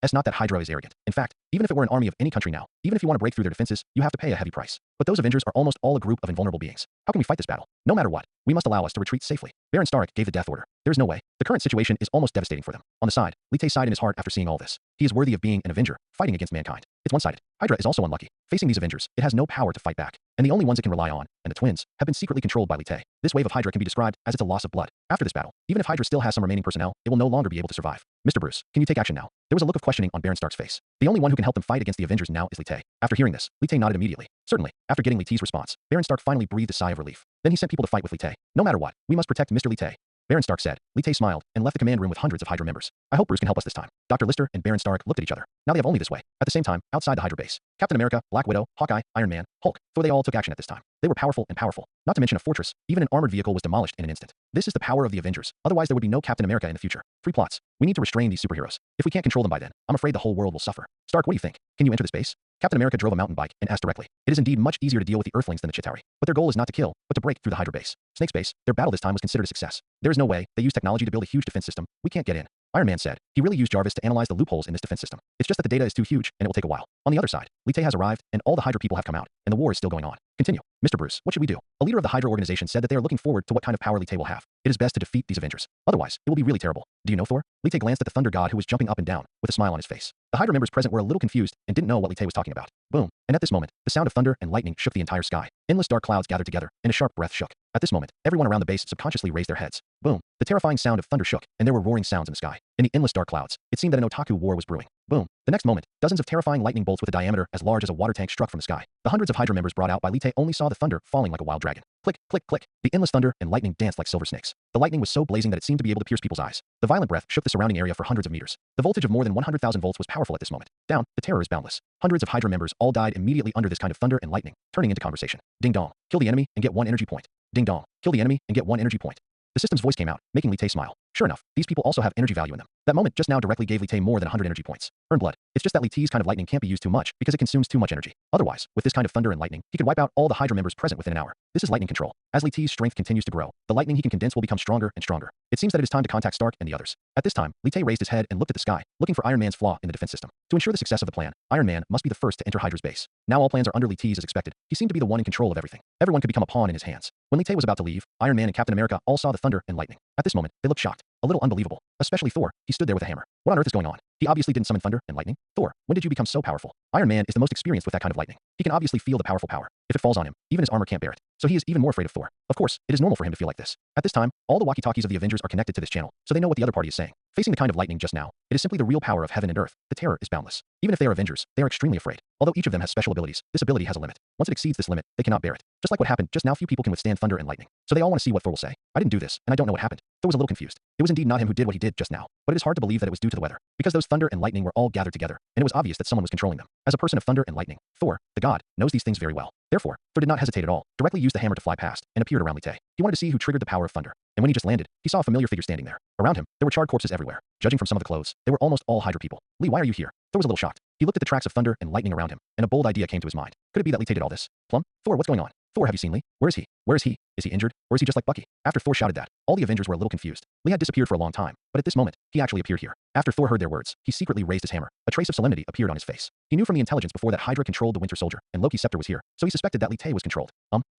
It's not that Hydra is arrogant. In fact, even if it were an army of any country now, even if you want to break through their defenses, you have to pay a heavy price. But those Avengers are almost all a group of invulnerable beings. How can we fight this battle? No matter what, we must allow us to retreat safely. Baron Stark gave the death order. There is no way. The current situation is almost devastating for them. On the side, Li Tay sighed in his heart after seeing all this. He is worthy of being an Avenger, fighting against mankind. It's one-sided. Hydra is also unlucky. Facing these Avengers, it has no power to fight back. And the only ones it can rely on, and the twins, have been secretly controlled by Li Tay. This wave of Hydra can be described as it's a loss of blood. After this battle, even if Hydra still has some remaining personnel, it will no longer be able to survive. Mr. Bruce, can you take action now? There was a look of questioning on Baron Stark's face. The only one who can help them fight against the Avengers now is Li Tay. After hearing this, Li Tay nodded immediately. Certainly. After getting Li Tay's response, Baron Stark finally breathed a sigh of relief. Then he sent people to fight with Li Tay. No matter what, we must protect Mr. Li Tay. Baron Stark said. Li Tay smiled, and left the command room with hundreds of Hydra members. I hope Bruce can help us this time. Dr. Lister and Baron Stark looked at each other. Now they have only this way. At the same time, outside the Hydra base, Captain America, Black Widow, Hawkeye, Iron Man, Hulk, Thor, they all took action at this time. They were powerful and powerful. Not to mention a fortress, even an armored vehicle was demolished in an instant. This is the power of the Avengers. Otherwise there would be no Captain America in the future. 3 plots. We need to restrain these superheroes. If we can't control them by then, I'm afraid the whole world will suffer. Stark, what do you think? Can you enter this base? Captain America drove a mountain bike and asked directly. It is indeed much easier to deal with the Earthlings than the Chitauri. But their goal is not to kill, but to break through the Hydra base. Snake's base, their battle this time was considered a success. There is no way. They use technology to build a huge defense system. We can't get in. Iron Man said. He really used Jarvis to analyze the loopholes in this defense system. It's just that the data is too huge, and it will take a while. On the other side, Li Tay has arrived, and all the Hydra people have come out, and the war is still going on. Continue. Mr. Bruce, what should we do? A leader of the Hydra organization said that they are looking forward to what kind of power Li Tay will have. It is best to defeat these Avengers. Otherwise, it will be really terrible. Do you know Thor? Li Tay glanced at the Thunder God who was jumping up and down, with a smile on his face. The Hydra members present were a little confused and didn't know what Li Tay was talking about. Boom. And at this moment, the sound of thunder and lightning shook the entire sky. Endless dark clouds gathered together, and a sharp breath shook. At this moment, everyone around the base subconsciously raised their heads. Boom. The terrifying sound of thunder shook, and there were roaring sounds in the sky. In the endless dark clouds, it seemed that an otaku war was brewing. Boom. The next moment, dozens of terrifying lightning bolts with a diameter as large as a water tank struck from the sky. The hundreds of Hydra members brought out by Li Tay only saw the thunder falling like a wild dragon. Click, click, click. The endless thunder and lightning danced like silver snakes. The lightning was so blazing that it seemed to be able to pierce people's eyes. The violent breath shook the surrounding area for hundreds of meters. The voltage of more than 100,000 volts was powerful at this moment. Down, the terror is boundless. Hundreds of Hydra members all died immediately under this kind of thunder and lightning, turning into conversation. Ding dong. Kill the enemy and get 1 energy point. Ding dong. Kill the enemy and get 1 energy point. The system's voice came out, making Li Tay smile. Sure enough, these people also have energy value in them. That moment just now directly gave Li Tay more than 100 energy points. Earn blood. It's just that Li Tay's kind of lightning can't be used too much because it consumes too much energy. Otherwise, with this kind of thunder and lightning, he could wipe out all the Hydra members present within an hour. This is lightning control. As Li Tay's strength continues to grow, the lightning he can condense will become stronger and stronger. It seems that it is time to contact Stark and the others. At this time, Li Tay raised his head and looked at the sky, looking for Iron Man's flaw in the defense system. To ensure the success of the plan, Iron Man must be the first to enter Hydra's base. Now all plans are under Li Tay's as expected. He seemed to be the one in control of everything. Everyone could become a pawn in his hands. When Li Tay was about to leave, Iron Man and Captain America all saw the thunder and lightning. At this moment, they looked shocked. A little unbelievable. Especially Thor. He stood there with a hammer. What on earth is going on? He obviously didn't summon thunder and lightning. Thor, when did you become so powerful? Iron Man is the most experienced with that kind of lightning. He can obviously feel the powerful power. If it falls on him, even his armor can't bear it. So he is even more afraid of Thor. Of course, it is normal for him to feel like this. At this time, all the walkie-talkies of the Avengers are connected to this channel, so they know what the other party is saying. Facing the kind of lightning just now, it is simply the real power of heaven and earth. The terror is boundless. Even if they are Avengers, they are extremely afraid. Although each of them has special abilities, this ability has a limit. Once it exceeds this limit, they cannot bear it. Just like what happened just now, few people can withstand thunder and lightning. So they all want to see what Thor will say. I didn't do this, and I don't know what happened. Thor was a little confused. It was indeed not him who did what he did just now, but it is hard to believe that it was due to the weather, because those thunder and lightning were all gathered together, and it was obvious that someone was controlling them. As a person of thunder and lightning, Thor, the god, knows these things very well. Therefore, Thor did not hesitate at all, directly used the hammer to fly past, and appeared around Li Tay. He wanted to see who triggered the power of thunder, and when he just landed, he saw a familiar figure standing there. Around him, there were charred corpses everywhere. Judging from some of the clothes, they were almost all Hydra people. Lee, why are you here? Thor was a little shocked. He looked at the tracks of thunder and lightning around him, and a bold idea came to his mind. Could it be that Li Tay did all this? Plum? Thor, what's going on? Thor, have you seen Lee? Where is he? Where is he? Is he injured? Or is he just like Bucky? After Thor shouted that, all the Avengers were a little confused. Lee had disappeared for a long time, but at this moment, he actually appeared here. After Thor heard their words, he secretly raised his hammer. A trace of solemnity appeared on his face. He knew from the intelligence before that Hydra controlled the Winter Soldier, and Loki's scepter was here, so he suspected that Li Tay was controlled.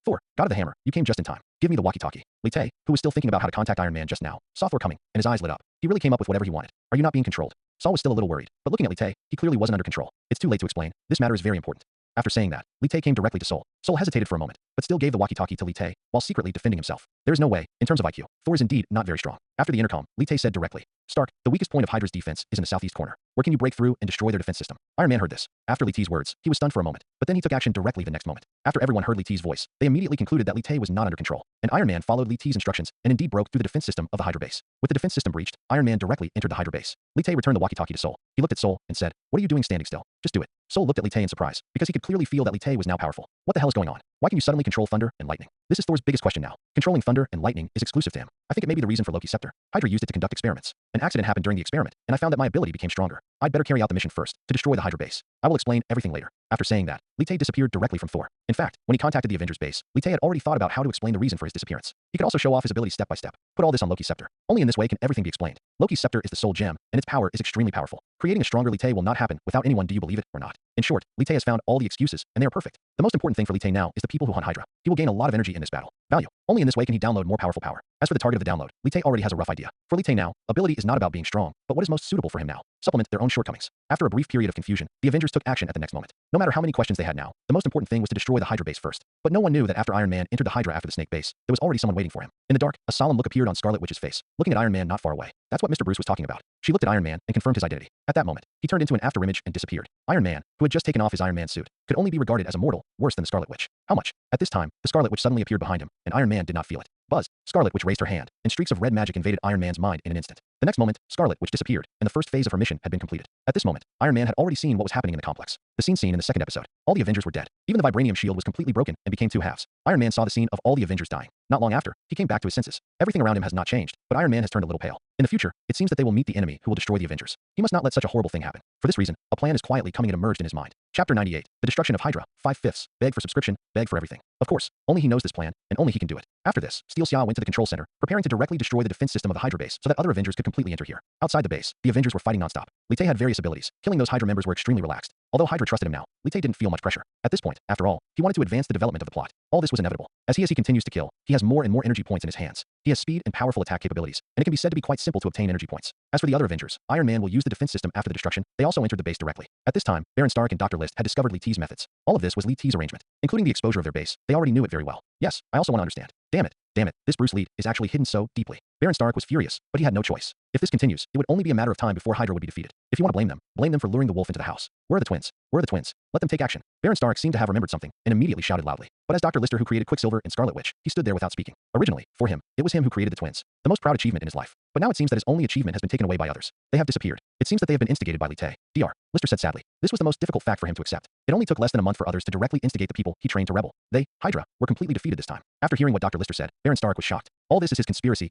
Thor, god of the hammer, you came just in time. Give me the walkie-talkie. Li Tay, who was still thinking about how to contact Iron Man just now, saw Thor coming, and his eyes lit up. He really came up with whatever he wanted. Are you not being controlled? Saul was still a little worried, but looking at Li Tay, he clearly wasn't under control. It's too late to explain. This matter is very important. After saying that, Li Tay came directly to Sol. Sol hesitated for a moment, but still gave the walkie-talkie to Li Tay, while secretly defending himself. There is no way, in terms of IQ, Thor is indeed not very strong. After the intercom, Li Tay said directly, Stark, the weakest point of Hydra's defense is in the southeast corner. Where can you break through and destroy their defense system? Iron Man heard this. After Li Tay's words, he was stunned for a moment, but then he took action directly the next moment. After everyone heard Li Tay's voice, they immediately concluded that Li Tay was not under control, and Iron Man followed Li Tay's instructions and indeed broke through the defense system of the Hydra base. With the defense system breached, Iron Man directly entered the Hydra base. Li Tay returned the walkie-talkie to Sol. He looked at Sol and said, what are you doing standing still? Just do it. Sol looked at Li Tay in surprise, because he could clearly feel that Li Tay was now powerful. What the hell is going on? Why can you suddenly control thunder and lightning? This is Thor's biggest question now. Controlling thunder and lightning is exclusive to him. I think it may be the reason for Loki's scepter. Hydra used it to conduct experiments. An accident happened during the experiment, and I found that my ability became stronger. I'd better carry out the mission first, to destroy the Hydra base. I will explain everything later. After saying that, Li Tay disappeared directly from Thor. In fact, when he contacted the Avengers base, Li Tay had already thought about how to explain the reason for his disappearance. He could also show off his ability step by step. Put all this on Loki's scepter. Only in this way can everything be explained. Loki's scepter is the soul gem, and its power is extremely powerful. Creating a stronger Li Tay will not happen without anyone. Do you believe it or not? In short, Li Tay has found all the excuses, and they are perfect. The most important thing for Li Tay now is the people who hunt Hydra. He will gain a lot of energy in this battle. Value. Only in this way can he download more powerful power. As for the target of the download, Li Tay already has a rough idea. For Li Tay now, ability is not about being strong, but what is most suitable for him now. Supplement their own shortcomings. After a brief period of confusion, the Avengers took action at the next moment. No matter how many questions they had now, the most important thing was to destroy the Hydra base first. But no one knew that after Iron Man entered the Hydra after the Snake base, there was already someone waiting for him. In the dark, a solemn look appeared on Scarlet Witch's face, looking at Iron Man not far away. That's what Mr. Bruce was talking about. She looked at Iron Man and confirmed his identity. At that moment, he turned into an afterimage and disappeared. Iron Man, who had just taken off his Iron Man suit, could only be regarded as a mortal, worse than the Scarlet Witch. How much? At this time, the Scarlet Witch suddenly appeared behind him, and Iron Man did not feel it. Buzz. Scarlet Witch raised her hand, and streaks of red magic invaded Iron Man's mind in an instant. The next moment, Scarlet Witch disappeared, and the first phase of her mission had been completed. At this moment, Iron Man had already seen what was happening in the complex. The scene seen in the second episode. All the Avengers were dead. Even the vibranium shield was completely broken and became two halves. Iron Man saw the scene of all the Avengers dying. Not long after, he came back to his senses. Everything around him has not changed, but Iron Man has turned a little pale. In the future, it seems that they will meet the enemy who will destroy the Avengers. He must not let such a horrible thing happen. For this reason, a plan is quietly coming and emerged in his mind. Chapter 98. The destruction of Hydra. 5/5. Beg for subscription, beg for everything. Of course, only he knows this plan, and only he can do it. After this, Steel Xia went to the control center, preparing to directly destroy the defense system of the Hydra base so that other Avengers could completely enter here. Outside the base, the Avengers were fighting nonstop. Li Tay had various abilities. Killing those Hydra members were extremely relaxed. Although Hydra trusted him now, Li Tay didn't feel much pressure. At this point, after all, he wanted to advance the development of the plot. All this was inevitable. As he continues to kill, he has more and more energy points in his hands. He has speed and powerful attack capabilities, and it can be said to be quite simple to obtain energy points. As for the other Avengers, Iron Man will use the defense system after the destruction. They also entered the base directly. At this time, Baron Stark and Dr. List had discovered Li Tay's methods. All of this was Li Tay's arrangement, including the exposure of their base. They already knew it very well. Yes, I also want to understand. Damn it, this Bruce Lee is actually hidden so deeply. Baron Stark was furious, but he had no choice. If this continues, it would only be a matter of time before Hydra would be defeated. If you want to blame them for luring the wolf into the house. Where are the twins? Where are the twins? Let them take action. Baron Stark seemed to have remembered something, and immediately shouted loudly. But as Dr. Lister, who created Quicksilver and Scarlet Witch, he stood there without speaking. Originally, for him, it was him who created the twins. The most proud achievement in his life. But now it seems that his only achievement has been taken away by others. They have disappeared. It seems that they have been instigated by Li Tay. Dr. Lister said sadly. This was the most difficult fact for him to accept. It only took less than a month for others to directly instigate the people he trained to rebel. They, Hydra, were completely defeated this time. After hearing what Dr. Lister said, Baron Stark was shocked. All this is his conspiracy.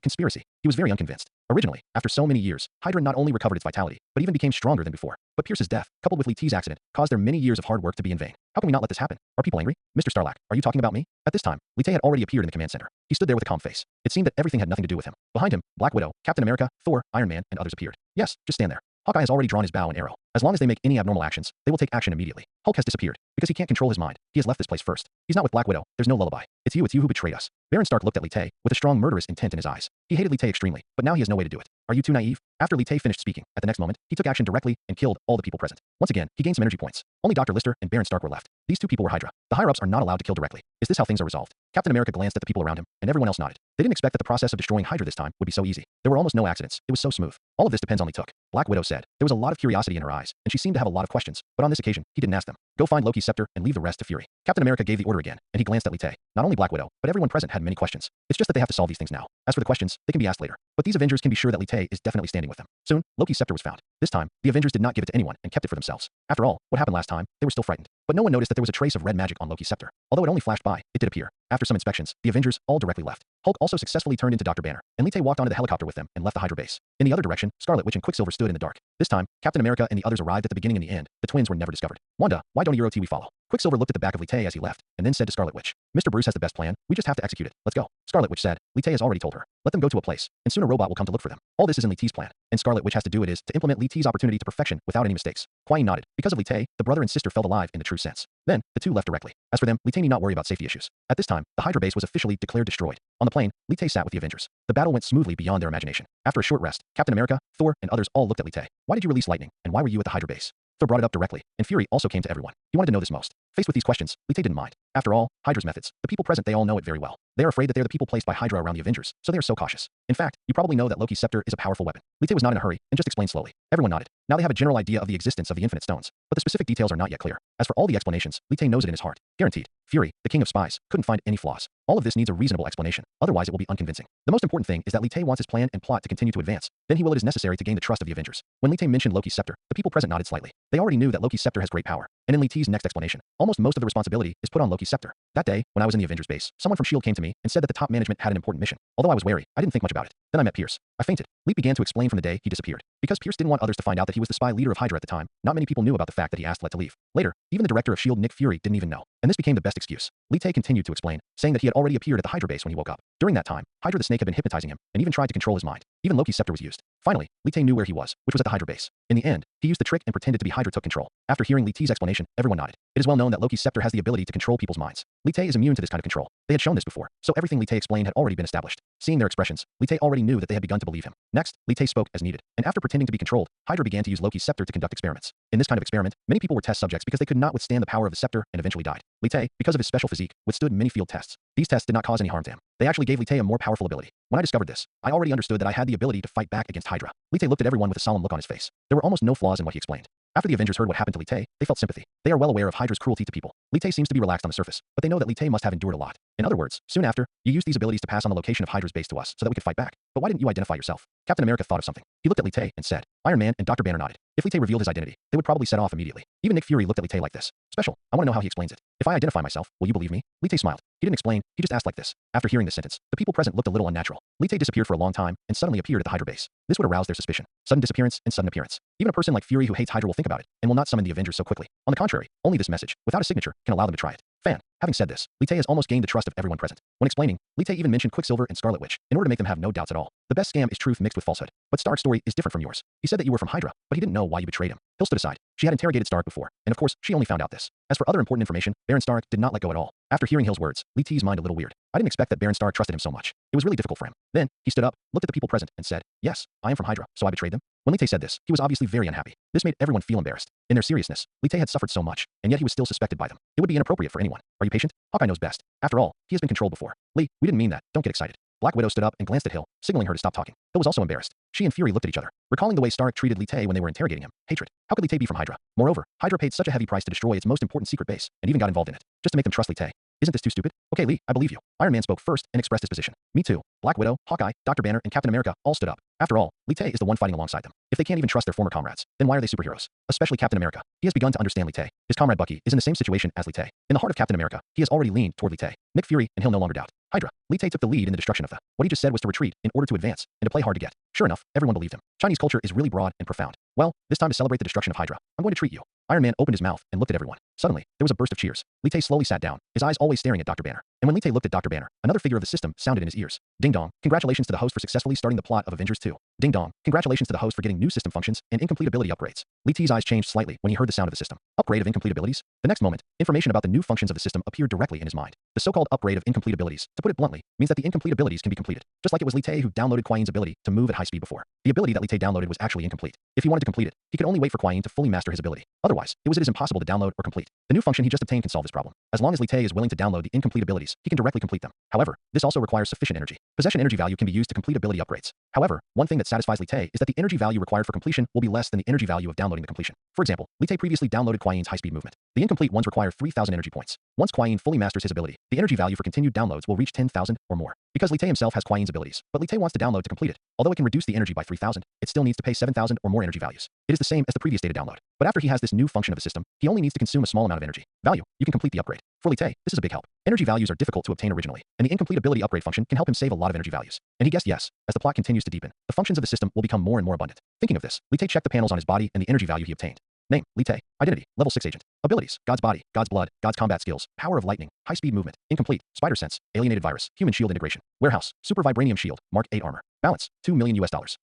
He was very unconvinced. Originally, after so many years, Hydra not only recovered its vitality, but even became stronger than before. But Pierce's death, coupled with Li Ti's accident, caused their many years of hard work to be in vain. How can we not let this happen? Are people angry? Mr. Starlack, are you talking about me? At this time, Li Tai had already appeared in the command center. He stood there with a calm face. It seemed that everything had nothing to do with him. Behind him, Black Widow, Captain America, Thor, Iron Man, and others appeared. Yes, just stand there. Hawkeye has already drawn his bow and arrow. As long as they make any abnormal actions, they will take action immediately. Hulk has disappeared. Because he can't control his mind, he has left this place first. He's not with Black Widow. There's no lullaby. It's you who betrayed us. Baron Stark looked at Li Tai with a strong murderous intent in his eyes. He hated Li Tai extremely, but now he has no way to do it. Are you too naive? After Li Tai finished speaking, at the next moment, he took action directly and killed all the people present. Once again, he gained some energy points. Only Dr. Lister and Baron Stark were left. These two people were Hydra. The higher-ups are not allowed to kill directly. Is this how things are resolved? Captain America glanced at the people around him, and everyone else nodded. They didn't expect that the process of destroying Hydra this time would be so easy. There were almost no accidents. It was so smooth. All of this depends on Li Took. Black Widow said. There was a lot of curiosity in her eyes, and she seemed to have a lot of questions. But on this occasion, he didn't ask them. Go find Loki's scepter and leave the rest to Fury. Captain America gave the order again, and he glanced at Li Tai. Not only Black Widow, but everyone present had many questions. It's just that they have to solve these things now. As for the questions, they can be asked later. But these Avengers can be sure that Li Tai is definitely standing with them. Soon, Loki's scepter was found. This time, the Avengers did not give it to anyone and kept it for themselves. After all, what happened last time, they were still frightened. But no one noticed that there was a trace of red magic on Loki's scepter. Although it only flashed by, it did appear. After some inspections, the Avengers all directly left. Hulk also successfully turned into Dr. Banner, and Li Tai walked onto the helicopter with them and left the Hydra base. In the other direction, Scarlet Witch and Quicksilver stood in the dark. This time, Captain America and the others arrived at the beginning and the end. The twins were never discovered. Wanda, why don't you we follow? Quicksilver looked at the back of Li Tai as he left, and then said to Scarlet Witch, Mr. Bruce has the best plan. We just have to execute it. Let's go. Scarlet Witch said. Li Tai has already told her. Let them go to a place, and soon a robot will come to look for them. All this is in Li T's plan, and Scarlet Witch has to do it is to implement Li T's opportunity to perfection without any mistakes. Kwai nodded. Because of Li Tai, the brother and sister felt alive in the true sense. Then, the two left directly. As for them, Li Tai need not worry about safety issues. At this time, the Hydra base was officially declared destroyed. On the plane, Li Tai sat with the Avengers. The battle went smoothly beyond their imagination. After a short rest, Captain America, Thor, and others all looked at Li Tai. Why did you release lightning, and why were you at the Hydra base? Thor brought it up directly, and Fury also came to everyone. He wanted to know this most. Faced with these questions, Li Tai didn't mind. After all, Hydra's methods, the people present they all know it very well. They are afraid that they're the people placed by Hydra around the Avengers, so they are so cautious. In fact, you probably know that Loki's scepter is a powerful weapon. Li Tai was not in a hurry, and just explained slowly. Everyone nodded. Now they have a general idea of the existence of the Infinite Stones, but the specific details are not yet clear. As for all the explanations, Li Tai knows it in his heart. Guaranteed. Fury, the king of spies, couldn't find any flaws. All of this needs a reasonable explanation, otherwise it will be unconvincing. The most important thing is that Li Tai wants his plan and plot to continue to advance. Then he will it is necessary to gain the trust of the Avengers. When Li Tai mentioned Loki's scepter, the people present nodded slightly. They already knew that Loki's scepter has great power. And in Li Tai's next explanation, almost most of the responsibility is put on Loki's scepter. That day, when I was in the Avengers base, someone from S.H.I.E.L.D. came to me and said that the top management had an important mission. Although I was wary, I didn't think much about it. Then I met Pierce. I fainted. Lee began to explain from the day he disappeared. Because Pierce didn't want others to find out that he was the spy leader of Hydra at the time, not many people knew about the fact that he asked Let to leave. Later, even the director of S.H.I.E.L.D. Nick Fury didn't even know. And this became the best excuse. Li Tai continued to explain, saying that he had already appeared at the Hydra base when he woke up. During that time, Hydra the Snake had been hypnotizing him, and even tried to control his mind. Even Loki's scepter was used. Finally, Li Tai knew where he was, which was at the Hydra base. In the end, he used the trick and pretended to be Hydra took control. After hearing Li Tai's explanation, everyone nodded. It is well known that Loki's scepter has the ability to control people's minds. Li Tai is immune to this kind of control. They had shown this before, so everything Li Tai explained had already been established. Seeing their expressions, Li Tai already knew that they had begun to believe him. Next, Li Tai spoke as needed, and after pretending to be controlled, Hydra began to use Loki's scepter to conduct experiments. In this kind of experiment, many people were test subjects because they could not withstand the power of the scepter and eventually died. Li Tai, because of his special physique, withstood many field tests. These tests did not cause any harm to him. They actually gave Li Tai a more powerful ability. When I discovered this, I already understood that I had the ability to fight back against Hydra. Li Tai looked at everyone with a solemn look on his face. There were almost no flaws in what he explained. After the Avengers heard what happened to Li Tai, they felt sympathy. They are well aware of Hydra's cruelty to people. Li Tai seems to be relaxed on the surface, but they know that Li Tai must have endured a lot. In other words, soon after, you used these abilities to pass on the location of Hydra's base to us so that we could fight back. But why didn't you identify yourself? Captain America thought of something. He looked at Li Tai and said, Iron Man and Dr. Banner nodded. If Li Tai revealed his identity, they would probably set off immediately. Even Nick Fury looked at Li Tai like this. Special. I want to know how he explains it. If I identify myself, will you believe me? Li Tai smiled. He didn't explain, he just asked like this. After hearing this sentence, the people present looked a little unnatural. Li Tai disappeared for a long time and suddenly appeared at the Hydra base. This would arouse their suspicion. Sudden disappearance and sudden appearance. Even a person like Fury who hates Hydra will think about it and will not summon the Avengers so quickly. On the contrary, only this message, without a signature, can allow them to try it. Fan. Having said this, Li Tai has almost gained the trust of everyone present. When explaining, Li Tai even mentioned Quicksilver and Scarlet Witch, in order to make them have no doubts at all. The best scam is truth mixed with falsehood. But Stark's story is different from yours. He said that you were from Hydra, but he didn't know why you betrayed him. Hill stood aside. She had interrogated Stark before, and of course, she only found out this. As for other important information, Baron Stark did not let go at all. After hearing Hill's words, Li Tai's mind a little weird. I didn't expect that Baron Stark trusted him so much. It was really difficult for him. Then, he stood up, looked at the people present, and said, Yes, I am from Hydra, so I betrayed them. When Li Tai said this, he was obviously very unhappy. This made everyone feel embarrassed. In their seriousness, Li Tai had suffered so much, and yet he was still suspected by them. It would be inappropriate for anyone. Are you patient? Hawkeye knows best. After all, he has been controlled before. Lee, we didn't mean that. Don't get excited. Black Widow stood up and glanced at Hill, signaling her to stop talking. Hill was also embarrassed. She and Fury looked at each other, recalling the way Stark treated Li Tai when they were interrogating him. Hatred. How could Li Tai be from Hydra? Moreover, Hydra paid such a heavy price to destroy its most important secret base, and even got involved in it, just to make them trust Li Tai. Isn't this too stupid? Okay, Lee, I believe you. Iron Man spoke first and expressed his position. Me too. Black Widow, Hawkeye, Dr. Banner, and Captain America all stood up. After all, Li Tai is the one fighting alongside them. If they can't even trust their former comrades, then why are they superheroes? Especially Captain America. He has begun to understand Li Tai. His comrade Bucky is in the same situation as Li Tai. In the heart of Captain America, he has already leaned toward Li Tai. Nick Fury and Hill no longer doubt. Hydra. Li Te took the lead in the destruction of the. What he just said was to retreat in order to advance and to play hard to get. Sure enough, everyone believed him. Chinese culture is really broad and profound. Well, this time to celebrate the destruction of Hydra, I'm going to treat you. Iron Man opened his mouth and looked at everyone. Suddenly, there was a burst of cheers. Li Te slowly sat down, his eyes always staring at Dr. Banner. And when Li Te looked at Dr. Banner, another figure of the system sounded in his ears. Ding dong. Congratulations to the host for successfully starting the plot of Avengers 2. Ding dong. Congratulations to the host for getting new system functions and incomplete ability upgrades. Li Te's eyes changed slightly when he heard the sound of the system. Upgrade of incomplete abilities? The next moment, information about the new functions of the system appeared directly in his mind. The so-called upgrade of incomplete abilities, to put it bluntly, means that the incomplete abilities can be completed. Just like it was Li Te who downloaded Kuai Yin's ability to move at high speed before. The ability that Li Te downloaded was actually incomplete. If he wanted to complete it, he could only wait for Kuai Yin to fully master his ability. Otherwise, it is impossible to download or complete. The new function he just obtained can solve this problem. As long as Li Te is willing to download the incomplete abilities, he can directly complete them. However, this also requires sufficient energy. Possession energy value can be used to complete ability upgrades. However, one thing that satisfies Li Te is that the energy value required for completion will be less than the energy value of downloading the completion. For example, Li Te previously downloaded Kuai Yin's high-speed movement. The incomplete ones require 3,000 energy points. Once Kuai Yin fully masters his ability, the energy value for continued downloads will reach 10,000 or more. Because Li Te himself has Kuai Yin's abilities, but Li Te wants to download to complete it. Although it can reduce the energy by 3,000, it still needs to pay 7,000 or more energy values. It is the same as the previous data download. But after he has this new function of the system, he only needs to consume a small amount of energy value. You can complete the upgrade. For Li Te, this is a big help. Energy values are difficult to obtain originally, and the incomplete ability upgrade function can help him save a lot of energy values. And he guessed yes. As the plot continues to deepen, the functions of the system will become more and more abundant. Thinking of this, Li Te checked the panels on his body and the energy value he obtained. Name, Li Te. Identity, level 6 agent. Abilities, God's body, God's blood, God's combat skills, power of lightning, high-speed movement, incomplete, spider sense, alienated virus, human shield integration, warehouse, super vibranium shield, Mark 8 armor. Balance, $2 million.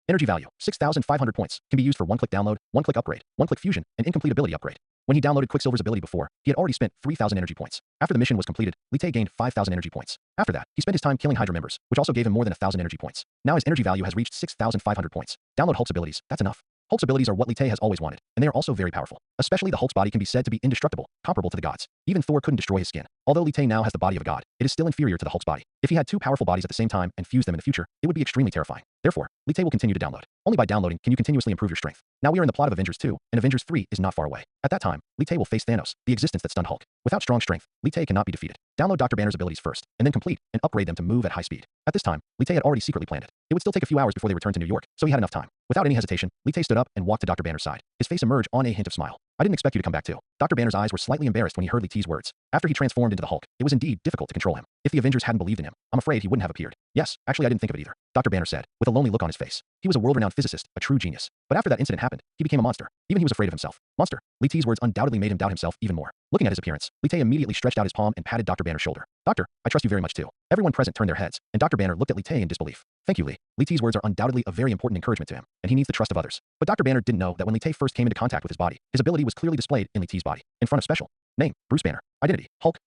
Energy value, 6,500 points, can be used for one-click download, one-click upgrade, one-click fusion, and incomplete ability upgrade. When he downloaded Quicksilver's ability before, he had already spent 3,000 energy points. After the mission was completed, Li Te gained 5,000 energy points. After that, he spent his time killing Hydra members, which also gave him more than 1,000 energy points. Now his energy value has reached 6,500 points. Download Hulk's abilities, that's enough. Hulk's abilities are what Li Te has always wanted, and they are also very powerful. Especially the Hulk's body can be said to be indestructible, comparable to the gods. Even Thor couldn't destroy his skin. Although Li Te now has the body of a god, it is still inferior to the Hulk's body. If he had two powerful bodies at the same time and fused them in the future, it would be extremely terrifying. Therefore, Li Te will continue to download. Only by downloading can you continuously improve your strength. Now we are in the plot of Avengers 2, and Avengers 3 is not far away. At that time, Li Te will face Thanos, the existence that stunned Hulk. Without strong strength, Li Te cannot be defeated. Download Dr. Banner's abilities first, and then complete and upgrade them to move at high speed. At this time, Li Te had already secretly planned it. It would still take a few hours before they returned to New York, so he had enough time. Without any hesitation, Li Te stood up and walked to Dr. Banner's side. His face emerged on a hint of smile. I didn't expect you to come back too. Dr. Banner's eyes were slightly embarrassed when he heard Li Te's words. After he transformed into the Hulk, it was indeed difficult to control him. If the Avengers hadn't believed in him, I'm afraid he wouldn't have appeared. Yes, actually I didn't think of it either, Dr. Banner said, with a lonely look on his face. He was a world-renowned physicist, a true genius. But after that incident happened, he became a monster. Even he was afraid of himself. Monster. Li Te's words undoubtedly made him doubt himself even more. Looking at his appearance, Li Te immediately stretched out his palm and patted Dr. Banner's shoulder. Doctor, I trust you very much too. Everyone present turned their heads, and Dr. Banner looked at Li Te in disbelief. Thank you, Li. Li Te's words are undoubtedly a very important encouragement to him, and he needs the trust of others. But Dr. Banner didn't know that when Li Te first came into contact with his body, his ability was clearly displayed in Li Te's body, in front of special. Name, Bruce Banner. Identity, Hulk,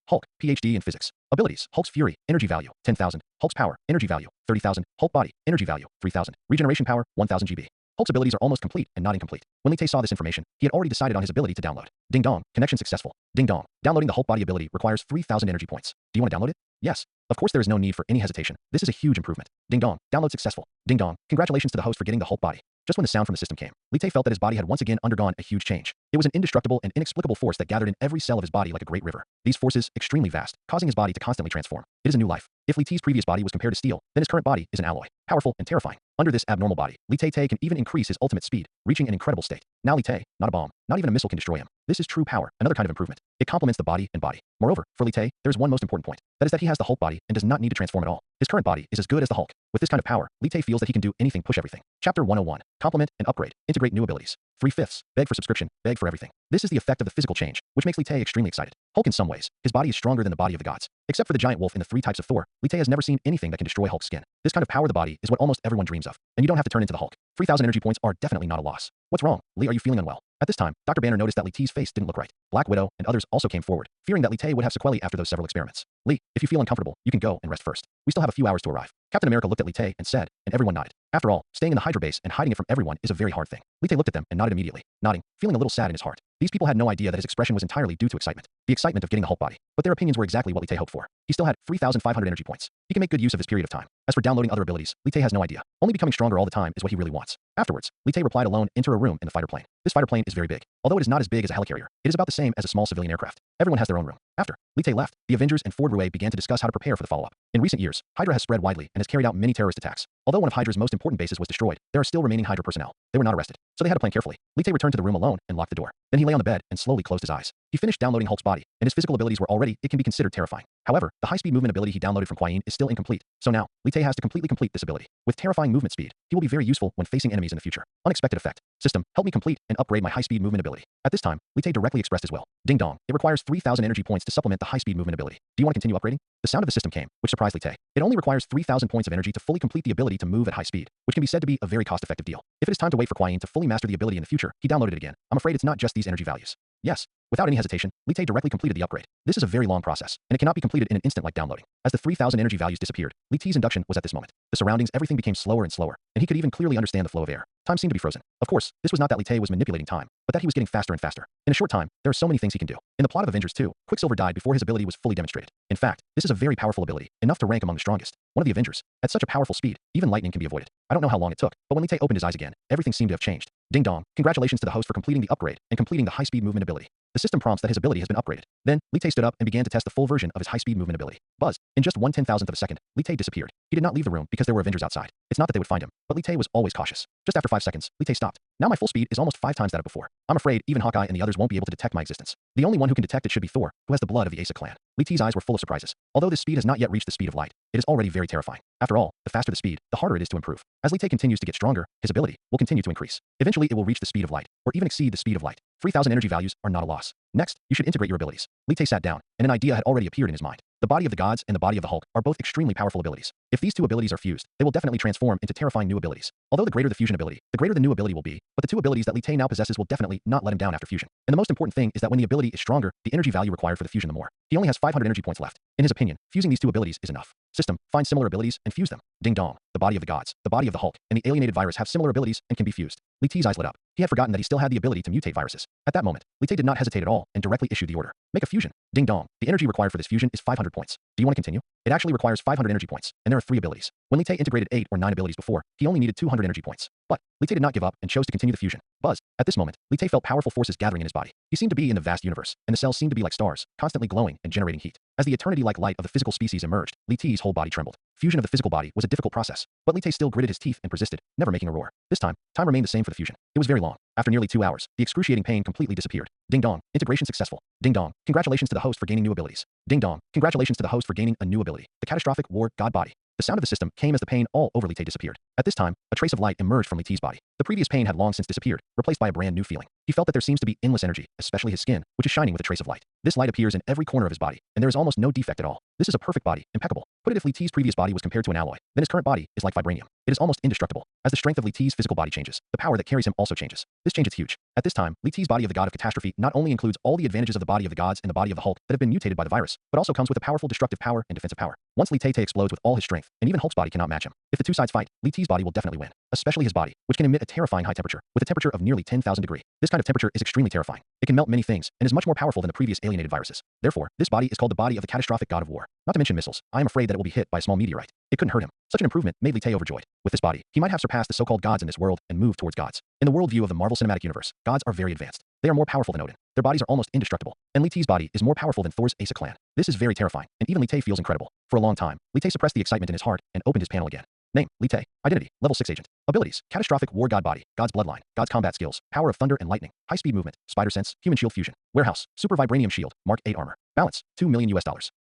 PhD in physics. Abilities, Hulk's fury, energy value, 10,000. Hulk's power, energy value, 30,000. Hulk body, energy value, 3,000. Regeneration power, 1,000 GB. Hulk's abilities are almost complete and not incomplete. When Li Te saw this information, he had already decided on his ability to download. Ding dong, connection successful. Ding dong, downloading the Hulk body ability requires 3,000 energy points. Do you want to download it? Yes. Of course there is no need for any hesitation. This is a huge improvement. Ding dong, download successful. Ding dong, congratulations to the host for getting the Hulk body. Just when the sound from the system came, Li Te felt that his body had once again undergone a huge change. It was an indestructible and inexplicable force that gathered in every cell of his body like a great river. These forces, extremely vast, causing his body to constantly transform. It is a new life. If Li Te's previous body was compared to steel, then his current body is an alloy, powerful and terrifying. Under this abnormal body, Li Te can even increase his ultimate speed, reaching an incredible state. Now Li Te, not a bomb, not even a missile can destroy him. This is true power, another kind of improvement. It complements the body and body. Moreover, for Li Te, there is one most important point. That is that he has the Hulk body and does not need to transform at all. His current body is as good as the Hulk. With this kind of power, Li Te feels that he can do anything, push everything. Chapter 101. Complement and upgrade. Integrate new abilities. 3/5. Beg for subscription. Beg for everything. This is the effect of the physical change, which makes Li Te extremely excited. Hulk in some ways, his body is stronger than the body of the gods. Except for the giant wolf in the 3 types of Thor, Li Te has never seen anything that can destroy Hulk's skin. This kind of power of the body is what almost everyone dreams of, and you don't have to turn into the Hulk. 3,000 energy points are definitely not a loss. What's wrong? Li, are you feeling unwell? At this time, Dr. Banner noticed that Li Te's face didn't look right. Black Widow and others also came forward, fearing that Li Te would have sequelae after those several experiments. Li, if you feel uncomfortable, you can go and rest first. We still have a few hours to arrive. Captain America looked at Li Te and said, and everyone nodded. After all, staying in the Hydra base and hiding it from everyone is a very hard thing. Li Te looked at them and nodded immediately, nodding, feeling a little sad in his heart. These people had no idea that his expression was entirely due to excitement. The excitement of getting the Hulk body. But their opinions were exactly what Li Te hoped for. He still had 3,500 energy points. He can make good use of his period of time. As for downloading other abilities, Li Te has no idea. Only becoming stronger all the time is what he really wants. Afterwards, Li Te replied alone, enter a room in the fighter plane. This fighter plane is very big. Although it is not as big as a helicarrier, it is about the same as a small civilian aircraft. Everyone has their own room. After Li Te left, the Avengers and Ford Rue began to discuss how to prepare for the follow-up. In recent years, Hydra has spread widely and has carried out many terrorist attacks. Although one of Hydra's most important bases was destroyed, there are still remaining Hydra personnel. They were not arrested, so they had to plan carefully. Li Te returned to the room alone and locked the door. Then he lay on the bed and slowly closed his eyes. He finished downloading Hulk's body, and his physical abilities were already, it can be considered terrifying. However, the high-speed movement ability he downloaded from Kwai is still incomplete, so now, Li Te has to completely complete this ability. With terrifying movement speed, he will be very useful when facing enemies in the future. Unexpected effect. System, help me complete and upgrade my high-speed movement ability. At this time, Li Te directly expressed his will. Ding dong, it requires 3,000 energy points to supplement the high-speed movement ability. Do you want to continue upgrading? The sound of the system came, which surprised Li Te. It only requires 3,000 points of energy to fully complete the ability to move at high speed, which can be said to be a very cost-effective deal. If it is time to wait for Kwai to fully master the ability in the future, he downloaded it again. I'm afraid it's not just these energy values. Yes. Without any hesitation, Li Te directly completed the upgrade. This is a very long process, and it cannot be completed in an instant like downloading. As the 3,000 energy values disappeared, Li Te's induction was at this moment. The surroundings, everything became slower and slower, and he could even clearly understand the flow of air. Time seemed to be frozen. Of course, this was not that Li Te was manipulating time, but that he was getting faster and faster. In a short time, there are so many things he can do. In the plot of Avengers 2, Quicksilver died before his ability was fully demonstrated. In fact, this is a very powerful ability, enough to rank among the strongest. One of the Avengers. At such a powerful speed, even lightning can be avoided. I don't know how long it took, but when Li Te opened his eyes again, everything seemed to have changed. Ding dong, congratulations to the host for completing the upgrade and completing the high-speed movement ability. The system prompts that his ability has been upgraded. Then, Li Te stood up and began to test the full version of his high-speed movement ability. Buzz. In just 1/10,000th of a second, Li Te disappeared. He did not leave the room because there were Avengers outside. It's not that they would find him, but Li Te was always cautious. Just after 5 seconds, Li Te stopped. Now my full speed is almost 5 times that of before. I'm afraid even Hawkeye and the others won't be able to detect my existence. The only one who can detect it should be Thor, who has the blood of the Asa clan. Li Te's eyes were full of surprises. Although this speed has not yet reached the speed of light, it is already very terrifying. After all, the faster the speed, the harder it is to improve. As Li Te continues to get stronger, his ability will continue to increase. Eventually, it will reach the speed of light, or even exceed the speed of light. 3,000 energy values are not a loss. Next, you should integrate your abilities. Li Te sat down, and an idea had already appeared in his mind. The body of the gods and the body of the Hulk are both extremely powerful abilities. If these two abilities are fused, they will definitely transform into terrifying new abilities. Although the greater the fusion ability, the greater the new ability will be, but the two abilities that Li Te now possesses will definitely not let him down after fusion. And the most important thing is that when the ability is stronger, the energy value required for the fusion the more. He only has 500 energy points left. In his opinion, fusing these two abilities is enough. System, find similar abilities and fuse them. Ding dong, the body of the gods, the body of the Hulk, and the alienated virus have similar abilities and can be fused. Li Te's eyes lit up. He had forgotten that he still had the ability to mutate viruses. At that moment, Li Te did not hesitate at all and directly issued the order. Make a fusion. Ding dong, the energy required for this fusion is 500 points. Do you want to continue? It actually requires 500 energy points, and there are 3 abilities. When Li Te integrated 8 or 9 abilities before, he only needed 200 energy points. But Li Te did not give up and chose to continue the fusion. Buzz. At this moment, Li Te felt powerful forces gathering in his body. He seemed to be in the vast universe, and the cells seemed to be like stars, constantly glowing and generating heat. As the eternity-like light of the physical species emerged, Li Te's whole body trembled. Fusion of the physical body was a difficult process, but Li Te still gritted his teeth and persisted, never making a roar. This time remained the same for the fusion. It was very long. After nearly 2 hours, the excruciating pain completely disappeared. Ding dong, integration successful. Ding dong, congratulations to the host for gaining new abilities. Ding dong, congratulations to the host for gaining a new ability. The catastrophic war god body. The sound of the system came as the pain all over Li Te disappeared. At this time, a trace of light emerged from Li Te's body. The previous pain had long since disappeared, replaced by a brand new feeling. He felt that there seems to be endless energy, especially his skin, which is shining with a trace of light. This light appears in every corner of his body, and there is almost no defect at all. This is a perfect body, impeccable. Put it if Li Te's previous body was compared to an alloy, then his current body is like vibranium. It is almost indestructible. As the strength of Li Te's physical body changes, the power that carries him also changes. This change is huge. At this time, Li Te's body of the god of catastrophe not only includes all the advantages of the body of the gods and the body of the Hulk that have been mutated by the virus, but also comes with a powerful destructive power and defensive power. Once Li Te explodes with all his strength, and even Hulk's body cannot match him. If the two sides fight, Li Te's body will definitely win, especially his body, which can emit a terrifying high temperature, with a temperature of nearly 10,000 degrees. This kind of temperature is extremely terrifying. It can melt many things, and is much more powerful than the previous alienated viruses. Therefore, this body is called the body of the catastrophic god of war. Not to mention missiles. I am afraid that it will be hit by a small meteorite. It couldn't hurt him. Such an improvement made Li Te overjoyed. With this body, he might have surpassed the so-called gods in this world and moved towards gods. In the worldview of the Marvel Cinematic Universe, gods are very advanced. They are more powerful than Odin. Their bodies are almost indestructible. And Li Te's body is more powerful than Thor's Asa clan. This is very terrifying, and even Li Te feels incredible. For a long time, Li Te suppressed the excitement in his heart and opened his panel again. Name, Li Te. Identity, level 6 agent. Abilities, catastrophic war god body, god's bloodline, god's combat skills, power of thunder and lightning, high-speed movement, spider sense, human shield fusion, warehouse, super vibranium shield, Mark 8 armor. Balance, $2 million.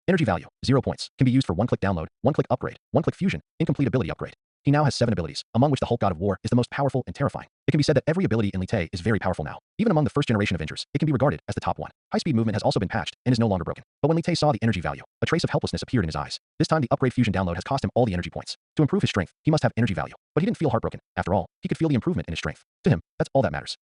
Energy value, 0 points. Can be used for 1-click download, 1-click upgrade, 1-click fusion, incomplete ability upgrade. He now has 7 abilities, among which the Hulk God of War is the most powerful and terrifying. It can be said that every ability in Li Te is very powerful now. Even among the first generation Avengers, it can be regarded as the top one. High-speed movement has also been patched and is no longer broken. But when Li Te saw the energy value, a trace of helplessness appeared in his eyes. This time the upgrade fusion download has cost him all the energy points. To improve his strength, he must have energy value. But he didn't feel heartbroken. After all, he could feel the improvement in his strength. To him, that's all that matters.